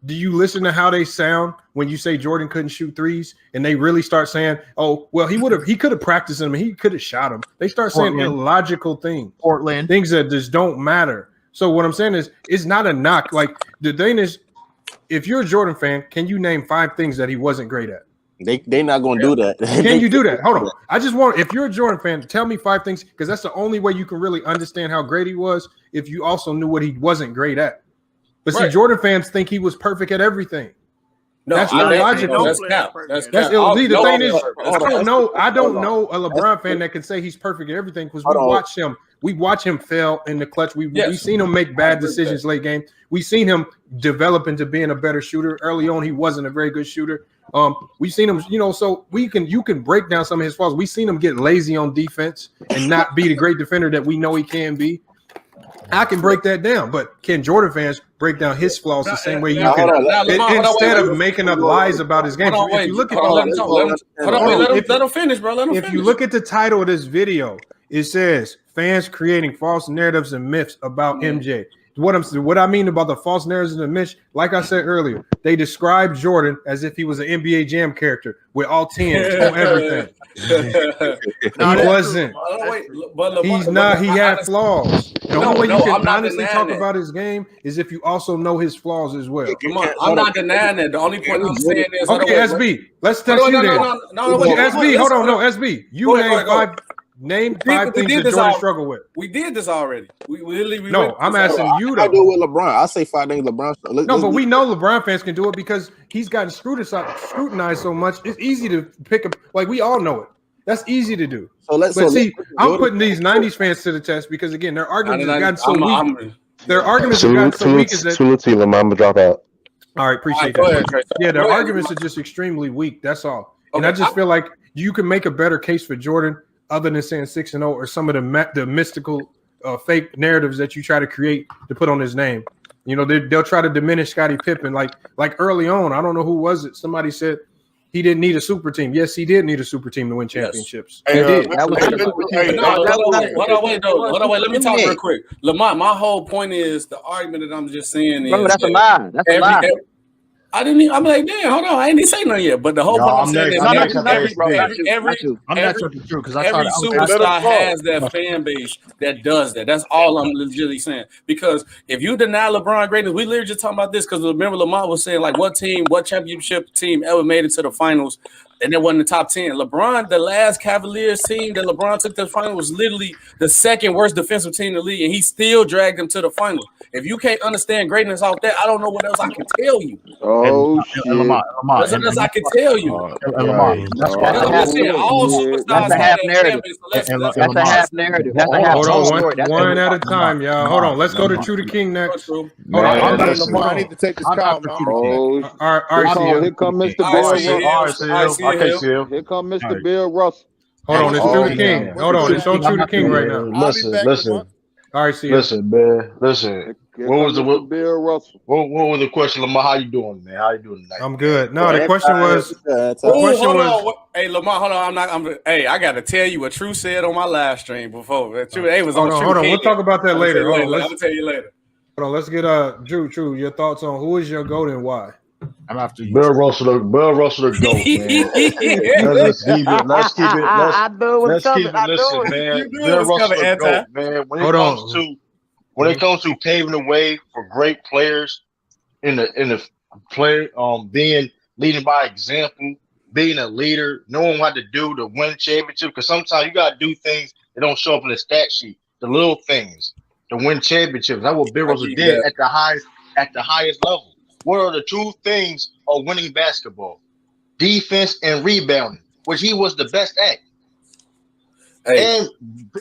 do you listen to how they sound when you say Jordan couldn't shoot threes, and they really start saying, "Oh, well, he could have practiced them, and he could have shot them." They start saying illogical things, things that just don't matter. So what I'm saying is, it's not a knock. Like, the thing is, if you're a Jordan fan, can you name 5 things that he wasn't great at? They not gonna do that. Can you do that? Hold on. I just want, if you're a Jordan fan, tell me 5 things, because that's the only way you can really understand how great he was, if you also knew what he wasn't great at. But see, Jordan fans think he was perfect at everything. No, that's illogical. That's cap. That's the thing is, I don't know a LeBron fan that can say he's perfect at everything, because we watch him fail in the clutch. We've seen him make bad decisions late game. We've seen him develop into being a better shooter. Early on, he wasn't a very good shooter. We've seen him, so you can break down some of his flaws. We've seen him get lazy on defense and not be the great defender that we know he can be. I can break that down, but can Jordan fans break down his flaws the same way you can? Instead of making up lies about his game. If you look at let him finish, bro. If you look at the title of this video, it says fans creating false narratives and myths about MJ. What I mean about the false narratives and the myths, like I said earlier, they described Jordan as if he was an NBA Jam character with all 10s on everything. He wasn't. He's not. He had flaws. The only way you can honestly talk about his game is if you also know his flaws as well. I'm not denying that. The only point I'm saying is, okay, SB, let's test you then. SB, hold on, SB, you name 5 things that Jordan struggled with. We did this already. I'm asking you though. I do it with LeBron. I say 5 things LeBron. But we know LeBron fans can do it because he's gotten scrutinized so much. It's easy to pick up. Like, we all know it. That's easy to do. I'm putting these 90s fans to the test because, again, their arguments have gotten so weak. Their arguments have gotten so weak. Lamar, drop out. All right, appreciate that. Their arguments are just extremely weak. That's all. And I just feel like you can make a better case for Jordan other than saying 6-0 or some of the mystical fake narratives that you try to create to put on his name. They'll try to diminish Scottie Pippen. Like early on, I don't know who was it. Somebody said he didn't need a super team. Yes, he did need a super team to win championships. He did. Hold on, wait. Let me talk real quick. Lamont, my whole point is the argument that I'm just saying is. Bro, that's a lie. That's a lie. I didn't even, I'm like, damn, hold on, I ain't even say nothing yet. But the whole point I'm saying No, not you, bro. I'm not sure it's true because I every thought superstar has that fan base that does that. That's all I'm legitimately saying. Because if you deny LeBron greatness, we literally just talking about this because remember Lamar was saying like what championship team ever made it to the finals and it wasn't the top 10. LeBron, the last Cavaliers team that LeBron took to the final was literally the second worst defensive team in the league, and he still dragged them to the finals. If you can't understand greatness off that, I don't know what else I can tell you. Oh shit! Lamar, That's what else I can tell you. Lamar, that's why I'm saying all superstars have that fan base. That's a half narrative. That's a half Hold on, story. That's one at a time, y'all. Hold on. Let's go to True the King next. Hold on. Lamar, I need to take this call, man. Oh, all right, here come Mr. Bill Russell. Okay, Seal. Here come Mr. Bill Russell. Hold on, it's True the King. Hold on, it's on True the King right now. Listen. All right, see Listen, man. Listen. What was the Bill Russell? What was the question, Lamar? How you doing, man? How you doing tonight? I'm good. No, the question was. Hold on. Hey, Lamar, hold on. Hey, I got to tell you what True said on my live stream before. True, it was on True. Hold on. We'll talk about that later. I'm gonna tell you later. Hold on. Let's get True. Your thoughts on who is your GOAT and why? I'm after you. Bill Russell the GOAT, man. Let's keep it. Listen, man. Bill Russell the GOAT, man. When it comes to paving the way for great players in the player, leading by example, being a leader, knowing what to do to win championship. Because sometimes you gotta do things that don't show up in the stat sheet, the little things to win championships. That's what Bill Russell did at the highest level. What are the two things of winning basketball? Defense and rebounding, which he was the best at. Hey.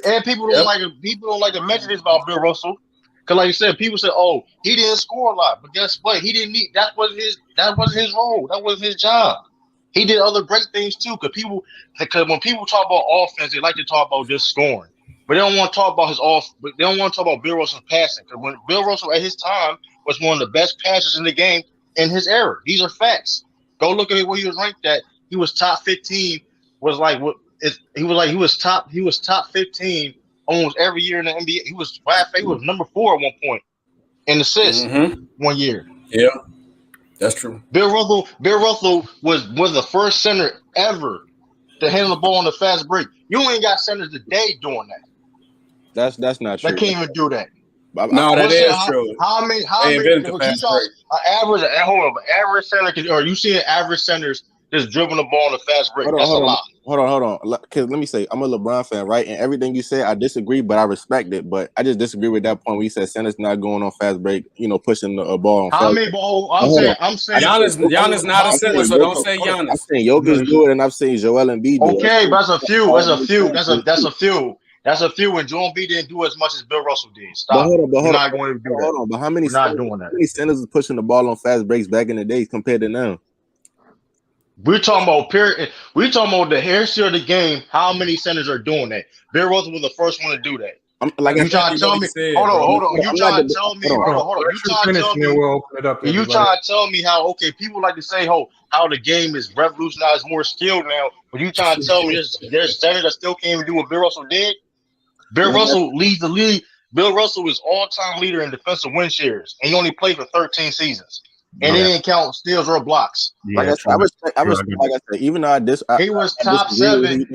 And people don't like to mention this about Bill Russell. Cause like you said, people say, "Oh, he didn't score a lot," but guess what? He didn't need. That wasn't his role. That wasn't his job. He did other great things too. Because when people talk about offense, they like to talk about just scoring, but they don't want to talk about But they don't want to talk about Bill Russell's passing. Because when Bill Russell at his time was one of the best passers in the game in his era. These are facts. Go look at where he was ranked at. He was top 15. He was top 15 almost every year in the NBA. He was number 4 at one point in assists 1 year. Yeah, that's true. Bill Russell was the first center ever to handle the ball on the fast break. You ain't got centers today doing that. That's not true. They can't even do that. No, that is true. How many? Average center? Are you seeing average centers just dribbling the ball on the fast break? That's a lot. Hold on. Because let me say, I'm a LeBron fan, right? And everything you said, I disagree, but I respect it. But I just disagree with that point where you said centers not going on fast break, pushing the ball on fast break. I'm saying Giannis not a center, so don't say Giannis. I'm saying Jokic do it, and I've seen Joel Embiid do it. Okay, but that's a few. That's a few, and Joel Embiid didn't do as much as Bill Russell did. Stop. But how many centers is pushing the ball on fast breaks back in the days compared to now? We're talking about We're talking about the history of the game. How many centers are doing that? Bill Russell was the first one to do that. You trying to tell me? Hold on. You trying to tell me? Hold on. You trying to tell me how? Okay, people like to say, how the game is revolutionized, more skilled now. But you trying to tell me there's centers that still can't even do what Bill Russell did? Bill Russell leads the league. Bill Russell is all-time leader in defensive win shares, and he only played for 13 seasons. And he didn't count steals or blocks. Like I said, even though he was top 7.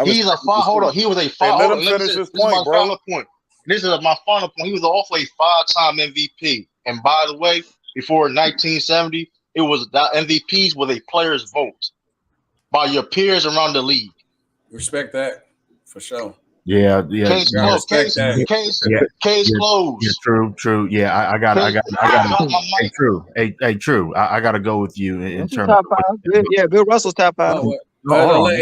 He's a five. Hold on. He was a 5. Let him finish his point, bro. Final point. This is my final point. He was also a 5-time MVP. And by the way, before 1970, it was that MVPs with a player's vote by your peers around the league. Respect that for sure. Yeah. Case closed. Yeah, true. Yeah, I got it. Hey, true. I got to go with you in terms of yeah, Bill Russell's top 5. Let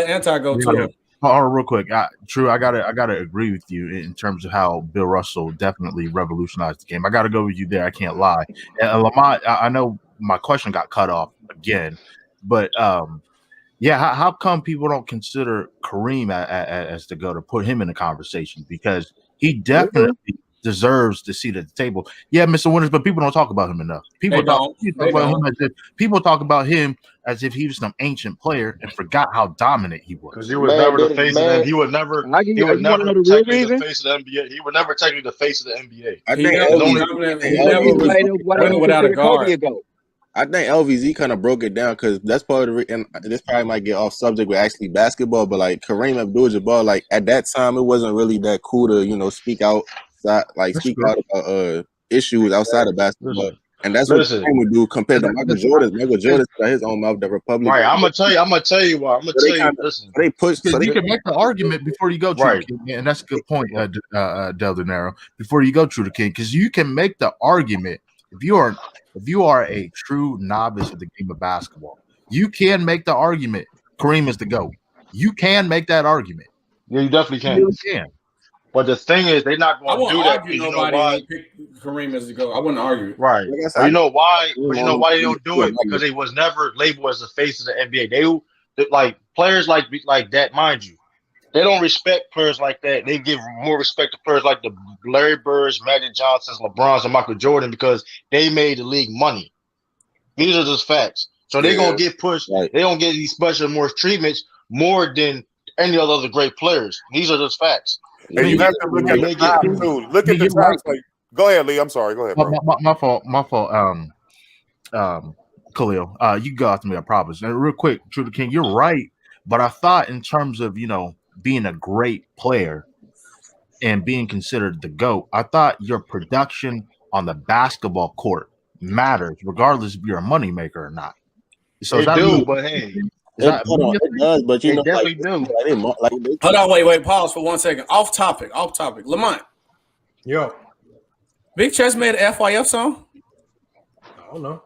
Anti go too. Hold on, real quick. True, I gotta agree with you in terms of how Bill Russell definitely revolutionized the game. I gotta go with you there. I can't lie. And Lamont, I know my question got cut off again, but yeah, how come people don't consider Kareem as the GOAT to put him in the conversation? Because he definitely deserves the seat at the table. Yeah, Mr. Winters, but people don't talk about him enough. People talk about him as if he was some ancient player and forgot how dominant he was. Because he was never the face of them. He would never. He would never technically the face of the NBA. He would never technically the face of the NBA. I think LVZ without a guard. I think LVZ kind of broke it down because that's part of it. And this probably might get off subject with actually basketball, but like Kareem Abdul-Jabbar, like at that time, it wasn't really that cool to speak out, speak out about issues outside of basketball. And that's what Kareem would do compared to Michael Jordan. Michael Jordan got his own mouth, the Republic. Right, I'm gonna tell you why. Listen, they push. So you can make the argument before you go to the King, and that's a good point, Del De Niro. Before you go to the King, because you can make the argument if you are a true novice of the game of basketball, you can make the argument Kareem is the GOAT. You can make that argument. Yeah, you definitely can. You can. But the thing is, they're not going to do that. You know why? Kareem as the GOAT. I wouldn't argue. Right. Well, you know why? But you know why they don't do it? Because they was never labeled as the face of the NBA. They like players like that, mind you. They don't respect players like that. They give more respect to players like the Larry Birds, Magic Johnsons, LeBrons, and Michael Jordan because they made the league money. These are just facts. So they're gonna get pushed. Right. They don't get these special more treatments more than any other great players. These are just facts. And you have to look at the time too. Look at the times. Like, go ahead, Lee. I'm sorry. Go ahead, bro. My fault. Khalil, you go after me. I promise. And real quick, True the King, you're right. But I thought in terms of being a great player and being considered the GOAT, I thought your production on the basketball court matters, regardless if you're a moneymaker or not. So they do, but hey. It does, but they definitely do. Hold on, wait, pause for 1 second. Off topic. Lamont. Yo. Big Chess made an FYF song? I don't know.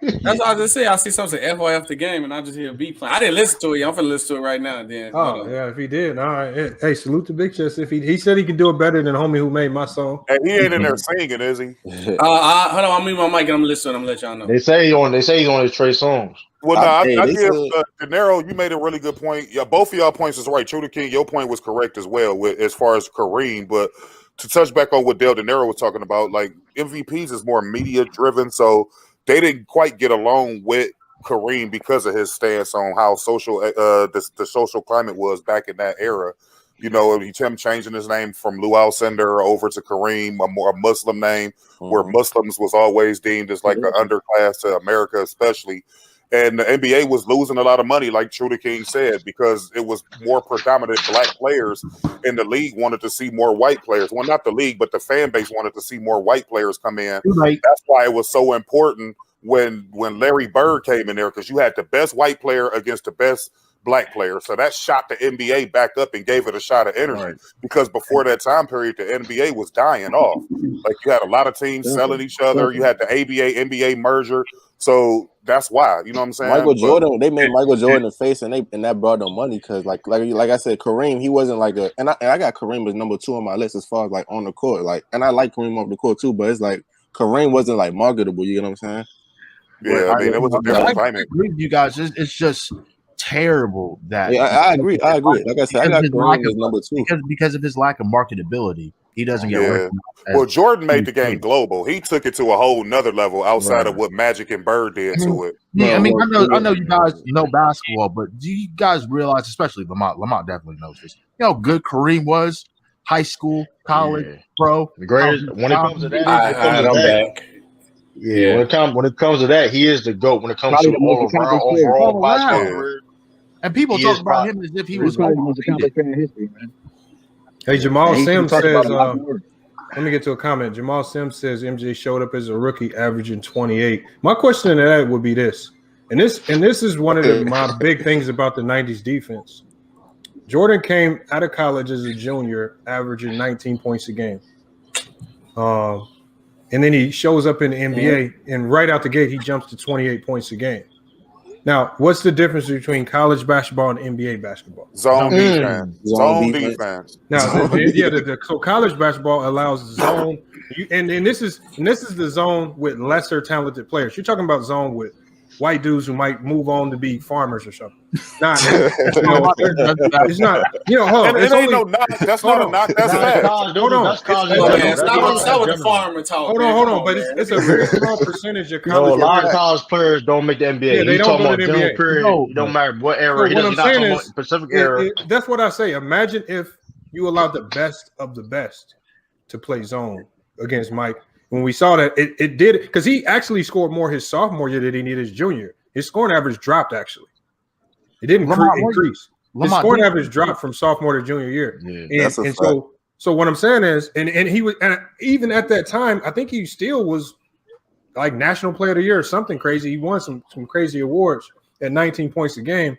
That's what I just said. I see something say FYF the game, and I just hear a beat playing. I didn't listen to it. I'm finna listen to it right now. Then. Oh yeah, if he did, all right. Hey, salute to Big Chess. If he said he could do it better than the homie who made my song. And he ain't in there singing, is he? Hold on, I'm mute my mic and I'm listening. I'm gonna let y'all know. They say he's on his Trey Songz. Well, no, I give De Niro. You made a really good point. Yeah, both of y'all points is right. True to King, your point was correct as well as far as Kareem, but. To touch back on what Del De Niro was talking about, like MVPs is more media driven, so they didn't quite get along with Kareem because of his stance on how social the social climate was back in that era. Him changing his name from Lou Alcindor over to Kareem, a Muslim name, where Muslims was always deemed as like an underclass to America, especially. And the NBA was losing a lot of money, like True the King said, because it was more predominant black players, and the league wanted to see more white players. Well, not the league, but the fan base wanted to see more white players come in. Right. That's why it was so important when Larry Bird came in there, because you had the best white player against the best black player. So that shot the NBA back up and gave it a shot of energy. Right. Because before that time period, the NBA was dying off. Like you had a lot of teams selling each other. You had the ABA-NBA merger. So that's why, you know what I'm saying? Jordan, they made Michael Jordan the face, and that brought them money because, like I said, Kareem, he wasn't like and I got Kareem as number 2 on my list as far as like on the court, and I like Kareem off the court too, but it's like Kareem wasn't like marketable. You know what I'm saying? Yeah, I mean, it was a different climate. You guys, it's just terrible that. Yeah, I agree. Like I said, I got Kareem as number 2 because of his lack of marketability. He doesn't get recognized. Well, Jordan made the game global. He took it to a whole nother level outside of what Magic and Bird did to it. Yeah, I know you guys know basketball, but do you guys realize, especially Lamont definitely knows this, how good Kareem was, high school, college, pro. The greatest when it comes to that. I'm back. Yeah, when it comes to that, he is the GOAT. When it comes to overall basketball career, and people talk about him as if he was probably the most accomplished player in history, man. Hey, Jamal Sims says, let me get to a comment. Jamal Sims says MJ showed up as a rookie averaging 28. My question to that would be this. And this is one of my big things about the 90s defense. Jordan came out of college as a junior, averaging 19 points a game. And then he shows up in the NBA, and right out the gate, he jumps to 28 points a game. Now, what's the difference between college basketball and NBA basketball? Zone defense. Zone defense. Now, so college basketball allows zone, and this is the zone with lesser talented players. You're talking about zone with white dudes who might move on to be farmers or something. It's not. You know, hold on. It ain't no knock. That's not a knock. That's fact. Hold on. Stop with the farmer talk. Hold on. But it's a very small percentage of college. A lot of college players don't make the NBA. Yeah, they don't go to the NBA. Period. It don't matter what era. So what I'm saying is, Pacific era. That's what I say. Imagine if you allowed the best of the best to play zone against Mike. When we saw that, it did, because he actually scored more his sophomore year than he did his junior. His scoring average dropped, actually. It didn't increase. His scoring average dropped from sophomore to junior year. Yeah, and so what I'm saying is, and he was, and even at that time, I think he still was like National Player of the Year or something crazy. He won some crazy awards at 19 points a game.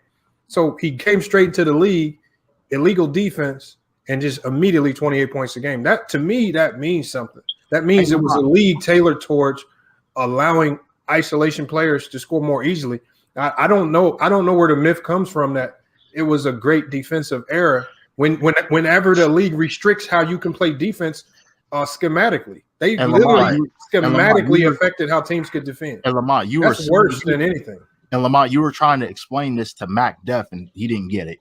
So he came straight into the league, illegal defense, and just immediately 28 points a game. That, to me, that means something. That means it was a league tailored towards allowing isolation players to score more easily. I don't know where the myth comes from that it was a great defensive era. Whenever the league restricts how you can play defense schematically, they literally schematically affected how teams could defend. And Lamont, that's worse than anything. And Lamont, you were trying to explain this to Mac Def, and he didn't get it.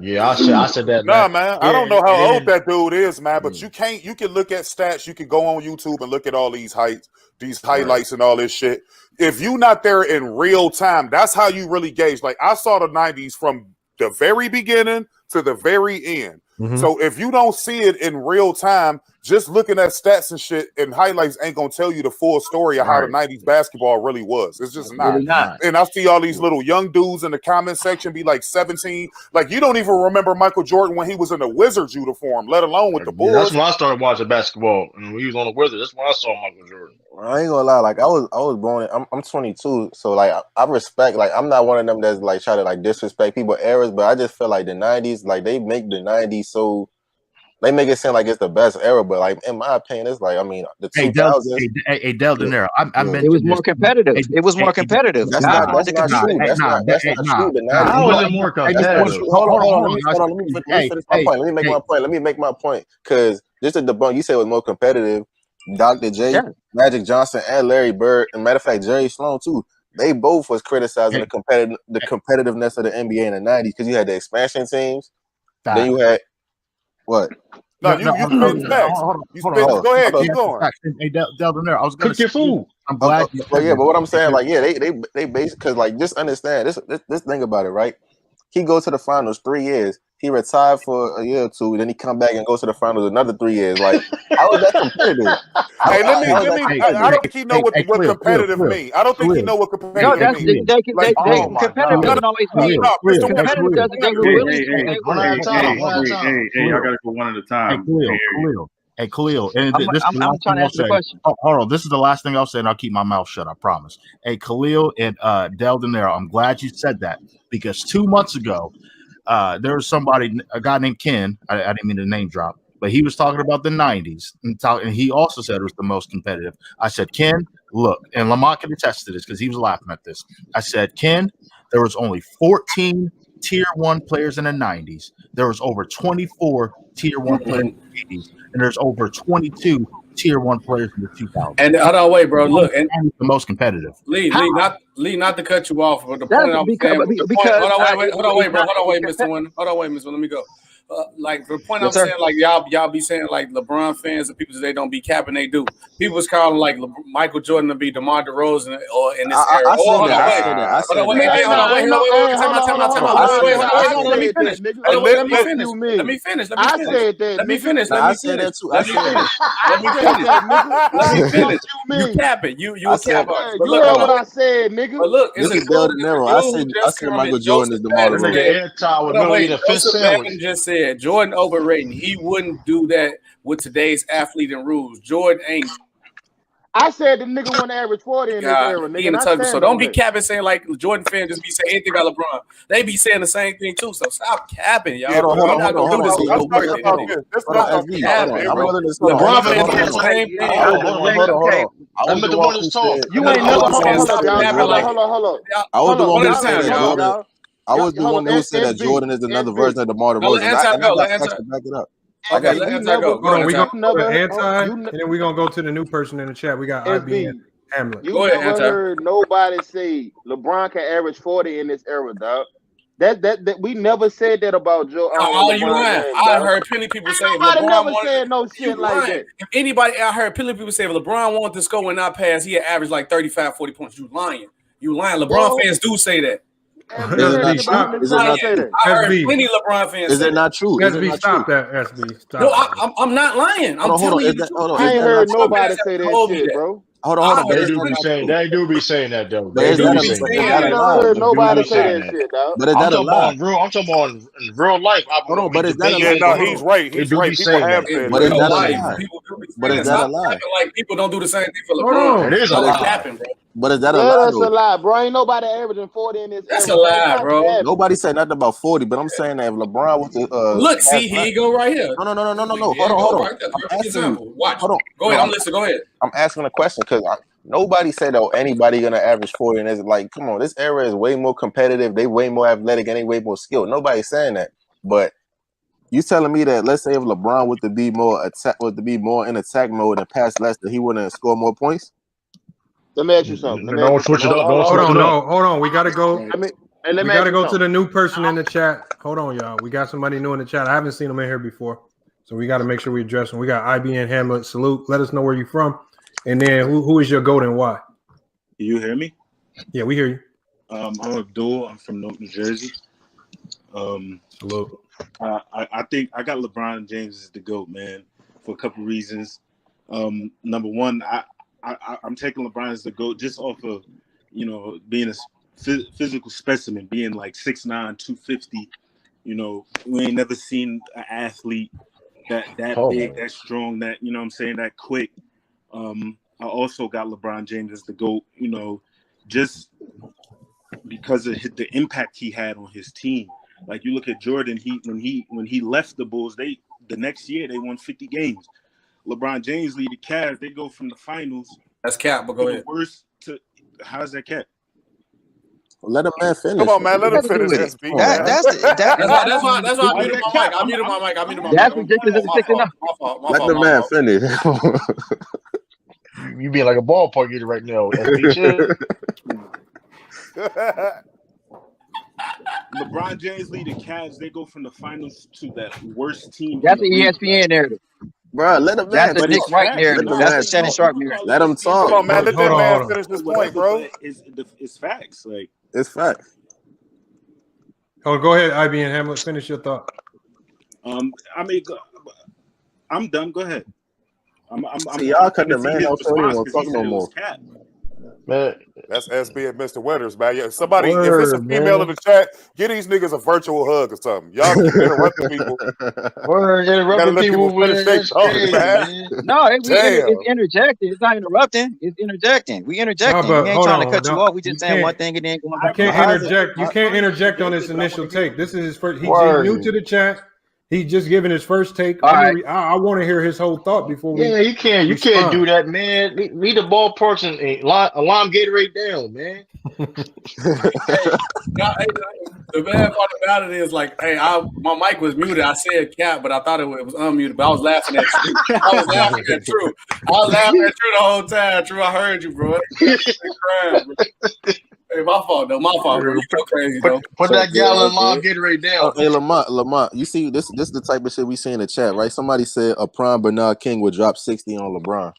Yeah, I said that. Nah, man. I don't know how old that dude is, man. But you can look at stats. You can go on YouTube and look at all these highlights and all this shit. If you not there in real time, that's how you really gauge. Like, I saw the 90s from the very beginning to the very end. Mm-hmm. So if you don't see it in real time, just looking at stats and shit and highlights ain't gonna tell you the full story of how the 90s basketball really was. It's just not. Really not. And I see all these little young dudes in the comment section be like 17. Like, you don't even remember Michael Jordan when he was in a Wizards uniform, let alone with the Bulls. That's when I started watching basketball, and when he was on the Wizards, that's when I saw Michael Jordan. I ain't gonna lie, like I was born. I'm 22, so like I respect. Like, I'm not one of them that's like try to like disrespect people eras, but I just feel like the 90s, like they make the 90s so. They make it seem like it's the best era, but like in my opinion, it's like, I mean, the 2000s. Hey, Del De Niro, I mentioned it was more competitive. It was more competitive. That's not true. That's not true. How is it more competitive? Hold on. Let me make my point. Because just to debunk, you said it was more competitive. Dr. J, Magic Johnson, and Larry Bird, and matter of fact, Jerry Sloan too. They both was criticizing the competitiveness of the NBA in the 90s because you had the expansion teams. Then you had what? No, you spit facts. Go ahead, keep going. Hey, Del De Niro, I was going to cook your food. I'm glad. But what I'm saying, like, they basically, because like, just understand this thing about it, right? He goes to the finals 3 years. He retired for a year or two, then he come back and goes to the finals another 3 years. Like, how is that competitive? Hey, let me. I don't think he know what competitive means. I don't think he know what competitive means. Competitive doesn't always mean. Competitive doesn't. Hey, I gotta go one at a time. Hey, Khalil, and I'm trying to answer the question. Hold on, this is the last thing I'll say, and I'll keep my mouth shut. I promise. Hey, Khalil and Del De Niro, I'm glad you said that because 2 months ago, there was a guy named Ken. I didn't mean to name drop, but he was talking about the 90s, and he also said it was the most competitive. I said, Ken, look, and Lamont can attest to this because he was laughing at this. I said, Ken, there was only 14 Tier 1 players in the 90s. There was over 24 Tier 1 players in the 80s, and there's over 22 Tier 1 players in the 2000s. And hold on, wait, bro. Look, and the most competitive. Lee, not to cut you off, but the point I'm saying. Hold on, wait, bro. Hold on, wait, Mr. Winner. Hold on, wait, Mr. Let me go. Like the point I'm saying, like y'all be saying like LeBron fans and people say they don't be capping, they do. People was calling like Michael Jordan to be DeMar DeRozan or in this era. Let me finish. You capping. You a capper. You heard what I said, nigga. But look, this is Del De Niro. I said Michael Jordan is DeMar DeRozan. Just said Jordan overrated. He wouldn't do that with today's athlete and rules. Jordan ain't. I said the nigga want to average 40 in this era, nigga. So don't be capping saying like Jordan fans just be saying anything about LeBron. They be saying the same thing too. So stop capping, y'all. LeBron fans do the same thing. I'm the one who's talking. You ain't never hold on. I was the one who said Jordan. I was the one who said that Jordan is another version of DeMar DeRozan. Back it up. Okay, let Anti go. We're going to go to Anti, and then we're going to go to the new person in the chat. We got IB and Hamlet. You never heard nobody say LeBron can average 40 in this era, dog. That we never said that about Joe. Oh, you LeBron lying. James, I dog. heard plenty of people say if Nobody LeBron never wanted said no you shit like lying. that. If anybody, I heard plenty of people say if LeBron wanted to score and not pass, he'd average like 35, 40 points. You lying. You lying. LeBron Well, fans do say that. SB, Is it not anybody true? in this Is it room not say true? that? I heard SB. plenty of LeBron fans Is say it that. not true? Is it SB, not stop true? that. SB, stop. No, that. I'm not lying. I'm Hold on, telling you Is the that truth. hold on? I Is ain't that heard not true? nobody Fans say have that told me shit, that. bro. Hold I on. But They heard is do that be plenty not saying true? they do be saying that though. But They is do that be a be saying but that. is saying that I a ain't that. never lie? heard They do nobody be say saying that that. shit, dog. But is I'm that a talking lie? about real. I'm talking about in real life. Hold on. But is that a Debating Yeah, lie? people. no, But hold he's on. right. They He's do right. be People saying have that. In said But They is that. do real be that a life, saying lie? that. people do be But saying is that. that a Stop lie? capping like people don't do the same thing for Hold LeBron. It on. is a Stop But lie. capping, bro. but is that a Yeah, lie that's a though? lie, bro. Ain't nobody averaging 40 in this That's a era, bro. lie, Stop bro. capping. Nobody said nothing about 40. But I'm saying that if LeBron was to Look, pass see, here last, you go right here. no. Here you Hold go on. right there. I'm Perfect asking you. example. Watch. Hold on. Go No, ahead. I'm listening. Go ahead. I'm asking a question because nobody said that anybody gonna average 40, and it's like, come on, this era is way more competitive. They way more athletic and they way more skilled. Nobody's saying that. But you telling me that let's say if LeBron would to be more in attack mode and pass less, that he wouldn't score more points? Let me ask you something. Let me ask Don't you switch something. it Hold on, up. hold Don't on, Hold hold switch on. it on. up. No, hold on. We gotta go. Let We me ask gotta you go to something. the new person in the chat. Hold on, y'all. We got somebody new in the chat. I haven't seen them in here before, so we got to make sure we address them. We got IBN Hamlet. Salute. Let us know where you're from, and then who is your GOAT and why? You hear me? Yeah, we hear you. I'm Abdul. I'm from New Jersey. Salute. I think I got LeBron James as the GOAT, man, for a couple reasons. Number one, I'm taking LeBron as the GOAT just off of, being a physical specimen, being like 6'9", 250. We ain't never seen an athlete that big, that strong, that, what I'm saying, that quick. I also got LeBron James as the GOAT, just because of the impact he had on his team. Like you look at Jordan, when he left the Bulls, the next year they won 50 games. LeBron James lead the Cavs, they go from the finals. That's cap, but go ahead. How's that cap? Let a man finish. Come on, man. Let him Nothing to do finish, with it. SB, man. That's That's why I muted my mic. I muted my mic. That's ridiculous. It's 69. Let the man finish. You being like a ballpark hitter right now. SB, chill. LeBron James lead the Cavs, they go from the finals to that worst team in That's the the league. ESPN narrative. Bro, let the That's man the finish. Nick Wright Facts. Let narrative. the Nah, That's man the Shannon talk. Sharp you narrative. call Let it him ESPN, talk. Come on, man. but Let Hold that on, man hold on. finish this point, whatever. bro. But it's facts. Like It's facts. Oh, go ahead, IBN Hamlet. Finish your thought. I'm done. Go ahead. I'm See, y'all cut the listening to man his out, so he response won't because he talk no said it more. was cap. Man, That's SB and Mr. Weathers, man. Yeah, somebody, if it's a word, female in man. the chat, give these niggas a virtual hug or something. Y'all keep interrupting people. Word, You gotta interrupting let people people with finish it. their That's thoughts, crazy, man. man. No, Damn. it's interjecting. It's not interrupting. It's interjecting. We No, interjecting. We but ain't hold trying to on. cut you No, off. We you just saying one can't. thing and then going You back on can't the other. interject. You can't interject on his initial take. This is his first. He's new to Word. the chat. He's just giving his first take. All right. I want to hear his whole thought before we Yeah, you can't respond. do that, man. Leave the ballparks and alarm Gatorade down, man. The bad part about it is like, my mic was muted. I said cap, but I thought it was unmuted. But I was laughing at True. I was laughing at True the whole time. True, I heard you, bro. Crying, bro. Hey, my fault, bro. You go crazy, though. Put that gallon of alarm Gatorade down. Hey, Lamont, you see this is the type of shit we see in the chat, right? Somebody said a prime Bernard King would drop 60 on LeBron.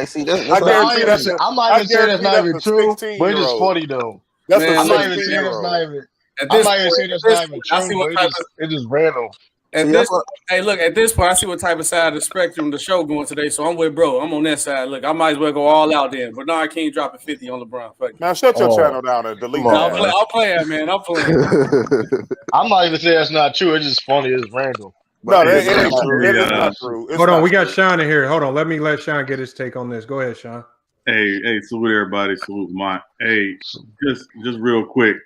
See, that's I guarantee that's I'm not even saying that's not even a true, but it's just 16-year-old. funny though. That's a I'm not even saying that's 16-year-old. not even. At I'm this not even point, saying that's not even I see true, what but type it's just random. At this point, I see what type of side of the spectrum the show going today. So I'm with bro. I'm on that side. Look, I might as well go all out then. But I can't drop a 50 on LeBron. Fuck it. Now shut your channel down and delete I'm that. playing, man. I'm playing. I'm not even saying that's not true. It's just funny. It's random. No, But it ain't true. It is not true. It's Hold on, not we got true. Sean in here. Hold on, let me let Sean get his take on this. Go ahead, Sean. Hey, salute everybody. Salute Mont. Hey, just real quick.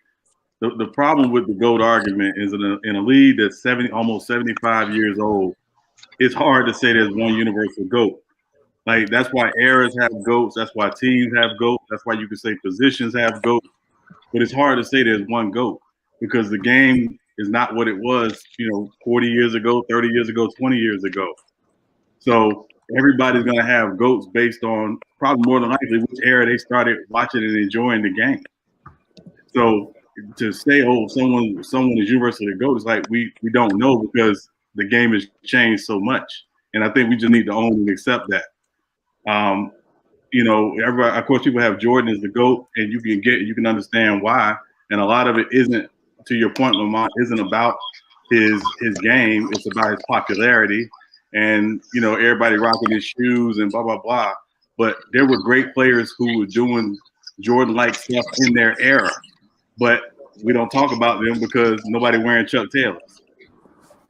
The problem with the GOAT argument is in a league that's almost 75 years old, it's hard to say there's one universal GOAT. Like, that's why eras have GOATs. That's why teams have GOATs. That's why you can say positions have GOATs. But it's hard to say there's one GOAT because the game is not what it was, 40 years ago, 30 years ago, 20 years ago. So everybody's going to have GOATs based on probably more than likely which era they started watching and enjoying the game. So to say, oh, someone is universally the GOAT, it's like we don't know because the game has changed so much, and I think we just need to own and accept that. Everybody, of course, people have Jordan as the GOAT, and you can understand why. And a lot of it isn't, to your point, Lamont, isn't about his game. It's about his popularity, and everybody rocking his shoes and blah blah blah. But there were great players who were doing Jordan-like stuff in their era, but we don't talk about them because nobody wearing Chuck Taylors.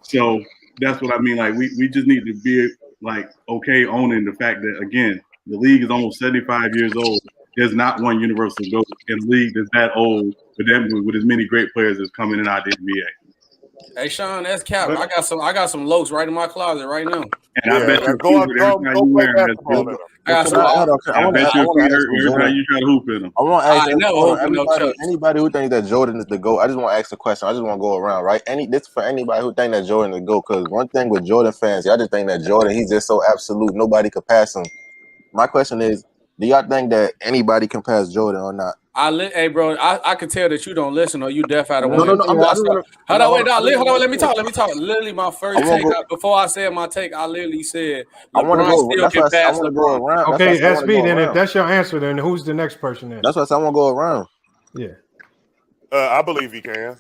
So that's what I mean. Like we just need to be like okay owning the fact that again the league is almost 75 years old. There's not one universal GOAT in the league that's that old with as many great players as coming in out of the NBA. Hey Sean, that's cap. I got some Lokes right in my closet right now. And I bet you go play basketball. I bet you you try to hoop in them. I want to ask anybody who thinks that Jordan is the GOAT. I just want to ask a question. I just want to go around, right? This for anybody who thinks that Jordan is the GOAT. Because one thing with Jordan fans, y'all just think that Jordan, he's just so absolute, nobody could pass him. My question is, do y'all think that anybody can pass Jordan or not? Hey, bro, I can tell that you don't listen or you deaf out of one. No. Hold on, let me talk. Literally, my first take, before I said my take, I literally said LeBron still can pass LeBron. Okay, SB, then if that's your answer, then who's the next person then? That's what I said. I want to go around. Yeah. I believe he can.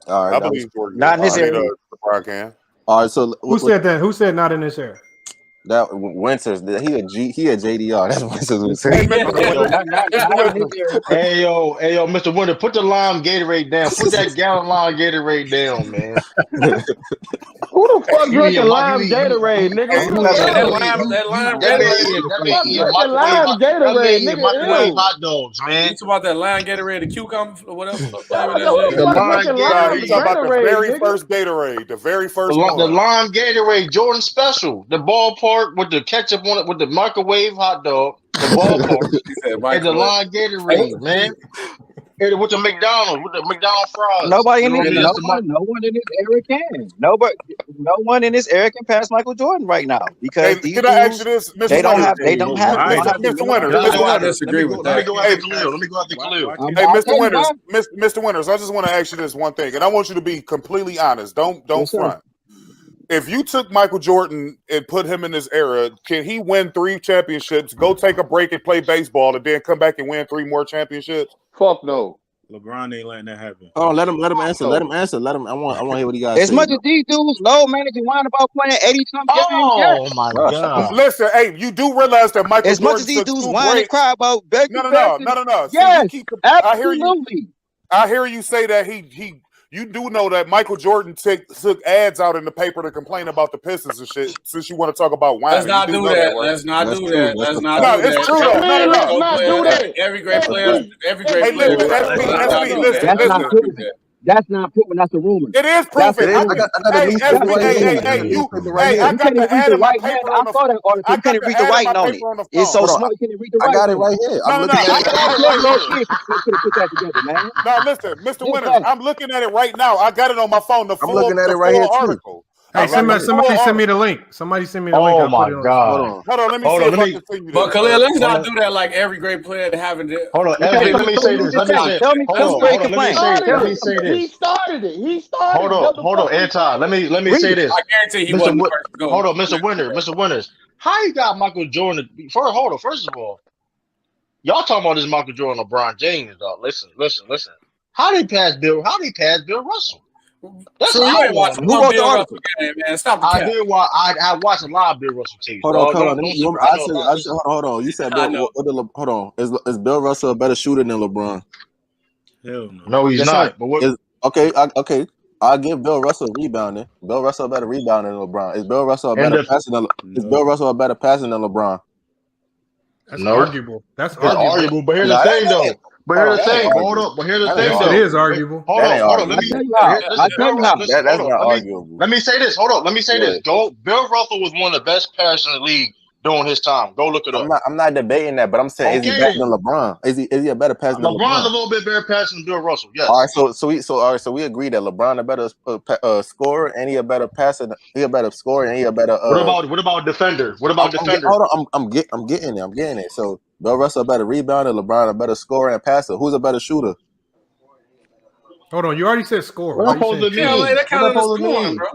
All right. I believe Jordan. Not in this area. LeBron can. All right, so who said that? Who said not in this area? That Winters, he a JDR. That's what Winters was saying. Hey yo, Mr. Winter, put the lime Gatorade down. Put that gallon lime Gatorade down, man. Who the fuck drinking lime Gatorade, nigga? That lime Gatorade, nigga. Microwave hot dogs, man. You talking about that lime Gatorade, the cucumber, or whatever? The lime Gatorade. You talking about the very first Gatorade, the very first one. The lime Gatorade, Jordan Special, the ballpark with the ketchup on it, with the microwave hot dog, the ballpark, and the lime Gatorade, man. And with the McDonald's fries. No one in this era can. No one in this era can pass Michael Jordan right now because these can I ask you this, Mr. They don't have Mr. Winters. I disagree with that. Let me go after Khalil. Hey, Mr. Winters, I just want to ask you this one thing, and I want you to be completely honest. Don't front. If you took Michael Jordan and put him in this era, can he win 3 championships, go take a break and play baseball, and then come back and win 3 more championships? Fuck no. LeBron ain't letting that happen. Oh, let him answer. Let him answer. I want to hear what he got. As much as these dudes low managing whine about playing 80-something. Oh my God! Listen, hey, you do realize that Michael as Jordan much as these dudes whine and cry about no. Yes, See, absolutely. I hear you say that he. You do know that Michael Jordan took ads out in the paper to complain about the Pistons and shit. Since you want to talk about whining, let's not do that. Let's not do that. Let's not do that. It's true though. Let's not do that. Every great player. That's not proven. That's not proven. That's a rumor. It is proven. I got the ad in my paper on the phone. You can't read the writing on it. It's so small. You can't read the writing. I got it right here. I'm looking at it. Put that together, man. No, listen, Mr. Winters, I'm looking at it right now. I got it on my phone. I'm looking at it right here article. Hey, somebody send me the link. Somebody send me the link. Oh my God! Hold on, let me see if I can see you. But Khalil, let's not do that like every great player having to. Hold on, let me say this. Tell me Let me say this. He started it. Hold on, Anton. Let me say this. I guarantee he wasn't. Hold on, Mr. Winters. How you got Michael Jordan? First of all, y'all talking about this Michael Jordan, LeBron James, dog. Listen. How they pass Bill Russell? That's I watched one Bill Russell game, man. Stop the cap. I watched a lot of Bill Russell tapes. Hold on. You said hold on. Is Bill Russell a better shooter than LeBron? Hell no. No, he's not. But what? Okay. I'll give Bill Russell rebounding. Bill Russell a better rebounder than LeBron. Is Bill Russell a better passer than LeBron? That's arguable. That's arguable. But here's the thing, though. It is arguable. Hold on. Let me tell you how. That's not arguable. Let me say this. Hold on. Let me say this. Bill Russell was one of the best passers in the league during his time. Go look it up. I'm not debating that, but I'm saying, is he better than LeBron? Is he a better passer than LeBron? LeBron's a little bit better passer than Bill Russell. Yes. All right, so we agree that LeBron a better scorer and he a better passer. He a better scorer and he a better. What about defender? What about defender? Hold on, I'm getting it. I'm getting it. So Bill Russell a better rebounder, LeBron a better scorer and passer. Who's a better shooter? Hold on, you already said score. What supposed to mean? That kind of scoring, bro.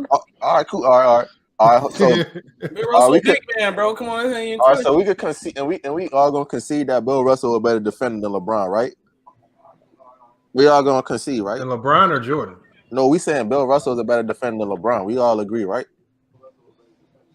All right, cool. All right. So Bill Russell, big man, bro. Come on, all right. So we could concede, and we all gonna concede that Bill Russell a better defender than LeBron, right? We all gonna concede, right? And LeBron or Jordan? No, we saying Bill Russell is a better defender than LeBron. We all agree, right?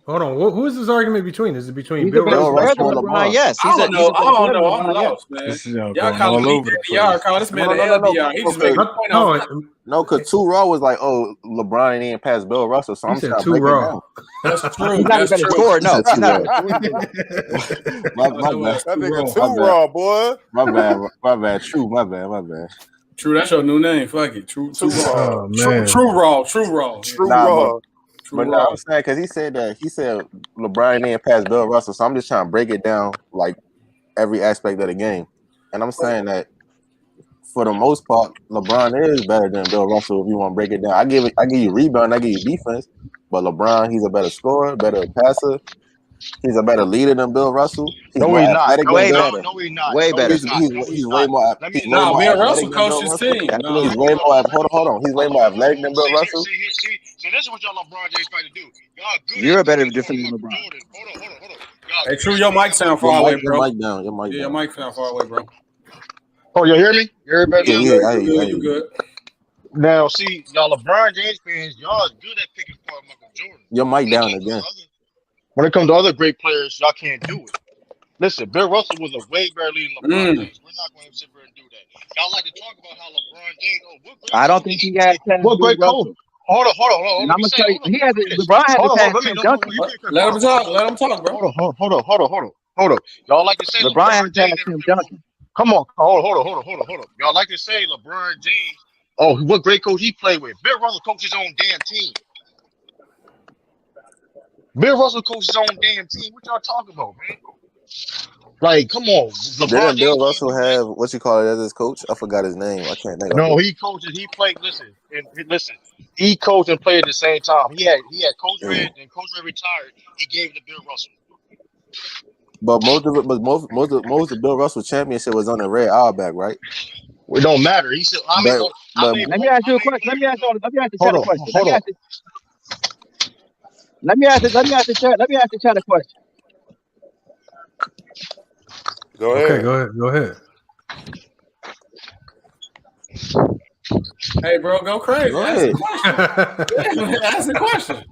Hold on. Who is this argument between? Is it between Bill Russell and LeBron? Yes. I don't know. I'm lost, man. Y'all call him y'all call this man an LBR. He just making a point on. No, because 2 Raw was like, oh, LeBron ain't even past Bill Russell, so I'm trying to break it down. That's true. He's not a better scorer. No, he's not. My bad. That nigga 2 Raw, boy. My bad. True. My bad. True. That's your new name. Fuck it. True Raw. Oh, man. True Raw. But no, I'm saying because he said LeBron ain't past Bill Russell, so I'm just trying to break it down like every aspect of the game, and I'm saying that for the most part, LeBron is better than Bill Russell. If you want to break it down, I give you rebound, I give you defense, but LeBron, he's a better scorer, better passer. He's a better leader than Bill Russell. No, he's not. Way better. Way better. He's way more. Bill Russell coached his team. He's way more. Hold on. He's way more athletic than Bill Russell. See, this is what y'all LeBron James trying to do. Y'all good. You're a better defender than LeBron. Hold on. Hey, True, your mic sound far away, bro. Your mic down. Your mic sound far away, bro. Oh, you hear me? You hear me? Yeah, I hear you good. Now, see, y'all LeBron James fans, y'all is good at picking apart Michael Jordan. Your mic down again. When it comes to other great players, y'all can't do it. Listen, Bill Russell was a way better leader than LeBron James. We're not going to sit there and do that. Y'all like to talk about how LeBron James. I don't think he has. What great coach? Hold on. And I'm gonna tell you, LeBron has to pass Tim Duncan. Let him talk, bro. Hold on. Y'all like to say LeBron has to pass Tim Duncan. Come on. Hold on. Y'all like to say LeBron James. Oh, what great coach he played with. Bill Russell coached his own damn team. Bill Russell coached his own damn team. What y'all talking about, man? Like, come on. Didn't Bill Russell have what you call it as his coach? I forgot his name. I can't think of it. No, he coached. He played. Listen. He coached and played at the same time. He had Coach Red, and Coach Red retired. He gave it to Bill Russell. But most of Bill Russell's championship was on the Red Auerbach, right? It don't matter. He said, let me ask you a question. Let me ask the chat a question. Let me ask the chat a question. Go ahead. Okay, go ahead. Hey, bro, go crazy. Go ask the question.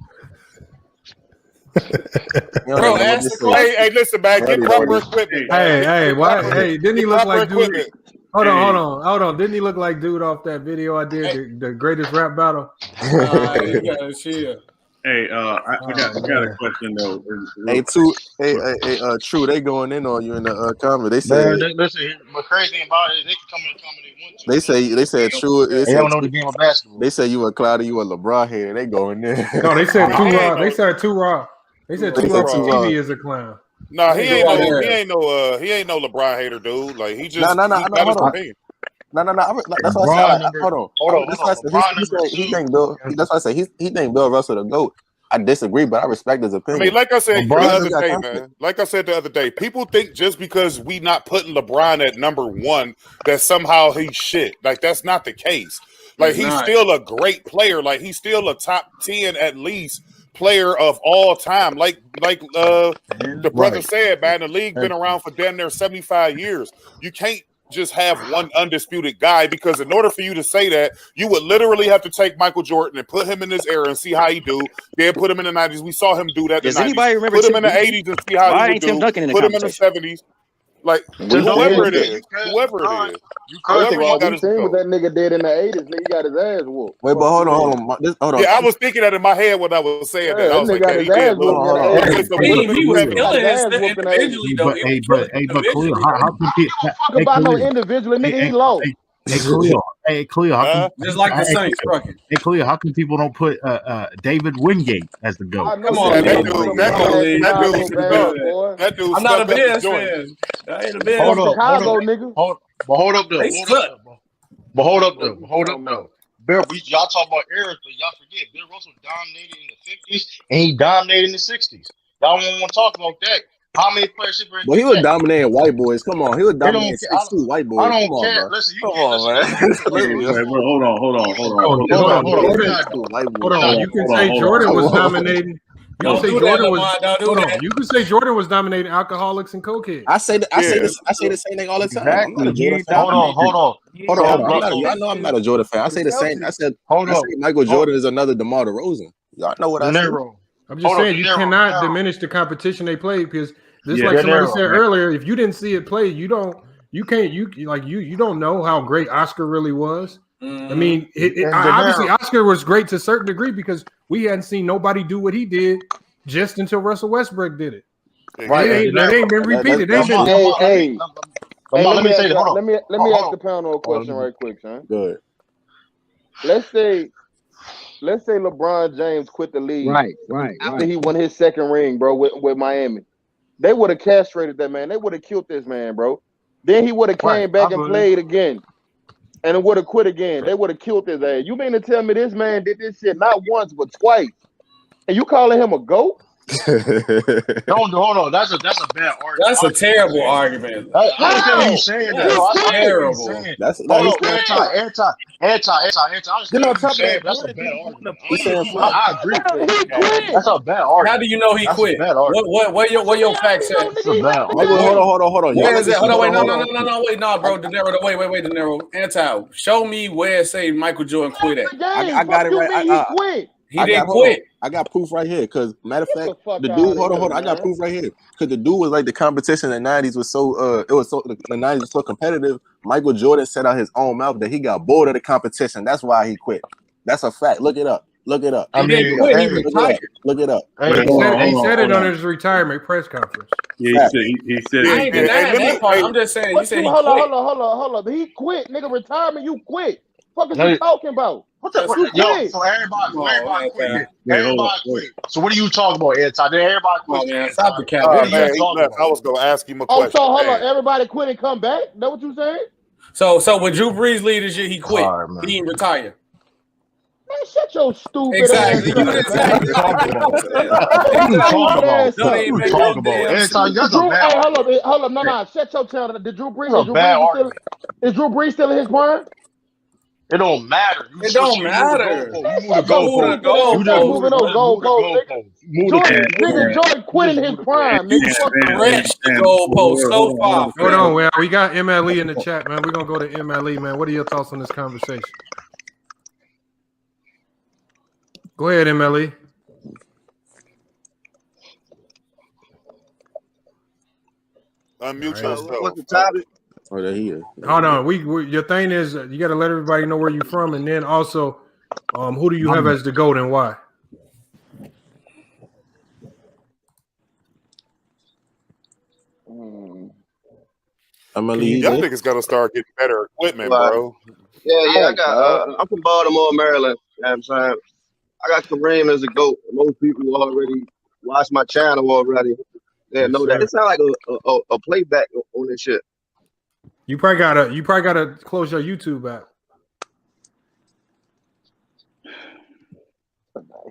Bro, ask the question. Hey, listen, man. Get proper equipment. Hey, why? Hey, didn't he look like dude? Hold on. Didn't he look like dude off that video I did, the greatest rap battle? You gotta chill. Hey, I got a question though. True. They going in on you in the comment. They say, listen. What's crazy about it is they can come in and comment they want to. They said True. They don't know the game of basketball. They say you a Cloudy, you a LeBron hater. They going in. No, they said Too Raw. They said Too Raw. They said Too Raw TV is a clown. No, he ain't no LeBron hater, dude. Like he just No. That's why I said. Hold on. That's why I say he think Bill Russell the GOAT. I disagree, but I respect his opinion. I mean, like I said the other day, people think just because we not putting LeBron at number 1 that somehow he's shit. Like that's not the case. Like he's still a great player. Like he's still a top 10 at least player of all time. Like the brother said, man, the league been around for damn near 75 years. You can't just have one undisputed guy, because in order for you to say that, you would literally have to take Michael Jordan and put him in this era and see how he do. Then put him in the 90s. We saw him do that. Does anybody remember? Put him in the 80s and see how he would do. Put him in the 70s. Like whoever it is. You crazy? What that nigga did in the 80s? Nigga got his ass whooped. Wait, but hold on. Yeah, I was thinking that in my head when I was saying that. I was like, he did. He was killing his individually though. Hey, but Khalil, how can talk about no individual nigga? He low. Hey, Khalil, Hey, Cleo, how come, just like the Saints fucking. Hey, Cleo, how come people don't put David Wingate as the GOAT? Come on, that man. That dude. I'm not a stuck up the Bears joint. fan. I ain't a Bears. Hold up, Chicago, nigga. Hold up, though. They suck. Hold up, though. Y'all talk about eras, but y'all forget Bill Russell dominated in the 50s and he dominated in the 60s. Y'all don't want to talk about that. How many players? But he was dominating white boys. Come on, he was dominating 6'2" white boys. I don't Come care. on, bro. Listen, Come on, man. Hold on. Hold on. You can say Jordan was dominating. You can say Jordan was. Hold on. You can say Jordan was dominating alcoholics and cokeheads. I say the same thing all the time. I'm not a Jordan fan. Hold on. Y'all know I'm not a Jordan fan. I say the same. I said Michael Jordan is another DeMar DeRozan. Y'all know what I said. I'm just saying you cannot diminish the competition they played because just like somebody said earlier, if you didn't see it play, you don't know how great Oscar really was. I mean, obviously Oscar was great to a certain degree because we hadn't seen nobody do what he did just until Russell Westbrook did it. Right. That ain't been repeated. Let me say that. Let me ask the panel a question right quick, son. Good. Let's say LeBron James quit the league. Right. After he won his second ring, bro, with Miami. They would have castrated that man. They would have killed this man, bro. Then he would have came back and played again. And it would have quit again. They would have killed his ass. You mean to tell me this man did this shit not once but twice? And you calling him a GOAT? Hold on. That's a bad argument. That's a terrible argument. I understand what you're saying. That's terrible. That's I agree. That's a bad argument. How do you know he quit? What your facts say? Hold on. Where is it? Hold on, wait, no, bro. De Niro, wait, De Niro. Show me where it say Michael Jordan quit at. I got it right. He didn't quit. I got proof right here. Because matter of fact, the dude. Hold on. I got proof right here. Because the dude was like the competition in the '90s was so. The '90s was so competitive. Michael Jordan said out his own mouth that he got bored of the competition. That's why he quit. That's a fact. Look it up. I mean, he quit. He retired. Look it up. He said it on his retirement press conference. Yeah, he said. I ain't denying that part. I'm just saying. You said he quit. Hold on. He quit, nigga. Retirement. You quit. What is you talking about? So everybody quit. Everybody quit. So what are you talking about, Ed? Everybody quit. Man, stop the cap. I was going to ask him a question. So hold on. Everybody quit and come back? That what you saying? So with Drew Brees leadership, he quit. He didn't retire. Man, shut your stupid exactly. ass up. Hold up. No. Shut your tail. Did Drew Brees? Is Drew Brees still in his prime? It don't matter. It don't matter. Jordan quit in his prime. Stretch the goalpost so far. Hold on, man. We got MLE in the chat, man. We're gonna go to MLE, man. What are your thoughts on this conversation? Go ahead, MLE. Unmute yourself. What's the topic? Oh, there he is. Hold on. We your thing is you got to let everybody know where you're from, and then also, who do you have as the GOAT and why? Y'all niggas got to start getting better equipment, bro. Yeah. I'm from Baltimore, Maryland. You know what I'm saying? I got Kareem as a GOAT. Most people already watch my channel already. Yeah, know that. It sounds like a playback on this shit. You probably gotta close your YouTube app.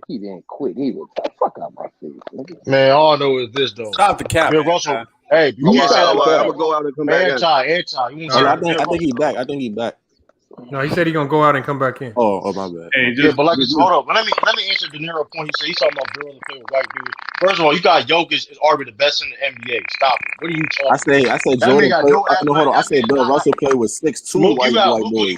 He didn't quit either. Fuck out my face, nigga. Man, all I know is this though. Stop the cap. Bill Russell. Hey, I'm gonna go out and come back. I think he's back. No, he said he's gonna go out and come back in. Oh my bad. Hey, but like, hold up. Let me answer De Niro point. He said he's talking about girls and play with white dudes. First of all, you got Jokic is arguably the best in the NBA. Stop it. What are you talking about? I said Jordan. Hold on. I said Bill Russell played with 6'2" white boys.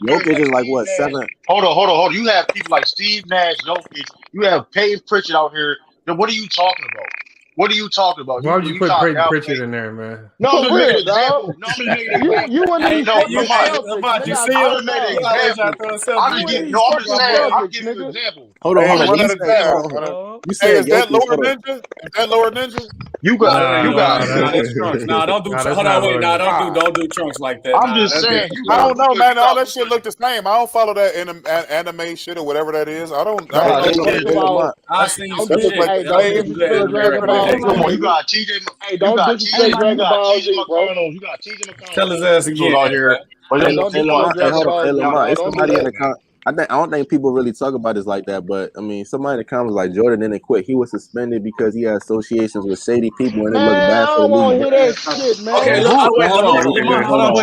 Jokic is like what, 7? Hold on. You have people like Steve Nash, Jokic. You have Peyton Pritchard out here. Then what are you talking about? What are you talking about? Why would you put Peyton Pritchard in there, man? No, for real, dog. You and these you see him? I'm just giving you an example. Hold on. You said is that Lower Ninja? Is that Lower Ninja? You got that's Trunks. Nah, don't do. Hold on, wait. Nah, don't do Trunks like that. I'm just saying. I don't know, man. All that shit look the same. I don't follow that anime shit or whatever that is. I don't. I've seen some That shit. look like Don't disrespect Dragon Ball. Come on, you got TJ. Hey, don't disrespect Dragon Ball Z, bro. You got TJ McConnell. Tell his ass again. out here. Hey, Don't Lamont, disrespect Dragon Ball Z. Lamont, it's Don't do somebody in that. the I don't think people really talk about this like that, but I mean, somebody in the comments like Jordan didn't quit. He was suspended because he had associations with shady people, and it looked Man, bad I for the don't want to league. hear that shit, man. Okay, look, Lamont, hold on,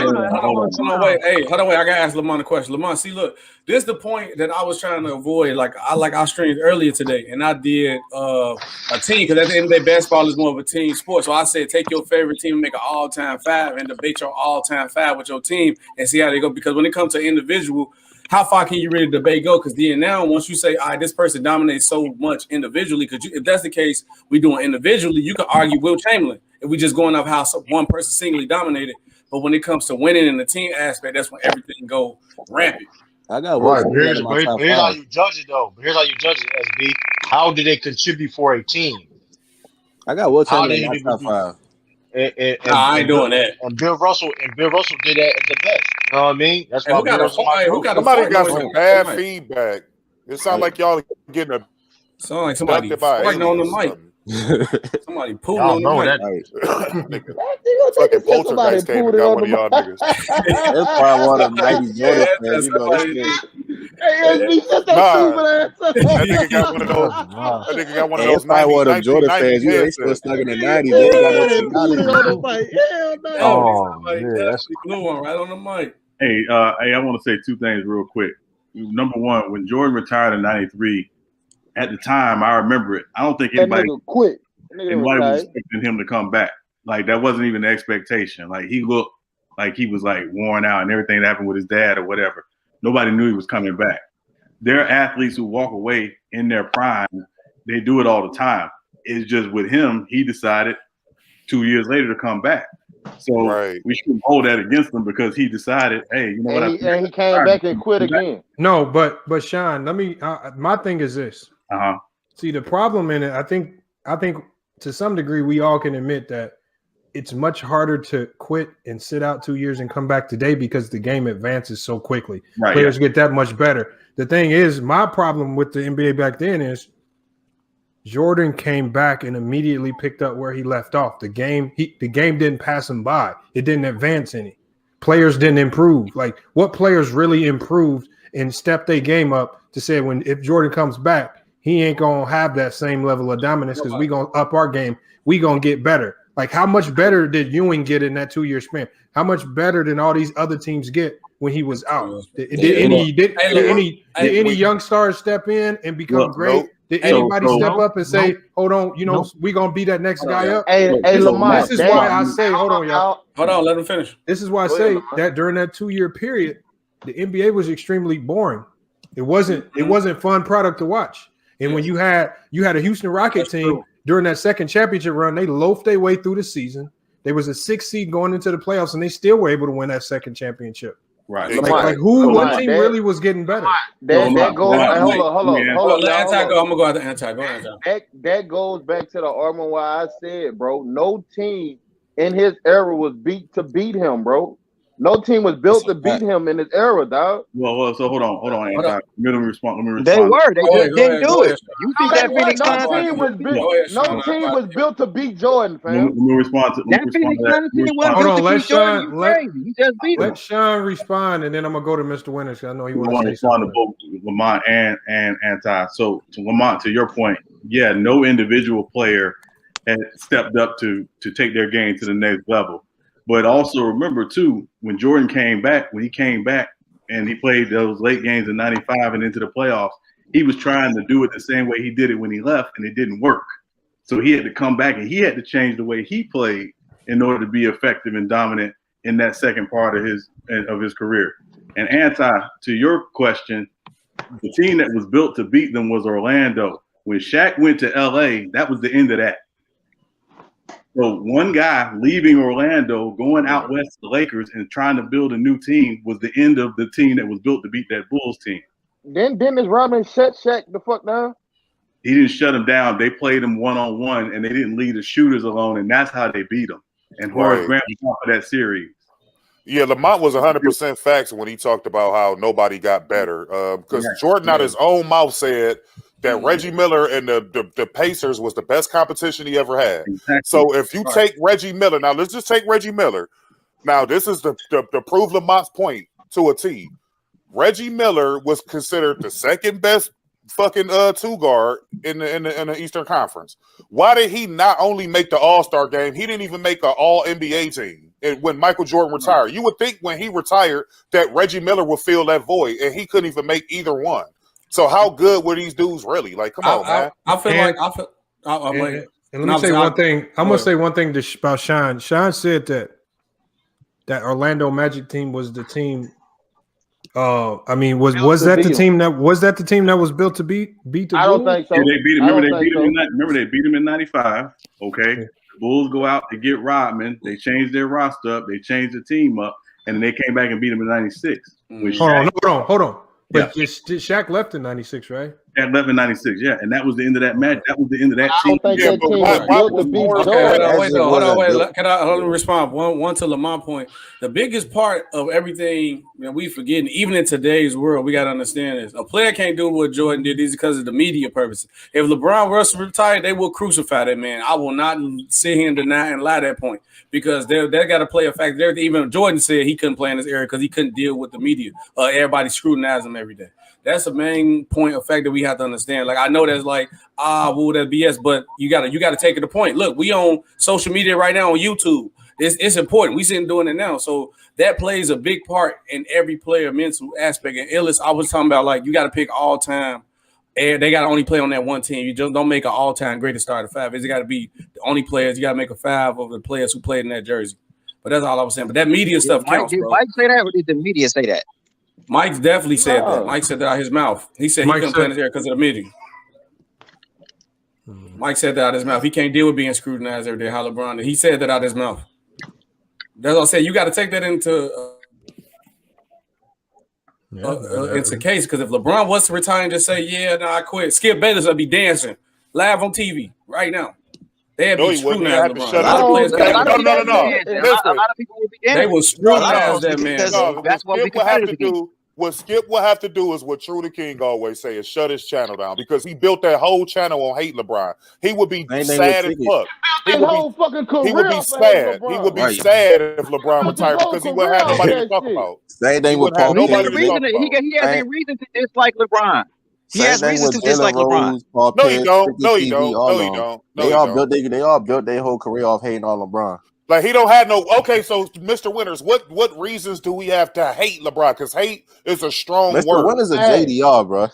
wait. Hey, Hold on, wait. I gotta ask Lamont a question. Lamont, see, look, this is the point that I was trying to avoid. Like I streamed earlier today, and I did a team because at the end of the day, basketball is more of a team sport. So I said, take your favorite team and make an all-time five, and debate your all-time five with your team and see how they go. Because when it comes to individual, how far can you really debate go? Because then now, once you say, all right, this person dominates so much individually, because if that's the case, we doing individually, you can argue Will Chamberlain if we just going off how one person singly dominated. But when it comes to winning in the team aspect, that's when everything go rampant. I got right. Here's how you judge it, though. Here's how you judge it, SB. How did they contribute for a team? I got Will Chamberlain in my top five. I ain't doing that. And Bill Russell did that at the best. You know what I mean? That's why somebody got some bad feedback. It sounds like y'all getting a sound like somebody farting on the mic. Somebody pooing on the mic. Fucking poltergeist came and got one of y'all niggas. That's probably one of the 90s Jordan fans. You know this shit. Hey, SB, shut that stupid ass up. That nigga got one of those. That nigga got one of those. Probably one of them Jordan fans. They still stuck in the 90s. They got that's the blue one right on the mic. Hey, I want to say two things real quick. Number one, when Jordan retired in '93, at the time I remember it. I don't think anybody quit. Anybody was expecting him to come back. Like that wasn't even the expectation. Like he looked like he was like worn out and everything that happened with his dad or whatever. Nobody knew he was coming back. There are athletes who walk away in their prime. They do it all the time. It's just with him, he decided 2 years later to come back. So we shouldn't hold that against him because he decided, hey, you know what? And he came back and quit again. No, but Sean, let me. My thing is this. See, the problem in it, I think to some degree we all can admit that it's much harder to quit and sit out 2 years and come back today because the game advances so quickly. Players get that much better. The thing is, my problem with the NBA back then is Jordan came back and immediately picked up where he left off. The game didn't pass him by. It didn't advance any. Players didn't improve. Like what players really improved and stepped their game up to say if Jordan comes back, he ain't gonna have that same level of dominance because we gonna up our game. We gonna get better. Like how much better did Ewing get in that 2 year span? How much better than all these other teams get when he was out? Did any young stars step in and become great? Did anybody step up and say, hold on, we going to beat that next guy up? Lamont, this is why I say, hold on, y'all. Hold on, let him finish. This is why I say that during that 2 year period, the NBA was extremely boring. It wasn't fun product to watch. And when you had a Houston Rocket team during that second championship run, they loafed their way through the season. There was a 6th seed going into the playoffs, and they still were able to win that second championship. Right. What team really was getting better? That goes. Hold on. Let Anti go. I'm gonna go out to Anti. Go ahead, Anti. That goes back to the argument why I said, bro, no team in his era was beat him, bro. No team was built to beat him in his era, dog. Well. So hold on, Anti. Let me respond. They were. They just didn't do it. You think that Phoenix no team was built to beat Jordan, fam. Let me respond to that. Hold on. Let Sean respond, and then I'm gonna go to Mr. Winters. I know he wants to say something. Both Lamont and Anti. So to Lamont, to your point, yeah, no individual player had stepped up to take their game to the next level. But also remember too, when he came back and he played those late games in '95 and into the playoffs, he was trying to do it the same way he did it when he left, and it didn't work. So he had to come back and he had to change the way he played in order to be effective and dominant in that second part of his career. And Anti, to your question, the team that was built to beat them was Orlando. When Shaq went to LA, that was the end of that. So one guy leaving Orlando, going out west to the Lakers and trying to build a new team was the end of the team that was built to beat that Bulls team. Then Dennis Rodman shut Shaq the fuck down. He didn't shut them down. They played them one-on-one, and they didn't leave the shooters alone, and that's how they beat them. And Horace Grant was off of that series. Yeah, Lamont was 100% facts when he talked about how nobody got better. Because Jordan out his own mouth said that Reggie Miller and the Pacers was the best competition he ever had. Exactly. So if you take Reggie Miller, now let's just take Reggie Miller. Now this is to prove Lamont's point to a T. Reggie Miller was considered the second best fucking two guard in the Eastern Conference. Why did he not only make the All-Star game? He didn't even make an All NBA team. And when Michael Jordan retired, you would think when he retired that Reggie Miller would fill that void, and he couldn't even make either one. So how good were these dudes really? Like, come on, man. And let me say one thing. I'm gonna say one thing about Sean. Sean said that Orlando Magic team was the team. I mean, was that the team that was built to beat the Bulls? I don't think so. Yeah, they beat him. Remember they beat him in '95. Okay. The Bulls go out to get Rodman. They changed their roster up. They changed the team up, and then they came back and beat him in '96. Hold on. But Shaq left in '96, right? Shaq left in '96, yeah, and that was the end of that match. That was the end of that team. I don't think that team was built to beat Hold on, wait. Can I respond? One to Lamont point. The biggest part of everything that we forgetting, even in today's world, we got to understand is a player can't do what Jordan did. These because of the media purposes. If LeBron was retired, they will crucify that man. I will not sit here and deny and lie that point because they got to play a factor. Even Jordan said he couldn't play in this area because he couldn't deal with the media. Everybody scrutinized him every day. That's the main point of fact that we have to understand. Like I know that's like that's BS, but you gotta take it to point. Look, we on social media right now on YouTube. It's important. We sitting doing it now, so that plays a big part in every player mental aspect. And Ellis, I was talking about like you got to pick all time, and they got to only play on that one team. You just don't make an all time greatest starter five. It's got to be the only players. You got to make a five of the players who played in that jersey. But that's all I was saying. But that media stuff counts, bro. Did Mike say that, or did the media say that? Mike definitely said that. Mike said that out of his mouth. He said he couldn't play in his hair because of the media. Mike said that out of his mouth. He can't deal with being scrutinized every day. How LeBron did. He said that out of his mouth. That's what I said. You got to take that into case because if LeBron was to retire and just say, "Yeah, no, I quit," Skip Bayless would be dancing live on TV right now. They'd be scrutinizing LeBron. A lot of players they will scrutinize that man. That's what we have to do. What Skip will have to do is what True the King always say is shut his channel down because he built that whole channel on hate LeBron. He would be sad as fuck. He would be sad. He would be sad if LeBron retired because he wouldn't have nobody to talk about. Same thing with Paul. He has a reason to dislike LeBron. He has reasons to dislike LeBron. No, you don't. No, you don't. No, you don't. They all built their whole career off hating on LeBron. Like he don't have no. Okay, so Mr. Winters, what reasons do we have to hate LeBron? Because hate is a strong word. Mr. Winters is JDR, bro.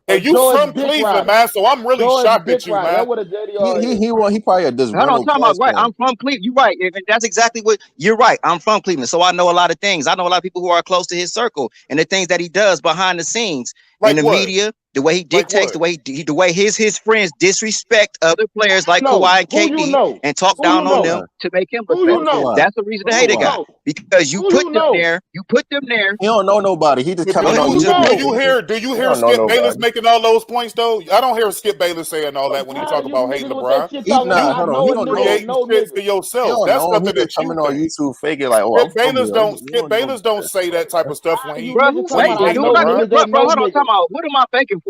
And you from Cleveland, man, so I'm really shocked at you, man. He probably a disgruntled. I don't talk about right. I'm from Cleveland. You're right. And that's exactly what you're right. I'm from Cleveland, so I know a lot of things. I know a lot of people who are close to his circle and the things that he does behind the scenes in the media. The way he dictates, the way his friends disrespect other players like Kawhi and KD and talk down on them to make him look. That's the reason to hate a guy because you put them there. You put them there. He don't know nobody. He just coming on. Do you hear Skip Bayless making all those points though? I don't hear Skip Bayless saying all that when he talk about hating LeBron. He's not. Hold on. He don't create shit for yourself. That's nothing that you coming on YouTube faking like. Skip Bayless don't say that type of stuff when he. Bro, hold on. Come on. What am I faking for?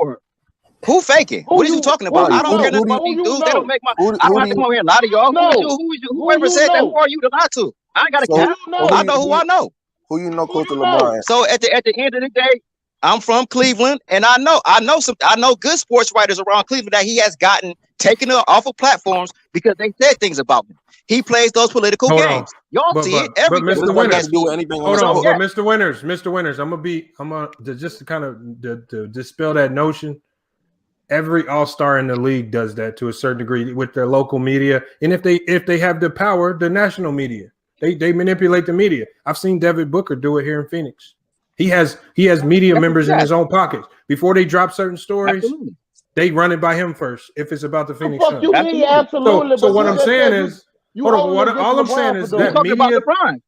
Who faking? What are you talking about? I don't hear nothing about these dudes. They don't make my. I don't have to come over here and lie to y'all. Whoever said that, who are you to lie to? I ain't got to count. I know who I know. Who you know close to LeBron? So at the end of the day, I'm from Cleveland, and I know good sports writers around Cleveland that he has gotten taken off of platforms because they said things about him. He plays those political games. Y'all see it every day. Mr. Winters, hold on, but Mr. Winters, I'm gonna just to kind of dispel that notion. Every all-star in the league does that to a certain degree with their local media, and if they have the power, the national media, they manipulate the media. I've seen Devin Booker do it here in Phoenix. He has media members in his own pockets before they drop certain stories. Absolutely. They run it by him first if it's about the Phoenix Suns. Absolutely. So what I'm saying is, all I'm saying is that media.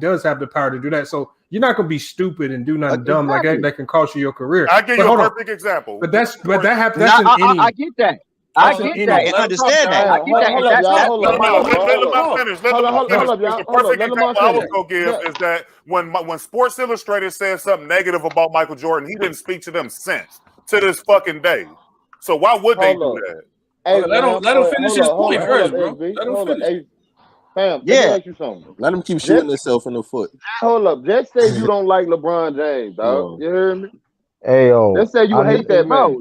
does have the power to do that. So you're not gonna be stupid and do nothing dumb like that can cost you your career. I give you a perfect example. But that happens. That's in any. I get that. I get that and understand that. I get that. Let Lamont finish. The perfect example I was gonna give is that when Sports Illustrated said something negative about Michael Jordan, he didn't speak to them since to this fucking day. So why would they do that? Hey, let him finish his point first, bro. Let him finish. Hey, fam, Yeah. let me ask you something. Let him keep shooting himself in the foot. Hold up. Just say you don't like LeBron James, dog. You hear me? Hey, yo. Let's say you hate that man.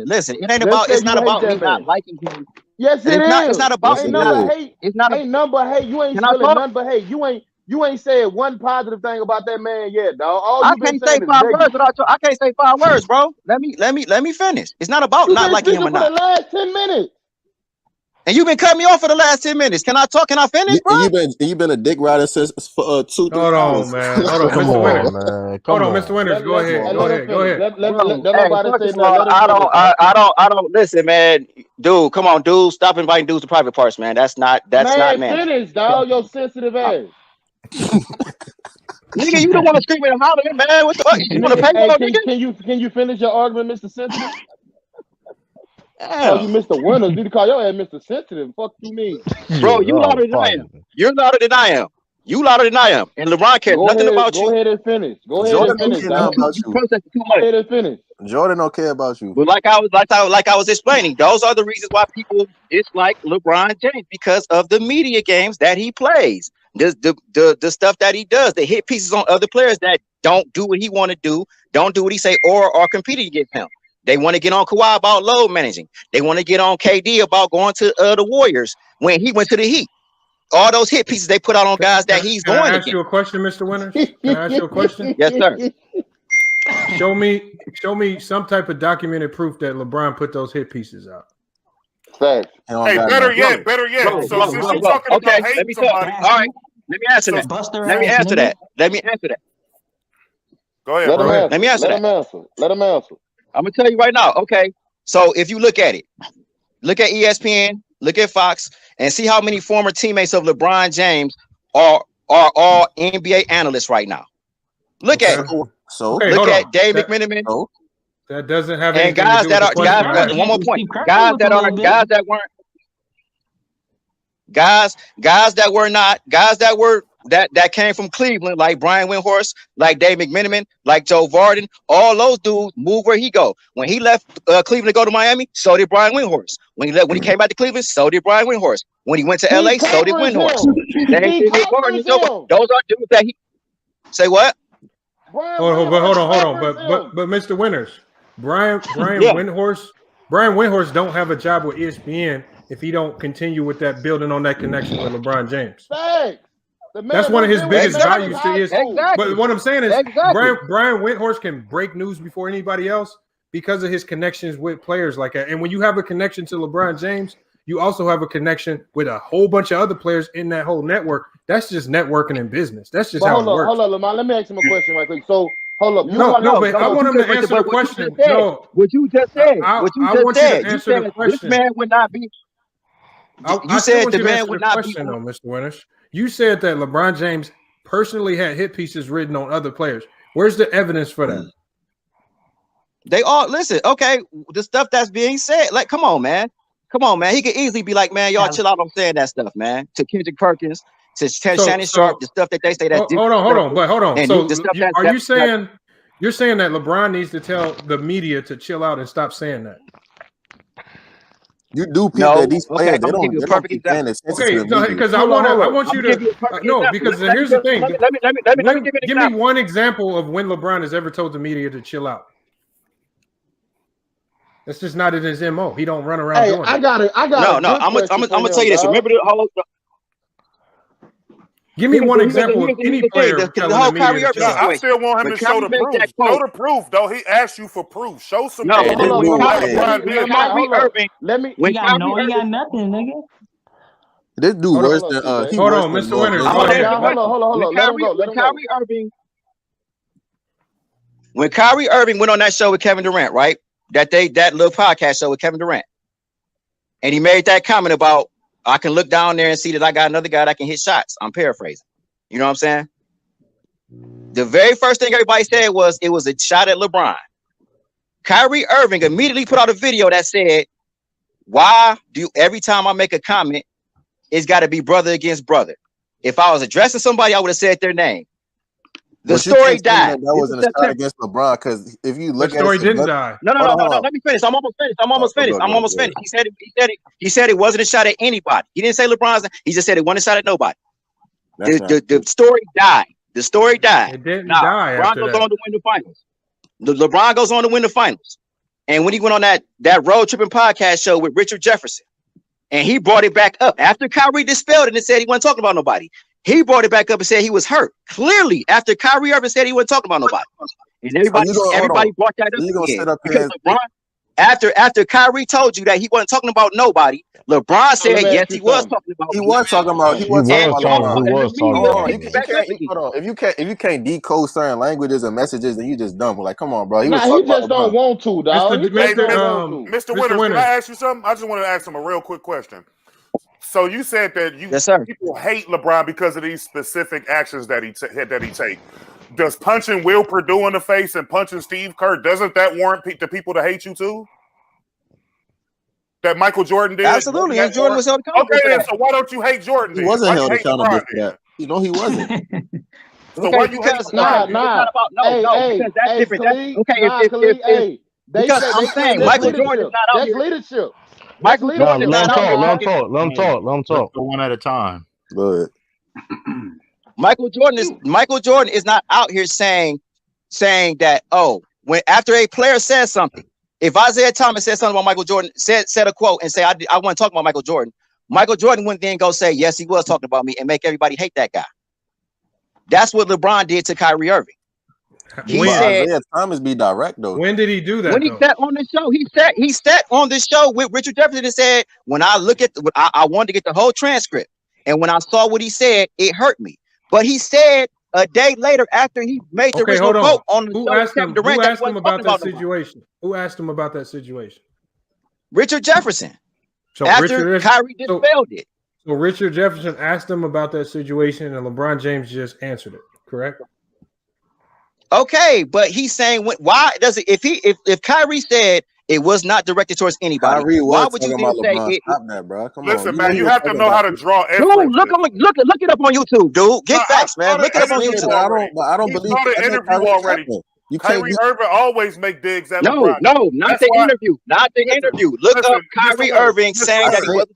Listen. It ain't about. It's not about me not liking him. Yes, it is. It's not about Ain't nothing but hate. It's not. Ain't nothing but hate. You ain't Can I spilling talk? nothing but hate. You You ain't said one positive thing about that man yet, dog. All I you've been can't say saying is 5 negative. words without I can't say 5 words, bro. Let me finish. It's not about You've not been liking him speaking or for the not. last 10 minutes. And you've been cutting me off for the last 10 minutes. Can I talk? Can I finish, bro? You've been a dick rider since for 2-3 Hold hours. on, man. Hold on, Come Mr. Winters. on, man. Hold Come on, on. Mr. Winters. Go ahead. Go Let him ahead. Go finish. ahead. Let Hey, nobody first say of nothing. all, Let him I don't listen, man. Dude, come on, dude. Stop inviting dudes to private parts, man. That's not Man, manly. finish, dog. Your sensitive ass. Nigga, you don't want to scream and holler, man. What the fuck? You want to pay Hey, up, nigga? can you finish your argument, Mr. Sensitive? Damn. Oh, you Mr. Winners. Need to call your ass Mr. Sensitive. Fuck you mean? Bro, you louder than I am. You're louder than I am. You louder than I am. And LeBron cares nothing about you. Go ahead and finish. Go ahead Jordan and don't finish, care dog. about You you. protesting too Go much. ahead and finish. Jordan don't care about you. But like I was explaining, those are the reasons why people dislike LeBron James, because of the media games that he plays. The stuff that he does, the hit pieces on other players that don't do what he want to do, don't do what he say, or are competing against him. They want to get on Kawhi about load managing. They want to get on KD about going to the Warriors when he went to the Heat. All those hit pieces they put out on guys that he's Can going I ask against. you a question, Mr. Winters? Can I ask you a question? Yes, sir. Show me some type of documented proof that LeBron put those hit pieces out. Facts. Hey, better yet. Bro, So since you're bro. talking Okay, about let hating me talk. somebody, All right, let me answer that. Let me answer that. Let me answer that. go ahead, Let him bro. answer. Let me answer Let that. him answer. Let him answer. I'm gonna tell you right now. Okay, so if you look at it, look at ESPN, look at Fox, and see how many former teammates of LeBron James are all NBA analysts right now. Look at it. So Okay, Look hold at on. Dave McMenamin That doesn't have and anything guys to do that with are the question. guys. I'm One more asking. point. Guys that came from Cleveland, like Brian Windhorst, like Dave McMenamin, like Joe Varden. All those dudes move where he go. When he left Cleveland to go to Miami, so did Brian Windhorst. When he came back to Cleveland, so did Brian Windhorst. When he went to LA, so did Windhorst. Same thing with Varden and Joe Varden. Those are dudes that he say what? Hold on. But Mr. Winters, Brian Yeah. Windhorst don't have a job with ESPN if he don't continue with that building on that connection with LeBron James. Facts. That's one of his biggest values to ESPN. Exactly. But what I'm saying is, Exactly. Brian Windhorst can break news before anybody else because of his connections with players like that. And when you have a connection to LeBron James, you also have a connection with a whole bunch of other players in that whole network. That's just networking in business. That's just how it works. Hold on, Lamar. Let me ask him a question right quick. So, hold up. But I want him to answer the question. No, what you just said. I What you want just you said. to You answer the said question. this man would not be. I still want you to answer the question, though, Mr. Winters. You said that LeBron James personally had hit pieces written on other players. Where's the evidence for that? They all listen. Okay, the stuff that's being said. Like, come on, man. He could easily be like, man, y'all chill out on saying that stuff, man. To Kendrick Perkins, to Shannon Sharp, the stuff that they say that. Hold on. So are you saying you're saying that LeBron needs to tell the media to chill out and stop saying that? You do peep that these players they don't keep paying attention to the media. Because I want you to because here's the thing. Give me one example of when LeBron has ever told the media to chill out. That's just not in his MO. He don't run around doing I got it. I'm gonna tell you this. Remember the whole. Give me one example of any player telling the media to chill out. I still want him to show the proof. Show the proof, though. He asked you for proof. Show some proof. He got nothing, nigga. This dude worse than hold on, Mr. Winters. Hold on. Let him go. When Kyrie Irving went on that show with Kevin Durant, right? That little podcast show with Kevin Durant, and he made that comment about, I can look down there and see that I got another guy that can hit shots. I'm paraphrasing. You know what I'm saying? The very first thing everybody said was it was a shot at LeBron. Kyrie Irving immediately put out a video that said, why do every time I make a comment, it's got to be brother against brother? If I was addressing somebody, I would have said their name. The story died. That wasn't a shot against LeBron, because if you look at it, the story didn't die. No. Let me finish. I'm almost finished. He said it wasn't a shot at anybody. He didn't say LeBron's. He just said it wasn't a shot at nobody. The story died. The story died. It didn't die. LeBron goes on to win the finals. LeBron goes on to win the finals. And when he went on that road tripping podcast show with Richard Jefferson, and he brought it back up after Kyrie dispelled it and said he wasn't talking about nobody. He brought it back up and said he was hurt. Clearly, after Kyrie Irving said he wasn't talking about nobody. And everybody brought that up again. Because LeBron, after Kyrie told you that he wasn't talking about nobody, LeBron said yes, he was talking about. He was talking about. He was talking about. If you can't decode certain languages and messages, then you just dumb. Like, come on, bro. He just don't want to, dog. Mr. Winters, can I ask you something? I just want to ask him a real quick question. So you said that people hate LeBron because of these specific actions that he takes. Does punching Will Perdue in the face and punching Steve Kerr, doesn't that warrant the people to hate you too? That Michael Jordan did? Absolutely, and Jordan was held accountable. Okay, then, so why don't you hate Jordan? He wasn't held accountable for that. You know he wasn't. So why you hate LeBron? Because that's different. Because I'm saying Michael Jordan is not out here. Leadership. Michael Jordan is not out here. Let him talk. Go one at a time. Good. Michael Jordan is not out here saying that, when after a player says something, if Isaiah Thomas said something about Michael Jordan, said a quote and say I want to talk about Michael Jordan wouldn't then go say yes, he was talking about me and make everybody hate that guy. That's what LeBron did to Kyrie Irving. He said Isaiah Thomas be direct though. When did he do that? When he sat on the show, he sat on the show with Richard Jefferson and said, when I look at I wanted to get the whole transcript, and when I saw what he said, it hurt me. But he said a day later, after he made the original quote on the show, who asked him about that situation? Who asked him about that situation? Richard Jefferson. So after Kyrie dispelled it. So Richard Jefferson asked him about that situation, and LeBron James just answered it. Correct? Okay, but he's saying why does it? If Kyrie said it was not directed towards anybody, why would you then say it? Stop that, bro. Come Listen, on. man, you have to know how to draw. Dude, look it up on YouTube, dude. Get facts, man. Look it up on YouTube. I don't believe the interview already. Kyrie Irving always make digs at LeBron. No, not the interview. Not the interview. Look up Kyrie Irving saying that he wasn't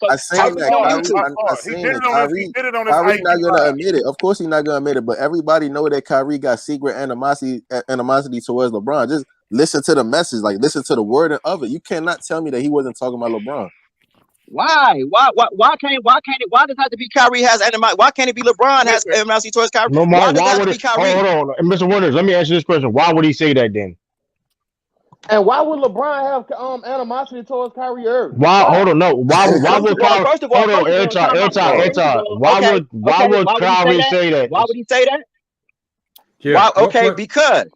Kyrie not gonna admit it. Of course he's not gonna admit it, but everybody know that Kyrie got secret animosity towards LeBron. Just listen to the message, like listen to the wording of it. You cannot tell me that he wasn't talking about LeBron. Why can't it? Why does it have to be Kyrie has animosity? Why can't it be LeBron has animosity towards Kyrie? No, why does it have to be Kyrie? Hold on, Mr. Winters. Let me ask you this question: why would he say that then? And why would LeBron have animosity towards Kyrie Irving? Why? Hold on, no. Why would Kyrie? Hold on, Airtime. Why would Kyrie say that? Why would he say that? Yeah. Why? Okay, because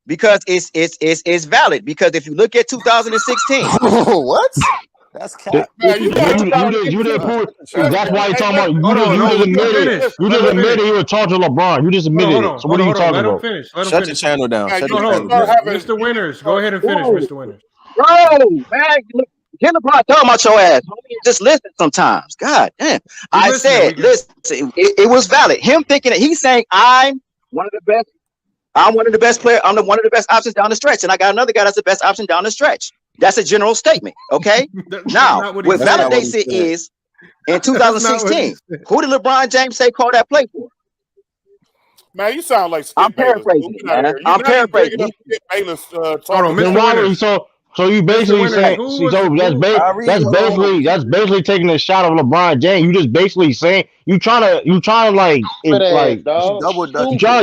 it's valid. Because if you look at 2016, what? That's cap. You didn't prove. That's why you're talking about. You just admitted it. You just admitted he was charging LeBron. You just admitted it. So what are you talking about? Shut the channel down. Mr. Winters, go ahead and finish, Mr. Winters. Bro, man, get LeBron talking about your ass. Just listen sometimes. God damn. I said, listen, it was valid. Him thinking that he's saying I'm one of the best. I'm one of the best players. I'm one of the best options down the stretch, and I got another guy that's the best option down the stretch. That's a general statement, okay? Now, what validates it is in 2016, who did LeBron James say call that play for? Man, you sound like I'm paraphrasing. I'm paraphrasing. Hold on, so you basically saying that's basically taking a shot of LeBron James. You just basically saying you trying to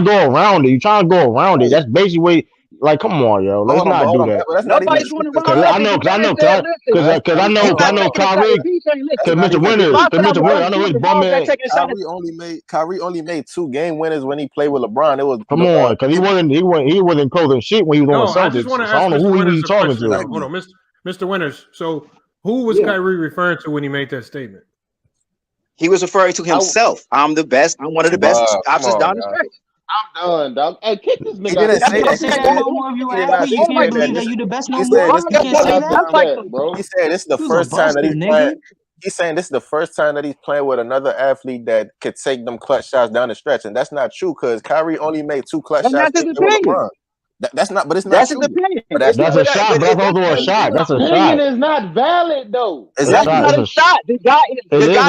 go around it. You trying to go around it. That's basically like, come on, yo, let's not do that. Nobody's going to because I know Kyrie. Because Mr. Winters, I know his bum ass. Kyrie only made 2 game winners when he played with LeBron. It was come on, because he wasn't closing shit when he was on Celtics. So I don't know who he was talking to. Hold on, Mr. Winters. So who was Kyrie referring to when he made that statement? He was referring to himself. I'm the best. I'm one of the best options down the stretch. I'm done, dog. Hey, kick this nigga. You can't believe that you the best no more. You can't say that, bro. He said this is the first time that he's playing. He's saying this is the first time that he's playing with another athlete that could take them clutch shots down the stretch, and that's not true because Kyrie only made 2 clutch shots. That's his opinion. That's not, but it's not. That's his opinion. That's a shot. That's also a shot. That's a shot. Opinion is not valid though. That's not a shot. The guy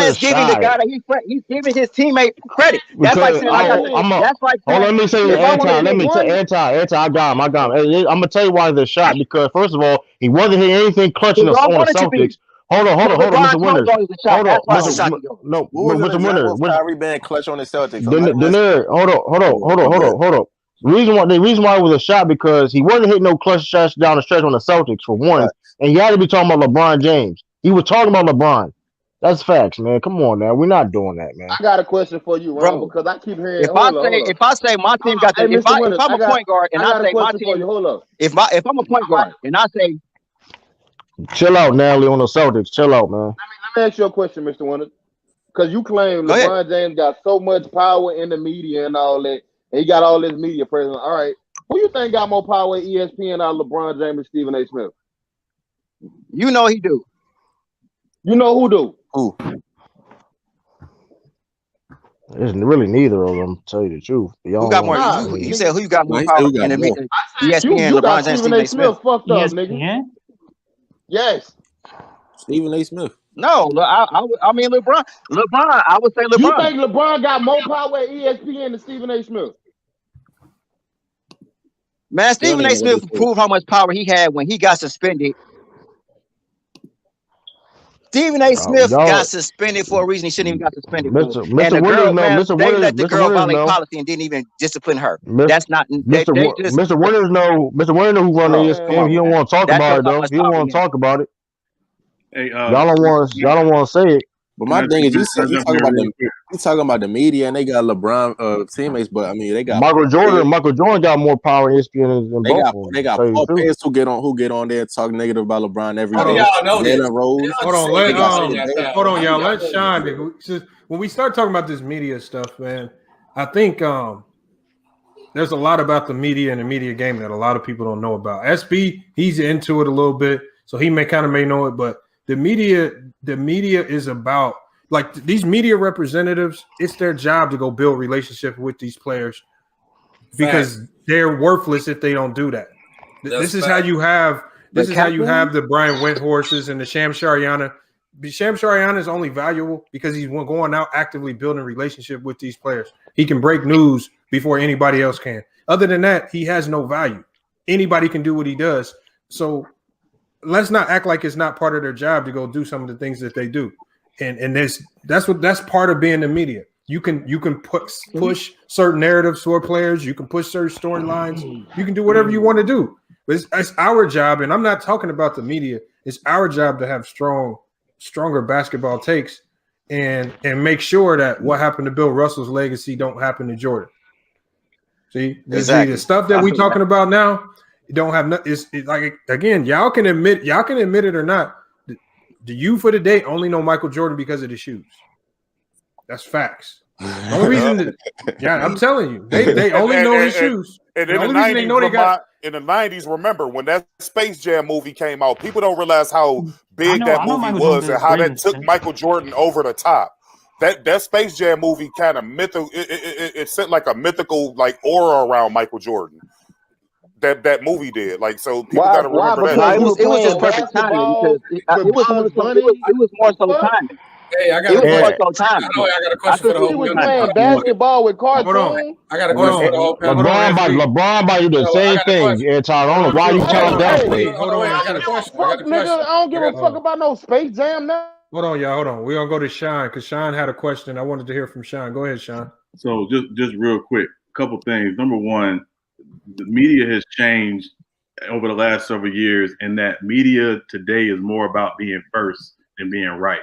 is giving the guy that he's giving his teammate credit. That's like saying, that's like. Hold on, let me say anti. I got him. I'm gonna tell you why it's a shot because first of all, he wasn't hitting anything clutching us on the Celtics. Hold on, Mr. Winters. Hold on, What was an Mr. example Winters. of Kyrie being clutch on the Celtics? Hold on. The reason why it was a shot because he wasn't hitting no clutch shots down the stretch on the Celtics for one, Right. and he had to be talking about LeBron James. He was talking about LeBron. That's facts, man. Come on, now. We're not doing that, man. I got a question for you, Ron, Bro, because I keep hearing. if I say my team got the, if I'm a point guard and I say my team, hold up. If I'm a point guard and I say, Chill out, Natalie, on the Celtics. Chill out, man. Let me ask you a question, Mr. Winters, because you claim LeBron James got so much power in the media and all that, and he got all this media presence. All right, who you think got more power at ESPN out of LeBron James and Stephen A. Smith? You know he do. You know who do? Who? It's really neither of them, to tell you the truth. Who got more? You said who you got more power in the media? ESPN, You LeBron got James, Stephen A. Smith. fucked up, nigga. Yes. Stephen A. Smith. No, I mean LeBron. I would say LeBron. You think LeBron got more power at ESPN than Stephen A. Smith? Man, Stephen A. Smith proved how much power he had when he got suspended. Stephen A. Smith got suspended for a reason he shouldn't even got suspended for. Mr. And the Winters, girl, no, man, Mr. they Winters, let the Mr. girl Winters, violate no. policy and didn't even discipline her. Mr. That's not. Mr. Winters know. Mr. Winters who run the ESPN. He don't want to talk about it though. He don't want to talk about it. Hey, y'all don't want to say it. But my thing is, you talking about the media, and they got LeBron teammates, but I mean, they got Michael Jordan got more power in ESPN than both of them. They got Paul Pierce who get on there and talk negative about LeBron every day. Y'all know this. Hold on, y'all. Let Sean. When we start talking about this media stuff, man, I think there's a lot about the media and the media game that a lot of people don't know about. SB, he's into it a little bit, so he may know it, but the media is about, like, these media representatives, it's their job to go build relationships with these players because they're worthless if they don't do that. This is how you have the Brian Windhorses and the Sham Shariana. Sham Shariana is only valuable because he's going out actively building a relationship with these players. He can break news before anybody else can. Other than that, he has no value. Anybody can do what he does. So let's not act like it's not part of their job to go do some of the things that they do. And that's part of being the media. You can push certain narratives for players. You can push certain storylines. You can do whatever you want to do. But it's our job, and I'm not talking about the media. It's our job to have stronger basketball takes and make sure that what happened to Bill Russell's legacy don't happen to Jordan. See, the stuff that we're talking about now, it don't have nothing. It's like, again, y'all can admit it or not. The youth of the day only know Michael Jordan because of the shoes. That's facts. The only reason I'm telling you, they only know his shoes. And in the 90s, remember when that Space Jam movie came out, people don't realize how big that movie was and how that took Michael Jordan over the top. That Space Jam movie kind of it sent like a mythical like aura around Michael Jordan. That movie did, like, so people got to remember that. It was just perfect timing because it was more so timing. Hey, I got a question for the whole He was playing basketball with cartoons. I got a question for the whole panel. LeBron about to do the same thing. I don't know why you telling that. Hold on, I got a question. Nigga, I don't give a fuck about no Space Jam now. Hold on, y'all. Hold on. We're gonna go to Sean because Sean had a question. I wanted to hear from Sean. Go ahead, Sean. So just real quick, a couple things. Number one, the media has changed over the last several years, and that media today is more about being first than being right.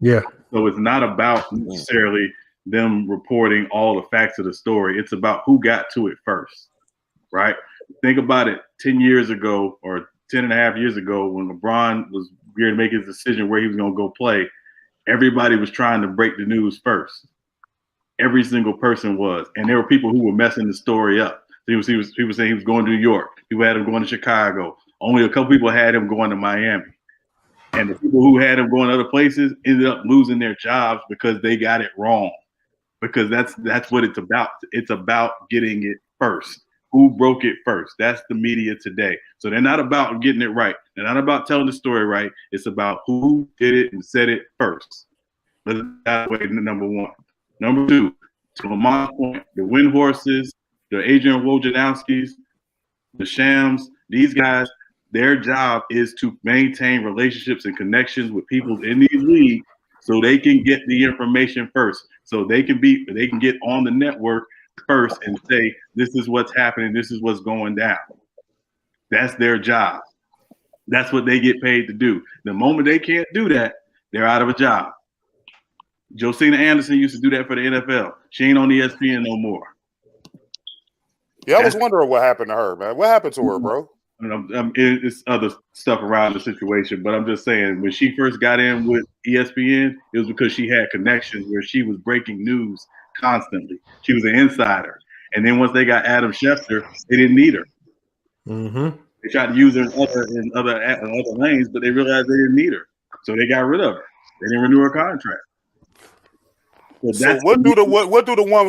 Yeah. So it's not about necessarily them reporting all the facts of the story. It's about who got to it first, right? Think about it 10 years ago or 10 and a half years ago when LeBron was going to make his decision where he was going to go play. Everybody was trying to break the news first. Every single person was. And there were people who were messing the story up. He was saying he was going to New York. People had him going to Chicago. Only a couple people had him going to Miami. And the people who had him going other places ended up losing their jobs because they got it wrong. Because that's what it's about. It's about getting it first. Who broke it first? That's the media today. So they're not about getting it right. They're not about telling the story right. It's about who did it and said it first. That's way number one. Number two, to Lamont's point, the Windhorses, the Adrian Wojnarowskis, the Shams, these guys, Their job is to maintain relationships and connections with people in these leagues so they can get the information first. So they can get on the network first and say, this is what's happening, this is what's going down. That's their job. That's what they get paid to do. The moment they can't do that, they're out of a job. Josina Anderson used to do that for the NFL. She ain't on ESPN no more. Yeah, I was wondering what happened to her, man. What happened to her, bro? It's other stuff around the situation, but I'm just saying when she first got in with ESPN, it was because she had connections where she was breaking news constantly. She was an insider. And then once they got Adam Schefter, they didn't need her. Mm-hmm. They tried to use her in other lanes, but they realized they didn't need her. So they got rid of her. They didn't renew her contract. So what do the one?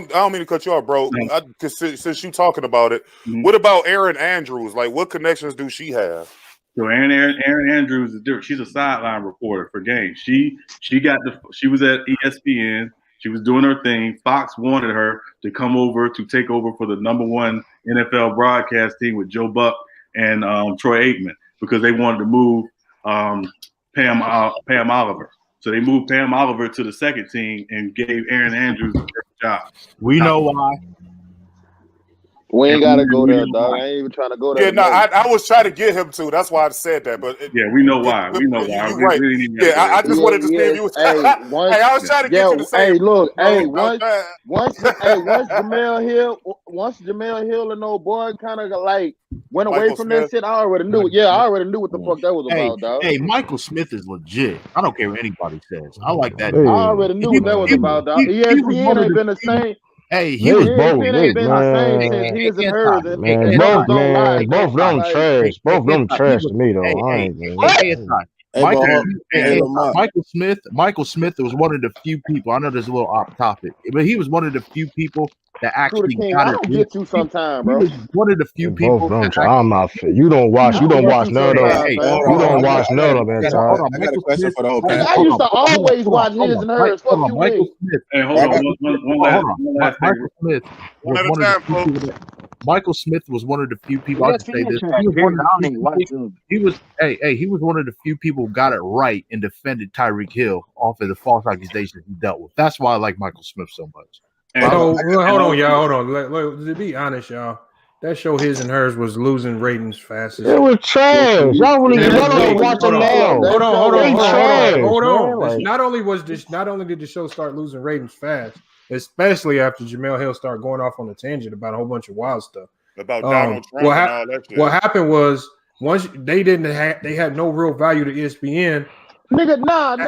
I don't mean to cut you off, bro. Since you talking about it, what about Erin Andrews? Like, what connections do she have? So Erin Andrews is different. She's a sideline reporter for games. She was at ESPN. She was doing her thing. Fox wanted her to come over to take over for the #1 NFL broadcast team with Joe Buck and Troy Aikman because they wanted to move Pam Oliver. So they moved Pam Oliver to the second team and gave Erin Andrews the first job. We know why. We ain't gotta go there, dog. I ain't even trying to go there. Yeah, no, I was trying to get him to. That's why I said that. But we know why. We know why. You're right. I just wanted to see if you was. Hey, I was trying to get you to say. Hey, look. Hey, once Jamel Hill and old boy kind of like went away Michael from Smith. that shit, I already knew. Yeah, I already knew what the fuck that was about, dog. Hey, Michael Smith is legit. I don't care what anybody says. I like that. I already knew what that was about, dog. ESPN ain't been the same. Hey, he was both. It ain't been the same since his and hers. Both them trash. Both them trash to me though. Michael Smith was one of the few people. I know there's a little off topic, but he was one of the few people that actually got I it. don't get you sometime, bro. He was one of the few people. I'm not fit. You don't watch none of them. You don't watch none of that. I got a question for the whole panel. I used to always watch his and hers. Fuck you, Michael Smith. Hey, hold on. One last thing. Michael Smith was one of the few people that Michael Smith was one of the few people. I can say this. He was one of the few people who got it right and defended Tyreek Hill off of the false accusations he dealt with. That's why I like Michael Smith so much. So hold on, y'all. Hold on. To be honest, y'all, that show His and Hers was losing ratings fast. It was trash. Y'all don't watch them now. Hold on. Not only did the show start losing ratings fast, especially after Jamel Hill started going off on a tangent about a whole bunch of wild stuff. About Donald Trump and all that shit. What happened was once they had no real value to ESPN. Nigga,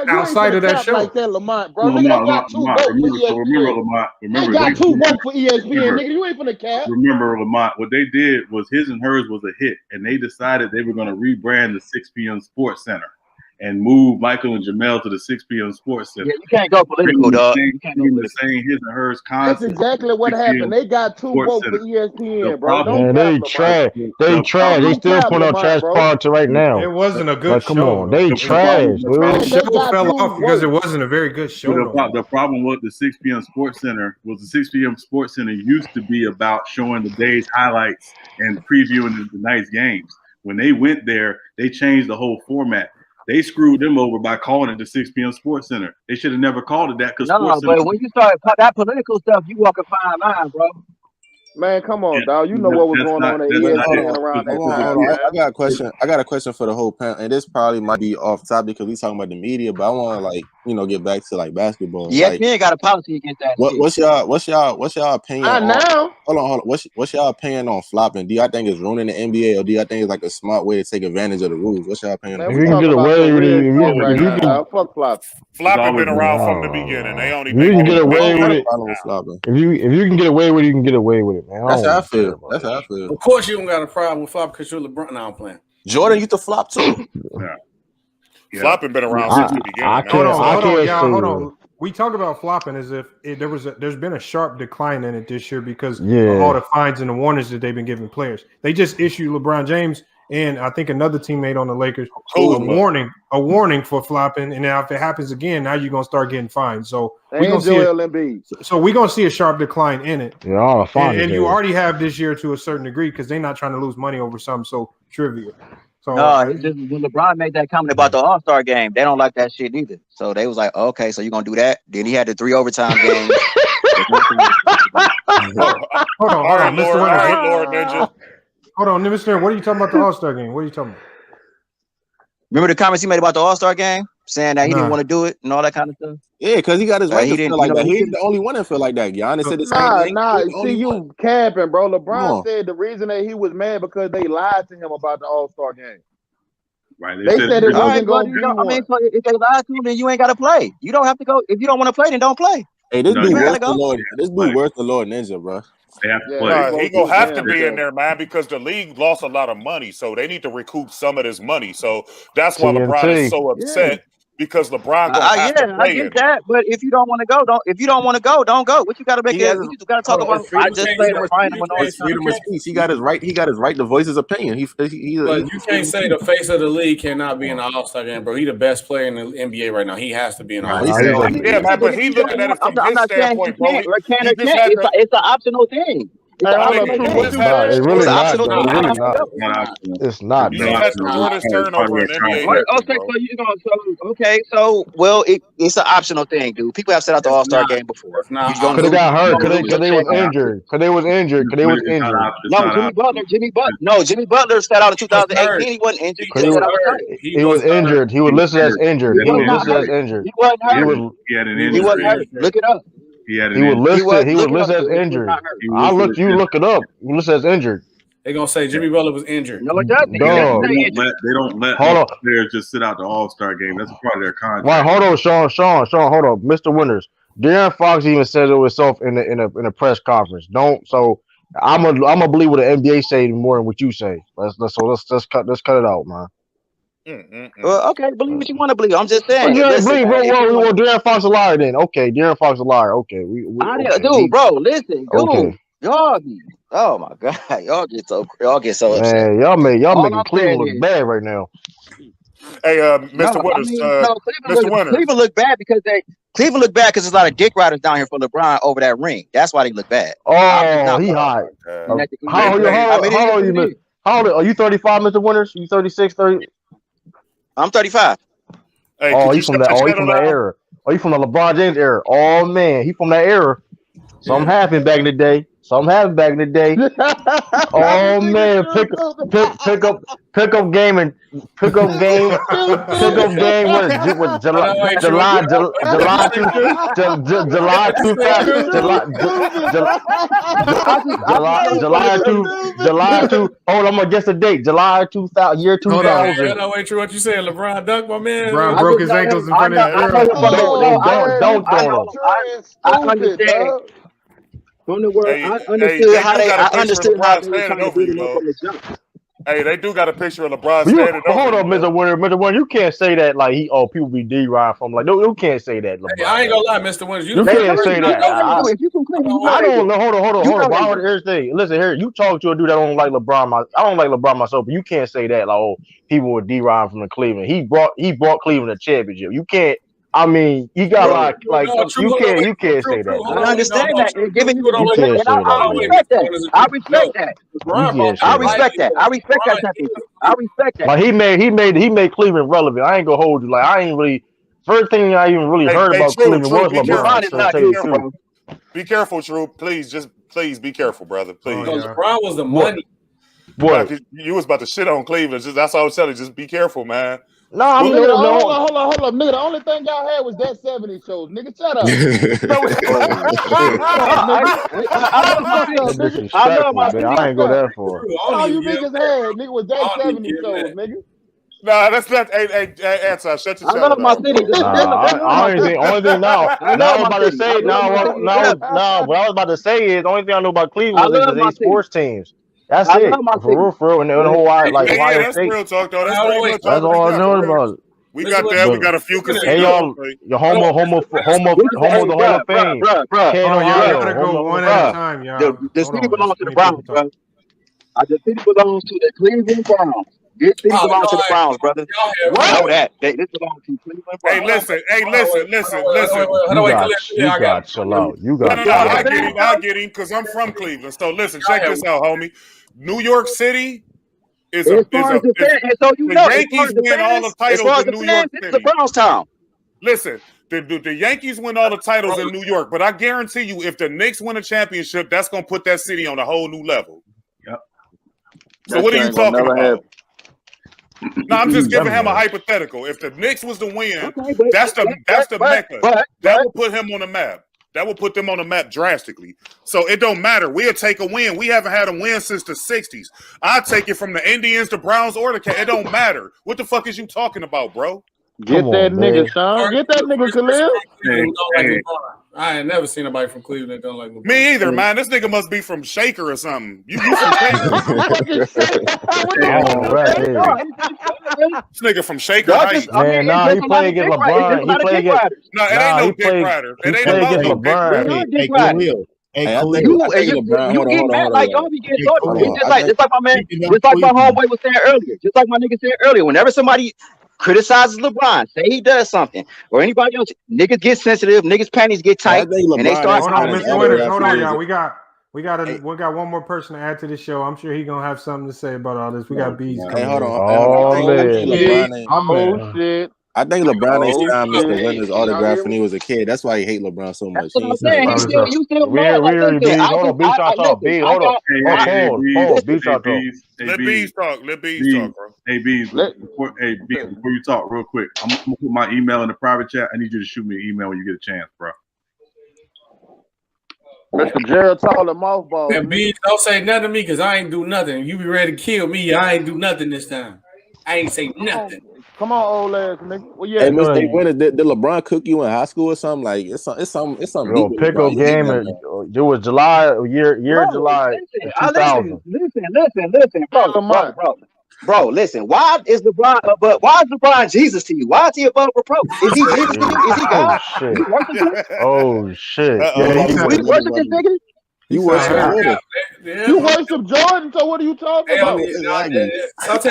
outside of that show, like that, Lamont, bro. Nigga, they got 2 votes for ESPN. They got 2 votes for ESPN, nigga. You ain't finna cap. Remember, Lamont, what they did was His and Hers was a hit, and they decided they were going to rebrand the 6 p.m. Sports Center and move Michael and Jamel to the 6 p.m. Sports Center. Yeah, you can't go political, dog. You can't go the same His and Hers concept. That's exactly what happened. They got 2 votes for ESPN, bro. Man, they trash. They trash. They still put on trash parts right now. It wasn't a good show. Come on, they trash. The show fell off because it wasn't a very good show. The problem with the 6 p.m. Sports Center was the 6 p.m. Sports Center used to be about showing the day's highlights and previewing the night's games. When they went there, they changed the whole format. They screwed them over by calling it the 6 p.m. Sports Center. They should have never called it that. But when you start that political stuff, you walk a fine line, bro. Man, come on, dog. You know what was going on at ESPN around that time. I got a question. I got a question for the whole panel, and this probably might be off topic because we talking about the media, but I want to get back to basketball. ESPN got a policy against that. What's y'all opinion? Now. Hold on. What's y'all opinion on flopping? Do y'all think it's ruining the NBA, or do y'all think it's like a smart way to take advantage of the rules? What's y'all opinion? If you can get away with it, fuck flopping. Flopping been around from the beginning. They only you can get away with it. If you can get away with it, you can get away with it. Man, That's how I feel. Of course, you don't got a problem with flop because you're LeBron. Now I'm playing. Jordan used to flop too. Flopping been around since the beginning. Hold on. We talk about flopping as if there's been a sharp decline in it this year because of all the fines and the warnings that they've been giving players. They just issued LeBron James and I think another teammate on the Lakers a warning for flopping. And now if it happens again, now you're gonna start getting fined. So we're gonna see a sharp decline in it. Yeah, and you already have this year to a certain degree because they're not trying to lose money over something so trivial. So no, it's just when LeBron made that comment about the All-Star game, they don't like that shit either. So they was like, okay, so you're gonna do that? Then he had the 3 overtime games. Hold on, Mr. Lord, Winters. Lord Ninja. Hold on, Mr. What are you talking about the All-Star game? What are you talking about? Remember the comments he made about the All-Star game, saying that he didn't want to do it and all that kind of stuff. Yeah, because he got his right he to feel didn't, like you know, that. he He ain't didn't. the only one that feel like that. Giannis said the same thing. Nah. He the only See, one. you camping, bro. Come LeBron on. said the reason that he was mad because they lied to him about the All-Star game. Right. They said it All wasn't right, well, going to you be know, I mean, one. so if they lied to him, then you ain't got to play. You don't have to go. If you don't want to play, then don't play. Hey, this No, dude you ain't worse gotta than go. Lord. This dude worse than Lord Ninja, bro. They have to Yeah, play. He gonna have to be in there, man, because the league lost a lot of money, so they need to recoup some of this money. So that's why LeBron is TNT. so upset because LeBron gonna have to Yeah, I play get in it. that. But if you don't want to go, don't. If you don't want to go, don't go. What you got to make He it? has You just got to talk hold on, about. I just played a final when all it's this kind of freedom of stuff. speech. He got his right. He got his right to voice his opinion. But you can't say the face of the league cannot be in the All-Star game, bro. He the best player in the NBA right now. He has to be in the All-Star game. Yeah, man, but he looking at it from I'm his not saying he standpoint, bro. can't or can He or just can't. had to. It's an optional thing. It's Hey, an hold up, optional True. thing. What It's you not. said? It's really It's an not, optional though. thing. It's You really don't have to not. go. Not optional. It's not, He bro. had the shortest turnover in NBA Right, history, okay, bro. so you know, so okay, so well, it's an optional thing, dude. People have set out the All-Star game before. It's not You're gonna Could have lose. got hurt. You're gonna lose Cause your they was championship. injured. Cause they was injured. Cause they was injured. No, Jimmy Butler sat out in 2018. He wasn't injured. He Cause just sat out the tournament. he was injured. He was listed as injured. He He was was not listed as hurt. injured. He wasn't He hurt. was. He had an He injury. wasn't hurt. Look it up. He had an He was injury. listed. He was Look it up. listed as He was injured. not hurt. I looked. You look it up. You listed as injured. They're gonna say Jimmy Butler was injured. No, it doesn't. It Dog. doesn't say injured. They don't let Hold all on. players just sit out the All-Star game. That's a part of their contract. Right, hold on, Sean, hold on, Mr. Winters. De'Aaron Fox even said it himself in a press conference. Don't so I'm gonna believe what the NBA say more than what you say. Let's cut it out, man. Well, okay, believe what you want to believe. I'm just Well, saying. yeah, Listen, believe, man, well, De'Aaron Fox a liar then. Okay, De'Aaron Fox a liar. Okay, dude, bro, listen, dude, okay. y'all be, oh my god, y'all get so upset. Man, y'all All making I'm Cleveland saying look is- bad right now. Hey, No, Mr. Winters, Cleveland look bad because there's a lot of dick riders down here for LeBron over that ring. That's why they look bad. Oh, he hot. How old are you? How old are you? 35, Mr. Winters? You 36, 30? I'm 35. Hey, oh, could you you from shut that? your Oh, you channel from that down? era? Oh, you from the LeBron James era? Oh man, he from that era. Something happened back in the day. Oh man, pick up game and pick up game. What July 2. Hold on, I'm gonna guess the date. July 2000, year 2000. No, wait, True. What you saying? LeBron dunk, my man. LeBron broke his ankles in front of his girl. I understand. From the word, I understood how they were trying to build him up from the jump. Hey, they do got a picture of LeBron But standing over. hold on, Mr. Winter, you can't say that like people be D-Rod from like no, you can't say that. LeBron. Hey, I ain't gonna lie, Mr. Winters. You can't say that. I don't know. Hold on. Why would everything? Listen here, you talk to a dude that don't like LeBron. I don't like LeBron myself, but you can't say that like people with D-Rod from the Cleveland. He brought Cleveland a championship. You can't. I mean, you got you can't say that. I understand that. And giving him You can't say that. I respect that. I respect that. I respect that championship. I respect that. Like he made Cleveland relevant. I ain't gonna hold you. Like I ain't really. First thing I even really heard about Cleveland was LeBron. Be careful, Drew. Please be careful, brother. Please. LeBron was the money. What? You was about to shit on Cleveland. That's all I was telling you. Just be careful, man. No, I mean, hold on, nigga. The only thing y'all had was that 70 shows, nigga. Shut up. I love my city. I ain't go that far. All you niggas had, nigga, was that 70 shows, nigga. Nah, that's not. Hey, answer. Shut your I love my city. Only thing now I was about to say. What I was about to say is the only thing I know about Cleveland is the 8 sports teams. That's it. For real, and the whole Ohio that's State. real talk, though. That's pretty much That's all I know about it. We got that. We got a few casinos. Hey y'all, your homo the Hall of Fame. Hold on, y'all gotta go one at a time, y'all. The city belongs to the Browns, bro. The city belongs to the Cleveland Browns. This city belongs to the Browns, brother. Know that. This belongs to Cleveland Browns. Hey, listen. You got chill out. You got No, I get him because I'm from Cleveland. So listen, check this out, homie. New York City As far as the fan, and so you the know, Yankees win all the as far titles as in the New fans, York this is City. LeBron's town. Listen, the Yankees win all the titles in New York, but I guarantee you, if the Knicks win a championship, that's gonna put that city on a whole new level. Yep. So what are you talking about? No, I'm just giving him a hypothetical. If the Knicks was to win, that's the mecca. That will put him on the map. That will put them on the map drastically. So it don't matter. We'll take a win. We haven't had a win since the 60s. I'll take it from the Indians, the Browns, or the Cavs. It don't matter. What the fuck is you talking about, bro? Get that nigga, Sean. Get that nigga, Khalil. I ain't never seen nobody from Cleveland that don't like LeBron. Me either, man. This nigga must be from Shaker or something. You from Shaker? This nigga from Shaker Heights. Man, nah, he played against LeBron. He played against. No, it ain't no Dick Rider. It ain't against no LeBron. Hey, Khalil. You get mad like y'all be getting salty. Just like my homeboy was saying earlier. Just like my nigga said earlier. Whenever somebody criticizes LeBron, say he does something, or anybody else, niggas get sensitive, niggas panties get tight, and they start. Hold on, Mr. Winters. Hold on, y'all. We got one more person to add to the show. I'm sure he gonna have something to say about all this. We got Bees. Hey, hold on. Oh shit. I think LeBron ain't signed Mr. Winters' autograph when he was a kid. That's why he hate LeBron so much. You still mad like that. Hold on, Beach talk. Bees, hold on. Hold, Beach talk. Let Bees talk. Let Bees talk, bro. Hey, Bees, before you talk real quick, I'm going to put my email in the private chat. I need you to shoot me an email when you get a chance, bro. Mr. Gerald Tall and Mothball. And Bees, don't say nothing to me because I ain't do nothing. You be ready to kill me. I ain't do nothing this time. I ain't say nothing. Come on, old ass nigga. Well, yeah. Hey, Mr. Winters, did LeBron cook you in high school or something? Like it's something. Yo, pickup game. It was July July. Listen, bro. Listen. Why is LeBron Jesus to you? Why is he above reproach? Is he Jesus to you? Is he God? Oh shit! We worship this nigga. You worship Jordan. You worship Jordan. So what are you talking about? I ain't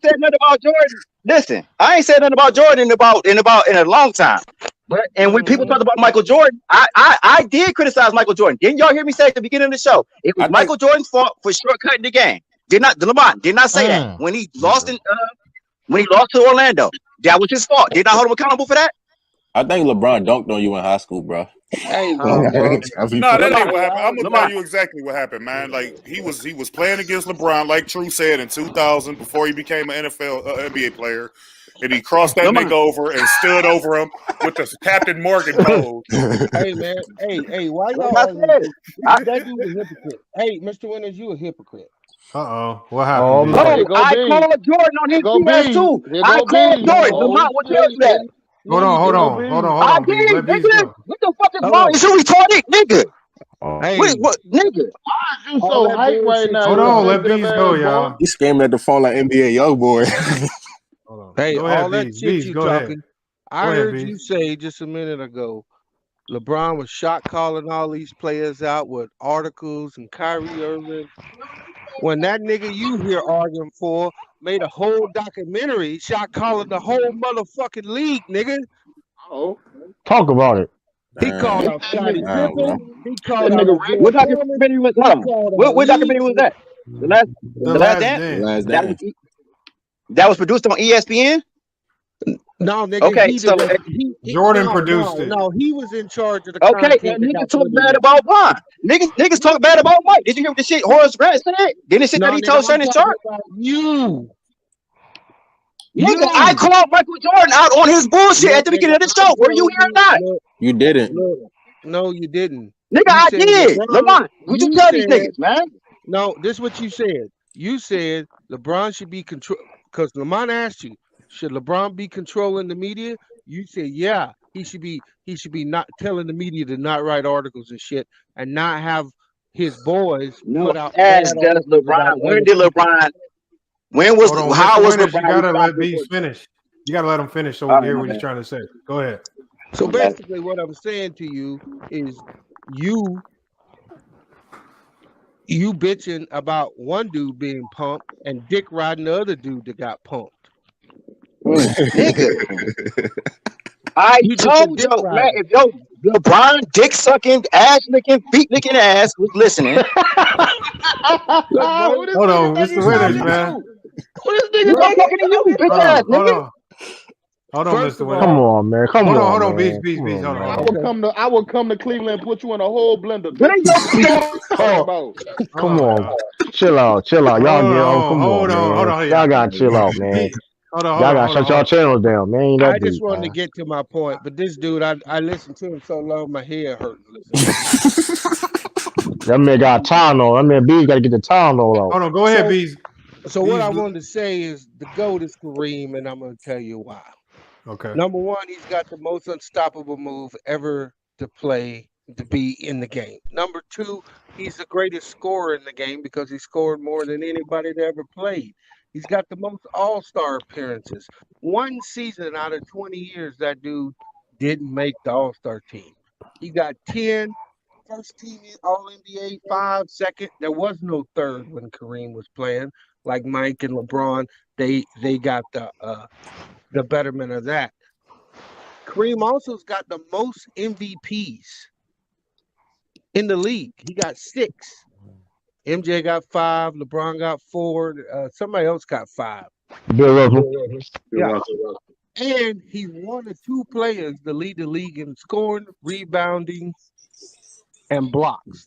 said nothing about Jordan. Listen, I ain't said nothing about Jordan in a long time. And when people talk about Michael Jordan, I did criticize Michael Jordan. Didn't y'all hear me say at the beginning of the show? It was Michael Jordan's fault for shortcutting the game. Lamont did not say that when he lost to Orlando. That was his fault. Did I hold him accountable for that? I think LeBron dunked on you in high school, bro. Hey, no, that ain't what happened. I'm gonna tell you exactly what happened, man. Like he was playing against LeBron, like True said in 2000 before he became an NBA player, and he crossed that nigga over and stood over him with the Captain Morgan pose. Hey man, hey, why y'all? That dude a hypocrite. Hey, Mr. Winters, you a hypocrite. What happened? I called Jordan on his BS too. I called Jordan. Lamont will tell you that. Hold on. I did, nigga. What the fuck is wrong? Is you retarded, nigga? Hey, wait, what, nigga? Why you so hype right now? Hold on, let Bees go, y'all. He's screaming at the phone like NBA young boy. Hey, go ahead, all that Bees. shit Bees, you go talking. ahead. I Go ahead, heard you say just a minute ago, LeBron was shot calling all these players out with articles and Kyrie Irving. When that nigga you here arguing for made a whole documentary, shot calling the whole motherfucking league, nigga. Talk about it. He called out Scottie Pippen. He called out what documentary was that? What documentary was that? The Last Dance? That was produced on ESPN? No, nigga. Okay, Jordan produced it. No, he was in charge of the okay, and niggas talk bad about Bron. Niggas talk bad about Mike. Did you hear what the shit Horace Grant said? Didn't it shit that he told Shannon Sharp? Nigga, I called Michael Jordan out on his bullshit at the beginning of the show. Were you here or not? You didn't. No, you didn't. Nigga, I did. Lamont, would you tell these niggas, man? No, this is what you said. You said LeBron should be control because Lamont asked you, should LeBron be controlling the media? You said, yeah, he should be not telling the media to not write articles and shit and not have his boys put out. As does LeBron. When did LeBron? When was how was LeBron? You gotta let Bees finish. You gotta let him finish so we can hear what he's trying to say. Go ahead. So basically, what I'm saying to you is, you bitching about one dude being pumped and dick riding the other dude that got pumped. Nigga. I You just a told dick you, man, rider. if yo LeBron dick sucking, ass licking, feet licking ass was listening. Look, bro. Who this Hold nigga on, think Mr. he Winters, talking man. to? Who this nigga I'm think he talking to you, talking bitch Hold ass on, hold nigga. on. Hold on, First Mr. of Winters. Come all, on, man. Come Hold on, on, man. Beast. Come Hold on, on. I okay. would come to Cleveland and put you in a whole blender, But bitch. ain't no Talking about. Come Hold on. on, Chill out. Y'all hold get on, come hold on, on, hold man. on. Y'all Yeah. gotta chill out, man. Hold Y'all on, gotta hold shut on. y'all channels down, man. Ain't that I just deep, wanted to man. get to my point, but this dude, I listened to him so long, my head hurting. That man got Tylenol. That man B gotta get the Tylenol out. Hold on, go ahead, Beast. So what I wanted to say is the GOAT is Kareem, and I'm going to tell you why. Okay. Number one, he's got the most unstoppable move ever to be in the game. Number two, he's the greatest scorer in the game because he scored more than anybody that ever played. He's got the most all-star appearances. One season out of 20 years, that dude didn't make the all-star team. He got 10 first team All-NBA, 5 second. There was no third when Kareem was playing. Like Mike and LeBron, they got the betterment of that. Kareem also's got the most MVPs in the league. He got 6. MJ got 5. LeBron got 4. Somebody else got 5. Bill Russell. Yeah. And he's one of 2 players to lead the league in scoring, rebounding, and blocks.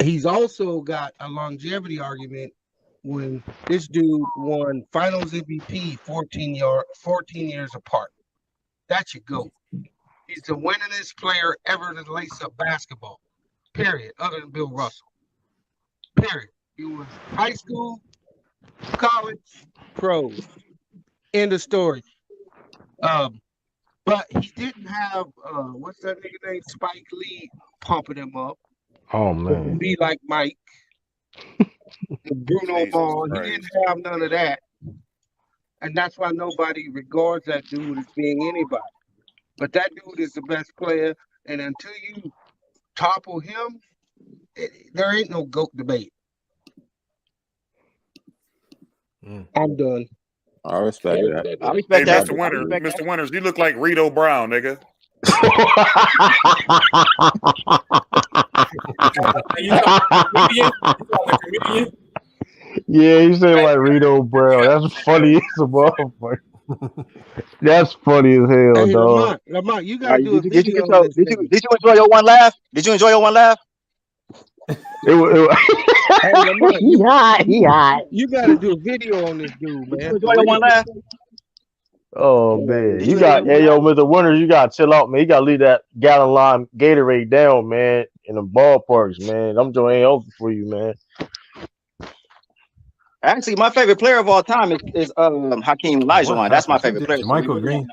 He's also got a longevity argument when this dude won Finals MVP 14 years apart. That's your GOAT. He's the winningest player ever to lace up basketball. Period. Other than Bill Russell. Period. He was high school, college, pros. End of story. But he didn't have what's that nigga named Spike Lee pumping him up. Oh man. Be like Mike. Bruno Ball. He didn't have none of that. And that's why nobody regards that dude as being anybody. But that dude is the best player. And until you topple him, there ain't no GOAT debate. I'm done. I respect that. I respect that. Mr. Winters, you look like Rito Brown, nigga. Yeah, you say like Rito Brown. That's funny as a motherfucker. That's funny as hell, Hey, dog. Lamont, you gotta do a Did you video on this. did you enjoy your one laugh? Did you enjoy your one laugh? It was Hey, Lamont, he hot. you gotta do a video on this dude, Did man. you enjoy your one laugh? Oh man, Did you you got enjoy hey yo, Mr. Winters, you gotta chill out, man. You gotta leave that gallon line Gatorade down, man, in the ballparks, man. I'm doing ain't open for you, man. Actually, my favorite player of all time is Hakeem Olajuwon. That's my favorite player. So Michael Green.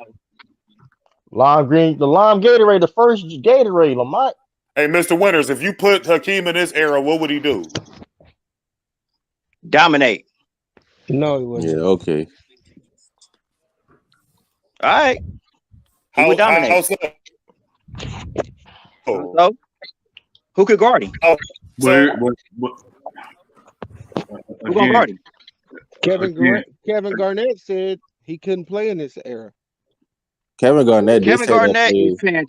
Lime green, the lime Gatorade, the first Gatorade, Lamont. Hey, Mr. Winters, if you put Hakeem in this era, what would he do? Dominate. No, he wouldn't. Yeah, okay. All right. He would dominate. How so? So, who could guard him? Who gonna guard him? Kevin Garnett said he couldn't play in this era. Kevin Garnett did Kevin say that Garnett is paying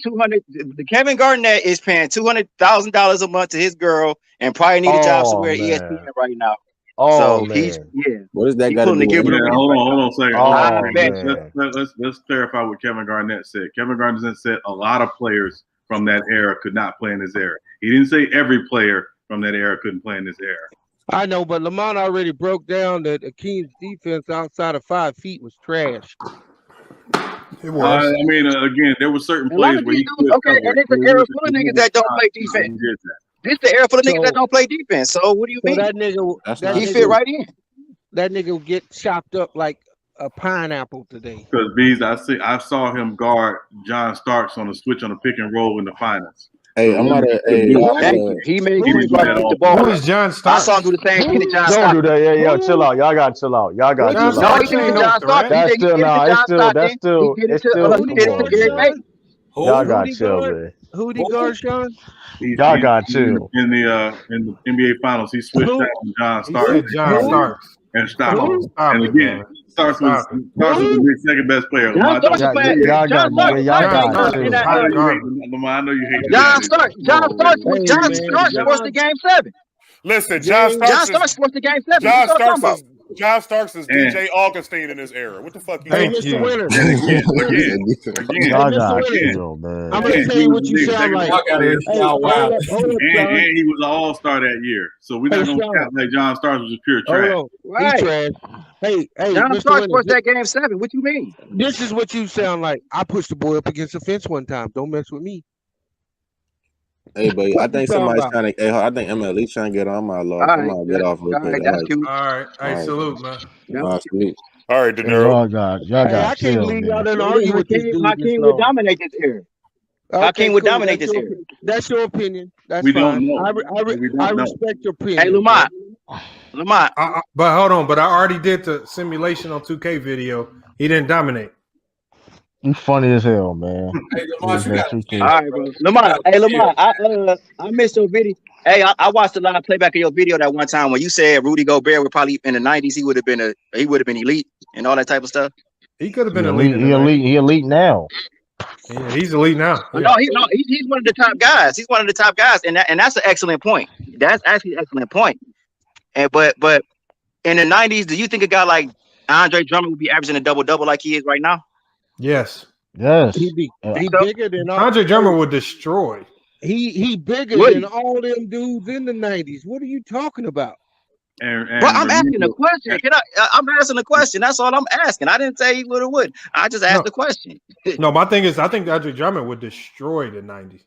Kevin Garnett is paying $200,000 a month to his girl and probably need a job somewhere at ESPN right now. Oh, so he's What does that he got to pulling do the with Gilbert anything? Arenas Hold on a second. Oh, Let's clarify what Kevin Garnett said. Kevin Garnett said a lot of players from that era could not play in this era. He didn't say every player from that era couldn't play in this era. I know, but Lamont already broke down that Akeem's defense outside of 5 feet was trash. It was. I mean, again, there were certain A lot plays of where these he dudes, could okay, cover. and it's an era full of niggas that don't play defense. This the era full of niggas that don't play defense. So what do you mean? That nigga, he fit right in. That nigga will get chopped up like a pineapple today. Because Bees, I saw him guard John Starks on a switch on a pick and roll in the finals. Hey, I'm about to. Hey, He made the ball. Who is John Starks? I saw him do the same thing to John Don't Starks. do that. Yeah, chill out. Y'all gotta chill out. Y'all gotta chill No, out. he did it to John Starks. That's still That's still that's still he did it come to Eric on, Mason. Y'all gotta chill, man. Who'd he guard, Sean? Y'all gotta chill. In the NBA Finals, he switched out from John Starks. John Starks. And stopped him. Stop And it, again, man. Starks was the next second best player. John Starks was playing. John Starks was playing in that. Lamar, I know you hate John Starks forced the game 7. Listen, John Starks forced the game 7. John Starks is DJ Augustine in this era. What the fuck? Hey, Mr. Winner. I'm gonna tell you what you sound like. And he was an all-star that year, so we're not gonna count like John Starks was just pure trash. Right. Trash. Hey, John Mr. Starks Winner, forced that game 7. What you mean? This is what you sound like. I pushed the boy up against the fence one time. Don't mess with me. Hey, but I think somebody's trying to. I think MLE trying to get on my law. Come on, get off real quick. All right. Hey, salute, man. Salute. All right, De Niro. Y'all got I can't leave y'all in argue with this dude. Hakeem would dominate this era. Hakeem would dominate this era. That's your opinion. That's we fine. Don't know. I respect your opinion. Hey, Lamont. But hold on. But I already did the simulation on 2K video. He didn't dominate. You funny as hell, man. Hey, Lamont, all right, bro. Lamont, I missed your video. Hey, I watched a live playback of your video that one time when you said Rudy Gobert would probably in the 90s he would have been elite and all that type of stuff. He could have been elite. He elite now. Yeah, he's elite now. Yeah. No, he's one of the top guys. He's one of the top guys, and that's an excellent point. That's actually an excellent point. And but in the 90s, do you think a guy like Andre Drummond would be averaging a double-double like he is right now? Yes. He bigger than Andre Drummond would destroy. He bigger than all them dudes in the 90s. What are you talking about? But I'm asking a question. I'm asking a question. That's all I'm asking. I didn't say he would or would. I just asked the question. No, my thing is, I think Andre Drummond would destroy the 90s.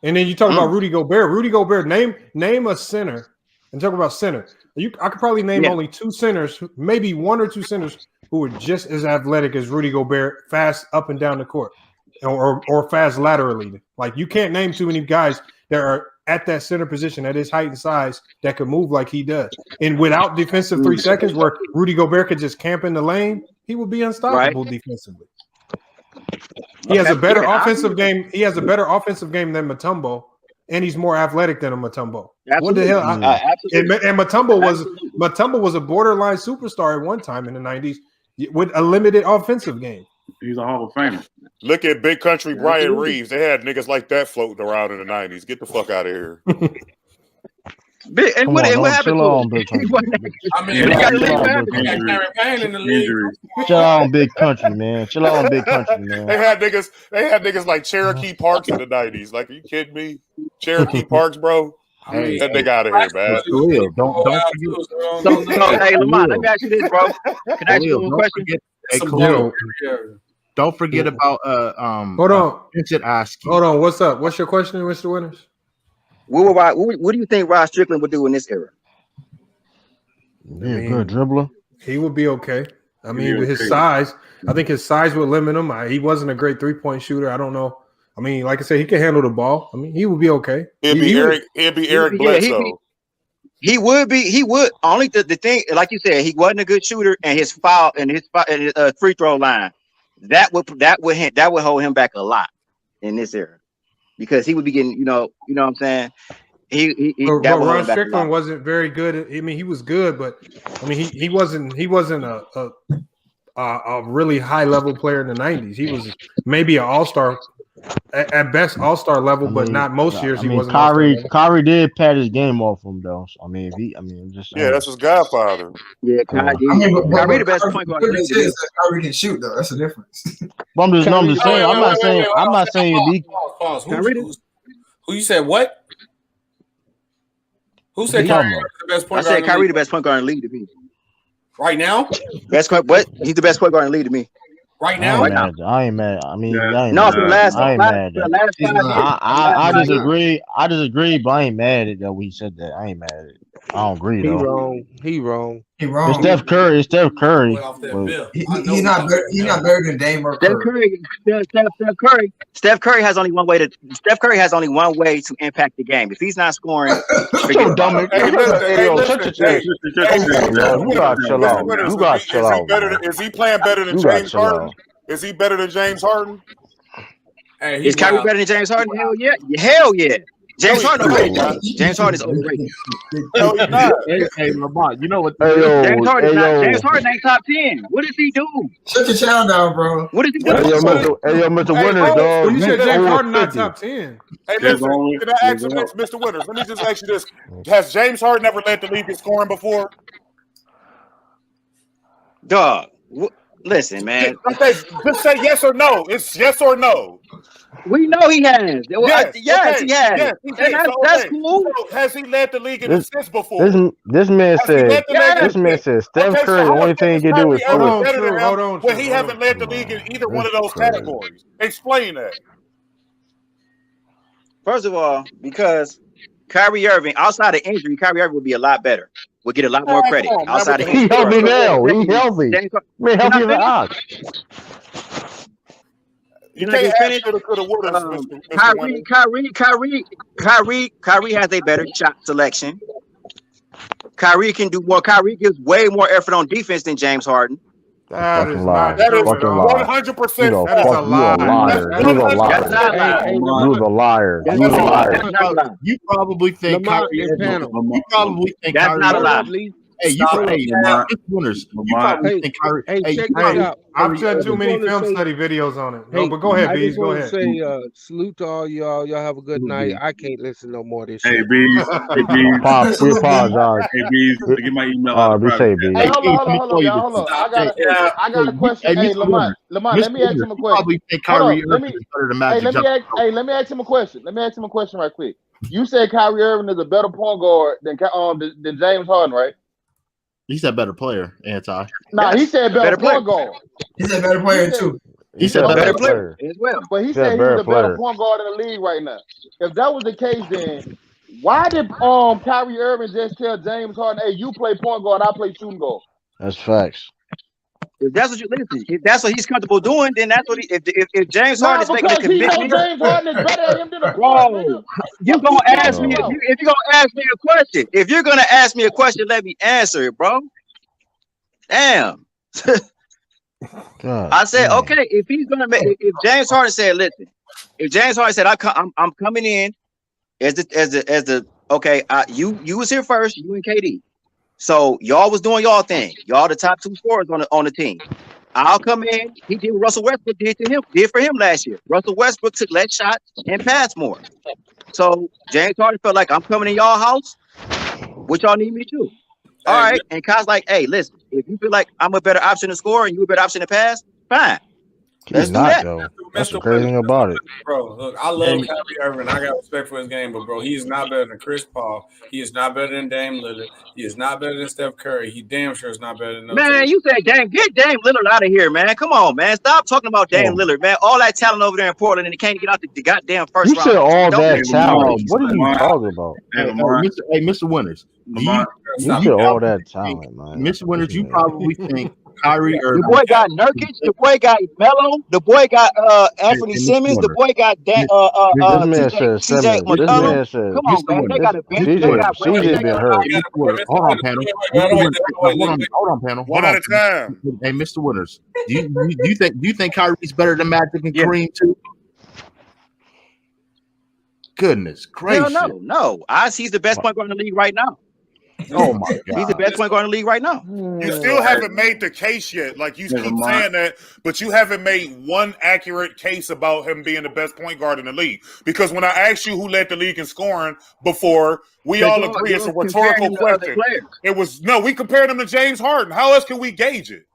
And then you talk about Rudy Gobert. Rudy Gobert, name a center and talk about center. I could probably name only 2 centers, maybe 1 or 2 centers who are just as athletic as Rudy Gobert, fast up and down the court, or fast laterally. Like you can't name too many guys that are at that center position at his height and size that could move like he does. And without defensive 3 seconds, where Rudy Gobert could just camp in the lane, he would be unstoppable defensively. He has a better offensive game. He has a better offensive game than Mutombo, and he's more athletic than a Mutombo. What the hell? And Mutombo was a borderline superstar at one time in the 90s with a limited offensive game. He's a Hall of Famer. Look at Big Country Brian Reeves. They had niggas like that floating around in the 90s. Get the fuck out of here. What happened to him? I mean, chill out on Big Country, man. Chill out on Big Country, man. They had niggas like Cherokee Parks in the 90s. Like, are you kidding me? Cherokee Parks, bro. Hey, that nigga out of here, man. Don't forget. Hey, Lamont, let me ask you this, bro. Can I ask you a question? Don't forget about hold on. Vincent Oski. Hold on. What's up? What's your question, Mr. Winters? What do you think Rod Strickland would do in this era? Yeah, good dribbler. He would be okay. I mean, with his size, I think his size would limit him. He wasn't a great 3-point shooter. I don't know. I mean, like I said, he can handle the ball. I mean, he would be okay. He'd be Eric Bledsoe. He would be. He would. Only the thing, like you said, he wasn't a good shooter, and his free throw line that would hold him back a lot in this era because he would be getting, you know what I'm saying. But Ron Strickland wasn't very good. I mean, he was good, but I mean, he wasn't a really high level player in the 90s. He was maybe an all-star. At best, all-star level, but not most years. He wasn't. Kyrie did pat his game off him though. So, that's his godfather. Yeah, Kyrie the best point guard. Kyrie can shoot though. That's the difference. I'm just saying. I'm not saying. Who you said what? Who said Kyrie the best point guard? I said Kyrie the best point guard in the league to me. Right now? What? He's the best point guard in the league to me. Right now? I ain't mad. I mean, I ain't no, mad. for the last, I ain't mad. I disagree. I disagree, but I ain't mad at that. We said that. I ain't mad at it. I don't agree though. He wrong. It's Steph Curry. He's not better than Dame or Curry. Steph Curry has only one way to impact the game. If he's not scoring, you gotta chill out. You gotta chill out. Is he playing better than James Harden? Is he better than James Harden? Is Kyrie better than James Harden? Hell yeah. James Harden overrated. James Harden is overrated. No, he's not. Hey, Lamont, you know what? James Harden is not. James Harden ain't top 10. What does he do? Shut your channel down, bro. What does he do? Mr. Winters, dog. You said James Harden not top 10. Hey, listen, can I ask you this, Mr. Winters? Let me just ask you this. Has James Harden ever led the league in scoring before? Dog. Listen, man. Okay, just say yes or no. It's yes or no. We know he has. Yes, he has. Yes, That's cool. So has he led the league in assists before? This man said. This man said Steph Curry. The only thing he can do is score. Hold on. When he hasn't led the league in either one of those categories. Explain that. First of all, because Kyrie Irving, outside of injury, Kyrie Irving would be a lot better. Would get a lot more credit. Outside of he healthy now. He healthy. Man, healthy as an ox. You can't finish. Kyrie has a better shot selection. Kyrie can do more. Kyrie gives way more effort on defense than James Harden. That is not true. 100%. That is a liar. You was a liar. You probably think Kyrie. You probably think that's not a lie. Hey, you probably think Kyrie. Hey, check this out. I've said too many film study videos on it. No, but go ahead, Bees. Go ahead. Say salute to all y'all. Y'all have a good night. I can't listen no more of this. Hey, Bees. Hey, Bees. We apologize. Hey, Bees. Get my email. Hey, hold on. I got a question. Hey, Lamont, let me ask him a question. Let me ask him a question. Let me ask him a question right quick. You said Kyrie Irving is a better point guard than James Harden, right? He said better player, anti. Nah, he said better point guard. He's a better player too. He said better player as well. But he said he's a better point guard in the league right now. If that was the case, then why did Kyrie Irving just tell James Harden, "Hey, you play point guard, I play shooting guard"? That's facts. If that's what you listen, if that's what he's comfortable doing, then that's what he. If James Harden is making a commitment, James Harden is better than him than a bro. You're gonna ask me if you're gonna ask me a question. If you're gonna ask me a question, let me answer it, bro. Damn. I said, okay. If he's gonna make, if James Harden said, listen, if James Harden said, I'm coming in as the okay, you was here first, you and KD. So y'all was doing y'all thing. Y'all the top two scorers on the team. I'll come in. He did what Russell Westbrook did for him last year. Russell Westbrook took less shots and passed more. So James Harden felt like I'm coming in y'all house. What y'all need me to do? All right. And Kyle's like, hey, listen, if you feel like I'm a better option to score and you a better option to pass, fine. Let's do that. Though. That's the crazy thing about it. Bro, look, I love Kyrie Irving. I got respect for his game, but bro, he is not better than Chris Paul. He is not better than Dame Lillard. He is not better than Steph Curry. He damn sure is not better than those man, you said Dame. Get Dame Lillard out of here, man. Come on, man. Stop talking about Dame Lillard, man. All that talent over there in Portland, and he can't get out the goddamn first round. You said all that talent. What are you talking about? Hey, Mr. Winters. You said all that talent, man. Mr. Winters, you probably think Kyrie Irving. The boy got Nurkic. The boy got Melo. The boy got Anthony Simmons. The boy got TJ McConnell. Come on, man. They got a bench. CJ been hurt. Hold on, panel. Hold on, panel. One at a time. Hey, Mr. Winters, do you think Kyrie's better than Magic and Kareem too? Goodness gracious! No. He's the best point guard in the league right now. Oh my God! He's the best point guard in the league right now. You still haven't made the case yet. Like you keep saying that, but you haven't made one accurate case about him being the best point guard in the league. Because when I asked you who led the league in scoring before, we all agree it's a rhetorical question. It was we compared him to James Harden. How else can we gauge it?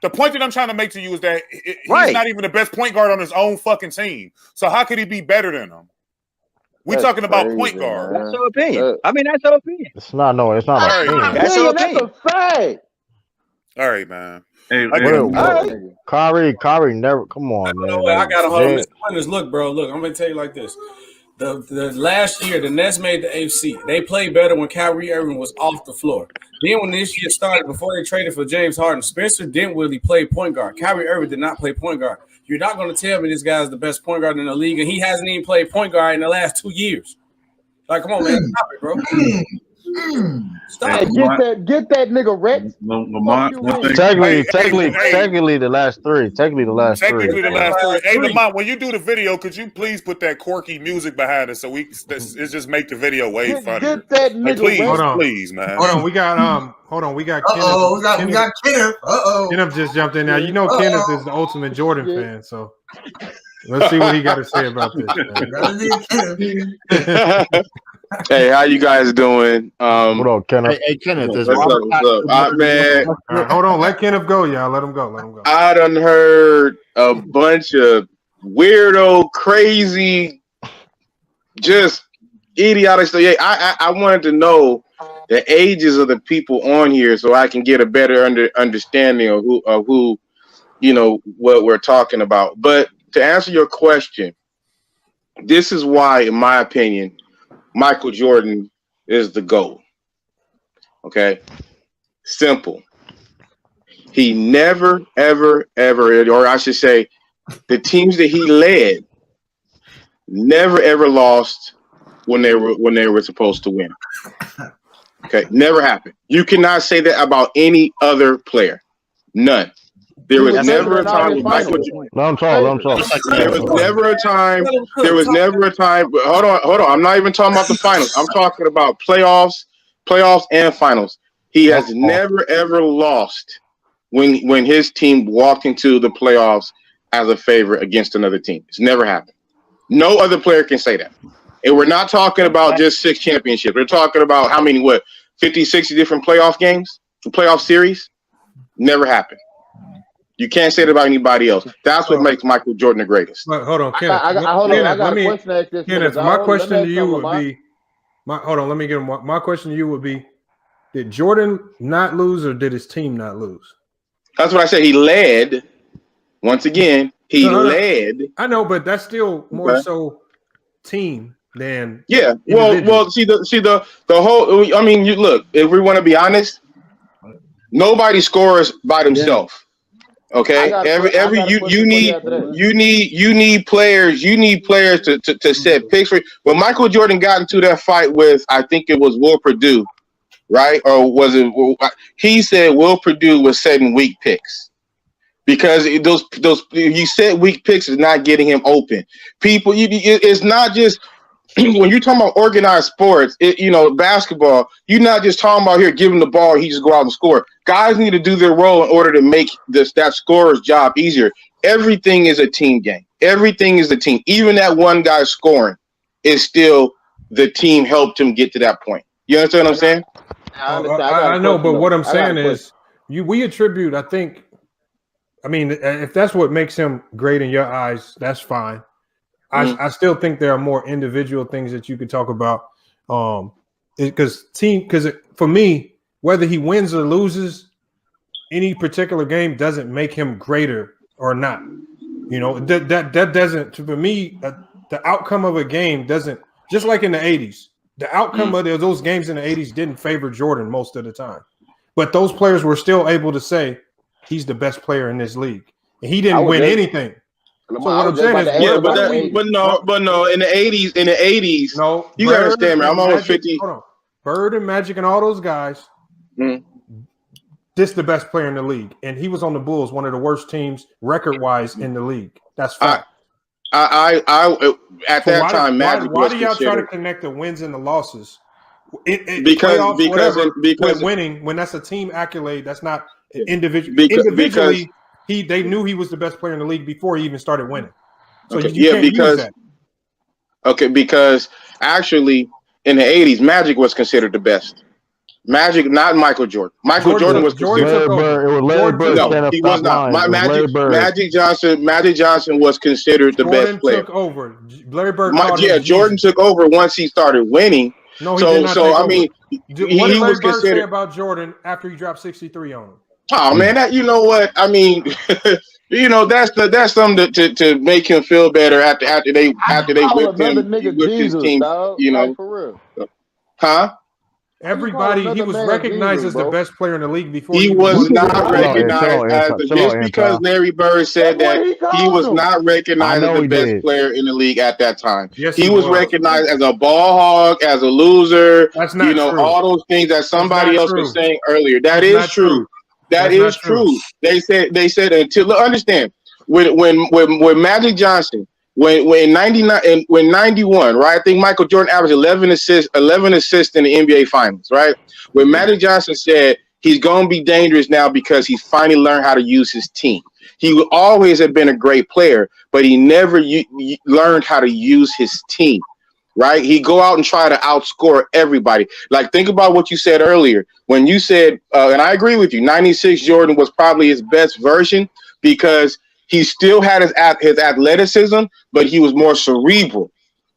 The point that I'm trying to make to you is that he's not even the best point guard on his own fucking team. So how could he be better than him? We're talking about point guard. That's your opinion. I mean, that's your opinion. It's not an opinion. That's your opinion. That's a fact. All right, man. Hey, Kyrie never. Come on, man. I got to hold Mr. Winters. Look, bro. Look, I'm gonna tell you like this. The last year, the Nets made the AFC. They played better when Kyrie Irving was off the floor. Then when this year started, before they traded for James Harden, Spencer Dinwiddie played point guard. Kyrie Irving did not play point guard. You're not going to tell me this guy's the best point guard in the league, and he hasn't even played point guard in the last 2 years. Like, come on, man. Stop it, bro. Stop. Hey, get that nigga Rex. Lamont, Technically, the last three. Technically, the last three. Technically, the last three. Hey, Lamont, when you do the video, could you please put that quirky music behind it so it's just make the video way funnier? Get that nigga please, Rex. please, man. Hold on, we got Kenneth. We got Kenneth. Kenneth just jumped in now. You know Kenneth is the ultimate Jordan fan, so let's see what he got to say about this. Hey, how you guys doing? Hold on, Kenneth. Hey, Kenneth, what's up? Man, hold on, let Kenneth go, y'all. Let him go. I done heard a bunch of weirdo, crazy, just idiotic stuff. Yeah, I wanted to know the ages of the people on here so I can get a better understanding of who what we're talking about. But to answer your question, this is why, in my opinion, Michael Jordan is the GOAT. Okay? Simple. He never, ever, or I should say, the teams that he led never, ever lost when they were supposed to win. Okay? Never happened. You cannot say that about any other player. None. There was never a time with Michael Jordan. I'm sorry. There was never a time. But hold on. I'm not even talking about the finals. I'm talking about playoffs and finals. He has never ever lost when his team walked into the playoffs as a favorite against another team. It's never happened. No other player can say that. And we're not talking about just 6 championships. We're talking about how many, 50, 60 different playoff games, playoff series? Never happened. You can't say it about anybody else. That's what makes Michael Jordan the greatest. Hold on, Kenneth. I got a question to ask this. Kenneth, my question to you would be, my question to you would be, did Jordan not lose or did his team not lose? That's what I said. He led. Once again, he led. I know, but that's still more so team than Well, see the whole. I mean, you look. If we want to be honest, nobody scores by themselves. Okay, you need players to set picks for. When Michael Jordan got into that fight with, I think it was Will Perdue, right? Or was it? He said Will Perdue was setting weak picks because those you set weak picks is not getting him open. People, it's not just. When you're talking about organized sports, basketball, you're not just talking about here giving the ball, he just go out and score. Guys need to do their role in order to make that scorer's job easier. Everything is a team game. Everything is a team. Even that one guy scoring is still the team helped him get to that point. You understand what I'm saying? I know, but what I'm saying is we attribute, if that's what makes him great in your eyes, that's fine. I still think there are more individual things that you could talk about. Because for me, whether he wins or loses any particular game doesn't make him greater or not. That doesn't, for me, the outcome of a game doesn't, just like in the 80s, the outcome of those games in the 80s didn't favor Jordan most of the time. But those players were still able to say he's the best player in this league. And he didn't win anything. So what I'm saying is, but no, in the 80s, no, you gotta understand, man. I'm almost 50. Hold on. Bird and Magic and all those guys, this the best player in the league. And he was on the Bulls, one of the worst teams record-wise in the league. That's fact. At that time, Magic why was do y'all considered, try to connect the wins and the losses? Because winning, when that's a team accolade, that's not individual. Individually, they knew he was the best player in the league before he even started winning. So you can't use that. Okay, because actually in the 80s, Magic was considered the best. Magic, not Michael Jordan. Michael Jordan was considered. No, he was not. Magic Johnson was considered the best player. Took over. Larry Bird. Jordan took over once he started winning. No, he did not take over. What did Larry Bird say about Jordan after he dropped 63 on him? Oh man, you know what? I mean, that's something to make him feel better after they whipped him with his team. Dog, like for real. Huh? Everybody, he was recognized as the best player in the league before He was not recognized as just in, because pal. Larry Bird said that he was not recognized as the best did. player in the league at that time. Yes, he was recognized as a ball hog, as a loser. That's not true. All those things that somebody else was saying earlier. That That's is not true. That That's is not true. true. They said until understand when Magic Johnson. When 99 and when 91, right? I think Michael Jordan averaged 11 assists in the NBA Finals, right? When Magic Johnson said he's going to be dangerous now because he's finally learned how to use his team. He always had been a great player, but he never learned how to use his team, right? He go out and try to outscore everybody. Like, think about what you said earlier when you said, and I agree with you, 96 Jordan was probably his best version because he still had his athleticism, but he was more cerebral,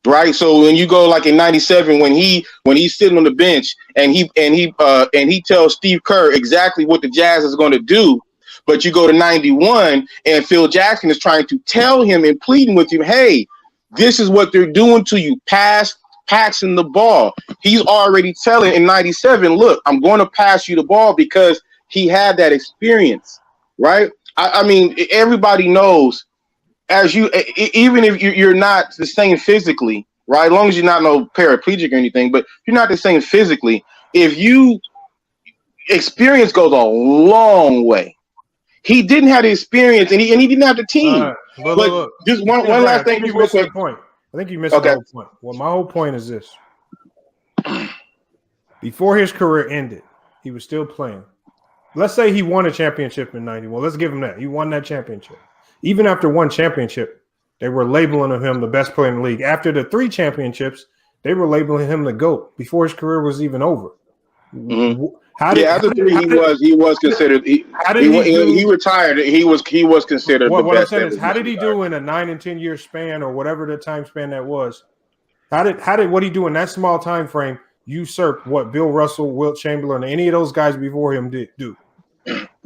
right? So when you go like in '97, when he's sitting on the bench and he tells Steve Kerr exactly what the Jazz is going to do, but you go to '91 and Phil Jackson is trying to tell him and pleading with him, hey, this is what they're doing to you, passing the ball. He's already telling in '97, look, I'm going to pass you the ball because he had that experience, right? I mean, everybody knows even if you're not the same physically, right? As long as you're not no paraplegic or anything, but you're not the same physically. If you experience goes a long way. He didn't have the experience and he didn't have the team. But just one last thing. You missed the point. I think you missed the whole point. Well, my whole point is this. Before his career ended, he was still playing. Let's say he won a championship in 91. Let's give him that. He won that championship. Even after one championship, they were labeling him the best player in the league. After the 3 championships, they were labeling him the GOAT before his career was even over. Mm-hmm. After 3, he was considered. He retired. He was considered. What the I'm best saying is, how did he do in a 9 and 10 year span or whatever the time span that was? How did what he do in that small time frame usurp what Bill Russell, Wilt Chamberlain, any of those guys before him did do?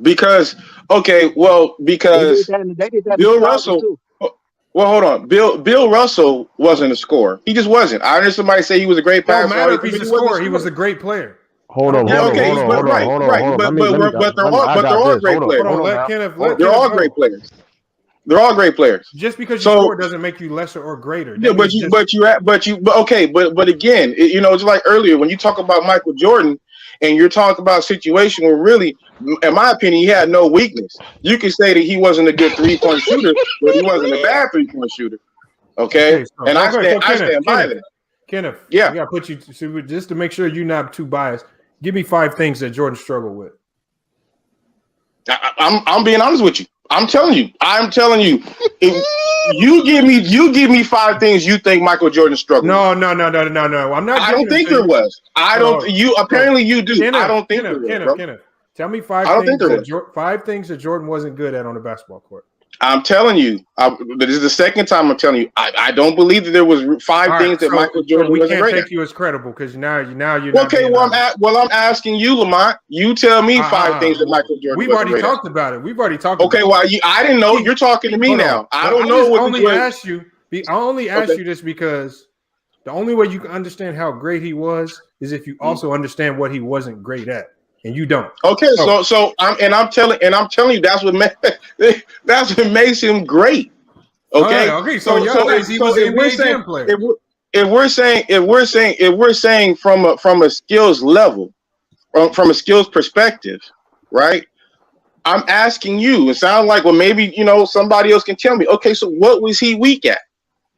Because Bill Russell. Well, hold on. Bill Russell wasn't a scorer. He just wasn't. I heard somebody say he was a great passer. Don't matter if he's a scorer. He was a great player. Hold on. But they're all great players. They're all great players. They're all great players. Just because you score doesn't make you lesser or greater. Yeah, but again, it's like earlier when you talk about Michael Jordan and you're talking about a situation where really, in my opinion, he had no weakness. You can say that he wasn't a good 3-point shooter, but he wasn't a bad 3-point shooter. Okay, so, and I stand by that. Kenneth, yeah, I got to put you just to make sure you're not too biased. Give me 5 things that Jordan struggled with. I'm being honest with you. I'm telling you. If you give me 5 things you think Michael Jordan struggled. No. I'm not. I don't think there was. I don't. You apparently you do. Kenneth, I don't think there was. Kenneth, tell me 5 things that Jordan wasn't good at on the basketball court. I'm telling you. This is the second time I'm telling you. I don't believe that there was 5 things that Michael Jordan wasn't great at. We can't take you as credible because now you're okay. I'm asking you, Lamont. You tell me 5 things that Michael Jordan. We've already talked about it. Okay, well, I didn't know. You're talking to me now. I don't know what. I only asked you this because the only way you can understand how great he was is if you also understand what he wasn't great at. And you don't. Okay, so I'm telling you that's what makes him great. Okay. Okay. So he was an NBA player. If we're saying from a skills level, from a skills perspective, right? I'm asking you. It sounds like maybe somebody else can tell me. Okay, so what was he weak at?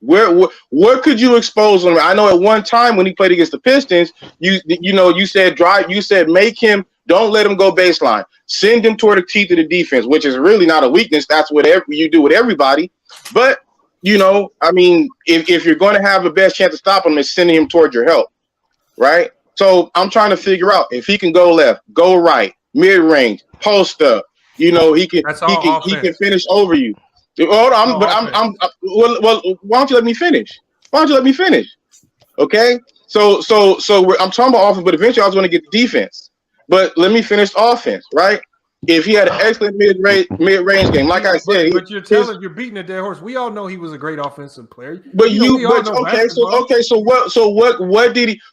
What could you expose him? I know at one time when he played against the Pistons, you said make him. Don't let him go baseline. Send him toward the teeth of the defense, which is really not a weakness. That's what you do with everybody. But, if you're going to have the best chance to stop him, it's sending him toward your help, right? So I'm trying to figure out if he can go left, go right, mid-range, post up. He can finish over you. Hold on, well, why don't you let me finish? Okay? So I'm talking about offense, but eventually I was going to get the defense. But let me finish offense, right? if he had an excellent mid-range game, like I said, but you're beating a dead horse. We all know he was a great offensive player. But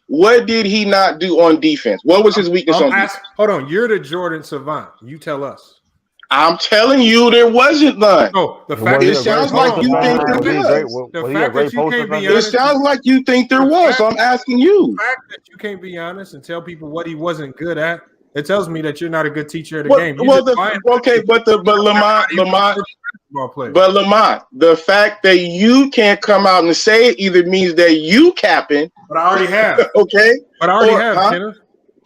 what did he not do on defense? What was his weakness on defense? Hold on, you're the Jordan savant. You tell us. I'm telling you, there wasn't none. No, the fact it sounds like you think there was. The fact that you can't be honest. It sounds like you think there was. So I'm asking you. The fact that you can't be honest and tell people what he wasn't good at, it tells me that you're not a good teacher of the game. But Lamont, the fact that you can't come out and say it either means that you capping. But I already have. Okay. But I already have, Kenneth.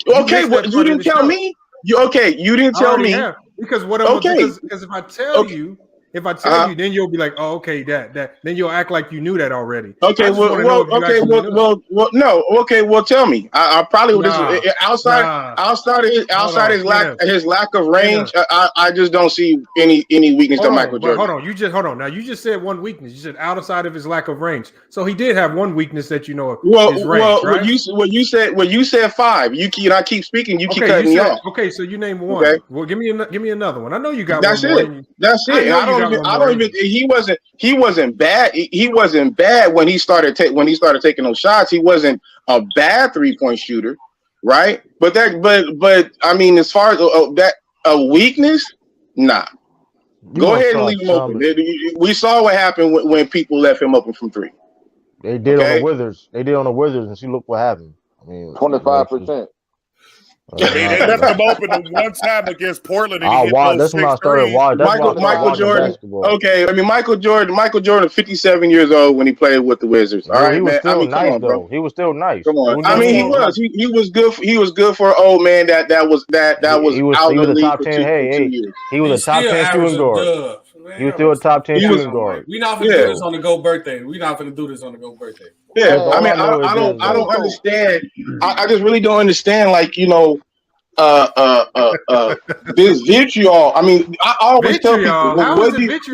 Okay, well, you didn't tell me. You didn't tell me. Because what I'm because if I tell you, then you'll be like, oh, okay, that. Then you'll act like you knew that already. Okay, well, tell me. I probably would outside his lack of range. I just don't see any weakness to Michael Jordan. Hold on. Now you just said one weakness. You said outside of his lack of range. So he did have one weakness that you know of. His range, right? you said five. I keep speaking. You keep cutting me off. Okay, so you name one. Okay. Well, give me another one. I know you got That's one. That's it. I don't even. He wasn't bad. He wasn't bad when he started taking those shots. He wasn't a bad 3-point shooter, right? But I mean, as far as that a weakness, nah. Go ahead and leave him open. We saw what happened when people left him open from 3. They did on the Wizards. And see, look what happened. I mean, 25%. They left him open the one time against Portland. And that's when I started watching. Michael Jordan. Okay, I mean Michael Jordan, 57 years old when he played with the Wizards. All right, he was man. still nice, though. He was still nice. Come on. I mean, he was. He was good. He was good for an old man that was out of the league for 2 years. He was a top 10 shooting guard. He was still a top 10 shooting guard. We're not going to do this on the GOAT birthday. Yeah, I mean, I don't understand. I just really don't understand. Like, this vitriol. I mean, I always tell people,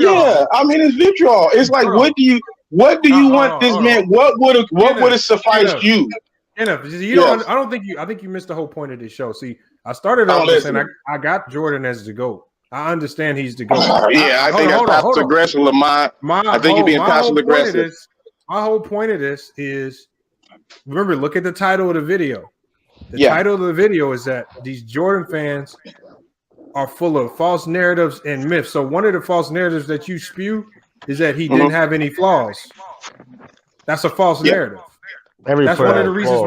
yeah, I mean, it's vitriol. It's like, what do you want this man? What would have sufficed you? I think you missed the whole point of this show. See, I started off saying I got Jordan as the GOAT. I understand he's the GOAT. I think that's passive aggressive, Lamont. I think you're being passive aggressive. My whole point of this is, remember, look at the title of the video. The title of the video is that these Jordan fans are full of false narratives and myths. So one of the false narratives that you spew is that he didn't have any flaws. That's a false narrative. That's one of the reasons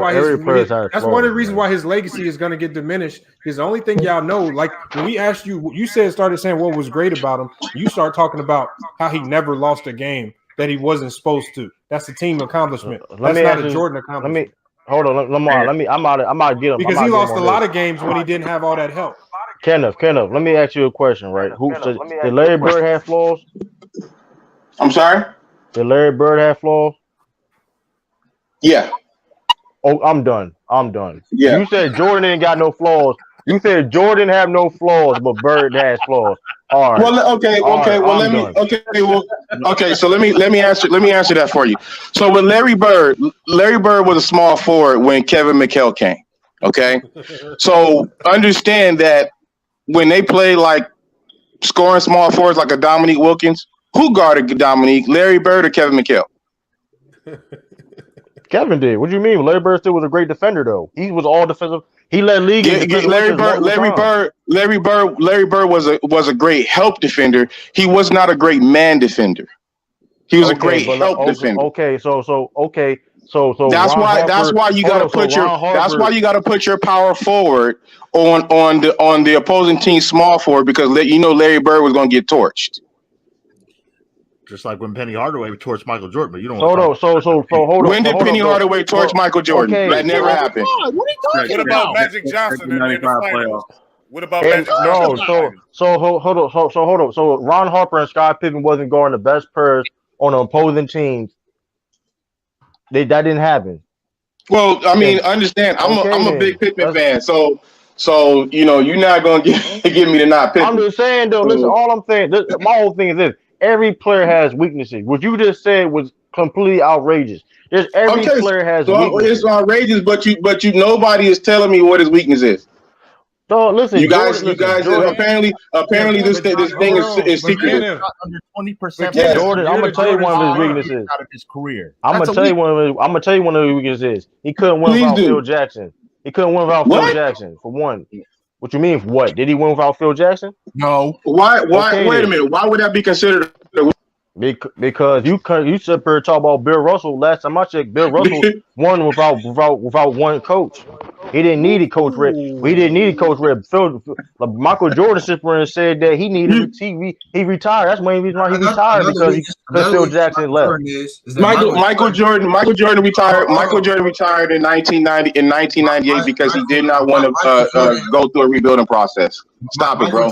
why his legacy is going to get diminished. Because the only thing y'all know, like when we asked you, you started saying what was great about him. You start talking about how he never lost a game that he wasn't supposed to. That's a team accomplishment. That's not a Jordan accomplishment. Hold on, Lamar. I'm out of get him because he lost a lot of games when he didn't have all that help. Kenneth, let me ask you a question, right? Did Larry Bird have flaws? I'm sorry? Did Larry Bird have flaws? Yeah. Oh, I'm done. Yeah. You said Jordan ain't got no flaws. You said Jordan have no flaws, but Bird has flaws. All right. Well, okay. So let me answer that for you. So with Larry Bird was a small forward when Kevin McHale came. Okay. So understand that when they play like scoring small forwards like a Dominique Wilkins, who guarded Dominique, Larry Bird or Kevin McHale? Kevin did. What do you mean? Larry Bird still was a great defender, though. He was all defensive. He led league. Larry Bird was a great help defender. He was not a great man defender. He was a great help defender. Okay, so that's why you got to put your power forward on the opposing team small forward because Larry Bird was going to get torched. Just like when Penny Hardaway torched Michael Jordan, but you don't. Hold on. When did Penny Hardaway torch Michael Jordan? Okay. That never happened. What are you talking about? Magic Johnson in the finals. What about Magic Johnson? Hold on. So Ron Harper and Scott Pippen wasn't guarding the best players on the opposing teams. That didn't happen. Well, I mean, understand. I'm a big Pippen fan, so you're not gonna give me the not Pippen. I'm just saying though. Listen, all I'm saying, my whole thing is this. Every player has weaknesses. What you just said was completely outrageous. Every player has weaknesses. It's outrageous, but nobody is telling me what his weakness is. So listen, You guys, Jordan, apparently this thing is secretive. Under 20%. Yes. Jordan, I'm gonna tell you one of his weaknesses. Out of his career. I'm gonna tell you one of his weaknesses. He couldn't win without Phil Jackson. He couldn't win without Phil Jackson. For one, what you mean? For what? Did he win without Phil Jackson? No. Why? Okay, wait a minute. Why would that be considered? Because you sit here talk about Bill Russell. Last time I checked, Bill Russell won without one coach. He didn't need a coach. He didn't need a coach. Michael Jordan sit there and said that he needed he retired. That's the main reason why he retired because Phil Jackson left. Michael Jordan retired. Michael Jordan retired in 1998 because he did not want to go through a rebuilding process. Stop it, bro.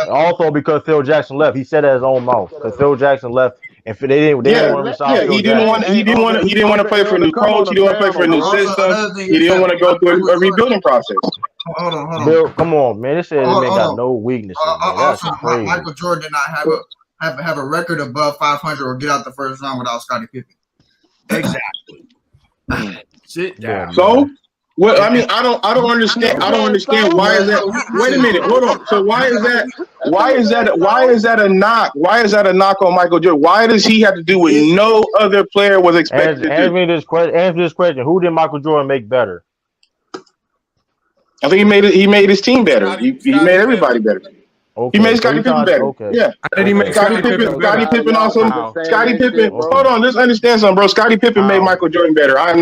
Also because Phil Jackson left. He said it at his own mouth because Phil Jackson left. And they didn't want to resign Phil Jackson. He didn't want to play for a new coach. He didn't want to play for a new system. He didn't want to go through a rebuilding process. Hold on. Bill, come on, man. This says this man got no weaknesses. That's crazy. Michael Jordan did not have a record above 500 or get out the first round without Scottie Pippen. Exactly. Sit down. So, well, I mean, I don't understand. I don't understand why is that. Wait a minute, hold on. So why is that a knock? Why is that a knock on Michael Jordan? Why does he have to do what no other player was expected to do? Answer this question. Who did Michael Jordan make better? I think he made his team better. He made everybody better. Okay. He made Scottie Pippen better. Okay. Yeah. How did he make Scottie Pippen also. Scottie Pippen. Hold on, let's understand something, bro. Scottie Pippen made Michael Jordan better. I am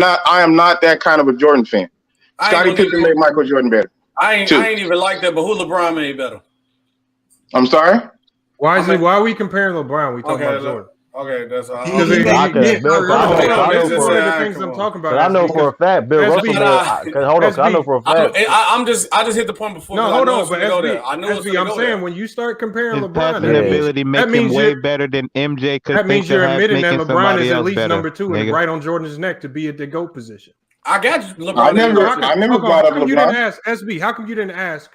not that kind of a Jordan fan. Scottie Pippen made Michael Jordan better. I ain't even like that, but who LeBron made better? I'm sorry? Why are we comparing LeBron? We talking about Jordan. Okay, that's all. I know for a fact Bill Russell. Hold on, I know for a fact. I just hit the point before. No, hold on, but SB, I'm saying when you start comparing LeBron, ability makes him way better than MJ. That means you're admitting that LeBron is at least number 2 and right on Jordan's neck to be at the GOAT position. I got you, LeBron. I never brought up LeBron. You didn't ask SB. How come you didn't ask?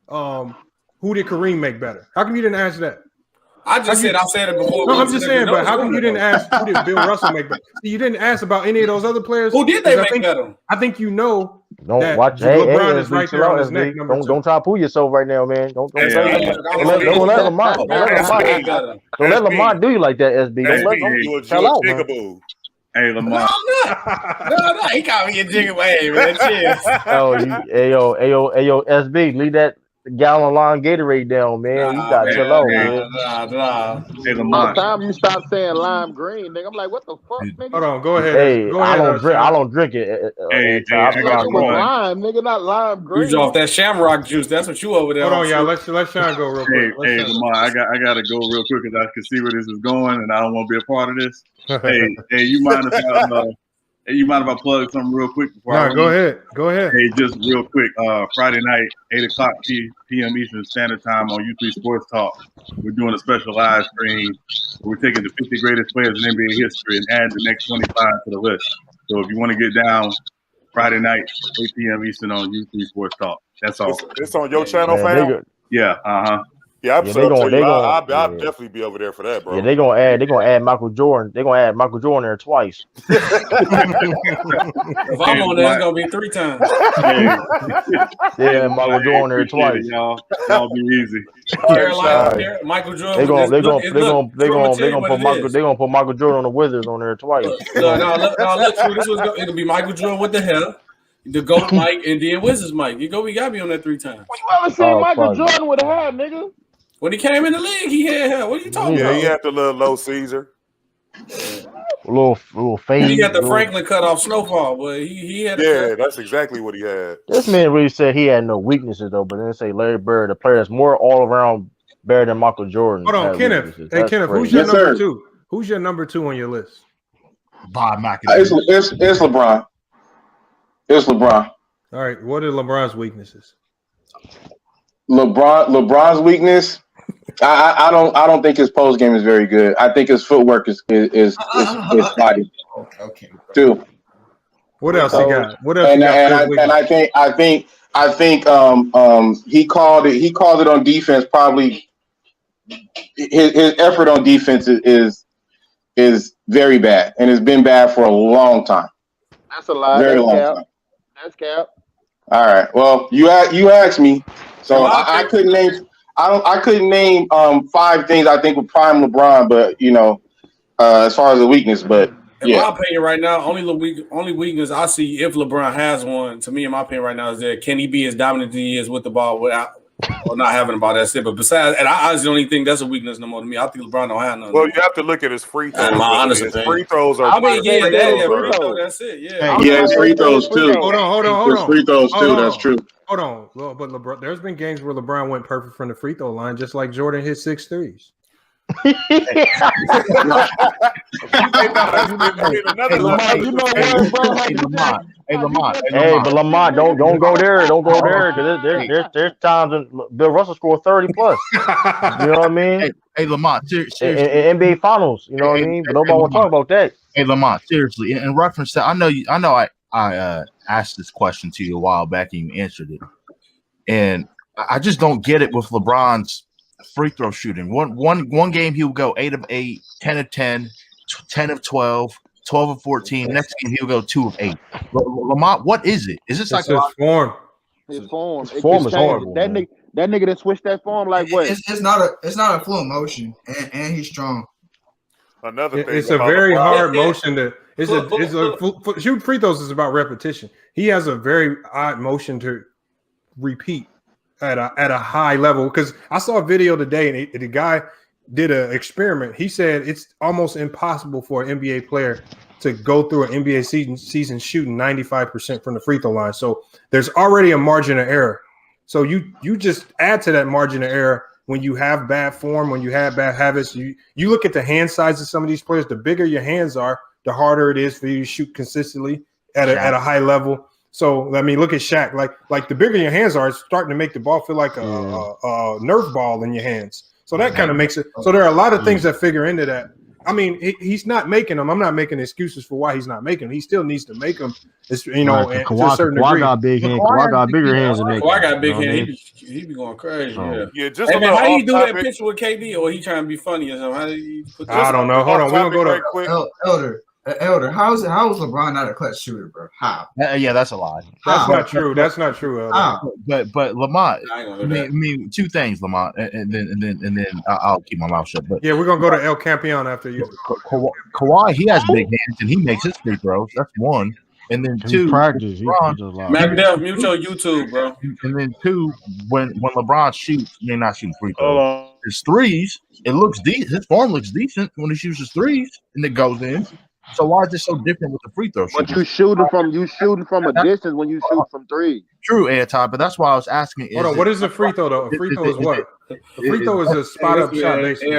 Who did Kareem make better? How come you didn't ask that? I said it before. No, I'm just saying, but how come you didn't ask who did Bill Russell make better? You didn't ask about any of those other players. Who did they make better? I think you know. Don't watch. LeBron is right there on his neck. Don't try to pull yourself right now, man. Don't let Lamont do you like that, SB. Don't let him tell out, man. Hey, Lamar. No, he called me a jigger wave, man. Cheers. Yo, SB, leave that gallon line Gatorade down, man. You gotta chill out, man. Hey, Lamar. Time you stop saying lime green, nigga. I'm like, what the fuck, nigga? Hold on, go ahead. Hey, I don't drink it. Lime, nigga, not lime green. You off that Shamrock juice. That's what you over there. Hold on, y'all. Let Sean go real quick. Hey, Lamar, I gotta go real quick because I can see where this is going, and I don't want to be a part of this. hey, you mind if I plug something real quick before? No, go ahead. Hey, just real quick. Friday night, 8:00 p.m. Eastern Standard Time on U3 Sports Talk. We're doing a special live stream. We're taking the 50 greatest players in NBA history and adding the next 25 to the list. So if you want to get down, Friday night, 8 p.m. Eastern on U3 Sports Talk. That's all. It's on your channel, fam? Yeah. Yeah, I'll definitely be over there for that, bro. Yeah, they're gonna add Michael Jordan. They're gonna add Michael Jordan there twice. If I'm on there, it's gonna be 3 times. Yeah, Michael Jordan there twice. Y'all be easy. Carolina, Michael Jordan. They're gonna put Michael Jordan on the Wizards on there twice. It'll be Michael Jordan with the hair. The GOAT Mike and then Wizards Mike. We gotta be on that 3 times. You ever seen Michael Jordan with a hair, nigga? When he came in the league, he had hair. What are you talking about? Yeah, he had the little Caesar. Little fade. He got the Franklin cut off Snowfall, but he had. Yeah, that's exactly what he had. This man really said he had no weaknesses though, but then say Larry Bird, the player that's more all around better than Michael Jordan. Hold on, Kenneth. Hey, Kenneth, who's your number 2? Who's your number 2 on your list? Bob McAdoo. It's LeBron. It's LeBron. All right. What are LeBron's weaknesses? LeBron's weakness. I don't think his post game is very good. I think his footwork is body. Okay. Too. What else he got? What else? I think he called it on defense. Probably his effort on defense is very bad, and it's been bad for a long time. That's a lie. Very long time. That's cap. All right. Well, you asked me, so I couldn't name. I couldn't name 5 things I think would prime LeBron, but as far as the weakness, but in my opinion, right now, only weakness I see if LeBron has one, to me, in my opinion, right now, is that can he be as dominant as he is with the ball without or not having the ball? That's it. But besides, and I honestly don't even think that's a weakness no more to me. I think LeBron don't have none. Well, you have to look at his free throws. My honest His opinion. free throws are. I mean, free throws. that's it. Yeah. His free throws too. Hold on. His free throws too. That's true. Hold on. Well, but LeBron, there's been games where LeBron went perfect from the free throw line, just like Jordan hit 6 threes. Hey, but Lamont, don't go there. Don't go there because there's times when Bill Russell scored 30 plus. You know what I mean? Hey Lamont, seriously. In NBA Finals, you know what I mean? But nobody want to talk about that. Hey Lamont, seriously, in reference to, I know I asked this question to you a while back and you answered it, and I just don't get it with LeBron's free throw shooting. One game he would go 8 of 8, 10 of 10, 10 of 12, 12 of 14. Next game he'll go 2 of 8. Lamont, what is it? Is this like his form? His form. His form is horrible. That nigga that switched that form like what? It's not a fluid motion, and he's strong. Another thing, it's a very hard motion to. Shoot free throws is about repetition. He has a very odd motion to repeat at a high level. Because I saw a video today, and the guy did an experiment. He said it's almost impossible for an NBA player to go through an NBA season shooting 95% from the free throw line. So there's already a margin of error. So you just add to that margin of error when you have bad form, when you have bad habits. You look at the hand size of some of these players. The bigger your hands are, the harder it is for you to shoot consistently at a high level. So I mean, look at Shaq. Like the bigger your hands are, it's starting to make the ball feel like a Nerf ball in your hands. So that kind of makes it. So there are a lot of things that figure into that. I mean, he's not making them. I'm not making excuses for why he's not making them. He still needs to make them. It's, to a certain degree. Kawhi got big hands. Kawhi got bigger hands than me. Kawhi got big hands. He be going crazy. Yeah, just hey, man, how you do that picture with KD, or he trying to be funny or something? How do you put I don't know. Hold on, we're gonna go to Elder. How is LeBron not a clutch shooter, bro? How? Yeah, that's a lie. That's not true. That's not true, Elder. But Lamont, I mean, 2 things, Lamont, and then I'll keep my mouth shut. But yeah, we're gonna go to El Campeon after you. Kawhi, he has big hands and he makes his free throws. That's 1. And then 2, practice. McDuff, mute your YouTube, bro. And then 2, when LeBron shoots, he may not shoot free throws. His threes, it looks decent. His form looks decent when he shoots his threes and it goes in. So why is it so different with the free throw? But you shooting from a distance when you shoot from 3. True, Todd, but that's why I was asking. Hold on, what is a free throw though? A free throw is what? A free throw is a spot up shot, basically.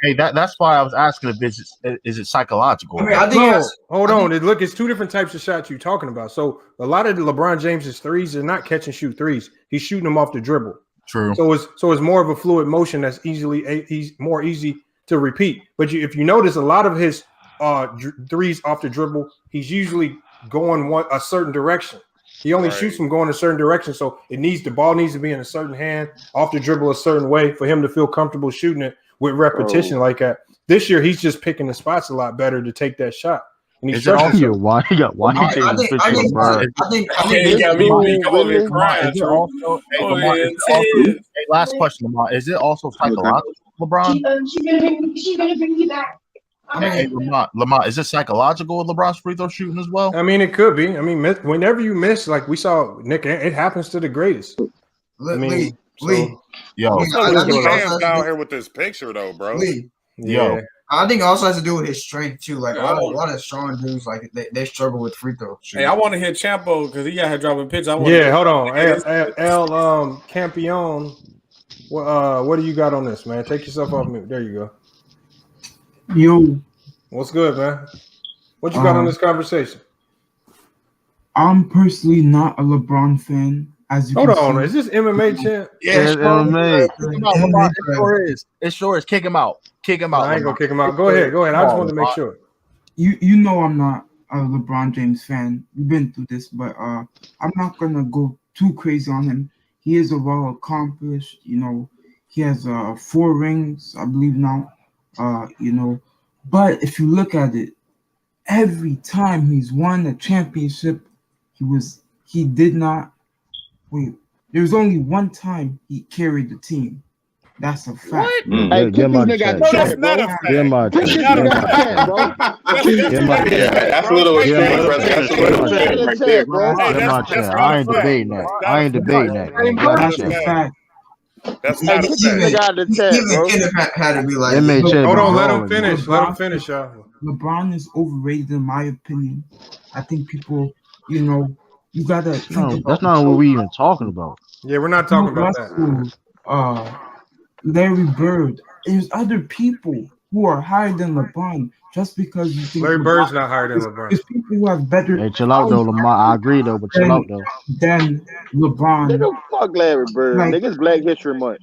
Hey, that's why I was asking if is it psychological? I think hold on. Look, it's 2 different types of shots you're talking about. So a lot of LeBron James's threes are not catch and shoot threes. He's shooting them off the dribble. True. So it's more of a fluid motion that's he's more easy to repeat. But if you notice, a lot of his threes off the dribble, he's usually going a certain direction. He only shoots from going a certain direction, so the ball needs to be in a certain hand, off the dribble a certain way for him to feel comfortable shooting it with repetition like that. This year, he's just picking the spots a lot better to take that shot. And he's why he taking last question, Lamar. Is it also psychological, LeBron? She's gonna bring you back. Hey, Lamont, is it psychological with LeBron's free throw shooting as well? I mean, it could be. I mean, whenever you miss, like we saw Nick, it happens to the greatest. Lee. Yo, Cam down here with this picture though, bro. Yo, I think it also has to do with his strength too. Like a lot of strong dudes, like they struggle with free throw shooting. Hey, I want to hear Champo because he out here dropping pitch. Hold on, El Campeon. What do you got on this, man? Take yourself off mute. There you go. Yo, what's good, man? What you got on this conversation? I'm personally not a LeBron fan. As you hold on, is this MMA champ? Yeah, it's MMA. It sure is. Kick him out. I ain't gonna kick him out. Go ahead. I just wanted to make sure. You know I'm not a LeBron James fan. We've been through this, but I'm not gonna go too crazy on him. He is a well accomplished. He has 4 rings, I believe now. But if you look at it, every time he's won a championship, he was he did not. Wait, there was only one time he carried the team. That's a fact. Hey, kick this nigga out the chat, bro. Kick this nigga out the chat, bro. That's a little extreme, brother. That's a little extreme right there, bro. I ain't debating that. I ain't debating that. That's a fact. That's Hey, kick this nigga out the chat, bro. Had to be like, hold on, let him finish. Let him finish, y'all. LeBron is overrated in my opinion. I think people, you gotta think about that's not what we even talking about. Yeah, we're not talking about that. Larry Bird. There's other people who are higher than LeBron just because you think Larry Bird's not higher than LeBron. There's people who have better. Hey, chill out though, Lamar. I agree though, but chill out though. Then LeBron. Nigga, fuck Larry Bird. Nigga, it's Black History Month.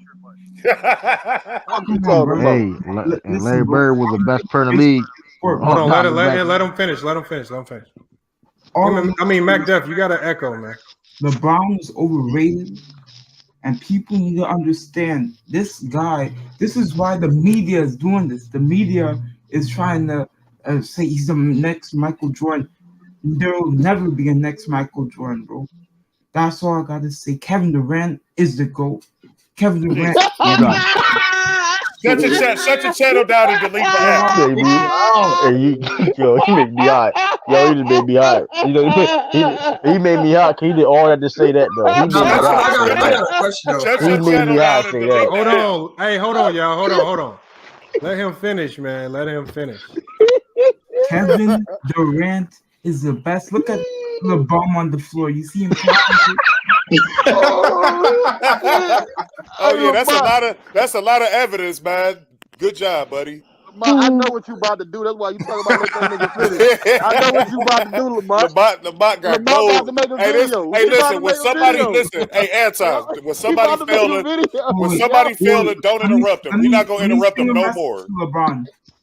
What you talking about? And Larry Bird was the best player in the league. Hold on, let him finish. Let him finish. I mean, Mac Def, you got to echo, man. LeBron is overrated, and people need to understand this guy. This is why the media is doing this. The media is trying to say he's the next Michael Jordan. There will never be a next Michael Jordan, bro. That's all I got to say. Kevin Durant is the GOAT. Kevin Durant. Shut your channel down and delete the app. Yo, he made me hot. Yo, he just made me hot. You know, he made me hot. He did all that to say that though. He made me hot. I got a question though. He made me hot. Say that. Hold on. Hey, hold on, y'all. Hold on. Let him finish, man. Let him finish. Kevin Durant is the best. Look at the bum on the floor. You see him. Oh yeah, that's a lot of evidence, man. Good job, buddy. I know what you about to do. That's why you talking about let that nigga finish. I know what you about to do, Lamar. Lamar got about to make a video. Hey, listen. When somebody listen, hey, Anton. When somebody fail it, don't interrupt him. We're not gonna interrupt him no more.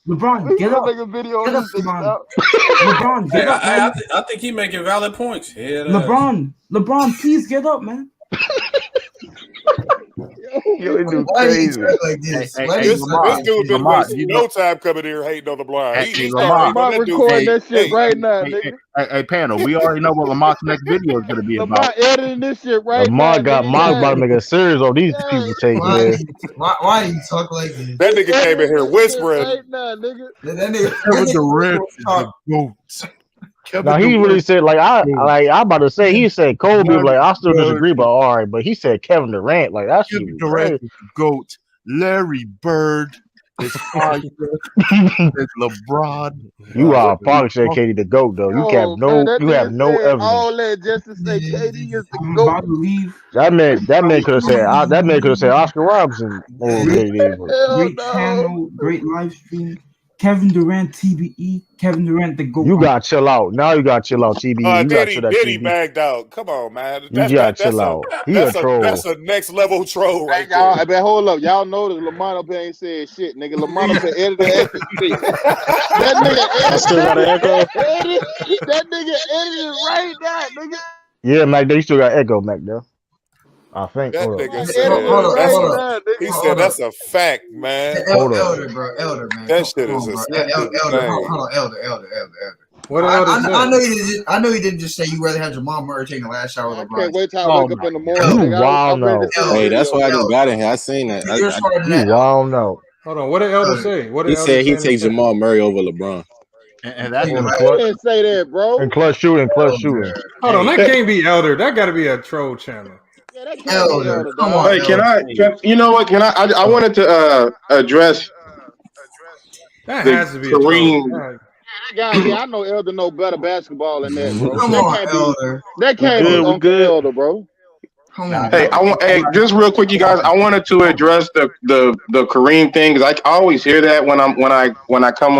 LeBron, get up. Make a video get up, LeBron, get up, man. I think he making valid points. Yeah, LeBron, please get up, man. Yo, he do crazy. Like this dude been wasting no time coming here hating on the blind. He's Lamar recording that shit right now, nigga. Hey, panel, we already know what Lamar's next video is going to be about. Lamar editing this shit right Lamar now. got Mark about to make a series on these people taking it. Why do you talk like this? That nigga came in here whispering. Right now, nigga. That nigga Kevin Durant is the GOAT. Now he really said I'm about to say he said Kobe, like I still disagree, but all right, but he said Kevin Durant, like that's Kevin Durant is the GOAT. Larry Bird is fire. LeBron. You are probably say KD the GOAT though. You have no evidence. All that just to say KD is the GOAT. That man could have said Oscar Robertson over KD. Great channel, great live stream. Kevin Durant, TBE. Kevin Durant, the GOAT. You gotta chill out. Now you gotta chill out, TBE. Diddy bagged out. Come on, man. You gotta chill out. He a troll. That's a next level troll right there. I bet hold up. Y'all know that Lamar up here ain't said shit, nigga. Lamar up here edited that nigga. I still got an echo. That nigga edited right now, nigga. Yeah, Mac, they still got echo, Mac, though. I think. That nigga said, he said that's a fact, man. Elder, man. That shit is a Elder. What I know you didn't just say you rather have Jamal Murray taking the last shower with LeBron. I can't wait till I wake up in the morning. Wow, no. Hey, that's why I just got in here. I seen that. Wow, no. Hold on. What did Elder say? He said he takes Jamal Murray over LeBron. And that's I didn't say that, bro. And clutch shooting. Hold on, that can't be Elder. That got to be a troll channel. Elder, come on. Hey, can I? You know what? I wanted to address. That has to be Kareem. I know Elder know better basketball than that, bro. Come on, Elder. That can't be Uncle Elder, bro. Come on. Hey, just real quick, you guys. I wanted to address the Kareem thing because I always hear that when I come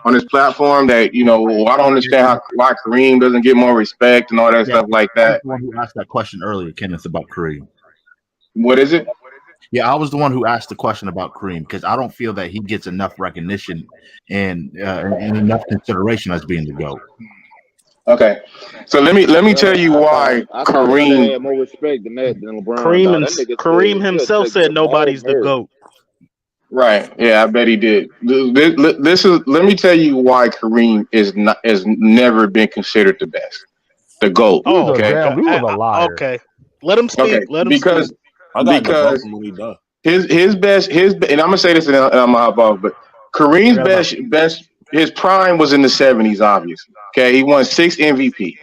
on this platform that I don't understand why Kareem doesn't get more respect and all that stuff like that. I was the one who asked that question earlier, Kenneth, about Kareem. What is it? Yeah, I was the one who asked the question about Kareem because I don't feel that he gets enough recognition and enough consideration as being the GOAT. Okay, so let me tell you why Kareem had more respect than LeBron. Kareem himself said nobody's the GOAT. Right. Yeah, I bet he did. Let me tell you why Kareem is never been considered the best. the GOAT. Oh, Okay. Damn, you was a liar. Okay, let him speak. Okay. Let him Because speak. I got the vote when he done. his best, and I'm gonna say this, and I'm gonna hop off, but Kareem's I got about- best, his prime was in the 70s, obviously. Okay, he won 6 MVP.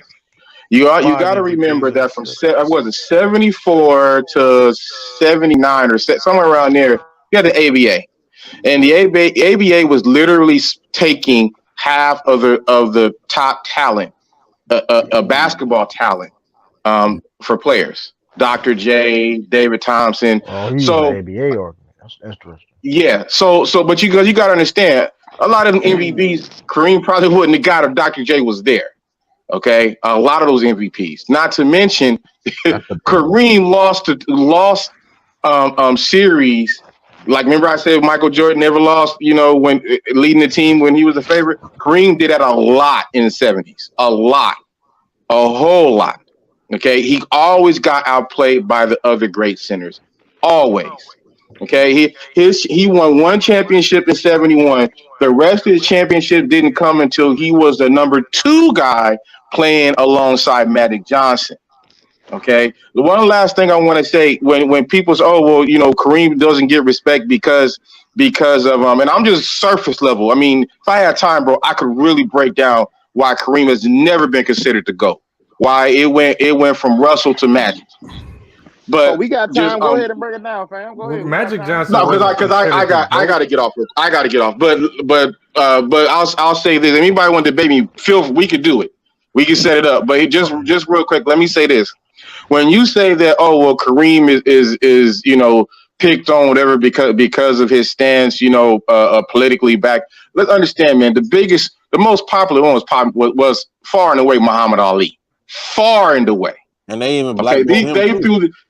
You got to remember that from 74 to 79 or somewhere around there, you had the ABA, and the ABA was literally taking half of the top talent, a basketball talent, for players. Dr. J, David Thompson. Oh, he's So an ABA argument. That's interesting. yeah, so but you got to understand, a lot of them MVPs, Kareem probably wouldn't have got if Dr. J was there. Okay, a lot of those MVPs. Not to mention, Kareem lost series. Like, remember I said Michael Jordan never lost, when leading the team when he was a favorite? Kareem did that a lot in the 70s. A lot. A whole lot. Okay, he always got outplayed by the other great centers. Always. Okay, he won 1 championship in 71. The rest of his championship didn't come until he was the number 2 guy playing alongside Magic Johnson. Okay, the one last thing I want to say, when people say, oh, well, Kareem doesn't get respect because of and I'm just surface level. I mean, if I had time, bro, I could really break down why Kareem has never been considered the GOAT. Why it went from Russell to Magic. But we got time. Go ahead and break it down, fam. Go ahead. Magic Johnson. No, because I got to get off. I got to get off. But I'll say this. If anybody want to debate me, we could do it. We can set it up. But just real quick, let me say this. When you say that, oh well, Kareem is picked on whatever because of his stance, politically back. Let's understand, man. The most popular one was far and away Muhammad Ali. Far and away. And they even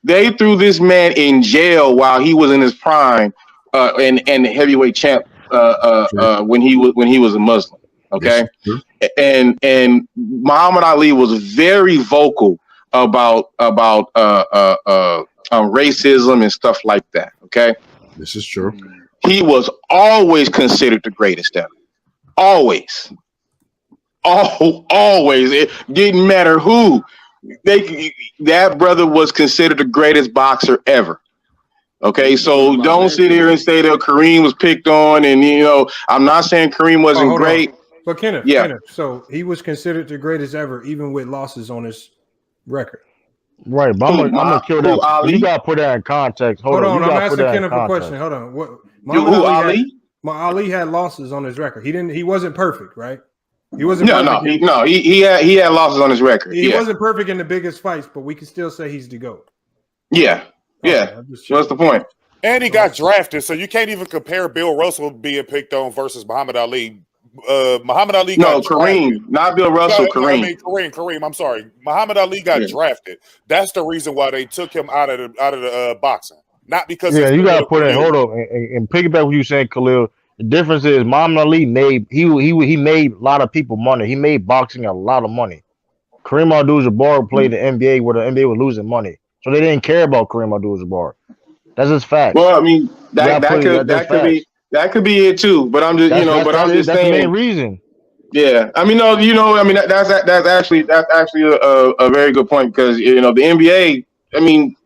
they threw this man in jail while he was in his prime, and heavyweight champ when he was a Muslim. Okay, and Muhammad Ali was very vocal about racism and stuff like that. Okay, this is true. He was always considered the greatest ever. Always. Always. It didn't matter who. That brother was considered the greatest boxer ever. Okay, so don't sit here and say that Kareem was picked on, and I'm not saying Kareem wasn't great. But Kenneth, so he was considered the greatest ever, even with losses on his record. Right, but I'm gonna kill that. Ali? You gotta put that in context. Hold on, I'm asking Kenneth a question. Hold on. Ali had losses on his record. He wasn't perfect, right? He wasn't. He had losses on his record. He wasn't perfect in the biggest fights, but we can still say he's the GOAT. Yeah. What's the point? And he got drafted, so you can't even compare Bill Russell being picked on versus Muhammad Ali. Muhammad Ali got Kareem, drafted. not Bill Russell. Kareem. Kareem. I'm sorry. Muhammad Ali got drafted. That's the reason why they took him out of the boxing, not because. Yeah, you got to put it. Hold on, and piggyback what you said, Khalil. The difference is Muhammad Ali made he made a lot of people money. He made boxing a lot of money. Kareem Abdul-Jabbar played the NBA where the NBA was losing money, so they didn't care about Kareem Abdul-Jabbar. That's just fact. Well, I mean that could be it too. But I'm just that's saying the main reason. Yeah, I mean that's actually a very good point because the NBA. I mean,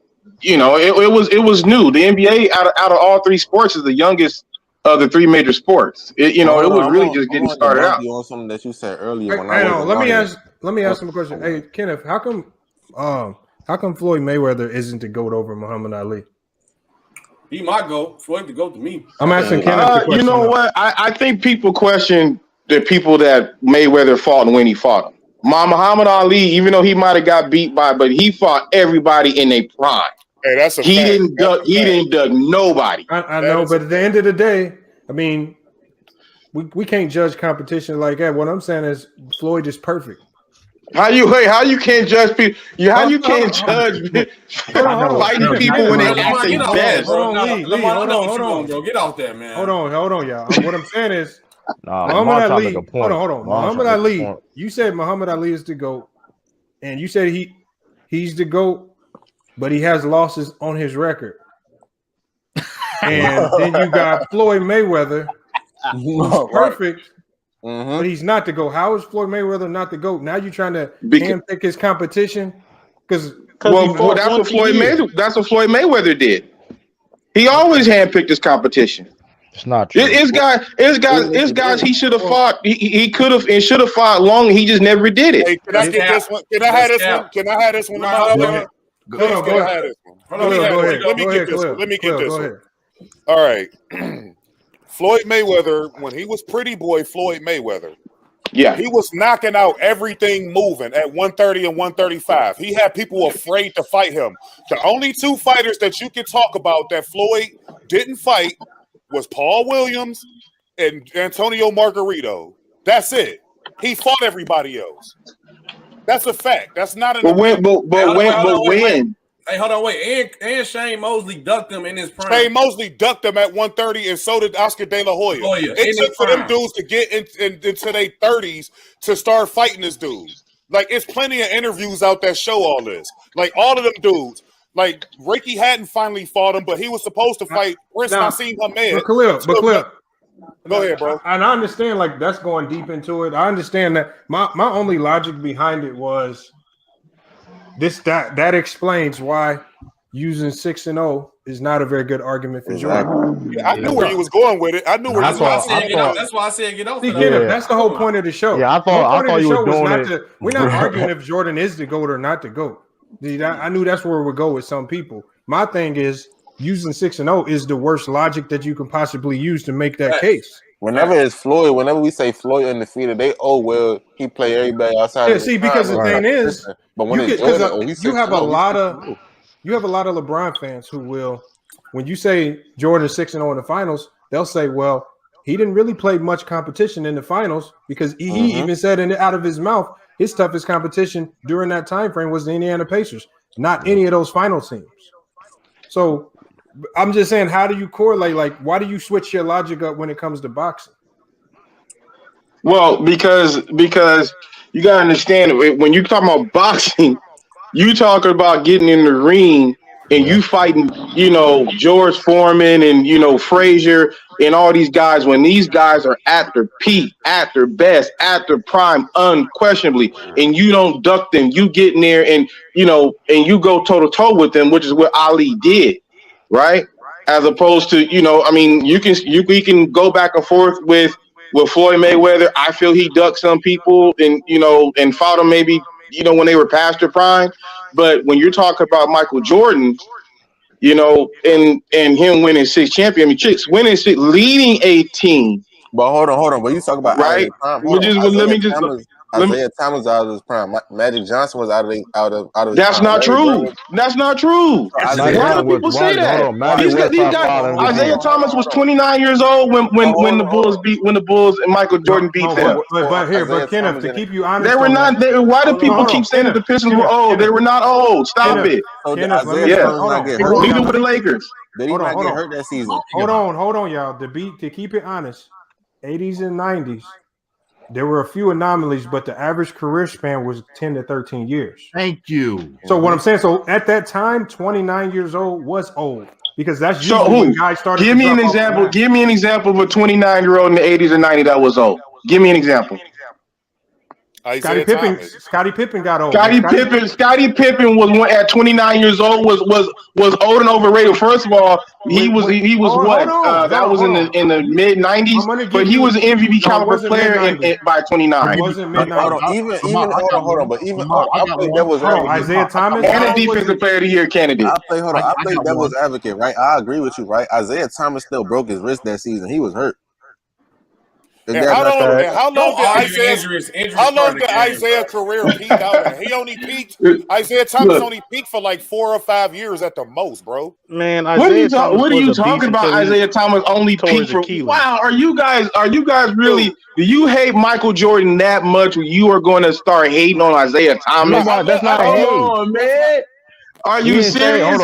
it was new. The NBA out of all 3 sports is the youngest of the 3 major sports. It was really just getting started out. On something that you said earlier. Let me ask him a question. Hey, Kenneth, how come Floyd Mayweather isn't the GOAT over Muhammad Ali? He my GOAT. Floyd the GOAT to me. I'm asking Kenneth the question. You know what? I think people question the people that Mayweather fought and when he fought him. Muhammad Ali, even though he might have got beat but he fought everybody in their prime. Hey, that's a fact. He didn't duck nobody. I know, but at the end of the day, I mean, we can't judge competition like that. What I'm saying is Floyd is perfect. How you can't judge people? How you can't judge fighting people when they actually best? Hold on, bro. Get off that, man. Hold on, y'all. What I'm saying is Muhammad Ali. Hold on. Muhammad Ali. You said Muhammad Ali is the GOAT, and you said he's the GOAT. But he has losses on his record. And then you got Floyd Mayweather, who's perfect, but he's not the GOAT. How is Floyd Mayweather not the GOAT? Now you're trying to handpick his competition because that's what Floyd Mayweather did. He always handpicked his competition. It's not true. It's guys he should have fought. He could have and should have fought long. He just never did it. Hey, can I get this one? Can I have this one? Can I have this one? Go ahead. Let me get this one. All right. Floyd Mayweather, when he was pretty boy Floyd Mayweather, he was knocking out everything moving at 130 and 135. He had people afraid to fight him. The only two fighters that you can talk about that Floyd didn't fight was Paul Williams and Antonio Margarito. That's it. He fought everybody else. That's a fact. That's not an. But when? Hey, hold on, wait. And Shane Mosley ducked him in his prime. Shane Mosley ducked him at 130, and so did Oscar De La Hoya. It took for them dudes to get into their 30s to start fighting this dude. Like, it's plenty of interviews out that show all this. Like, all of them dudes. Like, Ricky Hatton finally fought him, but he was supposed to fight Chris Nassim Hamed. But Khalil, go ahead, bro. And I understand, like, that's going deep into it. I understand that. My only logic behind it was that explains why using 6-0 is not a very good argument for Jordan. Yeah, I knew where you was going with it. That's why I said get off. That's the whole point of the show. Yeah, I thought you were doing it. We're not arguing if Jordan is the GOAT or not the GOAT. I knew that's where we go with some people. My thing is using 6-0 is the worst logic that you can possibly use to make that case. Whenever we say Floyd undefeated, he play everybody outside. Yeah, see, because the thing is, but when you have a lot of LeBron fans who will, when you say Jordan 6-0 in the finals, they'll say, well, he didn't really play much competition in the finals because he even said out of his mouth, his toughest competition during that time frame was the Indiana Pacers, not any of those final teams. So I'm just saying, how do you correlate? Like, why do you switch your logic up when it comes to boxing? Well, because you gotta understand, when you talk about boxing, you talking about getting in the ring and you fighting, George Foreman and Frazier and all these guys. When these guys are at their peak, at their best, at their prime, unquestionably, and you don't duck them, you get in there and you go toe to toe with them, which is what Ali did, right? As opposed to we can go back and forth with Floyd Mayweather. I feel he ducked some people and fought them maybe when they were past their prime. But when you're talking about Michael Jordan, and him winning 6 championships, leading a team. But hold on. But you talk about right? Isaiah Thomas out of his prime. Magic Johnson was out of his That's prime. not true. That's not true. Why do people say that? Isaiah Thomas was 29 years old when the Bulls and Michael Jordan beat them. But Kenneth, to keep you honest, they were not. Why do people keep saying that the Pistons were old? They were not old. Stop it. Neither were the Lakers. Did he not get hurt that season? Hold on, y'all. To keep it honest, 80s and 90s. There were a few anomalies, but the average career span was 10 to 13 years. Thank you. So what I'm saying, so at that time, 29 years old was old because that's usually when guys started. Give me an example. Give me an example of a 29-year-old in the 80s and 90s that was old. Give me an example. Scottie Pippen got old. Scottie Pippen was at 29 years old was old and overrated. First of all, he was what? That was in the mid 90s, but he was an MVP caliber player by 29. It wasn't mid 90s. Hold on. But I played devil's advocate. Isaiah Thomas and a defensive player of the year candidate. I played devil's advocate, right? I agree with you, right? Isaiah Thomas still broke his wrist that season. He was hurt. How long did Isaiah's career peak out at? He only peaked. Isaiah Thomas only peaked for like 4 or 5 years at the most, bro. Man, what are you talking about? Isaiah Thomas only peaked for. Wow, are you guys really? Do you hate Michael Jordan that much? Where you are going to start hating on Isaiah Thomas? That's not a hate. Hold on, man. Are you serious?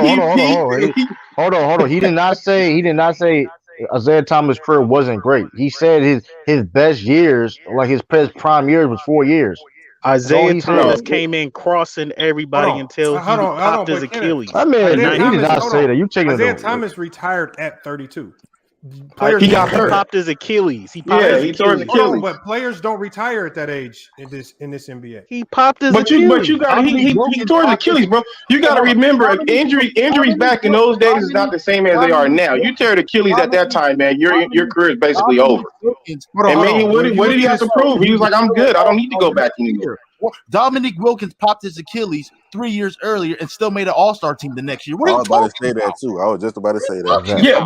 Hold on. He did not say Isaiah Thomas' career wasn't great. He said his best years, like his best prime years, was 4 years. Isaiah Thomas came in crossing everybody until he popped his Achilles. I mean, he did not say that. You taking Isaiah Thomas retired at 32. Players He got hurt. popped his Achilles. He tore his Achilles. But players don't retire at that age in this NBA. He popped his But you got he tore his Achilles, bro. You got to remember, injuries back in those days is not the same as they are now. You tear the Achilles at that time, man. Your career is basically over. And man, what did he have to prove? He was like, I'm good. I don't need to go back anymore. Dominique Wilkins popped his Achilles 3 years earlier and still made an All-Star team the next year. What I are you was about to talking say about? that too. I was just about to say that. Yeah,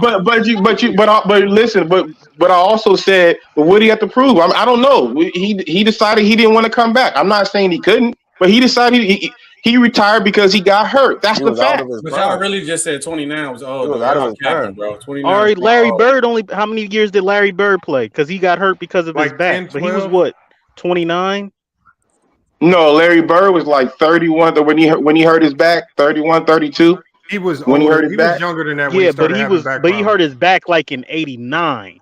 but I also said, but what do you have to prove? I don't know. He decided he didn't want to come back. I'm not saying he couldn't, but he decided he retired because he got hurt. That's the fact. But y'all really just said 29 was old. was out of his capping, prime. bro. 29. All right, Larry Bird only. How many years did Larry Bird play? Because he got hurt because of his back. 10, but he was what, 29? No, Larry Bird was like 31 when he hurt his back, 31, 32. He was when older. he hurt his back. Was younger than that. When Yeah, he but started he hurt his back like in 89.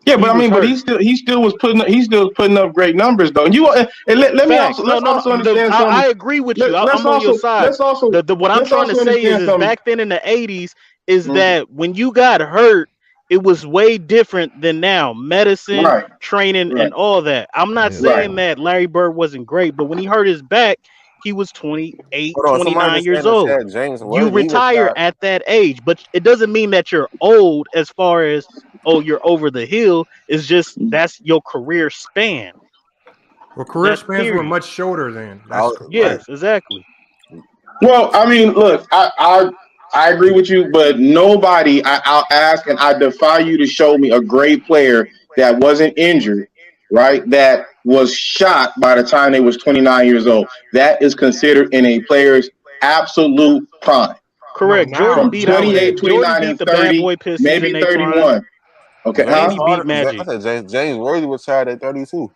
Yeah, but I mean, but he still was putting up great numbers though. And let me also understand something. I agree with you. I'm on your side. What I'm trying to say is back then in the 80s is that when you got hurt, it was way different than now. Medicine, training, and all that. I'm not saying that Larry Bird wasn't great, but when he hurt his back, he was 28, 29 years old. You retire at that age, but it doesn't mean that you're old as far as, oh, you're over the hill. It's just that's your career span. Well, career spans were much shorter then. Yes, exactly. Well, I mean, look, I agree with you, but nobody, I'll ask and I defy you to show me a great player that wasn't injured, right? That was shot by the time they was 29 years old. That is considered in a player's absolute prime. Correct. Jordan beat 28, 29, and 30, maybe 31. Okay. Beat Magic. I said James Worthy was retired at 32.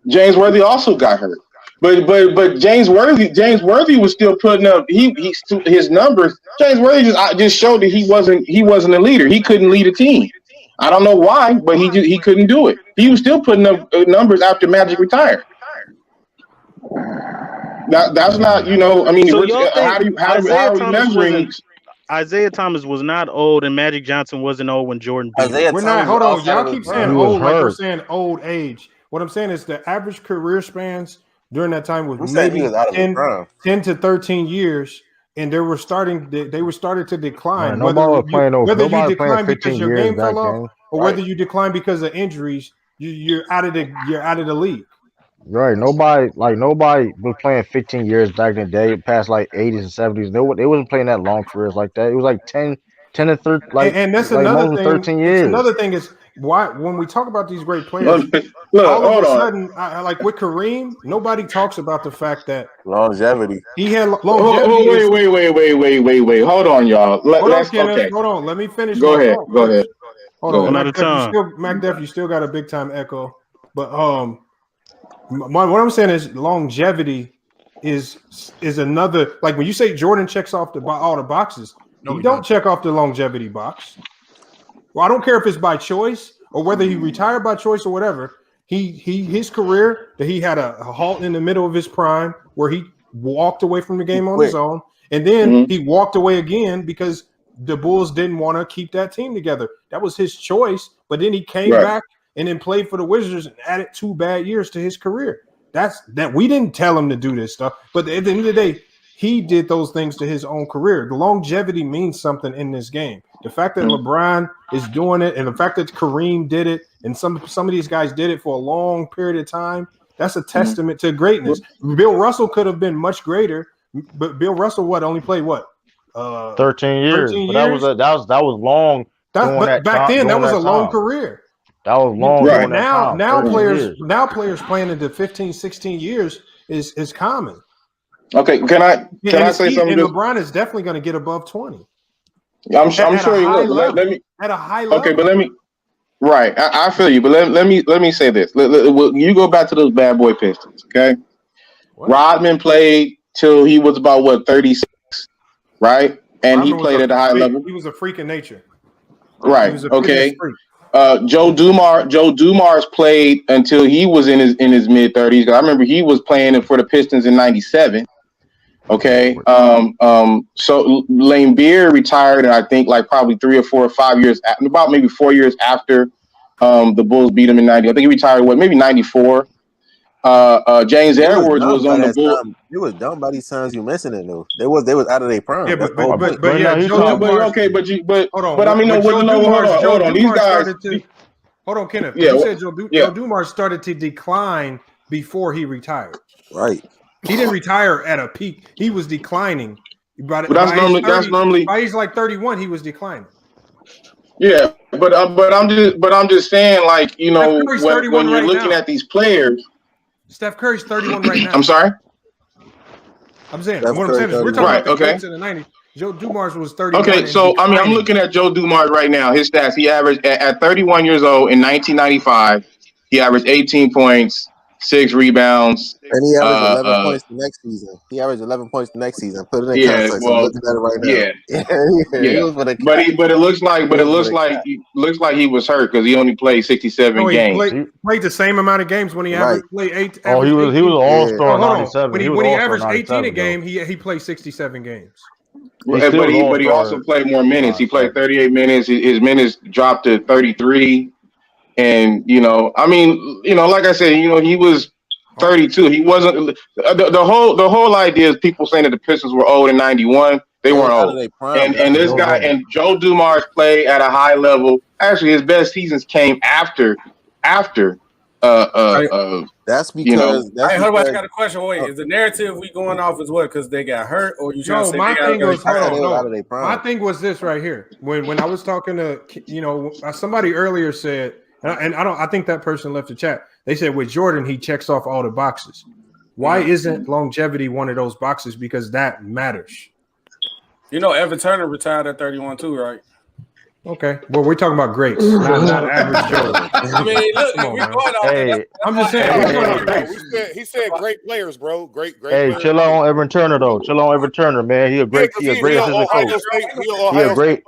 James Worthy also got hurt. But James Worthy was still putting up his numbers. James Worthy just showed that he wasn't a leader. He couldn't lead a team. I don't know why, but he couldn't do it. He was still putting up numbers after Magic retired. That's not, I mean, So how are we measuring? Isaiah Thomas was not old, and Magic Johnson wasn't old when Jordan beat him. We're not. Hold on, y'all keep saying old like we're saying old age. What I'm saying is the average career spans during that time was maybe 10 to 13 years, and they were starting to decline. Whether you decline because your game fell off, or whether you decline because of injuries, you're out of the league. Right. Nobody was playing 15 years back in the day, past like 80s and 70s. They wasn't playing that long careers like that. It was like 10 to 13, and that's another thing. 13 years. Another thing is why when we talk about these great players, all of a sudden, like with Kareem, nobody talks about the fact that longevity. He had longevity. Wait. Hold on, y'all. Hold on. Let me finish. Go ahead. Hold on. MacDef, you still got a big time echo. But what I'm saying is longevity is another, like when you say Jordan checks off all the boxes, you don't check off the longevity box. Well, I don't care if it's by choice or whether he retired by choice or whatever. His career, that he had a halt in the middle of his prime where he walked away from the game on his own, and then he walked away again because the Bulls didn't want to keep that team together. That was his choice, but then he came back and then played for the Wizards and added 2 bad years to his career. That we didn't tell him to do this stuff, but at the end of the day, he did those things to his own career. The longevity means something in this game. The fact that LeBron is doing it, and the fact that Kareem did it, and some of these guys did it for a long period of time, that's a testament to greatness. Bill Russell could have been much greater, but Bill Russell only played 13 years. 13 but years? that was long. But back then, that was a long career. That was long. Right. Now players playing into 15, 16 years is common. Okay, can I say something? And LeBron is definitely going to get above 20. I'm sure he will. Let me at a high level. Okay, but let me. Right, I feel you, but let me say this. You go back to those bad boy Pistons, okay? Rodman played till he was about 36, right? And he played at a high level. He was a freak in nature. Right. Okay. Joe Dumars played until he was in his mid 30s. I remember he was playing for the Pistons in '97. Okay. So Lane Beer retired, and I think like probably 3 or 4 or 5 years, about maybe 4 years after the Bulls beat him in '90. I think he retired maybe '94. James Edwards was on the Bulls. It was dumb by these times you mentioning though. They was out of their prime. Yeah, but yeah, But I mean, hold on. These guys. Hold on, Kenneth. Yeah, you said Joe Dumars started to decline before he retired. Right. He didn't retire at a peak. He was declining. But that's normally by he's like 31, he was declining. Yeah, but I'm just saying, like, you know, when you're looking at these players, Steph Curry's 31 right now. I'm sorry. I'm saying what I'm saying is we're talking about the greats in the 90s. Joe Dumars was 31. Okay, so I mean, I'm looking at Joe Dumars right now. His stats: he averaged at 31 years old in 1995. He averaged 18 points, 6 rebounds, and he averaged 11 points the next season. He averaged 11 points the next season. Put it in context. Well, I'm looking at it right now. Yeah. But it looks like he was hurt because he only played 67 games. He played the same amount of games when he played 8. Oh, he was all-star in '97. When he averaged 18 a game, he played 67 games. But he also played more minutes. He played 38 minutes. His minutes dropped to 33. And, you know, I mean, you know, like I said, you know, he was 32. He wasn't the whole idea is people saying that the Pistons were old in 91. They weren't old. And this guy and Joe Dumars played at a high level. Actually, his best seasons came after that's because I got a question. Wait, is the narrative we going off is what? Because they got hurt, or you trying to say my thing was this right here. When I was talking to, you know, somebody earlier said, and I think that person left the chat. They said with Jordan, he checks off all the boxes. Why isn't longevity one of those boxes? Because that matters. You know, Evan Turner retired at 31 too, right? Okay, well, we're talking about greats, not average Joe. I mean, look, we're going off. I'm just saying. He said great players, bro. Great. Hey, players. Chill on Evan Turner though. Chill on Evan Turner, man. He a great assistant coach. He a great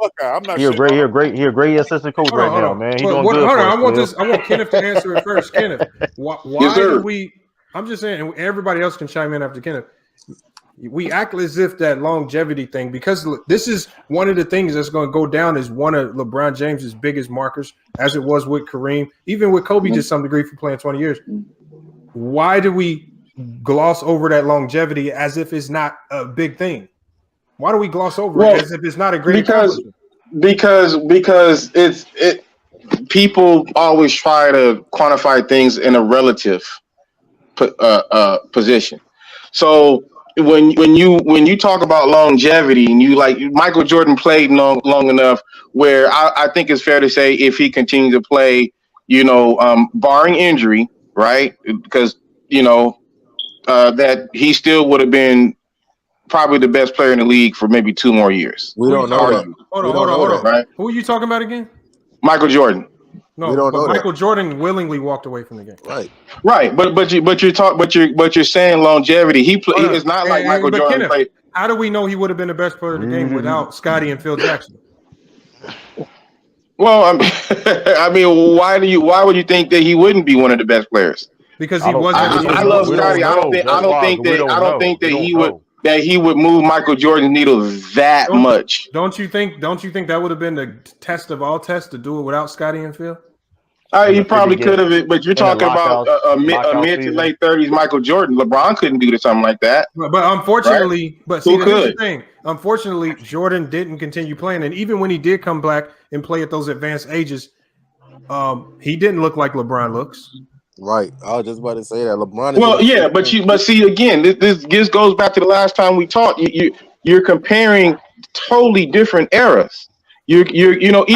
assistant coach right now, man. He doing good. I want Kenneth to answer it first. Kenneth, why do we? I'm just saying, and everybody else can chime in after Kenneth. We act as if that longevity thing, because this is one of the things that's going to go down as one of LeBron James's biggest markers, as it was with Kareem, even with Kobe to some degree for playing 20 years. Why do we gloss over that longevity as if it's not a big thing? Why do we gloss over it as if it's not a great accomplishment? Because it's people always try to quantify things in a relative position. So when you talk about longevity, and you like Michael Jordan played long enough where I think it's fair to say if he continued to play, you know, barring injury, right? Because, you know, that he still would have been probably the best player in the league for maybe 2 more years. We don't know that. Hold on. Right? Who are you talking about again? Michael Jordan. No, we don't know Michael Jordan willingly walked away from the game. Right. But you're saying longevity. It's not like Michael Jordan Kenneth, played. How do we know he would have been the best player of the game without Scottie and Phil Jackson? Well, I mean, why would you think that he wouldn't be one of the best players? Because he wasn't. I love Scottie. I don't think that he would move Michael Jordan's needle that much. Don't you think that would have been the test of all tests to do it without Scottie and Phil? You probably could have, but you're talking about a mid to late 30s Michael Jordan. LeBron couldn't do something like that. But unfortunately, right? but see, here's the thing. Unfortunately, Jordan didn't continue playing, and even when he did come back and play at those advanced ages, he didn't look like LeBron looks. Right, I was just about to say that LeBron. But see again, this goes back to the last time we talked. You're comparing totally different eras. Let me respond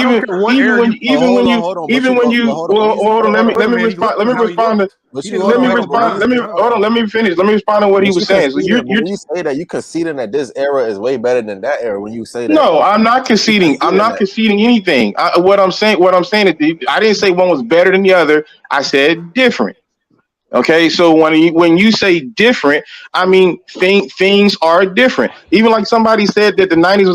to what he was saying. So when you say that, you conceding that this era is way better than that era. When you say that, no, I'm not conceding. I'm not conceding anything. What I'm saying is, I didn't say one was better than the other. I said different. Okay, so when you say different, I mean things are different. Even like somebody said that the 90s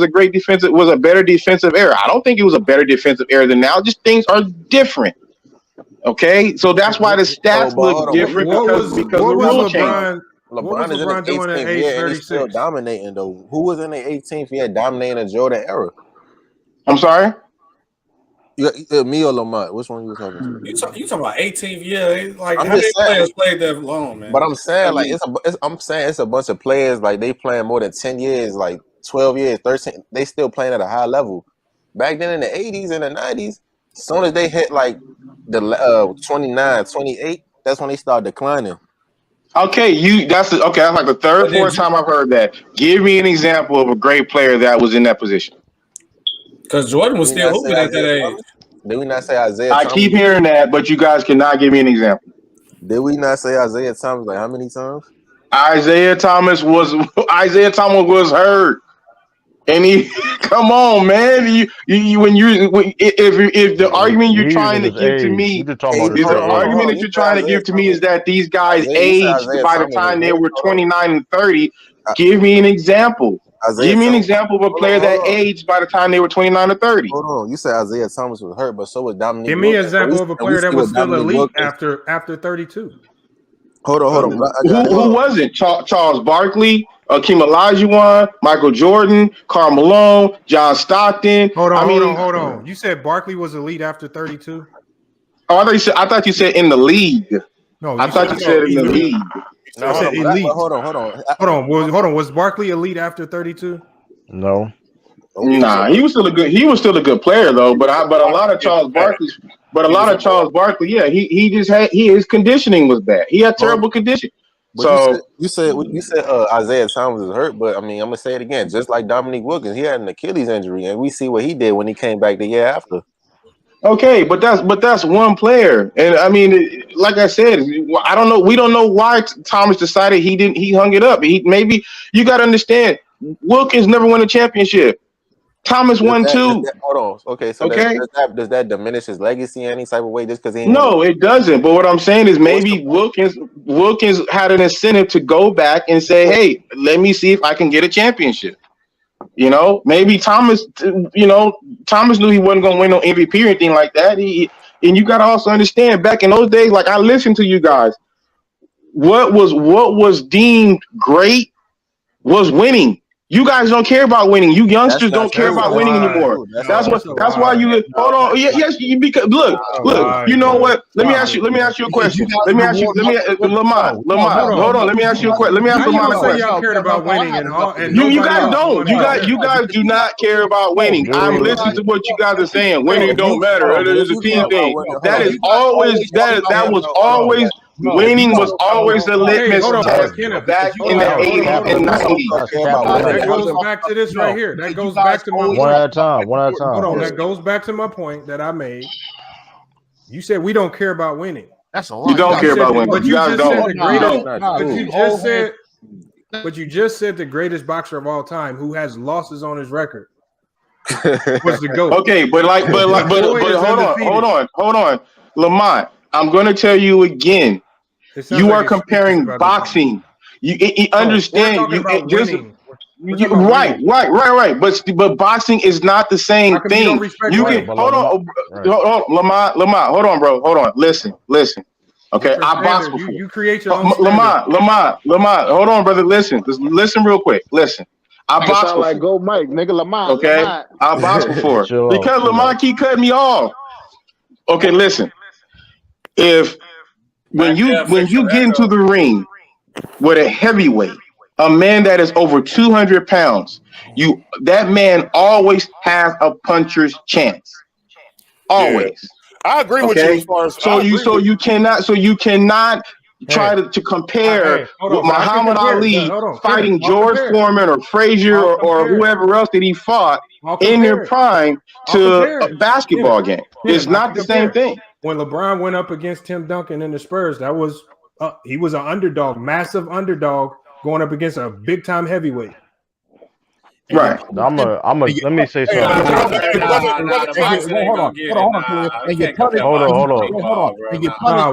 was a better defensive era. I don't think it was a better defensive era than now. Just things are different. Okay, so that's why the stats look different because the rule change. LeBron is in his 18th year and he's still dominating though. Who was in the 18th year dominating the Jordan era? I'm sorry? Me or Lamont? Which one you talking to? You talking about 18th year? Like how many players played that long, man? But I'm saying it's a bunch of players like they playing more than 10 years, like 12 years, 13. They still playing at a high level. Back then in the 80s and the 90s, as soon as they hit like the 29, 28, that's when they start declining. Okay, that's like the third, fourth time I've heard that. Give me an example of a great player that was in that position. Because Jordan was still hooping at that age. Did we not say Isaiah I Thomas? keep hearing that, but you guys cannot give me an example. Did we not say Isaiah Thomas like how many times? Isaiah Thomas was hurt. And he, come on, man. If the argument you're trying to give to me, is that these guys aged by the time they were 29 and 30, give me an example. Give me an example of a player that aged by the time they were 29 or 30. Hold on, you said Isaiah Thomas was hurt, but so was Dominique. Give me an example of a player that was still elite after 32. Hold on. Who was it? Charles Barkley, Akeem Olajuwon, Michael Jordan, Karl Malone, John Stockton. Hold on. You said Barkley was elite after 32? Oh, I thought you said in the league. No, I thought you said in the league. I said elite. Hold on. Was Barkley elite after 32? No. Nah, he was still a good player though. But a lot of Charles Barkley, yeah, his conditioning was bad. He had terrible conditioning. So you said Isaiah Thomas is hurt, but I mean I'm gonna say it again, just like Dominique Wilkins, he had an Achilles injury, and we see what he did when he came back the year after. Okay, but that's one player, and I mean, like I said, I don't know. We don't know why Thomas decided he hung it up. Maybe you got to understand, Wilkins never won a championship. Thomas won two. Hold on. Okay, so does that diminish his legacy in any type of way just because he? No, it doesn't. But what I'm saying is maybe Wilkins had an incentive to go back and say, "Hey, let me see if I can get a championship." You know, maybe Thomas knew he wasn't going to win no MVP or anything like that. And you got to also understand, back in those days, like I listened to you guys, what was deemed great was winning. You guys don't care about winning. You youngsters don't care about winning anymore. That's why you hold on. Yes, because look. You know what? Let me ask you a question. Lamont. Hold on. Let me ask you a question. Let me ask Lamont a question. Y'all cared about winning and you guys don't. You guys do not care about winning. I'm listening to what you guys are saying. Winning don't matter. It is a team thing. That was always. Winning was always the litmus test back in the 80s and 90s. That goes back to this right here. That goes back to my point. One at a time. Hold on. That goes back to my point that I made. You said we don't care about winning. That's a lot. You don't care about winning. But you guys don't. But you just said the greatest boxer of all time who has losses on his record was the GOAT. Okay, but hold on. Lamont, I'm going to tell you again. You are comparing boxing. You understand? Right. But boxing is not the same thing. You can hold on, Lamont. Hold on, bro. Hold on. Listen. Okay, I boxed before. You create your own. Lamont. Hold on, brother. Listen real quick. Listen. I boxed before. Like go Mike, nigga, Lamont. Okay, Lamont. I boxed before because Lamont keep cutting me off. Okay, listen. When you get into the ring with a heavyweight, a man that is over 200 pounds, that man always has a puncher's chance. Always. Yeah. I agree with you as far as you cannot try to compare with Muhammad Ali fighting George Foreman or Frazier or whoever else that he fought in their prime to a basketball game. It's not the same thing. When LeBron went up against Tim Duncan in the Spurs, that was he was an underdog, massive underdog, going up against a big time heavyweight. Right. Let me say something. Hold on.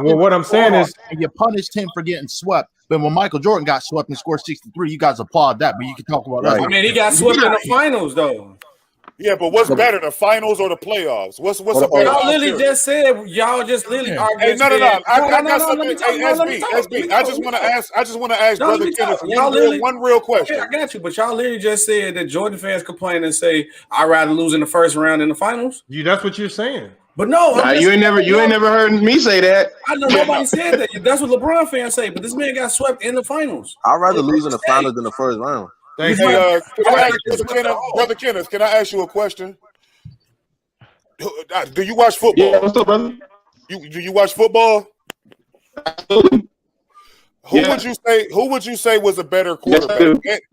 Well, what I'm saying is, and you punished him for getting swept. But when Michael Jordan got swept and scored 63, you guys applaud that. But you can talk about that. I mean, he got swept in the finals, though. Yeah, but what's better, the finals or the playoffs? What's a better? Y'all literally just said. Y'all just literally argued. Hey, no. I got no. something. Hey, SB. I just want to ask No, Brother Kenneth one real question. Okay, I got you, but y'all literally just said that Jordan fans complain and say, "I'd rather lose in the first round in the finals." That's what you're saying. But no, you ain't never heard me say that. I know nobody said that. That's what LeBron fans say. But this man got swept in the finals. I'd rather lose in the finals than the first round. Hey, Brother Kenneth, can I ask you a question? Do you watch football? Yeah, what's up, brother? Do you watch football? Absolutely. Who would you say was a better quarterback?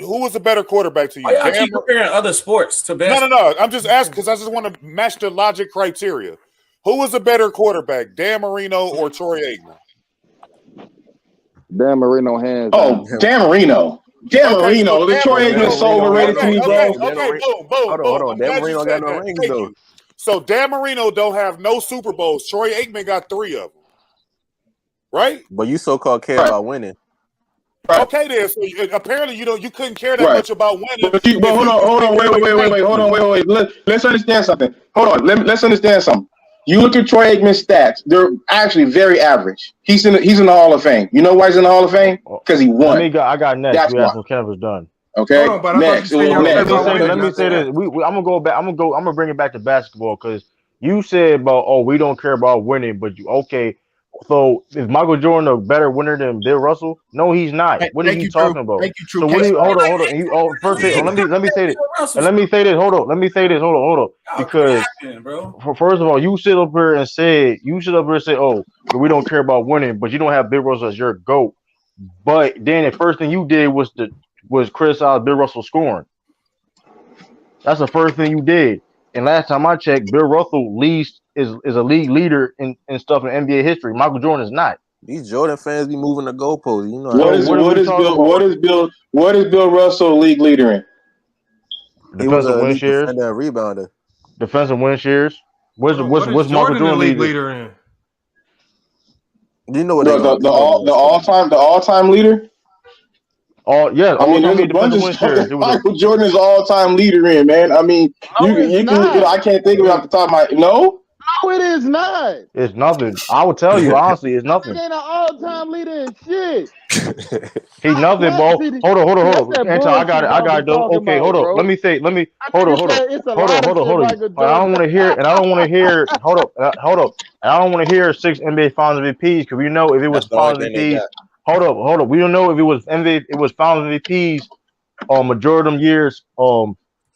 Who was a better quarterback to you? I keep comparing other sports to basketball. No. I'm just asking because I just want to match the logic criteria. Who was a better quarterback, Dan Marino or Troy Aikman? Dan Marino hands. Oh, Dan Marino. Dan Marino. The Troy Aikman is so overrated to me, bro. Okay, boom. Hold on. Dan Marino got no rings though. So Dan Marino don't have no Super Bowls. Troy Aikman got 3 of them. Right? But you so-called care about winning. Okay, then. So apparently you couldn't care that much about winning. But hold on, wait. Let's understand something. Hold on, let's understand something. You look at Troy Aikman's stats; they're actually very average. He's in the Hall of Fame. You know why he's in the Hall of Fame? Because he won. I got next. That's we asked when Kevin's done. Okay, next. Let me say this. I'm gonna go back. I'm gonna bring it back to basketball because you said about we don't care about winning, but okay. So is Michael Jordan a better winner than Bill Russell? No, he's not. What are you talking about? Thank you, True. So hold on. First, let me say this. Let me say this. Hold on. Because first of all, you sit up here and say, oh, we don't care about winning, but you don't have Bill Russell as your GOAT. But then the first thing you did was criticize Bill Russell scoring. That's the first thing you did. And last time I checked, Bill Russell is a league leader in stuff in NBA history. Michael Jordan is not. These Jordan fans be moving the goalposts. You know what is Bill Russell league leader in? Defensive win shares. And rebounder. Defensive win shares. What's Michael Jordan leader in? Do you know what the all-time leader? Yeah, I mean, there's a bunch of stuff that Michael Jordan is all-time leader in, man. I mean, I can't think of it off the top of my No, it is not. It's nothing. I will tell you honestly, it's nothing. He ain't an all-time leader in shit. He's nothing, bro. Hold on. Anton, I got it. Okay, hold on. Hold on. I don't want to hear. Hold up. I don't want to hear 6 NBA Finals MVPs because we know if it was Finals MVPs. Hold up. We don't know if it was Finals MVPs. Majority of them years.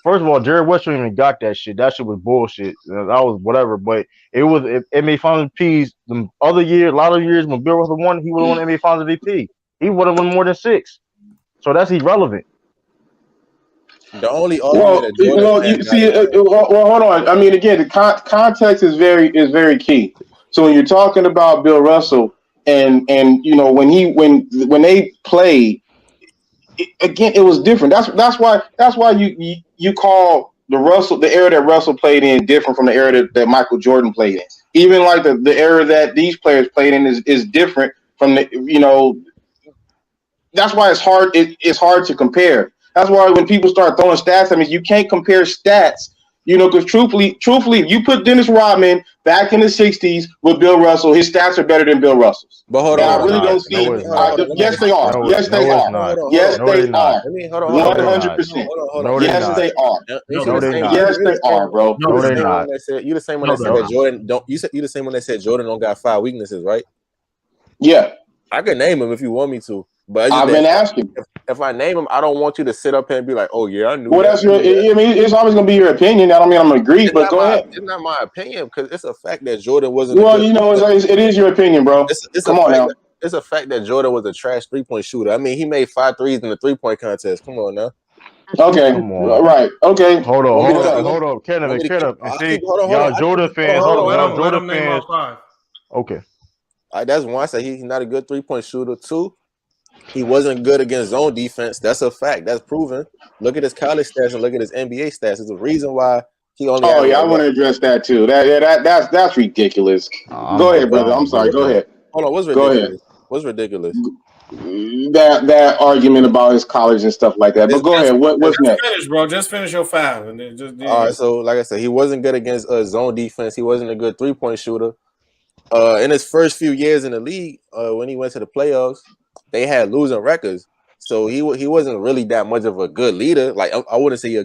First of all, Jared West even got that shit. That shit was bullshit. That was whatever. But it was NBA Finals MVPs. The other year, a lot of years when Bill Russell won, he would have won NBA Finals MVP. He would have won more than 6. So that's irrelevant. The only hold on. I mean, again, the context is very key. So when you're talking about Bill Russell and when they played, again, it was different. That's why you call the era that Russell played in different from the era that Michael Jordan played in. Even like the era that these players played in is different from the That's why it's hard to compare. That's why when people start throwing stats, I mean, you can't compare stats. Because truthfully, if you put Dennis Rodman back in the 60s with Bill Russell, his stats are better than Bill Russell's. But hold on. I really don't see it. Yes, they are. Yes, they are. Yes, they are. 100%. Yes, they are. Yes, they are, bro. No, they're not. You the same one that said that Jordan don't. You the same one that said Jordan don't got 5 weaknesses, right? Yeah. I could name them if you want me to. But I've been asking. If I name them, I don't want you to sit up here and be like, "Oh yeah, I knew." Well, that's your. I mean, it's always gonna be your opinion. I don't mean I'm gonna agree, but go ahead. It's not my opinion because it's a fact that Jordan wasn't. Well, it is your opinion, bro. Come on now. It's a fact that Jordan was a trash 3-point shooter. I mean, he made 5 threes in the 3-point contest. Come on now. Okay. Right. Okay. Hold on. Kenneth. See, y'all Jordan fans. Hold on. Jordan fans. Okay. That's one. I say he's not a good 3-point shooter. 2, he wasn't good against zone defense. That's a fact. That's proven. Look at his college stats and look at his NBA stats. There's a reason why he only. Oh yeah, I want to address that too. That's ridiculous. Go ahead, brother. I'm sorry. Go ahead. Hold on. What's ridiculous? What's ridiculous? that argument about his college and stuff like that. But go ahead. What's next? Finish, bro. Just finish your 5 and then just. All right. So, like I said, he wasn't good against zone defense. He wasn't a good 3-point shooter. In his first few years in the league, when he went to the playoffs, they had losing records. So he wasn't really that much of a good leader. Like I wouldn't say he a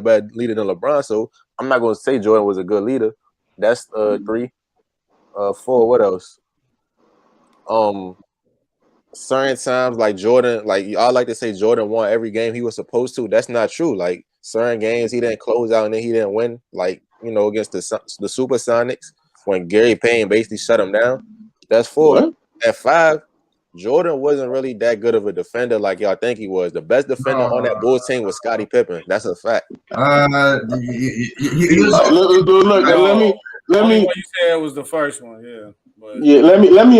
bad leader than LeBron. So I'm not going to say Jordan was a good leader. That's 3, 4. What else? Certain times like Jordan, like y'all like to say Jordan won every game he was supposed to. That's not true. Like certain games he didn't close out and then he didn't win. Like against the Supersonics when Gary Payne basically shut him down. That's 4. What? At 5. Jordan wasn't really that good of a defender like y'all think he was. The best defender on that Bulls team was Scottie Pippen. That's a fact. Let me. You said it was the first one, yeah. But. Yeah, let me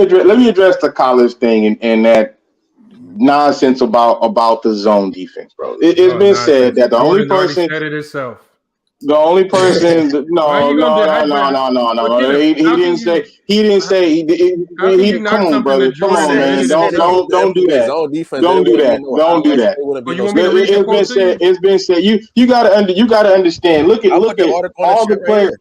address the college thing and that nonsense about the zone defense, bro. It's been said that the only person said it itself. The only person, no. He didn't say. Come on, brother. Come on, man. Don't do that. Don't do that. Don't do that. It's been said. You gotta understand. Look at all the players.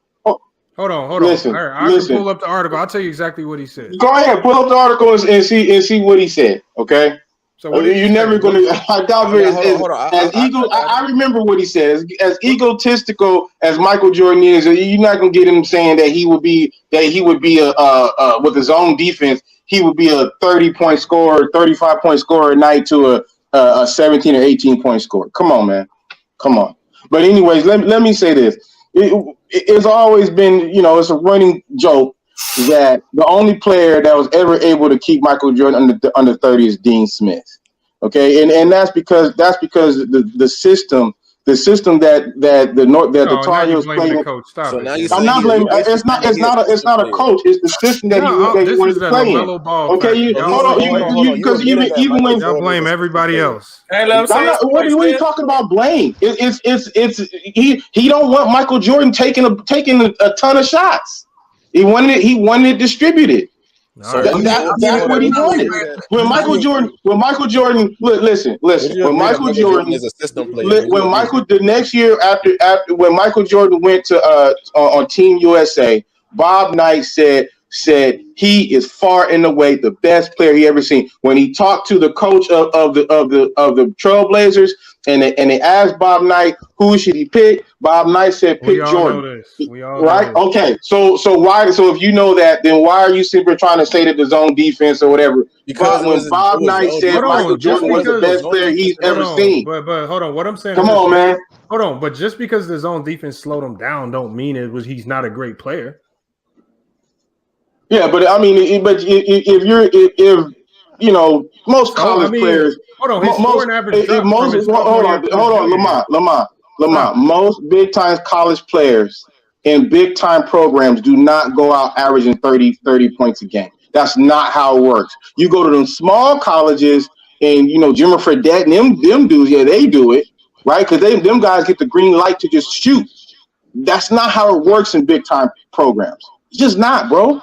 Hold on. Listen, I can pull up the article. I'll tell you exactly what he said. Go ahead, pull up the article and see what he said. Okay. So what you're never going to. I remember what he said. As egotistical as Michael Jordan is, you're not going to get him saying that he would be a with his own defense. He would be a 30-point scorer, 35-point scorer a night to a 17 or 18-point scorer. Come on, man. Come on. But anyways, let me say this. It's always been, it's a running joke that the only player that was ever able to keep Michael Jordan under 30 is Dean Smith. Okay, and that's because the system that the Tar Heels playing. So I'm not blaming. It's not a coach. It's the system that he wanted to play in. Okay, hold on. Because even when y'all blame everybody else. What are you talking about? Blame? He don't want Michael Jordan taking a ton of shots. He wanted it distributed. So that's what he wanted. When Michael Jordan, listen. When Michael Jordan is a system player. The next year after when Michael Jordan went to on Team USA, Bob Knight said he is far and away the best player he ever seen. When he talked to the coach of the Trailblazers and they asked Bob Knight who should he pick, Bob Knight said pick Jordan. Right? Okay. So if you know that, then why are you simply trying to say that the zone defense or whatever? Because when Bob Knight said Michael Jordan was the best player he's ever seen. But hold on, what I'm saying. Come on, man. Hold on, but just because the zone defense slowed him down, don't mean he's not a great player. Yeah, but I mean, if most college players. Hold on, his scoring average. Hold on, Lamont. Most big time college players in big time programs do not go out averaging 30 points a game. That's not how it works. You go to them small colleges and Jimmy Fredette and them dudes, yeah, they do it, right? Because them guys get the green light to just shoot. That's not how it works in big time programs. It's just not, bro.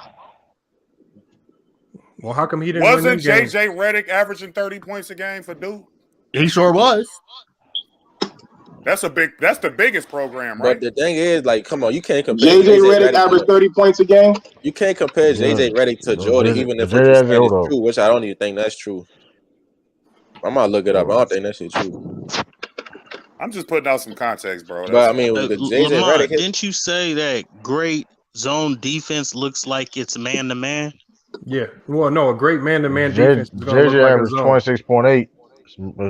Well, how come he didn't? Wasn't JJ Redick averaging 30 points a game for Duke? He sure was. That's the biggest program, right? But the thing is, like, come on, you can't compare JJ Redick averaged 30 points a game. You can't compare JJ Redick to Jordan, even if it's true, which I don't even think that's true. I'm gonna look it up. I don't think that shit true. I'm just putting out some context, bro. But I mean, the JJ Redick. Didn't you say that great zone defense looks like it's man to man? Yeah. Well, no, a great man-to-man defense. JJ averaged 26.8.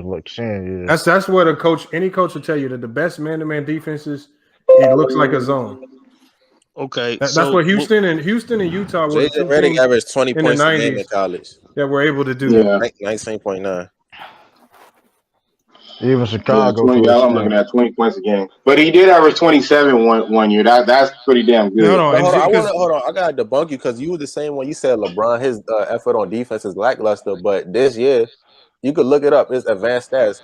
Like saying, yeah. That's what any coach will tell you, that the best man-to-man defenses, it looks like a zone. Okay. That's what Houston and Utah were. JJ Redick averaged 20 points a game in college. That were able to do 19.9. Even Chicago. I'm looking at 20 points a game, but he did average 27 one year. That's pretty damn good. Hold on. I gotta debunk you because you were the same one. You said LeBron, his effort on defense is lackluster, but this year you could look it up. It's advanced stats.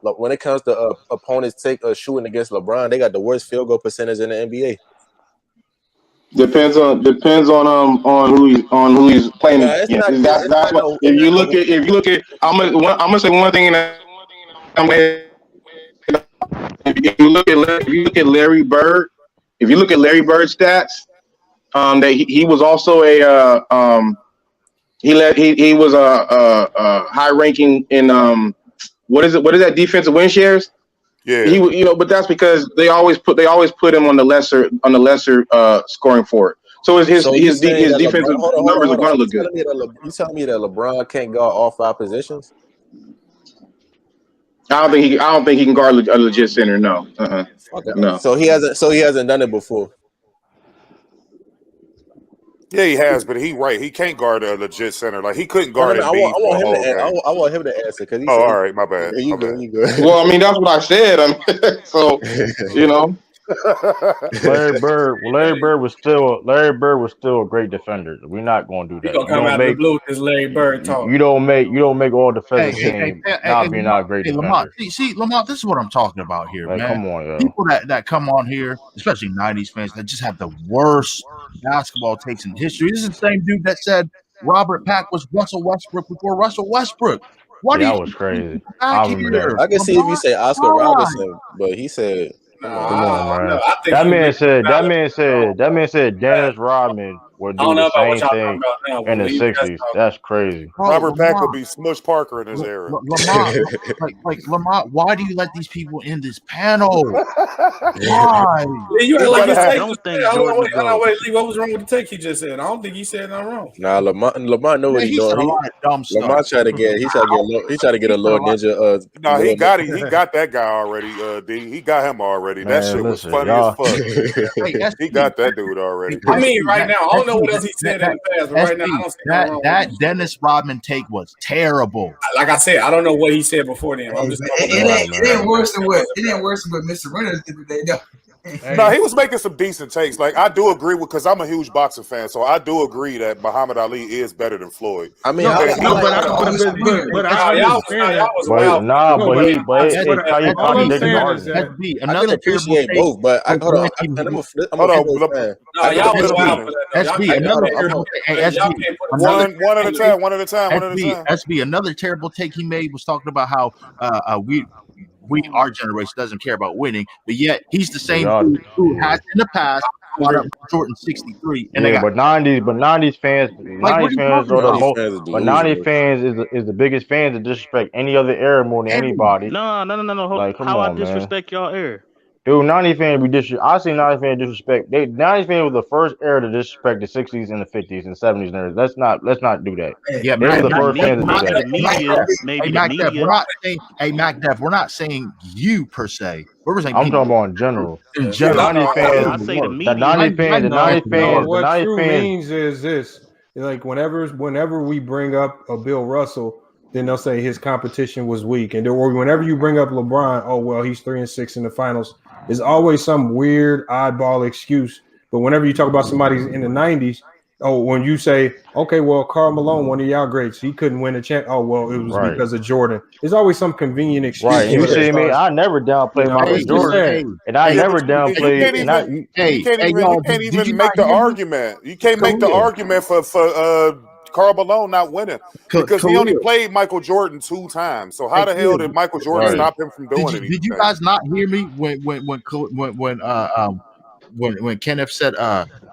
When it comes to opponents shooting against LeBron, they got the worst field goal percentage in the NBA. Depends on who he's playing against. That's what. If you look at, I'm gonna say one thing, and I'm gonna. If you look at Larry Bird, if you look at Larry Bird's stats, that he was also he was a high ranking in what is that defensive win shares? Yeah, but that's because they always put him on the lesser scoring for it. So his defensive numbers are going to look good. You telling me that LeBron can't guard all 5 positions? I don't think he can guard a legit center. No. No. So he hasn't done it before. Yeah, he has, but he can't guard a legit center. Like he couldn't guard I want him to answer because he. All right, my bad. You good. Well, I mean that's what I said. So Larry Bird was still a great defender. We're not going to do that. He's gonna come out of the blue because Larry Bird talk. You don't make all defensive teams being not great defenders. Lamont, see, Lamont, this is what I'm talking about here, man. Come on, yo. People that come on here, especially 90s fans, that just have the worst basketball takes in history. This is the same dude that said Robert Pack was Russell Westbrook before Russell Westbrook. That was crazy. I remember that. I can see if you say Oscar Robertson, but he said. Come on, man. That man said Dennis Rodman would do the same thing in the 60s. That's crazy. Robert Pack would be Smush Parker in his era. Lamont, why do you let these people in this panel? Why? I don't think what was wrong with the take he just said? I don't think he said nothing wrong. Nah, Lamont know what he's doing. Lamont tried to get a little ninja. No, he got that guy already. D, he got him already. That shit was funny as fuck. He got that dude already. I mean, right now, I don't know what else he said in the past, but right now, I don't see that Dennis Rodman take was terrible. Like I said, I don't know what he said before then. I'm just it ain't worse than what Mr. Reynolds did today. No, he was making some decent takes. Like I do agree with, because I'm a huge boxing fan, so I do agree that Muhammad Ali is better than Floyd. I mean, but he another appreciate both, but I'm SB, another terrible take he made was talking about how our generation doesn't care about winning, but yet he's the same who has in the past brought up Jordan 63. And but 90s fans is the biggest fans that disrespect any other era more than anybody. No. Like, come how on, I disrespect y'all era? Dude, 90 fans I see 90 fans disrespect. 90 fans was the first era to disrespect the 60s and the 50s and 70s and everything. Let's not do that. Yeah, they were the first fans to do that. Mac Def, we're not saying you per se. We're saying I'm talking about in general. In general, 90 fans. The 90 fans. What true means is this: like whenever we bring up a Bill Russell, then they'll say his competition was weak, and or whenever you bring up LeBron, oh well, he's 3-6 in the finals. There's always some weird oddball excuse. But whenever you talk about somebody in the 90s, when you say, okay, well, Karl Malone, one of y'all greats, he couldn't win a champ. Oh, well, it was because of Jordan. There's always some convenient excuse. Right. You see me? I never downplay Michael Jordan. And I never downplay. You can't even make the argument. You can't make the argument for Karl Malone not winning because he only played Michael Jordan 2 times. So how the hell did Michael Jordan stop him from doing anything? Did you guys not hear me when Kenneth said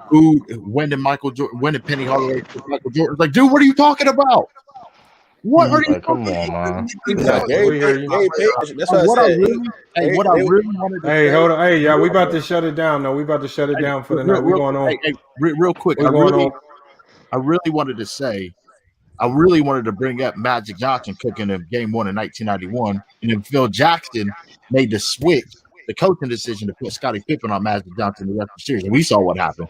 when did Penny Hardaway Michael Jordan? Like, dude, what are you talking about? What are you come on, man? What I really wanted to say. Hold on. Hey, yeah, we about to shut it down. No, we about to shut it down for the night. We're going on. Real quick. I really wanted to bring up Magic Johnson cooking in Game 1 in 1991, and then Phil Jackson made the switch, the coaching decision to put Scottie Pippen on Magic Johnson the rest of the series, and we saw what happened.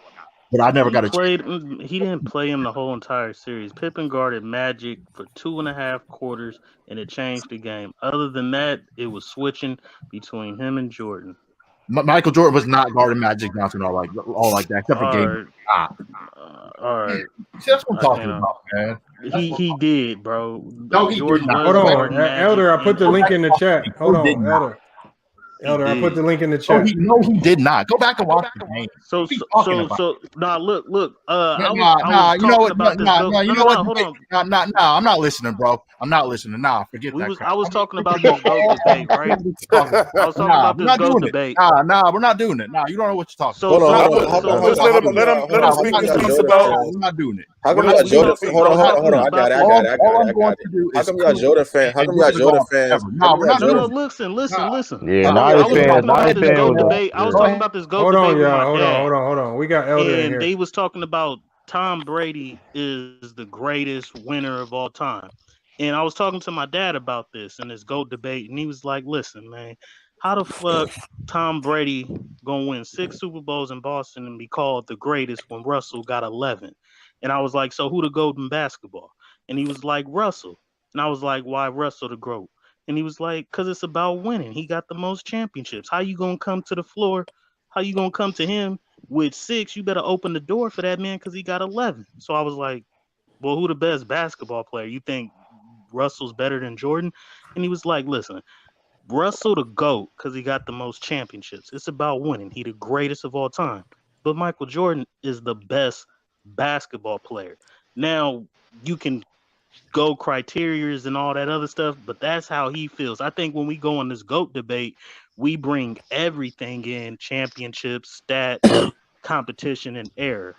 But I never got a chance. He didn't play him the whole entire series. Pippen guarded Magic for 2.5 quarters, and it changed the game. Other than that, it was switching between him and Jordan. Michael Jordan was not guarding Magic Johnson all like that, except for game. All right. See, that's what I'm talking about, man. He did, bro. No, he did not. Hold on, Elder. I put the link in the chat. Hold on, Elder. Elder, I put the link in the Oh, chat. he did not. Go back and watch the game. So nah, look. I Nah, was you know talking what? about this. You know what? Hold on. Nah, I'm not listening, bro. I'm not listening. Nah, forget that crap. I was talking about this GOAT debate, right? I was talking about this GOAT debate. Nah, we're not doing it. Nah, you don't know what you're talking Hold about. on. Let him speak his piece about. We're not doing it. How come y'all Jordan? Hold on. I got it. How come y'all Jordan fan? How come y'all Jordan fans? No, listen. Yeah, I was fans, talking about this fans GOAT was debate. I was talking about this GOAT debate with my dad. Hold on. We got Elder in And here. they was talking about Tom Brady is the greatest winner of all time. And I was talking to my dad about this in this GOAT debate, and he was like, listen, man, how the fuck Tom Brady gonna win 6 Super Bowls in Boston and be called the greatest when Russell got 11? And I was like, so who the GOAT in basketball? And he was like, Russell. And I was like, why Russell the GOAT? And he was like, because it's about winning. He got the most championships. How you gonna come to the floor? How you gonna come to him with 6? You better open the door for that man because he got 11. So I was like, well, who the best basketball player? You think Russell's better than Jordan? And he was like, listen, Russell the GOAT because he got the most championships. It's about winning. He the greatest of all time. But Michael Jordan is the best basketball player. Now, you can go criterias and all that other stuff, but that's how he feels. I think when we go on this GOAT debate, we bring everything in: championships, stats, competition, and error.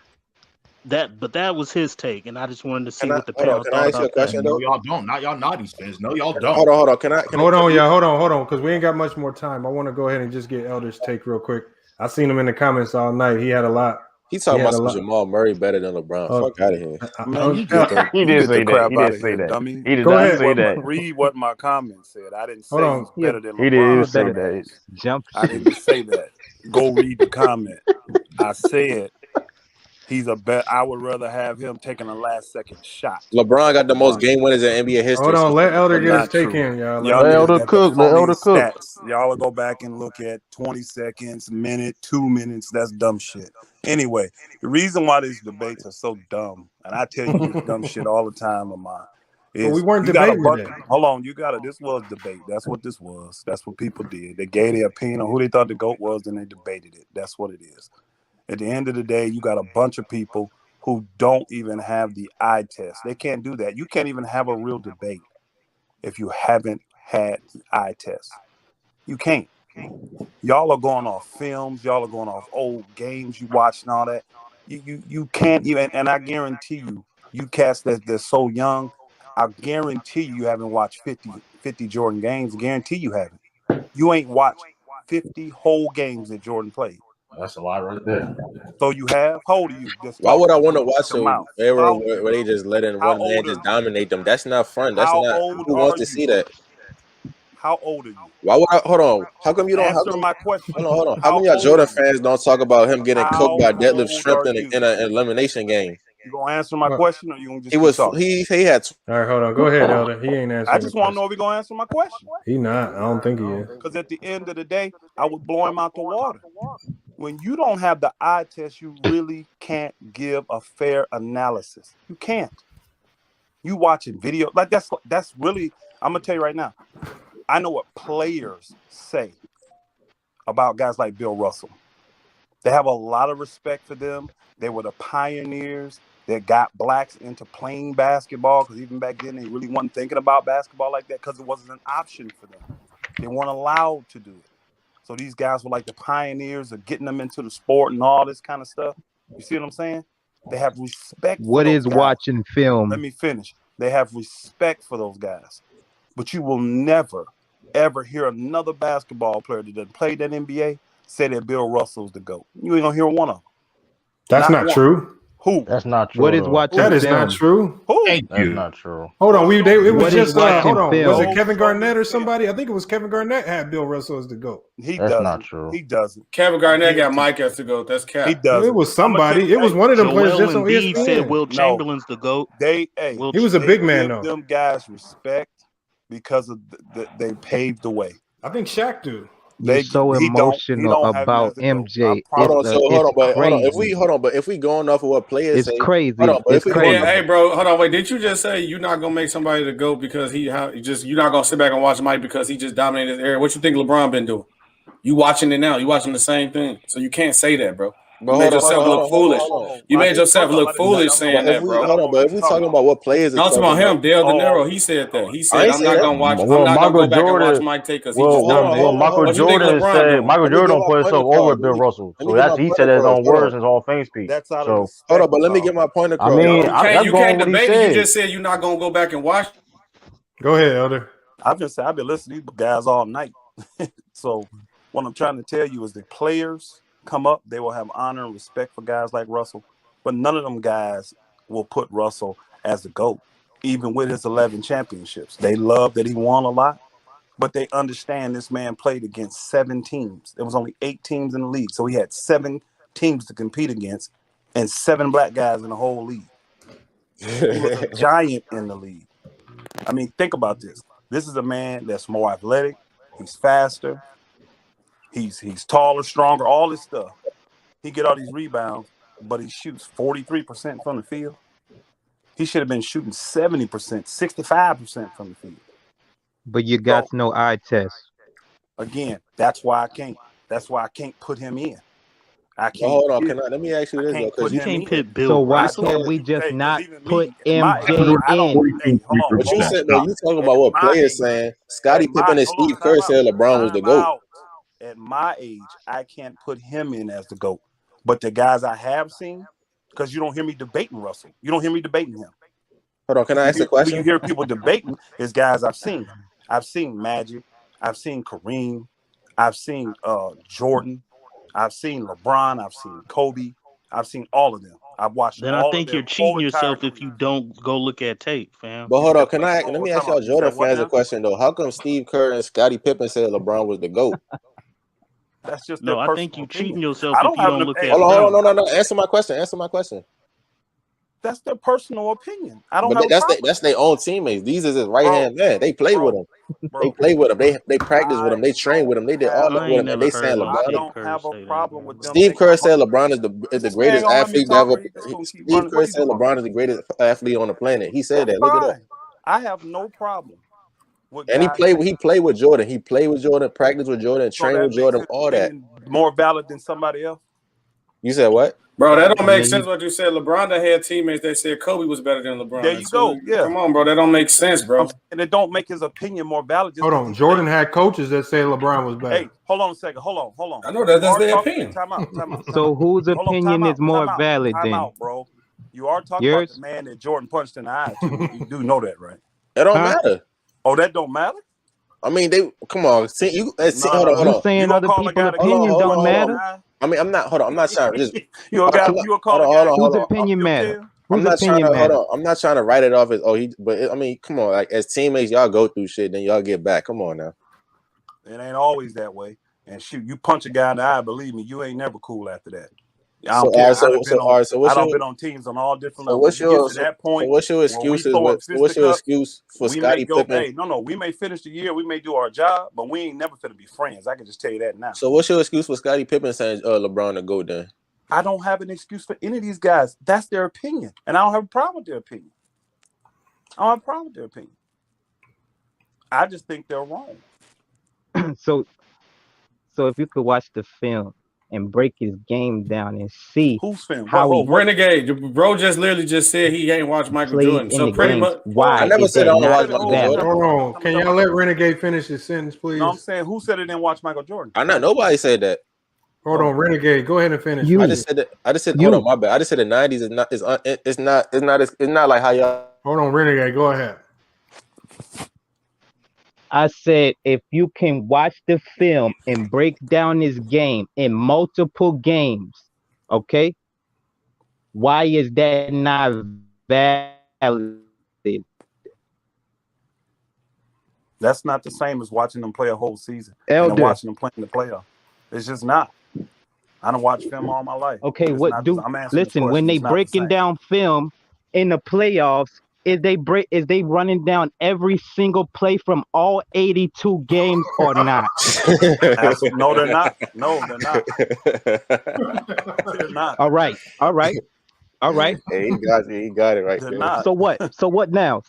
But that was his take, and I just wanted to see what the panel thought about that. No, y'all don't. Not y'all naughty fans. No, y'all don't. Hold on. Hold on, because we ain't got much more time. I want to go ahead and just get Elder's take real quick. I seen him in the comments all night. He had a lot. He talking about some Jamal Murray better than LeBron. Fuck out of here. Man, He didn't say that. He didn't say that. Dummy. He did not say that. Read what my comment said. I didn't say he's better than LeBron. He didn't say that. Jump. I didn't say that. Go read the comment. I said he's a bet. I would rather have him taking a last-second shot. LeBron got the most game winners in NBA history. Hold on, let Elder get his Not take true. in, y'all. Y'all Let Elder got cook. the Let Elder phony cook. stats. Y'all will go back and look at 20 seconds, minute, 2 minutes. That's dumb shit. Anyway, the reason why these debates are so dumb, and I tell you this dumb shit all the time, Amon, is But we weren't you got a debating bunch. today. Hold on, this was debate. That's what this was. That's what people did. They gave their opinion on who they thought the GOAT was, and they debated it. That's what it is. At the end of the day, you got a bunch of people who don't even have the eye test. They can't do that. You can't even have a real debate if you haven't had the eye test. You can't. Y'all are going off films. Y'all are going off old games you watched and all that. You can't even. And I guarantee you cats they're so young. I guarantee you haven't watched 50 Jordan games. I guarantee you haven't. You ain't watched 50 whole games that Jordan played. That's a lie right there. So you have? How old are you? Why would I want to watch a era where they just letting one man just dominate them? That's not fun. That's not. Who wants to see that? How old are you? Why would I? Hold on. How come you don't? Answer my question. Hold on. How come y'all Jordan fans don't talk about him getting cooked by deadlift strength in an elimination game? You gonna answer my question, or you gonna just he was talking? he had. All right, hold on. Go ahead, Elder. He ain't answering. I just want to know if he gonna answer my question. He not. I don't think he is. Because at the end of the day, I would blow him out the water. When you don't have the eye test, you really can't give a fair analysis. You can't. You watching video like that's really. I'm gonna tell you right now. I know what players say about guys like Bill Russell. They have a lot of respect for them. They were the pioneers that got blacks into playing basketball, because even back then they really weren't thinking about basketball like that because it wasn't an option for them. They weren't allowed to do it. So these guys were like the pioneers of getting them into the sport and all this kind of stuff. You see what I'm saying? They have respect for those guys. Watching film? Let me finish. They have respect for those guys. But you will never, ever hear another basketball player that doesn't play that NBA say that Bill Russell's the GOAT. You ain't gonna hear one of them. That's not true. Who? That's not true. What is watching That is film? not true. Who? That's not true. Hold on. It was What just is watching hold on. film? Was it Kevin Garnett or somebody? I think it was Kevin Garnett had Bill Russell as the GOAT. He That's doesn't. not true. He doesn't. Kevin Garnett got Mike as the GOAT. That's cap. He doesn't. It was somebody. It was one of them players just on Embiid ESPN. said Will Chamberlain's the GOAT. He was a big man give though. Them guys respect because of they paved the way. I think Shaq do. You're so emotional about MJ. Hold on. But if we going off of what players It's say, crazy. Hold on, but It's if we crazy. going, Hey, bro, hold on. Wait, did you just say you're not gonna make somebody the GOAT because you're not gonna sit back and watch Mike because he just dominated his area? What you think LeBron been doing? You watching it now. You watching the same thing. So you can't say that, bro. But You made yourself look foolish. You made yourself look foolish saying that, bro. But if we talking about what players are No, I'm talking talking about him, Dale De Niro. He said that. He said, "I'm not gonna watch. I'm Well, not gonna Michael go back and watch Jordan. Mike take because he just done that." Michael What you think Jordan LeBron said doing? Michael Let me Jordan get don't my put point himself across. over Bill Russell. Let me So get that's my he point said his across. own Hold words, on. his own fame speech. That's out of So respect. Hold on, but let me get my point I across. mean, You that's can't going what he debate it. You said. just said you're not gonna go back and watch. Go ahead, Elder. I've been listening to these guys all night. So what I'm trying to tell you is the players come up, they will have honor and respect for guys like Russell, but none of them guys will put Russell as the GOAT, even with his 11 championships. They love that he won a lot, but they understand this man played against 7 teams. There was only 8 teams in the league, so he had 7 teams to compete against and 7 black guys in the whole league. He was a giant in the league. I mean, think about this. This is a man that's more athletic. He's faster. He's taller, stronger, all this stuff. He get all these rebounds, but he shoots 43% from the field. He should have been shooting 70%, 65% from the field. But you got no eye test. Again, that's why I can't. That's why I can't put him in. I can't. Hold on, let me ask you this though, because you can't put So why can't we just not put MJ in? But you said though, you talking about what players saying. Scottie Pippen and Steve Kerr said LeBron was the GOAT. At my age, I can't put him in as the GOAT. But the guys I have seen, because you don't hear me debating Russell. You don't hear me debating him. Hold on, can I ask a question? You hear people debating is guys I've seen. I've seen Magic. I've seen Kareem. I've seen Jordan. I've seen LeBron. I've seen Kobe. I've seen all of them. I've watched Then all I think of you're them. cheating yourself if you don't go look at tape, fam. But hold on, let me ask y'all Jordan fans a question though. How come Steve Kerr and Scottie Pippen said LeBron was the GOAT? That's just no. their I think you cheating yourself I if don't you have don't an look opinion. at. Hold on, no. Answer my question. That's their personal opinion. I don't But have a problem. that's their own teammates. These is his right hand man. They play with him. They play with him. They practice with him. They train with him. They did all that with him. And they saying LeBron. I don't have a problem with them. Steve Kerr said LeBron is the greatest athlete ever. Steve Kerr said LeBron is the greatest athlete on the planet. He said that. Look it up. I have no problem with And he guys played with Jordan. He played with Jordan, practiced with Jordan, trained with Jordan, all that. More valid than somebody else. You said what? Bro, that don't make sense what you said. LeBron that had teammates that said Kobe was better than LeBron. There you go. Yeah. Come on, bro. That don't make sense, bro. And it don't make his opinion more valid. Hold on. Jordan had coaches that said LeBron was better. Hey, hold on a second. Hold on. I know that's their opinion. Time out. So whose opinion is more valid then? Time out, bro. You are talking about the man that Jordan punched in the eye, too. You do know that, right? It don't matter. Oh, that don't matter? I mean, come on. Hold on. You saying other people's opinions don't matter? I mean, I'm not trying to just. Whose opinion matter? I'm not trying to hold on. I'm not trying to write it off as but I mean, come on. Like as teammates, y'all go through shit, then y'all get back. Come on now. It ain't always that way. And shoot, you punch a guy in the eye, believe me, you ain't never cool after that. I don't care. I've been on teams on all different levels. What's your excuse for Scottie Pippen? Hey, no, we may finish the year, we may do our job, but we ain't never gonna be friends. I can just tell you that now. So what's your excuse for Scottie Pippen saying LeBron to go then? I don't have an excuse for any of these guys. That's their opinion, and I don't have a problem with their opinion. I just think they're wrong. So if you could watch the film and break his game down and see how he Renegade, bro, literally just said he ain't watched Michael Jordan. So pretty much, why I never said I don't watch Michael Jordan. Hold on, can y'all let Renegade finish his sentence, please? No, I'm saying who said it didn't watch Michael Jordan? Nobody said that. Hold on, Renegade, go ahead and finish. I just said. Hold on, my bad. I just said the '90s is not like how y'all. Hold on, Renegade, go ahead. I said, if you can watch the film and break down his game in multiple games, okay, why is that not valid? That's not the same as watching them play a whole season and watching them play in the playoff. It's just not. I don't watch film all my life. Okay, listen, when they breaking down film in the playoffs, is they running down every single play from all 82 games or not? No, they're not. No, they're not. They're not. All right. Hey, he got it right there. So what now?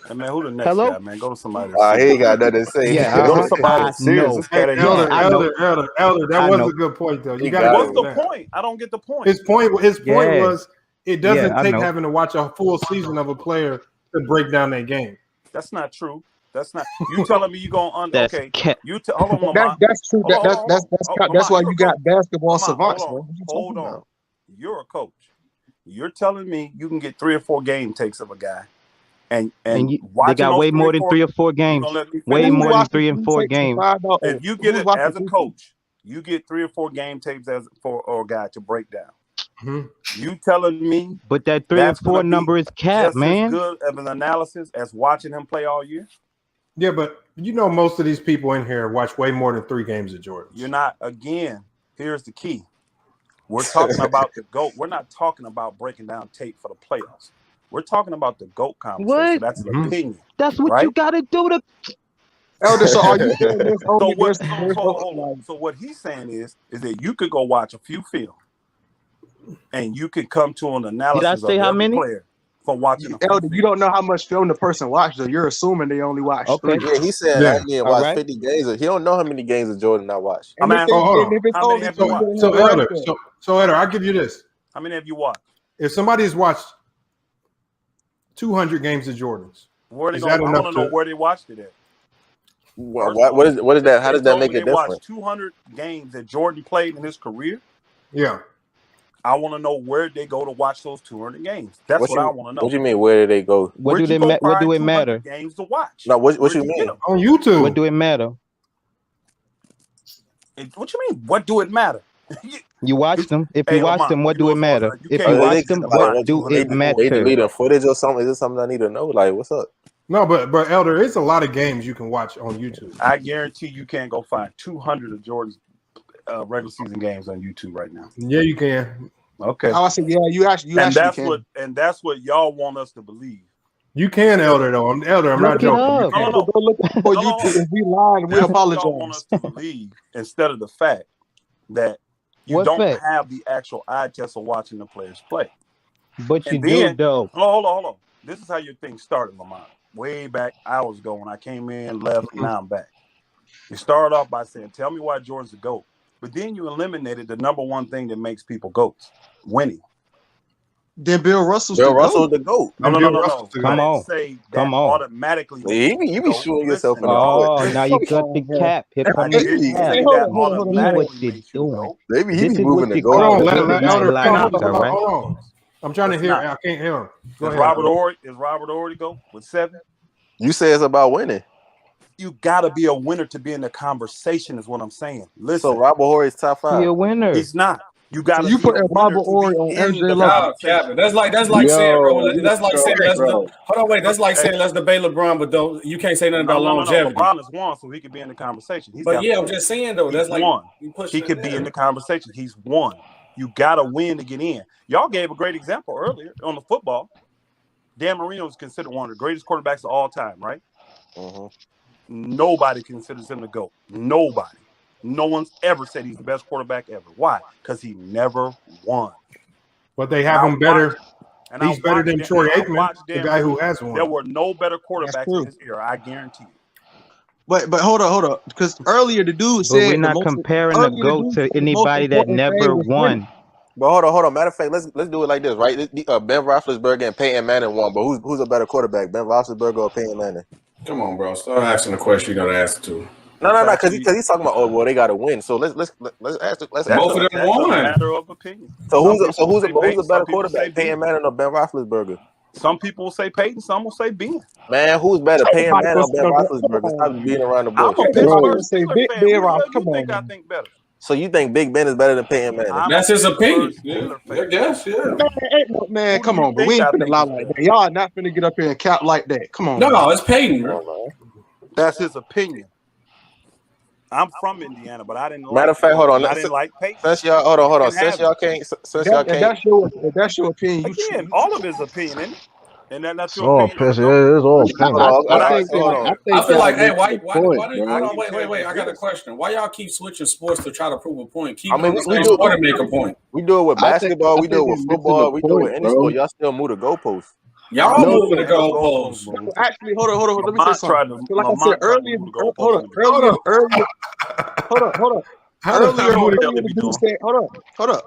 Hey, man, who the next Hello? guy, man? Go to somebody. He ain't got nothing to say. Yeah, Go to somebody that's serious. This cat ain't Elder, I know. that I was know. a good point though. You He got to got What's give it. the him that. point? I don't get the point. His point Yeah. was it Yeah, doesn't I take know. having to watch a full season of a player to break down their game. That's not true. That's not. You telling me you gonna That's okay? cat. Hold on, Lamont. That's true. Hold on, hold on. That's why Lamont, you got basketball Lamont, savants, hold man. on. What you Hold talking on. about? You're a coach. You're telling me you can get 3 or 4 game takes of a guy, and And they watching got those way 3 more or than 4. 3 or 4 You games. gonna let me Way finish? more than 3 and 4 games. If you get it as a coach, you get 3 or 4 game tapes for a guy to break down. Mm-hmm. You telling me But that 3 or that's 4 gonna be number is cap, just as man. good of an analysis as watching him play all year? Yeah, but you know most of these people in here watch way more than 3 games of Jordan. You're not. Again, here's the key. We're talking about the GOAT. We're not talking about breaking down tape for the playoffs. We're talking about the GOAT conversation. What? That's an opinion. That's what right? you got to do to. Elder, so are you saying this only hold on. So what he's saying is that you could go watch a few film, and you could come to an analysis say of how every many? player from watching a few Elder, you don't know how much film the person watched, though. You're assuming they only watched 3. Yeah, he said I didn't watch 50 games. He don't know how many games of Jordan I watched. I'm asking. hold on. How many have you watched? So Elder, I'll give you this. How many have you watched? If somebody's watched 200 games of Jordan's, Where they is gonna, that I enough want to know where they watched it at. What is that? How does that make it They different? watched 200 games that Jordan played in his career. Yeah. I want to know where they go to watch those 200 games. That's what I want to know. What do you mean? Where do they go? What do it matter? Games to watch. No, what you mean? On YouTube. What do it matter? What you mean? What do it matter? You watch them. If you watch them, what do it matter? If Are you they watch them, what do it They matter? deleting footage or something? Is this something I need to know? Like, what's up? No, but Elder, it's a lot of games you can watch on YouTube. I guarantee you can't go find 200 of Jordan's regular season games on YouTube right now. Yeah, you can. Okay. I said, yeah, you actually can. That's what y'all want us to believe. You can, Elder, though. I'm not joking. You can. No. If we lied, we That's what apologize. y'all want us to believe instead of the fact that you What don't fact? have the actual eye test of watching the players play. But And you then, do, though. Hold on. This is how your thing started, Lamont. Way back hours ago when I came in, left, now I'm back. You started off by saying, tell me why Jordan's the GOAT. But then you eliminated the number one thing that makes people GOATs, winning. Then Bill Russell's the GOAT. GOAT. No. Come on. Say that Come on. automatically. You be shooting yourself in the Oh, foot. now you got the cap. Hip on I the didn't cap. say that automatically What you makes you doing? GOAT. Maybe he This be is moving what the you goal. call Hold a on, good Elder, night like, all right? hold on. I'm trying to hear. I can't hear him. Go Is ahead. Robert Horry go with 7? You say it's about winning. You got to be a winner to be in the conversation is what I'm saying. Listen. So Robert Horry's top 5. He a winner. He's not. You got to you be put a winner Robert to Horry be on in MJ the Love. conversation. That's like saying, bro. That's like saying That's like saying let's debate LeBron, but don't you can't say nothing about longevity. LeBron has won, so he could be in the conversation. But yeah, I'm just saying though, that's like won. you push. He could be in the conversation. He's won. You got to win to get in. Y'all gave a great example earlier on the football. Dan Marino is considered one of the greatest quarterbacks of all time, right? Nobody considers him the GOAT. Nobody. No one's ever said he's the best quarterback ever. Why? Because he never won. But they have him better. He's better than Troy Aikman, the guy who has won. There were no better quarterbacks in his era. I guarantee you. But hold on. Because earlier the dude said we're not comparing the GOAT to anybody that never won. But hold on. Matter of fact, let's do it like this, right? Ben Roethlisberger and Peyton Manning won, but who's a better quarterback, Ben Roethlisberger or Peyton Manning? Come on, bro. Start asking the question you got to ask to. No, because he's talking about they got to win. So let's ask. Both of them won. A matter of opinion. So who's a better quarterback, Peyton Manning or Ben Roethlisberger? Some people will say Peyton, some will say Ben. Man, who's better, Peyton Manning or Ben Roethlisberger? Stop beating around the bush. I'm a Pittsburgh Steelers fan. Who do you think I think better? So you think Big Ben is better than Peyton Manning? That's his opinion. I guess, yeah. Man, come on, but we ain't finna lie like that. Y'all are not finna get up here and cap like that. Come on. No, it's Peyton, bro. That's his opinion. I'm from Indiana, but I didn't. Matter of fact, hold on. I didn't like Peyton. Since y'all, hold on. Since y'all can't. If that's your opinion. Again, all of his opinion, and that's your opinion. It's all opinion. I feel like, hey, why? Wait. I got a question. Why y'all keep switching sports to try to prove a point? Keep on the same sport to make a point. We do it with basketball. We do it with football. We do it with any sport. Y'all still move the goalposts. Y'all moving the goalposts. Actually, hold on. Let me say something. Like I said earlier,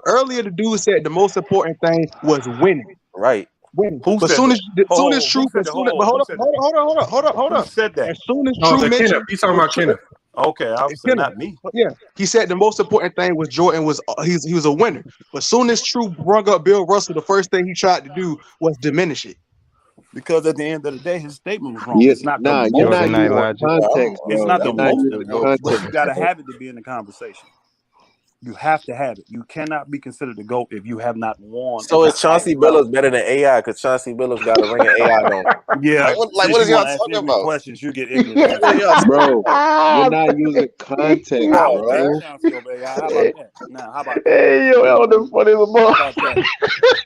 Earlier, the dude said the most important thing was winning. Right. Winning. Who But said soon as that? True, Who said that? hold Who up. said that? As soon as No, True mentioned, Kenneth. He's talking about Kenneth. Okay, I was saying not me. Yeah, he said the most important thing was Jordan was he was a winner. But soon as True brought up Bill Russell, the first thing he tried to do was diminish it. Because at the end of the day, his statement was wrong. Yeah, It's not nah, the you're most not using important. context, bro. It's not the You're not most of using the GOAT, but you context. got to have it to be in the conversation. You have to have it. You cannot be considered a GOAT if you have not won. So is Chauncey Billups better than AI? Because Chauncey Billups got a ring of AI on. Yeah. What is y'all talking about? Questions, you get ignorant. Bro, you're not using context, I'll bro. take Chauncey over AI. How about that? Now, how about that? Hey, yo, Elder funny as a How about that?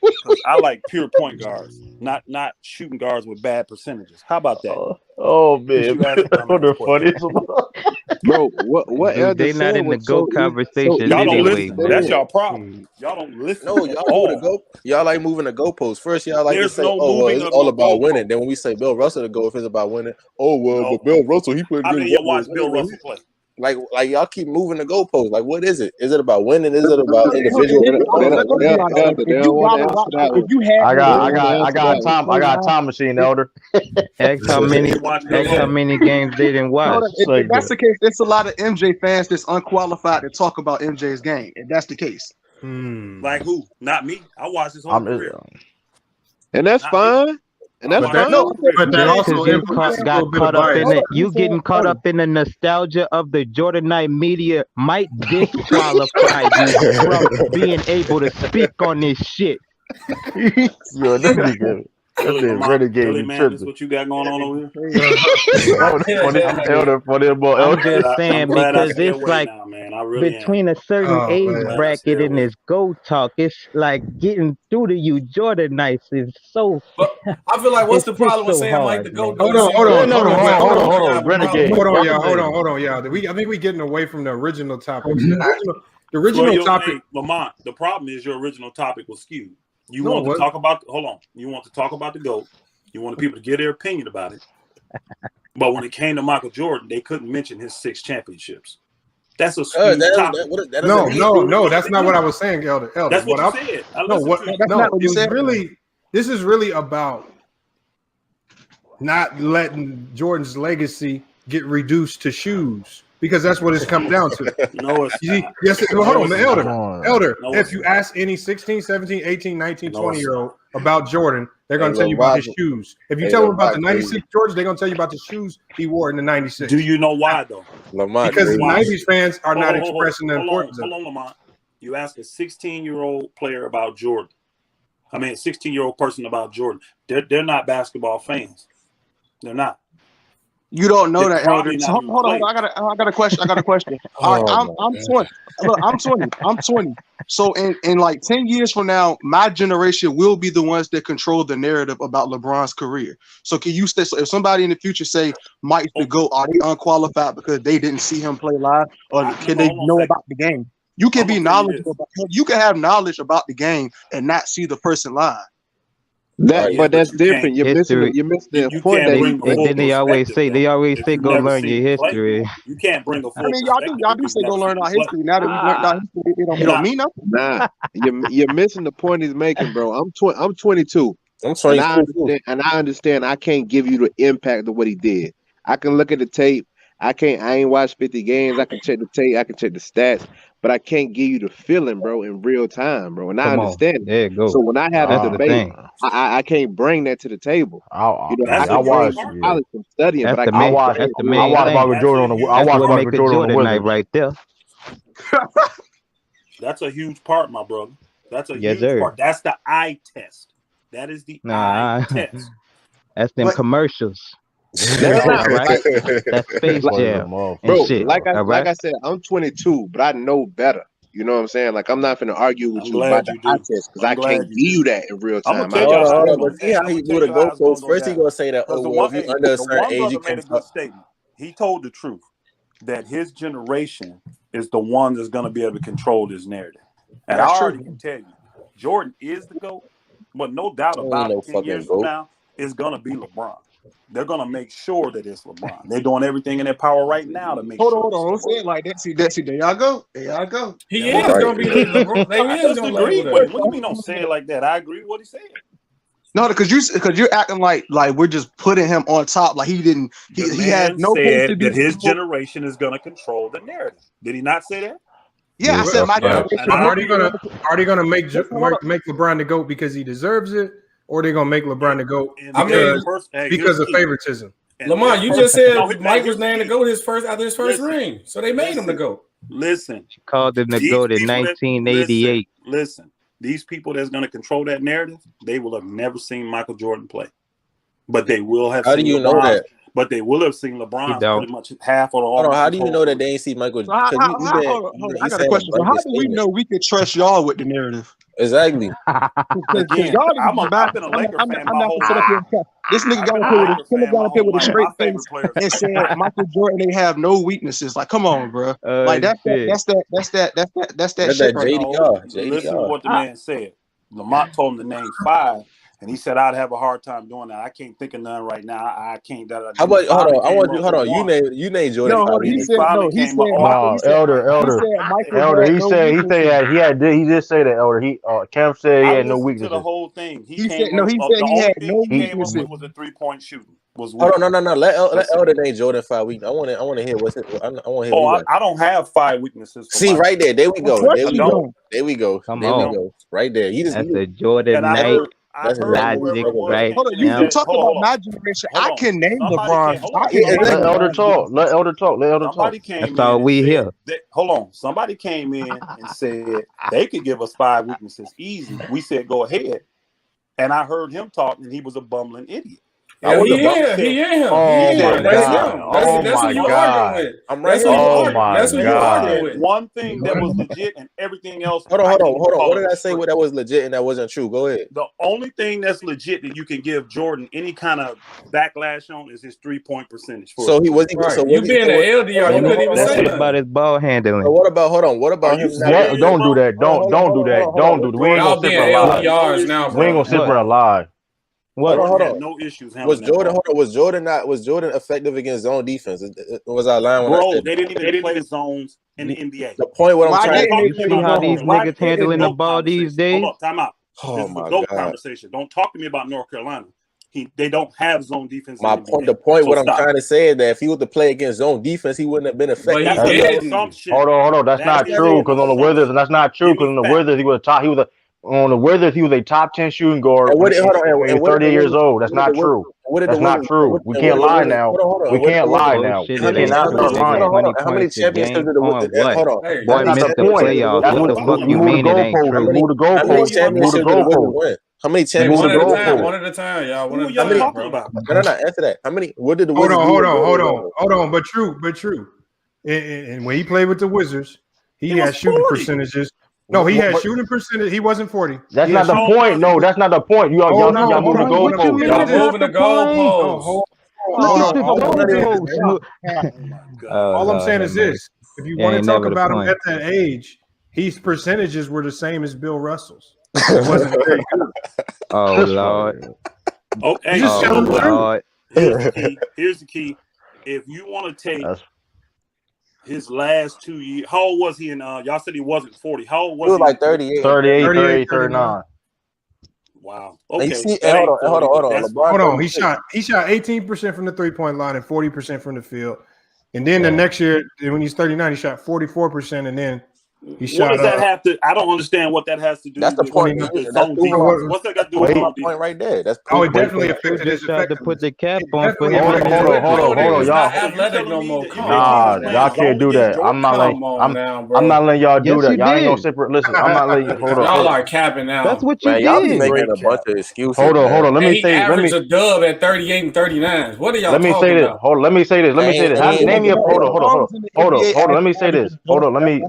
Because I like pure point guards, not shooting guards with bad percentages. How about that? Oh man, You asked Elder funny as a Bro, what Dude, Elder they not said in the was so GOAT conversation Y'all don't anyway, listen. bro. That's y'all problem. Y'all don't listen. No, y'all moving the go. Y'all like moving the goalposts. First, y'all like There's to say, no "Oh, well, moving it's of all no about winning." goalposts. Then when we say Bill Russell to go, if it's about winning, oh well, No. but Bill Russell he played How against many of y'all watch Warriors. Bill Russell play? Like y'all keep moving the goalposts. Like, what is it? Is it about winning? Is it about individual? Elder, they don't want to answer that one. I They don't want to answer got that one. I got a time machine, Elder. Ask how many games they didn't watch. If that's the case, it's a lot of MJ fans that's unqualified to talk about MJ's game. If that's the case. Like who? Not me. I watched his whole career. And that's fine. And that's fine. But that also Because you influences a got little bit of caught up bias. in it. You getting caught up in the nostalgia of the Jordan Knight media might disqualify you from being able to speak on this shit. Yo, that nigga. That Really, nigga renegade really, and man, this tripping. what you got going on over here? Elder funny about I'm Elder. just saying I'm glad I because stay it's away like now, man. I really between a certain Oh, age man. bracket and this GOAT talk, it's like getting through to you Jordan Knights is so. I feel like what's the it's just problem with so saying Mike hard, the GOAT? man. though? Hold on, Renegade. Hold on, y'all. I think we're getting away from the original topic. The original topic. Hey, Lamont, the problem is your original topic was skewed. You No, want to what? talk about You want to talk about the GOAT. You wanted people to get their opinion about it. But when it came to Michael Jordan, they couldn't mention his 6 championships. That's a skewed topic. No, that's not what I was saying, Elder. That's what you said. This is really about not letting Jordan's legacy get reduced to shoes. Because that's what it's come down to. No, it's not. Yes, hold on, man, Elder. No, if you ask any 16, 17, 18, 19, 20-year-old about Jordan, they're going to tell you about his shoes. If you tell them about the 96 Jordans, they're going to tell you about the shoes he wore in the 96. Do you know why, though? Because the 90s fans are not expressing the importance of it. Hold on, Lamont. You ask a 16-year-old player about Jordan. I mean, a 16-year-old person about Jordan. They're not basketball fans. They're not. You don't know They're that, Elder. probably So, not hold on. I got a question. All right, I'm 20. Look, I'm 20. So in like 10 years from now, my generation will be the ones that control the narrative about LeBron's career. So can you say, so if somebody in the future say Mike's the GOAT, are they unqualified because they didn't see him play live, or can they know about the game? You can be knowledgeable. You can have knowledge about the game and not see the person live. But that's different. You're missing the point that he's making. Then they always say go learn your history. You can't bring a full I mean, y'all do say go learn our history. Now that we learned our history, it don't mean nothing. Nah, you're missing the point he's making, bro. I'm 22. I'm 22. And I understand I can't give you the impact of what he did. I can look at the tape. I ain't watched 50 games. I can check the tape. I can check the stats, but I can't give you the feeling, bro, in real time, bro. And I understand. There you go. So when I have a debate, thing. I can't bring that to the table. I watched knowledge from studying, but I watched Michael Jordan on the. I watched Michael Jordan on the Wizards. Right there. That's a huge part, my brother. That's a huge sir. part. That's the eye test. That is the eye test. That's them commercials. That's not right. That's Space Jam and bro. shit. Like I said, I'm 22, but I know better. You know what I'm saying? Like I'm not finna argue with you about the eye test because I can't give you that in real time. Hold on. But see how he do the goalposts. First, he gonna say that. Oh well, if you under a certain age, you made a good statement. He told the truth that his generation is the one that's going to be able to control this narrative. And That's I already true. can tell you, Jordan is the GOAT, but no doubt about it. 10 years from now, it's gonna be LeBron. They're gonna make sure that it's LeBron. They're doing everything in their power right now to make Hold sure. on, don't say it like that. See, there y'all go. There y'all go. He is gonna be LeBron. They I is just gonna agree label with him. that. What do you mean don't say it like that? I agree with what he said. No, because you're acting like we're just putting him on top. Like he didn't. He had no place to said be. that his generation is gonna control the narrative. Did he not say that? Yeah, I said my generation. Are they gonna make LeBron the GOAT because he deserves it, or are they gonna make LeBron the GOAT because of favoritism? Lamar, you just said Mike was named the GOAT after his first ring, so they made him the GOAT. Listen, She called him the GOAT in 1988. Listen, these people that's going to control that narrative, they will have never seen Michael Jordan play, but they will have. How do you know that? But they will have seen LeBron pretty much half or all. Hold on, how do you know that they ain't see Michael? So hold on, I got a question. So how do we know we can trust y'all with the narrative? Exactly. Again, I've been a Laker fan my whole life. This nigga got up here with a straight face and said Michael Jordan they have no weaknesses. Like, come on, bro. Like that's that shit right now. Listen to what the man said. Lamont told him to name 5. And he said I'd have a hard time doing that. I can't think of none right now. I can't. How about hold on? You name Jordan. No, he said Elder. He did say that, Elder. Cam said he had no weaknesses. To the whole thing. He said he had no weaknesses. Was a 3-point shooting. Hold on, no. Let Elder name Jordan 5 weaknesses. I want to hear what's it. I want to hear. I don't have 5 weaknesses. See right there. There we go. There we go. Come on. Right there. He just. That's a Jordan night. That's logic, right? Hold on, you talk about my generation. I can name LeBron. Let Elder talk. Let Elder talk. Somebody came That's all we hear. Hold on. Somebody came in and said they could give us 5 weaknesses easy. We said go ahead. And I heard him talk, and he was a bumbling idiot. Yeah, he is. That's what you arguing with. I'm right. That's what you arguing with. One thing that was legit and everything else. Hold on. What did I say that was legit and that wasn't true? Go ahead. The only thing that's legit that you can give Jordan any kind of backlash on is his 3-point percentage. So he wasn't. Right. So you being an LDR, you couldn't even say that. About his ball handling. So what about? Hold on. What about him? Don't do that. Don't do that. Don't do that. We ain't gonna sit for a lie. We ain't gonna sit for a lie. Hold on. No issues. Was Jordan effective against zone defense? Was I lying when I said they didn't even play zones in the NBA? The point what I'm trying to see how these niggas handling the ball these days. Hold up, time out. This is a GOAT conversation. Don't talk to me about North Carolina. They don't have zone defense. The point what I'm trying to say is that if he was to play against zone defense, he wouldn't have been effective. Hold on. That's not true because on the Wizards, that's not true because on the Wizards he was on the Wizards, he was a top 10 shooting guard. He was 30 years old. That's not true. That's not true. We can't lie now. We can't lie now. We cannot start lying. How many championships did the Wizards? Hold on. That's not the playoffs. What the fuck you mean it ain't true? Move the goalpost. How many championships? One at a time, y'all. What are y'all talking about? No, answer that. How many? What did the Wizards do? Hold on. But true. And when he played with the Wizards, he had shooting percentages. No, he had shooting percentage. He wasn't 40. That's not the point. No, that's not the point. Y'all move the goalpost. Y'all moving the goalpost. All I'm saying is this: if you want to talk about him at that age, his percentages were the same as Bill Russell's. It wasn't very good. Oh Lord. Okay. Lord. Here's the key. If you want to take his last 2 years, how old was he in? Y'all said he wasn't 40. How old was he? He was like 38. 39. Wow. Okay. Hold on. He shot 18% from the 3-point line and 40% from the field. And then the next year, when he's 39, he shot 44%, and then he shot. What does that have to? I don't understand what that has to do. That's the point. What's that got to do with the point right there? That's it definitely affected his effectiveness. To put the cap on for him. Hold on, y'all. Athletic no more. Y'all can't do that. I'm not letting y'all do that. Y'all ain't gonna separate. Listen, I'm not letting you. Hold on. Y'all are capping now. That's what you did. Y'all be making a bunch of excuses. Hold on. Let me say. Average a dub at 38 and 39. What are y'all? Let me say this. Hold on. Let me say this. Name me a. Hold on. Let me say this. Hold on. Let me.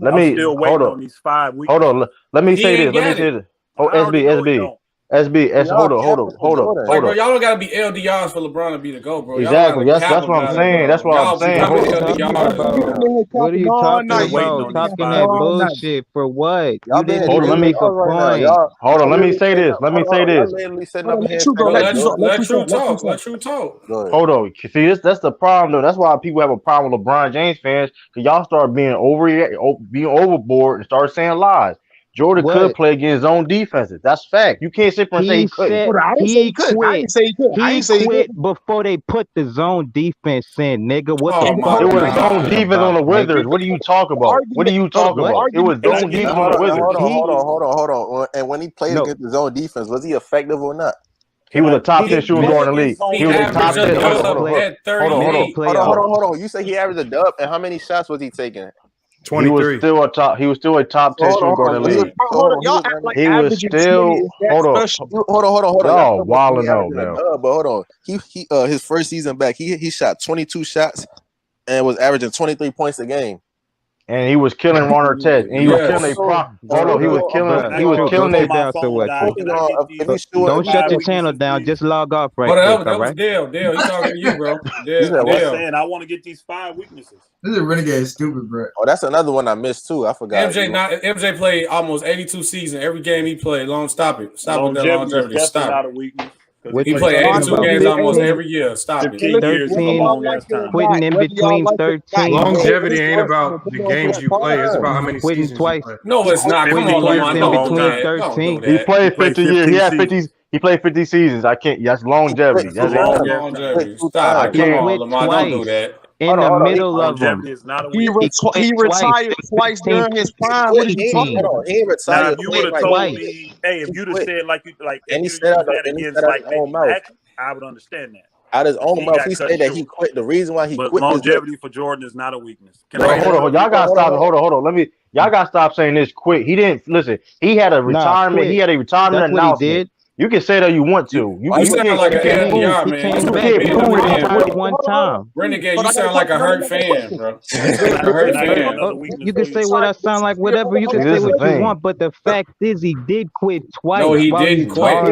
Still waiting on these 5 weeks. Hold on. Let me say this. Oh, SB. Hold on. Like, bro, y'all don't gotta be LDRs for LeBron to be the GOAT, bro. Exactly. That's what I'm saying. That's what I'm saying. What are you talking about? Talking that bullshit for what? You didn't even make a point. Hold on. Let me say this. Let True talk. Let True talk. Hold on. See, that's the problem, though. That's why people have a problem with LeBron James fans, because y'all start being overboard and start saying lies. Jordan could play against his own defenses. That's fact. You can't sit there and say he couldn't. He quit. He quit before they put the zone defense in, nigga. What the fuck? It was zone defense on the Wizards. What are you talking about? What are you talking about? It was zone defense on the Wizards. Hold on. And when he played against his own defense, was he effective or not? He was a top 10 shooting guard in the league. He was a top 10. Hold on. You say he averaged a dub, and how many shots was he taking? 23. He was still a top 10 shooting guard in the league. He was still. Hold on. Y'all wilding out, man. But hold on. He his first season back, he shot 22 shots and was averaging 23 points a game. And he was killing Ron Artest. And he was killing He was killing Don't shut your channel down. Just log off right now. That was Dale. He's talking to you, bro. I'm saying I want to get these 5 weaknesses. This is Renegade stupid, bro. Oh, that's another one I missed too. I forgot. MJ played almost 82 seasons. Every game he played. Stop it. Stop with that longevity. Stop. Not a weakness. He played 82 games almost every year. Stop it. 13, quitting in between 13. Longevity ain't about the games you play. It's about how many seasons twice. You play. No, it's not. Come on, Lamar. In between 13. He played 50 years. He had 50. He played 50 seasons. I can't. That's longevity. That's longevity. Stop. Come on, Lamar. Don't do that. In the middle of them. He retired twice during his prime. What are you talking about? He retired. Now, if you would have told me, hey, if you'd have said and he said that against like own mouth, I would understand that. Out his own mouth, he said that he quit. The reason why he quit. Longevity for Jordan is not a weakness. Hold on. Y'all gotta stop. Hold on. Y'all gotta stop saying this. Quit. He didn't listen. He had a retirement. He had a retirement announcement. You can say that you want to. You sound like an LDR, man. One time. Renegade, you sound like a hurt fan, bro. A hurt fan. You can say what I sound like, whatever. You can say what you want, but the fact is, he did quit twice. No, he didn't quit. I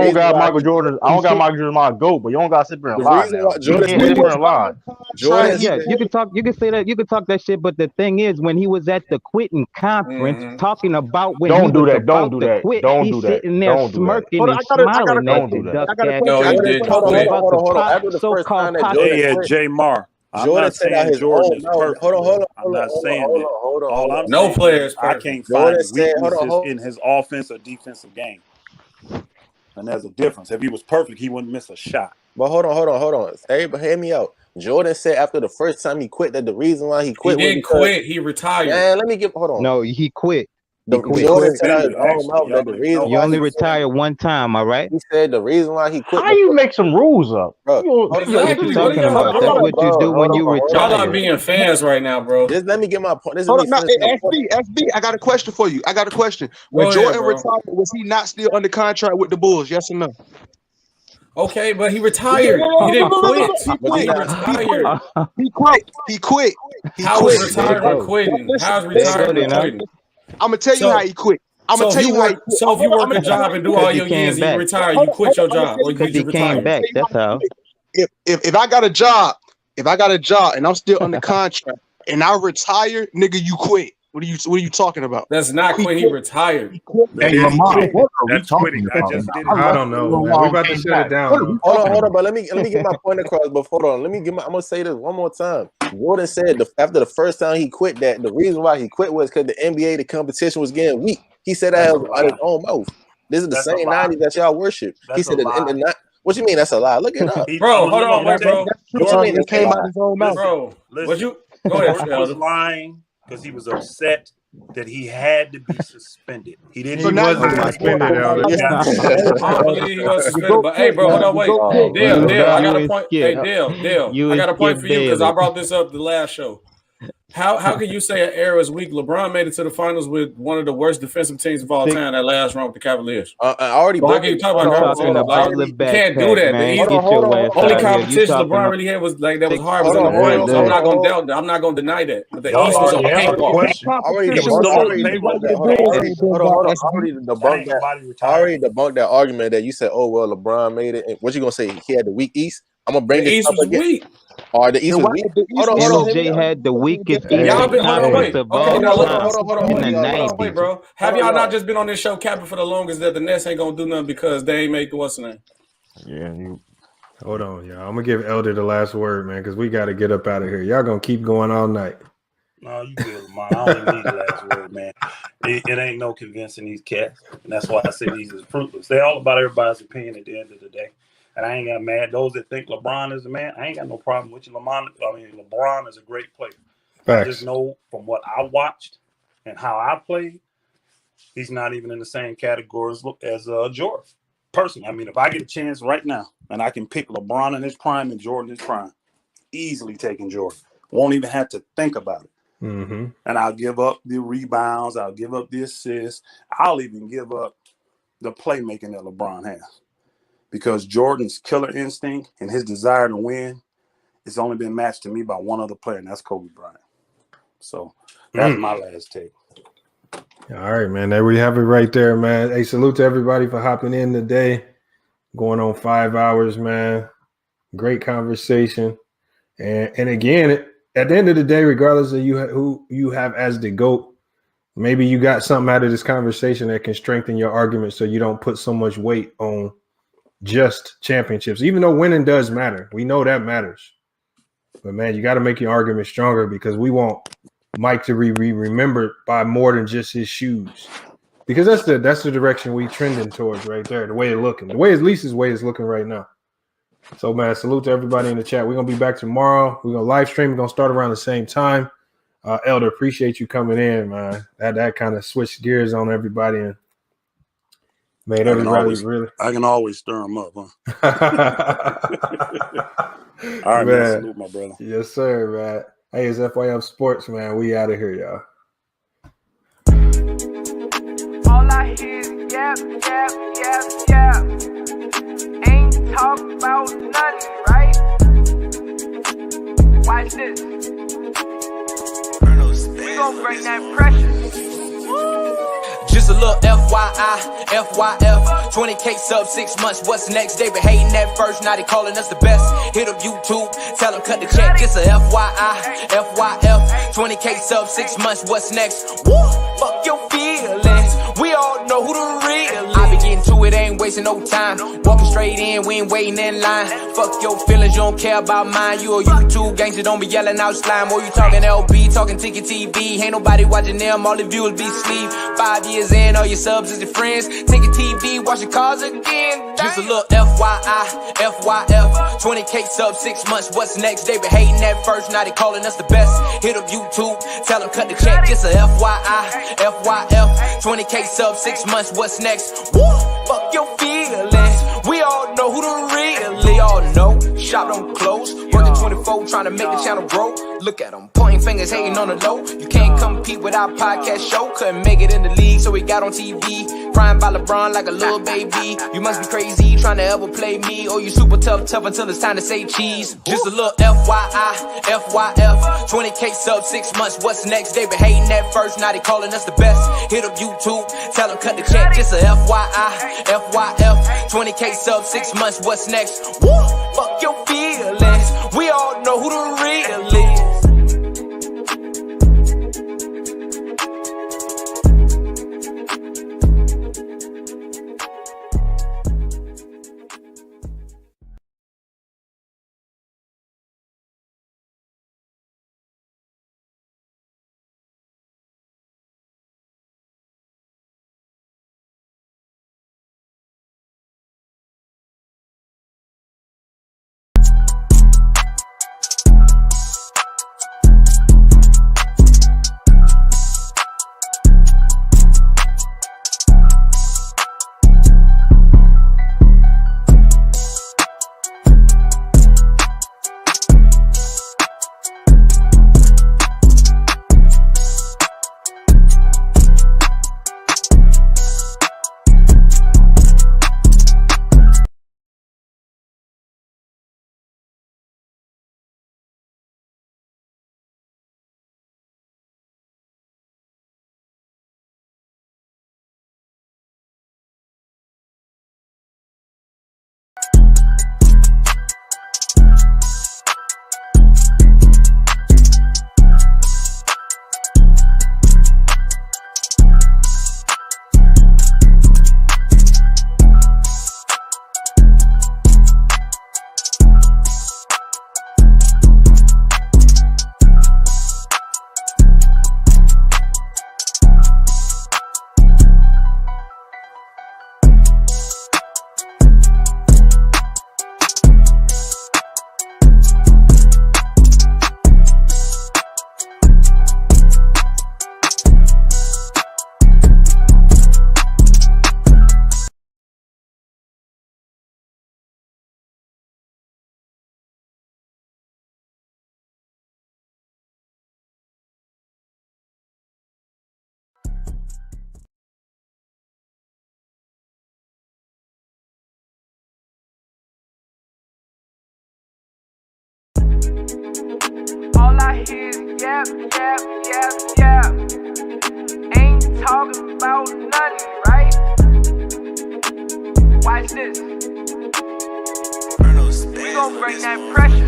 don't got Michael Jordan. I don't got Michael Jordan my GOAT, but you don't got to sit there and lie. You can't sit there and lie. Yeah, you can talk. You can say that. You can talk that shit. But the thing is, when he was at the quitting conference, talking about when don't do that. Don't do that. Quit, don't he's do that. sitting there don't smirking do and smiling. Don't do that. No, he did. Hold on. After the first time that Jordan quit, J. Mar. I'm not saying Jordan is perfect. Hold on. I'm not saying that. All I'm no saying players. I can't find weaknesses in his offense or defensive game. And there's a difference. If he was perfect, he wouldn't miss a shot. But hold on. Everybody, hear me out. Jordan said after the first time he quit that the reason why he quit. He didn't quit. He retired. Man, let me get. Hold on. No, he quit. Jordan said out his own mouth that the reason you only retire one time, all right? He said the reason why he quit. How you make some rules up? Bro, what you talking about? That's what you do when you retire. Y'all not being fans right now, bro. Just let me get my point. Hold on, SB, I got a question for you. When Jordan retired, was he not still under contract with the Bulls? Yes or no? Okay, but he retired. He didn't quit. He retired. He quit. How is retiring quitting? How's retiring quitting? I'm gonna tell you how he quit. So if you work a job and do all your years and you retire, you quit your job. Because he came back. That's how. If I got a job, and I'm still under contract and I retire, nigga, you quit. What are you talking about? That's not quit. He retired. Hey, Lamar, what are we talking about? I don't know. Man. We about to shut it down. Hold on, but let me get my point across. But hold on, I'm gonna say this one more time. Jordan said after the first time he quit that the reason why he quit was because the NBA, the competition was getting weak. He said that out his own mouth. This is the same 90s that y'all worship. He said that what you mean that's a lie? Look it up. Bro, hold on, bro. What you mean it came out his own mouth? Bro, what you go Jordan ahead, was lying because he was upset that he had to be suspended. He didn't. He wasn't suspended, I believe he was suspended. But hey, bro, hold on, wait. Dale, I got a point. Hey, Dale, I got a point for you because I brought this up the last show. How can you say an era is weak? LeBron made it to the finals with one of the worst defensive teams of all time. That last round with the Cavaliers. I already. How can you talk about that? You can't do that. Only competition LeBron really had was like that was hard was in the finals. I'm not gonna doubt that. I'm not gonna deny that. But the East was a paintball. I already debunked that argument that you said, oh well, LeBron made it. And what you gonna say? He had the weak East. I'm gonna bring the this East up was again. weak. Or the East was weak. MJ had the weakest Y'all been hold on, wait. of Okay, all now look, time hold on, in the wait, 90s. bro. Have y'all not just been on this show capping for the longest that the Nets ain't gonna do nothing because they ain't make the what's the name? Yeah, hold on, y'all. I'm gonna give Elder the last word, man, because we got to get up out of here. Y'all gonna keep going all night. No, you good, Lamar. I don't even need the last word, man. It ain't no convincing these cats, and that's why I say these is fruitless. They're all about everybody's opinion at the end of the day. And I ain't got mad. Those that think LeBron is the man, I ain't got no problem with you. LeBron is a great player. Facts. I just know from what I watched and how I played, he's not even in the same category as Jordan. Personally, I mean, if I get a chance right now and I can pick LeBron in his prime and Jordan in his prime, easily taking Jordan. Won't even have to think about it. Mm-hmm. And I'll give up the rebounds. I'll give up the assists. I'll even give up the playmaking that LeBron has. Because Jordan's killer instinct and his desire to win has only been matched to me by one other player, and that's Kobe Bryant. So that's my last take. All right, man. There we have it right there, man. Hey, salute to everybody for hopping in today. Going on 5 hours, man. Great conversation. And again, at the end of the day, regardless of who you have as the GOAT, maybe you got something out of this conversation that can strengthen your argument so you don't put so much weight on just championships, even though winning does matter. We know that matters. But, man, you got to make your argument stronger because we want Mike to be remembered by more than just his shoes. Because that's the direction we trending towards right there, the way it's looking. The way at least is the way it's looking right now. So, man, salute to everybody in the chat. We're going to be back tomorrow. We're going to live stream. We're going to start around the same time. Elder, appreciate you coming in, man. That kind of switched gears on everybody and made everybody really. I can always stir them up, huh? All right, man. Salute, my brother. Yes, sir, man. Hey, it's FYF Sports, man. We out of here, y'all. All I hear is yap. Ain't talk about nothing, right? Watch this. We gon' bring that pressure. Just a little FYI, FYF, 20K sub 6 months, what's next? They been hating at first, now they calling us the best. Hit up YouTube, tell them cut the check. Just a FYI, FYF, 20K sub 6 months, what's next? Woo, fuck your feelings, we all know who the real is. I be getting to it, ain't wasting no time. Walking straight in, we ain't waiting in line. Fuck your feelings, you don't care about mine. You a YouTube gangster, don't be yelling out slime. Or you talking LB, talking Ticket TV. Ain't nobody watching them, all the viewers be sleep. 5 years in, all your subs is your friends. Ticket TV, watch your cars again. Just a little FYI, FYF, 20K sub 6 months, what's next? They been hating at first, now they calling us the best. Hit up YouTube, tell them cut the check. Just a FYI, FYF, 20K sub 6 months, what's next? Woo, fuck your feelings, we all know who the real is. They all know, shop don't close, working 24, trying to make the channel grow. Look at them, pointing fingers, hating on the low. You can't compete with our podcast show. Couldn't make it in the league, so we got on TV. Crying by LeBron like a little baby. You must be crazy, trying to ever play me. Or you super tough until it's time to say cheese. Just a little FYI, FYF, 20K sub 6 months, what's next? They been hating at first, now they calling us the best. Hit up YouTube, tell them cut the check. Just a FYI, FYF, 20K sub 6 months, what's next? Woo, fuck your feelings, we all know who the real is. All I hear is yap, yap, yap, yap. Ain't talking about nothing, right? Watch this. We gon' bring that pressure.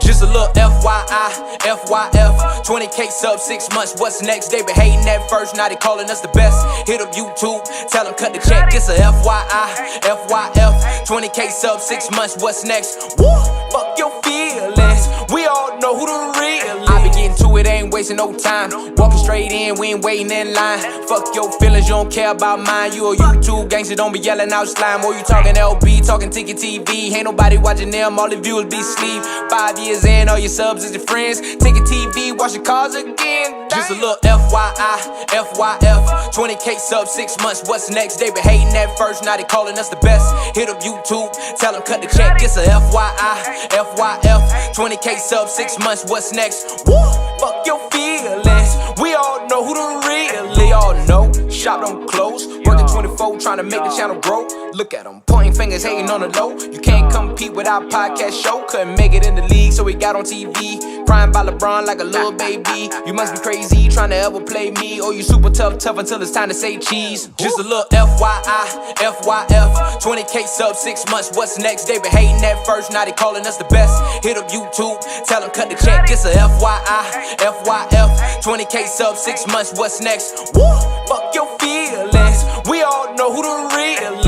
Just a little FYI, FYF 20K sub 6 months, what's next? They been hating at first, now they calling us the best. Hit up YouTube, tell them cut the check. It's a FYI, FYF 20K sub 6 months, what's next? Woo! Fuck your feelings, we all know who the real is. I be getting to it, ain't wasting no time. Walking straight in, we ain't waiting in line. Fuck your feelings, you don't care about mine. You a YouTube gangster, don't be yelling out slime. Or you talking LB, talking Ticket TV. Ain't nobody watching them, all the viewers be sleep. 5 years in, all your subs is your friends. Ticket TV, watch your cars again. Just a little FYI, FYF 20K sub 6 months, what's next? They been hating at first, now they calling us the best. Hit up YouTube, tell them cut the check. It's a FYI, FYF 20K sub 6 months, what's next? Woo! Fuck your feelings, we all know who the real. They all know, shop don't close. Working 24, trying to make the channel grow. Look at them, pointing fingers, hating on the low. You can't compete with our podcast show. Couldn't make it in the league, so we got on TV. Crying by LeBron like a little baby. You must be crazy, trying to ever play me. Or you super tough until it's time to say cheese. Just a little FYI, FYF 20K sub 6 months, what's next? They been hating at first, now they calling us the best. Hit up YouTube, tell them cut the check. It's a FYI, FYF 20K sub 6 months, what's next? Woo! Fuck your feelings, we all know who the real